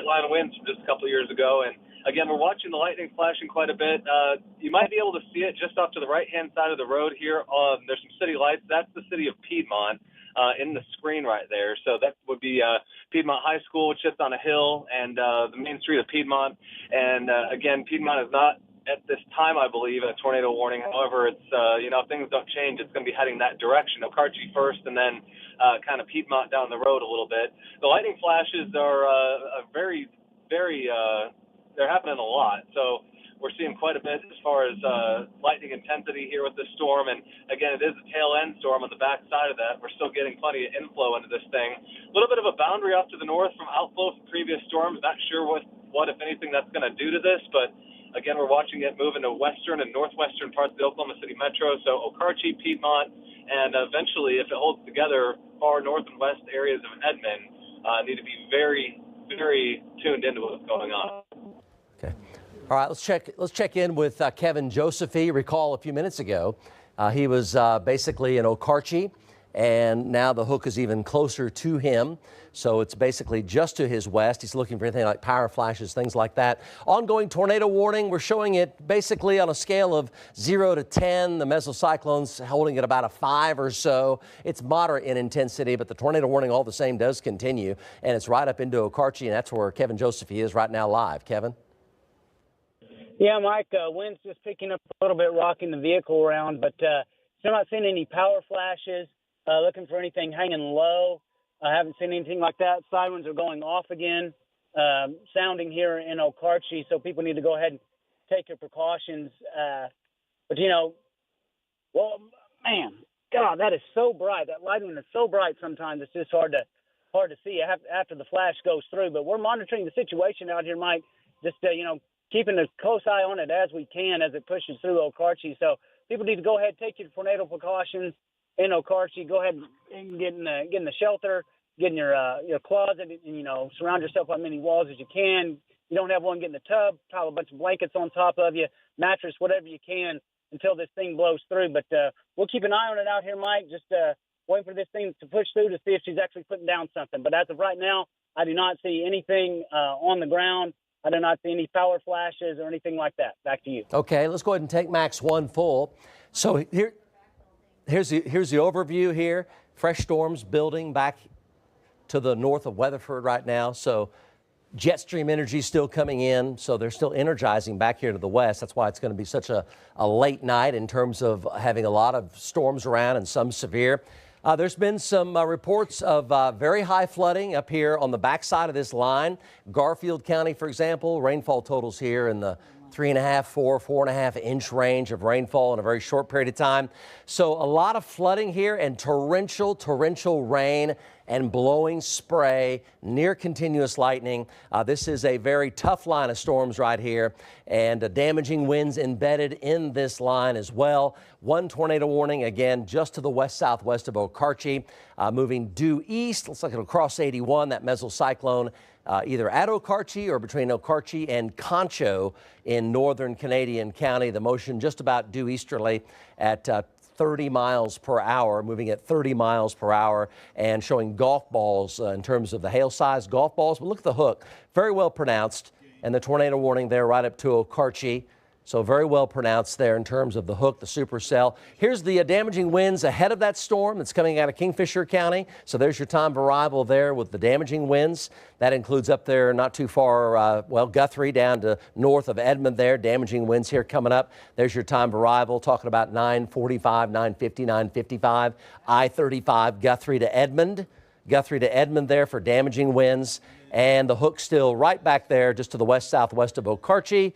line of winds from just a couple of years ago, and again, we're watching the lightning flashing quite a bit. You might be able to see it just off to the right-hand side of the road here. There's some city lights. That's the city of Piedmont in the screen right there. So that would be Piedmont High School, which sits on a hill, and the main street of Piedmont. And again, Piedmont is not at this time, I believe, a tornado warning. However, it's if things don't change, it's going to be heading that direction. Okarche first, and then kind of Piedmont down the road a little bit. The lightning flashes are very, very they're happening a lot. So we're seeing quite a bit as far as lightning intensity here with this storm. And again, it is a tail end storm on the back side of that. We're still getting plenty of inflow into this thing. A little bit of a boundary off to the north from outflow from previous storms. Not sure what if anything, that's going to do to this. But again, we're watching it move into western and northwestern parts of the Oklahoma City metro. So Okarche, Piedmont, and eventually, if it holds together, far north and west areas of Edmond need to be very, very tuned into what's going on. Okay. All right, let's check in with Kevin Josephy. Recall a few minutes ago, he was basically in Okarche, and now the hook is even closer to him. So it's basically just to his west. He's looking for anything like power flashes, things like that. Ongoing tornado warning. We're showing it basically on a scale of 0 to 10. The mesocyclone's holding at about a 5 or so. It's moderate in intensity, but the tornado warning all the same does continue. And it's right up into Okarche, and that's where Kevin Josephy is right now live. Kevin? Yeah, Mike, wind's just picking up a little bit, rocking the vehicle around, but still not seeing any power flashes, looking for anything hanging low. I haven't seen anything like that. Sirens are going off again, sounding here in Okarche, so people need to go ahead and take your precautions. But, man, God, that is so bright. That lightning is so bright sometimes it's just hard to see after the flash goes through. But we're monitoring the situation out here, Mike, just, keeping a close eye on it as we can as it pushes through Okarche. So people need to go ahead and take your tornado precautions in Okarche. Go ahead and get in the shelter, get in your closet, and, surround yourself by many walls as you can. You don't have one, get in the tub, pile a bunch of blankets on top of you, mattress, whatever you can until this thing blows through. But we'll keep an eye on it out here, Mike, just waiting for this thing to push through to see if she's actually putting down something. But as of right now, I do not see anything on the ground. I do not see any power flashes or anything like that. Back to you. Okay, let's go ahead and take Max 1 full. So here's the overview here. Fresh storms building back to the north of Weatherford right now. So jet stream energy still coming in. So they're still energizing back here to the west. That's why it's going to be such a late night in terms of having a lot of storms around and some severe. There's been some reports of very high flooding up here on the backside of this line. Garfield County, for example, rainfall totals here in the 3.5, 4.5 inch range of rainfall in a very short period of time. So a lot of flooding here and torrential rain and blowing spray, near continuous lightning. This is a very tough line of storms right here, and damaging winds embedded in this line as well. One tornado warning, again, just to the west-southwest of Okarche, moving due east. Looks like it'll cross 81, that mesocyclone, either at Okarche or between Okarche and Concho in northern Canadian County. The motion just about due easterly at 30 miles per hour, moving at 30 miles per hour and showing golf balls in terms of the hail size golf balls. But look at the hook, very well pronounced, and the tornado warning there right up to Okarche. So very well pronounced there in terms of the hook, the supercell. Here's the damaging winds ahead of that storm that's coming out of Kingfisher County. So there's your time of arrival there with the damaging winds. That includes up there not too far, Guthrie down to north of Edmond there. Damaging winds here coming up. There's your time of arrival, talking about 9:45, 9:50, 9:55. I-35 Guthrie to Edmond. Guthrie to Edmond there for damaging winds. And the hook still right back there just to the west-southwest of Okarche.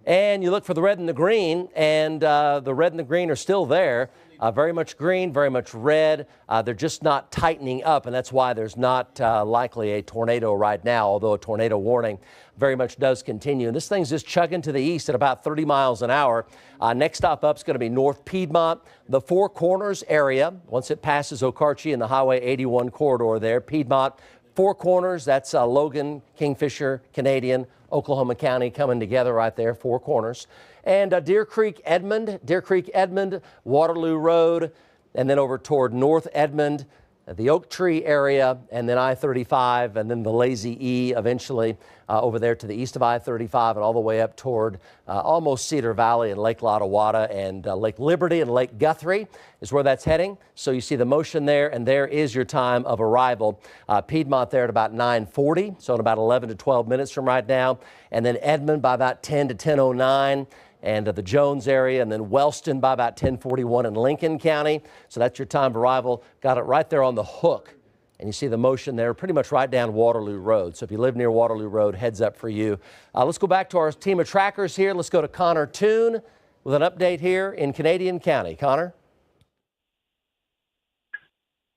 And you look for the red and the green, and the red and the green are still there. Very much green, very much red. They're just not tightening up, and that's why there's not likely a tornado right now, although a tornado warning very much does continue. And this thing's just chugging to the east at about 30 miles an hour. Next stop up is going to be North Piedmont, the Four Corners area. Once it passes Okarche and the Highway 81 corridor there, Piedmont, Four Corners, that's Logan, Kingfisher, Canadian, Oklahoma County coming together right there, Four Corners. And Deer Creek, Edmond, Waterloo Road, and then over toward North Edmond, the Oak Tree area, and then I-35, and then the Lazy E eventually over there to the east of I-35 and all the way up toward almost Cedar Valley and Lake Lottawada and Lake Liberty and Lake Guthrie is where that's heading. So you see the motion there, and there is your time of arrival. Piedmont there at about 9:40, so in about 11 to 12 minutes from right now, and then Edmond by about 10 to 10:09. And the Jones area, and then Wellston by about 10:41 in Lincoln County. So that's your time of arrival. Got it right there on the hook. And you see the motion there pretty much right down Waterloo Road. So if you live near Waterloo Road, heads up for you. Let's go back to our team of trackers here. Let's go to Connor Toon with an update here in Canadian County. Connor?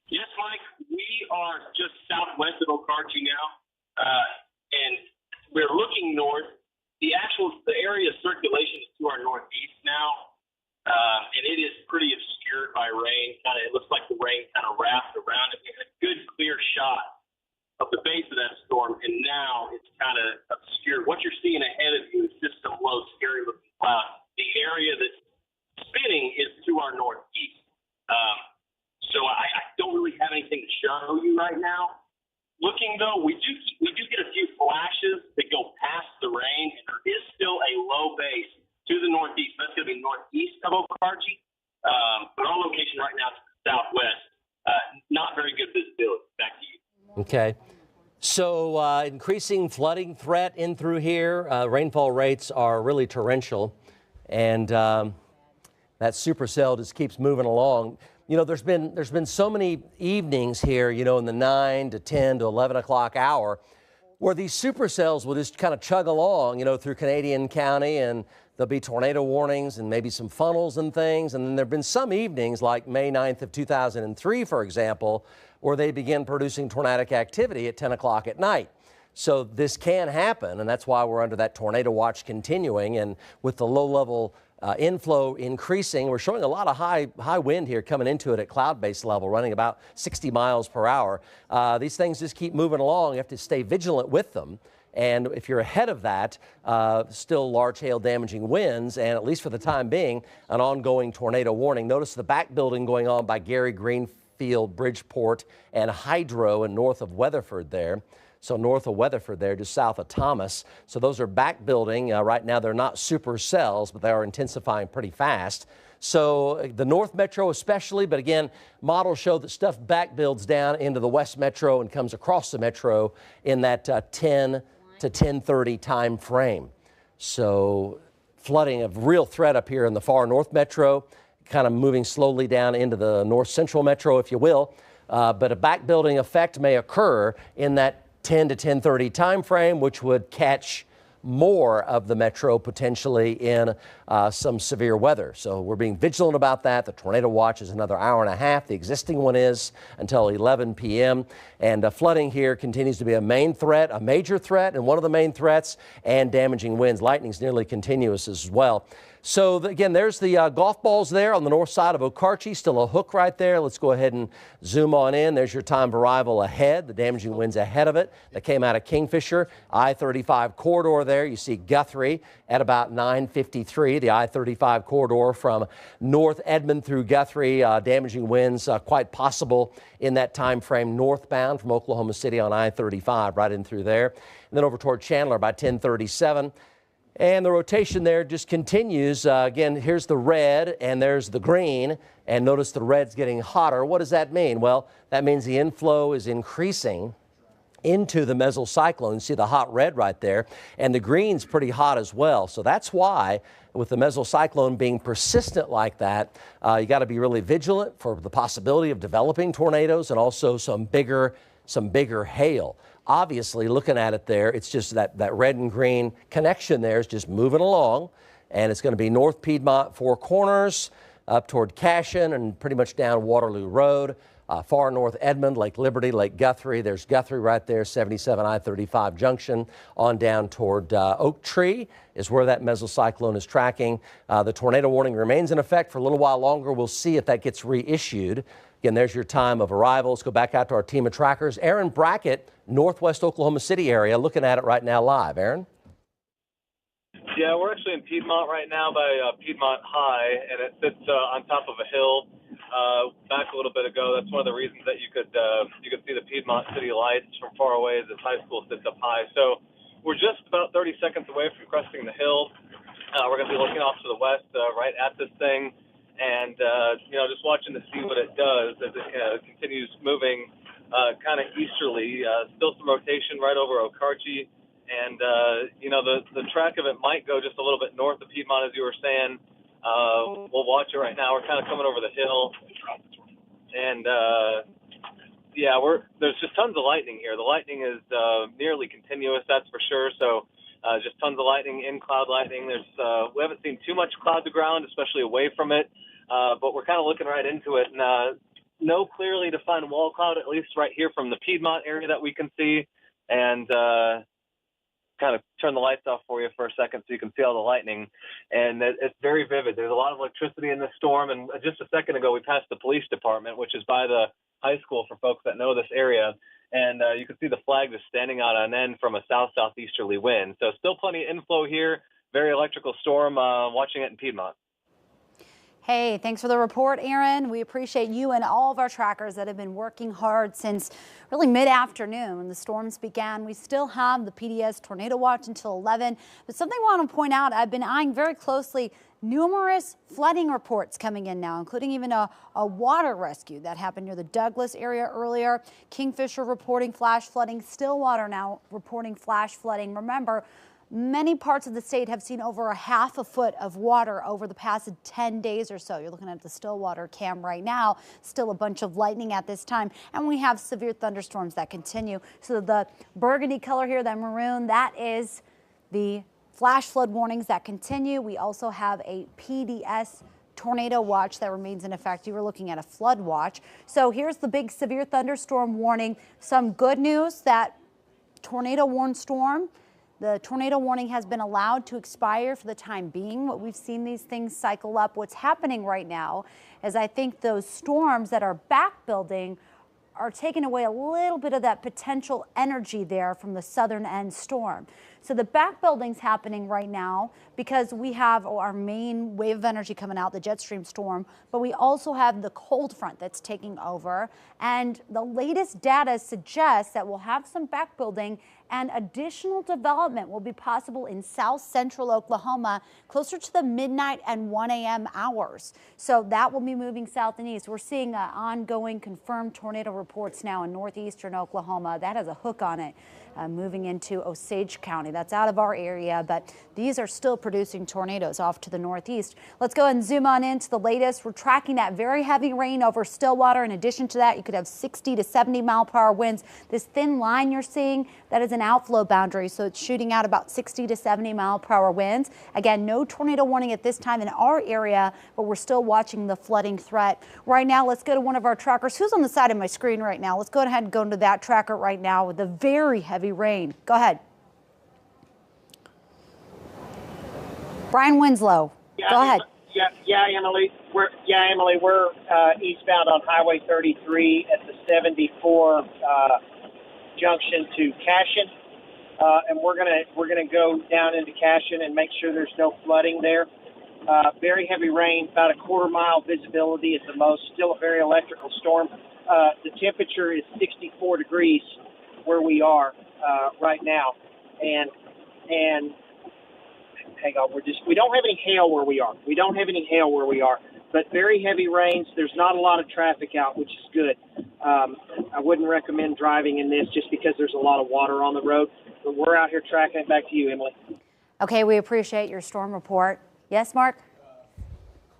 Yes, Mike. We are just southwest of Okarche now, and we're looking north. The area of circulation is to our northeast now, and it is pretty obscured by rain. It looks like the rain kind of wrapped around it. We had a good clear shot of the base of that storm, and now it's kind of obscured. What you're seeing ahead of you is just some low, scary-looking clouds. The area that's spinning is to our northeast, so I don't really have anything to show you right now. Looking, though, we do get a few flashes that go past the rain, and there is still a low base to the northeast. That's going to be northeast of Okarche. But our location right now is southwest. Not very good visibility. Back to you. Okay. So increasing flooding threat in through here. Rainfall rates are really torrential, and that supercell just keeps moving along. You know, there's been so many evenings here, you know, in the 9 to 10 to 11 o'clock hour where these supercells will just kind of chug along, you know, through Canadian County, and there'll be tornado warnings and maybe some funnels and things. And then there have been some evenings like May 9th of 2003, for example, where they begin producing tornadic activity at 10 o'clock at night. So this can happen, and that's why we're under that tornado watch continuing. And with the low-level inflow increasing, we're showing a lot of high wind here coming into it at cloud-based level, running about 60 miles per hour. These things just keep moving along. You have to stay vigilant with them. And if you're ahead of that, still large hail damaging winds, and at least for the time being, an ongoing tornado warning. Notice the back building going on by Gary Greenfield, Bridgeport, and Hydro and north of Weatherford there. So north of Weatherford there, just south of Thomas. So those are back building. Right now they're not supercells, but they are intensifying pretty fast. So the North Metro especially, but again, models show that stuff back builds down into the West Metro and comes across the Metro in that 10 to 10:30 time frame. So flooding of real threat up here in the far North Metro. kind of moving slowly down into the north central metro, if you will. But a back-building effect may occur in that 10 to 10:30 time frame, which would catch more of the metro potentially in some severe weather. So we're being vigilant about that. The tornado watch is another hour and a half. The existing one is until 11 p.m. And flooding here continues to be a main threat, a major threat, and one of the main threats, and damaging winds. Lightning's nearly continuous as well. So again, there's the golf balls there on the north side of Okarche, still a hook right there. Let's go ahead and zoom on in. There's your time of arrival ahead, the damaging winds ahead of it that came out of Kingfisher. I-35 corridor there. You see Guthrie at about 9:53, the I-35 corridor from North Edmond through Guthrie. Damaging winds quite possible in that time frame northbound from Oklahoma City on I-35 right in through there. And then over toward Chandler by 10:37. And the rotation there just continues. Again, here's the red and there's the green. And notice the red's getting hotter. What does that mean? Well, that means the inflow is increasing into the mesocyclone. You see the hot red right there. And the green's pretty hot as well. So that's why, with the mesocyclone being persistent like that, you got to be really vigilant for the possibility of developing tornadoes and also some bigger hail. Obviously, looking at it there, it's just that red and green connection there is just moving along, and it's going to be North Piedmont, Four Corners, up toward Cashin, and pretty much down Waterloo Road, far north Edmond, Lake Liberty, Lake Guthrie. There's Guthrie right there, 77 I-35 junction, on down toward Oak Tree is where that mesocyclone is tracking. The tornado warning remains in effect for a little while longer. We'll see if that gets reissued. Again, there's your time of arrival. Let's go back out to our team of trackers. Aaron Brackett, northwest Oklahoma City area, looking at it right now live. Aaron? Yeah, we're actually in Piedmont right now by Piedmont High, and it sits on top of a hill. Back a little bit ago, that's one of the reasons that you could see the Piedmont city lights from far away as this high school sits up high. So we're just about 30 seconds away from cresting the hill. We're going to be looking off to the west right at this thing. And, just watching to see what it does as it continues moving kind of easterly. Still some rotation right over Okarche. And, the track of it might go just a little bit north of Piedmont, as you were saying. We'll watch it right now. We're kind of coming over the hill. And, there's just tons of lightning here. The lightning is nearly continuous, that's for sure. So just tons of lightning, in-cloud lightning. We haven't seen too much cloud to ground, especially away from it. But we're kind of looking right into it. And no clearly defined wall cloud, at least right here from the Piedmont area that we can see. And kind of turn the lights off for you for a second so you can see all the lightning. And it's very vivid. There's a lot of electricity in this storm. And just a second ago, we passed the police department, which is by the high school for folks that know this area. And you can see the flag just standing out on end from a south-southeasterly wind. So still plenty of inflow here. Very electrical storm. Watching it in Piedmont. Hey, thanks for the report, Aaron. We appreciate you and all of our trackers that have been working hard since really mid-afternoon when the storms began. We still have the PDS tornado watch until 11. But something I want to point out, I've been eyeing very closely numerous flooding reports coming in now, including even a water rescue that happened near the Douglas area earlier. Kingfisher reporting flash flooding. Stillwater now reporting flash flooding. Remember, many parts of the state have seen over a half a foot of water over the past 10 days or so. You're looking at the Stillwater cam right now. Still a bunch of lightning at this time. And we have severe thunderstorms that continue. So the burgundy color here, that maroon, that is the flash flood warnings that continue. We also have a PDS tornado watch that remains in effect. You were looking at a flood watch. So here's the big severe thunderstorm warning. Some good news, that tornado warned storm, the tornado warning has been allowed to expire for the time being. What we've seen these things cycle up. What's happening right now is I think those storms that are back building are taking away a little bit of that potential energy there from the southern end storm. So the back building's happening right now because we have our main wave of energy coming out, the jet stream storm, but we also have the cold front that's taking over. And the latest data suggests that we'll have some back building and additional development will be possible in south central Oklahoma closer to the midnight and 1 a.m. hours. So that will be moving south and east. We're seeing ongoing confirmed tornado reports now in northeastern Oklahoma. That has a hook on it. moving into Osage County. That's out of our area, but these are still producing tornadoes off to the northeast. Let's go ahead and zoom on into the latest. We're tracking that very heavy rain over Stillwater. In addition to that, you could have 60 to 70 mile per hour winds. This thin line you're seeing, that is an outflow boundary, so it's shooting out about 60 to 70 mile per hour winds. Again, no tornado warning at this time in our area, but we're still watching the flooding threat. Right now, let's go to one of our trackers. Who's on the side of my screen right now? Let's go ahead and go into that tracker right now with the very heavy rain. Go ahead. Brian Winslow, go ahead. Emily. We're eastbound on Highway 33 at the 74 junction to Cashin, and we're gonna go down into Cashin and make sure there's no flooding there. Very heavy rain, about a quarter-mile visibility at the most. Still a very electrical storm. The temperature is 64 degrees where we are right now, and hang on, we don't have any hail where we are. But very heavy rains. There's not a lot of traffic out, which is good. I wouldn't recommend driving in this just because there's a lot of water on the road. But we're out here tracking it. Back to you, Emily. Okay, we appreciate your storm report. Yes, Mark?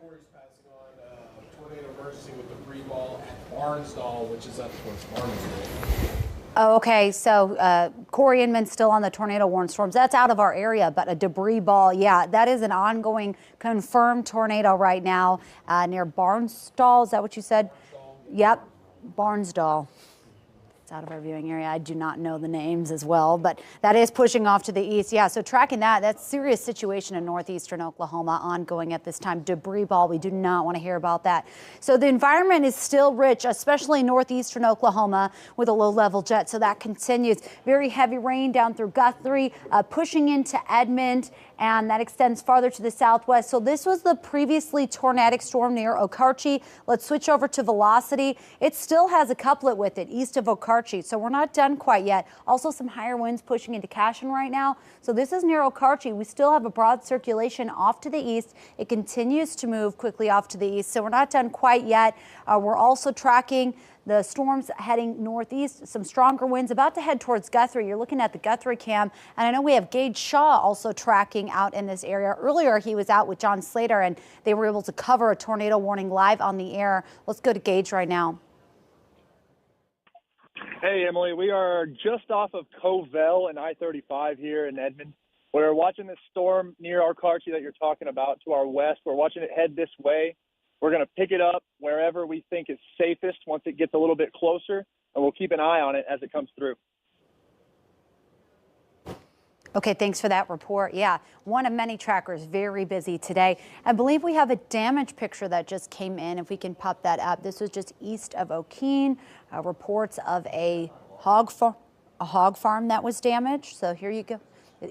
Corey's passing on tornado emergency with debris ball at Barnsdall, which is up towards Barnesville. Oh, okay, so Corey Inman's still on the tornado warning storms. That's out of our area, but a debris ball, yeah, that is an ongoing confirmed tornado right now near Barnsdall. Is that what you said? Yep, Barnsdall. It's out of our viewing area. I do not know the names as well, but that is pushing off to the east. Yeah, so tracking that's serious situation in northeastern Oklahoma ongoing at this time. Debris ball, we do not want to hear about that. So the environment is still rich, especially in northeastern Oklahoma with a low-level jet. So that continues. Very heavy rain down through Guthrie, pushing into Edmond, and that extends farther to the southwest. So this was the previously tornadic storm near Okarche. Let's switch over to velocity. It still has a couplet with it east of Okarche. So we're not done quite yet. Also some higher winds pushing into Cashin right now. So this is near Okarche. We still have a broad circulation off to the east. It continues to move quickly off to the east. So we're not done quite yet. We're also tracking the storms heading northeast, some stronger winds about to head towards Guthrie. You're looking at the Guthrie cam. And I know we have Gage Shaw also tracking out in this area. Earlier, he was out with John Slater and they were able to cover a tornado warning live on the air. Let's go to Gage right now. Hey, Emily, we are just off of Covell and I-35 here in Edmond. We're watching this storm near Okarche that you're talking about to our west. We're watching it head this way. We're going to pick it up wherever we think is safest once it gets a little bit closer, and we'll keep an eye on it as it comes through. Okay, thanks for that report. Yeah, one of many trackers, very busy today. I believe we have a damage picture that just came in. If we can pop that up. This was just east of Okeen. Reports of a hog farm that was damaged. So here you go,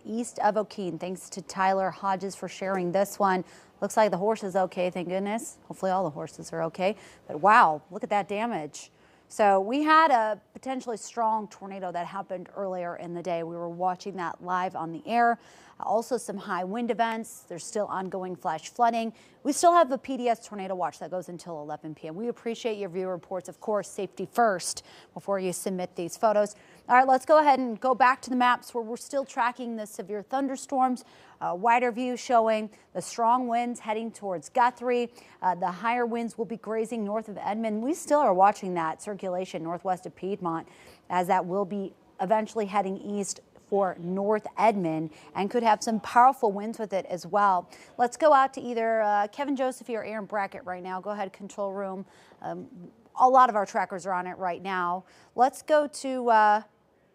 east of Okeen. Thanks to Tyler Hodges for sharing this one. Looks like the horse is okay, thank goodness. Hopefully all the horses are okay. But wow, look at that damage. So we had a potentially strong tornado that happened earlier in the day. We were watching that live on the air. Also some high wind events. There's still ongoing flash flooding. We still have a PDS tornado watch that goes until 11 p.m. We appreciate your viewer reports. Of course, safety first before you submit these photos. All right, let's go ahead and go back to the maps where we're still tracking the severe thunderstorms. Wider view showing the strong winds heading towards Guthrie. The higher winds will be grazing north of Edmond. We still are watching that circulation northwest of Piedmont as that will be eventually heading east for North Edmond and could have some powerful winds with it as well. Let's go out to either Kevin Josephy or Aaron Brackett right now. Go ahead, control room. A lot of our trackers are on it right now. Let's go to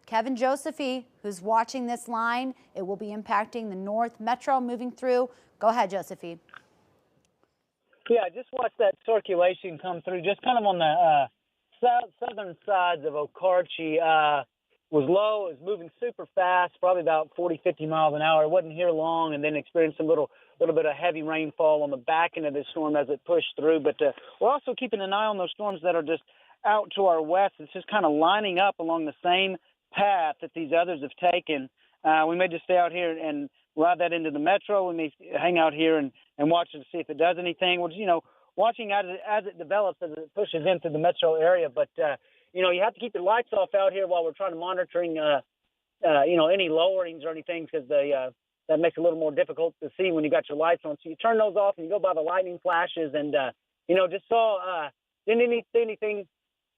Kevin Josephy, who's watching this line. It will be impacting the North Metro moving through. Go ahead, Josephy. Yeah, just watch that circulation come through. Just kind of on the southern sides of Okarche. Was low, it was moving super fast, probably about 40, 50 miles an hour. It wasn't here long, and then experienced a little bit of heavy rainfall on the back end of this storm as it pushed through. But we're also keeping an eye on those storms that are just out to our west. It's just kind of lining up along the same path that these others have taken. We may just stay out here and ride that into the metro. We may hang out here and watch it to see if it does anything. We're just, watching as it develops, as it pushes into the metro area. But you have to keep your lights off out here while we're trying to monitoring any lowerings or anything, because that makes it a little more difficult to see when you got your lights on. So you turn those off and you go by the lightning flashes, and just saw didn't see anything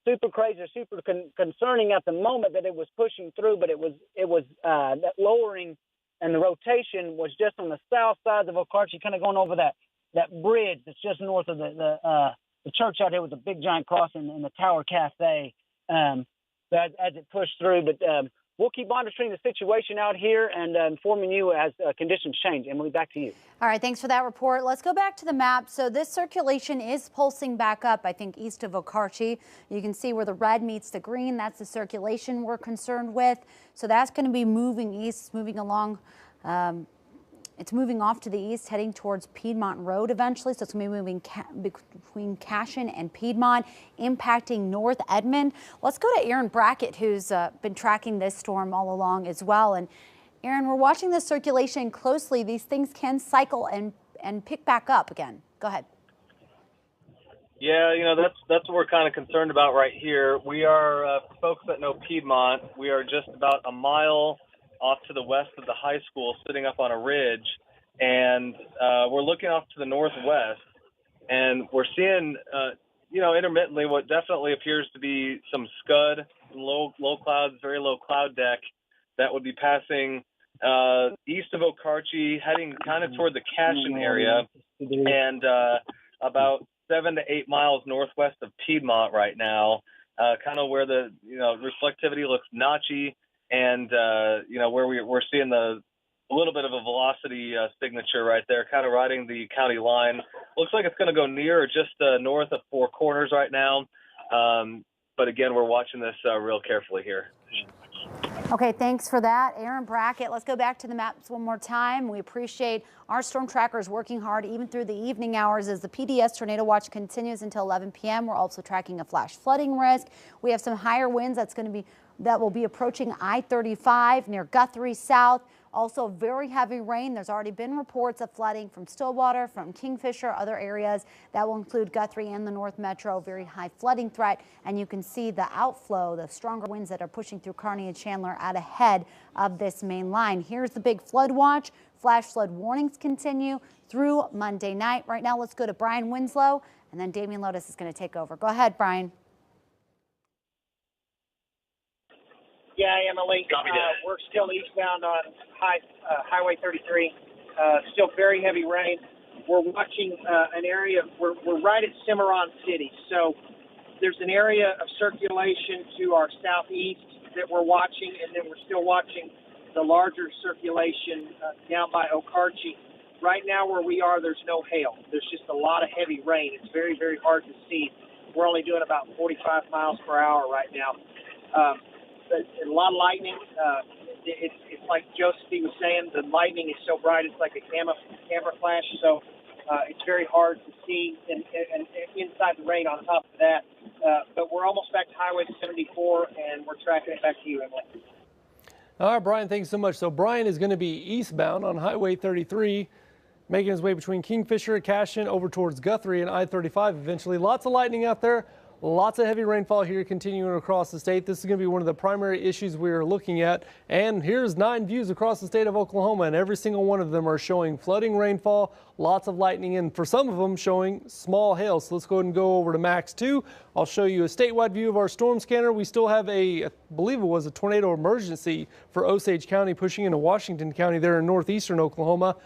super crazy or super concerning at the moment that it was pushing through, but it was that lowering and the rotation was just on the south side of Okarche, kind of going over that bridge that's just north of the church out here with the big giant cross and the Tower Cafe as it pushed through. But we'll keep monitoring the situation out here and informing you as conditions change. Emily, back to you. All right, thanks for that report. Let's go back to the map. So this circulation is pulsing back up, I think, east of Okarche. You can see where the red meets the green. That's the circulation we're concerned with. So that's going to be moving east, moving along. It's moving off to the east, heading towards Piedmont Road eventually. So it's going to be moving between Cashin and Piedmont, impacting North Edmond. Let's go to Aaron Brackett, who's been tracking this storm all along as well. And Aaron, we're watching the circulation closely. These things can cycle and pick back up again. Go ahead. Yeah, that's what we're kind of concerned about right here. We are, folks that know Piedmont, we are just about a mile off to the west of the high school, sitting up on a ridge, and we're looking off to the northwest, and we're seeing, intermittently what definitely appears to be some scud, low clouds, very low cloud deck that would be passing east of Okarche, heading kind of toward the Cashin area, and about 7 to 8 miles northwest of Piedmont right now, kind of where the reflectivity looks notchy. And, where we're seeing a little bit of a velocity signature right there, kind of riding the county line. Looks like it's going to go near or just north of Four Corners right now. But again, we're watching this real carefully here. Okay, thanks for that, Aaron Brackett. Let's go back to the maps one more time. We appreciate our storm trackers working hard even through the evening hours as the PDS Tornado Watch continues until 11 p.m. We're also tracking a flash flooding risk. We have some higher winds that will be approaching I-35 near Guthrie South. Also very heavy rain. There's already been reports of flooding from Stillwater, from Kingfisher, other areas. That will include Guthrie and the North Metro. Very high flooding threat. And you can see the outflow, the stronger winds that are pushing through Kearney and Chandler out ahead of this main line. Here's the big flood watch. Flash flood warnings continue through Monday night. Right now, let's go to Brian Winslow, and then Damian Lotus is going to take over. Go ahead, Brian. Yeah, Emily, we're still eastbound on Highway 33. Still very heavy rain. We're watching an area. We're right at Cimarron City, so there's an area of circulation to our southeast that we're watching, and then we're still watching the larger circulation down by Okarche. Right now, where we are, there's no hail. There's just a lot of heavy rain. It's very, very hard to see. We're only doing about 45 miles per hour right now. A lot of lightning. It's like Josephine was saying, the lightning is so bright, it's like a camera flash. So it's very hard to see and inside the rain on top of that. But we're almost back to Highway 74, and we're tracking it back to you, Emily. All right, Brian, thanks so much. So Brian is going to be eastbound on Highway 33, making his way between Kingfisher, Cashin, over towards Guthrie and I-35 eventually. Lots of lightning out there. Lots of heavy rainfall here continuing across the state. This is going to be one of the primary issues we're looking at. And here's 9 views across the state of Oklahoma, and every single one of them are showing flooding rainfall, lots of lightning, and for some of them showing small hail. So let's go ahead and go over to Max 2. I'll show you a statewide view of our storm scanner. We still have I believe it was a tornado emergency for Osage County pushing into Washington County there in northeastern Oklahoma.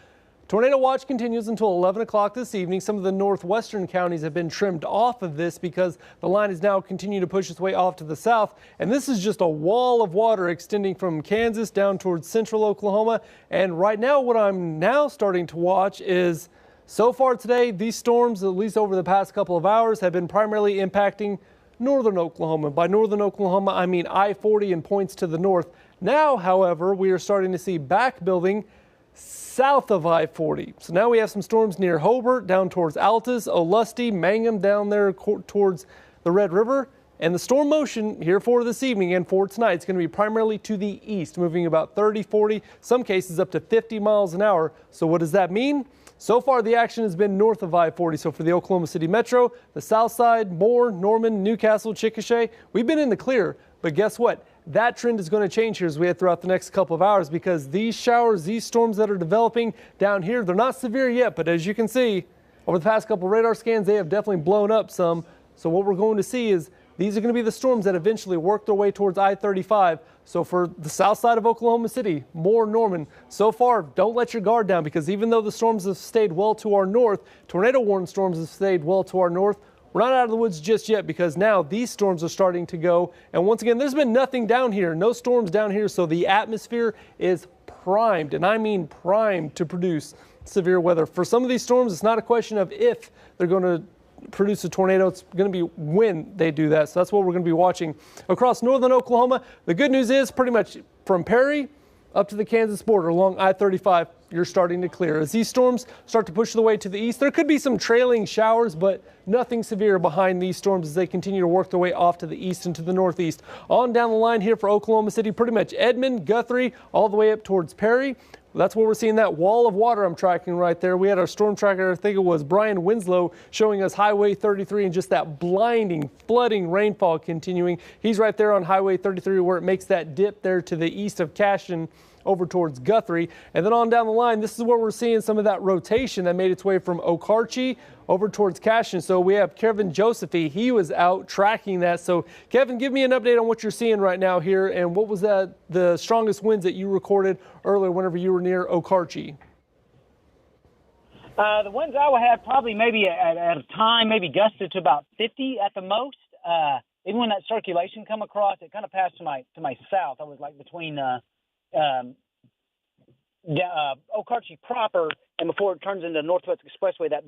Tornado watch continues until 11 o'clock this evening. Some of the northwestern counties have been trimmed off of this because the line is now continuing to push its way off to the south. And this is just a wall of water extending from Kansas down towards central Oklahoma. And right now, what I'm now starting to watch is, so far today, these storms, at least over the past couple of hours, have been primarily impacting northern Oklahoma. By northern Oklahoma, I mean I-40 and points to the north. Now, however, we are starting to see back building south of I-40. So now we have some storms near Hobart, down towards Altus, Olustee, Mangum, down there towards the Red River. And the storm motion here for this evening and for tonight is going to be primarily to the east, moving about 30, 40, some cases up to 50 miles an hour. So what does that mean? So far, the action has been north of I-40. So for the Oklahoma City Metro, the south side, Moore, Norman, Newcastle, Chickasha, we've been in the clear. But guess what? that trend is going to change here as we head throughout the next couple of hours, because these showers, these storms that are developing down here, they're not severe yet, but as you can see over the past couple of radar scans, they have definitely blown up some. So what we're going to see is these are going to be the storms that eventually work their way towards I-35. So for the south side of Oklahoma City, Moore, Norman, so far, don't let your guard down, because even though the storms have stayed well to our north, tornado warning storms have stayed well to our north, we're not out of the woods just yet, because now these storms are starting to go. And once again, there's been nothing down here, no storms down here. So the atmosphere is primed, and I mean primed, to produce severe weather. For some of these storms, it's not a question of if they're going to produce a tornado, it's going to be when they do that. So that's what we're going to be watching across northern Oklahoma. The good news is pretty much from Perry up to the Kansas border along I-35, you're starting to clear. As these storms start to push their way to the east, there could be some trailing showers, but nothing severe behind these storms as they continue to work their way off to the east and to the northeast. On down the line here for Oklahoma City, pretty much Edmond, Guthrie, all the way up towards Perry. That's where we're seeing that wall of water I'm tracking right there. We had our storm tracker, I think it was Brian Winslow, showing us Highway 33 and just that blinding, flooding rainfall continuing. He's right there on Highway 33 where it makes that dip there to the east of Caston over towards Guthrie. And then on down the line, this is where we're seeing some of that rotation that made its way from Okarche over towards Caston. So we have Kevin Josephy. He was out tracking that. So Kevin, give me an update on what you're seeing right now here, and what was that the strongest winds that you recorded earlier whenever you were near Okarche? The winds I would have probably maybe at a time maybe gusted to about 50 at the most. Even when that circulation come across, it kind of passed to my south. I was like between Okarche proper and before it turns into Northwest Expressway. That.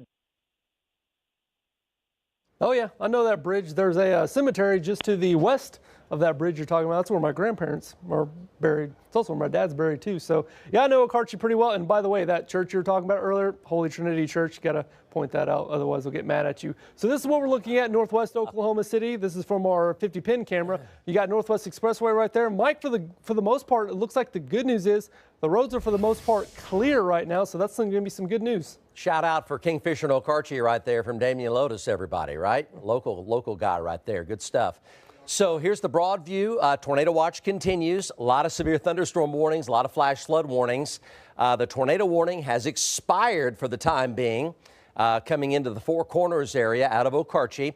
Oh yeah, I know that bridge. There's a cemetery just to the west of that bridge you're talking about. That's where my grandparents are buried. It's also where my dad's buried too. So yeah, I know Okarche pretty well. And by the way, that church you were talking about earlier, Holy Trinity Church, you got to point that out, otherwise they'll get mad at you. So this is what we're looking at, northwest Oklahoma City. This is from our 50-pin camera. You got Northwest Expressway right there. Mike, for the most part, it looks like the good news is the roads are for the most part clear right now. So that's going to be some good news. Shout out for Kingfisher and Okarche right there from Damian Lotus, everybody, right? Local guy right there. Good stuff. So here's the broad view. Tornado watch continues. A lot of severe thunderstorm warnings, a lot of flash flood warnings. The tornado warning has expired for the time being. Coming into the Four Corners area out of Okarche.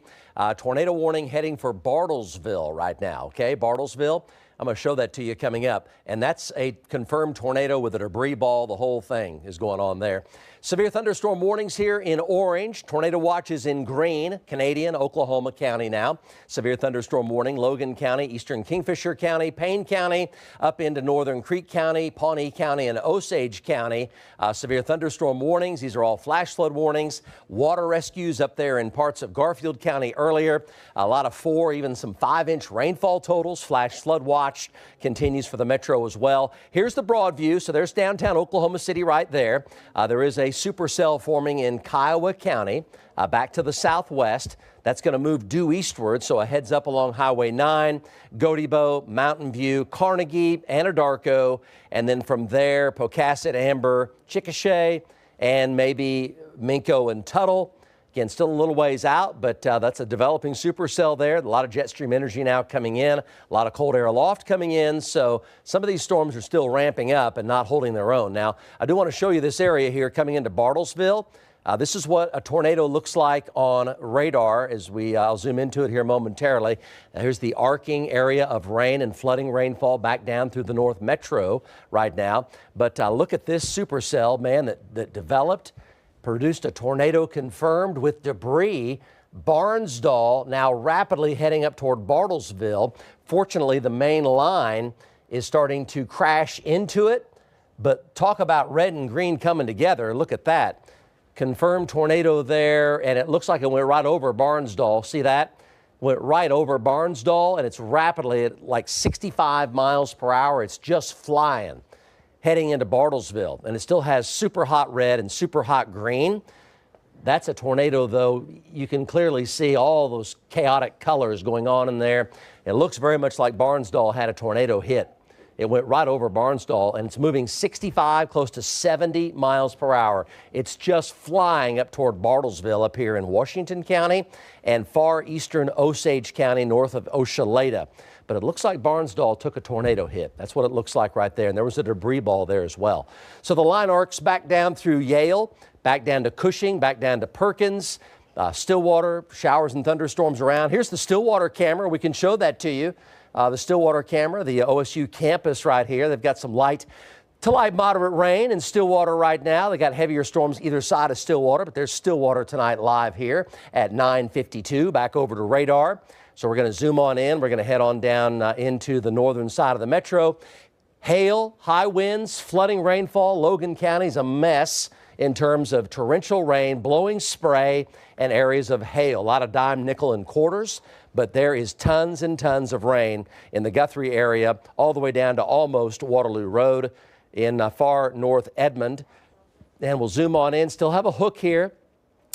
Tornado warning heading for Bartlesville right now, okay? Bartlesville. I'm going to show that to you coming up. And that's a confirmed tornado with a debris ball. The whole thing is going on there. Severe thunderstorm warnings here in orange. Tornado watches in green. Canadian, Oklahoma County now. Severe thunderstorm warning. Logan County, Eastern Kingfisher County, Payne County, up into Northern Creek County, Pawnee County, and Osage County. Severe thunderstorm warnings. These are all flash flood warnings. Water rescues up there in parts of Garfield County earlier. A lot of 4, even some 5-inch rainfall totals. Flash flood watch continues for the metro as well. Here's the broad view. So there's downtown Oklahoma City right there. There is a supercell forming in Kiowa County back to the southwest. That's going to move due eastward, so a heads up along Highway 9, Godebo, Mountain View, Carnegie, Anadarko, and then from there, Pocasset, Amber, Chickasha, and maybe Minko and Tuttle. Again, still a little ways out, but that's a developing supercell there. A lot of jet stream energy now coming in, a lot of cold air aloft coming in. So some of these storms are still ramping up and not holding their own. Now, I do want to show you this area here coming into Bartlesville. This is what a tornado looks like on radar as I'll zoom into it here momentarily. Here's the arcing area of rain and flooding rainfall back down through the North Metro right now. But look at this supercell, man, that developed. Produced a tornado confirmed with debris. Barnsdall now rapidly heading up toward Bartlesville. Fortunately, the main line is starting to crash into it. But talk about red and green coming together. Look at that. Confirmed tornado there, and it looks like it went right over Barnsdall. See that? Went right over Barnsdall, and it's rapidly at like 65 miles per hour. It's just flying, heading into Bartlesville, and it still has super hot red and super hot green. That's a tornado, though. You can clearly see all those chaotic colors going on in there. It looks very much like Barnsdall had a tornado hit It went right over Barnsdall, and it's moving 65, close to 70 miles per hour. It's just flying up toward Bartlesville up here in Washington County and far eastern Osage County north of Oshaleta. But it looks like Barnsdall took a tornado hit. That's what it looks like right there. And there was a debris ball there as well. So the line arcs back down through Yale, back down to Cushing, back down to Perkins, Stillwater, showers and thunderstorms around. Here's the Stillwater camera. We can show that to you. The Stillwater camera, the OSU campus right here. They've got some light to light moderate rain in Stillwater right now. They got heavier storms either side of Stillwater, but there's Stillwater tonight live here at 9:52. Back over to radar. So we're going to zoom on in. We're going to head on down into the northern side of the metro. Hail, high winds, flooding rainfall. Logan County's a mess in terms of torrential rain, blowing spray, and areas of hail. A lot of dime, nickel, and quarters. But there is tons and tons of rain in the Guthrie area, all the way down to almost Waterloo Road in far north Edmond. And we'll zoom on in, still have a hook here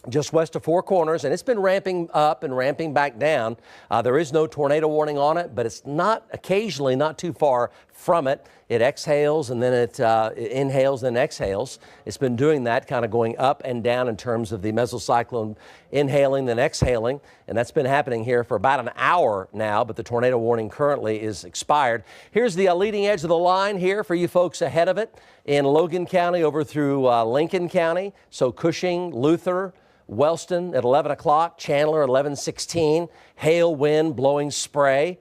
just west of Four Corners, and it's been ramping up and ramping back down. There is no tornado warning on it, but it's not occasionally not too far from it. It exhales and then it inhales and exhales. It's been doing that, kind of going up and down in terms of the mesocyclone inhaling then exhaling, and that's been happening here for about an hour now, but the tornado warning currently is expired. Here's the leading edge of the line here for you folks ahead of it in Logan County over through Lincoln County, so Cushing, Luther, Wellston at 11 o'clock, Chandler at 11:16, hail, wind, blowing spray.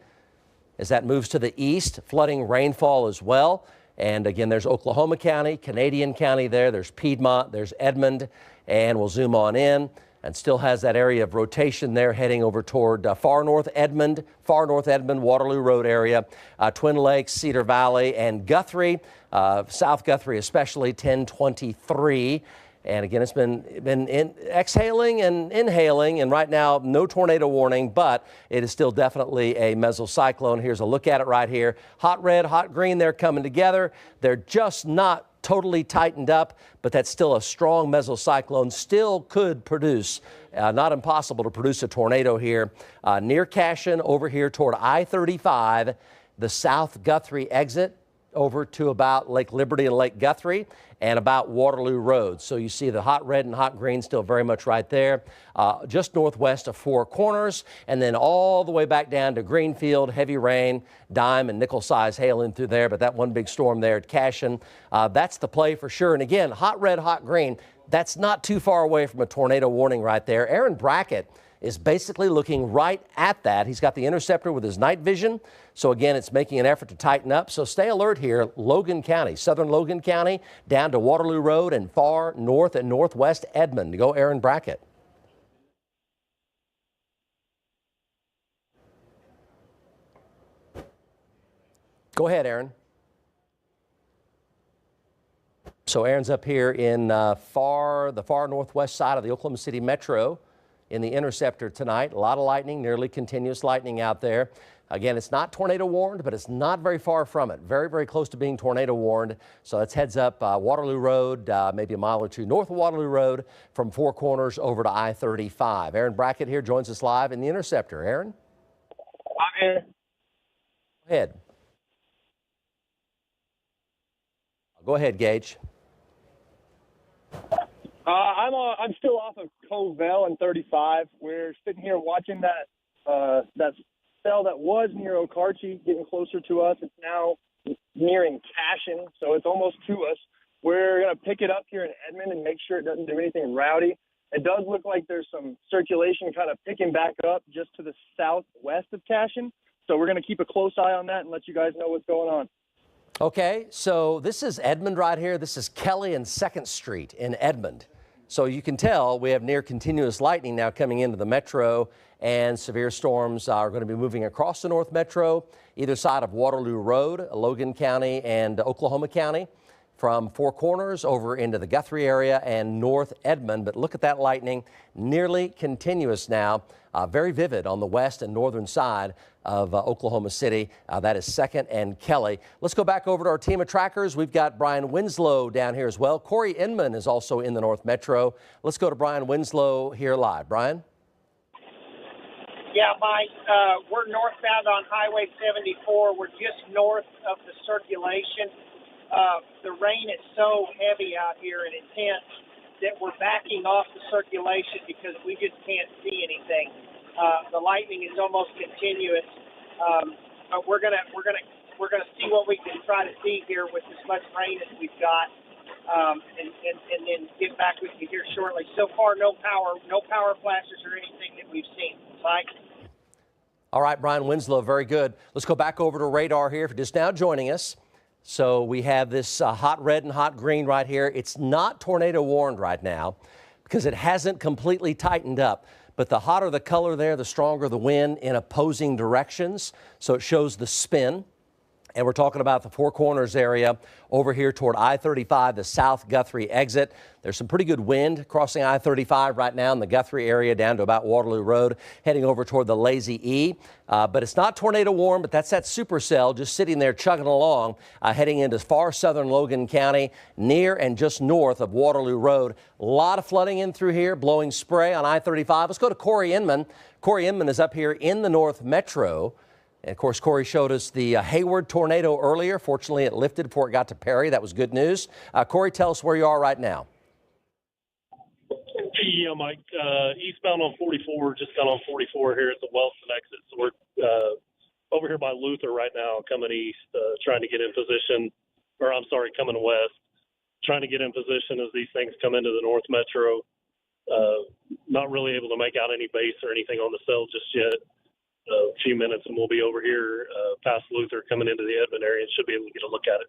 As that moves to the east, flooding rainfall as well. And again, there's Oklahoma County, Canadian County there's Piedmont, there's Edmond, and we'll zoom on in and still has that area of rotation there heading over toward far north Edmond, Waterloo Road area, Twin Lakes, Cedar Valley, and Guthrie, South Guthrie especially, 1023. And again, it's been exhaling and inhaling, and right now no tornado warning, but it is still definitely a mesocyclone. Here's a look at it right here. Hot red, hot green, they're coming together. They're just not totally tightened up, but that's still a strong mesocyclone. Still could produce, not impossible to produce a tornado here near Cashin, over here toward I-35, the South Guthrie exit over to about Lake Liberty and Lake Guthrie, and about Waterloo Road. So you see the hot red and hot green still very much right there, just northwest of Four Corners, and then all the way back down to Greenfield, heavy rain, dime and nickel size hail in through there, but that one big storm there at Cashin, that's the play for sure. And again, hot red, hot green, that's not too far away from a tornado warning right there. Aaron Brackett is basically looking right at that. He's got the interceptor with his night vision. So again, it's making an effort to tighten up. So stay alert here. Logan County, southern Logan County, down to Waterloo Road and far north and northwest Edmond. Go Aaron Brackett. Go ahead, Aaron. So Aaron's up here in the far northwest side of the Oklahoma City Metro in the interceptor tonight. A lot of lightning, nearly continuous lightning out there. Again, it's not tornado warned, but it's not very far from it. Very, very close to being tornado warned. So that's heads up Waterloo Road, maybe a mile or two north of Waterloo Road from Four Corners over to I-35. Aaron Brackett here joins us live in the interceptor. Aaron? I'm here. Go ahead. Go ahead, Gage. I'm still off of Covell and 35. We're sitting here watching that cell that was near Okarche getting closer to us. It's now nearing Cashin, so it's almost to us. We're going to pick it up here in Edmond and make sure it doesn't do anything rowdy. It does look like there's some circulation kind of picking back up just to the southwest of Cashin. So we're going to keep a close eye on that and let you guys know what's going on. Okay, so this is Edmond right here. This is Kelly and 2nd Street in Edmond. So you can tell we have near continuous lightning now coming into the metro, and severe storms are going to be moving across the North Metro, either side of Waterloo Road, Logan County and Oklahoma County, from Four Corners over into the Guthrie area and North Edmond. But look at that lightning, nearly continuous now, very vivid on the west and northern side of Oklahoma City. That is 2nd and Kelly. Let's go back over to our team of trackers. We've got Brian Winslow down here as well. Corey Inman is also in the North Metro. Let's go to Brian Winslow here live. Brian? Yeah, Mike, we're northbound on Highway 74. We're just north of the circulation. The rain is so heavy out here and intense that we're backing off the circulation because we just can't see anything. The lightning is almost continuous. But we're gonna see what we can try to see here with as much rain as we've got, and then get back with you here shortly. So far, no power flashes or anything that we've seen. Mike. All right, Brian Winslow, very good. Let's go back over to radar here if you're just now joining us. So we have this hot red and hot green right here. It's not tornado warned right now because it hasn't completely tightened up. But the hotter the color there, the stronger the wind in opposing directions. So it shows the spin. And we're talking about the Four Corners area over here toward I-35, the South Guthrie exit. There's some pretty good wind crossing I-35 right now in the Guthrie area down to about Waterloo Road, heading over toward the Lazy E. But it's not tornado warm, but that's that supercell just sitting there chugging along, heading into far southern Logan County, near and just north of Waterloo Road. A lot of flooding in through here, blowing spray on I-35. Let's go to Corey Inman. Corey Inman is up here in the North Metro. And of course, Corey showed us the Hayward tornado earlier. Fortunately, it lifted before it got to Perry. That was good news. Corey, tell us where you are right now. Yeah, Mike, eastbound on 44, just got on 44 here at the Wellston exit. So we're over here by Luther right now, coming east, trying to get in position, or I'm sorry, coming west, trying to get in position as these things come into the North Metro. Not really able to make out any base or anything on the cell just yet. A few minutes and we'll be over here past Luther coming into the Edmond area and should be able to get a look at it.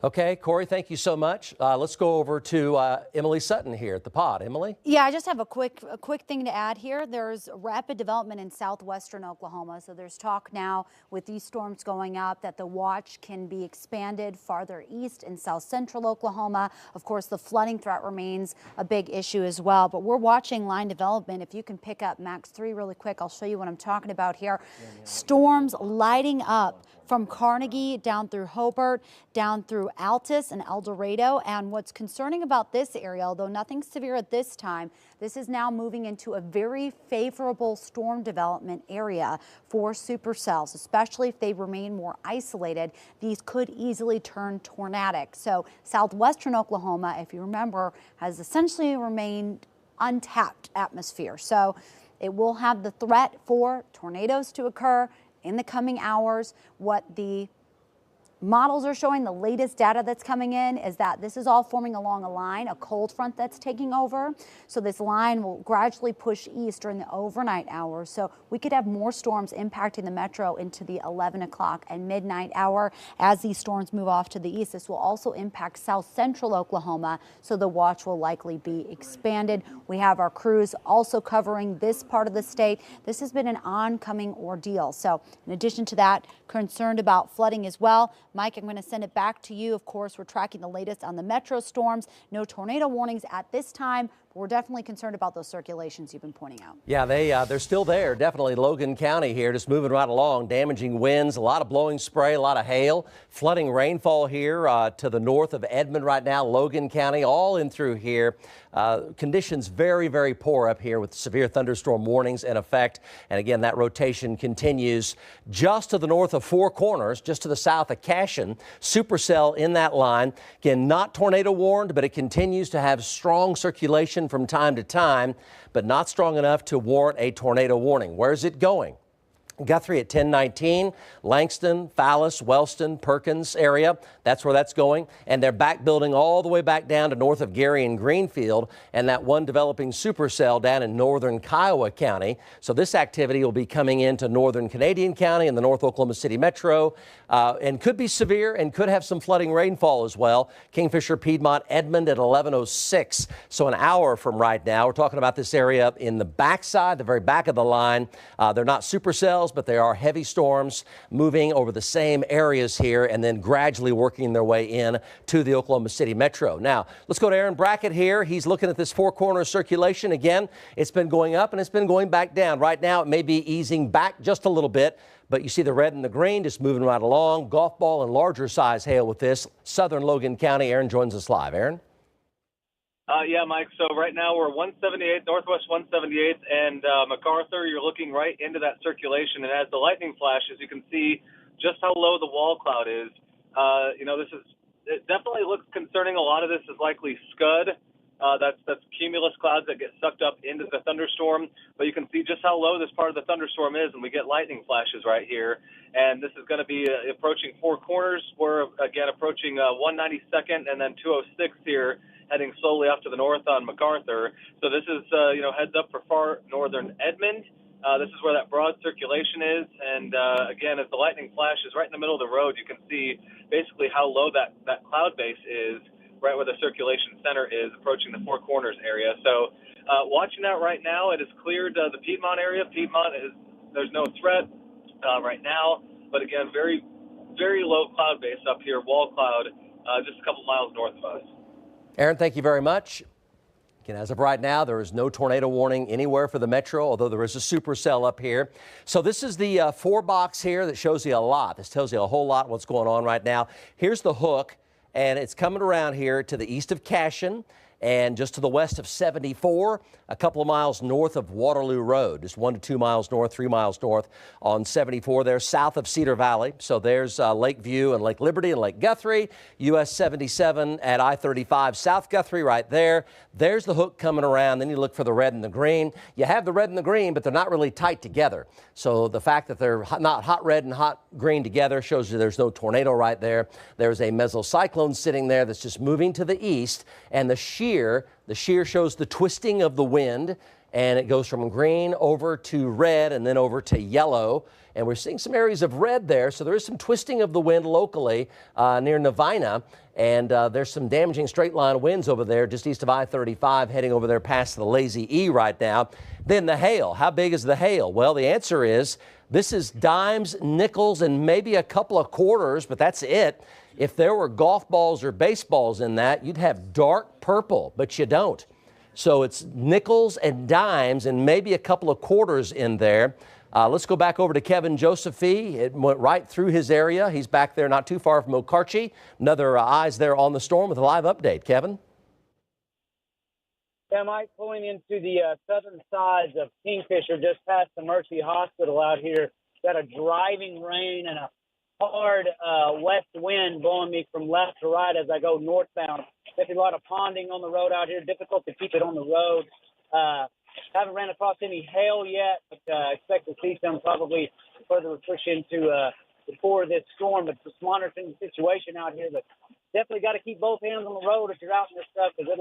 Okay, Corey, thank you so much. Let's go over to Emily Sutton here at the pod. Emily? Yeah, I just have a quick thing to add here. There's rapid development in southwestern Oklahoma. So there's talk now with these storms going up that the watch can be expanded farther east in south central Oklahoma. Of course, the flooding threat remains a big issue as well. But we're watching line development. If you can pick up Max 3 really quick, I'll show you what I'm talking about here. Storms lighting up from Carnegie down through Hobart, down through Altus and El Dorado. And what's concerning about this area, although nothing severe at this time, this is now moving into a very favorable storm development area for supercells, especially if they remain more isolated. These could easily turn tornadic. So southwestern Oklahoma, if you remember, has essentially remained untapped atmosphere. So it will have the threat for tornadoes to occur in the coming hours. What the models are showing, the latest data that's coming in, is that this is all forming along a line, a cold front that's taking over. So this line will gradually push east during the overnight hours. So we could have more storms impacting the metro into the 11 o'clock and midnight hour. As these storms move off to the east, this will also impact south central Oklahoma. So the watch will likely be expanded. We have our crews also covering this part of the state. This has been an oncoming ordeal. So in addition to that, concerned about flooding as well. Mike, I'm going to send it back to you. Of course, we're tracking the latest on the metro storms. No tornado warnings at this time, but we're definitely concerned about those circulations you've been pointing out. Yeah, they're still there. Definitely Logan County here, just moving right along. Damaging winds, a lot of blowing spray, a lot of hail, flooding rainfall here to the north of Edmond right now. Logan County, all in through here. Conditions very, very poor up here with severe thunderstorm warnings in effect. And again, that rotation continues just to the north of Four Corners, just to the south of Cashion. Supercell in that line. Again, not tornado warned, but it continues to have strong circulation from time to time, but not strong enough to warrant a tornado warning. Where's it going? Guthrie at 1019, Langston, Fallis, Wellston, Perkins area. That's where that's going. And they're back building all the way back down to north of Gary and Greenfield, and that one developing supercell down in northern Kiowa County. So this activity will be coming into northern Canadian County and the North Oklahoma City Metro, and could be severe and could have some flooding rainfall as well. Kingfisher, Piedmont, Edmond at 1106. So an hour from right now, we're talking about this area in the backside, the very back of the line. They're not supercells, but they are heavy storms moving over the same areas here and then gradually working their way in to the Oklahoma City Metro. Now, let's go to Aaron Brackett here. He's looking at this Four Corners circulation. Again, it's been going up and it's been going back down. Right now, it may be easing back just a little bit, but you see the red and the green just moving right along. Golf ball and larger size hail with this. Southern Logan County. Aaron joins us live. Aaron? Yeah, Mike. So right now we're 178, Northwest 178th, and MacArthur, you're looking right into that circulation. And as the lightning flashes, you can see just how low the wall cloud is. It definitely looks concerning. A lot of this is likely scud. That's cumulus clouds that get sucked up into the thunderstorm. But you can see just how low this part of the thunderstorm is, and we get lightning flashes right here. And this is going to be approaching Four Corners. We're, again, approaching 192nd and then 206 here, heading slowly up to the north on MacArthur. So this is, heads up for far northern Edmond. This is where that broad circulation is. And, again, as the lightning flashes right in the middle of the road, you can see basically how low that cloud base is, right where the circulation center is, approaching the Four Corners area. So watching that right now, it has cleared the Piedmont area. There's no threat right now. But, again, very, very low cloud base up here, wall cloud, just a couple miles north of us. Aaron, thank you very much. Again, as of right now, there is no tornado warning anywhere for the metro, although there is a supercell up here. So this is the 4 box here that shows you a lot. This tells you a whole lot what's going on right now. Here's the hook, and it's coming around here to the east of Cashion and just to the west of 74, a couple of miles north of Waterloo Road, just 1 to 2 miles north, 3 miles north on 74 there, south of Cedar Valley. So there's Lakeview and Lake Liberty and Lake Guthrie, US 77 at I-35 South Guthrie right there. There's the hook coming around. Then you look for the red and the green. You have the red and the green, but they're not really tight together. So the fact that they're not hot red and hot green together shows you there's no tornado right there. There's a mesocyclone sitting there that's just moving to the east, and the shear shows the twisting of the wind, and it goes from green over to red and then over to yellow. And we're seeing some areas of red there, so there is some twisting of the wind locally near Navina. And there's some damaging straight line winds over there just east of I-35 heading over there past the Lazy E right now. Then the hail. How big is the hail? Well, the answer is this is dimes, nickels, and maybe a couple of quarters, but that's it. If there were golf balls or baseballs in that, you'd have dark purple, but you don't. So it's nickels and dimes and maybe a couple of quarters in there. Let's go back over to Kevin Josephy. It went right through his area. He's back there not too far from Okarche. Another eyes there on the storm with a live update. Kevin? Yeah, Mike, pulling into the southern sides of Kingfisher, just past the Mercy Hospital out here. Got a driving rain and a hard west wind blowing me from left to right as I go northbound. There's a lot of ponding on the road out here. Difficult to keep it on the road. Haven't ran across any hail yet, but expect to see some probably further push into before this storm. But just monitoring the situation out here. But definitely got to keep both hands on the road if you're out in this stuff, because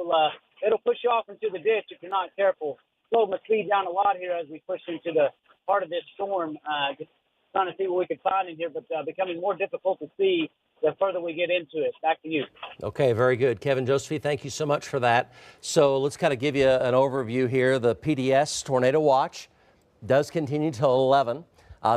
it'll push you off into the ditch if you're not careful. Slow my speed down a lot here as we push into the part of this storm. Just trying to see what we can find in here, but becoming more difficult to see the further we get into it. Back to you. Okay, very good. Kevin Josephy, thank you so much for that. So let's kind of give you an overview here. The PDS Tornado Watch does continue till 11.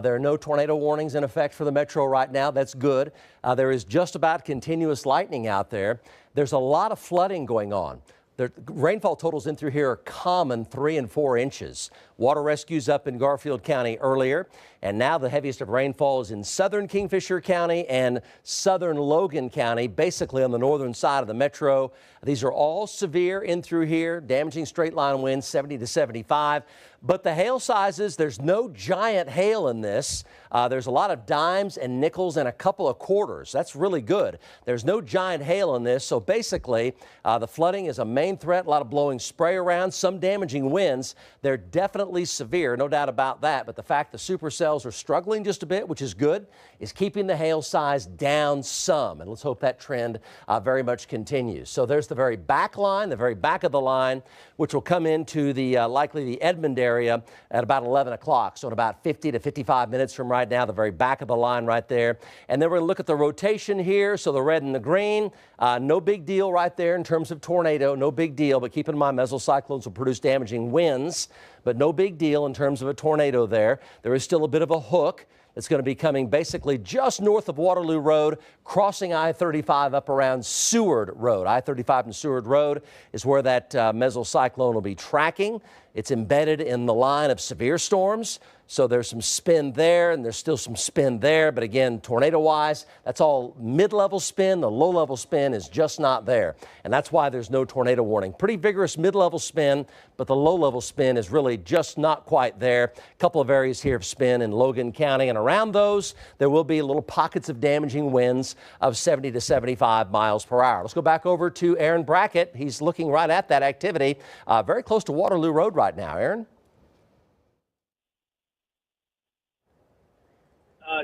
There are no tornado warnings in effect for the metro right now. That's good. There is just about continuous lightning out there. There's a lot of flooding going on. The rainfall totals in through here are common 3 and 4 inches. Water rescues up in Garfield County earlier, and now the heaviest of rainfall is in southern Kingfisher County and southern Logan County, basically on the northern side of the metro. These are all severe in through here, damaging straight line winds 70 to 75. But the hail sizes, there's no giant hail in this. There's a lot of dimes and nickels and a couple of quarters. That's really good. There's no giant hail in this. So basically, the flooding is a main threat, a lot of blowing spray around, some damaging winds. They're definitely severe, no doubt about that. But the fact the supercells are struggling just a bit, which is good, is keeping the hail size down some. And let's hope that trend very much continues. So there's the very back line, the very back of the line, which will come into the likely the Edmond area at about 11 o'clock. So in about 50 to 55 minutes from right now, the very back of the line right there. And then we're going to look at the rotation here. So the red and the green, no big deal right there in terms of tornado, no big deal. But keep in mind, mesocyclones will produce damaging winds, but no big deal in terms of a tornado there. There is still a bit of a hook. It's going to be coming basically just north of Waterloo Road, crossing I-35 up around Seward Road. I-35 and Seward Road is where that mesocyclone will be tracking. It's embedded in the line of severe storms. So there's some spin there, and there's still some spin there. But again, tornado-wise, that's all mid-level spin. The low-level spin is just not there. And that's why there's no tornado warning. Pretty vigorous mid-level spin, but the low-level spin is really just not quite there. A couple of areas here of spin in Logan County. And around those, there will be little pockets of damaging winds of 70 to 75 miles per hour. Let's go back over to Aaron Brackett. He's looking right at that activity. Very close to Waterloo Road right now. Aaron?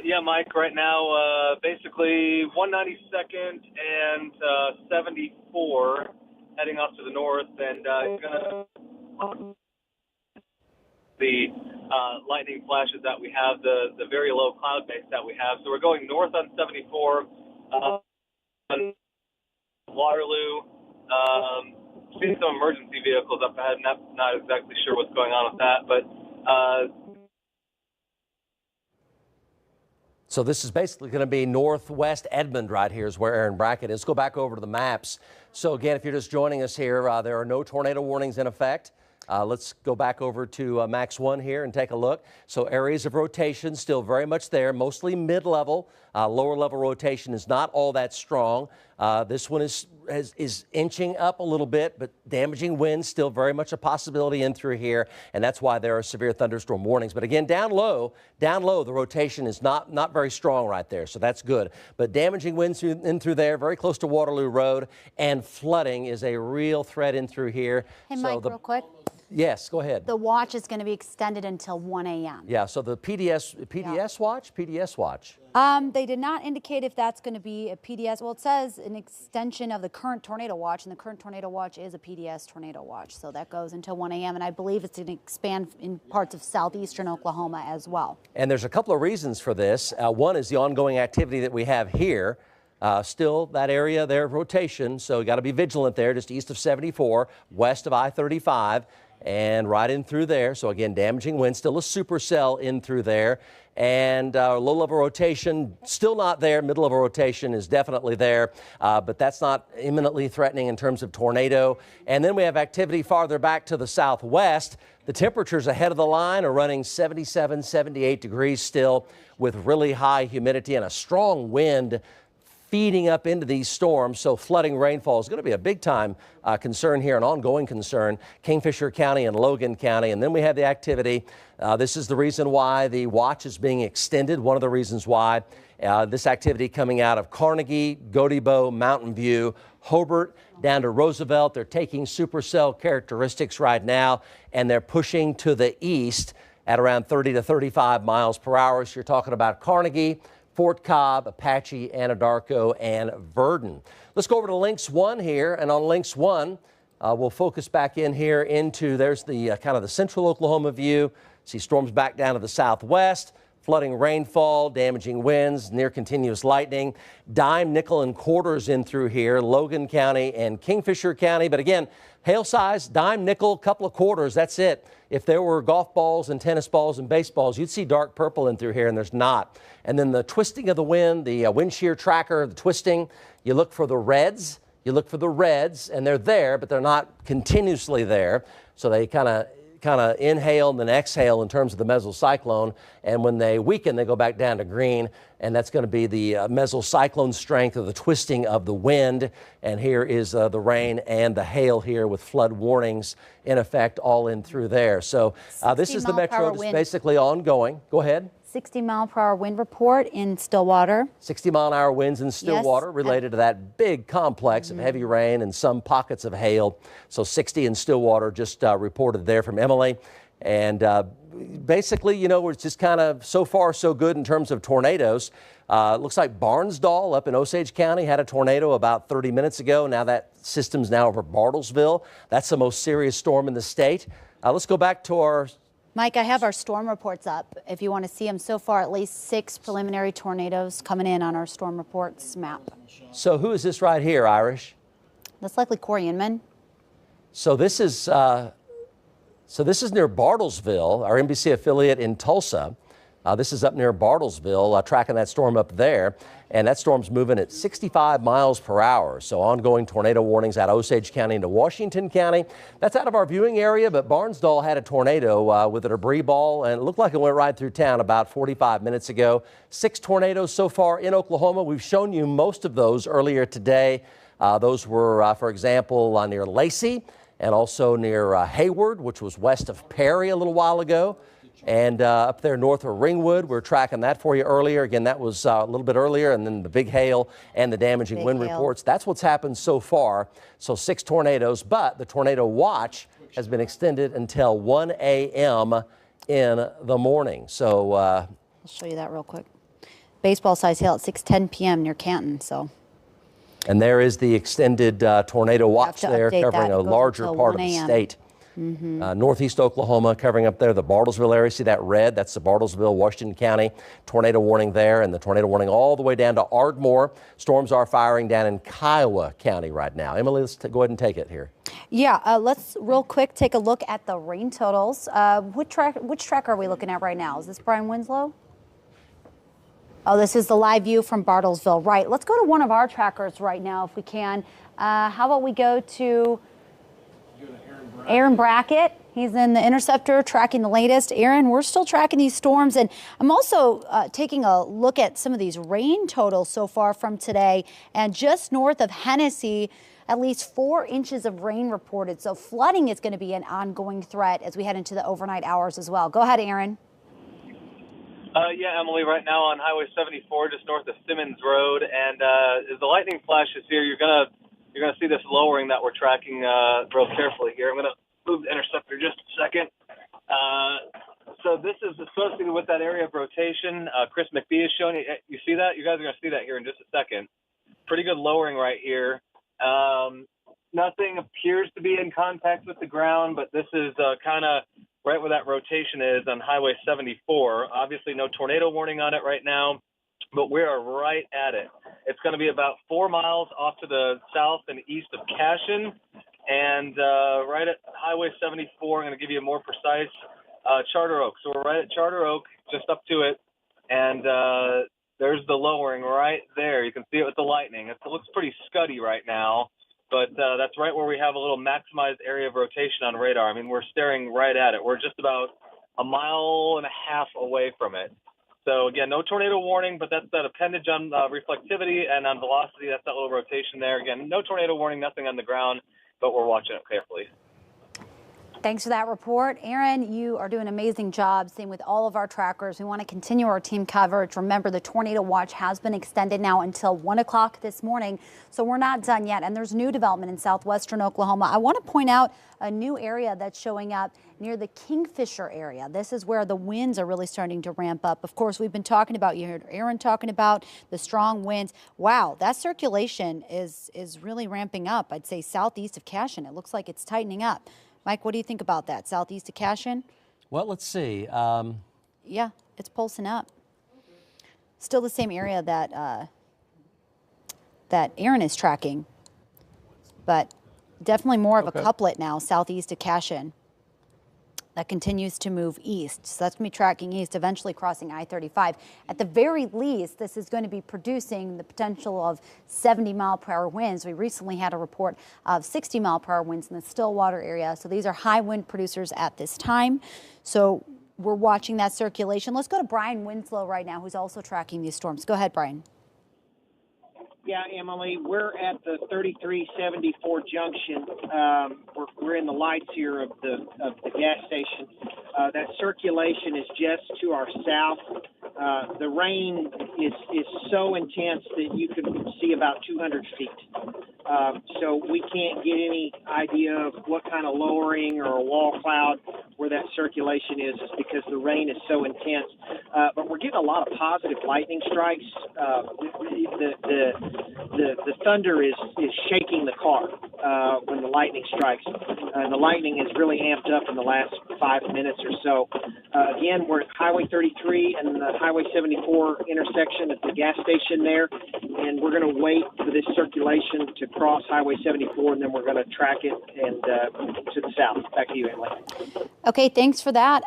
Yeah, Mike, right now, basically 192nd and 74 heading off to the north, and the lightning flashes that we have, the very low cloud base that we have. So we're going north on 74, Waterloo, seeing some emergency vehicles up ahead, not exactly sure what's going on with that, but so this is basically going to be northwest Edmond right here is where Aaron Brackett is. Go back over to the maps. So again, if you're just joining us here, there are no tornado warnings in effect. Let's go back over to Max 1 here and take a look. So areas of rotation still very much there, mostly mid-level. Lower level rotation is not all that strong. This one is inching up a little bit, but damaging winds still very much a possibility in through here, and that's why there are severe thunderstorm warnings. But again, down low, the rotation is not very strong right there, so that's good. But damaging winds in through there, very close to Waterloo Road, and flooding is a real threat in through here. Hey, Mike, real quick. Yes, go ahead. The watch is going to be extended until 1 a.m. Yeah, so the PDS watch? They did not indicate if that's going to be a PDS. Well, it says an extension of the current tornado watch, and the current tornado watch is a PDS tornado watch. So that goes until 1 a.m., and I believe it's going to expand in parts of southeastern Oklahoma as well. And there's a couple of reasons for this. One is the ongoing activity that we have here. Still that area there, rotation, so you got to be vigilant there, just east of 74, west of I-35. And right in through there. So again, damaging wind, still a supercell in through there. And low-level rotation, still not there. Middle-level rotation is definitely there, but that's not imminently threatening in terms of tornado. And then we have activity farther back to the southwest. The temperatures ahead of the line are running 77, 78 degrees still with really high humidity and a strong wind feeding up into these storms, so flooding rainfall is going to be a big-time concern here, an ongoing concern, Kingfisher County and Logan County. And then we have the activity. This is the reason why the watch is being extended, one of the reasons why. This activity coming out of Carnegie, Godebo, Mountain View, Hobart, down to Roosevelt. They're taking supercell characteristics right now, and they're pushing to the east at around 30 to 35 miles per hour. So you're talking about Carnegie, Fort Cobb, Apache, Anadarko, and Verdon. Let's go over to Lynx 1 here, and on Lynx 1, we'll focus back in here into, there's the kind of the central Oklahoma view. See storms back down to the southwest, flooding rainfall, damaging winds, near continuous lightning, dime, nickel, and quarters in through here, Logan County and Kingfisher County. But again, hail size, dime, nickel, couple of quarters, that's it. If there were golf balls and tennis balls and baseballs, you'd see dark purple in through here, and there's not. And then the twisting of the wind, the wind shear tracker, the twisting, you look for the reds. You look for the reds, and they're there, but they're not continuously there. So they kind of inhale and then exhale in terms of the mesocyclone. And when they weaken, they go back down to green. And that's going to be the mesocyclone strength, or the twisting of the wind. And here is the rain and the hail here with flood warnings in effect all in through there. So this is the metro that's basically ongoing. Go ahead. 60-mile-per-hour wind report in Stillwater. 60-mile-an-hour winds in Stillwater, yes, related to that big complex of heavy rain and some pockets of hail. So 60 in Stillwater just reported there from Emily. And basically, you know, it's just kind of so far so good in terms of tornadoes. Looks like Barnsdall up in Osage County had a tornado about 30 minutes ago. Now that system's now over Bartlesville. That's the most serious storm in the state. Let's go back to our... Mike, I have our storm reports up. If you want to see them so far, at least 6 preliminary tornadoes coming in on our storm reports map. So who is this right here, Irish? That's likely Corey Inman. So this is near Bartlesville, our NBC affiliate in Tulsa. This is up near Bartlesville, tracking that storm up there. And that storm's moving at 65 miles per hour. So ongoing tornado warnings out of Osage County into Washington County. That's out of our viewing area, but Barnsdall had a tornado with a debris ball, and it looked like it went right through town about 45 minutes ago. 6 tornadoes so far in Oklahoma. We've shown you most of those earlier today. Those were, for example, near Lacey and also near Hayward, which was west of Perry a little while ago. And up there north of Ringwood, we're tracking that for you earlier. Again, that was a little bit earlier, and then the big hail and the damaging wind reports. That's what's happened so far. So 6 tornadoes, but the tornado watch has been extended until 1 a.m. in the morning. So I'll show you that real quick. Baseball size hail at 6:10 p.m. near Canton. So. And there is the extended tornado watch there, covering a larger part of the state. Northeast Oklahoma covering up there, the Bartlesville area. See that red? That's the Bartlesville, Washington County tornado warning there, and the tornado warning all the way down to Ardmore. Storms are firing down in Kiowa County right now. Emily, let's go ahead and take it here. Yeah, let's real quick take a look at the rain totals. Which track are we looking at right now? Is this Brian Winslow? Oh, this is the live view from Bartlesville. Right. Let's go to one of our trackers right now if we can. How about we go to Aaron Brackett. He's in the Interceptor tracking the latest. Aaron, we're still tracking these storms, and I'm also taking a look at some of these rain totals so far from today. And just north of Hennessy, at least 4 inches of rain reported. So flooding is going to be an ongoing threat as we head into the overnight hours as well. Go ahead, Aaron. Yeah, Emily, right now on Highway 74, just north of Simmons Road, and as the lightning flashes here, you're gonna see this lowering that we're tracking real carefully here. I'm gonna move the interceptor just a second. So this is associated with that area of rotation. Chris McBee is showing you. You see that? You guys are gonna see that here in just a second. Pretty good lowering right here. Nothing appears to be in contact with the ground, but this is kind of right where that rotation is on Highway 74. Obviously, no tornado warning on it right now, but we are right at it. It's going to be about 4 miles off to the south and east of Cashin, and right at Highway 74, I'm going to give you a more precise Charter Oak. So we're right at Charter Oak, just up to it, and there's the lowering right there. You can see it with the lightning. It looks pretty scuddy right now, but that's right where we have a little maximized area of rotation on radar. I mean, we're staring right at it. We're just about 1.5 miles away from it. So, again, no tornado warning, but that's that appendage on reflectivity and on velocity. That's that little rotation there. Again, no tornado warning, nothing on the ground, but we're watching it carefully. Thanks for that report. Aaron, you are doing an amazing job. Same with all of our trackers. We want to continue our team coverage. Remember, the tornado watch has been extended now until 1 o'clock this morning, so we're not done yet. And there's new development in southwestern Oklahoma. I want to point out a new area that's showing up near the Kingfisher area. This is where the winds are really starting to ramp up. Of course, we've been talking about, you heard Aaron talking about the strong winds. Wow, that circulation is really ramping up. I'd say southeast of Cashin. It looks like it's tightening up. Mike, what do you think about that? Southeast of Cashin? Well, let's see. Yeah, it's pulsing up. Still the same area that that Aaron is tracking, but definitely more of a couplet now, southeast of Cashin. That continues to move east. So that's going to be tracking east, eventually crossing I-35. At the very least, this is going to be producing the potential of 70-mile-per-hour winds. We recently had a report of 60-mile-per-hour winds in the Stillwater area. So these are high wind producers at this time. So we're watching that circulation. Let's go to Brian Winslow right now, who's also tracking these storms. Go ahead, Brian. Yeah, Emily, we're at the 3374 junction. We're in the lights here of the gas station. That circulation is just to our south. The rain is so intense that you can see about 200 feet. So we can't get any idea of what kind of lowering or a wall cloud where that circulation is because the rain is so intense. But we're getting a lot of positive lightning strikes. The thunder is shaking the car when the lightning strikes. And the lightning has really amped up in the last 5 minutes or so. Again, we're at Highway 33 and the Highway 74 intersection at the gas station there. And we're going to wait for this circulation to cross Highway 74, and then we're going to track it and to the south. Back to you, Emily. Okay, thanks for that.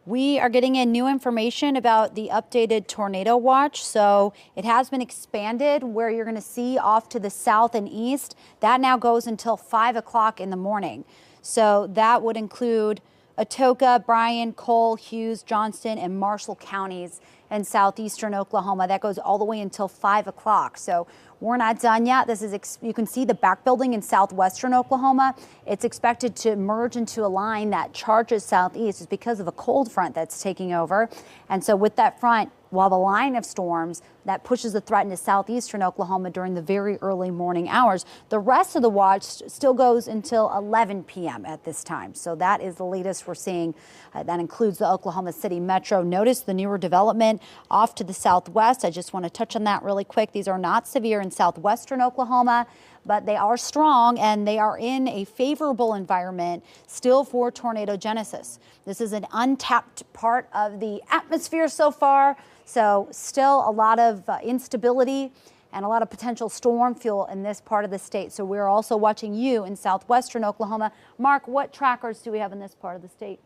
We are getting in new information about the updated tornado watch. So it has been expanded where you're going to see off to the south and east. That now goes until 5 o'clock in the morning. So that would include Atoka, Bryan, Cole, Hughes, Johnston, and Marshall counties in southeastern Oklahoma. That goes all the way until 5 o'clock. So we're not done yet. This is, you can see the back building in southwestern Oklahoma. It's expected to merge into a line that charges southeast. It's because of a cold front that's taking over. And so with that front, while the line of storms that pushes the threat into southeastern Oklahoma during the very early morning hours, the rest of the watch still goes until 11 p.m. at this time. So that is the latest we're seeing. That includes the Oklahoma City Metro. Notice the newer development off to the southwest. I just want to touch on that really quick. These are not severe in southwestern Oklahoma, but they are strong and they are in a favorable environment still for tornado genesis. This is an untapped part of the atmosphere so far. So still a lot of instability and a lot of potential storm fuel in this part of the state. So we're also watching you in southwestern Oklahoma. Mark, what trackers do we have in this part of the state?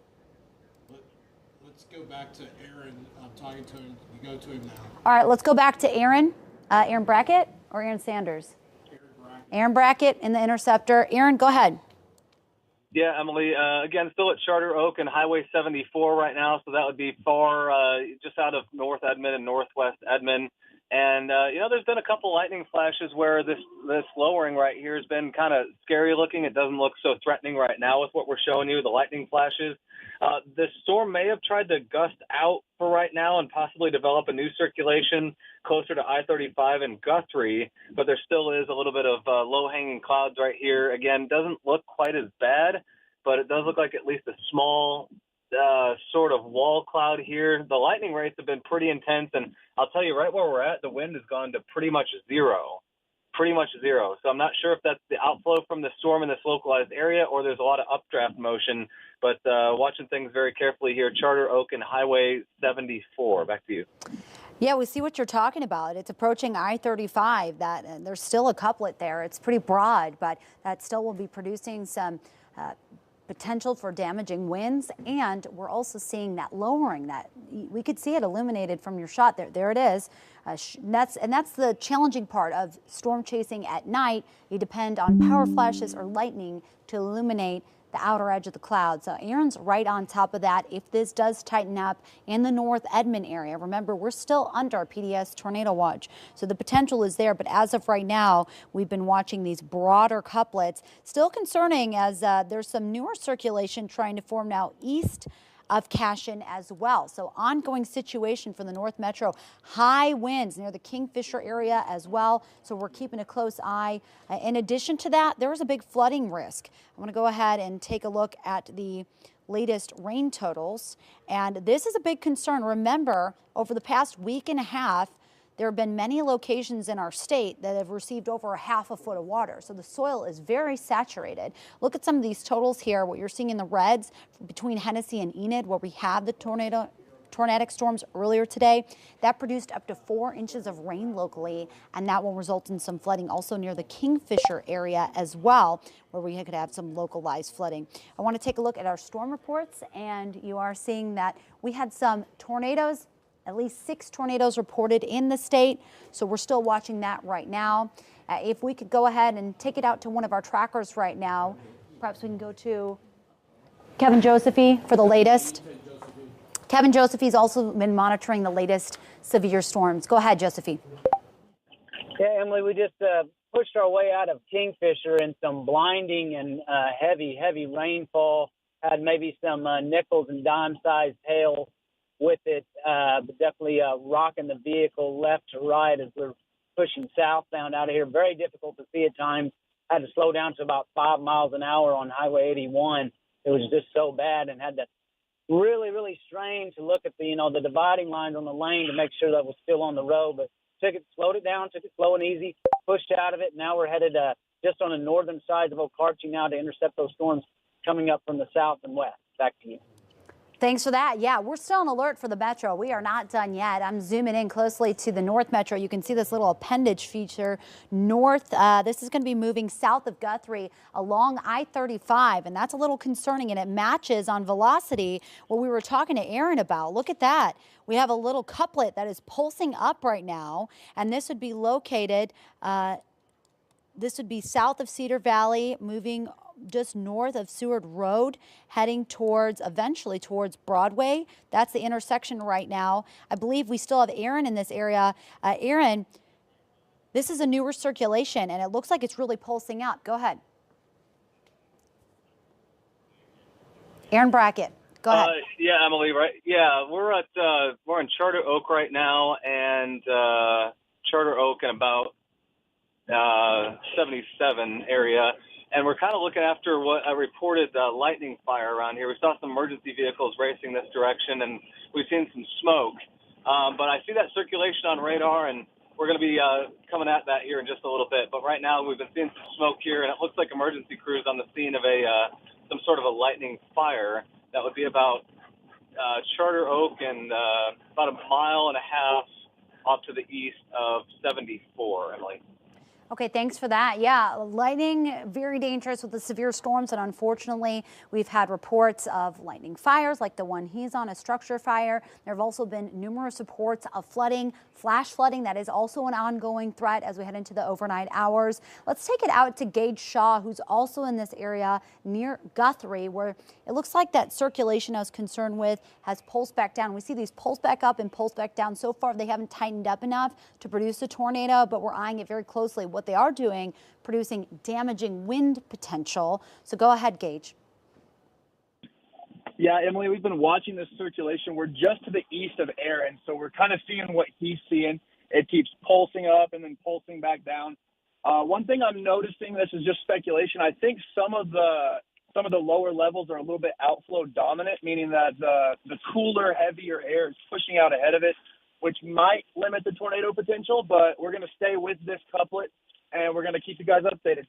Let's go back to Aaron. I'm talking to him. You go to him now. All right, let's go back to Aaron. Aaron Brackett or Aaron Sanders? Aaron Brackett in the Interceptor. Aaron, go ahead. Yeah, Emily, again, still at Charter Oak and Highway 74 right now, so that would be far just out of North Edmond and Northwest Edmond. And, there's been a couple lightning flashes where this lowering right here has been kind of scary looking. It doesn't look so threatening right now with what we're showing you, the lightning flashes. The storm may have tried to gust out for right now and possibly develop a new circulation closer to I-35 and Guthrie, but there still is a little bit of low-hanging clouds right here. Again, doesn't look quite as bad, but it does look like at least a small sort of wall cloud here. The lightning rates have been pretty intense, and I'll tell you right where we're at, the wind has gone to pretty much zero. So I'm not sure if that's the outflow from the storm in this localized area or there's a lot of updraft motion, but watching things very carefully here. Charter Oak and Highway 74. Back to you. Yeah, we see what you're talking about. It's approaching I-35. There's still a couplet there. It's pretty broad, but that still will be producing some potential for damaging winds, and we're also seeing that lowering that we could see it illuminated from your shot there. There it is. That's the challenging part of storm chasing at night. You depend on power flashes or lightning to illuminate the outer edge of the clouds. So Aaron's right on top of that. If this does tighten up in the North Edmond area, remember we're still under PDS tornado watch, so the potential is there. But as of right now, we've been watching these broader couplets. Still concerning as there's some newer circulation trying to form now east of Cashin as well. So ongoing situation for the North Metro. High winds near the Kingfisher area as well. So we're keeping a close eye. In addition to that, there is a big flooding risk. I want to go ahead and take a look at the latest rain totals. And this is a big concern. Remember, over the past week and a half, there have been many locations in our state that have received over a half a foot of water. So the soil is very saturated. Look at some of these totals here, what you're seeing in the reds between Hennessy and Enid, where we have the tornadic storms earlier today. That produced up to 4 inches of rain locally, and that will result in some flooding also near the Kingfisher area as well, where we could have some localized flooding. I want to take a look at our storm reports, and you are seeing that we had some tornadoes. At least 6 tornadoes reported in the state, so we're still watching that right now. If we could go ahead and take it out to one of our trackers right now, perhaps we can go to Kevin Josephy for the latest. Kevin Josephy's also been monitoring the latest severe storms. Go ahead, Josephy. Yeah, Emily, we just pushed our way out of Kingfisher in some blinding and heavy rainfall. Had maybe some nickels and dime-sized hail with it, but definitely rocking the vehicle left to right as we're pushing southbound out of here. Very difficult to see at times. Had to slow down to about 5 miles an hour on Highway 81. It was just so bad, and had to really strain to look at the dividing lines on the lane to make sure that was still on the road. But slowed it down, took it slow and easy, pushed out of it. Now we're headed just on the northern side of Okarche now to intercept those storms coming up from the south and west. Back to you. Thanks for that. Yeah, we're still on alert for the metro. We are not done yet. I'm zooming in closely to the North Metro. You can see this little appendage feature north. This is going to be moving south of Guthrie along I-35, and that's a little concerning, and it matches on velocity what we were talking to Aaron about. Look at that. We have a little couplet that is pulsing up right now, and this would be located, this would be south of Cedar Valley, moving just north of Seward Road, heading towards, eventually towards Broadway. That's the intersection right now. I believe we still have Aaron in this area. Aaron, this is a newer circulation, and it looks like it's really pulsing up. Go ahead. Aaron Brackett, go ahead. Yeah, Emily, right? Yeah, we're in Charter Oak right now, and Charter Oak and about 77 area. And we're kind of looking after what a reported lightning fire around here. We saw some emergency vehicles racing this direction, and we've seen some smoke. But I see that circulation on radar, and we're going to be coming at that here in just a little bit. But right now, we've been seeing some smoke here, and it looks like emergency crews on the scene of some sort of a lightning fire. That would be about Charter Oak and about a mile and a half off to the east of 74, Emily. Okay, thanks for that. Yeah, lightning, very dangerous with the severe storms, and unfortunately, we've had reports of lightning fires like the one he's on, a structure fire. There have also been numerous reports of flooding, flash flooding. That is also an ongoing threat as we head into the overnight hours. Let's take it out to Gage Shaw, who's also in this area near Guthrie, where it looks like that circulation I was concerned with has pulsed back down. We see these pulse back up and pulse back down. So far, they haven't tightened up enough to produce a tornado, but we're eyeing it very closely. What they are doing, producing damaging wind potential. So go ahead, Gage. Yeah, Emily, we've been watching this circulation. We're just to the east of Aaron, so we're kind of seeing what he's seeing. It keeps pulsing up and then pulsing back down. One thing I'm noticing, this is just speculation, I think some of the lower levels are a little bit outflow dominant, meaning that the cooler, heavier air is pushing out ahead of it, which might limit the tornado potential, but we're going to stay with this couplet, and we're going to keep you guys updated.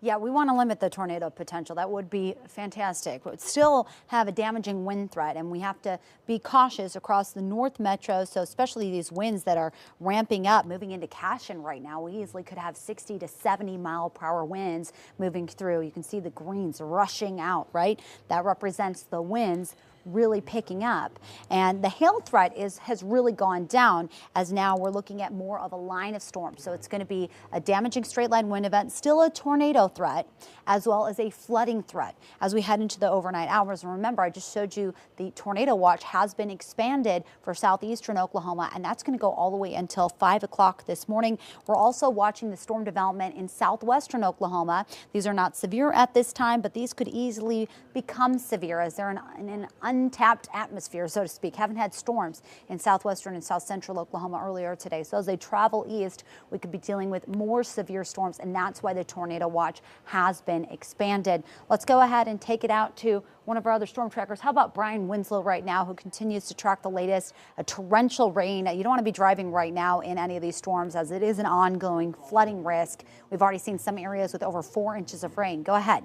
Yeah, we want to limit the tornado potential. That would be fantastic. But still have a damaging wind threat, and we have to be cautious across the North Metro. So especially these winds that are ramping up, moving into Cashin right now, we easily could have 60 to 70 mile per hour winds moving through. You can see the greens rushing out, right? That represents the winds really picking up, and the hail threat has really gone down, as now we're looking at more of a line of storms. So it's going to be a damaging straight line wind event, still a tornado threat, as well as a flooding threat as we head into the overnight hours. And remember, I just showed you the tornado watch has been expanded for southeastern Oklahoma, and that's going to go all the way until 5 o'clock this morning. We're also watching the storm development in southwestern Oklahoma. These are not severe at this time, but these could easily become severe as they're in an untapped atmosphere, so to speak. Haven't had storms in southwestern and south central Oklahoma earlier today. So as they travel east, we could be dealing with more severe storms, and that's why the tornado watch has been expanded. Let's go ahead and take it out to one of our other storm trackers. How about Brian Winslow right now, who continues to track the latest torrential rain. You don't want to be driving right now in any of these storms, as it is an ongoing flooding risk. We've already seen some areas with over 4 inches of rain. Go ahead.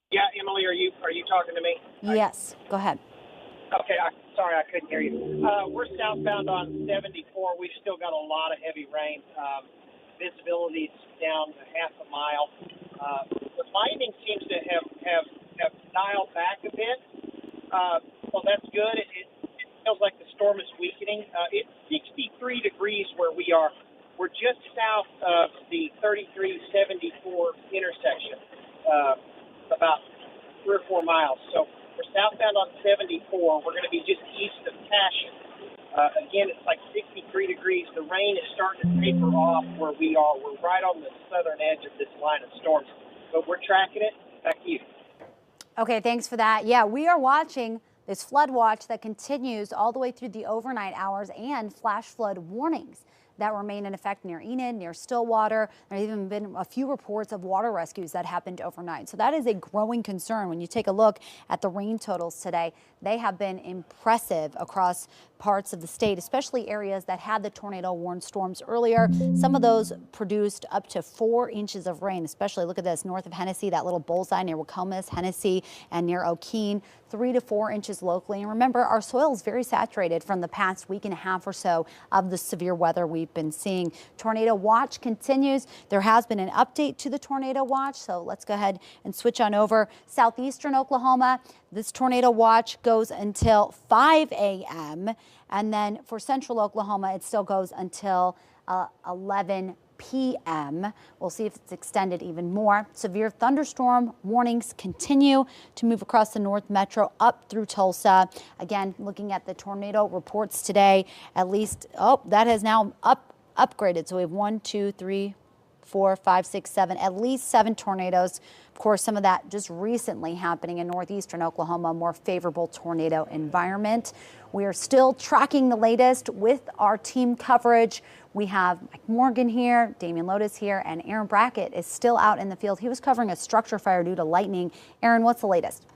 Yeah, Emily, are you talking to me? Yes, go ahead. Okay, sorry I couldn't hear you. We're southbound on 74. We've still got a lot of heavy rain. Visibility's down half a mile. The lightning seems to have dialed back a bit. So that's good. It feels like the storm is weakening. It's 63 degrees where we are. We're just south of the 3374 intersection. About 3 or 4 miles. So we're southbound on 74. We're going to be just east of Cashin. Again, it's like 63 degrees. The rain is starting to taper off where we are. We're right on the southern edge of this line of storms. But we're tracking it. Back to you. Okay, thanks for that. Yeah, we are watching this flood watch that continues all the way through the overnight hours, and flash flood warnings that remain in effect near Enid, near Stillwater. There have even been a few reports of water rescues that happened overnight. So that is a growing concern. When you take a look at the rain totals today, they have been impressive across parts of the state, especially areas that had the tornado warned storms earlier. Some of those produced up to 4 inches of rain, especially look at this north of Hennessy, that little bullseye near Wacomas, Hennessy, and near O'Keene, 3 to 4 inches locally. And remember, our soil is very saturated from the past week and a half or so of the severe weather we've been seeing. Tornado watch continues. There has been an update to the tornado watch, so let's go ahead and switch on over. Southeastern Oklahoma, this tornado watch goes until 5 a.m. And then for central Oklahoma, it still goes until 11 p.m. We'll see if it's extended even more. Severe thunderstorm warnings continue to move across the North Metro up through Tulsa. Again, looking at the tornado reports today, at least, that has now upgraded. So we have 1, 2, 3, 4, 5, 6, 7, at least 7 tornadoes. Of course, some of that just recently happening in northeastern Oklahoma, a more favorable tornado environment. We are still tracking the latest with our team coverage. We have Mike Morgan here, Damian Lotus here, and Aaron Brackett is still out in the field. He was covering a structure fire due to lightning. Aaron, what's the latest?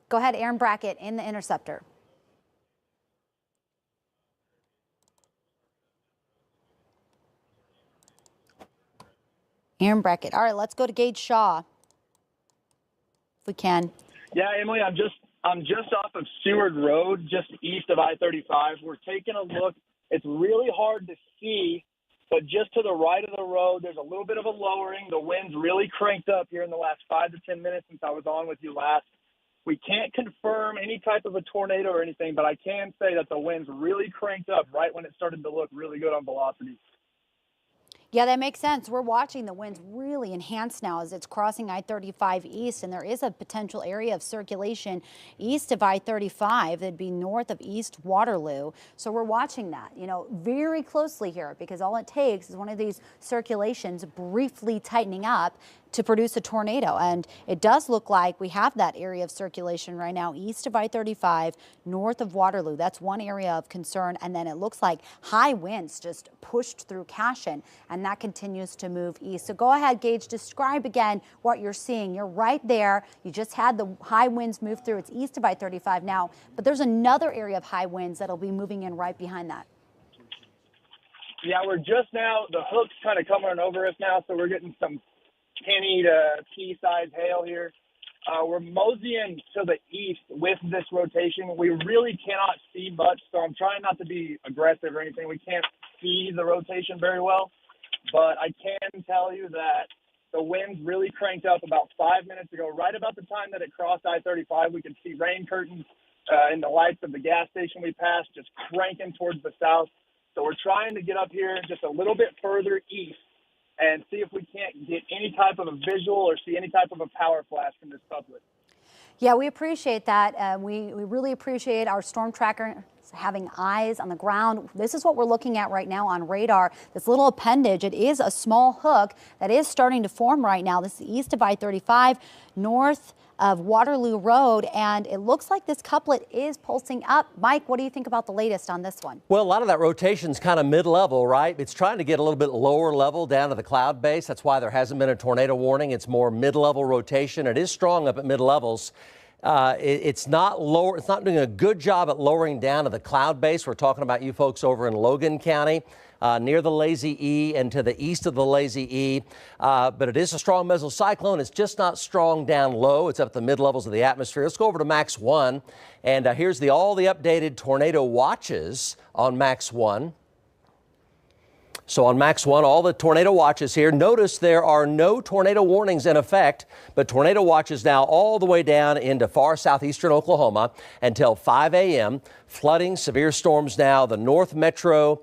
Go ahead, Aaron Brackett in the Interceptor. Aaron Brackett. All right, let's go to Gage Shaw, if we can. Yeah, Emily, I'm just off of Seward Road, just east of I-35. We're taking a look. It's really hard to see, but just to the right of the road, there's a little bit of a lowering. The wind's really cranked up here in the last 5 to 10 minutes since I was on with you last. We can't confirm any type of a tornado or anything, but I can say that the wind's really cranked up right when it started to look really good on velocity. Yeah, that makes sense. We're watching the winds really enhance now as it's crossing I-35 east, and there is a potential area of circulation east of I-35 that'd be north of East Waterloo. So we're watching that, very closely here, because all it takes is one of these circulations briefly tightening up to produce a tornado. And it does look like we have that area of circulation right now east of I-35, north of Waterloo. That's one area of concern. And then it looks like high winds just pushed through Cashin, and that continues to move east. So go ahead, Gage, describe again what you're seeing. You're right there. You just had the high winds move through. It's east of I-35 now, but there's another area of high winds that'll be moving in right behind that. Yeah, we're just now, the hook's kind of coming over us now, so we're getting some penny to pea-size hail here. We're moseying to the east with this rotation. We really cannot see much, so I'm trying not to be aggressive or anything. We can't see the rotation very well, but I can tell you that the wind's really cranked up about 5 minutes ago. Right about the time that it crossed I-35, we could see rain curtains in the lights of the gas station we passed just cranking towards the south. So we're trying to get up here just a little bit further east and see if we can't get any type of a visual or see any type of a power flash from this public. Yeah, we appreciate that. We really appreciate our storm tracker having eyes on the ground. This is what we're looking at right now on radar. This little appendage, it is a small hook that is starting to form right now. This is east of I-35, north of Waterloo Road, and it looks like this couplet is pulsing up. Mike, what do you think about the latest on this one? Well, a lot of that rotation's kind of mid-level, right? It's trying to get a little bit lower level down to the cloud base. That's why there hasn't been a tornado warning. It's more mid-level rotation. It is strong up at mid-levels. It's not lower. It's not doing a good job at lowering down to the cloud base. We're talking about you folks over in Logan County, near the Lazy E and to the east of the Lazy E. But it is a strong mesocyclone. It's just not strong down low. It's up at the mid levels of the atmosphere. Let's go over to Max 1. And here's all the updated tornado watches on Max 1. So on Max 1, all the tornado watches here. Notice there are no tornado warnings in effect, but tornado watches now all the way down into far southeastern Oklahoma until 5 a.m. Flooding, severe storms now, the North Metro,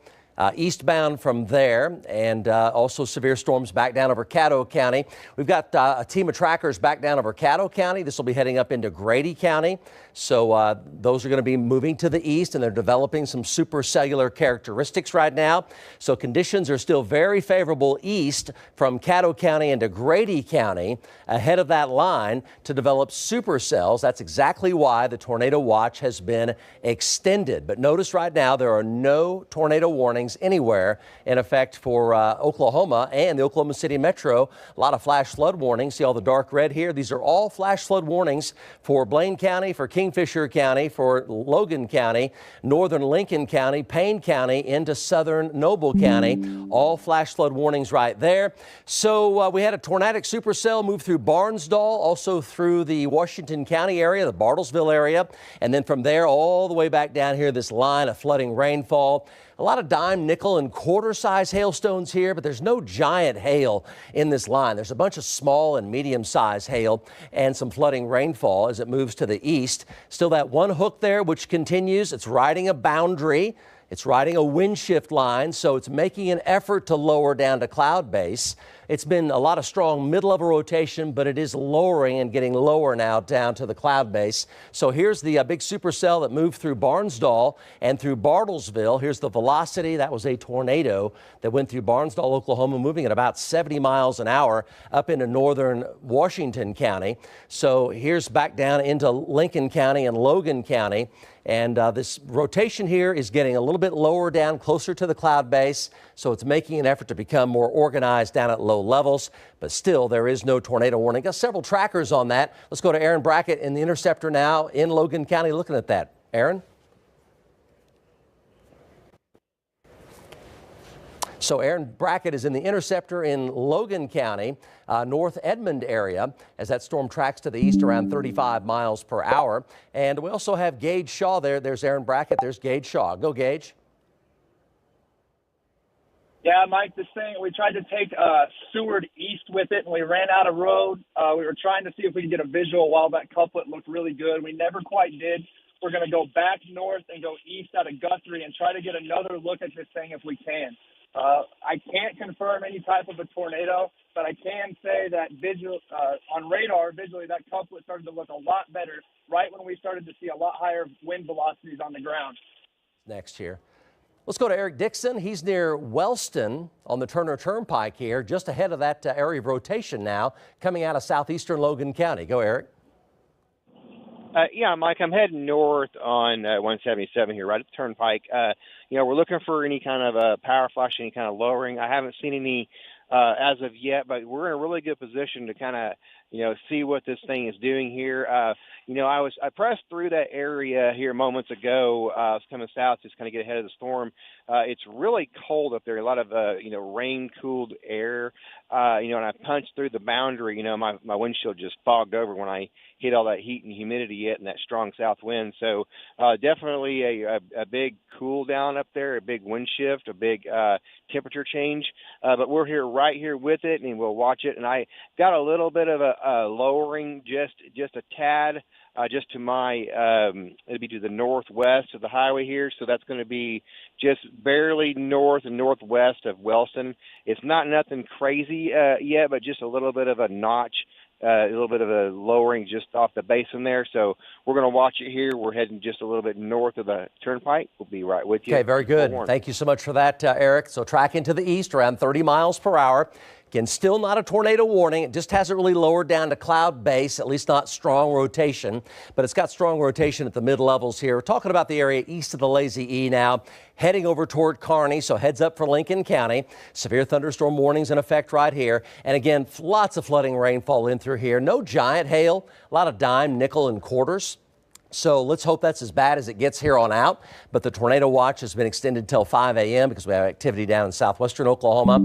eastbound from there, and also severe storms back down over Caddo County. We've got a team of trackers back down over Caddo County. This will be heading up into Grady County. So those are going to be moving to the east, and they're developing some supercellular characteristics right now. So conditions are still very favorable east from Caddo County into Grady County, ahead of that line to develop supercells. That's exactly why the tornado watch has been extended. But notice right now there are no tornado warnings warnings anywhere in effect for Oklahoma and the Oklahoma City Metro. A lot of flash flood warnings. See all the dark red here? These are all flash flood warnings for Blaine County, for Kingfisher County, for Logan County, northern Lincoln County, Payne County, into southern Noble County. All flash flood warnings right there. So we had a tornadic supercell move through Barnsdall, also through the Washington County area, the Bartlesville area, and then from there all the way back down here, this line of flooding rainfall. A lot of dime, nickel, and quarter-size hailstones here, but there's no giant hail in this line. There's a bunch of small and medium-sized hail and some flooding rainfall as it moves to the east. Still that one hook there, which continues. It's riding a boundary. It's riding a wind shift line, so it's making an effort to lower down to cloud base. It's been a lot of strong mid-level rotation, but it is lowering and getting lower now down to the cloud base. So here's the big supercell that moved through Barnsdall and through Bartlesville. Here's the velocity. That was a tornado that went through Barnsdall, Oklahoma, moving at about 70 miles an hour up into northern Washington County. So here's back down into Lincoln County and Logan County. And this rotation here is getting a little bit lower down, closer to the cloud base. So it's making an effort to become more organized down at low levels. But still, there is no tornado warning. Got several trackers on that. Let's go to Aaron Brackett in the Interceptor now in Logan County looking at that. Aaron? So Aaron Brackett is in the Interceptor in Logan County, North Edmond area, as that storm tracks to the east around 35 miles per hour. And we also have Gage Shaw there. There's Aaron Brackett. There's Gage Shaw. Go, Gage. Yeah, Mike, this thing, we tried to take Seward east with it, and we ran out of road. We were trying to see if we could get a visual while that couplet looked really good. We never quite did. We're going to go back north and go east out of Guthrie and try to get another look at this thing if we can. I can't confirm any type of a tornado, but I can say that on radar, visually, that couplet started to look a lot better right when we started to see a lot higher wind velocities on the ground. Next here. Let's go to Eric Dixon. He's near Wellston on the Turner Turnpike here, just ahead of that area of rotation now, coming out of southeastern Logan County. Go, Eric. Yeah, Mike, I'm heading north on 177 here, right at the Turnpike. We're looking for any kind of power flash, any kind of lowering. I haven't seen any as of yet, but we're in a really good position to kind of, see what this thing is doing here. I pressed through that area here moments ago. I was coming south, just kind of get ahead of the storm. It's really cold up there. A lot of, rain-cooled air. And I punched through the boundary. My windshield just fogged over when I hit all that heat and humidity and that strong south wind. So definitely a big cool down up there, a big wind shift, a big temperature change. But we're right here with it, and we'll watch it. And I got a little bit of a lowering, just a tad, just to my, it'll be to the northwest of the highway here. So that's going to be just barely north and northwest of Wellston. It's not nothing crazy yet, but just a little bit of a notch, a little bit of a lowering just off the basin there. So we're going to watch it here. We're heading just a little bit north of the Turnpike. We'll be right with you. Okay, very good. Thank you so much for that, Eric. So tracking to the east around 30 miles per hour. Again, still not a tornado warning. It just hasn't really lowered down to cloud base, at least not strong rotation, but it's got strong rotation at the mid levels here. We're talking about the area east of the Lazy E now, heading over toward Kearney, so heads up for Lincoln County. Severe thunderstorm warnings in effect right here. And again, lots of flooding rainfall in through here. No giant hail, a lot of dime, nickel, and quarters. So let's hope that's as bad as it gets here on out. But the tornado watch has been extended till 5 a.m. because we have activity down in southwestern Oklahoma.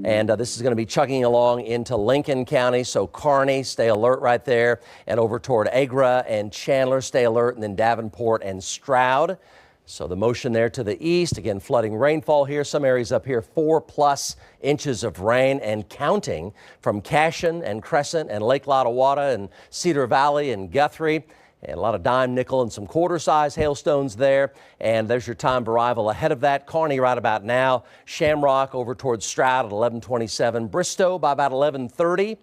And this is going to be chugging along into Lincoln County. So Kearney, stay alert right there. And over toward Agra and Chandler, stay alert. And then Davenport and Stroud. So the motion there to the east. Again, flooding rainfall here. Some areas up here, 4+ inches of rain and counting from Cashin and Crescent and Lake Lottawatta and Cedar Valley and Guthrie. And a lot of dime, nickel, and some quarter-size hailstones there. And there's your time of arrival ahead of that. Kearney right about now. Shamrock over towards Stroud at 11:27. Bristow by about 11:30.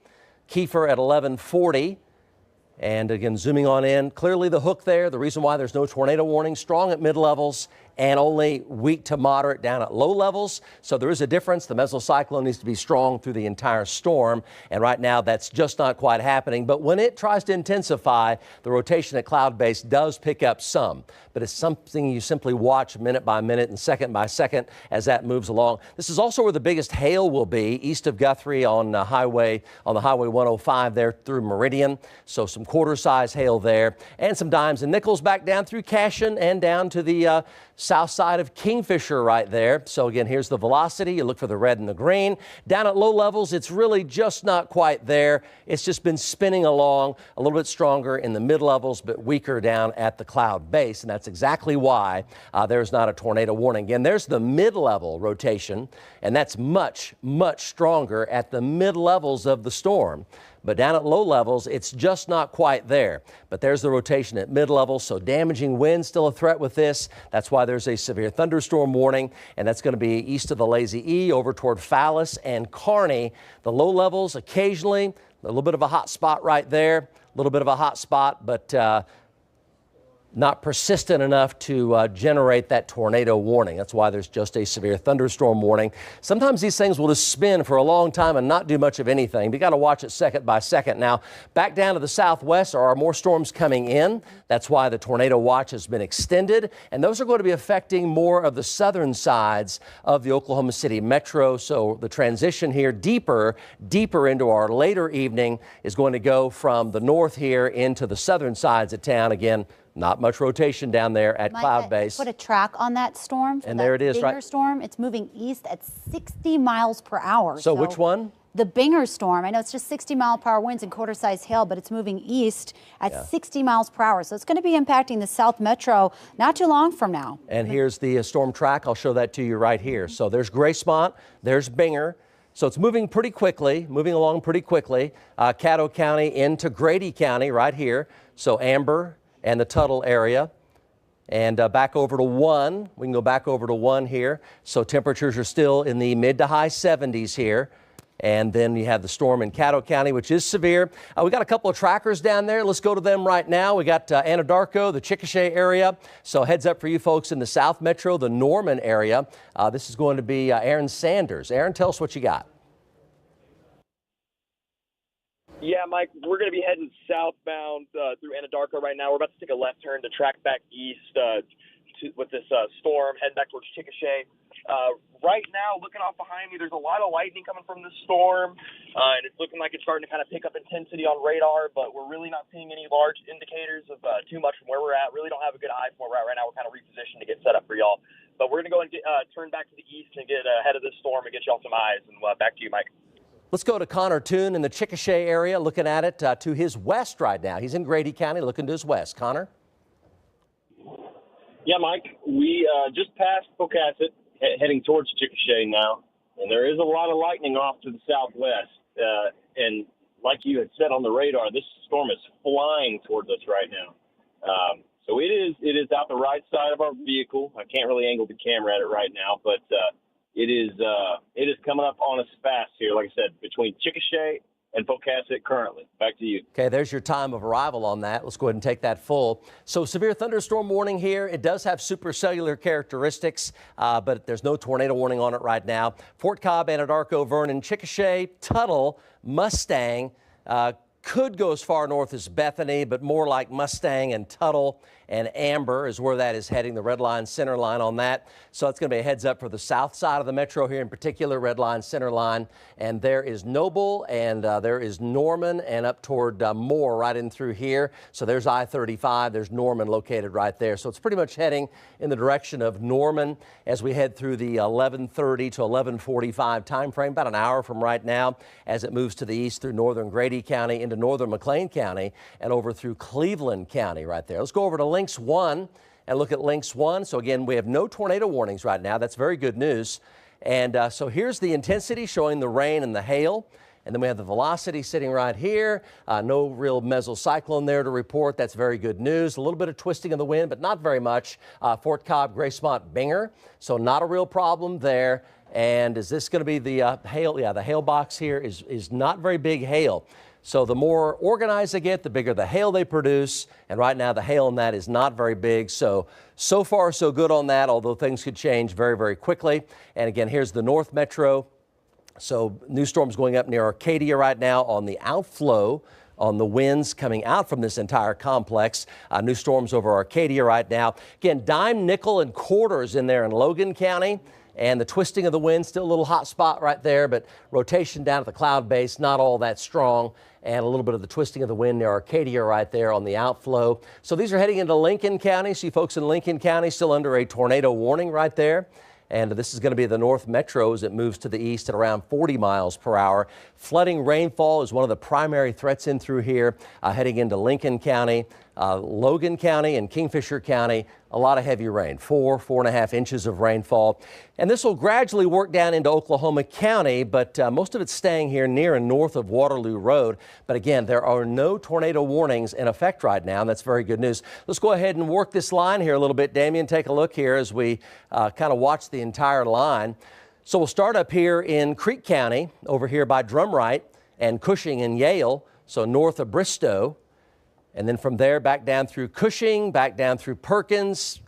Kiefer at 11:40. And again, zooming on in, clearly the hook there. The reason why there's no tornado warning, strong at mid-levels and only weak to moderate down at low levels. So there is a difference. The mesocyclone needs to be strong through the entire storm, and right now that's just not quite happening. But when it tries to intensify, the rotation at cloud base does pick up some. But it's something you simply watch minute by minute and second by second as that moves along. This is also where the biggest hail will be, east of Guthrie on the Highway 105 there through Meridian. So some quarter-size hail there, and some dimes and nickels back down through Cashion and down to the south side of Kingfisher right there. So again, here's the velocity. You look for the red and the green. Down at low levels, it's really just not quite there. It's just been spinning along a little bit stronger in the mid levels, but weaker down at the cloud base. And that's exactly why there's not a tornado warning. Again, there's the mid-level rotation, and that's much, much stronger at the mid levels of the storm. But down at low levels, it's just not quite there. But there's the rotation at mid-level, so damaging wind still a threat with this. That's why there's a severe thunderstorm warning, and that's going to be east of the Lazy E over toward Fallis and Kearney. The low levels occasionally, a little bit of a hot spot right there, a little bit of a hot spot, but not persistent enough to generate that tornado warning. That's why there's just a severe thunderstorm warning. Sometimes these things will just spin for a long time and not do much of anything. You got to watch it second by second. Now, back down to the southwest, are more storms coming in. That's why the tornado watch has been extended, and those are going to be affecting more of the southern sides of the Oklahoma City metro. So the transition here deeper into our later evening is going to go from the north here into the southern sides of town. Again, not much rotation down there at cloud base. Put a track on that storm. And there it is, right? Binger storm, it's moving east at 60 miles per hour. So which one? The Binger storm. I know it's just 60-mile-per-hour winds and quarter-size hail, but it's moving east at 60 miles per hour. So it's going to be impacting the South Metro not too long from now. And here's the storm track. I'll show that to you right here. So there's Gray Spot, there's Binger. So it's moving pretty quickly, moving along pretty quickly. Caddo County into Grady County right here. So Amber and the Tuttle area, and back over to 1. We can go back over to 1 here. So temperatures are still in the mid to high 70s here. And then you have the storm in Caddo County, which is severe. We got a couple of trackers down there. Let's go to them right now. We got Anadarko, the Chickasha area. So heads up for you folks in the South Metro, the Norman area. This is going to be Aaron Sanders. Aaron, tell us what you got. Yeah, Mike, we're going to be heading southbound through Anadarko right now. We're about to take a left turn to track back east with this storm, heading back towards Chickasha. Right now, looking off behind me, there's a lot of lightning coming from this storm, and it's looking like it's starting to kind of pick up intensity on radar, but we're really not seeing any large indicators of too much from where we're at. Really don't have a good eye from where we're at right now. We're kind of repositioned to get set up for y'all. But we're going to go and turn back to the east and get ahead of this storm and get y'all some eyes. And back to you, Mike. Let's go to Connor Toon in the Chickasha area, looking at it to his west right now. He's in Grady County, looking to his west. Connor? Yeah, Mike, we just passed Pocasset, heading towards Chickasha now, and there is a lot of lightning off to the southwest. And like you had said on the radar, this storm is flying towards us right now. So it is out the right side of our vehicle. I can't really angle the camera at it right now, but it is coming up on us fast here, like I said, between Chickasha and Pocasset currently. Back to you. Okay, there's your time of arrival on that. Let's go ahead and take that full. So severe thunderstorm warning here. It does have supercellular characteristics, but there's no tornado warning on it right now. Fort Cobb, Anadarko, Vernon, Chickasha, Tuttle, Mustang, could go as far north as Bethany, but more like Mustang and Tuttle and Amber is where that is heading, the red line, center line on that. So it's going to be a heads up for the south side of the metro here in particular, red line, center line. And there is Noble and there is Norman and up toward Moore right in through here. So there's I-35, there's Norman located right there. So it's pretty much heading in the direction of Norman as we head through the 11:30 to 11:45 time frame, about an hour from right now, as it moves to the east through northern Grady County into northern McLean County and over through Cleveland County right there. Let's go over to Lynx 1 and look at Lynx 1. So again, we have no tornado warnings right now. That's very good news. And so here's the intensity showing the rain and the hail. And then we have the velocity sitting right here. No real mesocyclone there to report. That's very good news. A little bit of twisting of the wind, but not very much. Fort Cobb, Graysmont, Binger. So not a real problem there. And is this going to be the hail? Yeah, the hail box here is not very big hail. So the more organized they get, the bigger the hail they produce. And right now the hail in that is not very big. So far so good on that, although things could change very, very quickly. And again, here's the North Metro. So new storms going up near Arcadia right now on the outflow on the winds coming out from this entire complex. New storms over Arcadia right now. Again, dime, nickel, and quarters in there in Logan County. And the twisting of the wind, still a little hot spot right there, but rotation down at the cloud base, not all that strong. And a little bit of the twisting of the wind near Arcadia right there on the outflow. So these are heading into Lincoln County. See folks in Lincoln County still under a tornado warning right there. And this is going to be the North Metro as it moves to the east at around 40 miles per hour. Flooding rainfall is one of the primary threats in through here, heading into Lincoln County, Logan County, and Kingfisher County. A lot of heavy rain, 4.5 inches of rainfall. And this will gradually work down into Oklahoma County, but most of it's staying here near and north of Waterloo Road. But again, there are no tornado warnings in effect right now, and that's very good news. Let's go ahead and work this line here a little bit. Damien, take a look here as we kind of watch the entire line. So we'll start up here in Creek County, over here by Drumright and Cushing and Yale, so north of Bristow. And then from there back down through Cushing, back down through Perkins,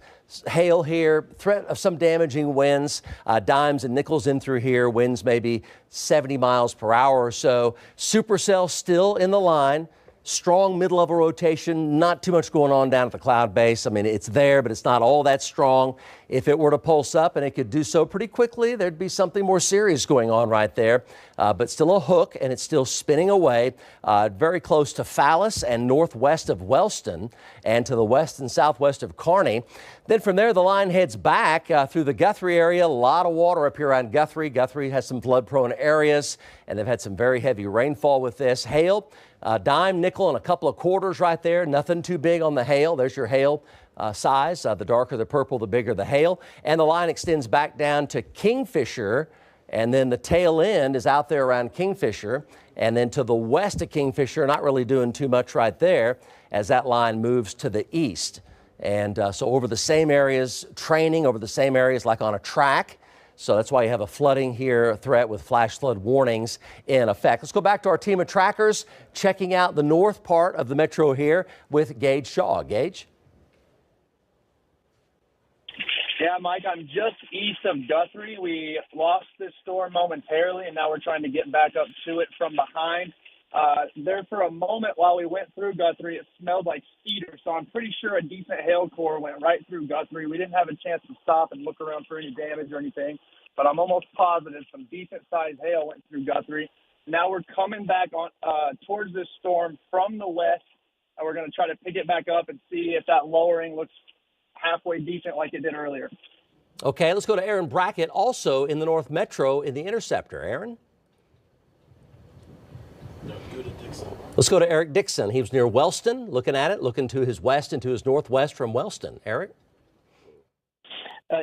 hail here, threat of some damaging winds, dimes and nickels in through here, winds maybe 70 miles per hour or so. Supercell still in the line. Strong mid-level rotation, not too much going on down at the cloud base. I mean, it's there, but it's not all that strong. If it were to pulse up, and it could do so pretty quickly, there'd be something more serious going on right there. But still a hook, and it's still spinning away very close to Fallis and northwest of Wellston and to the west and southwest of Kearney. Then from there, the line heads back through the Guthrie area. A lot of water up here around Guthrie. Guthrie has some flood-prone areas, and they've had some very heavy rainfall with this. Hail. Dime, nickel, and a couple of quarters right there. Nothing too big on the hail. There's your hail size. The darker the purple, the bigger the hail. And the line extends back down to Kingfisher. And then the tail end is out there around Kingfisher. And then to the west of Kingfisher, not really doing too much right there as that line moves to the east. And so over the same areas, training over the same areas like on a track. So that's why you have a flooding here threat with flash flood warnings in effect. Let's go back to our team of trackers checking out the north part of the metro here with Gage Shaw. Gage? Yeah, Mike, I'm just east of Guthrie. We lost this storm momentarily, and now we're trying to get back up to it from behind. There for a moment while we went through Guthrie, it smelled like cedar, so I'm pretty sure a decent hail core went right through Guthrie. We didn't have a chance to stop and look around for any damage or anything, but I'm almost positive some decent-sized hail went through Guthrie. Now we're coming back on towards this storm from the west, and we're going to try to pick it back up and see if that lowering looks halfway decent like it did earlier. Okay, let's go to Aaron Brackett, also in the North Metro in the Interceptor. Aaron? Let's go to Eric Dixon. He was near Wellston, looking at it, looking to his west and to his northwest from Wellston. Eric?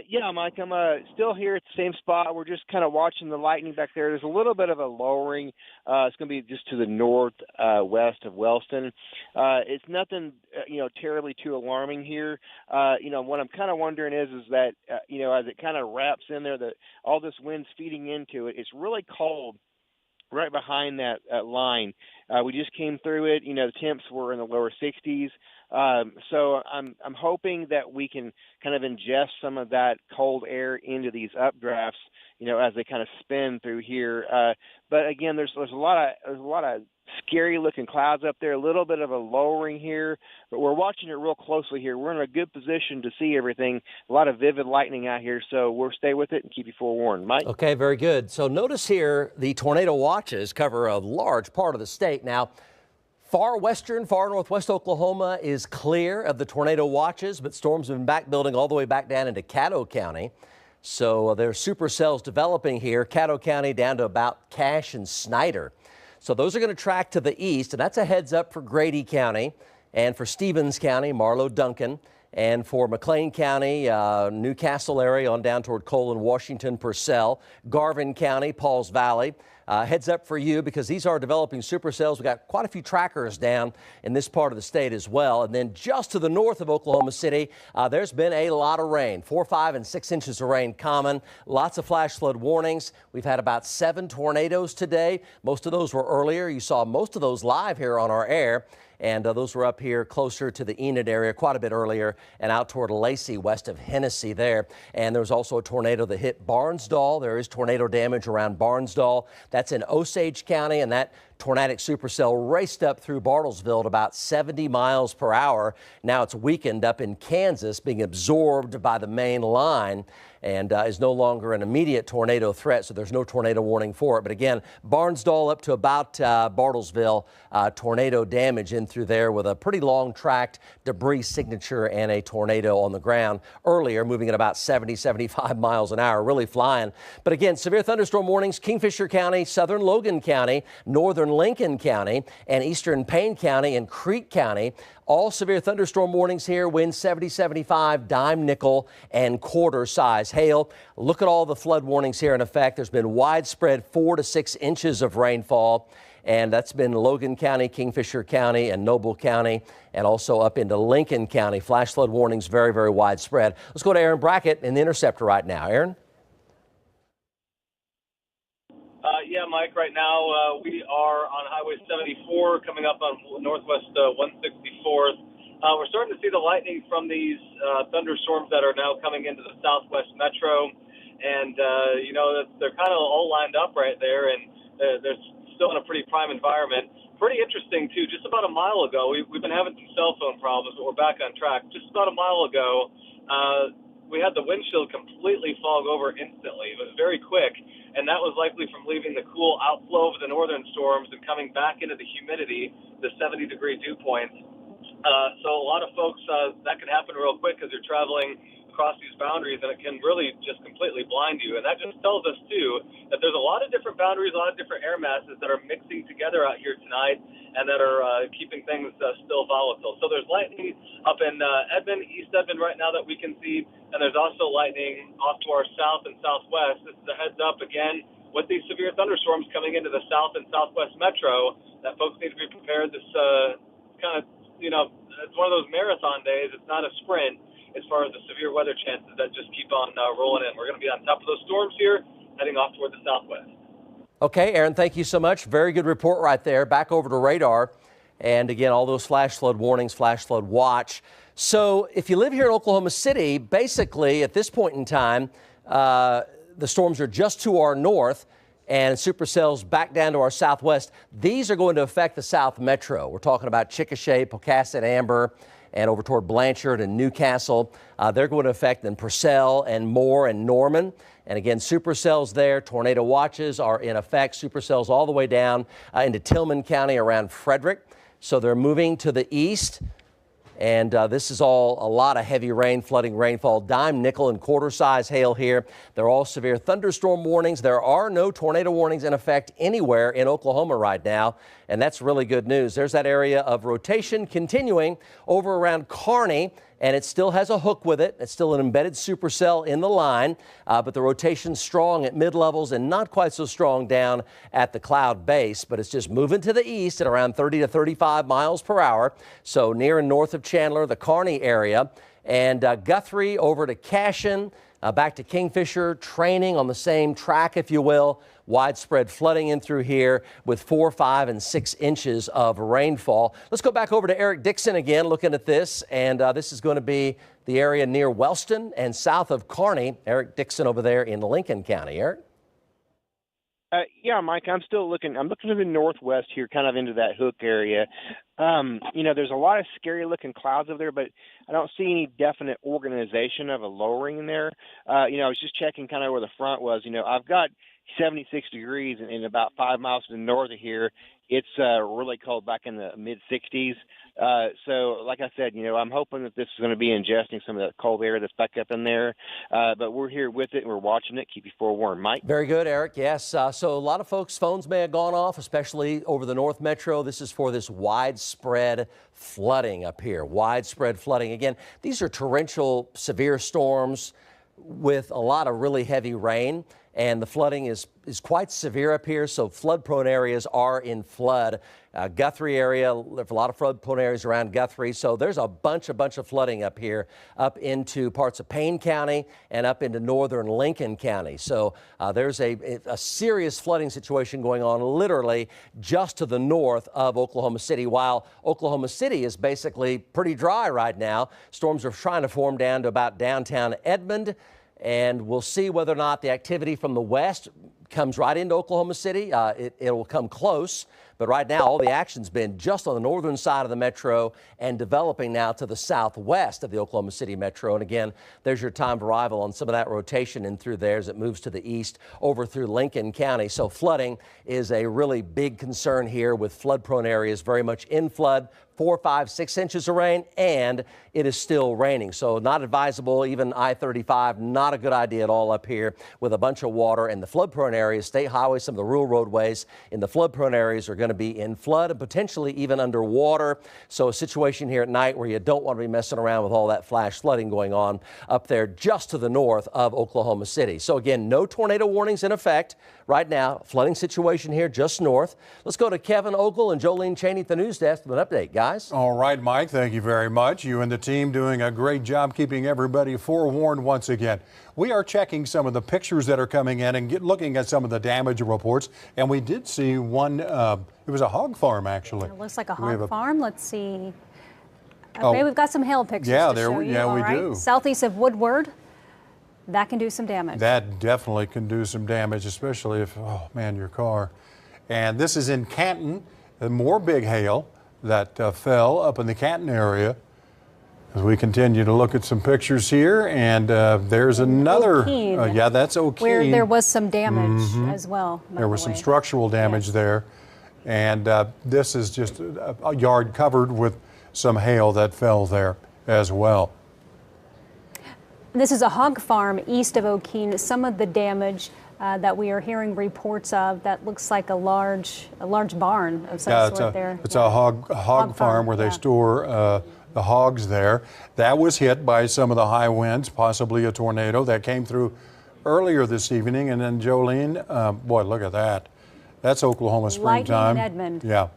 Yeah, Mike, I'm still here at the same spot. We're just kind of watching the lightning back there. There's a little bit of a lowering. It's going to be just to the northwest of Wellston. It's nothing, terribly too alarming here. What I'm kind of wondering is that, as it kind of wraps in there, that all this wind's feeding into it. It's really cold right behind that line. We just came through it. The temps were in the lower 60s. So I'm hoping that we can kind of ingest some of that cold air into these updrafts, as they kind of spin through here. But again, there's a lot of scary looking clouds up there, a little bit of a lowering here, but we're watching it real closely here. We're in a good position to see everything. A lot of vivid lightning out here, so we'll stay with it and keep you forewarned. Mike? Okay, very good. So notice here the tornado watches cover a large part of the state. Now, far western, far northwest Oklahoma is clear of the tornado watches, but storms have been back building all the way back down into Caddo County. So there's supercells developing here, Caddo County down to about Cache and Snyder. So those are going to track to the east, and that's a heads up for Grady County and for Stevens County, Marlow, Duncan, and for McLean County, Newcastle area on down toward Colon, Washington, Purcell, Garvin County, Pauls Valley, Heads up for you because these are developing supercells. We've got quite a few trackers down in this part of the state as well. And then just to the north of Oklahoma City, there's been a lot of rain, 4, 5, and 6 inches of rain common. Lots of flash flood warnings. We've had about 7 tornadoes today. Most of those were earlier. You saw most of those live here on our air. And those were up here closer to the Enid area quite a bit earlier and out toward Lacey west of Hennessy there. And there was also a tornado that hit Barnsdall. There is tornado damage around Barnsdall. That's in Osage County, and that tornadic supercell raced up through Bartlesville at about 70 miles per hour. Now it's weakened up in Kansas, being absorbed by the main line, and is no longer an immediate tornado threat, so there's no tornado warning for it. But again, Barnsdall up to about Bartlesville, tornado damage in through there with a pretty long tracked debris signature and a tornado on the ground earlier, moving at about 70, 75 miles an hour, really flying. But again, severe thunderstorm warnings, Kingfisher County, southern Logan County, northern Lincoln County, and eastern Payne County and Creek County. All severe thunderstorm warnings here, winds 70, 75, dime, nickel, and quarter size hail. Look at all the flood warnings here in effect. There's been widespread 4 to 6 inches of rainfall, and that's been Logan County, Kingfisher County, and Noble County, and also up into Lincoln County. Flash flood warnings very, very widespread. Let's go to Aaron Brackett in the Interceptor right now. Aaron? Yeah, Mike, right now we are on Highway 74 coming up on Northwest 164th. We're starting to see the lightning from these thunderstorms that are now coming into the Southwest Metro. And, you know, they're kind of all lined up right there, and they're still in a pretty prime environment. Pretty interesting, too. Just about a mile ago, we've been having some cell phone problems, but we're back on track. Just about a mile ago, we had the windshield completely fog over instantly. It was very quick, and that was likely from leaving the cool outflow of the northern storms and coming back into the humidity, the 70-degree dew points. So a lot of folks, that can happen real quick because you're traveling across these boundaries, and it can really just completely blind you. And that just tells us, too, that there's a lot of different boundaries, a lot of different air masses that are mixing together out here tonight and that are keeping things still volatile. So there's lightning up in Edmond, East Edmond right now that we can see, and there's also lightning off to our south and southwest. This is a heads up, again, with these severe thunderstorms coming into the south and southwest metro, that folks need to be prepared. This kind of, you know, it's one of those marathon days. It's not a sprint as far as the severe weather chances that just keep on rolling in. We're going to be on top of those storms here, heading off toward the southwest. Okay, Aaron, thank you so much. Very good report right there. Back over to radar. And again, all those flash flood warnings, flash flood watch. So if you live here in Oklahoma City, basically at this point in time, the storms are just to our north and supercells back down to our southwest. These are going to affect the South Metro. We're talking about Chickasha, Pocasset, Amber, and over toward Blanchard and Newcastle. They're going to affect then Purcell and Moore and Norman. And again, supercells there. Tornado watches are in effect. Supercells all the way down into Tillman County around Frederick. So they're moving to the east. And this is all a lot of heavy rain, flooding rainfall, dime, nickel, and quarter size hail here. They're all severe thunderstorm warnings. There are no tornado warnings in effect anywhere in Oklahoma right now, and that's really good news. There's that area of rotation continuing over around Kearney, and it still has a hook with it. It's still an embedded supercell in the line, but the rotation's strong at mid-levels and not quite so strong down at the cloud base, but it's just moving to the east at around 30 to 35 miles per hour. So near and north of Chandler, the Kearney area, and Guthrie over to Cashin, back to Kingfisher, training on the same track, if you will. Widespread flooding in through here with 4, 5, and 6 inches of rainfall. Let's go back over to Eric Dixon again, looking at this. And this is going to be the area near Wellston and south of Kearney. Eric Dixon over there in Lincoln County. Eric? Yeah, Mike, I'm looking to the northwest here, kind of into that hook area. You know, there's a lot of scary looking clouds over there, but I don't see any definite organization of a lowering in there. You know, I was just checking kind of where the front was. You know, I've got 76 degrees in about 5 miles to the north of here. It's really cold back in the mid 60s. So like I said, you know, I'm hoping that this is going to be ingesting some of that cold air that's back up in there. But we're here with it and we're watching it. Keep you forewarned, Mike. Very good, Eric. Yes. So a lot of folks' phones may have gone off, especially over the North Metro. This is for this widespread flooding up here. Widespread flooding. Again, these are torrential severe storms with a lot of really heavy rain. and the flooding is quite severe up here, so flood-prone areas are in flood. Guthrie area, there's a lot of flood-prone areas around Guthrie, so there's a bunch of flooding up here, up into parts of Payne County and up into northern Lincoln County. So there's a serious flooding situation going on literally just to the north of Oklahoma City, while Oklahoma City is basically pretty dry right now. Storms are trying to form down to about downtown Edmond, and we'll see whether or not the activity from the west comes right into Oklahoma City. It will come close, but right now all the action's been just on the northern side of the metro and developing now to the southwest of the Oklahoma City metro. And again, there's your time of arrival on some of that rotation in through there as it moves to the east over through Lincoln County. So flooding is a really big concern here, with flood-prone areas very much in flood. 4, 5, 6 inches of rain, and it is still raining. So not advisable, even I-35, not a good idea at all up here with a bunch of water. And the flood-prone areas, state highways, some of the rural roadways in the flood-prone areas are going to be in flood and potentially even underwater. So a situation here at night where you don't want to be messing around with all that flash flooding going on up there just to the north of Oklahoma City. So again, no tornado warnings in effect right now. Flooding situation here just north. Let's go to Kevin Ogle and Jolene Cheney at the news desk with an update, guys. All right, Mike, thank you very much. You and the team doing a great job keeping everybody forewarned once again. We are checking some of the pictures that are coming in and looking at some of the damage reports. And we did see one, it was a hog farm, actually. It looks like a hog farm. Let's see. Okay, we've got some hail pictures to show you. Yeah, we do. Southeast of Woodward. That can do some damage. That definitely can do some damage, especially if, oh man, your car. And this is in Canton, more big hail that fell up in the Canton area. As we continue to look at some pictures here, and there's another, yeah, that's O'Keene. Where there was some damage as well. There was some structural damage there. And this is just a yard covered with some hail that fell there as well. This is a hog farm east of O'Keene. Some of the damage that we are hearing reports of, that looks like a large barn of some sort there. It's a hog farm where they store the hogs there. That was hit by some of the high winds, possibly a tornado that came through earlier this evening. And then Jolene, boy, look at that. That's Oklahoma springtime. Lightning in Edmond. Yeah.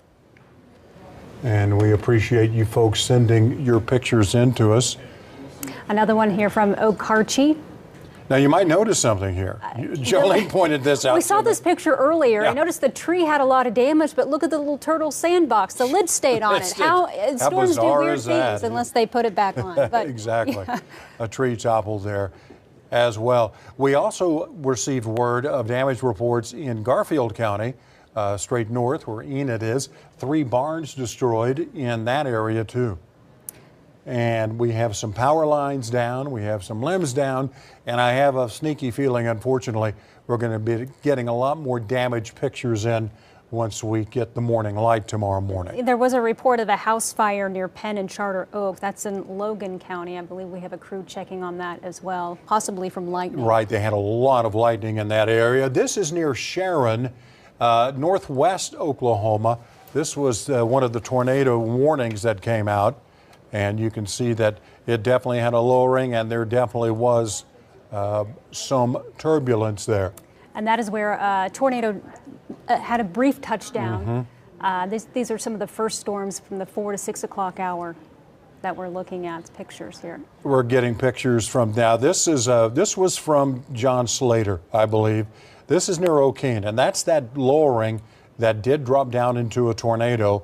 And we appreciate you folks sending your pictures in to us. Another one here from Okarche. Now, you might notice something here. Jolene pointed this out. We saw this picture earlier. I noticed the tree had a lot of damage, but look at the little turtle sandbox. The lid stayed on it. Storms do weird things unless they put it back on. But, exactly. Yeah. A tree toppled there as well. We also received word of damage reports in Garfield County, straight north where Enid is. 3 barns destroyed in that area, too. And we have some power lines down, we have some limbs down, and I have a sneaky feeling, unfortunately, we're going to be getting a lot more damaged pictures in once we get the morning light tomorrow morning. There was a report of a house fire near Penn and Charter Oak. That's in Logan County. I believe we have a crew checking on that as well, possibly from lightning. Right, they had a lot of lightning in that area. This is near Sharon, northwest Oklahoma. This was one of the tornado warnings that came out. And you can see that it definitely had a lowering, and there definitely was some turbulence there. And that is where a tornado had a brief touchdown. These are some of the first storms from the 4 to 6 o'clock hour that we're looking at. Pictures here. We're getting pictures from now. This was from John Slater, I believe. This is near O'Keene, and that's that lowering that did drop down into a tornado.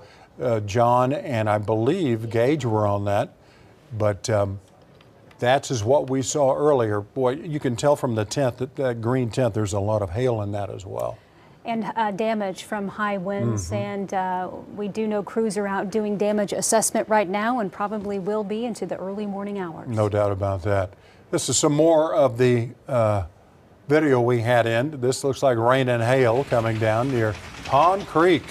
John and I believe Gage were on that, but that is what we saw earlier. Boy, you can tell from the tent, that green tent, there's a lot of hail in that as well. And damage from high winds, and we do know crews are out doing damage assessment right now and probably will be into the early morning hours. No doubt about that. This is some more of the video we had in. This looks like rain and hail coming down near Pond Creek.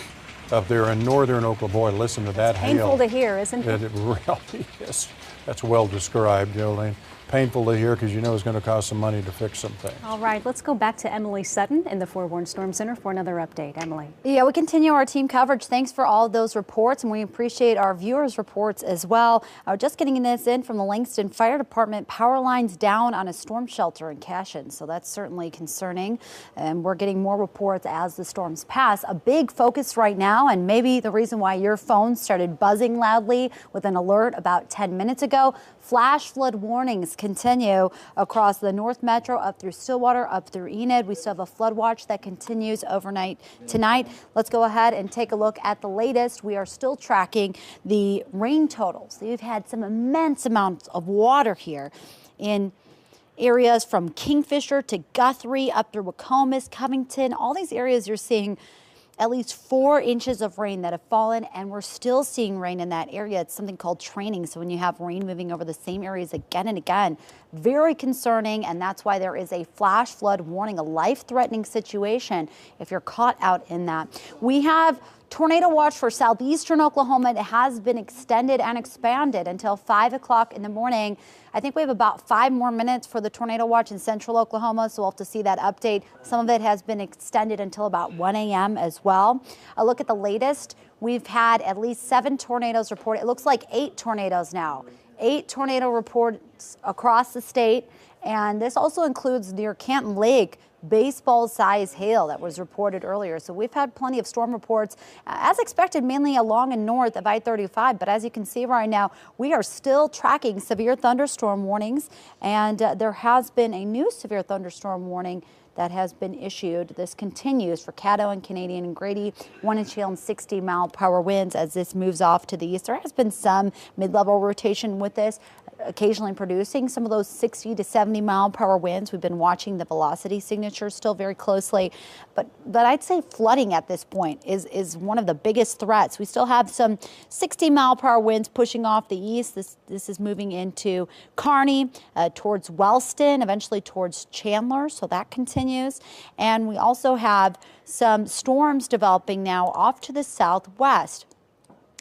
up there in northern Oklahoma. Boy, listen to that hail. Painful to hear, isn't it? It really is. That's well described, Jolene. Painful to hear because you know it's going to cost some money to fix some things. All right, let's go back to Emily Sutton in the Forewarned Storm Center for another update. Emily. Yeah, we continue our team coverage. Thanks for all of those reports, and we appreciate our viewers' reports as well. Just getting this in from the Langston Fire Department, power lines down on a storm shelter in Cashin, so that's certainly concerning. And we're getting more reports as the storms pass. A big focus right now, and maybe the reason why your phone started buzzing loudly with an alert about 10 minutes ago, flash flood warnings continue across the North Metro, up through Stillwater, up through Enid. We still have a flood watch that continues overnight tonight. Let's go ahead and take a look at the latest. We are still tracking the rain totals. We've had some immense amounts of water here in areas from Kingfisher to Guthrie, up through Wacomas, Covington. All these areas you're seeing at least 4 inches of rain that have fallen, and we're still seeing rain in that area. It's something called training. So when you have rain moving over the same areas again and again, very concerning, and that's why there is a flash flood warning, a life-threatening situation if you're caught out in that. We have tornado watch for southeastern Oklahoma. It has been extended and expanded until 5 o'clock in the morning. I think we have about 5 more minutes for the tornado watch in central Oklahoma, so we'll have to see that update. Some of it has been extended until about 1 a.m. as well. A look at the latest. We've had at least 7 tornadoes reported. It looks like 8 tornadoes now. 8 tornado reports across the state, and this also includes near Canton Lake, baseball-sized hail that was reported earlier. So we've had plenty of storm reports, as expected, mainly along and north of I-35. But as you can see right now, we are still tracking severe thunderstorm warnings, and there has been a new severe thunderstorm warning that has been issued. This continues for Caddo and Canadian and Grady, 1 inch hail and 60-mile-per-hour winds as this moves off to the east. There has been some mid-level rotation with this, occasionally producing some of those 60 to 70-mile-per-hour winds. We've been watching the velocity signatures still very closely, but I'd say flooding at this point is one of the biggest threats. We still have some 60-mile-per-hour winds pushing off the east. This is moving into Kearney, towards Wellston, eventually towards Chandler, so that continues. And we also have some storms developing now off to the southwest.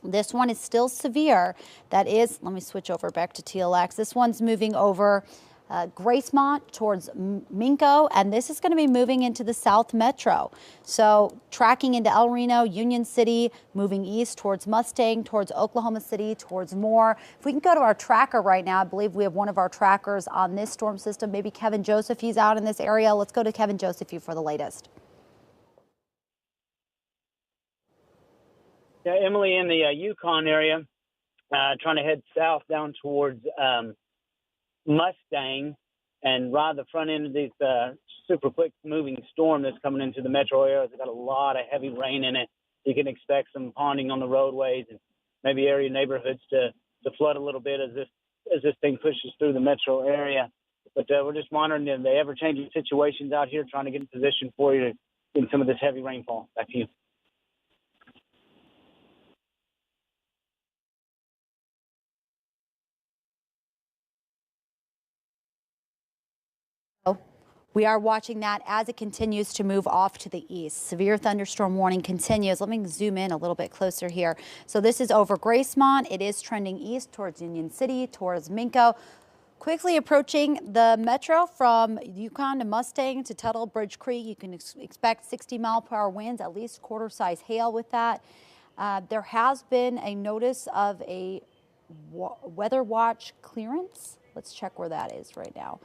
This one is still severe. That is, let me switch over back to TLX. This one's moving over Gracemont towards Minco, and this is going to be moving into the South Metro. So tracking into El Reno, Union City, moving east towards Mustang, towards Oklahoma City, towards Moore. If we can go to our tracker right now, I believe we have one of our trackers on this storm system. Maybe Kevin Joseph, he's out in this area. Let's go to Kevin Joseph for the latest. Yeah, Emily, in the Yukon area, trying to head south down towards Mustang, and right at the front end of this super quick moving storm that's coming into the metro area. It's got a lot of heavy rain in it. You can expect some ponding on the roadways and maybe area neighborhoods to flood a little bit as this thing pushes through the metro area. But we're just monitoring the ever-changing situations out here, trying to get in position for you in some of this heavy rainfall. Back to you. We are watching that as it continues to move off to the east. Severe thunderstorm warning continues. Let me zoom in a little bit closer here. So this is over Gracemont. It is trending east towards Union City, towards Minco. Quickly approaching the metro from Yukon to Mustang to Tuttle, Bridge Creek. You can expect 60-mile-per-hour winds, at least quarter-size hail with that. There has been a notice of a weather watch clearance. Let's check where that is right now.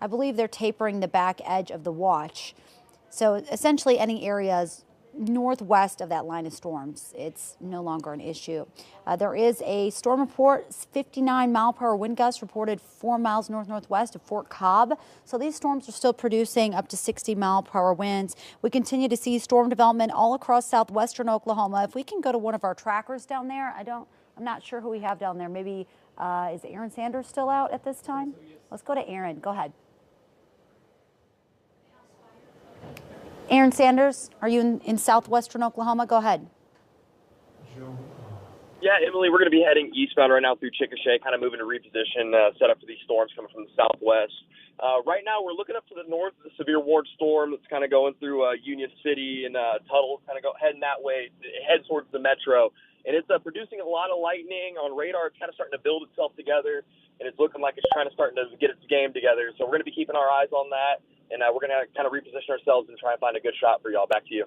I believe they're tapering the back edge of the watch. So essentially any areas northwest of that line of storms, it's no longer an issue. There is a storm report, 59-mile-per-hour wind gusts reported 4 miles north-northwest of Fort Cobb. So these storms are still producing up to 60-mile-per-hour winds. We continue to see storm development all across southwestern Oklahoma. If we can go to one of our trackers down there, I'm not sure who we have down there. Maybe is Aaron Sanders still out at this time? Let's go to Aaron. Go ahead. Aaron Sanders, are you in southwestern Oklahoma? Go ahead. Yeah, Emily, we're going to be heading eastbound right now through Chickasha, kind of moving to reposition, set up for these storms coming from the southwest. Right now, we're looking up to the north of the severe ward storm that's kind of going through Union City and Tuttle, kind of heading that way, head towards the metro. And it's producing a lot of lightning on radar. It's kind of starting to build itself together, and it's looking like it's starting to get its game together. So we're going to be keeping our eyes on that, and we're going to kind of reposition ourselves and try and find a good shot for y'all. Back to you.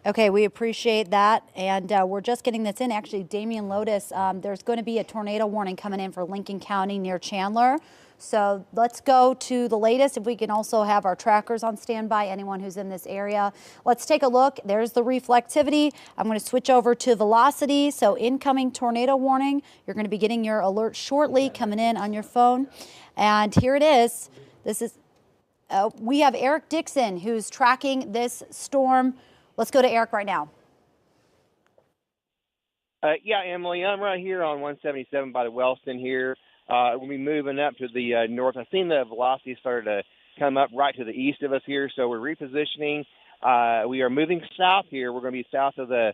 Okay, we appreciate that, and we're just getting this in. Actually, Damian Lotus, there's going to be a tornado warning coming in for Lincoln County near Chandler. So let's go to the latest. If we can also have our trackers on standby, anyone who's in this area. Let's take a look. There's the reflectivity. I'm going to switch over to velocity. So incoming tornado warning. You're going to be getting your alert shortly coming in on your phone. And here it is. This is, we have Eric Dixon who's tracking this storm. Let's go to Eric right now. Yeah, Emily, I'm right here on 177 by the Wellston here. We'll be moving up to the north. I've seen the velocity started to come up right to the east of us here, so we're repositioning. We are moving south here. We're going to be south of the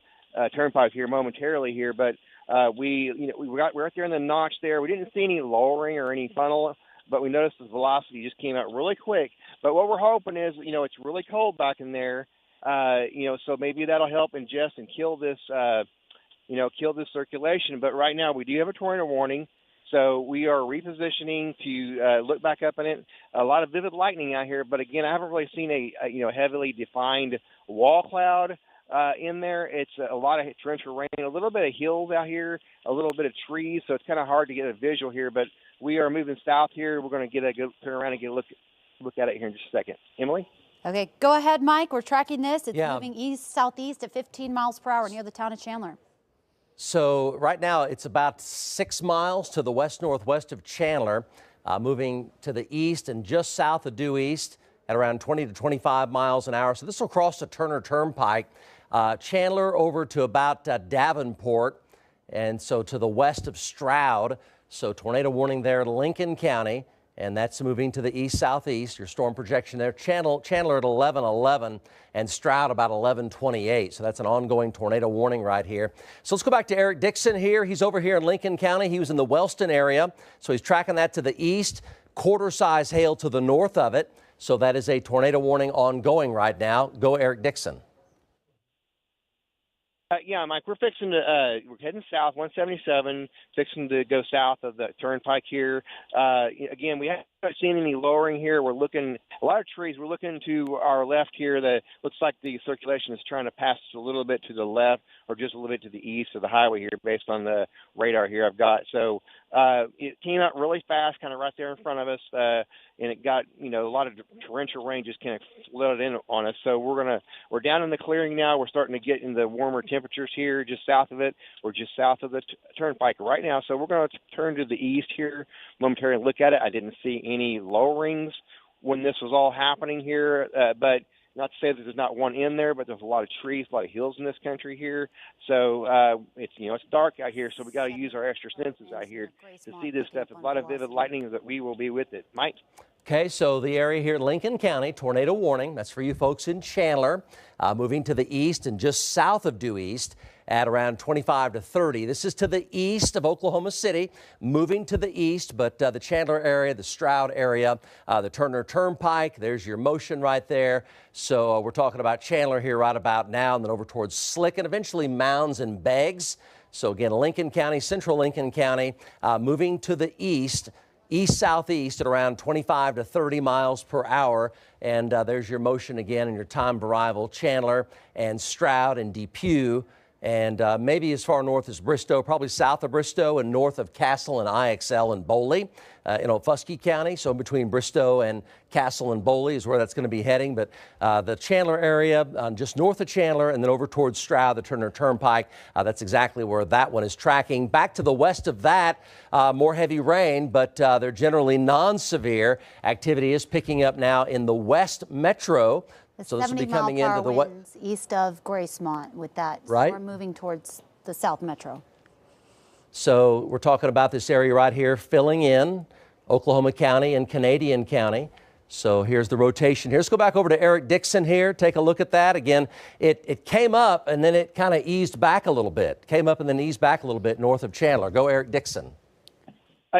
turnpike here momentarily here, but we're right there in the notch there. We didn't see any lowering or any funnel, but we noticed the velocity just came out really quick. But what we're hoping is, it's really cold back in there, so maybe that'll help ingest and kill this, kill this circulation. But right now we do have a tornado warning. So we are repositioning to look back up in it. A lot of vivid lightning out here, but again, I haven't really seen a heavily defined wall cloud in there. It's a lot of torrential rain, a little bit of hills out here, a little bit of trees, so it's kind of hard to get a visual here. But we are moving south here. We're going to get a good turn around and get a look at it here in just a second. Emily? Okay, go ahead, Mike. We're tracking this. It's moving east-southeast at 15 miles per hour near the town of Chandler. So right now it's about 6 miles to the west-northwest of Chandler, moving to the east and just south of due east at around 20 to 25 miles an hour. So this will cross the Turner Turnpike, Chandler over to about Davenport, and so to the west of Stroud. So tornado warning there, Lincoln County, and that's moving to the east-southeast. Your storm projection there, Chandler at 11:11 and Stroud about 11:28. So that's an ongoing tornado warning right here. So let's go back to Eric Dixon here. He's over here in Lincoln County. He was in the Wellston area, so he's tracking that to the east. Quarter-size hail to the north of it. So that is a tornado warning ongoing right now. Go Eric Dixon. Yeah, Mike, we're fixing to, we're heading south, 177, fixing to go south of the turnpike here. Again, we haven't seen any lowering here. We're looking, a lot of trees. We're looking to our left here. That looks like the circulation is trying to pass a little bit to the left or just a little bit to the east of the highway here based on the radar here I've got. So it came out really fast, kind of right there in front of us, and it got, a lot of torrential rain just kind of flooded in on us. So we're down in the clearing now. We're starting to get in the warmer temperatures here just south of it. We're just south of the turnpike right now. So we're going to turn to the east here momentarily and look at it. I didn't see any lowerings when this was all happening here, but not to say that there's not one in there, but there's a lot of trees, a lot of hills in this country here. So it's dark out here, so we got to use our extra senses out here to see this stuff. A lot of vivid lightning that we will be with it. Mike? Okay, so the area here in Lincoln County, tornado warning. That's for you folks in Chandler, moving to the east and just south of due east at around 25 to 30. This is to the east of Oklahoma City, moving to the east, but the Chandler area, the Stroud area, the Turner Turnpike, there's your motion right there. So we're talking about Chandler here right about now, and then over towards Slick and eventually Mounds and Beggs. So again, Lincoln County, central Lincoln County, moving to the east, east-southeast at around 25 to 30 miles per hour. And there's your motion again and your time of arrival, Chandler and Stroud and Depew. And maybe as far north as Bristow, probably south of Bristow and north of Castle and IXL and Boley in Ofuskie County. So between Bristow and Castle and Boley is where that's going to be heading. But the Chandler area, just north of Chandler and then over towards Stroud, the Turner Turnpike, that's exactly where that one is tracking. Back to the west of that, more heavy rain, but they're generally non-severe. Activity is picking up now in the West Metro. So this will be coming into the winds east of Gracemont with that. Right. So we're moving towards the South Metro. So we're talking about this area right here filling in Oklahoma County and Canadian County. So here's the rotation here. Let's go back over to Eric Dixon here. Take a look at that. Again, it came up and then it kind of eased back a little bit. Came up and then eased back a little bit north of Chandler. Go Eric Dixon.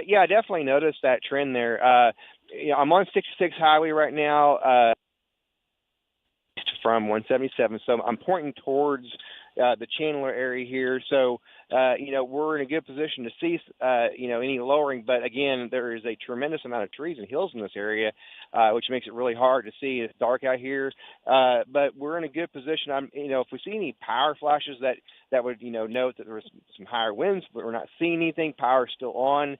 Yeah, I definitely noticed that trend there. I'm on 66 highway right now from 177, so I'm pointing towards the Chandler area here. So, we're in a good position to see, any lowering. But again, there is a tremendous amount of trees and hills in this area, which makes it really hard to see. It's dark out here, but we're in a good position. If we see any power flashes that would, note that there was some higher winds, but we're not seeing anything. Power's still on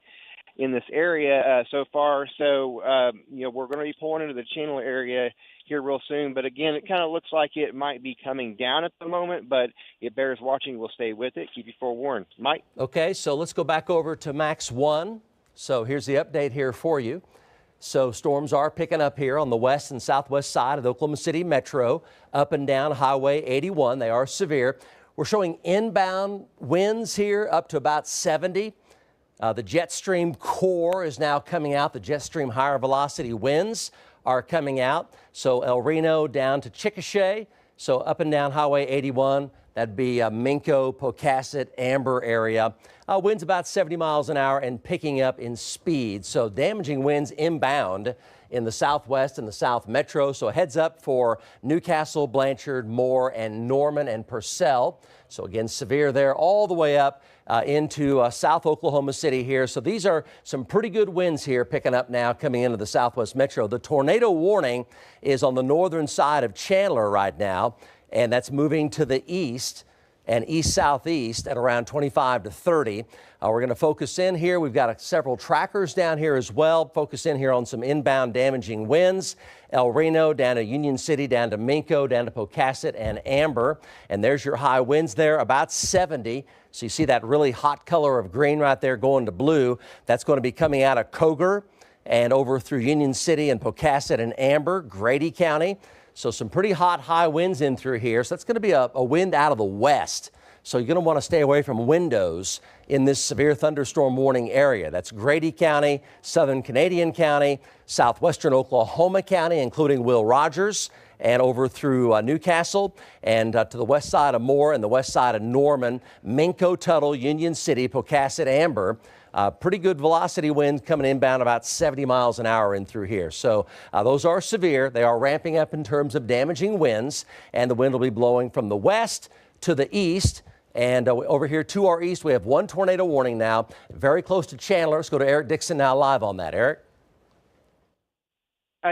in this area so far. So, we're going to be pulling into the Chandler area here real soon. But again, it kind of looks like it might be coming down at the moment, but it bears watching. We'll stay with it. Keep you forewarned. Mike? Okay, so let's go back over to Max 1. So here's the update here for you. So storms are picking up here on the west and southwest side of the Oklahoma City Metro, up and down Highway 81. They are severe. We're showing inbound winds here up to about 70. The jet stream core is now coming out. The jet stream higher velocity winds are coming out. So El Reno down to Chickasha. So up and down Highway 81, that'd be Minco, Pocasset, Amber area. Winds about 70 miles an hour and picking up in speed. So damaging winds inbound in the southwest and the south metro. So heads up for Newcastle, Blanchard, Moore, and Norman and Purcell. So again, severe there all the way up into South Oklahoma City here. So these are some pretty good winds here picking up now coming into the southwest metro. The tornado warning is on the northern side of Chandler right now, and that's moving to the east and east-southeast at around 25 to 30. We're going to focus in here. We've got several trackers down here as well. Focus in here on some inbound damaging winds. El Reno down to Union City, down to Minco, down to Pocasset and Amber. And there's your high winds there, about 70. So you see that really hot color of green right there going to blue. That's going to be coming out of Coger and over through Union City and Pocasset and Amber, Grady County. So some pretty hot high winds in through here. So that's going to be a wind out of the west. So you're going to want to stay away from windows in this severe thunderstorm warning area. That's Grady County, Southern Canadian County, southwestern Oklahoma County, including Will Rogers, and over through Newcastle and to the west side of Moore and the west side of Norman, Minco, Tuttle, Union City, Pocasset, Amber. Pretty good velocity winds coming inbound about 70 miles an hour in through here. So those are severe. They are ramping up in terms of damaging winds, and the wind will be blowing from the west to the east. And over here to our east, we have one tornado warning now, very close to Chandler. Let's go to Eric Dixon now live on that. Eric?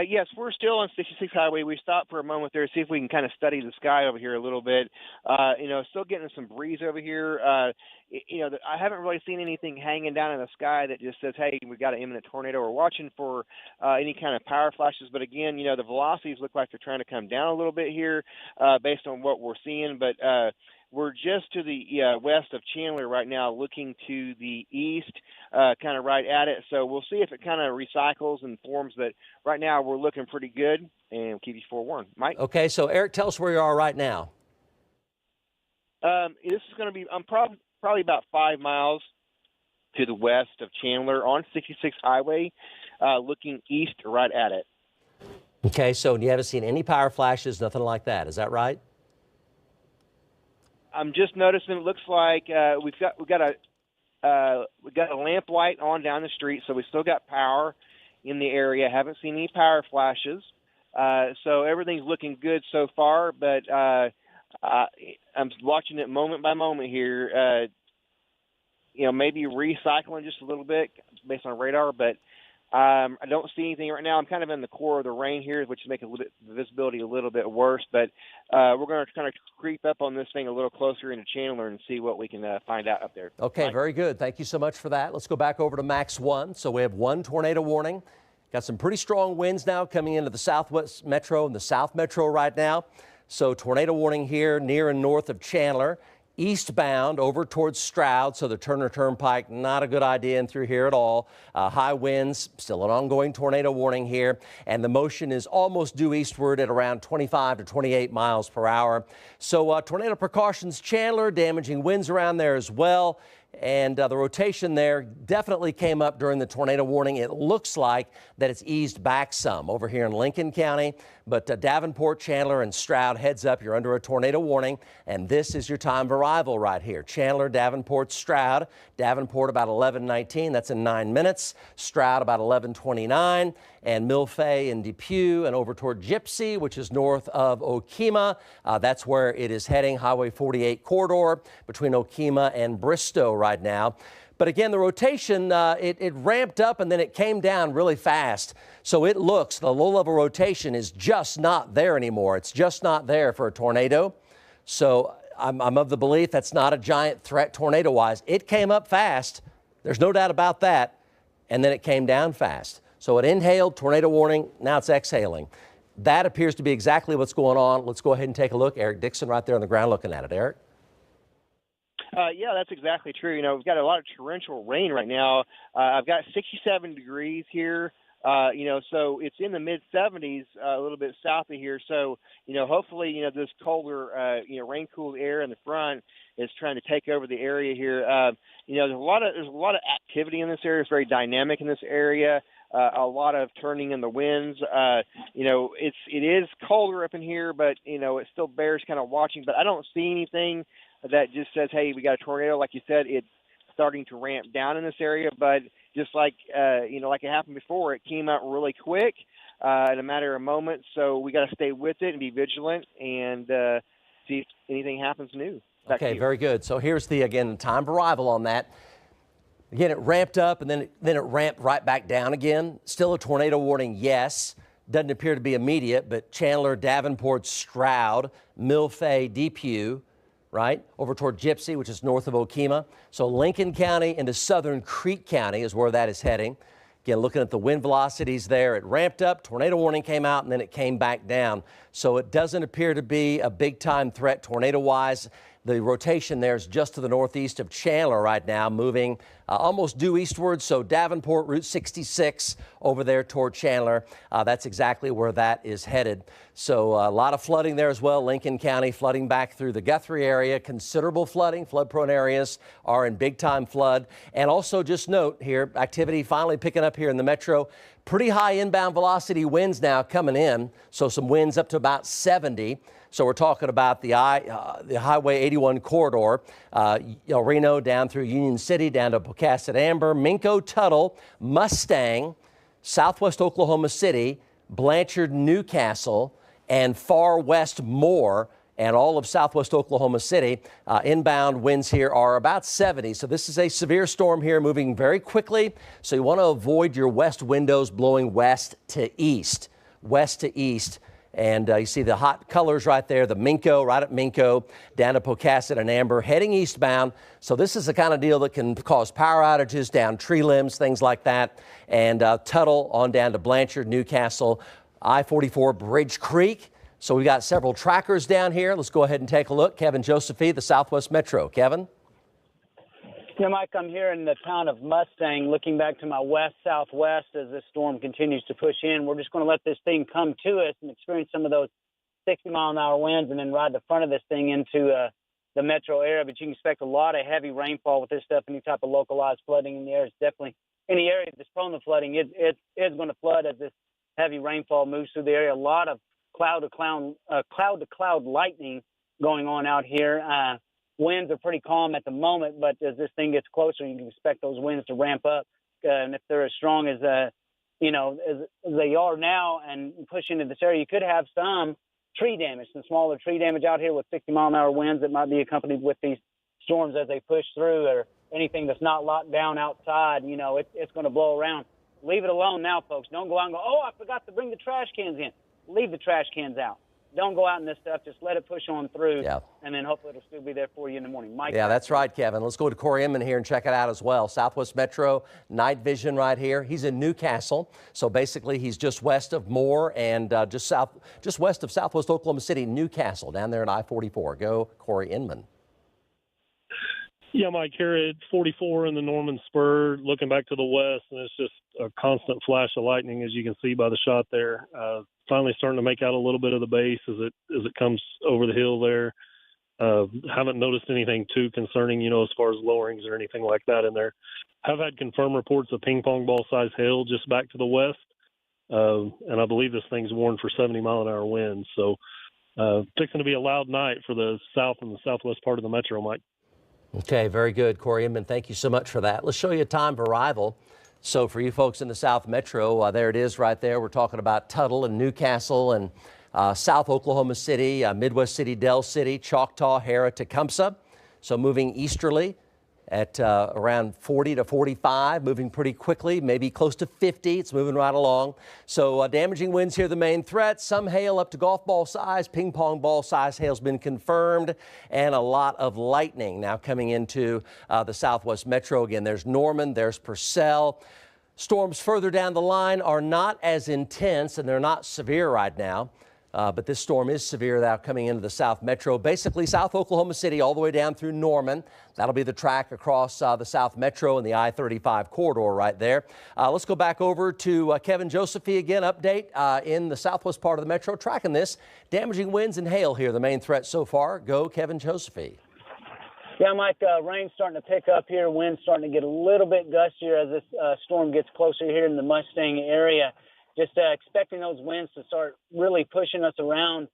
Yes, we're still on 66 Highway. We stopped for a moment there to see if we can kind of study the sky over here a little bit. Still getting some breeze over here. I haven't really seen anything hanging down in the sky that just says, hey, we've got an imminent tornado. We're watching for any kind of power flashes. But again, the velocities look like they're trying to come down a little bit here based on what we're seeing. But we're just to the west of Chandler right now, looking to the east, kind of right at it. So we'll see if it kind of recycles and forms. But right now we're looking pretty good, and we'll keep you forewarned. Mike? Okay, so Eric, tell us where you are right now. This is going to be, I'm probably about 5 miles to the west of Chandler on 66 Highway, looking east right at it. Okay, so you haven't seen any power flashes, nothing like that. Is that right? I'm just noticing it looks like we've got a lamp light on down the street, so we still got power in the area. Haven't seen any power flashes, so everything's looking good so far. But I'm watching it moment by moment here. Maybe recycling just a little bit based on radar, but I don't see anything right now. I'm kind of in the core of the rain here, which is making the visibility a little bit worse. But we're going to kind of creep up on this thing a little closer into Chandler and see what we can find out up there. Okay, Mike? Very good. Thank you so much for that. Let's go back over to Max 1. So we have one tornado warning. Got some pretty strong winds now coming into the southwest metro and the south metro right now. So tornado warning here near and north of Chandler. Eastbound over towards Stroud, so the Turner Turnpike, not a good idea in through here at all. High winds, still an ongoing tornado warning here, and the motion is almost due eastward at around 25 to 28 miles per hour. So tornado precautions, Chandler, damaging winds around there as well. And the rotation there definitely came up during the tornado warning. It looks like that it's eased back some over here in Lincoln County, but Davenport, Chandler, and Stroud, heads up, you're under a tornado warning, and this is your time of arrival right here. Chandler, Davenport, Stroud. Davenport about 11:19, that's in 9 minutes. Stroud about 11:29, and Milfay and Depew, and over toward Gypsy, which is north of Okemah. That's where it is heading, Highway 48 corridor between Okemah and Bristow right now. But again, the rotation, it ramped up and then it came down really fast. So it looks, the low-level rotation is just not there anymore. It's just not there for a tornado. So I'm of the belief that's not a giant threat tornado-wise. It came up fast. There's no doubt about that. And then it came down fast. So it inhaled, tornado warning, now it's exhaling. That appears to be exactly what's going on. Let's go ahead and take a look. Eric Dixon right there on the ground looking at it. Eric? Yeah, that's exactly true. You know, we've got a lot of torrential rain right now. I've got 67 degrees here. You know, so it's in the mid-70s, a little bit south of here. So, you know, hopefully, you know, this colder, you know, rain-cooled air in the front is trying to take over the area here. You know, there's a lot of activity in this area. It's very dynamic in this area. A lot of turning in the winds. You know, it is colder up in here, but you know, it still bears kind of watching. But I don't see anything that just says, "Hey, we got a tornado." Like you said, it's starting to ramp down in this area. But just like you know, like it happened before, it came out really quick in a matter of moments. So we got to stay with it and be vigilant and see if anything happens new. Okay, very good. So here's the again time of arrival on that. Again, it ramped up and then it ramped right back down again. Still a tornado warning, yes. Doesn't appear to be immediate, but Chandler, Davenport, Stroud, Milfay, Depew, right? Over toward Gypsy, which is north of Okemah. So Lincoln County into southern Creek County is where that is heading. Again, looking at the wind velocities there, it ramped up, tornado warning came out, and then it came back down. So it doesn't appear to be a big-time threat tornado-wise. The rotation there is just to the northeast of Chandler right now, moving almost due eastward. So Davenport, Route 66 over there toward Chandler. That's exactly where that is headed. So a lot of flooding there as well. Lincoln County flooding back through the Guthrie area. Considerable flooding. Flood-prone areas are in big-time flood. And also just note here, activity finally picking up here in the metro. Pretty high inbound velocity winds now coming in. So some winds up to about 70. So we're talking about the Highway 81 corridor, El Reno down through Union City, down to Pocasset Amber, Minco, Tuttle, Mustang, Southwest Oklahoma City, Blanchard, Newcastle, and far west Moore, and all of Southwest Oklahoma City. Inbound winds here are about 70. So this is a severe storm here moving very quickly. So you want to avoid your west windows blowing west to east. And you see the hot colors right there, the Minco, right at Minco, down to Pocasset and Amber, heading eastbound. So this is the kind of deal that can cause power outages, down tree limbs, things like that. And Tuttle on down to Blanchard, Newcastle, I-44, Bridge Creek. So we've got several trackers down here. Let's go ahead and take a look. Kevin Josephine, the Southwest Metro. Kevin? Yeah, Mike, I'm here in the town of Mustang, looking back to my west-southwest as this storm continues to push in. We're just going to let this thing come to us and experience some of those 60-mile-an-hour winds and then ride the front of this thing into the metro area. But you can expect a lot of heavy rainfall with this stuff, any type of localized flooding in the area. It's definitely any area that's prone to flooding. It is going to flood as this heavy rainfall moves through the area. A lot of cloud-to-cloud lightning going on out here. Winds are pretty calm at the moment, but as this thing gets closer, you can expect those winds to ramp up. And if they're as strong as they are now and push into this area, you could have some tree damage, some smaller tree damage out here with 60-mile-an-hour winds that might be accompanied with these storms as they push through, or anything that's not locked down outside. You know, it's going to blow around. Leave it alone now, folks. Don't go out and go, oh, I forgot to bring the trash cans in. Leave the trash cans out. Don't go out in this stuff. Just let it push on through, and then hopefully it'll still be there for you in the morning. Mike? Yeah, that's right, Kevin. Let's go to Corey Inman here and check it out as well. Southwest Metro, night vision right here. He's in Newcastle, so basically he's just west of Moore and just west of Southwest Oklahoma City, Newcastle, down there at I-44. Go, Corey Inman. Yeah, Mike, here at 44 in the Norman Spur, looking back to the west, and it's just a constant flash of lightning, as you can see by the shot there. Finally starting to make out a little bit of the base as it comes over the hill there. Haven't noticed anything too concerning, as far as lowerings or anything like that in there. Have had confirmed reports of ping pong ball size hail just back to the west. And I believe this thing's warned for 70-mile-an-hour winds. So fixing to be a loud night for the south and the southwest part of the metro, Mike. Okay, very good, Corey Inman. Thank you so much for that. Let's show you a time of arrival. So for you folks in the South Metro, there it is right there. We're talking about Tuttle and Newcastle and South Oklahoma City, Midwest City, Del City, Choctaw, Harrah, Tecumseh. So moving easterly at around 40 to 45, moving pretty quickly, maybe close to 50. It's moving right along. So damaging winds here, the main threat. Some hail up to golf ball size, ping pong ball size hail's been confirmed, and a lot of lightning now coming into the Southwest Metro. Again, there's Norman, there's Purcell. Storms further down the line are not as intense and they're not severe right now. But this storm is severe now coming into the South Metro, basically South Oklahoma City all the way down through Norman. That'll be the track across the South Metro and the I-35 corridor right there. Let's go back over to Kevin Josephine again. Update in the southwest part of the Metro, tracking this. Damaging winds and hail here, the main threat so far. Go, Kevin Josephine. Yeah, Mike, rain's starting to pick up here. Wind's starting to get a little bit gustier as this storm gets closer here in the Mustang area. Just expecting those winds to start really pushing us around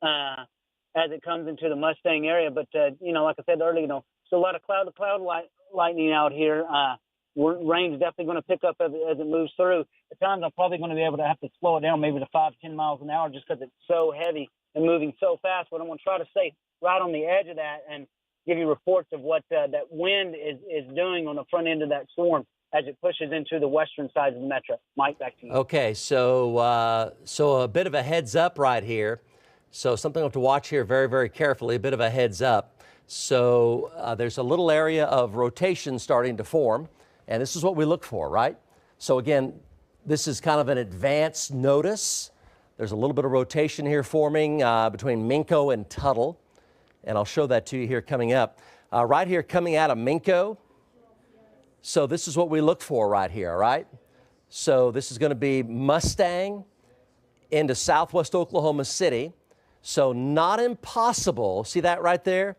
as it comes into the Mustang area. But, like I said earlier, there's a lot of cloud-to-cloud lightning out here. Rain's definitely going to pick up as it moves through. At times, I'm probably going to be able to have to slow it down maybe to 5-10 miles an hour just because it's so heavy and moving so fast. But I'm going to try to stay right on the edge of that and give you reports of what that wind is doing on the front end of that storm as it pushes into the western side of the metro. Mike, back to you. Okay, so a bit of a heads up right here. So something I have to watch here very, very carefully, a bit of a heads up. So there's a little area of rotation starting to form, and this is what we look for, right? So again, this is kind of an advance notice. There's a little bit of rotation here forming between Minco and Tuttle, and I'll show that to you here coming up. Right here coming out of Minco. So this is what we look for right here, all right? So this is going to be Mustang into southwest Oklahoma City. So not impossible, see that right there?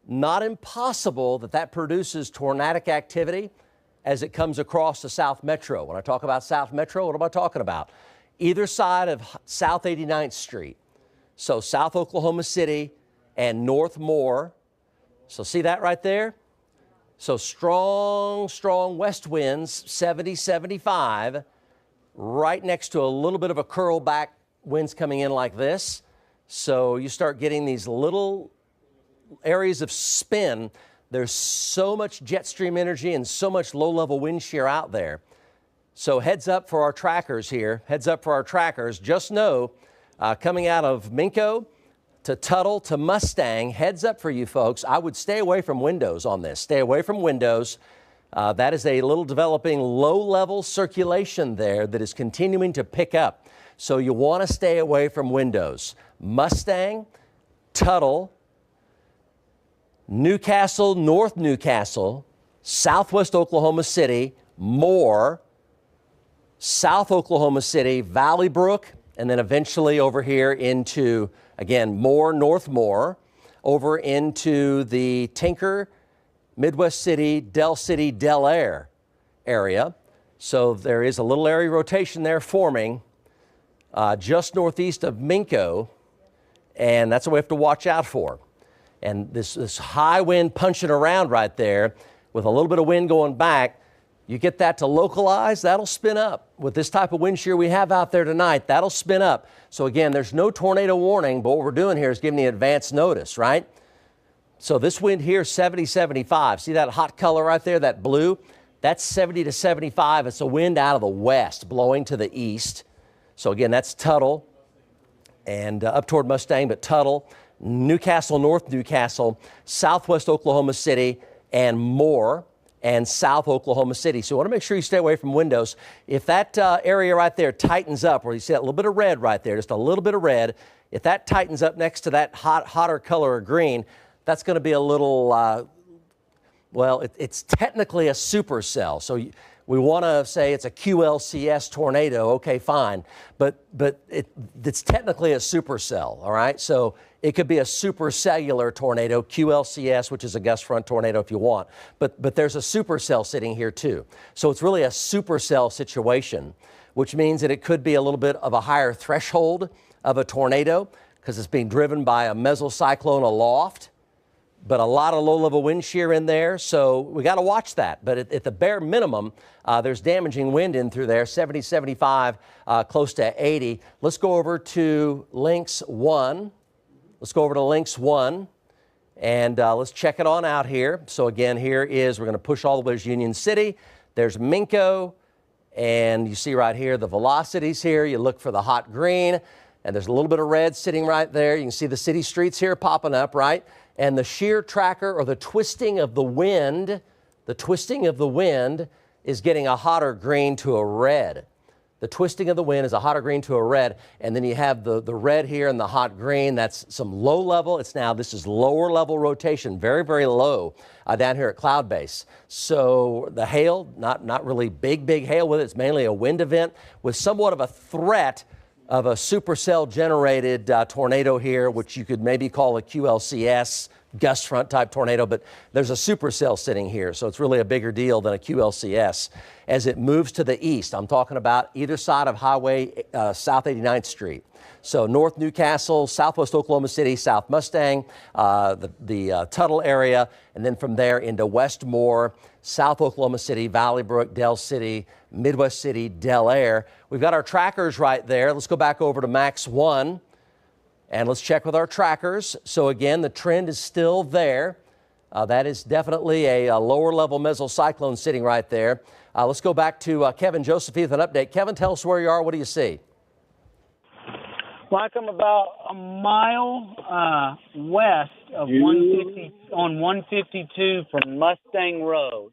Not impossible that produces tornadic activity as it comes across the South Metro. When I talk about South Metro, what am I talking about? Either side of South 89th Street. So South Oklahoma City and North Moore. So see that right there? So strong west winds, 70, 75, right next to a little bit of a curl back winds coming in like this. So you start getting these little areas of spin. There's so much jet stream energy and so much low-level wind shear out there. So heads up for our trackers here. Heads up for our trackers. Just know, coming out of Minco to Tuttle to Mustang, heads up for you folks. I would stay away from windows on this. Stay away from windows. That is a little developing low-level circulation there that is continuing to pick up. So you want to stay away from windows. Mustang, Tuttle, Newcastle, North Newcastle, southwest Oklahoma City, Moore, South Oklahoma City, Valley Brook, and then eventually over here into, again, Moore, North Moore, over into the Tinker, Midwest City, Del Air area. So there is a little area rotation there forming just northeast of Minco, and that's what we have to watch out for. And this high wind punching around right there with a little bit of wind going back, you get that to localize, that'll spin up. With this type of wind shear we have out there tonight, that'll spin up. So again, there's no tornado warning, but what we're doing here is giving you advance notice, right? So this wind here, 70, 75. See that hot color right there, that blue? That's 70 to 75. It's a wind out of the west blowing to the east. So again, that's Tuttle and up toward Mustang, but Tuttle, Newcastle, North Newcastle, southwest Oklahoma City, and Moore, and South Oklahoma City. So you want to make sure you stay away from windows. If that area right there tightens up, where you see that little bit of red right there, just a little bit of red, if that tightens up next to that hotter color of green, that's going to be a little, well, it's technically a supercell. So we want to say it's a QLCS tornado. Okay, fine, but it's technically a supercell. All right, so it could be a supercellular tornado, QLCS, which is a gust front tornado if you want. But there's a supercell sitting here too. So it's really a supercell situation, which means that it could be a little bit of a higher threshold of a tornado because it's being driven by a mesocyclone aloft, but a lot of low-level wind shear in there, so we got to watch that. But at the bare minimum, there's damaging wind in through there, 70, 75, close to 80. Let's go over to Lynx 1. Let's go over to Lynx 1, and let's check it on out here. So again, here is, we're going to push all the way to Union City. There's Minco, and you see right here the velocities here. You look for the hot green, and there's a little bit of red sitting right there. You can see the city streets here popping up, right? And the shear tracker, or the twisting of the wind is getting a hotter green to a red. The twisting of the wind is a hotter green to a red, and then you have the red here and the hot green. That's some low level. This is lower level rotation, very, very low down here at cloud base. So the hail, not really big hail with it. It's mainly a wind event with somewhat of a threat of a supercell generated tornado here, which you could maybe call a QLCS gust front type tornado, but there's a supercell sitting here, so it's really a bigger deal than a QLCS. As it moves to the east, I'm talking about either side of Highway South 89th Street. So North Newcastle, Southwest Oklahoma City, South Mustang, the Tuttle area, and then from there into Westmore, South Oklahoma City, Valley Brook, Del City, Midwest City, Del Air. We've got our trackers right there. Let's go back over to Max 1 and let's check with our trackers. So again, the trend is still there. That is definitely a lower level mesocyclone sitting right there. Let's go back to Kevin Joseph with an update. Kevin, tell us where you are. What do you see? Mike, I'm about a mile west of 150 on 152 from Mustang Road.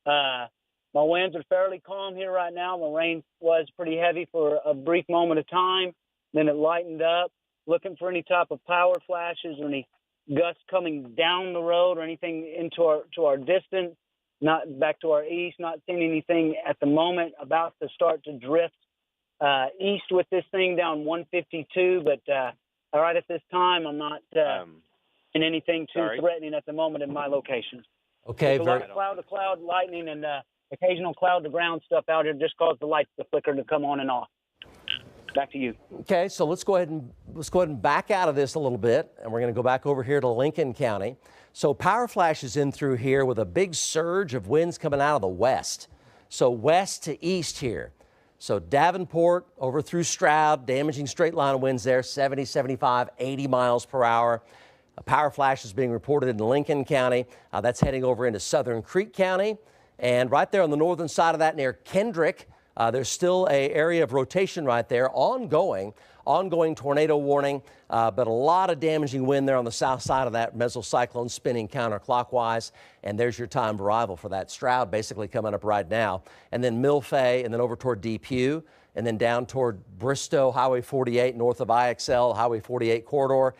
My winds are fairly calm here right now. The rain was pretty heavy for a brief moment of time. Then it lightened up. Looking for any type of power flashes or any gusts coming down the road or anything into our distance. Not back to our east. Not seeing anything at the moment. About to start to drift east with this thing down 152, but right at this time, I'm not in anything too threatening at the moment in my location. Okay, a lot of cloud to cloud lightning and occasional cloud to ground stuff out here just caused the lights to flicker to come on and off. Back to you. Okay, so let's go ahead and back out of this a little bit, and we're going to go back over here to Lincoln County. So power flashes in through here with a big surge of winds coming out of the west. So west to east here. So Davenport over through Stroud, damaging straight line winds there, 70, 75, 80 miles per hour. A power flash is being reported in Lincoln County. That's heading over into Southern Creek County. And right there on the northern side of that near Kendrick, there's still an area of rotation right there, ongoing tornado warning, but a lot of damaging wind there on the south side of that mesocyclone spinning counterclockwise. And there's your time of arrival for that. Stroud basically coming up right now. And then Milfay, and then over toward Depew, and then down toward Bristow, Highway 48, north of IXL, Highway 48 corridor.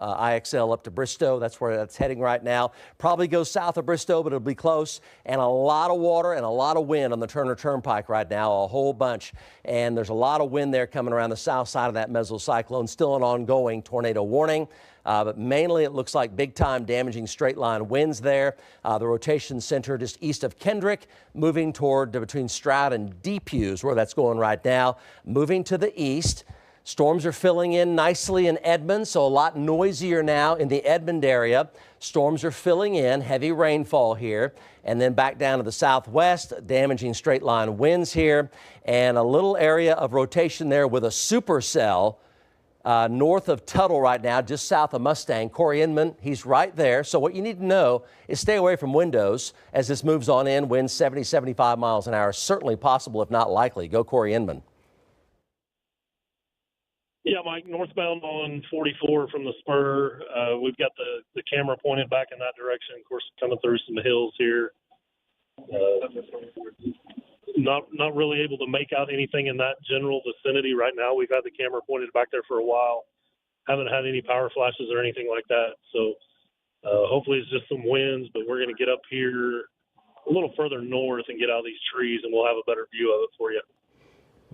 IXL up to Bristow. That's where that's heading right now. Probably goes south of Bristow, but it'll be close. And a lot of water and a lot of wind on the Turner Turnpike right now, a whole bunch. And there's a lot of wind there coming around the south side of that mesocyclone. Still an ongoing tornado warning. But mainly it looks like big time damaging straight line winds there. The rotation center just east of Kendrick, moving toward between Stroud and Depew is where that's going right now. Moving to the east. Storms are filling in nicely in Edmond, so a lot noisier now in the Edmond area. Storms are filling in, heavy rainfall here. And then back down to the southwest, damaging straight line winds here. And a little area of rotation there with a supercell north of Tuttle right now, just south of Mustang. Corey Inman, he's right there. So what you need to know is stay away from windows as this moves on in. Winds 70, 75 miles an hour. Certainly possible, if not likely. Go Corey Inman. Yeah, Mike, northbound on 44 from the spur. We've got the camera pointed back in that direction. Of course, coming through some hills here. Not really able to make out anything in that general vicinity right now. We've had the camera pointed back there for a while. Haven't had any power flashes or anything like that. So hopefully it's just some winds, but we're going to get up here a little further north and get out of these trees, and we'll have a better view of it for you.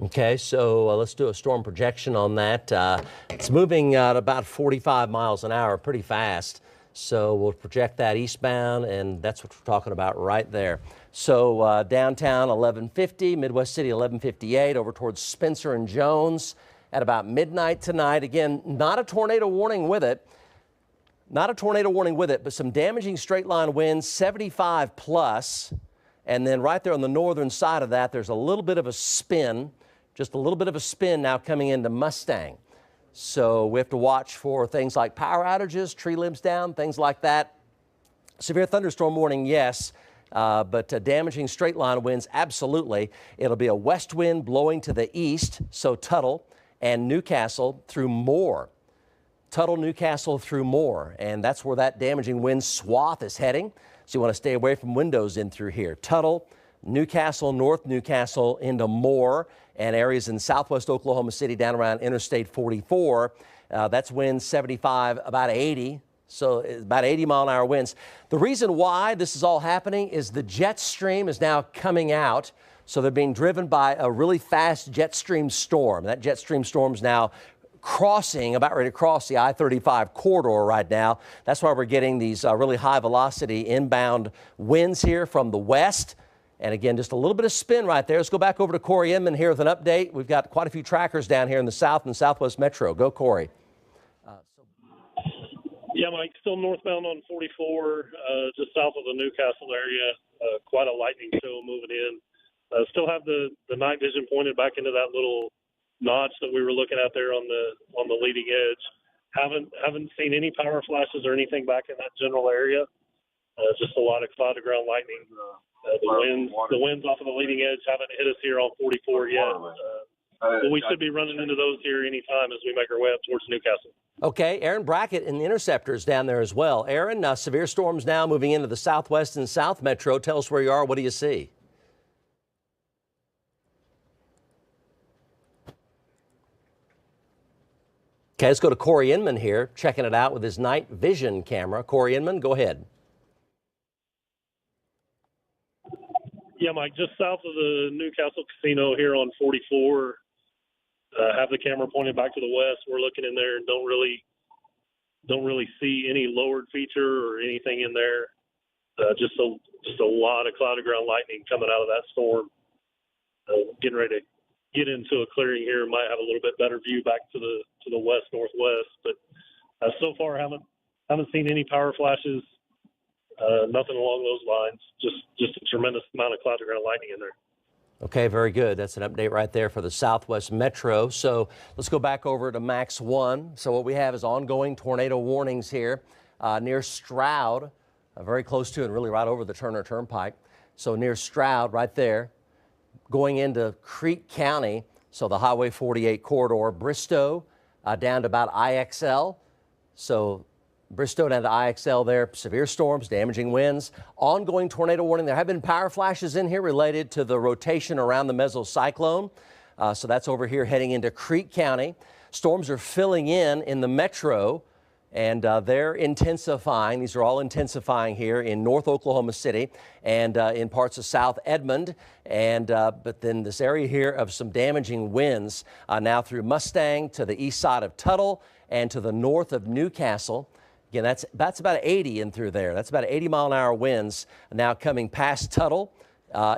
Okay, so let's do a storm projection on that. It's moving at about 45 miles an hour, pretty fast. So we'll project that eastbound, and that's what we're talking about right there. So downtown 1150, Midwest City 1158, over towards Spencer and Jones at about midnight tonight. Again, not a tornado warning with it. Not a tornado warning with it, but some damaging straight line winds, 75 plus. And then right there on the northern side of that, there's a little bit of a spin, just a little bit of a spin now coming into Mustang. So we have to watch for things like power outages, tree limbs down, things like that. Severe thunderstorm warning, yes, but damaging straight line winds, absolutely. It'll be a west wind blowing to the east, so Tuttle and Newcastle through Moore. Tuttle, Newcastle through Moore, and that's where that damaging wind swath is heading. So you want to stay away from windows in through here. Tuttle, Newcastle, North Newcastle into Moore, and areas in southwest Oklahoma City down around Interstate 44. That's winds 75, about 80. So it's about 80-mile-an-hour winds. The reason why this is all happening is the jet stream is now coming out. So they're being driven by a really fast jet stream storm. That jet stream storm is now about ready to cross the I-35 corridor right now. That's why we're getting these really high velocity inbound winds here from the west. And again, just a little bit of spin right there. Let's go back over to Corey Inman here with an update. We've got quite a few trackers down here in the south and southwest metro. Go, Corey. Yeah, Mike, still northbound on 44, just south of the Newcastle area. Quite a lightning show moving in. Still have the night vision pointed back into that little notch that we were looking at there on the leading edge. Haven't seen any power flashes or anything back in that general area. Just a lot of cloud to ground lightning. The winds off of the leading edge haven't hit us here on 44 yet. But we should be running into those here anytime as we make our way up towards Newcastle. Okay, Aaron Brackett and the Interceptors down there as well. Aaron, severe storms now moving into the southwest and south metro. Tell us where you are. What do you see? Okay, let's go to Corey Inman here, checking it out with his night vision camera. Corey Inman, go ahead. Yeah, Mike, just south of the Newcastle Casino here on 44. Have the camera pointed back to the west. We're looking in there and don't really see any lowered feature or anything in there. Just a lot of cloud to ground lightning coming out of that storm. Getting ready to get into a clearing here. Might have a little bit better view back to the west northwest, but so far haven't seen any power flashes. Nothing along those lines. Just a tremendous amount of cloud to ground lightning in there. Okay, very good. That's an update right there for the Southwest Metro. So let's go back over to Max 1. So what we have is ongoing tornado warnings here near Stroud, very close to and really right over the Turner Turnpike. So near Stroud right there, going into Creek County, so the Highway 48 corridor, Bristow down to about IXL. So Bristow down to IXL there, severe storms, damaging winds, ongoing tornado warning. There have been power flashes in here related to the rotation around the mesocyclone. So that's over here heading into Creek County. Storms are filling in the metro, and they're intensifying. These are all intensifying here in North Oklahoma City and in parts of South Edmond. And but then this area here of some damaging winds now through Mustang to the east side of Tuttle and to the north of Newcastle. Again, that's about 80 in through there. That's about 80-mile-an-hour winds now coming past Tuttle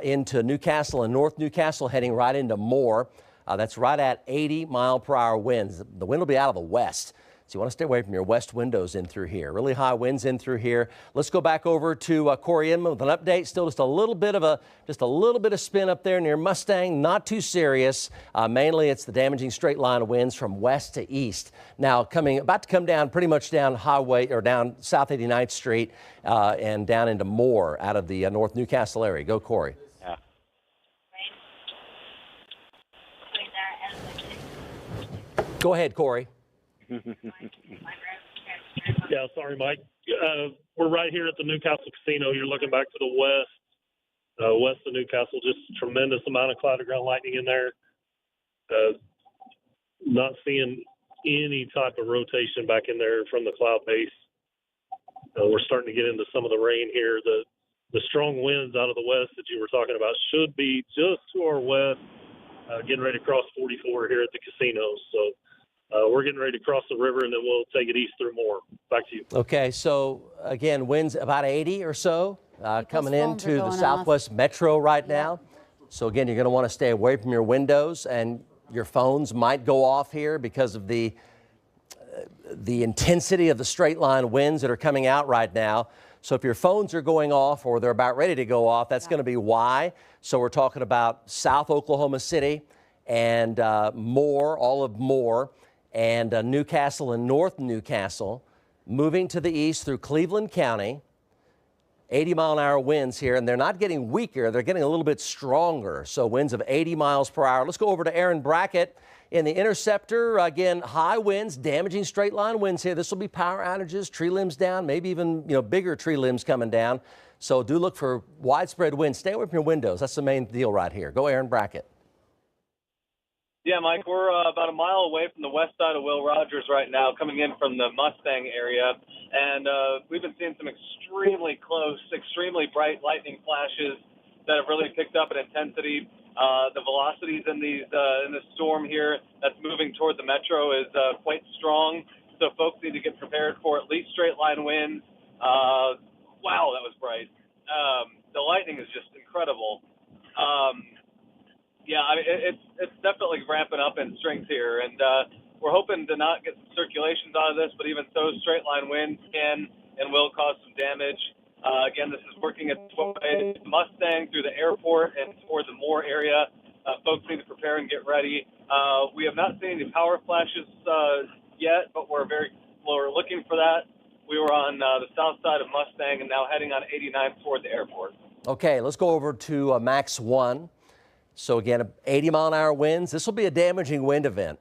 into Newcastle and North Newcastle, heading right into Moore. That's right at 80-mile-per-hour winds. The wind will be out of the west, so you want to stay away from your west windows in through here. Really high winds in through here. Let's go back over to Corey Inman with an update. Still just a little bit of spin up there near Mustang. Not too serious. Mainly it's the damaging straight line of winds from west to east. Now about to come down pretty much down highway or down South 89th Street and down into Moore out of the North Newcastle area. Go, Corey. Yeah. Go ahead, Corey. Yeah, sorry, Mike. We're right here at the Newcastle Casino. You're looking back to the west of Newcastle. Just a tremendous amount of cloud to ground lightning in there. Not seeing any type of rotation back in there from the cloud base. We're starting to get into some of the rain here. the strong winds out of the west that you were talking about should be just to our west, getting ready to cross 44 here at the casino. So we're getting ready to cross the river, and then we'll take it east through Moore. Back to you. Okay, so again, winds about 80 or so coming into the Southwest Metro right now. So again, you're going to want to stay away from your windows, and your phones might go off here because of the intensity of the straight line winds that are coming out right now. So if your phones are going off or they're about ready to go off, that's going to be why. So we're talking about South Oklahoma City and Moore, all of Moore, and Newcastle and North Newcastle, moving to the east through Cleveland County. 80-mile-an-hour winds here, and they're not getting weaker. They're getting a little bit stronger. So winds of 80 miles per hour. Let's go over to Aaron Brackett in the Interceptor. Again, high winds, damaging straight line winds here. This will be power outages, tree limbs down, maybe even bigger tree limbs coming down. So do look for widespread winds. Stay away from your windows. That's the main deal right here. Go Aaron Brackett. Yeah, Mike, we're about a mile away from the west side of Will Rogers right now, coming in from the Mustang area. And we've been seeing some extremely close, extremely bright lightning flashes that have really picked up in intensity. The velocities in this storm here that's moving toward the metro is quite strong. So folks need to get prepared for at least straight line winds. Wow, that was bright. The lightning is just incredible. Yeah, I mean, it's definitely ramping up in strength here, and we're hoping to not get some circulations out of this, but even so, straight line winds can and will cause some damage. Again, this is working its way to Mustang through the airport and toward the Moore area. Folks need to prepare and get ready. We have not seen any power flashes yet, but we're looking for that. We were on the south side of Mustang and now heading on 89 toward the airport. Okay, let's go over to Max 1. So again, 80-mile-an-hour winds. This will be a damaging wind event.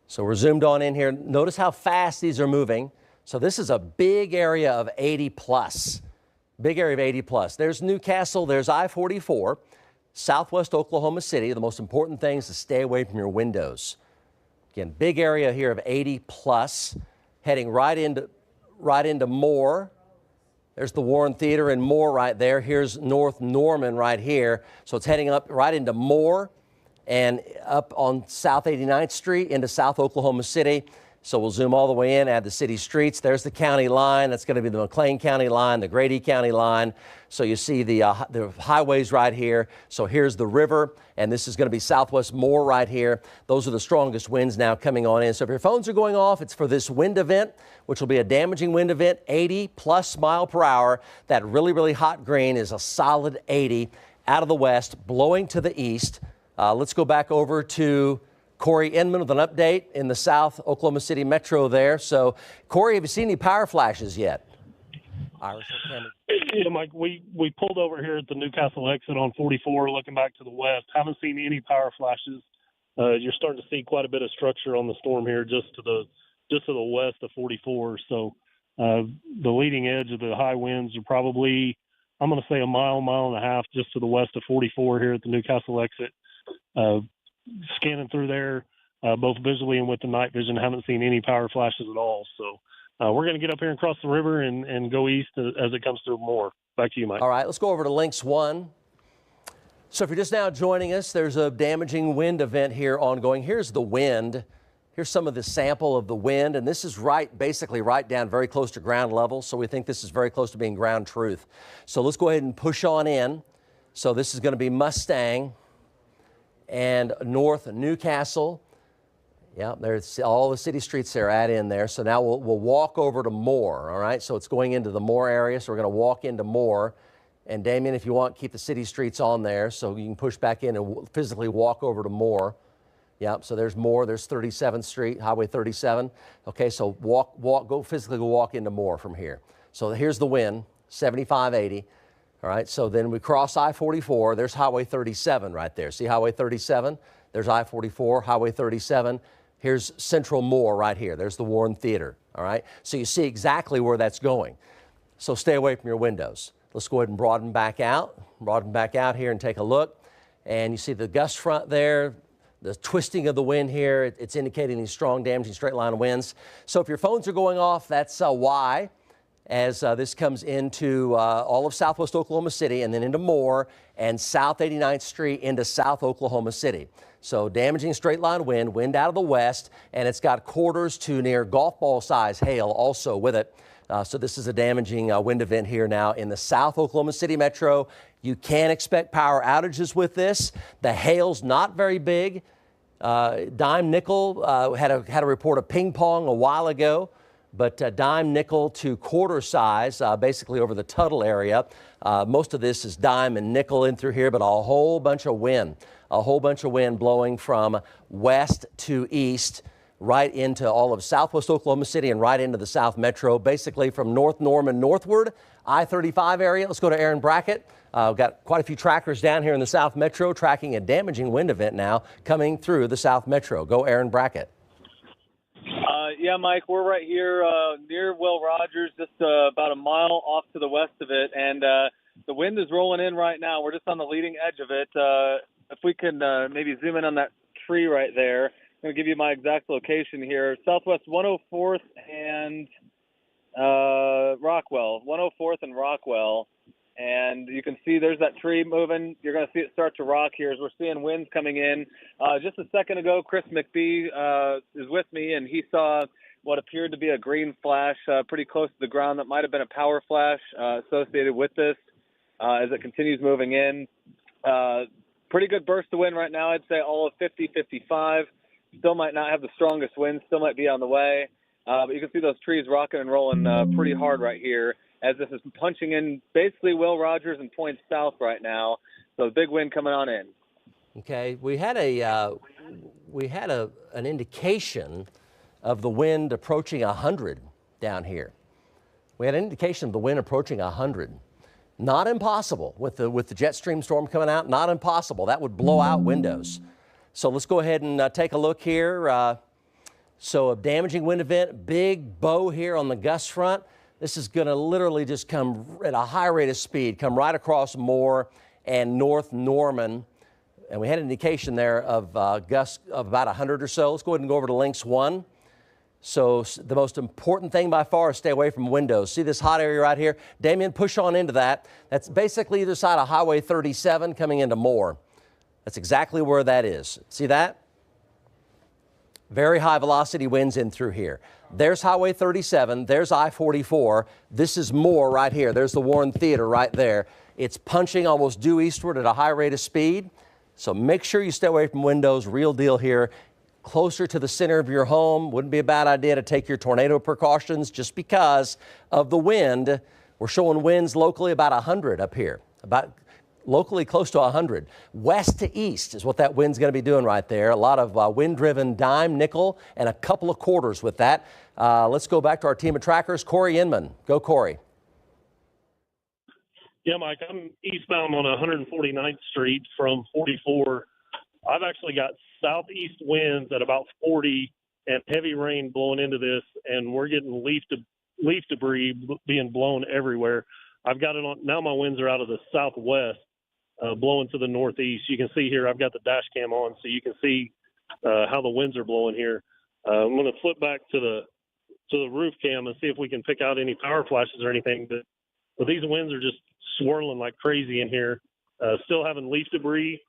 So we're zoomed on in here. Notice how fast these are moving. So this is a big area of 80 plus. Big area of 80 plus. There's Newcastle, there's I-44, southwest Oklahoma City. The most important thing is to stay away from your windows. Again, big area here of 80 plus, heading right into Moore. There's the Warren Theater and Moore right there. Here's North Norman right here. So it's heading up right into Moore and up on South 89th Street into South Oklahoma City. So we'll zoom all the way in, add the city streets. There's the county line. That's going to be the McLean County line, the Grady County line. So you see the highways right here. So here's the river, and this is going to be Southwest Moore right here. Those are the strongest winds now coming on in. So if your phones are going off, it's for this wind event, which will be a damaging wind event, 80 plus mile per hour. That really, really hot green is a solid 80 out of the west, blowing to the east. Let's go back over to Corey Inman with an update in the South Oklahoma City Metro there. So, Corey, have you seen any power flashes yet? Yeah, Mike, we pulled over here at the Newcastle exit on 44, looking back to the west. Haven't seen any power flashes. You're starting to see quite a bit of structure on the storm here, just to the west of 44. So, the leading edge of the high winds are probably, I'm going to say, a mile and a half just to the west of 44 here at the Newcastle exit. Scanning through there, both visually and with the night vision, haven't seen any power flashes at all. So we're going to get up here and cross the river and go east as it comes through Moore. Back to you, Mike. All right, let's go over to Lynx 1. So if you're just now joining us, there's a damaging wind event here ongoing. Here's the wind. Here's some of the sample of the wind, and this is basically right down very close to ground level. So we think this is very close to being ground truth. So let's go ahead and push on in. So this is going to be Mustang and North Newcastle. Yeah, there's all the city streets there, add in there. So now we'll walk over to Moore, all right? So it's going into the Moore area, so we're going to walk into Moore. And Damien, if you want, keep the city streets on there so you can push back in and physically walk over to Moore. Yep, so there's Moore, there's 37th Street, Highway 37. Okay, so go physically walk into Moore from here. So here's the wind, 75, 80. All right, so then we cross I-44. There's Highway 37 right there. See Highway 37? There's I-44, Highway 37. Here's Central Moore right here. There's the Warren Theater. All right, so you see exactly where that's going. So stay away from your windows. Let's go ahead and broaden back out here and take a look. And you see the gust front there, the twisting of the wind here. It's indicating these strong, damaging straight line winds. So if your phones are going off, that's why. as this comes into all of southwest Oklahoma City and then into Moore and South 89th Street into South Oklahoma City. So damaging straight line wind out of the west, and it's got quarters to near golf ball size hail also with it. So this is a damaging wind event here now in the South Oklahoma City metro. You can expect power outages with this. The hail's not very big. Dime nickel had a report of ping pong a while ago, but dime nickel to quarter size, basically over the Tuttle area. Most of this is dime and nickel in through here, but a whole bunch of wind. A whole bunch of wind blowing from west to east right into all of southwest Oklahoma City and right into the South Metro, basically from North Norman northward, I-35 area. Let's go to Aaron Brackett. We've got quite a few trackers down here in the South Metro tracking a damaging wind event now coming through the South Metro. Go Aaron Brackett. Yeah, Mike, we're right here near Will Rogers, just about a mile off to the west of it, and the wind is rolling in right now. We're just on the leading edge of it. If we can maybe zoom in on that tree right there, I'm going to give you my exact location here. Southwest 104th and Rockwell, 104th and Rockwell. And you can see there's that tree moving. You're going to see it start to rock here as we're seeing winds coming in. Just a second ago, Chris McBee is with me, and he saw what appeared to be a green flash pretty close to the ground. That might have been a power flash associated with this as it continues moving in. Pretty good burst of wind right now. I'd say all of 50, 55. Still might not have the strongest wind. Still might be on the way. But you can see those trees rocking and rolling pretty hard right here as this is punching in basically Will Rogers and points south right now. So big wind coming on in. Okay, we had an indication of the wind approaching 100 down here. We had an indication of the wind approaching 100. Not impossible with the jet stream storm coming out. Not impossible. That would blow out windows. So let's go ahead and take a look here. So a damaging wind event, big bow here on the gust front. This is going to literally just come at a high rate of speed, come right across Moore and North Norman. And we had an indication there of gusts of about 100 or so. Let's go ahead and go over to Lynx 1. So the most important thing by far is stay away from windows. See this hot area right here? Damien, push on into that. That's basically either side of Highway 37 coming into Moore. That's exactly where that is. See that? Very high velocity winds in through here. There's Highway 37. There's I-44. This is Moore right here. There's the Warren Theater right there. It's punching almost due eastward at a high rate of speed. So make sure you stay away from windows. Real deal here. Closer to the center of your home. Wouldn't be a bad idea to take your tornado precautions just because of the wind. We're showing winds locally about 100 up here. About locally close to 100. West to east is what that wind's going to be doing right there. A lot of wind-driven dime, nickel, and a couple of quarters with that. Let's go back to our team of trackers. Corey Inman. Go, Corey. Yeah, Mike, I'm eastbound on 149th Street from 44. I've actually got southeast winds at about 40 and heavy rain blowing into this, and we're getting leaf debris being blown everywhere. I've got it on now. My winds are out of the southwest, blowing to the northeast. You can see here I've got the dash cam on, so you can see how the winds are blowing here. I'm going to flip back to the roof cam and see if we can pick out any power flashes or anything. But these winds are just swirling like crazy in here. Still having leaf debris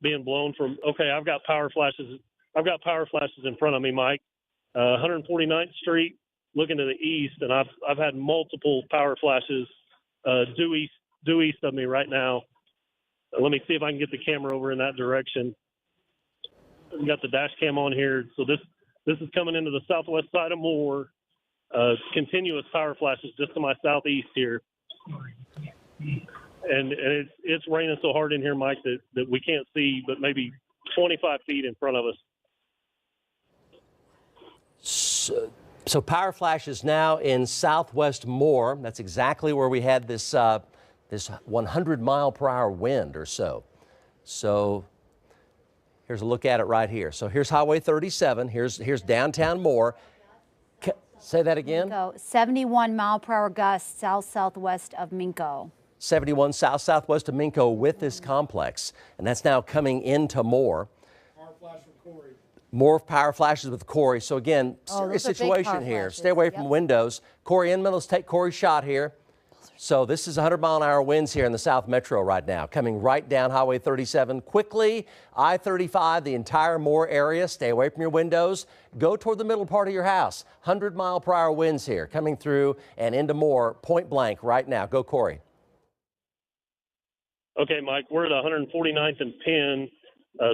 being blown from. Okay, I've got power flashes. I've got power flashes in front of me, Mike. 149th Street, looking to the east, and I've had multiple power flashes due east of me right now. Let me see if I can get the camera over in that direction. I've got the dash cam on here, so this is coming into the southwest side of Moore. Continuous power flashes just to my southeast here, and it's raining so hard in here, Mike, that we can't see, but maybe 25 feet in front of us. So power flashes now in southwest Moore. That's exactly where we had this 100-mile-per-hour wind or so. So here's a look at it right here. So here's Highway 37. Here's downtown Moore. Say that again. 71-mile-per-hour gusts south-southwest of Minco. 71 south-southwest of Minco with this complex, and that's now coming into Moore. Power flash from Corey. More power flashes with Corey. So again, Oh, serious those are big situation power here. flashes. Stay away from windows. Corey Inman, let's take Corey's shot here. So this is 100-mile-an-hour winds here in the South Metro right now, coming right down Highway 37 quickly. I-35, the entire Moore area. Stay away from your windows. Go toward the middle part of your house. 100-mile-per-hour winds here coming through and into Moore, point blank right now. Go, Corey. Okay, Mike, we're at 149th and Penn.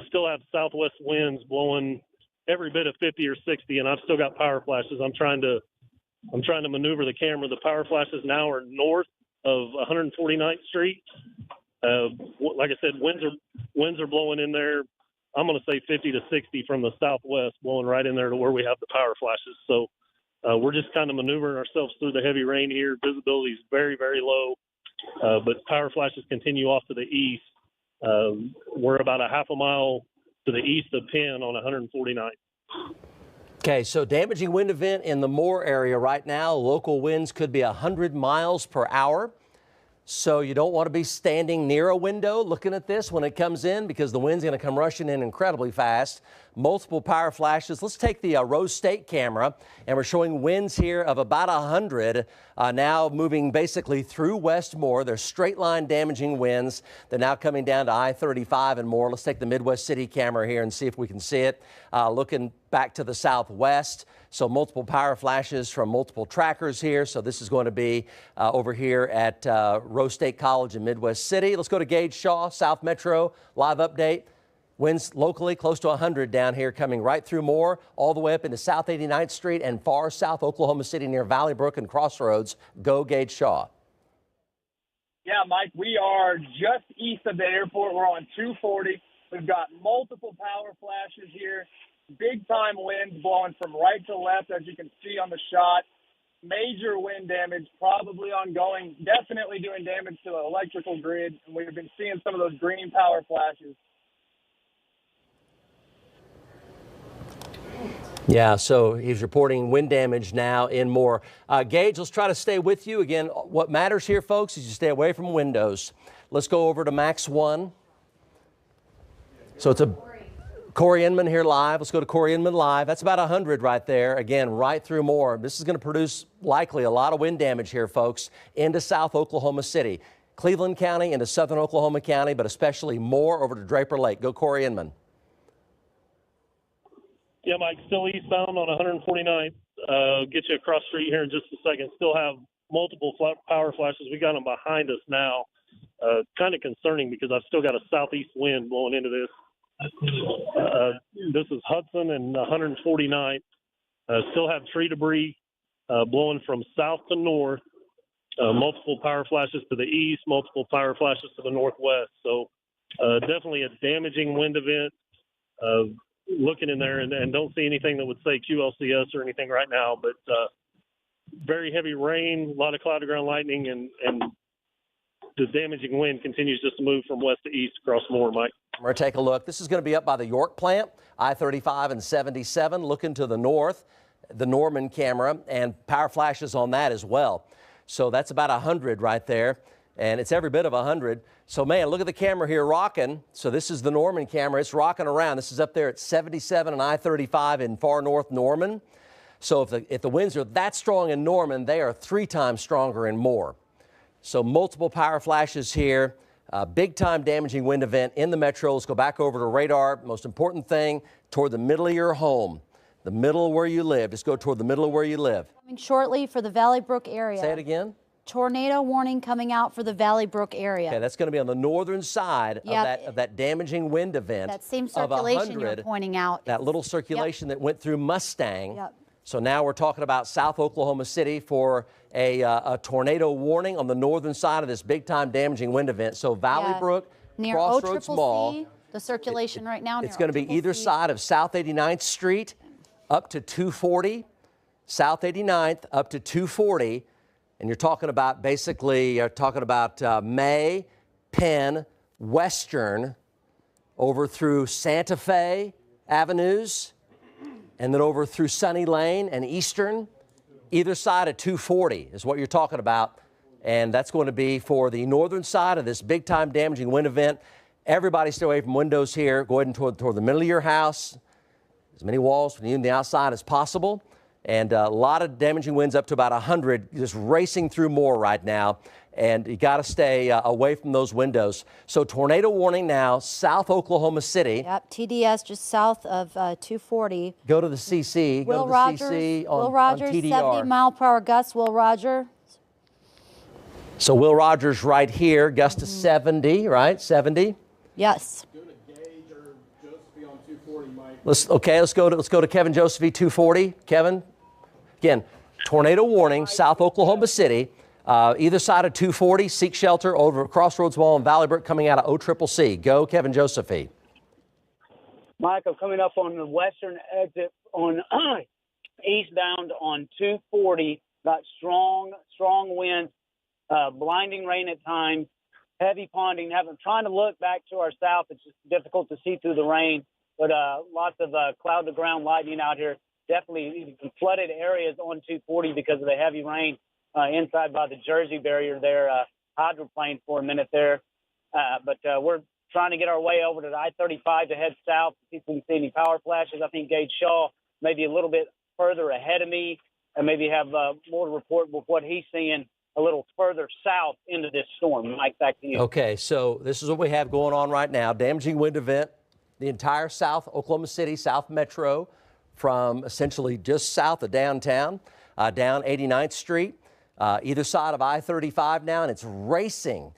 Still have southwest winds blowing every bit of 50 or 60, and I've still got power flashes. I'm trying to maneuver the camera. The power flashes now are north of 149th Street. Like I said, winds are blowing in there. I'm going to say 50 to 60 from the southwest, blowing right in there to where we have the power flashes. So we're just kind of maneuvering ourselves through the heavy rain here. Visibility is very, very low, but power flashes continue off to the east. We're about a half a mile to the east of Penn on 149th. Okay, so damaging wind event in the Moore area right now. Local winds could be 100 miles per hour. So you don't want to be standing near a window looking at this when it comes in, because the wind's going to come rushing in incredibly fast. Multiple power flashes. Let's take the Rose State camera, and we're showing winds here of about 100 now moving basically through West Moore. They're straight line damaging winds. They're now coming down to I-35 and more. Let's take the Midwest City camera here and see if we can see it. Looking back to the southwest. So multiple power flashes from multiple trackers here. So this is going to be over here at Rose State College in Midwest City. Let's go to Gage Shaw, South Metro, live update. Winds locally close to 100 down here, coming right through Moore, all the way up into South 89th Street and far south Oklahoma City near Valley Brook and Crossroads. Go Gage Shaw. Yeah, Mike, we are just east of the airport. We're on 240. We've got multiple power flashes here. Big time winds blowing from right to left, as you can see on the shot. Major wind damage, probably ongoing, definitely doing damage to the electrical grid. And we've been seeing some of those green power flashes. Yeah, so he's reporting wind damage now in Moore. Gage, let's try to stay with you. Again, what matters here, folks, is you stay away from windows. Let's go over to Max 1. So it's a Corey Inman here live. Let's go to Corey Inman live. That's about 100 right there. Again, right through Moore. This is going to produce likely a lot of wind damage here, folks, into South Oklahoma City, Cleveland County, into Southern Oklahoma County, but especially Moore over to Draper Lake. Go Corey Inman. Yeah, Mike, still eastbound on 149th. Get you across the street here in just a second. Still have multiple power flashes. We got them behind us now. Kind of concerning because I've still got a southeast wind blowing into this. This is Hudson and 149th. Still have tree debris blowing from south to north. Multiple power flashes to the east, multiple power flashes to the northwest. So definitely a damaging wind event. Looking in there and don't see anything that would say QLCS or anything right now, but very heavy rain, a lot of cloud to ground lightning, and the damaging wind continues just to move from west to east across Moore, Mike. We're going to take a look. This is going to be up by the York plant, I-35 and 77, looking to the north, the Norman camera, and power flashes on that as well. So that's about 100 right there, and it's every bit of 100. So, man, look at the camera here rocking. So this is the Norman camera. It's rocking around. This is up there at 77 and I-35 in far north Norman. So if the winds are that strong in Norman, they are 3 times stronger in Moore. So multiple power flashes here. Big time damaging wind event in the metro. Let's go back over to radar. Most important thing, toward the middle of your home, the middle where you live. Just go toward the middle of where you live. Coming shortly for the Valley Brook area. Say it again. Tornado warning coming out for the Valley Brook area. Okay, that's going to be on the northern side of that damaging wind event. That same circulation you're pointing out. That little circulation that went through Mustang. Yep. So now we're talking about South Oklahoma City for a tornado warning on the northern side of this big-time damaging wind event. So Valley Brook, near Crossroads Mall. The circulation right now. It's going to be either side of South 89th Street up to 240, South 89th up to 240. And you're talking about basically, May, Penn, Western, over through Santa Fe Avenues, and then over through Sunny Lane and Eastern. Either side of 240 is what you're talking about. And that's going to be for the northern side of this big time damaging wind event. Everybody stay away from windows here. Go ahead and toward the middle of your house. as many walls from you and the outside as possible. And a lot of damaging winds up to about 100, just racing through more right now. And you got to stay away from those windows. So tornado warning now, South Oklahoma City. Yep, TDS just south of 240. Go to the CC. Will Go to the Rogers, CC on, Will Rogers, on TDR. 70-mile-per-hour gusts. Will Rogers. So Will Rogers right here, gust to 70, right? 70. Yes. Let's go to Kevin Josephine 240. Kevin, again, tornado warning, South Oklahoma City. Either side of 240, seek shelter over Crossroads Mall and Valley Brook coming out of OCCC. Go, Kevin Josephine. Mike, I'm coming up on the western exit on eastbound on 240. Got strong winds, blinding rain at times, heavy ponding. Trying to look back to our south. It's just difficult to see through the rain, but lots of cloud-to-ground lightning out here. Definitely flooded areas on 240 because of the heavy rain. Inside by the Jersey barrier there, hydroplaned for a minute there. But we're trying to get our way over to the I-35 to head south to see if we can see any power flashes. I think Gage Shaw maybe a little bit further ahead of me and maybe have more to report with what he's seeing a little further south into this storm. Mike, back to you. Okay, so this is what we have going on right now. Damaging wind event, the entire South Oklahoma City, South Metro, from essentially just south of downtown, down 89th Street. Either side of I-35 now, and it's racing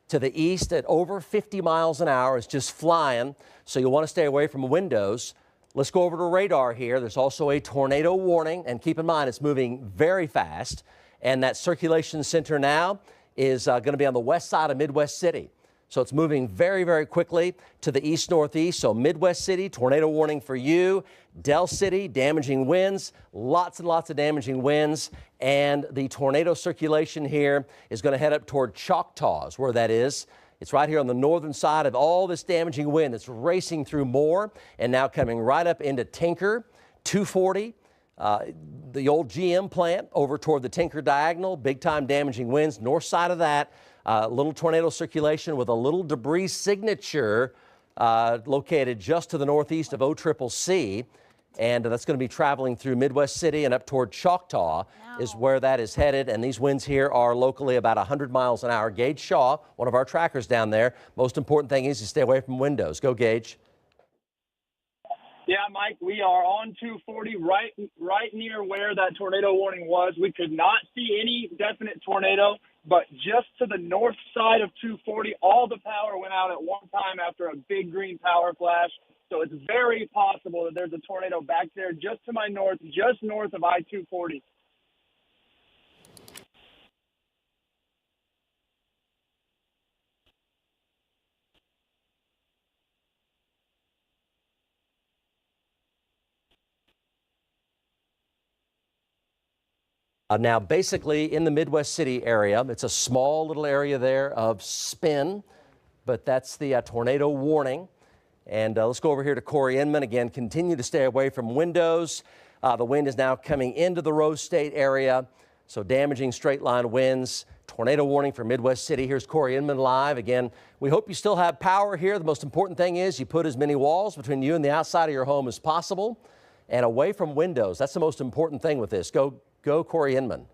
to the east at over 50 miles an hour. It's just flying, so you'll want to stay away from windows. Let's go over to radar here. There's also a tornado warning, and keep in mind it's moving very fast, and that circulation center now is going to be on the west side of Midwest City. So it's moving very, very quickly to the east-northeast. So Midwest City, tornado warning for you. Del City, damaging winds, lots and lots of damaging winds. And the tornado circulation here is going to head up toward Choctaw, is where that is. It's right here on the northern side of all this damaging wind that's racing through Moore and now coming right up into Tinker, 240. The old GM plant over toward the Tinker Diagonal, big-time damaging winds. North side of that, little tornado circulation with a little debris signature located just to the northeast of OCCC. And that's going to be traveling through Midwest City and up toward Choctaw is where that is headed. And these winds here are locally about 100 miles an hour. Gage Shaw, one of our trackers down there. Most important thing is you stay away from windows. Go, Gage. Yeah, Mike, we are on 240 right near where that tornado warning was. We could not see any definite tornado, but just to the north side of 240, all the power went out at one time after a big green power flash. So it's very possible that there's a tornado back there just to my north, just north of I-240. Now, basically in the Midwest City area, it's a small little area there of spin, but that's the tornado warning. And let's go over here to Corey Inman again. Continue to stay away from windows. The wind is now coming into the Rose State area, so damaging straight line winds. Tornado warning for Midwest City. Here's Corey Inman live. Again, we hope you still have power here. The most important thing is you put as many walls between you and the outside of your home as possible and away from windows. That's the most important thing with this. Go, Corey Inman.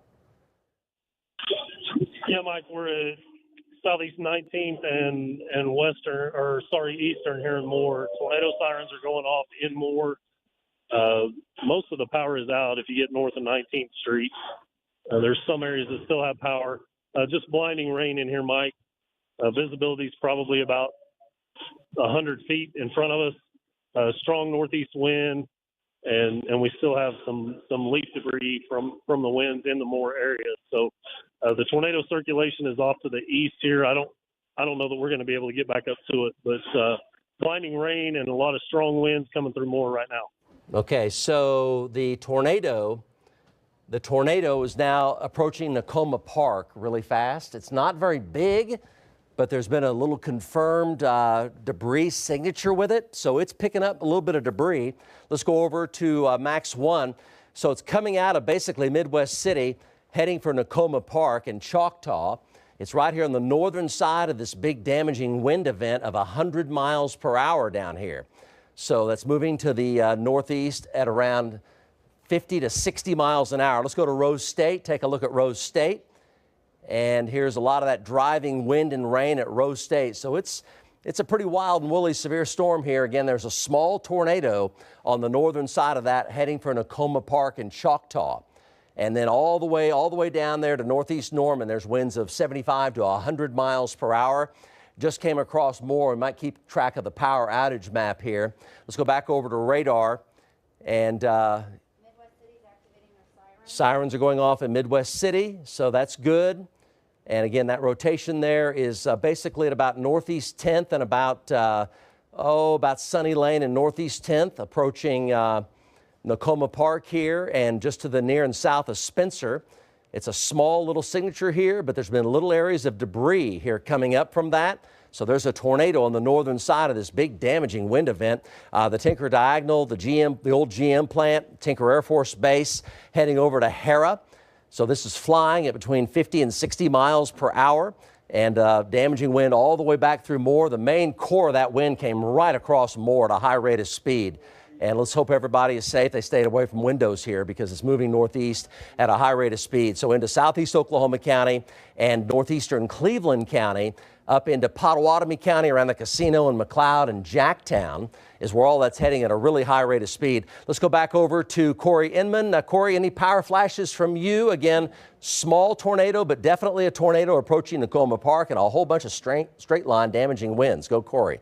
Yeah, Mike, we're at Southeast 19th and Eastern here in Moore. Tornado sirens are going off in Moore. Most of the power is out if you get north of 19th Street. There's some areas that still have power. Just blinding rain in here, Mike. Visibility is probably about 100 feet in front of us. Strong northeast wind. And we still have some leaf debris from the winds in the Moore area. So the tornado circulation is off to the east here. I don't know that we're going to be able to get back up to it, but blinding rain and a lot of strong winds coming through Moore right now. Okay, so the tornado is now approaching Nakoma Park really fast. It's not very big, but there's been a little confirmed debris signature with it, so it's picking up a little bit of debris. Let's go over to Max 1. So it's coming out of basically Midwest City, heading for Nakoma Park in Choctaw. It's right here on the northern side of this big damaging wind event of 100 miles per hour down here. So that's moving to the northeast at around 50 to 60 miles an hour. Let's go to Rose State, take a look at Rose State. And here's a lot of that driving wind and rain at Rose State. So it's a pretty wild and woolly severe storm here. Again, there's a small tornado on the northern side of that heading for Nakoma Park in Choctaw. And then all the way down there to northeast Norman, there's winds of 75 to 100 miles per hour. Just came across more. We might keep track of the power outage map here. Let's go back over to radar. And sirens are going off in Midwest City, so that's good. And again, that rotation there is basically at about northeast 10th and about Sunny Lane and northeast 10th, approaching Nakoma Park here and just to the near and south of Spencer. It's a small little signature here, but there's been little areas of debris here coming up from that. So there's a tornado on the northern side of this big damaging wind event. The Tinker Diagonal, the old GM plant, Tinker Air Force Base, heading over to Hera. So this is flying at between 50 and 60 miles per hour and damaging wind all the way back through Moore. The main core of that wind came right across Moore at a high rate of speed. And let's hope everybody is safe. They stayed away from windows here because it's moving northeast at a high rate of speed. So into southeast Oklahoma County and northeastern Cleveland County, up into Pottawatomie County around the casino in McLeod and Jacktown is where all that's heading at a really high rate of speed. Let's go back over to Corey Inman. Corey, any power flashes from you? Again, small tornado, but definitely a tornado approaching Nakoma Park and a whole bunch of straight line damaging winds. Go, Corey.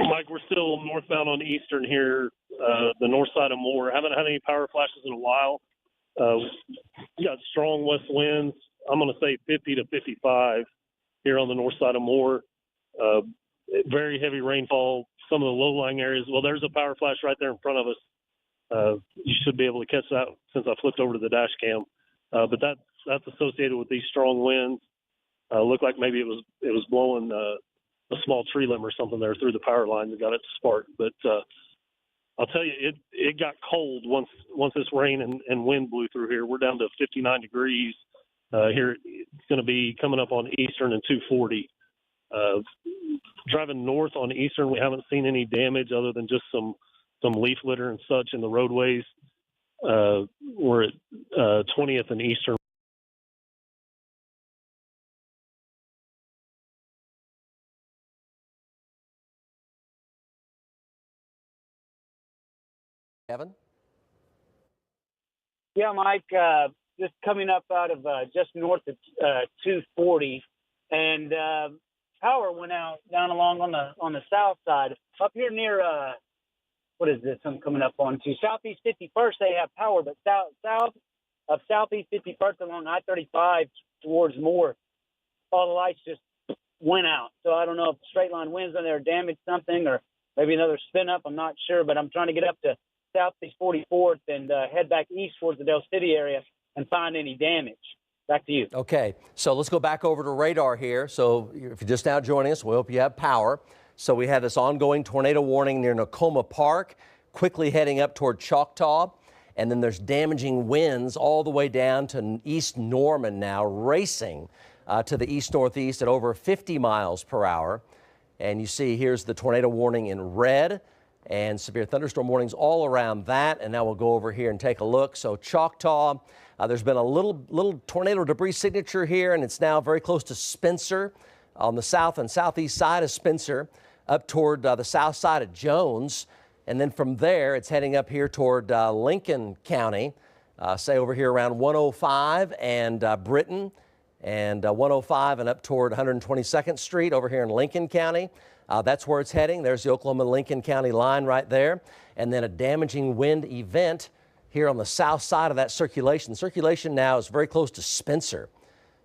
Mike, we're still northbound on Eastern here, the north side of Moore. Haven't had any power flashes in a while. We got strong west winds. I'm going to say 50 to 55 here on the north side of Moore. Very heavy rainfall. Some of the low-lying areas. Well, there's a power flash right there in front of us. You should be able to catch that since I flipped over to the dash cam. But that's associated with these strong winds. Looked like maybe it was blowing a small tree limb or something there through the power lines and got it to spark. But I'll tell you, it got cold once this rain and wind blew through here. We're down to 59 degrees. Here it's going to be coming up on Eastern and 240. Driving north on Eastern, we haven't seen any damage other than just some leaf litter and such in the roadways. We're at 20th and Eastern. Kevin? Yeah, Mike, just coming up out of just north of 240, and power went out down along on the south side. Up here near, what is this I'm coming up on to? Southeast 51st, they have power, but south of Southeast 51st along I-35 towards Moore, all the lights just went out. So I don't know if straight line winds on there damaged something or maybe another spin up. I'm not sure, but I'm trying to get up to Southeast 44th and head back east towards the Del City area and find any damage. Back to you. Okay, so let's go back over to radar here. So if you're just now joining us, we hope you have power. So we have this ongoing tornado warning near Nakoma Park, quickly heading up toward Choctaw. And then there's damaging winds all the way down to East Norman now, racing to the east-northeast at over 50 miles per hour. And you see here's the tornado warning in red and severe thunderstorm warnings all around that. And now we'll go over here and take a look. So Choctaw, there's been a little tornado debris signature here, and it's now very close to Spencer on the south and southeast side of Spencer, up toward the south side of Jones. And then from there, it's heading up here toward Lincoln County, say over here around 105 and Britton, and 105 and up toward 122nd Street over here in Lincoln County. That's where it's heading. There's the Oklahoma-Lincoln County line right there. And then a damaging wind event here on the south side of that circulation. Circulation now is very close to Spencer.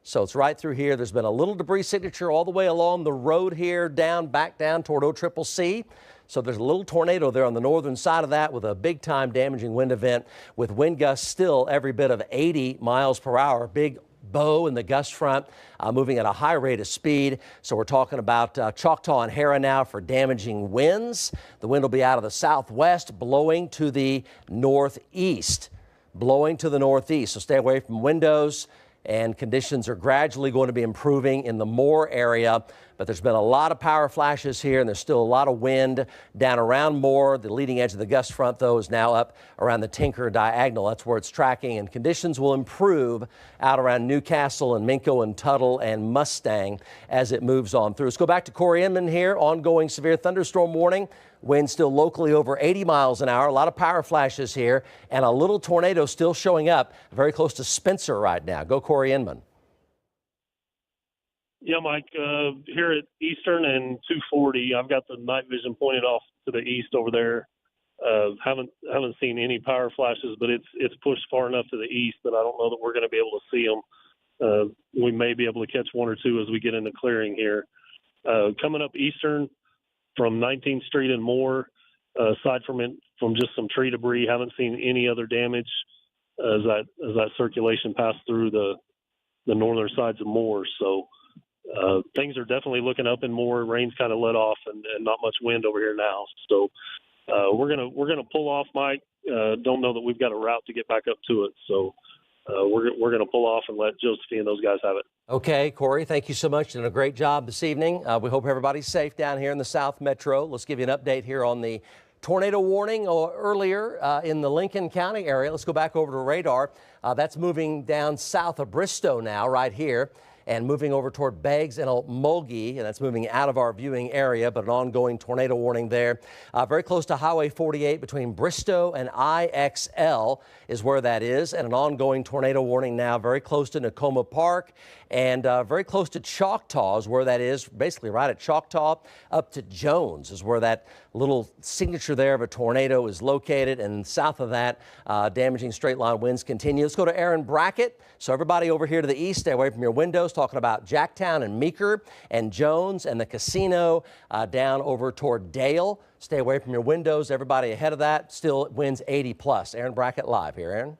So it's right through here. There's been a little debris signature all the way along the road here, back down toward OCCC. So there's a little tornado there on the northern side of that with a big-time damaging wind event with wind gusts still every bit of 80 miles per hour. Big bow in the gust front, moving at a high rate of speed. So we're talking about Choctaw and Hera now for damaging winds. The wind will be out of the southwest, blowing to the northeast. So stay away from windows and conditions are gradually going to be improving in the Moore area. But there's been a lot of power flashes here, and there's still a lot of wind down around Moore. The leading edge of the gust front, though, is now up around the Tinker Diagonal. That's where it's tracking, and conditions will improve out around Newcastle and Minko and Tuttle and Mustang as it moves on through. Let's go back to Corey Inman here. Ongoing severe thunderstorm warning. Wind still locally over 80 miles an hour. A lot of power flashes here, and a little tornado still showing up very close to Spencer right now. Go Corey Inman. Yeah, Mike, here at Eastern and 240, I've got the night vision pointed off to the east over there. Haven't seen any power flashes, but it's pushed far enough to the east that I don't know that we're going to be able to see them. We may be able to catch one or two as we get into clearing here. Coming up Eastern from 19th Street and more, aside from just some tree debris, haven't seen any other damage as that circulation passed through the northern sides of Moore. So things are definitely looking up in Moore. Rain's kind of let off, and not much wind over here now. So we're gonna pull off, Mike. Don't know that we've got a route to get back up to it. So we're gonna pull off and let Josephine and those guys have it. Okay, Corey, thank you so much. Did a great job this evening. We hope everybody's safe down here in the South Metro. Let's give you an update here on the tornado warning earlier in the Lincoln County area. Let's go back over to radar. That's moving down south of Bristow now, right here, and moving over toward Beggs and Mulgee, and that's moving out of our viewing area, but an ongoing tornado warning there. Very close to Highway 48 between Bristow and IXL is where that is, and an ongoing tornado warning now very close to Nakoma Park and very close to Choctaw is where that is, basically right at Choctaw up to Jones is where that little signature there of a tornado is located, and south of that, damaging straight line winds continue. Let's go to Aaron Brackett. So everybody over here to the east, stay away from your windows, talking about Jacktown and Meeker and Jones and the casino down over toward Dale. Stay away from your windows. Everybody ahead of that, still winds 80 plus. Aaron Brackett live here. Aaron?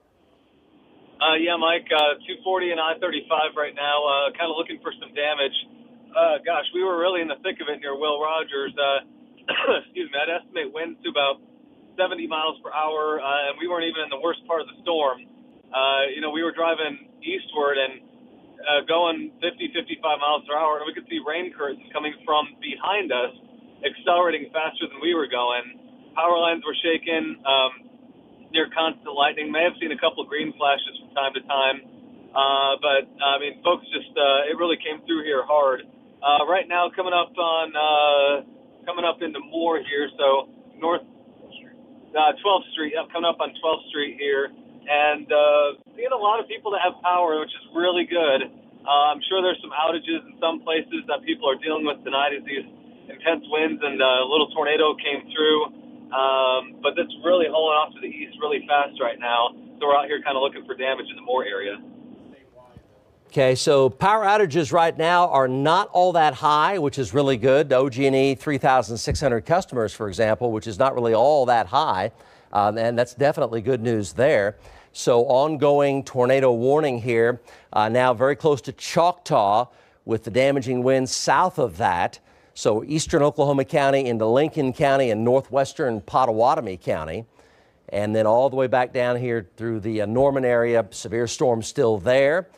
Yeah, Mike, 240 and I-35 right now, kind of looking for some damage. Gosh, we were really in the thick of it near Will Rogers. Excuse me, I'd estimate winds to about 70 miles per hour, and we weren't even in the worst part of the storm. We were driving eastward and going 50, 55 miles per hour, and we could see rain curtains coming from behind us, accelerating faster than we were going. Power lines were shaking, near constant lightning. May have seen a couple of green flashes from time to time, but I mean, folks just it really came through here hard. Right now, coming up into Moore here, so north 12th Street, coming up on 12th Street here, and seeing a lot of people that have power, which is really good. I'm sure there's some outages in some places that people are dealing with tonight as these intense winds and a little tornado came through. But that's really hauling off to the east really fast right now. So we're out here kind of looking for damage in the Moore area. Okay, so power outages right now are not all that high, which is really good. OG&E 3,600 customers, for example, which is not really all that high. And that's definitely good news there. So ongoing tornado warning here, now very close to Choctaw with the damaging winds south of that. So eastern Oklahoma County into Lincoln County and northwestern Pottawatomie County. And then all the way back down here through the Norman area, severe storm still there.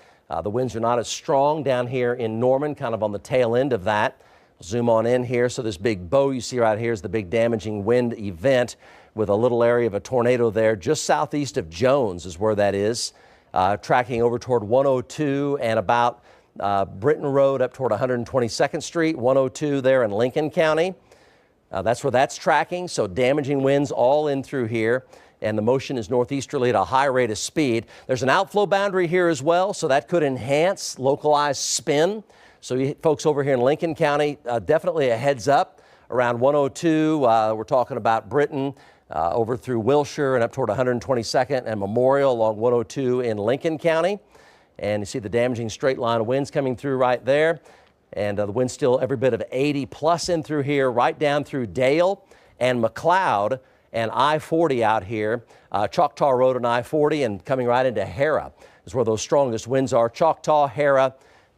The winds are not as strong down here in Norman, kind of on the tail end of that. Zoom on in here. So this big bow you see right here is the big damaging wind event with a little area of a tornado there just southeast of Jones is where that is. Tracking over toward 102 and about Britton Road up toward 122nd Street, 102 there in Lincoln County. That's where that's tracking. So damaging winds all in through here. And the motion is northeasterly at a high rate of speed. There's an outflow boundary here as well, so that could enhance localized spin. So you folks over here in Lincoln County, definitely a heads up around 102. We're talking about Britton over through Wilshire and up toward 122nd and Memorial along 102 in Lincoln County. And you see the damaging straight line winds coming through right there. And the wind still every bit of 80 plus in through here, right down through Dale and McLeod and I-40 out here, Choctaw Road and I-40 and coming right into Hera is where those strongest winds are. Choctaw, Hera,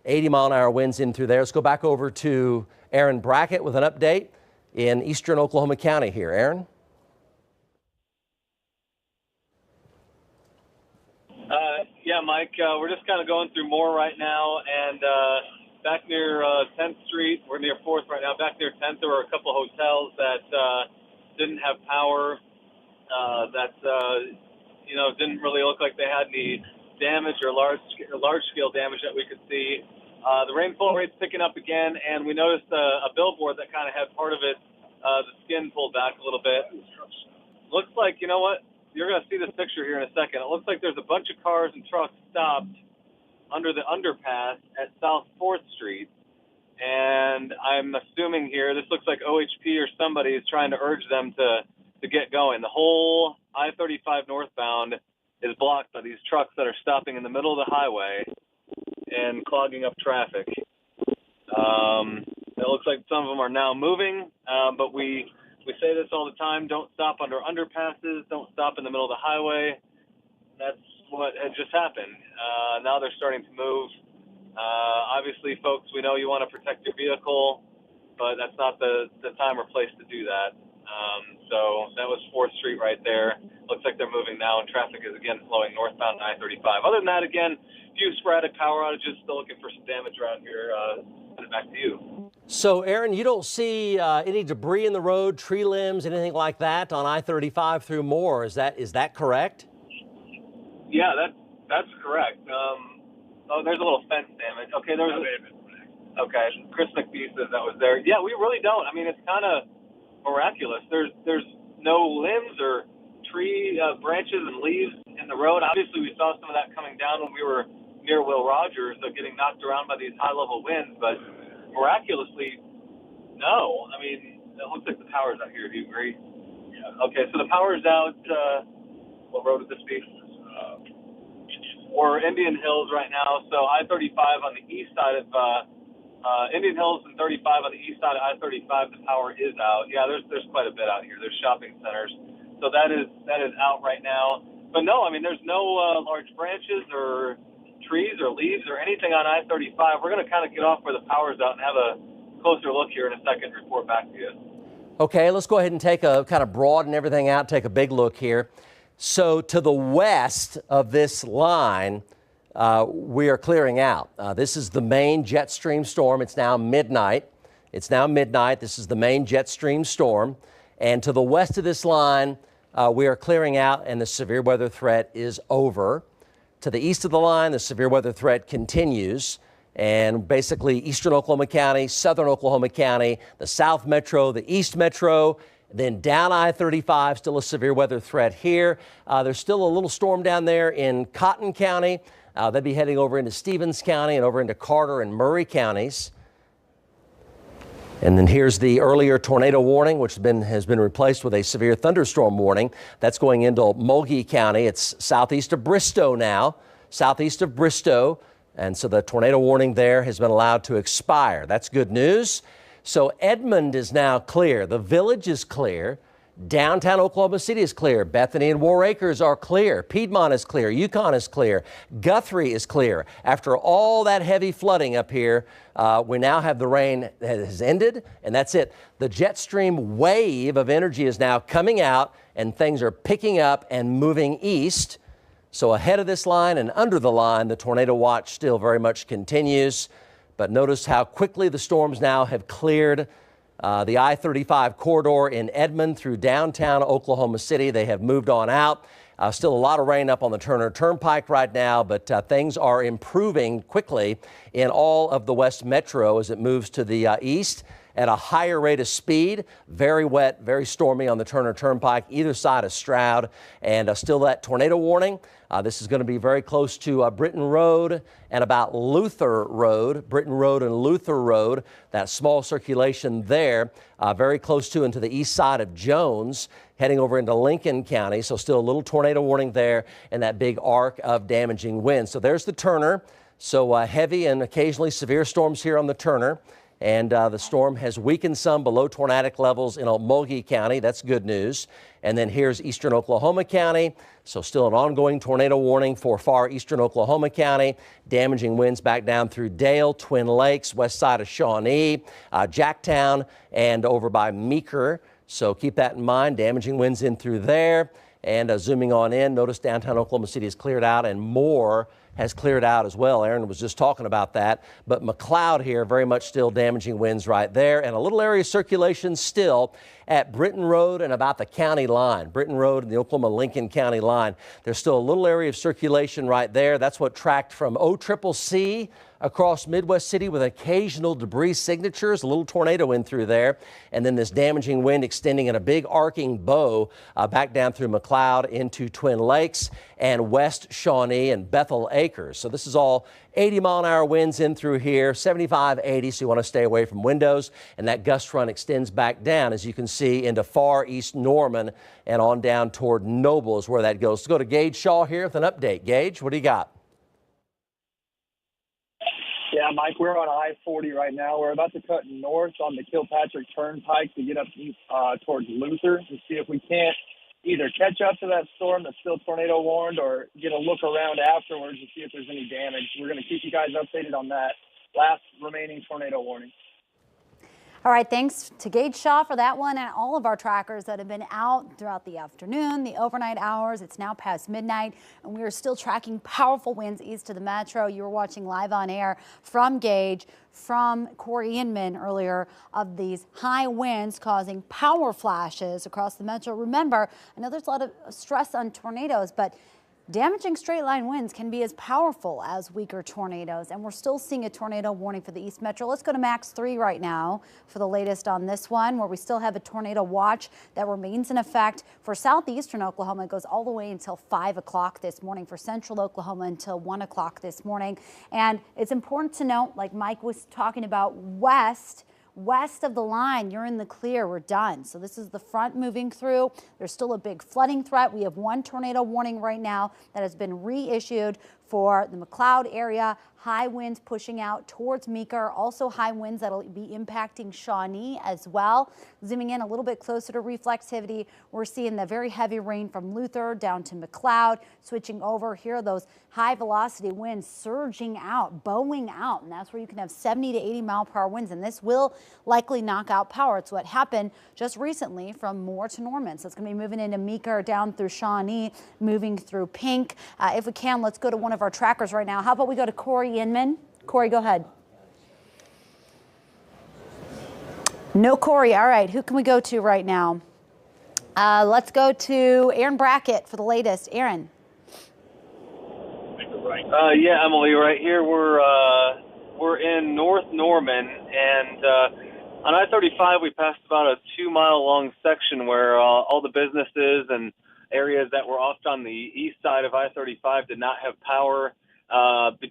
80-mile-an-hour winds in through there. Let's go back over to Aaron Brackett with an update in eastern Oklahoma County here. Aaron? Yeah, Yeah, Mike, we're just kind of going through more right now, and back near 10th Street, we're near 4th right now. Back near 10th, there were a couple of hotels that didn't have power, didn't really look like they had any damage or large-scale damage that we could see. The rainfall rate's picking up again, and we noticed a billboard that kind of had part of it, the skin pulled back a little bit. Looks like, you know what? You're going to see this picture here in a second. It looks like there's a bunch of cars and trucks stopped under the underpass at South 4th Street. And I'm assuming here, this looks like OHP or somebody is trying to urge them to get going. The whole I-35 northbound is blocked by these trucks that are stopping in the middle of the highway and clogging up traffic. It looks like some of them are now moving, but we say this all the time: don't stop under underpasses, don't stop in the middle of the highway. That's what had just happened. Now they're starting to move. Obviously, folks, we know you want to protect your vehicle, but that's not the time or place to do that. So that was 4th Street right there. Looks like they're moving now, and traffic is again flowing northbound I-35. Other than that, again, a few sporadic power outages. Still looking for some damage around here. Send it back to you. So, Aaron, you don't see any debris in the road, tree limbs, anything like that on I-35 through Moore. Is that correct? Yeah, that's correct. There's a little fence damage. Okay, okay. Chris McBee says that was there. Yeah, we really don't. I mean, it's kind of miraculous. There's no limbs or tree branches and leaves in the road. Obviously, we saw some of that coming down when we were near Will Rogers, getting knocked around by these high-level winds, but miraculously, no. I mean, it looks like the power's out here. Do you agree? Yeah. Okay, so the power's out. What road would this be? We're Indian Hills right now. So I-35 on the east side of Indian Hills and 35 on the east side of I-35. The power is out. Yeah, there's quite a bit out here. There's shopping centers, so that is out right now. But no, I mean, there's no large branches or trees or leaves or anything on I-35. We're going to kind of get off where the power's out and have a closer look here in a second and report back to you. Okay, let's go ahead and take a kind of broaden everything out, take a big look here. So to the west of this line, we are clearing out. This is the main jet stream storm. It's now midnight. This is the main jet stream storm. And to the west of this line, we are clearing out and the severe weather threat is over. To the east of the line, the severe weather threat continues. And basically eastern Oklahoma County, southern Oklahoma County, the South Metro, the East Metro, then down I-35, still a severe weather threat here. There's still a little storm down there in Cotton County. They'll be heading over into Stevens County and over into Carter and Murray counties. And then here's the earlier tornado warning, which has been replaced with a severe thunderstorm warning. That's going into Mulgee County. It's southeast of Bristow now, And so the tornado warning there has been allowed to expire. That's good news. So Edmond is now clear. The Village is clear. Downtown Oklahoma City is clear. Bethany and War Acres are clear. Piedmont is clear. Yukon is clear. Guthrie is clear. After all that heavy flooding up here, we now have the rain that has ended, and that's it. The jet stream wave of energy is now coming out, and things are picking up and moving east. So ahead of this line and under the line, the tornado watch still very much continues. But notice how quickly the storms now have cleared the I-35 corridor in Edmond through downtown Oklahoma City. They have moved on out. Still a lot of rain up on the Turner Turnpike right now, but things are improving quickly in all of the West Metro as it moves to the east at a higher rate of speed. Very wet, very stormy on the Turner Turnpike, either side of Stroud, and still that tornado warning. This is going to be very close to Britton Road and about Luther Road, Britton Road and Luther Road, that small circulation there, very close to and to the east side of Jones, heading over into Lincoln County. So still a little tornado warning there and that big arc of damaging winds. So there's the Turner. So heavy and occasionally severe storms here on the Turner. And the storm has weakened some below tornadic levels in Mulgee County. That's good news. And then here's eastern Oklahoma County. So still an ongoing tornado warning for far eastern Oklahoma County. Damaging winds back down through Dale, Twin Lakes, west side of Shawnee, Jacktown, and over by Meeker. So keep that in mind. Damaging winds in through there. And zooming on in, notice downtown Oklahoma City is cleared out and more has cleared out as well. Aaron was just talking about that. But McLeod here, very much still damaging winds right there, and a little area of circulation still at Britton Road and about the county line. Britton Road and the Oklahoma-Lincoln County line. There's still a little area of circulation right there. That's what tracked from OCCC across Midwest City with occasional debris signatures, a little tornado in through there, and then this damaging wind extending in a big arcing bow back down through McLeod into Twin Lakes and West Shawnee and Bethel Acres. So this is all 80-mile-an-hour winds in through here, 75, 80, so you want to stay away from windows. And that gust front extends back down, as you can see, into far east Norman and on down toward Noble is where that goes. Let's go to Gage Shaw here with an update. Gage, what do you got? Yeah, Mike, we're on I-40 right now. We're about to cut north on the Kilpatrick Turnpike to get up towards Luther to see if we can't either catch up to that storm that's still tornado warned or get a look around afterwards to see if there's any damage. We're going to keep you guys updated on that last remaining tornado warning. All right, thanks to Gage Shaw for that one and all of our trackers that have been out throughout the afternoon, the overnight hours. It's now past midnight, and we are still tracking powerful winds east of the metro. You were watching live on air from Gage, from Corey Inman earlier, of these high winds causing power flashes across the metro. Remember, I know there's a lot of stress on tornadoes, but damaging straight line winds can be as powerful as weaker tornadoes, and we're still seeing a tornado warning for the East Metro. Let's go to Max 3 right now for the latest on this one, where we still have a tornado watch that remains in effect for southeastern Oklahoma. It goes all the way until 5 o'clock this morning, for central Oklahoma until 1 o'clock this morning. And it's important to note, like Mike was talking about, west of the line, you're in the clear. We're done. So this is the front moving through. There's still a big flooding threat. We have one tornado warning right now that has been reissued for the McLeod area. High winds pushing out towards Meeker. Also high winds that'll be impacting Shawnee as well. Zooming in a little bit closer to reflexivity, we're seeing the very heavy rain from Luther down to McLeod. Switching over here, those high velocity winds surging out, bowing out, and that's where you can have 70 to 80 mile per hour winds, and this will likely knock out power. It's what happened just recently from Moore to Norman. So it's going to be moving into Meeker, down through Shawnee, moving through Pink. If we can, let's go to one of our trackers right now. How about we go to Corey Inman? Corey, go ahead. No Corey. All right, who can we go to right now? Let's go to Aaron Brackett for the latest. Aaron. Yeah, Emily, right here we're in North Norman, and on I-35 we passed about a 2-mile-long section where all the businesses and areas that were off on the east side of I-35 did not have power. We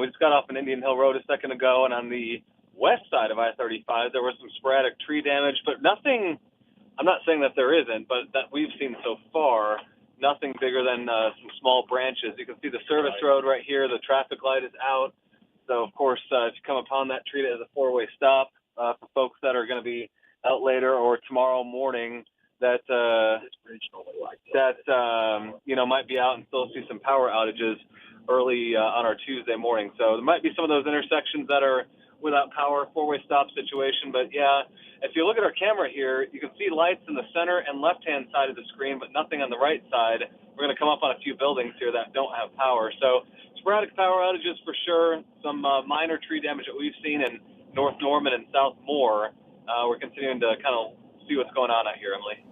just got off an Indian Hill Road a second ago, and on the west side of I-35 there was some sporadic tree damage, but nothing. I'm not saying that there isn't, but that we've seen so far. Nothing bigger than some small branches. You can see the service road right here. The traffic light is out. So, of course, if you come upon that, treat it as a 4-way stop for folks that are going to be out later or tomorrow morning that might be out and still see some power outages early on our Tuesday morning. So there might be some of those intersections that are without power, 4-way stop situation. But, yeah, if you look at our camera here, you can see lights in the center and left-hand side of the screen, but nothing on the right side. We're going to come up on a few buildings here that don't have power. So sporadic power outages for sure, some minor tree damage that we've seen in North Norman and South Moore. We're continuing to kind of see what's going on out here, Emily.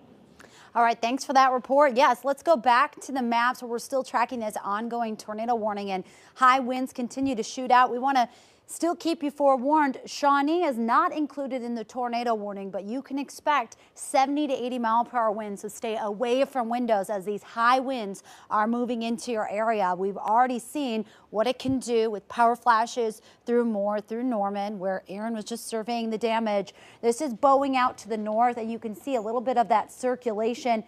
All right, thanks for that report. Yes, let's go back to the maps where we're still tracking this ongoing tornado warning, and high winds continue to shoot out. We want to still keep you forewarned. Shawnee is not included in the tornado warning, but you can expect 70 to 80 mile per hour winds, so stay away from windows as these high winds are moving into your area. We've already seen what it can do with power flashes through Moore, through Norman, where Aaron was just surveying the damage. This is bowing out to the north, and you can see a little bit of that circulation.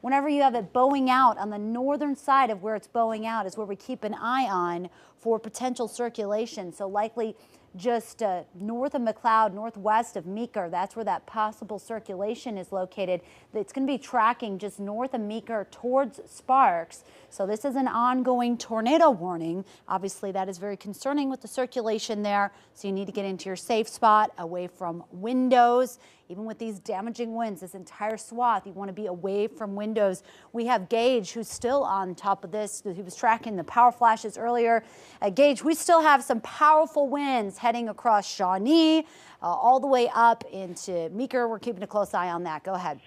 Whenever you have it bowing out on the northern side of where it's bowing out is where we keep an eye on for potential circulation. So likely just north of McLeod, northwest of Meeker. That's where that possible circulation is located. It's going to be tracking just north of Meeker towards Sparks. So this is an ongoing tornado warning. Obviously, that is very concerning with the circulation there. So you need to get into your safe spot, away from windows. Even with these damaging winds, this entire swath, you want to be away from windows. We have Gage, who's still on top of this. He was tracking the power flashes earlier. Gage, we still have some powerful winds heading across Shawnee, all the way up into Meeker. We're keeping a close eye on that. Go ahead.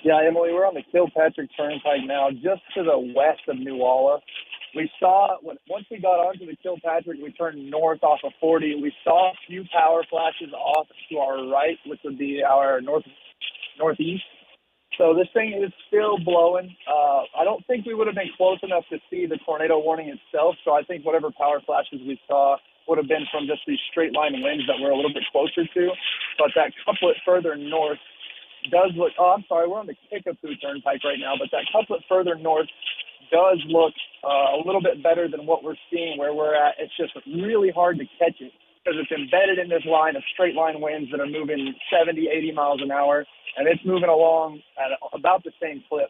Yeah, Emily, we're on the Kilpatrick Turnpike now, just to the west of New Walla. We saw, once we got onto the Kilpatrick, we turned north off of 40. We saw a few power flashes off to our right, which would be our northeast. So this thing is still blowing. I don't think we would have been close enough to see the tornado warning itself. So I think whatever power flashes we saw would have been from just these straight line winds that we're a little bit closer to. But that couplet further north does look, oh, I'm sorry, we're on the Kickapoo Turnpike right now, but that couplet further north does look a little bit better than what we're seeing where we're at. It's just really hard to catch it because it's embedded in this line of straight line winds that are moving 70, 80 miles an hour, and it's moving along at about the same clip.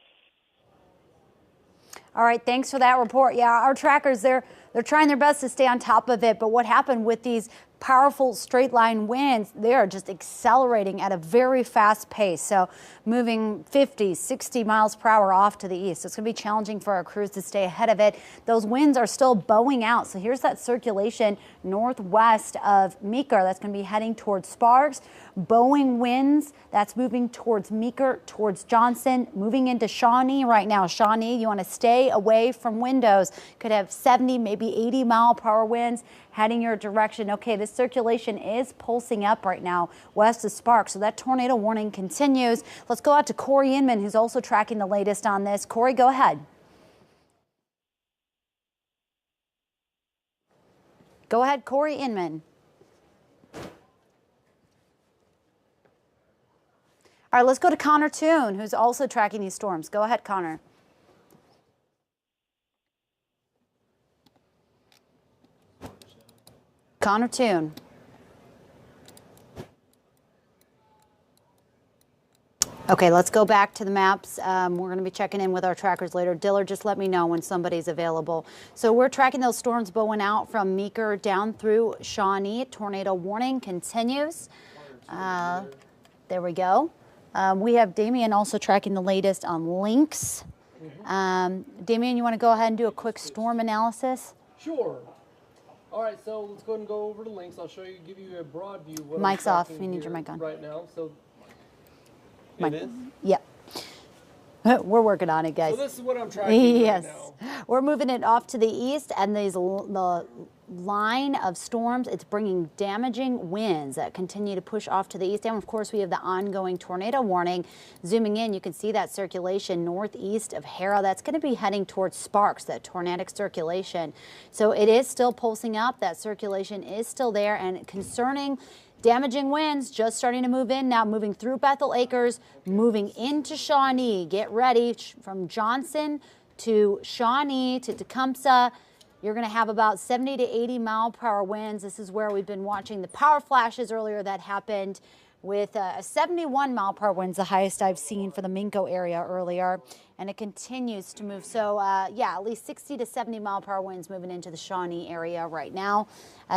All right, thanks for that report. Yeah, our trackers, they're trying their best to stay on top of it, but what happened with these powerful straight line winds, they are just accelerating at a very fast pace. So moving 50, 60 miles per hour off to the east. So it's going to be challenging for our crews to stay ahead of it. Those winds are still bowing out. So here's that circulation northwest of Meeker. That's going to be heading towards Sparks. Bowing winds, that's moving towards Meeker, towards Johnson, moving into Shawnee right now. Shawnee, you want to stay away from windows. Could have 70, maybe 80 mile per hour winds heading your direction. Okay, this circulation is pulsing up right now west of Sparks, so that tornado warning continues. Let's go out to Corey Inman, who's also tracking the latest on this. Corey, go ahead. Go ahead, Corey Inman. All right, let's go to Connor Toon, who's also tracking these storms. Go ahead, Connor. Connor Toon. Okay, let's go back to the maps. We're going to be checking in with our trackers later. Diller, just let me know when somebody's available. So we're tracking those storms bowing out from Meeker down through Shawnee. Tornado warning continues. There we go. We have Damien also tracking the latest on links. Damien, you want to go ahead and do a quick storm analysis? Sure. All right, so let's go ahead and go over the links. I'll show you, give you a broad view. What Mic's off. You need your mic on. Right now, so Mic. it is? Yep. We're working on it, guys. So this is what I'm tracking yes. right now. We're moving it off to the east, and the line of storms, it's bringing damaging winds that continue to push off to the east. And of course, we have the ongoing tornado warning. Zooming in, you can see that circulation northeast of Harrah. That's going to be heading towards Sparks, that tornadic circulation. So it is still pulsing up. That circulation is still there, and concerning damaging winds just starting to move in now, moving through Bethel Acres, moving into Shawnee. Get ready from Johnson to Shawnee to Tecumseh. You're going to have about 70 to 80 mile per hour winds. This is where we've been watching the power flashes earlier that happened with a 71 mile per hour winds, the highest I've seen for the Minco area earlier. And it continues to move. So yeah, at least 60 to 70 mile per hour winds moving into the Shawnee area right now.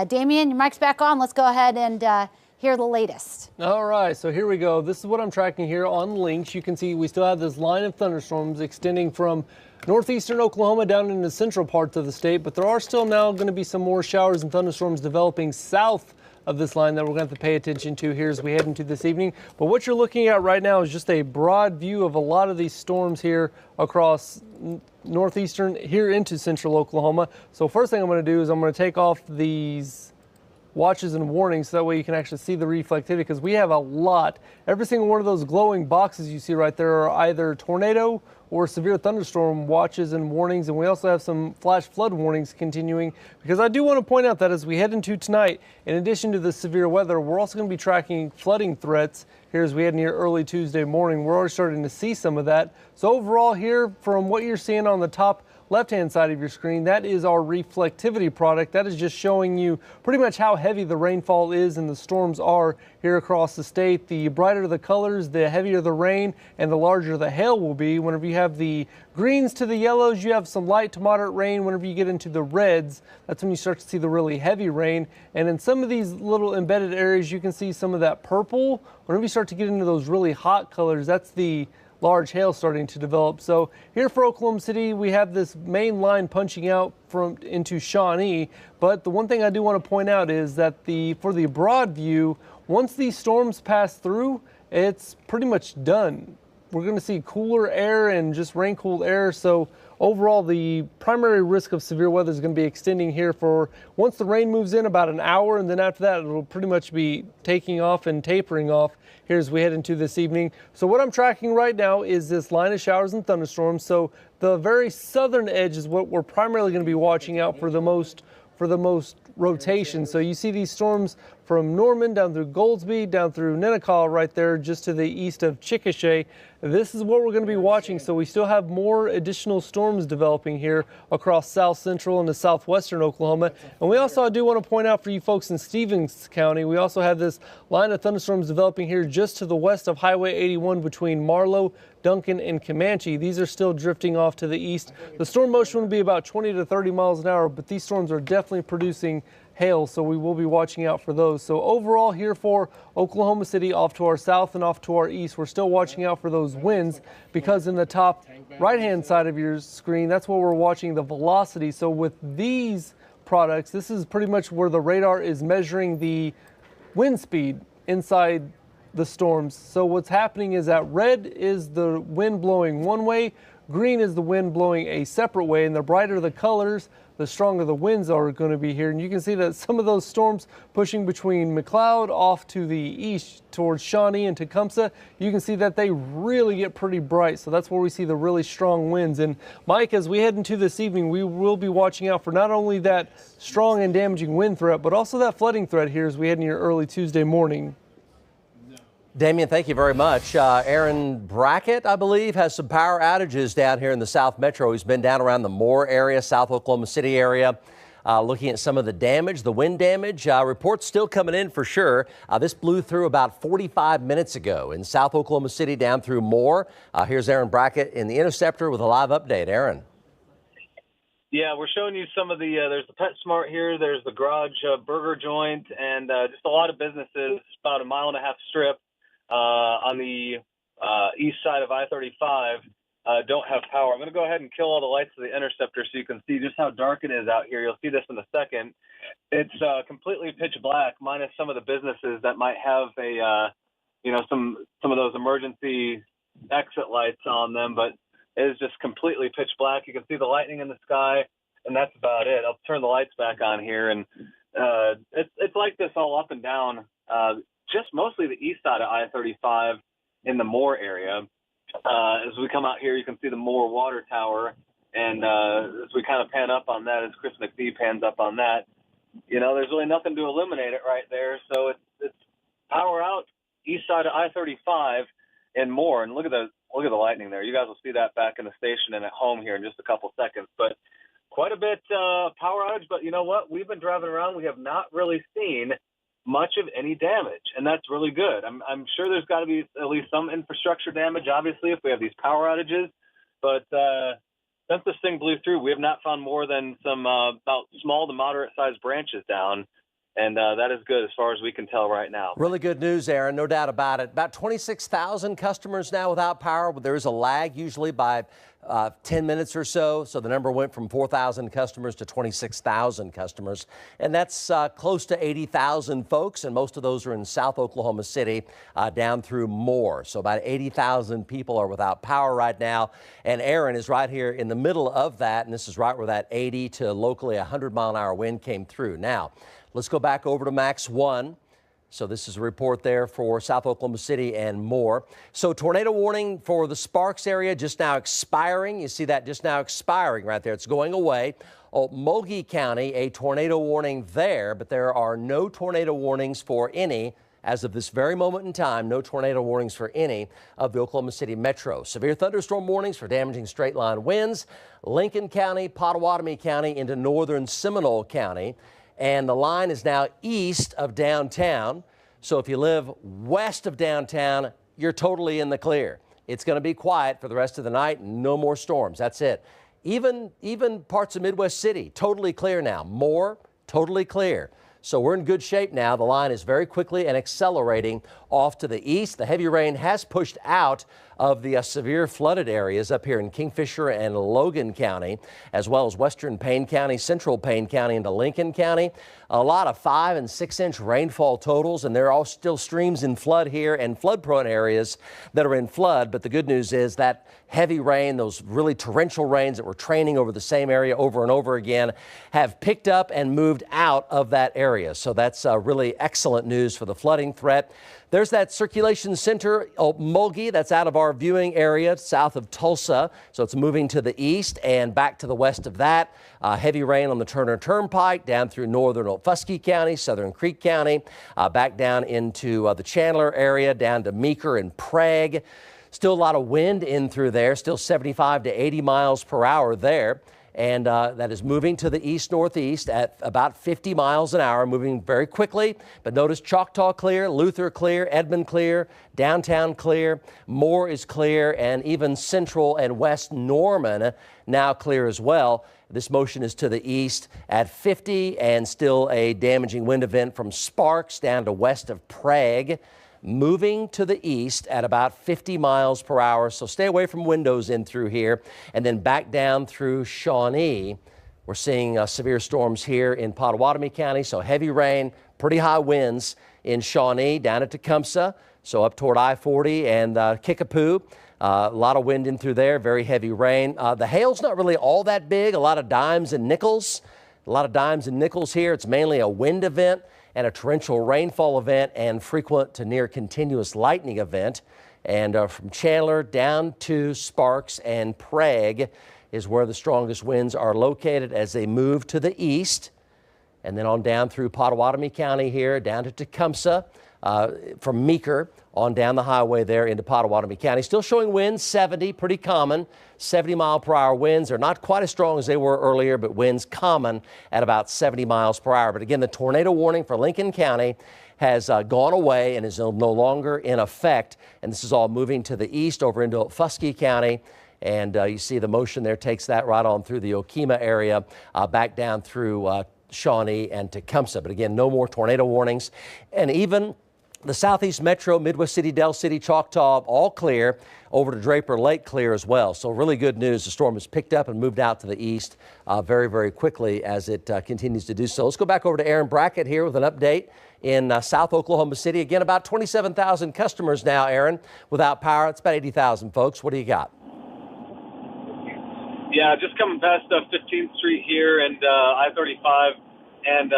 Damien, your mic's back on. Let's go ahead and hear the latest. All right, so here we go. This is what I'm tracking here on links. You can see we still have this line of thunderstorms extending from northeastern Oklahoma down into the central parts of the state, but there are still now going to be some more showers and thunderstorms developing south of this line that we're going to have to pay attention to here as we head into this evening. But what you're looking at right now is just a broad view of a lot of these storms here across northeastern here into central Oklahoma. So first thing I'm going to do is I'm going to take off these watches and warnings so that way you can actually see the reflectivity, because we have a lot. Every single one of those glowing boxes you see right there are either tornado or severe thunderstorm watches and warnings, and we also have some flash flood warnings continuing, because I do want to point out that as we head into tonight, in addition to the severe weather, we're also going to be tracking flooding threats here as we head near early Tuesday morning. We're already starting to see some of that. So overall here, from what you're seeing on the top left-hand side of your screen, that is our reflectivity product. That is just showing you pretty much how heavy the rainfall is and the storms are here across the state. The brighter the colors, the heavier the rain and the larger the hail will be. Whenever you have the greens to the yellows, you have some light to moderate rain. Whenever you get into the reds, that's when you start to see the really heavy rain. And in some of these little embedded areas, you can see some of that purple. Whenever you start to get into those really hot colors, that's the large hail starting to develop. So here for Oklahoma City, we have this main line punching out into Shawnee. But the one thing I do want to point out is that for the broad view, once these storms pass through, it's pretty much done. We're going to see cooler air and just rain-cooled air. So overall, the primary risk of severe weather is going to be extending here for once the rain moves in about an hour, and then after that, it'll pretty much be taking off and tapering off here as we head into this evening. So what I'm tracking right now is this line of showers and thunderstorms. So the very southern edge is what we're primarily going to be watching out for the most rotation. So you see these storms from Norman down through Goldsby, down through Nenakaw right there just to the east of Chickasha. This is what we're going to be watching. So we still have more additional storms developing here across south central and the southwestern Oklahoma. And we also do want to point out for you folks in Stevens County, we also have this line of thunderstorms developing here just to the west of Highway 81 between Marlow, Duncan, and Comanche. These are still drifting off to the east. The storm motion will be about 20 to 30 miles an hour, but these storms are definitely producing hail, so we will be watching out for those. So overall here for Oklahoma City, off to our south and off to our east, we're still watching out for those winds, because in the top right-hand side of your screen, that's where we're watching the velocity. So with these products, this is pretty much where the radar is measuring the wind speed inside the storms. So what's happening is that red is the wind blowing one way, green is the wind blowing a separate way, and the brighter the colors, the stronger the winds are going to be here. And you can see that some of those storms pushing between McLeod off to the east towards Shawnee and Tecumseh, you can see that they really get pretty bright. So that's where we see the really strong winds. And Mike, as we head into this evening, we will be watching out for not only that strong and damaging wind threat, but also that flooding threat here as we head into your early Tuesday morning. Damian, thank you very much. Aaron Brackett, I believe, has some power outages down here in the South Metro. He's been down around the Moore area, South Oklahoma City area, looking at some of the damage, the wind damage. Reports still coming in for sure. This blew through about 45 minutes ago in South Oklahoma City down through Moore. Here's Aaron Brackett in the Interceptor with a live update. Aaron. Yeah, we're showing you some of the, there's the PetSmart here, there's the Garage Burger Joint, and just a lot of businesses, about a 1.5 mile strip. On the east side of I-35 don't have power. I'm going to go ahead and kill all the lights of the Interceptor so you can see just how dark it is out here. You'll see this in a second. It's completely pitch black, minus some of the businesses that might have a, some of those emergency exit lights on them, but it is just completely pitch black. You can see the lightning in the sky, and that's about it. I'll turn the lights back on here, and it's like this all up and down. Just mostly the east side of I-35 in the Moore area. As we come out here, you can see the Moore Water Tower, and as we kind of pan up on that, as Chris McPhee pans up on that, there's really nothing to illuminate it right there. So it's power out east side of I-35 and Moore. And look at the lightning there. You guys will see that back in the station and at home here in just a couple seconds. But quite a bit power outage. But you know what? We've been driving around. We have not really seen much of any damage, and that's really good. I'm sure there's got to be at least some infrastructure damage, obviously, if we have these power outages, but since this thing blew through, we have not found more than some about small to moderate sized branches down, and that is good as far as we can tell right now. Really good news, Aaron, no doubt about it. About 26,000 customers now without power. There is a lag usually by 10 minutes or so. So the number went from 4,000 customers to 26,000 customers. And that's close to 80,000 folks. And most of those are in South Oklahoma City down through Moore. So about 80,000 people are without power right now. And Aaron is right here in the middle of that. And this is right where that 80 to locally 100-mile-an-hour wind came through. Now, let's go back over to Max 1. So this is a report there for South Oklahoma City and Moore. So tornado warning for the Sparks area just now expiring. You see that just now expiring right there. It's going away. Mulkey County, a tornado warning there, but there are no tornado warnings for any as of this very moment in time, no tornado warnings for any of the Oklahoma City metro. Severe thunderstorm warnings for damaging straight line winds, Lincoln County, Pottawatomie County into northern Seminole County. And the line is now east of downtown. So if you live west of downtown, you're totally in the clear. It's going to be quiet for the rest of the night. No more storms. That's it. Even parts of Midwest City, totally clear now. More, totally clear. So we're in good shape now. The line is very quickly and accelerating off to the east. The heavy rain has pushed out of the severe flooded areas up here in Kingfisher and Logan County, as well as western Payne County, central Payne County into Lincoln County. A lot of 5- and 6-inch rainfall totals, and there are all still streams in flood here and flood-prone areas that are in flood. But the good news is that heavy rain, those really torrential rains that were training over the same area over and over again, have picked up and moved out of that area. So that's really excellent news for the flooding threat. There's that circulation center, Mulgee, that's out of our viewing area south of Tulsa. So it's moving to the east and back to the west of that. Heavy rain on the Turner Turnpike down through northern Okfuskee County, southern Creek County, back down into the Chandler area, down to Meeker and Prague. Still a lot of wind in through there, still 75 to 80 miles per hour there. And that is moving to the east-northeast at about 50 miles an hour, moving very quickly. But notice Choctaw clear, Luther clear, Edmond clear, downtown clear, Moore is clear, and even central and west Norman now clear as well. This motion is to the east at 50, and still a damaging wind event from Sparks down to west of Prague. Moving to the east at about 50 miles per hour. So stay away from windows in through here, and then back down through Shawnee. We're seeing severe storms here in Pottawatomie County. So heavy rain, pretty high winds in Shawnee, down at Tecumseh. So up toward I-40 and Kickapoo. A lot of wind in through there, very heavy rain. The hail's not really all that big, a lot of dimes and nickels. A lot of dimes and nickels here. It's mainly a wind event and a torrential rainfall event and frequent to near continuous lightning event. And from Chandler down to Sparks and Prague is where the strongest winds are located as they move to the east. And then on down through Pottawatomie County here, down to Tecumseh, from Meeker on down the highway there into Pottawatomie County. Still showing winds 70, pretty common. 70-mile-per-hour winds. They're not quite as strong as they were earlier, but winds common at about 70 miles per hour. But again, the tornado warning for Lincoln County has gone away and is no longer in effect. And this is all moving to the east over into Okfuskee County. And you see the motion there takes that right on through the Okemah area, back down through Shawnee and Tecumseh. But again, no more tornado warnings. And even the southeast metro, Midwest City, Del City, Choctaw, all clear. Over to Draper Lake clear as well. So really good news. The storm has picked up and moved out to the east very, very quickly as it continues to do so. Let's go back over to Aaron Brackett here with an update in South Oklahoma City. Again, about 27,000 customers now, Aaron, without power. It's about 80,000 folks. What do you got? Yeah, just coming past 15th Street here and I-35, and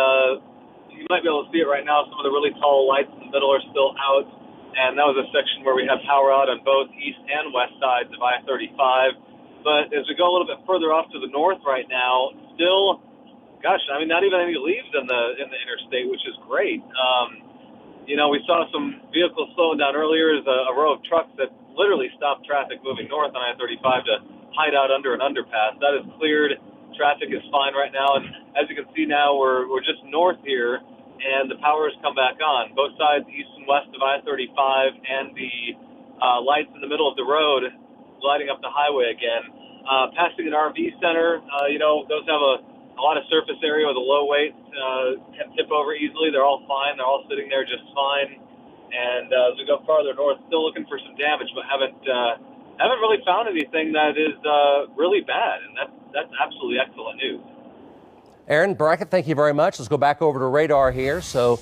you might be able to see it right now. Some of the really tall lights in the middle are still out, and that was a section where we have power out on both east and west sides of I-35. But as we go a little bit further off to the north right now, still, gosh, I mean, not even any leaves in the interstate, which is great. You know, we saw some vehicles slowing down earlier. There's a row of trucks that literally stopped traffic moving north on I-35 to hide out under an underpass. That is cleared. Traffic is fine right now, and as you can see now, we're just north here, and the power has come back on. Both sides, east and west of I-35, and the lights in the middle of the road lighting up the highway again. Passing an RV center, you know, those have a lot of surface area with a low weight, can tip over easily. They're all fine. They're all sitting there just fine. And as we go farther north, still looking for some damage, but haven't really found anything that is really bad, and that's absolutely excellent news. Aaron Brackett, thank you very much. Let's go back over to radar here. So,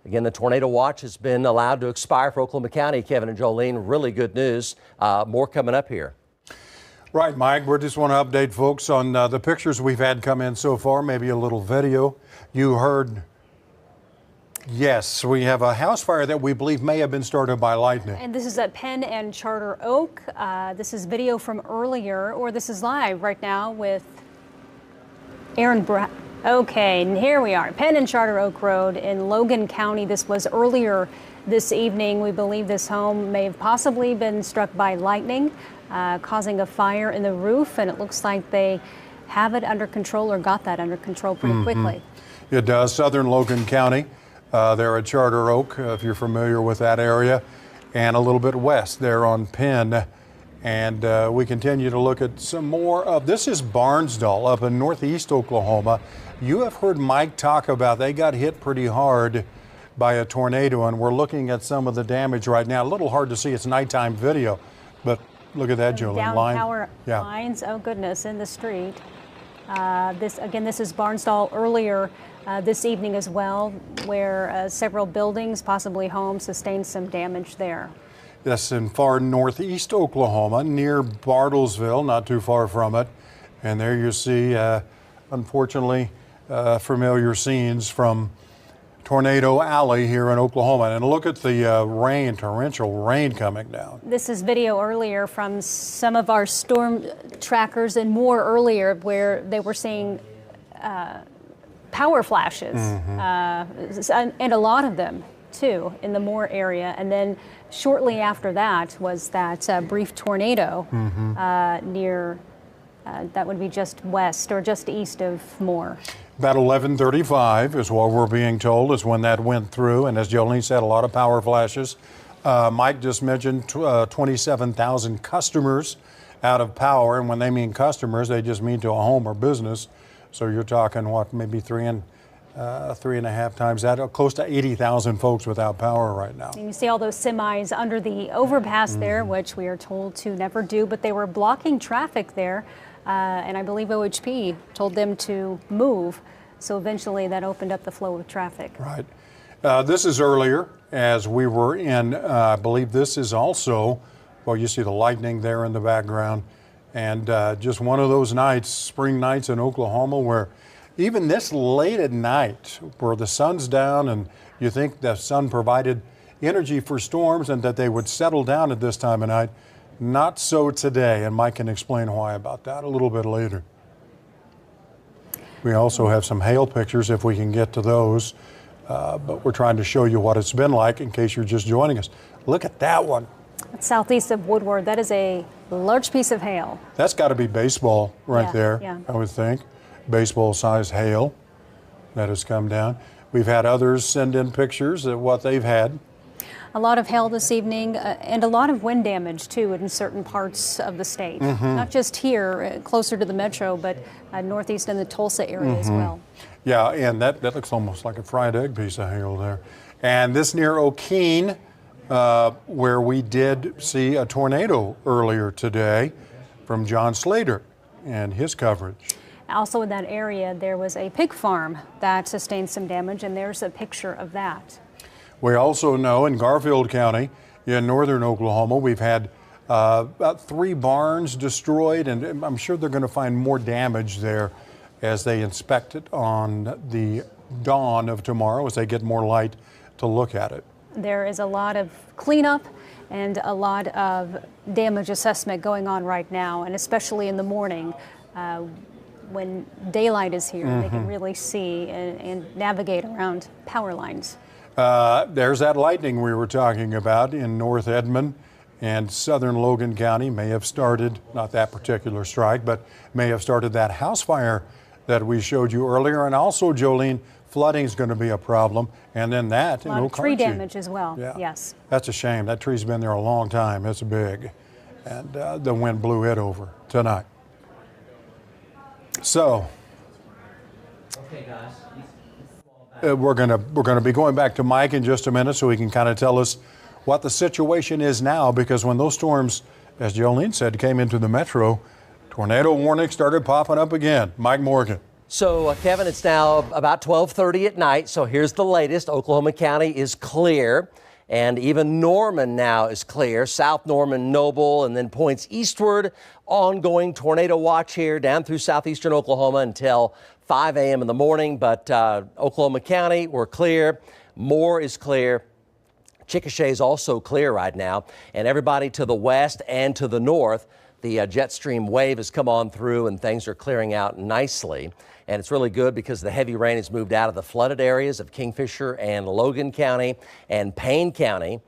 again, the tornado watch has been allowed to expire for Oklahoma County. Kevin and Jolene, really good news. More coming up here. Right, Mike. We just want to update folks on the pictures we've had come in so far, maybe a little video. You heard, yes, we have a house fire that we believe may have been started by lightning. And this is at Penn and Charter Oak. This is video from earlier, or this is live right now with Aaron Okay, and here we are, Penn and Charter Oak Road in Logan County. This was earlier this evening. We believe this home may have possibly been struck by lightning, causing a fire in the roof, and it looks like they have it under control or got that under control pretty quickly. It does. Southern Logan County, there at Charter Oak, if you're familiar with that area, and a little bit west there on Penn. And we continue to look at some more of, this is Barnsdall up in northeast Oklahoma. You have heard Mike talk about they got hit pretty hard by a tornado, and we're looking at some of the damage right now. A little hard to see, it's nighttime video, but look at that, Julie. Down power lines, oh goodness, in the street. This is Barnsdall earlier this evening as well, where several buildings, possibly homes, sustained some damage there. That's in far northeast Oklahoma, near Bartlesville, not too far from it. And there you see, unfortunately, familiar scenes from Tornado Alley here in Oklahoma. And look at the rain, torrential rain coming down. This is video earlier from some of our storm trackers and more earlier where they were seeing power flashes, and a lot of them too in the Moore area. And then shortly after that was that brief tornado near, that would be just west or just east of Moore. About 11:35 is what we're being told is when that went through. And as Jolene said, a lot of power flashes. Mike just mentioned 27,000 customers out of power. And when they mean customers, they just mean to a home or business. So you're talking, what, maybe three and a half times that, close to 80,000 folks without power right now. And you see all those semis under the overpass there, which we are told to never do, but they were blocking traffic there. And I believe OHP told them to move. So eventually that opened up the flow of traffic. Right. This is earlier as we were in, I believe this is also, well, you see the lightning there in the background. And just one of those nights, spring nights in Oklahoma, where even this late at night, where the sun's down and you think the sun provided energy for storms and that they would settle down at this time of night, not so today. And Mike can explain why about that a little bit later. We also have some hail pictures if we can get to those, but we're trying to show you what it's been like in case you're just joining us. Look at that one. It's southeast of Woodward. That is a large piece of hail. That's got to be baseball right there, I would think. Baseball-sized hail that has come down. We've had others send in pictures of what they've had. A lot of hail this evening and a lot of wind damage, too, in certain parts of the state. Not just here, closer to the metro, but northeast in the Tulsa area as well. Yeah, and that looks almost like a fried egg piece of hail there. And this near O'Keene, where we did see a tornado earlier today from John Slater and his coverage. Also in that area, there was a pig farm that sustained some damage, and there's a picture of that. We also know in Garfield County in northern Oklahoma, we've had about 3 barns destroyed, and I'm sure they're going to find more damage there as they inspect it on the dawn of tomorrow, as they get more light to look at it. There is a lot of cleanup and a lot of damage assessment going on right now, and especially in the morning when daylight is here, they can really see and navigate around power lines. There's that lightning we were talking about in North Edmond and southern Logan County. May have started, not that particular strike, but may have started that house fire that we showed you earlier. And also, Jolene, flooding is going to be a problem. And then that, a lot of tree damage as well. Yes. That's a shame. That tree's been there a long time. It's big. And the wind blew it over tonight. So, okay, guys. We're gonna be going back to Mike in just a minute so he can kind of tell us what the situation is now, because when those storms, as Jolene said, came into the metro, tornado warnings started popping up again. Mike Morgan. So, Kevin, it's now about 12:30 at night. So here's the latest. Oklahoma County is clear, and even Norman now is clear. South Norman, Noble, and then points eastward. Ongoing tornado watch here down through southeastern Oklahoma until 5 a.m. in the morning, but Oklahoma County, we're clear. Moore is clear. Chickasha is also clear right now, and everybody to the west and to the north, The jet stream wave has come on through and things are clearing out nicely. And it's really good because the heavy rain has moved out of the flooded areas of Kingfisher and Logan County and Payne County.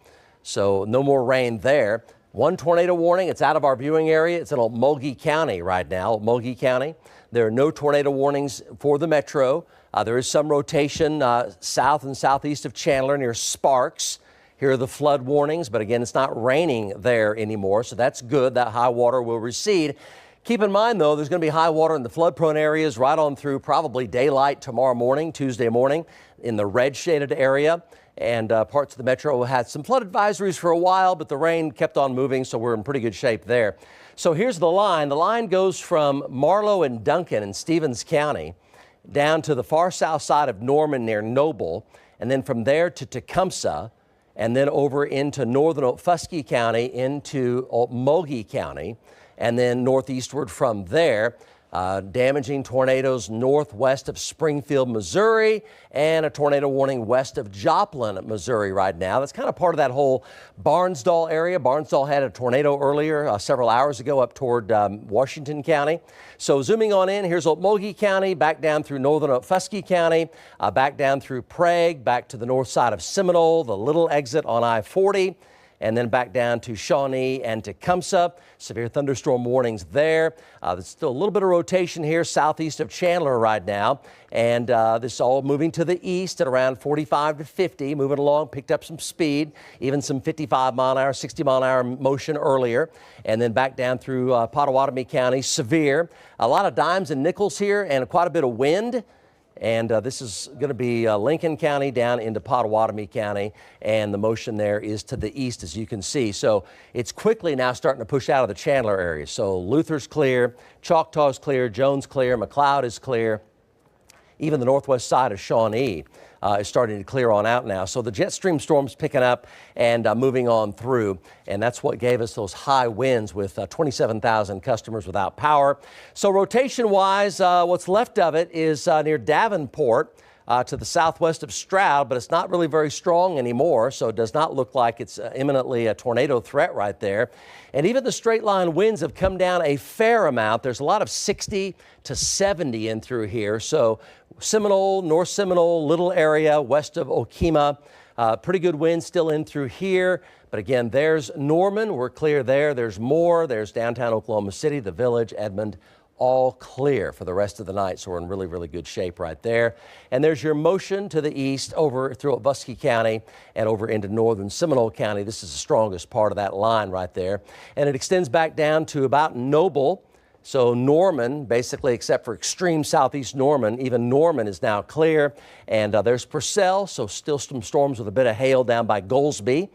So no more rain there. One tornado warning. It's out of our viewing area. It's in Okmulgee County right now. Okmulgee County. There are no tornado warnings for the metro. There is some rotation south and southeast of Chandler near Sparks. Here are the flood warnings, but again, it's not raining there anymore, so that's good. That high water will recede. Keep in mind, though, there's going to be high water in the flood-prone areas right on through probably daylight tomorrow morning, Tuesday morning, in the red shaded area. And parts of the metro had some flood advisories for a while, but the rain kept on moving, so we're in pretty good shape there. So here's the line. The line goes from Marlow and Duncan in Stevens County down to the far south side of Norman near Noble, and then from there to Tecumseh, and then over into northern Okfuskee County into Okmulgee County, and then northeastward from there. Damaging tornadoes northwest of Springfield, Missouri, and a tornado warning west of Joplin, Missouri right now. That's kind of part of that whole Barnsdall area. Barnsdall had a tornado earlier, several hours ago, up toward Washington County. So zooming on in, here's Okmulgee County, back down through northern Okfuskee County, back down through Prague, back to the north side of Seminole, the little exit on I-40. And then back down to Shawnee and Tecumseh. Severe thunderstorm warnings there. There's still a little bit of rotation here southeast of Chandler right now. And this is all moving to the east at around 45 to 50, moving along, picked up some speed, even some 55-mile-an-hour, 60-mile-an-hour motion earlier. And then back down through Pottawatomie County, severe. A lot of dimes and nickels here and quite a bit of wind. And this is going to be Lincoln County down into Pottawatomie County, and the motion there is to the east, as you can see. So it's quickly now starting to push out of the Chandler area. So Luther's clear, Choctaw's clear, Jones clear, McLeod is clear. Even the northwest side of Shawnee is starting to clear on out now. So the jet stream storm's picking up and moving on through. And that's what gave us those high winds with 27,000 customers without power. So rotation-wise, what's left of it is near Davenport to the southwest of Stroud, but it's not really very strong anymore. So it does not look like it's imminently a tornado threat right there. And even the straight line winds have come down a fair amount. There's a lot of 60 to 70 in through here. So Seminole, North Seminole, little area west of Okemah. Pretty good wind still in through here. But again, there's Norman. We're clear there. There's Moore. There's downtown Oklahoma City, the Village, Edmond, all clear for the rest of the night. So we're in really, really good shape right there. And there's your motion to the east over through Okfuskee County and over into northern Seminole County. This is the strongest part of that line right there. And it extends back down to about Noble. So Norman, basically, except for extreme southeast Norman, even Norman is now clear. And there's Purcell, so still some storms with a bit of hail down by Goldsby.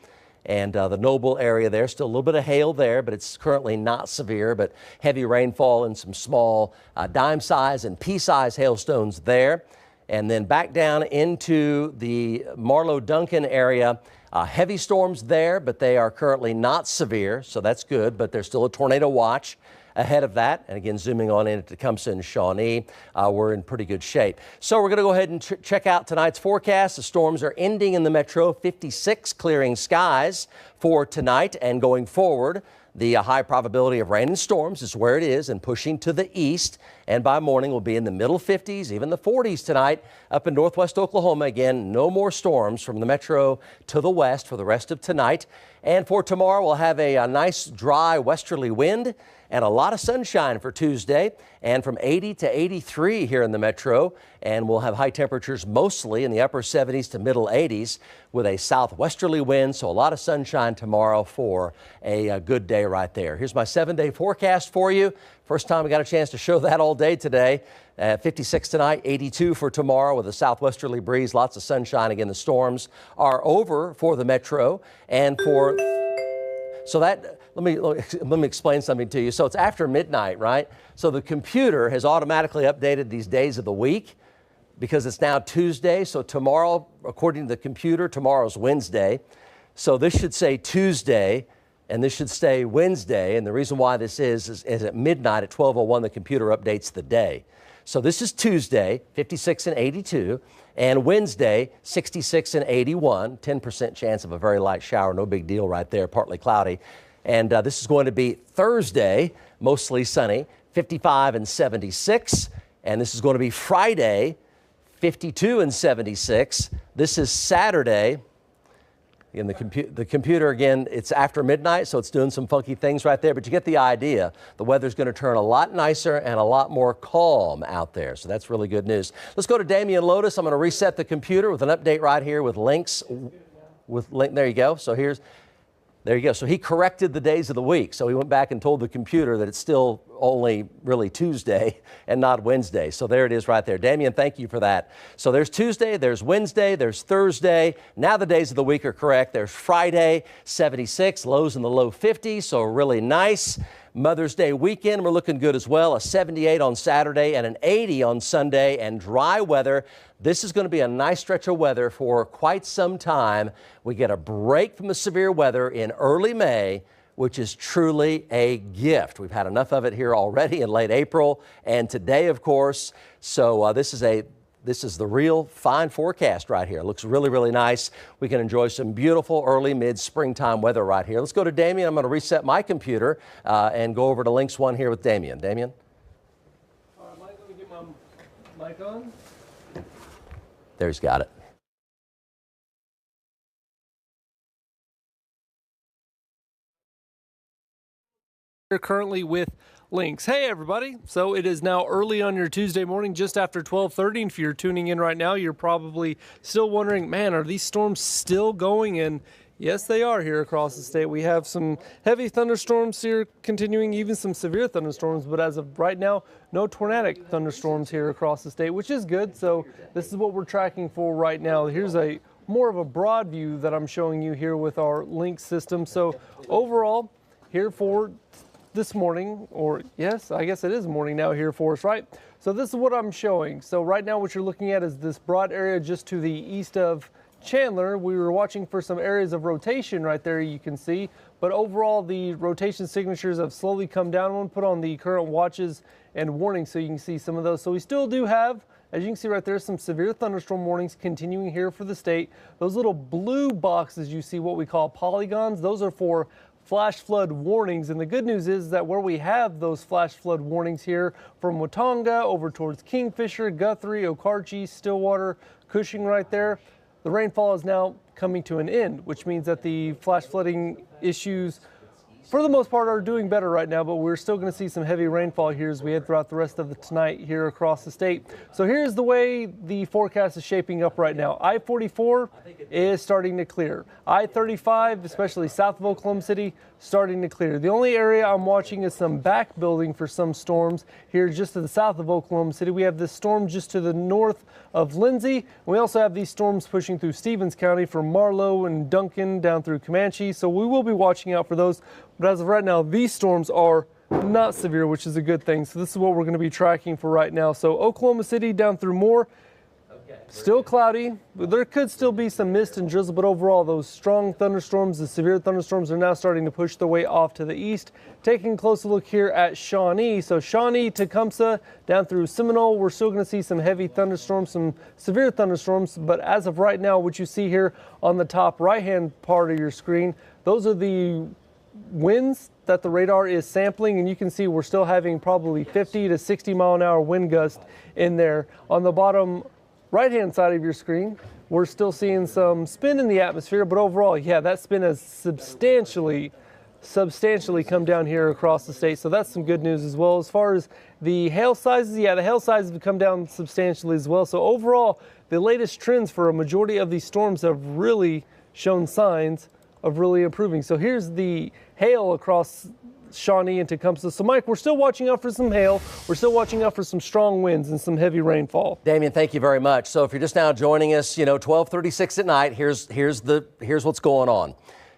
And the Noble area there, still a little bit of hail there, but it's currently not severe, but heavy rainfall and some small dime-size and pea-size hailstones there. And then back down into the Marlow-Duncan area, heavy storms there, but they are currently not severe, so that's good, but there's still a tornado watch ahead of that. And again, zooming on into Tecumseh and Shawnee, we're in pretty good shape. So we're going to go ahead and check out tonight's forecast. The storms are ending in the metro, 56 clearing skies for tonight and going forward. The high probability of rain and storms is where it is and pushing to the east. And by morning, we'll be in the middle 50s, even the 40s tonight up in northwest Oklahoma. Again, no more storms from the metro to the west for the rest of tonight. And for tomorrow, we'll have a nice dry westerly wind and a lot of sunshine for Tuesday, and from 80 to 83 here in the metro. And we'll have high temperatures mostly in the upper 70s to middle 80s with a southwesterly wind. So a lot of sunshine tomorrow for a good day right there. Here's my 7-day forecast for you. First time we got a chance to show that all day today. 56 tonight, 82 for tomorrow with a southwesterly breeze, lots of sunshine. Again, the storms are over for the metro and for, so that, let me explain something to you. So it's after midnight, right? So the computer has automatically updated these days of the week because it's now Tuesday. So tomorrow, according to the computer, tomorrow's Wednesday. So this should say Tuesday and this should stay Wednesday. And the reason why this is at midnight at 12:01, the computer updates the day. So this is Tuesday, 56 and 82, and Wednesday, 66 and 81, 10% chance of a very light shower. No big deal right there, partly cloudy. And this is going to be Thursday, mostly sunny, 55 and 76. And this is going to be Friday, 52 and 76. This is Saturday. In the computer, again, it's after midnight, so it's doing some funky things right there, but you get the idea. The weather's going to turn a lot nicer and a lot more calm out there, so that's really good news. Let's go to Damian Lotus. I'm going to reset the computer with an update right here with links. There you go. So there you go. So he corrected the days of the week. So he went back and told the computer that it's still only really Tuesday and not Wednesday. So there it is right there. Damian, thank you for that. So there's Tuesday, there's Wednesday, there's Thursday. Now the days of the week are correct. There's Friday, 76, lows in the low 50s, so really nice. Mother's Day weekend, we're looking good as well. A 78 on Saturday and an 80 on Sunday, and dry weather. This is going to be a nice stretch of weather for quite some time. We get a break from the severe weather in early May, which is truly a gift. We've had enough of it here already in late April and today, of course. So this is the real fine forecast right here. It looks really, really nice. We can enjoy some beautiful early mid-springtime weather right here. Let's go to Damian. I'm going to reset my computer and go over to Links 1 here with Damian. Damian? All right, Mike, let me get my mic on. There, he's got it. We're currently with Links. Hey everybody, so it is now early on your Tuesday morning, just after 12:30, and if you're tuning in right now, you're probably still wondering, man, are these storms still going? And yes, they are here across the state. We have some heavy thunderstorms here continuing, even some severe thunderstorms, but as of right now, no tornadic thunderstorms here across the state, which is good. So this is what we're tracking for right now. Here's a more of a broad view that I'm showing you here with our Link system. So overall, here for this morning, or yes, I guess it is morning now here for us, right? So this is what I'm showing. So right now what you're looking at is this broad area just to the east of Chandler. We were watching for some areas of rotation right there, you can see, but overall the rotation signatures have slowly come down. I'm going to put on the current watches and warnings so you can see some of those. So we still do have, as you can see right there, some severe thunderstorm warnings continuing here for the state. Those little blue boxes you see, what we call polygons, those are for flash flood warnings. And the good news is that where we have those flash flood warnings here from Watonga over towards Kingfisher, Guthrie, Okarche, Stillwater, Cushing right there, the rainfall is now coming to an end, which means that the flash flooding issues for the most part are doing better right now, but we're still going to see some heavy rainfall here as we head throughout the rest of the tonight here across the state. So here's the way the forecast is shaping up right now. I-44 is starting to clear. I-35, especially south of Oklahoma City, starting to clear. The only area I'm watching is some back building for some storms here just to the south of Oklahoma City. We have this storm just to the north of Lindsay. We also have these storms pushing through Stevens County from Marlow and Duncan down through Comanche. So we will be watching out for those. But as of right now, these storms are not severe, which is a good thing. So this is what we're going to be tracking for right now. So Oklahoma City down through Moore, still cloudy. There could still be some mist and drizzle, but overall those strong thunderstorms, the severe thunderstorms, are now starting to push their way off to the east. Taking a closer look here at Shawnee. So Shawnee, Tecumseh, down through Seminole, we're still going to see some heavy thunderstorms, some severe thunderstorms. But as of right now, what you see here on the top right-hand part of your screen, those are the winds that the radar is sampling, and you can see we're still having probably 50 to 60 mile an hour wind gust in there. On the bottom right-hand side of your screen, we're still seeing some spin in the atmosphere, but overall, yeah, that spin has substantially come down here across the state, so that's some good news as well. As far as the hail sizes, yeah, the hail sizes have come down substantially as well. So overall, the latest trends for a majority of these storms have really shown signs of really improving. So here's the hail across Shawnee and Tecumseh. So Mike, we're still watching out for some hail. We're still watching out for some strong winds and some heavy rainfall. Damian, thank you very much. So if you're just now joining us, 12:36 at night, here's what's going on.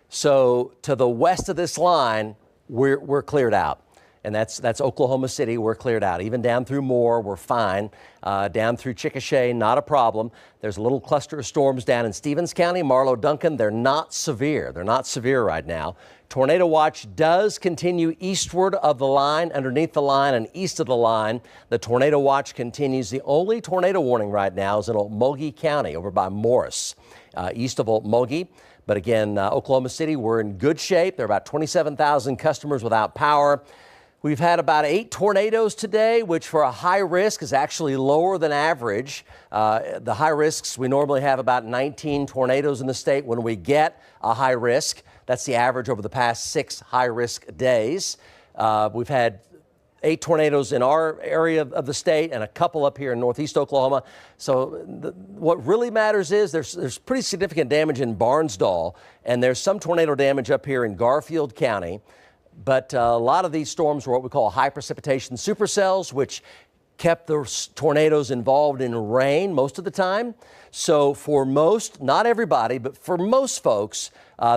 So to the west of this line, we're cleared out. And that's Oklahoma City. We're cleared out. Even down through Moore, we're fine. Down through Chickasha, not a problem. There's a little cluster of storms down in Stevens County, Marlow, Duncan. They're not severe. They're not severe right now. Tornado watch does continue eastward of the line, underneath the line, and east of the line. The tornado watch continues. The only tornado warning right now is in Okmulgee County over by Morris, east of Okmulgee. But again, Oklahoma City, we're in good shape. There are about 27,000 customers without power. We've had about 8 tornadoes today, which for a high risk is actually lower than average. The high risks, we normally have about 19 tornadoes in the state when we get a high risk. That's the average over the past 6 high risk days. We've had 8 tornadoes in our area of the state and a couple up here in northeast Oklahoma. So what really matters is there's pretty significant damage in Barnsdall, and there's some tornado damage up here in Garfield County. But a lot of these storms were what we call high precipitation supercells, which kept the tornadoes involved in rain most of the time. So for most, not everybody, but for most folks,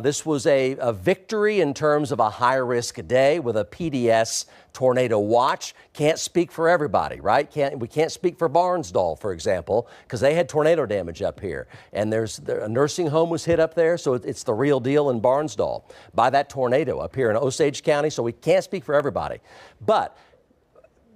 this was a victory in terms of a high-risk day with a PDS tornado watch. Can't speak for everybody, right? We can't speak for Barnsdall, for example, because they had tornado damage up here. And a nursing home was hit up there, so it's the real deal in Barnsdall by that tornado up here in Osage County, so we can't speak for everybody. But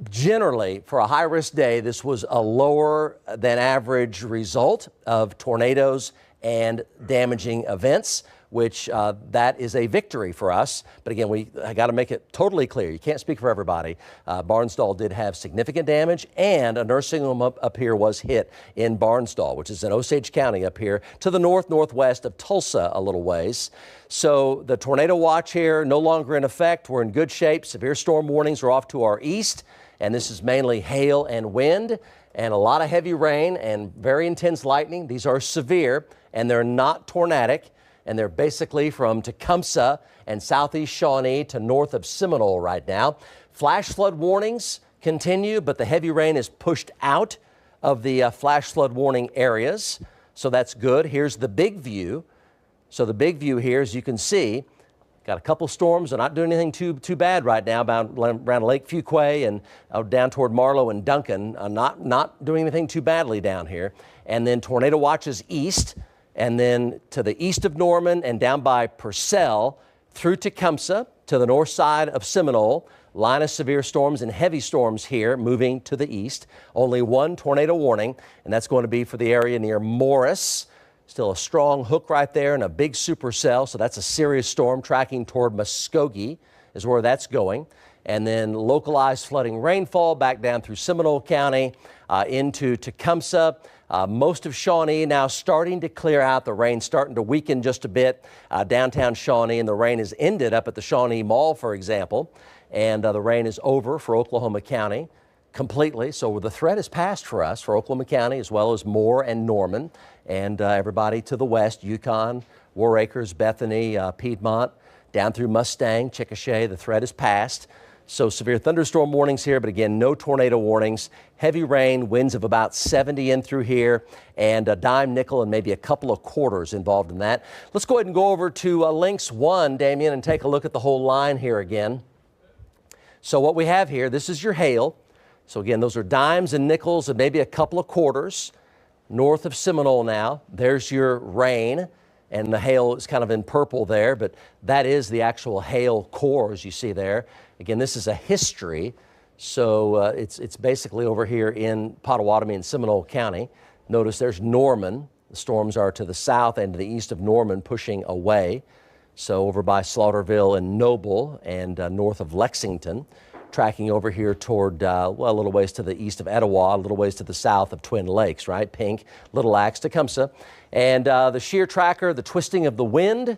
generally, for a high-risk day, this was a lower than average result of tornadoes and damaging events, which that is a victory for us. But again, I got to make it totally clear. You can't speak for everybody. Barnsdall did have significant damage, and a nursing home up here was hit in Barnsdall, which is in Osage County up here to the northwest of Tulsa a little ways. So the tornado watch here no longer in effect. We're in good shape. Severe storm warnings are off to our east, and this is mainly hail and wind and a lot of heavy rain and very intense lightning. These are severe, and they're not tornadic. And they're basically from Tecumseh and southeast Shawnee to north of Seminole right now. Flash flood warnings continue, but the heavy rain is pushed out of the flash flood warning areas. So that's good. Here's the big view. So the big view here, as you can see, got a couple storms. They're not doing anything too bad right now around Lake Fuquay and down toward Marlow and Duncan. Not doing anything too badly down here. And then tornado watches east, and then to the east of Norman and down by Purcell through Tecumseh to the north side of Seminole. Line of severe storms and heavy storms here moving to the east. Only 1 tornado warning, and that's going to be for the area near Morris. Still a strong hook right there and a big supercell, so that's a serious storm tracking toward Muskogee is where that's going. And then localized flooding rainfall back down through Seminole County into Tecumseh. Most of Shawnee now starting to clear out. The rain starting to weaken just a bit downtown Shawnee, and the rain has ended up at the Shawnee Mall, for example. And the rain is over for Oklahoma County completely. So the threat is past for us, for Oklahoma County, as well as Moore and Norman, and everybody to the west, Yukon, War Acres, Bethany, Piedmont, down through Mustang, Chickasha. The threat is past. So severe thunderstorm warnings here, but again, no tornado warnings. Heavy rain, winds of about 70 in through here, and a dime, nickel, and maybe a couple of quarters involved in that. Let's go ahead and go over to Lynx 1, Damien, and take a look at the whole line here again. So what we have here, this is your hail. So again, those are dimes and nickels and maybe a couple of quarters. North of Seminole now, there's your rain. And the hail is kind of in purple there, but that is the actual hail cores you see there. Again, this is a history, so it's basically over here in Pottawatomie and Seminole County. Notice there's Norman. The storms are to the south and to the east of Norman, pushing away. So over by Slaughterville and Noble and north of Lexington, tracking over here toward, well, a little ways to the east of Etowah, a little ways to the south of Twin Lakes, right? Pink, Little Axe, Tecumseh. And the shear tracker, the twisting of the wind,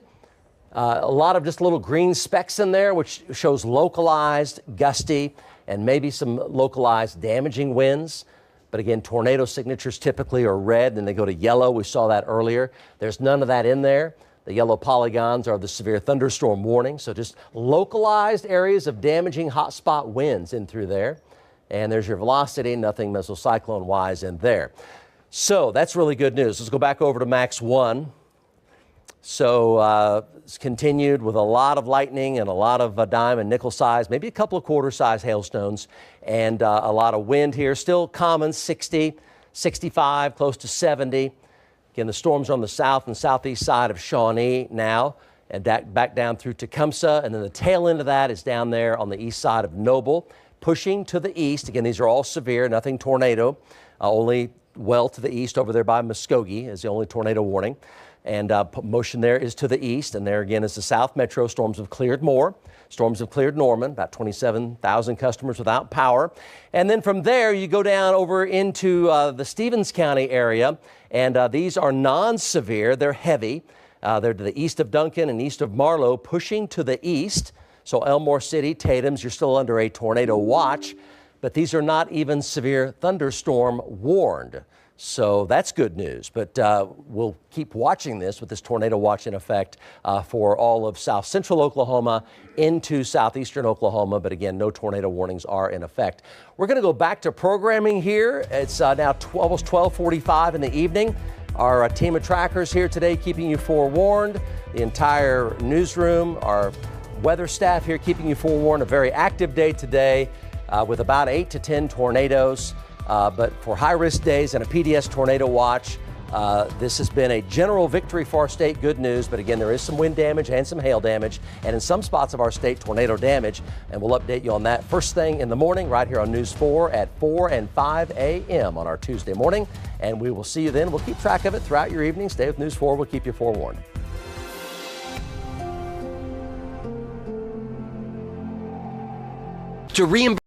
a lot of just little green specks in there, which shows localized, gusty, and maybe some localized damaging winds. But again, tornado signatures typically are red, and they go to yellow. We saw that earlier. There's none of that in there. The yellow polygons are the severe thunderstorm warning. So just localized areas of damaging hotspot winds in through there. And there's your velocity, nothing mesocyclone-wise in there. So that's really good news. Let's go back over to Max 1. So it's continued with a lot of lightning and a lot of dime and nickel size, maybe a couple of quarter size hailstones, and a lot of wind here. Still common 60, 65, close to 70. Again, the storms are on the south and southeast side of Shawnee now, and back down through Tecumseh, and then the tail end of that is down there on the east side of Noble, pushing to the east. Again, these are all severe, nothing tornado, only well to the east over there by Muskogee is the only tornado warning. And motion there is to the east, and there again is the South Metro. Storms have cleared more. Storms have cleared Norman, about 27,000 customers without power. And then from there, you go down over into the Stevens County area, and these are non-severe. They're heavy. They're to the east of Duncan and east of Marlow, pushing to the east. So Elmore City, Tatum's, you're still under a tornado watch, but these are not even severe thunderstorm warned. So that's good news, but we'll keep watching this with this tornado watch in effect for all of south central Oklahoma into southeastern Oklahoma. But again, no tornado warnings are in effect. We're going to go back to programming here. It's now almost 12:45 in the evening. Our team of trackers here today keeping you forewarned. The entire newsroom, our weather staff here keeping you forewarned. A very active day today with about 8 to 10 tornadoes. But for high-risk days and a PDS tornado watch, this has been a general victory for our state. Good news. But again, there is some wind damage and some hail damage, and in some spots of our state, tornado damage. And we'll update you on that first thing in the morning right here on News 4 at 4 and 5 a.m. on our Tuesday morning. And we will see you then. We'll keep track of it throughout your evening. Stay with News 4. We'll keep you forewarned. To reimburse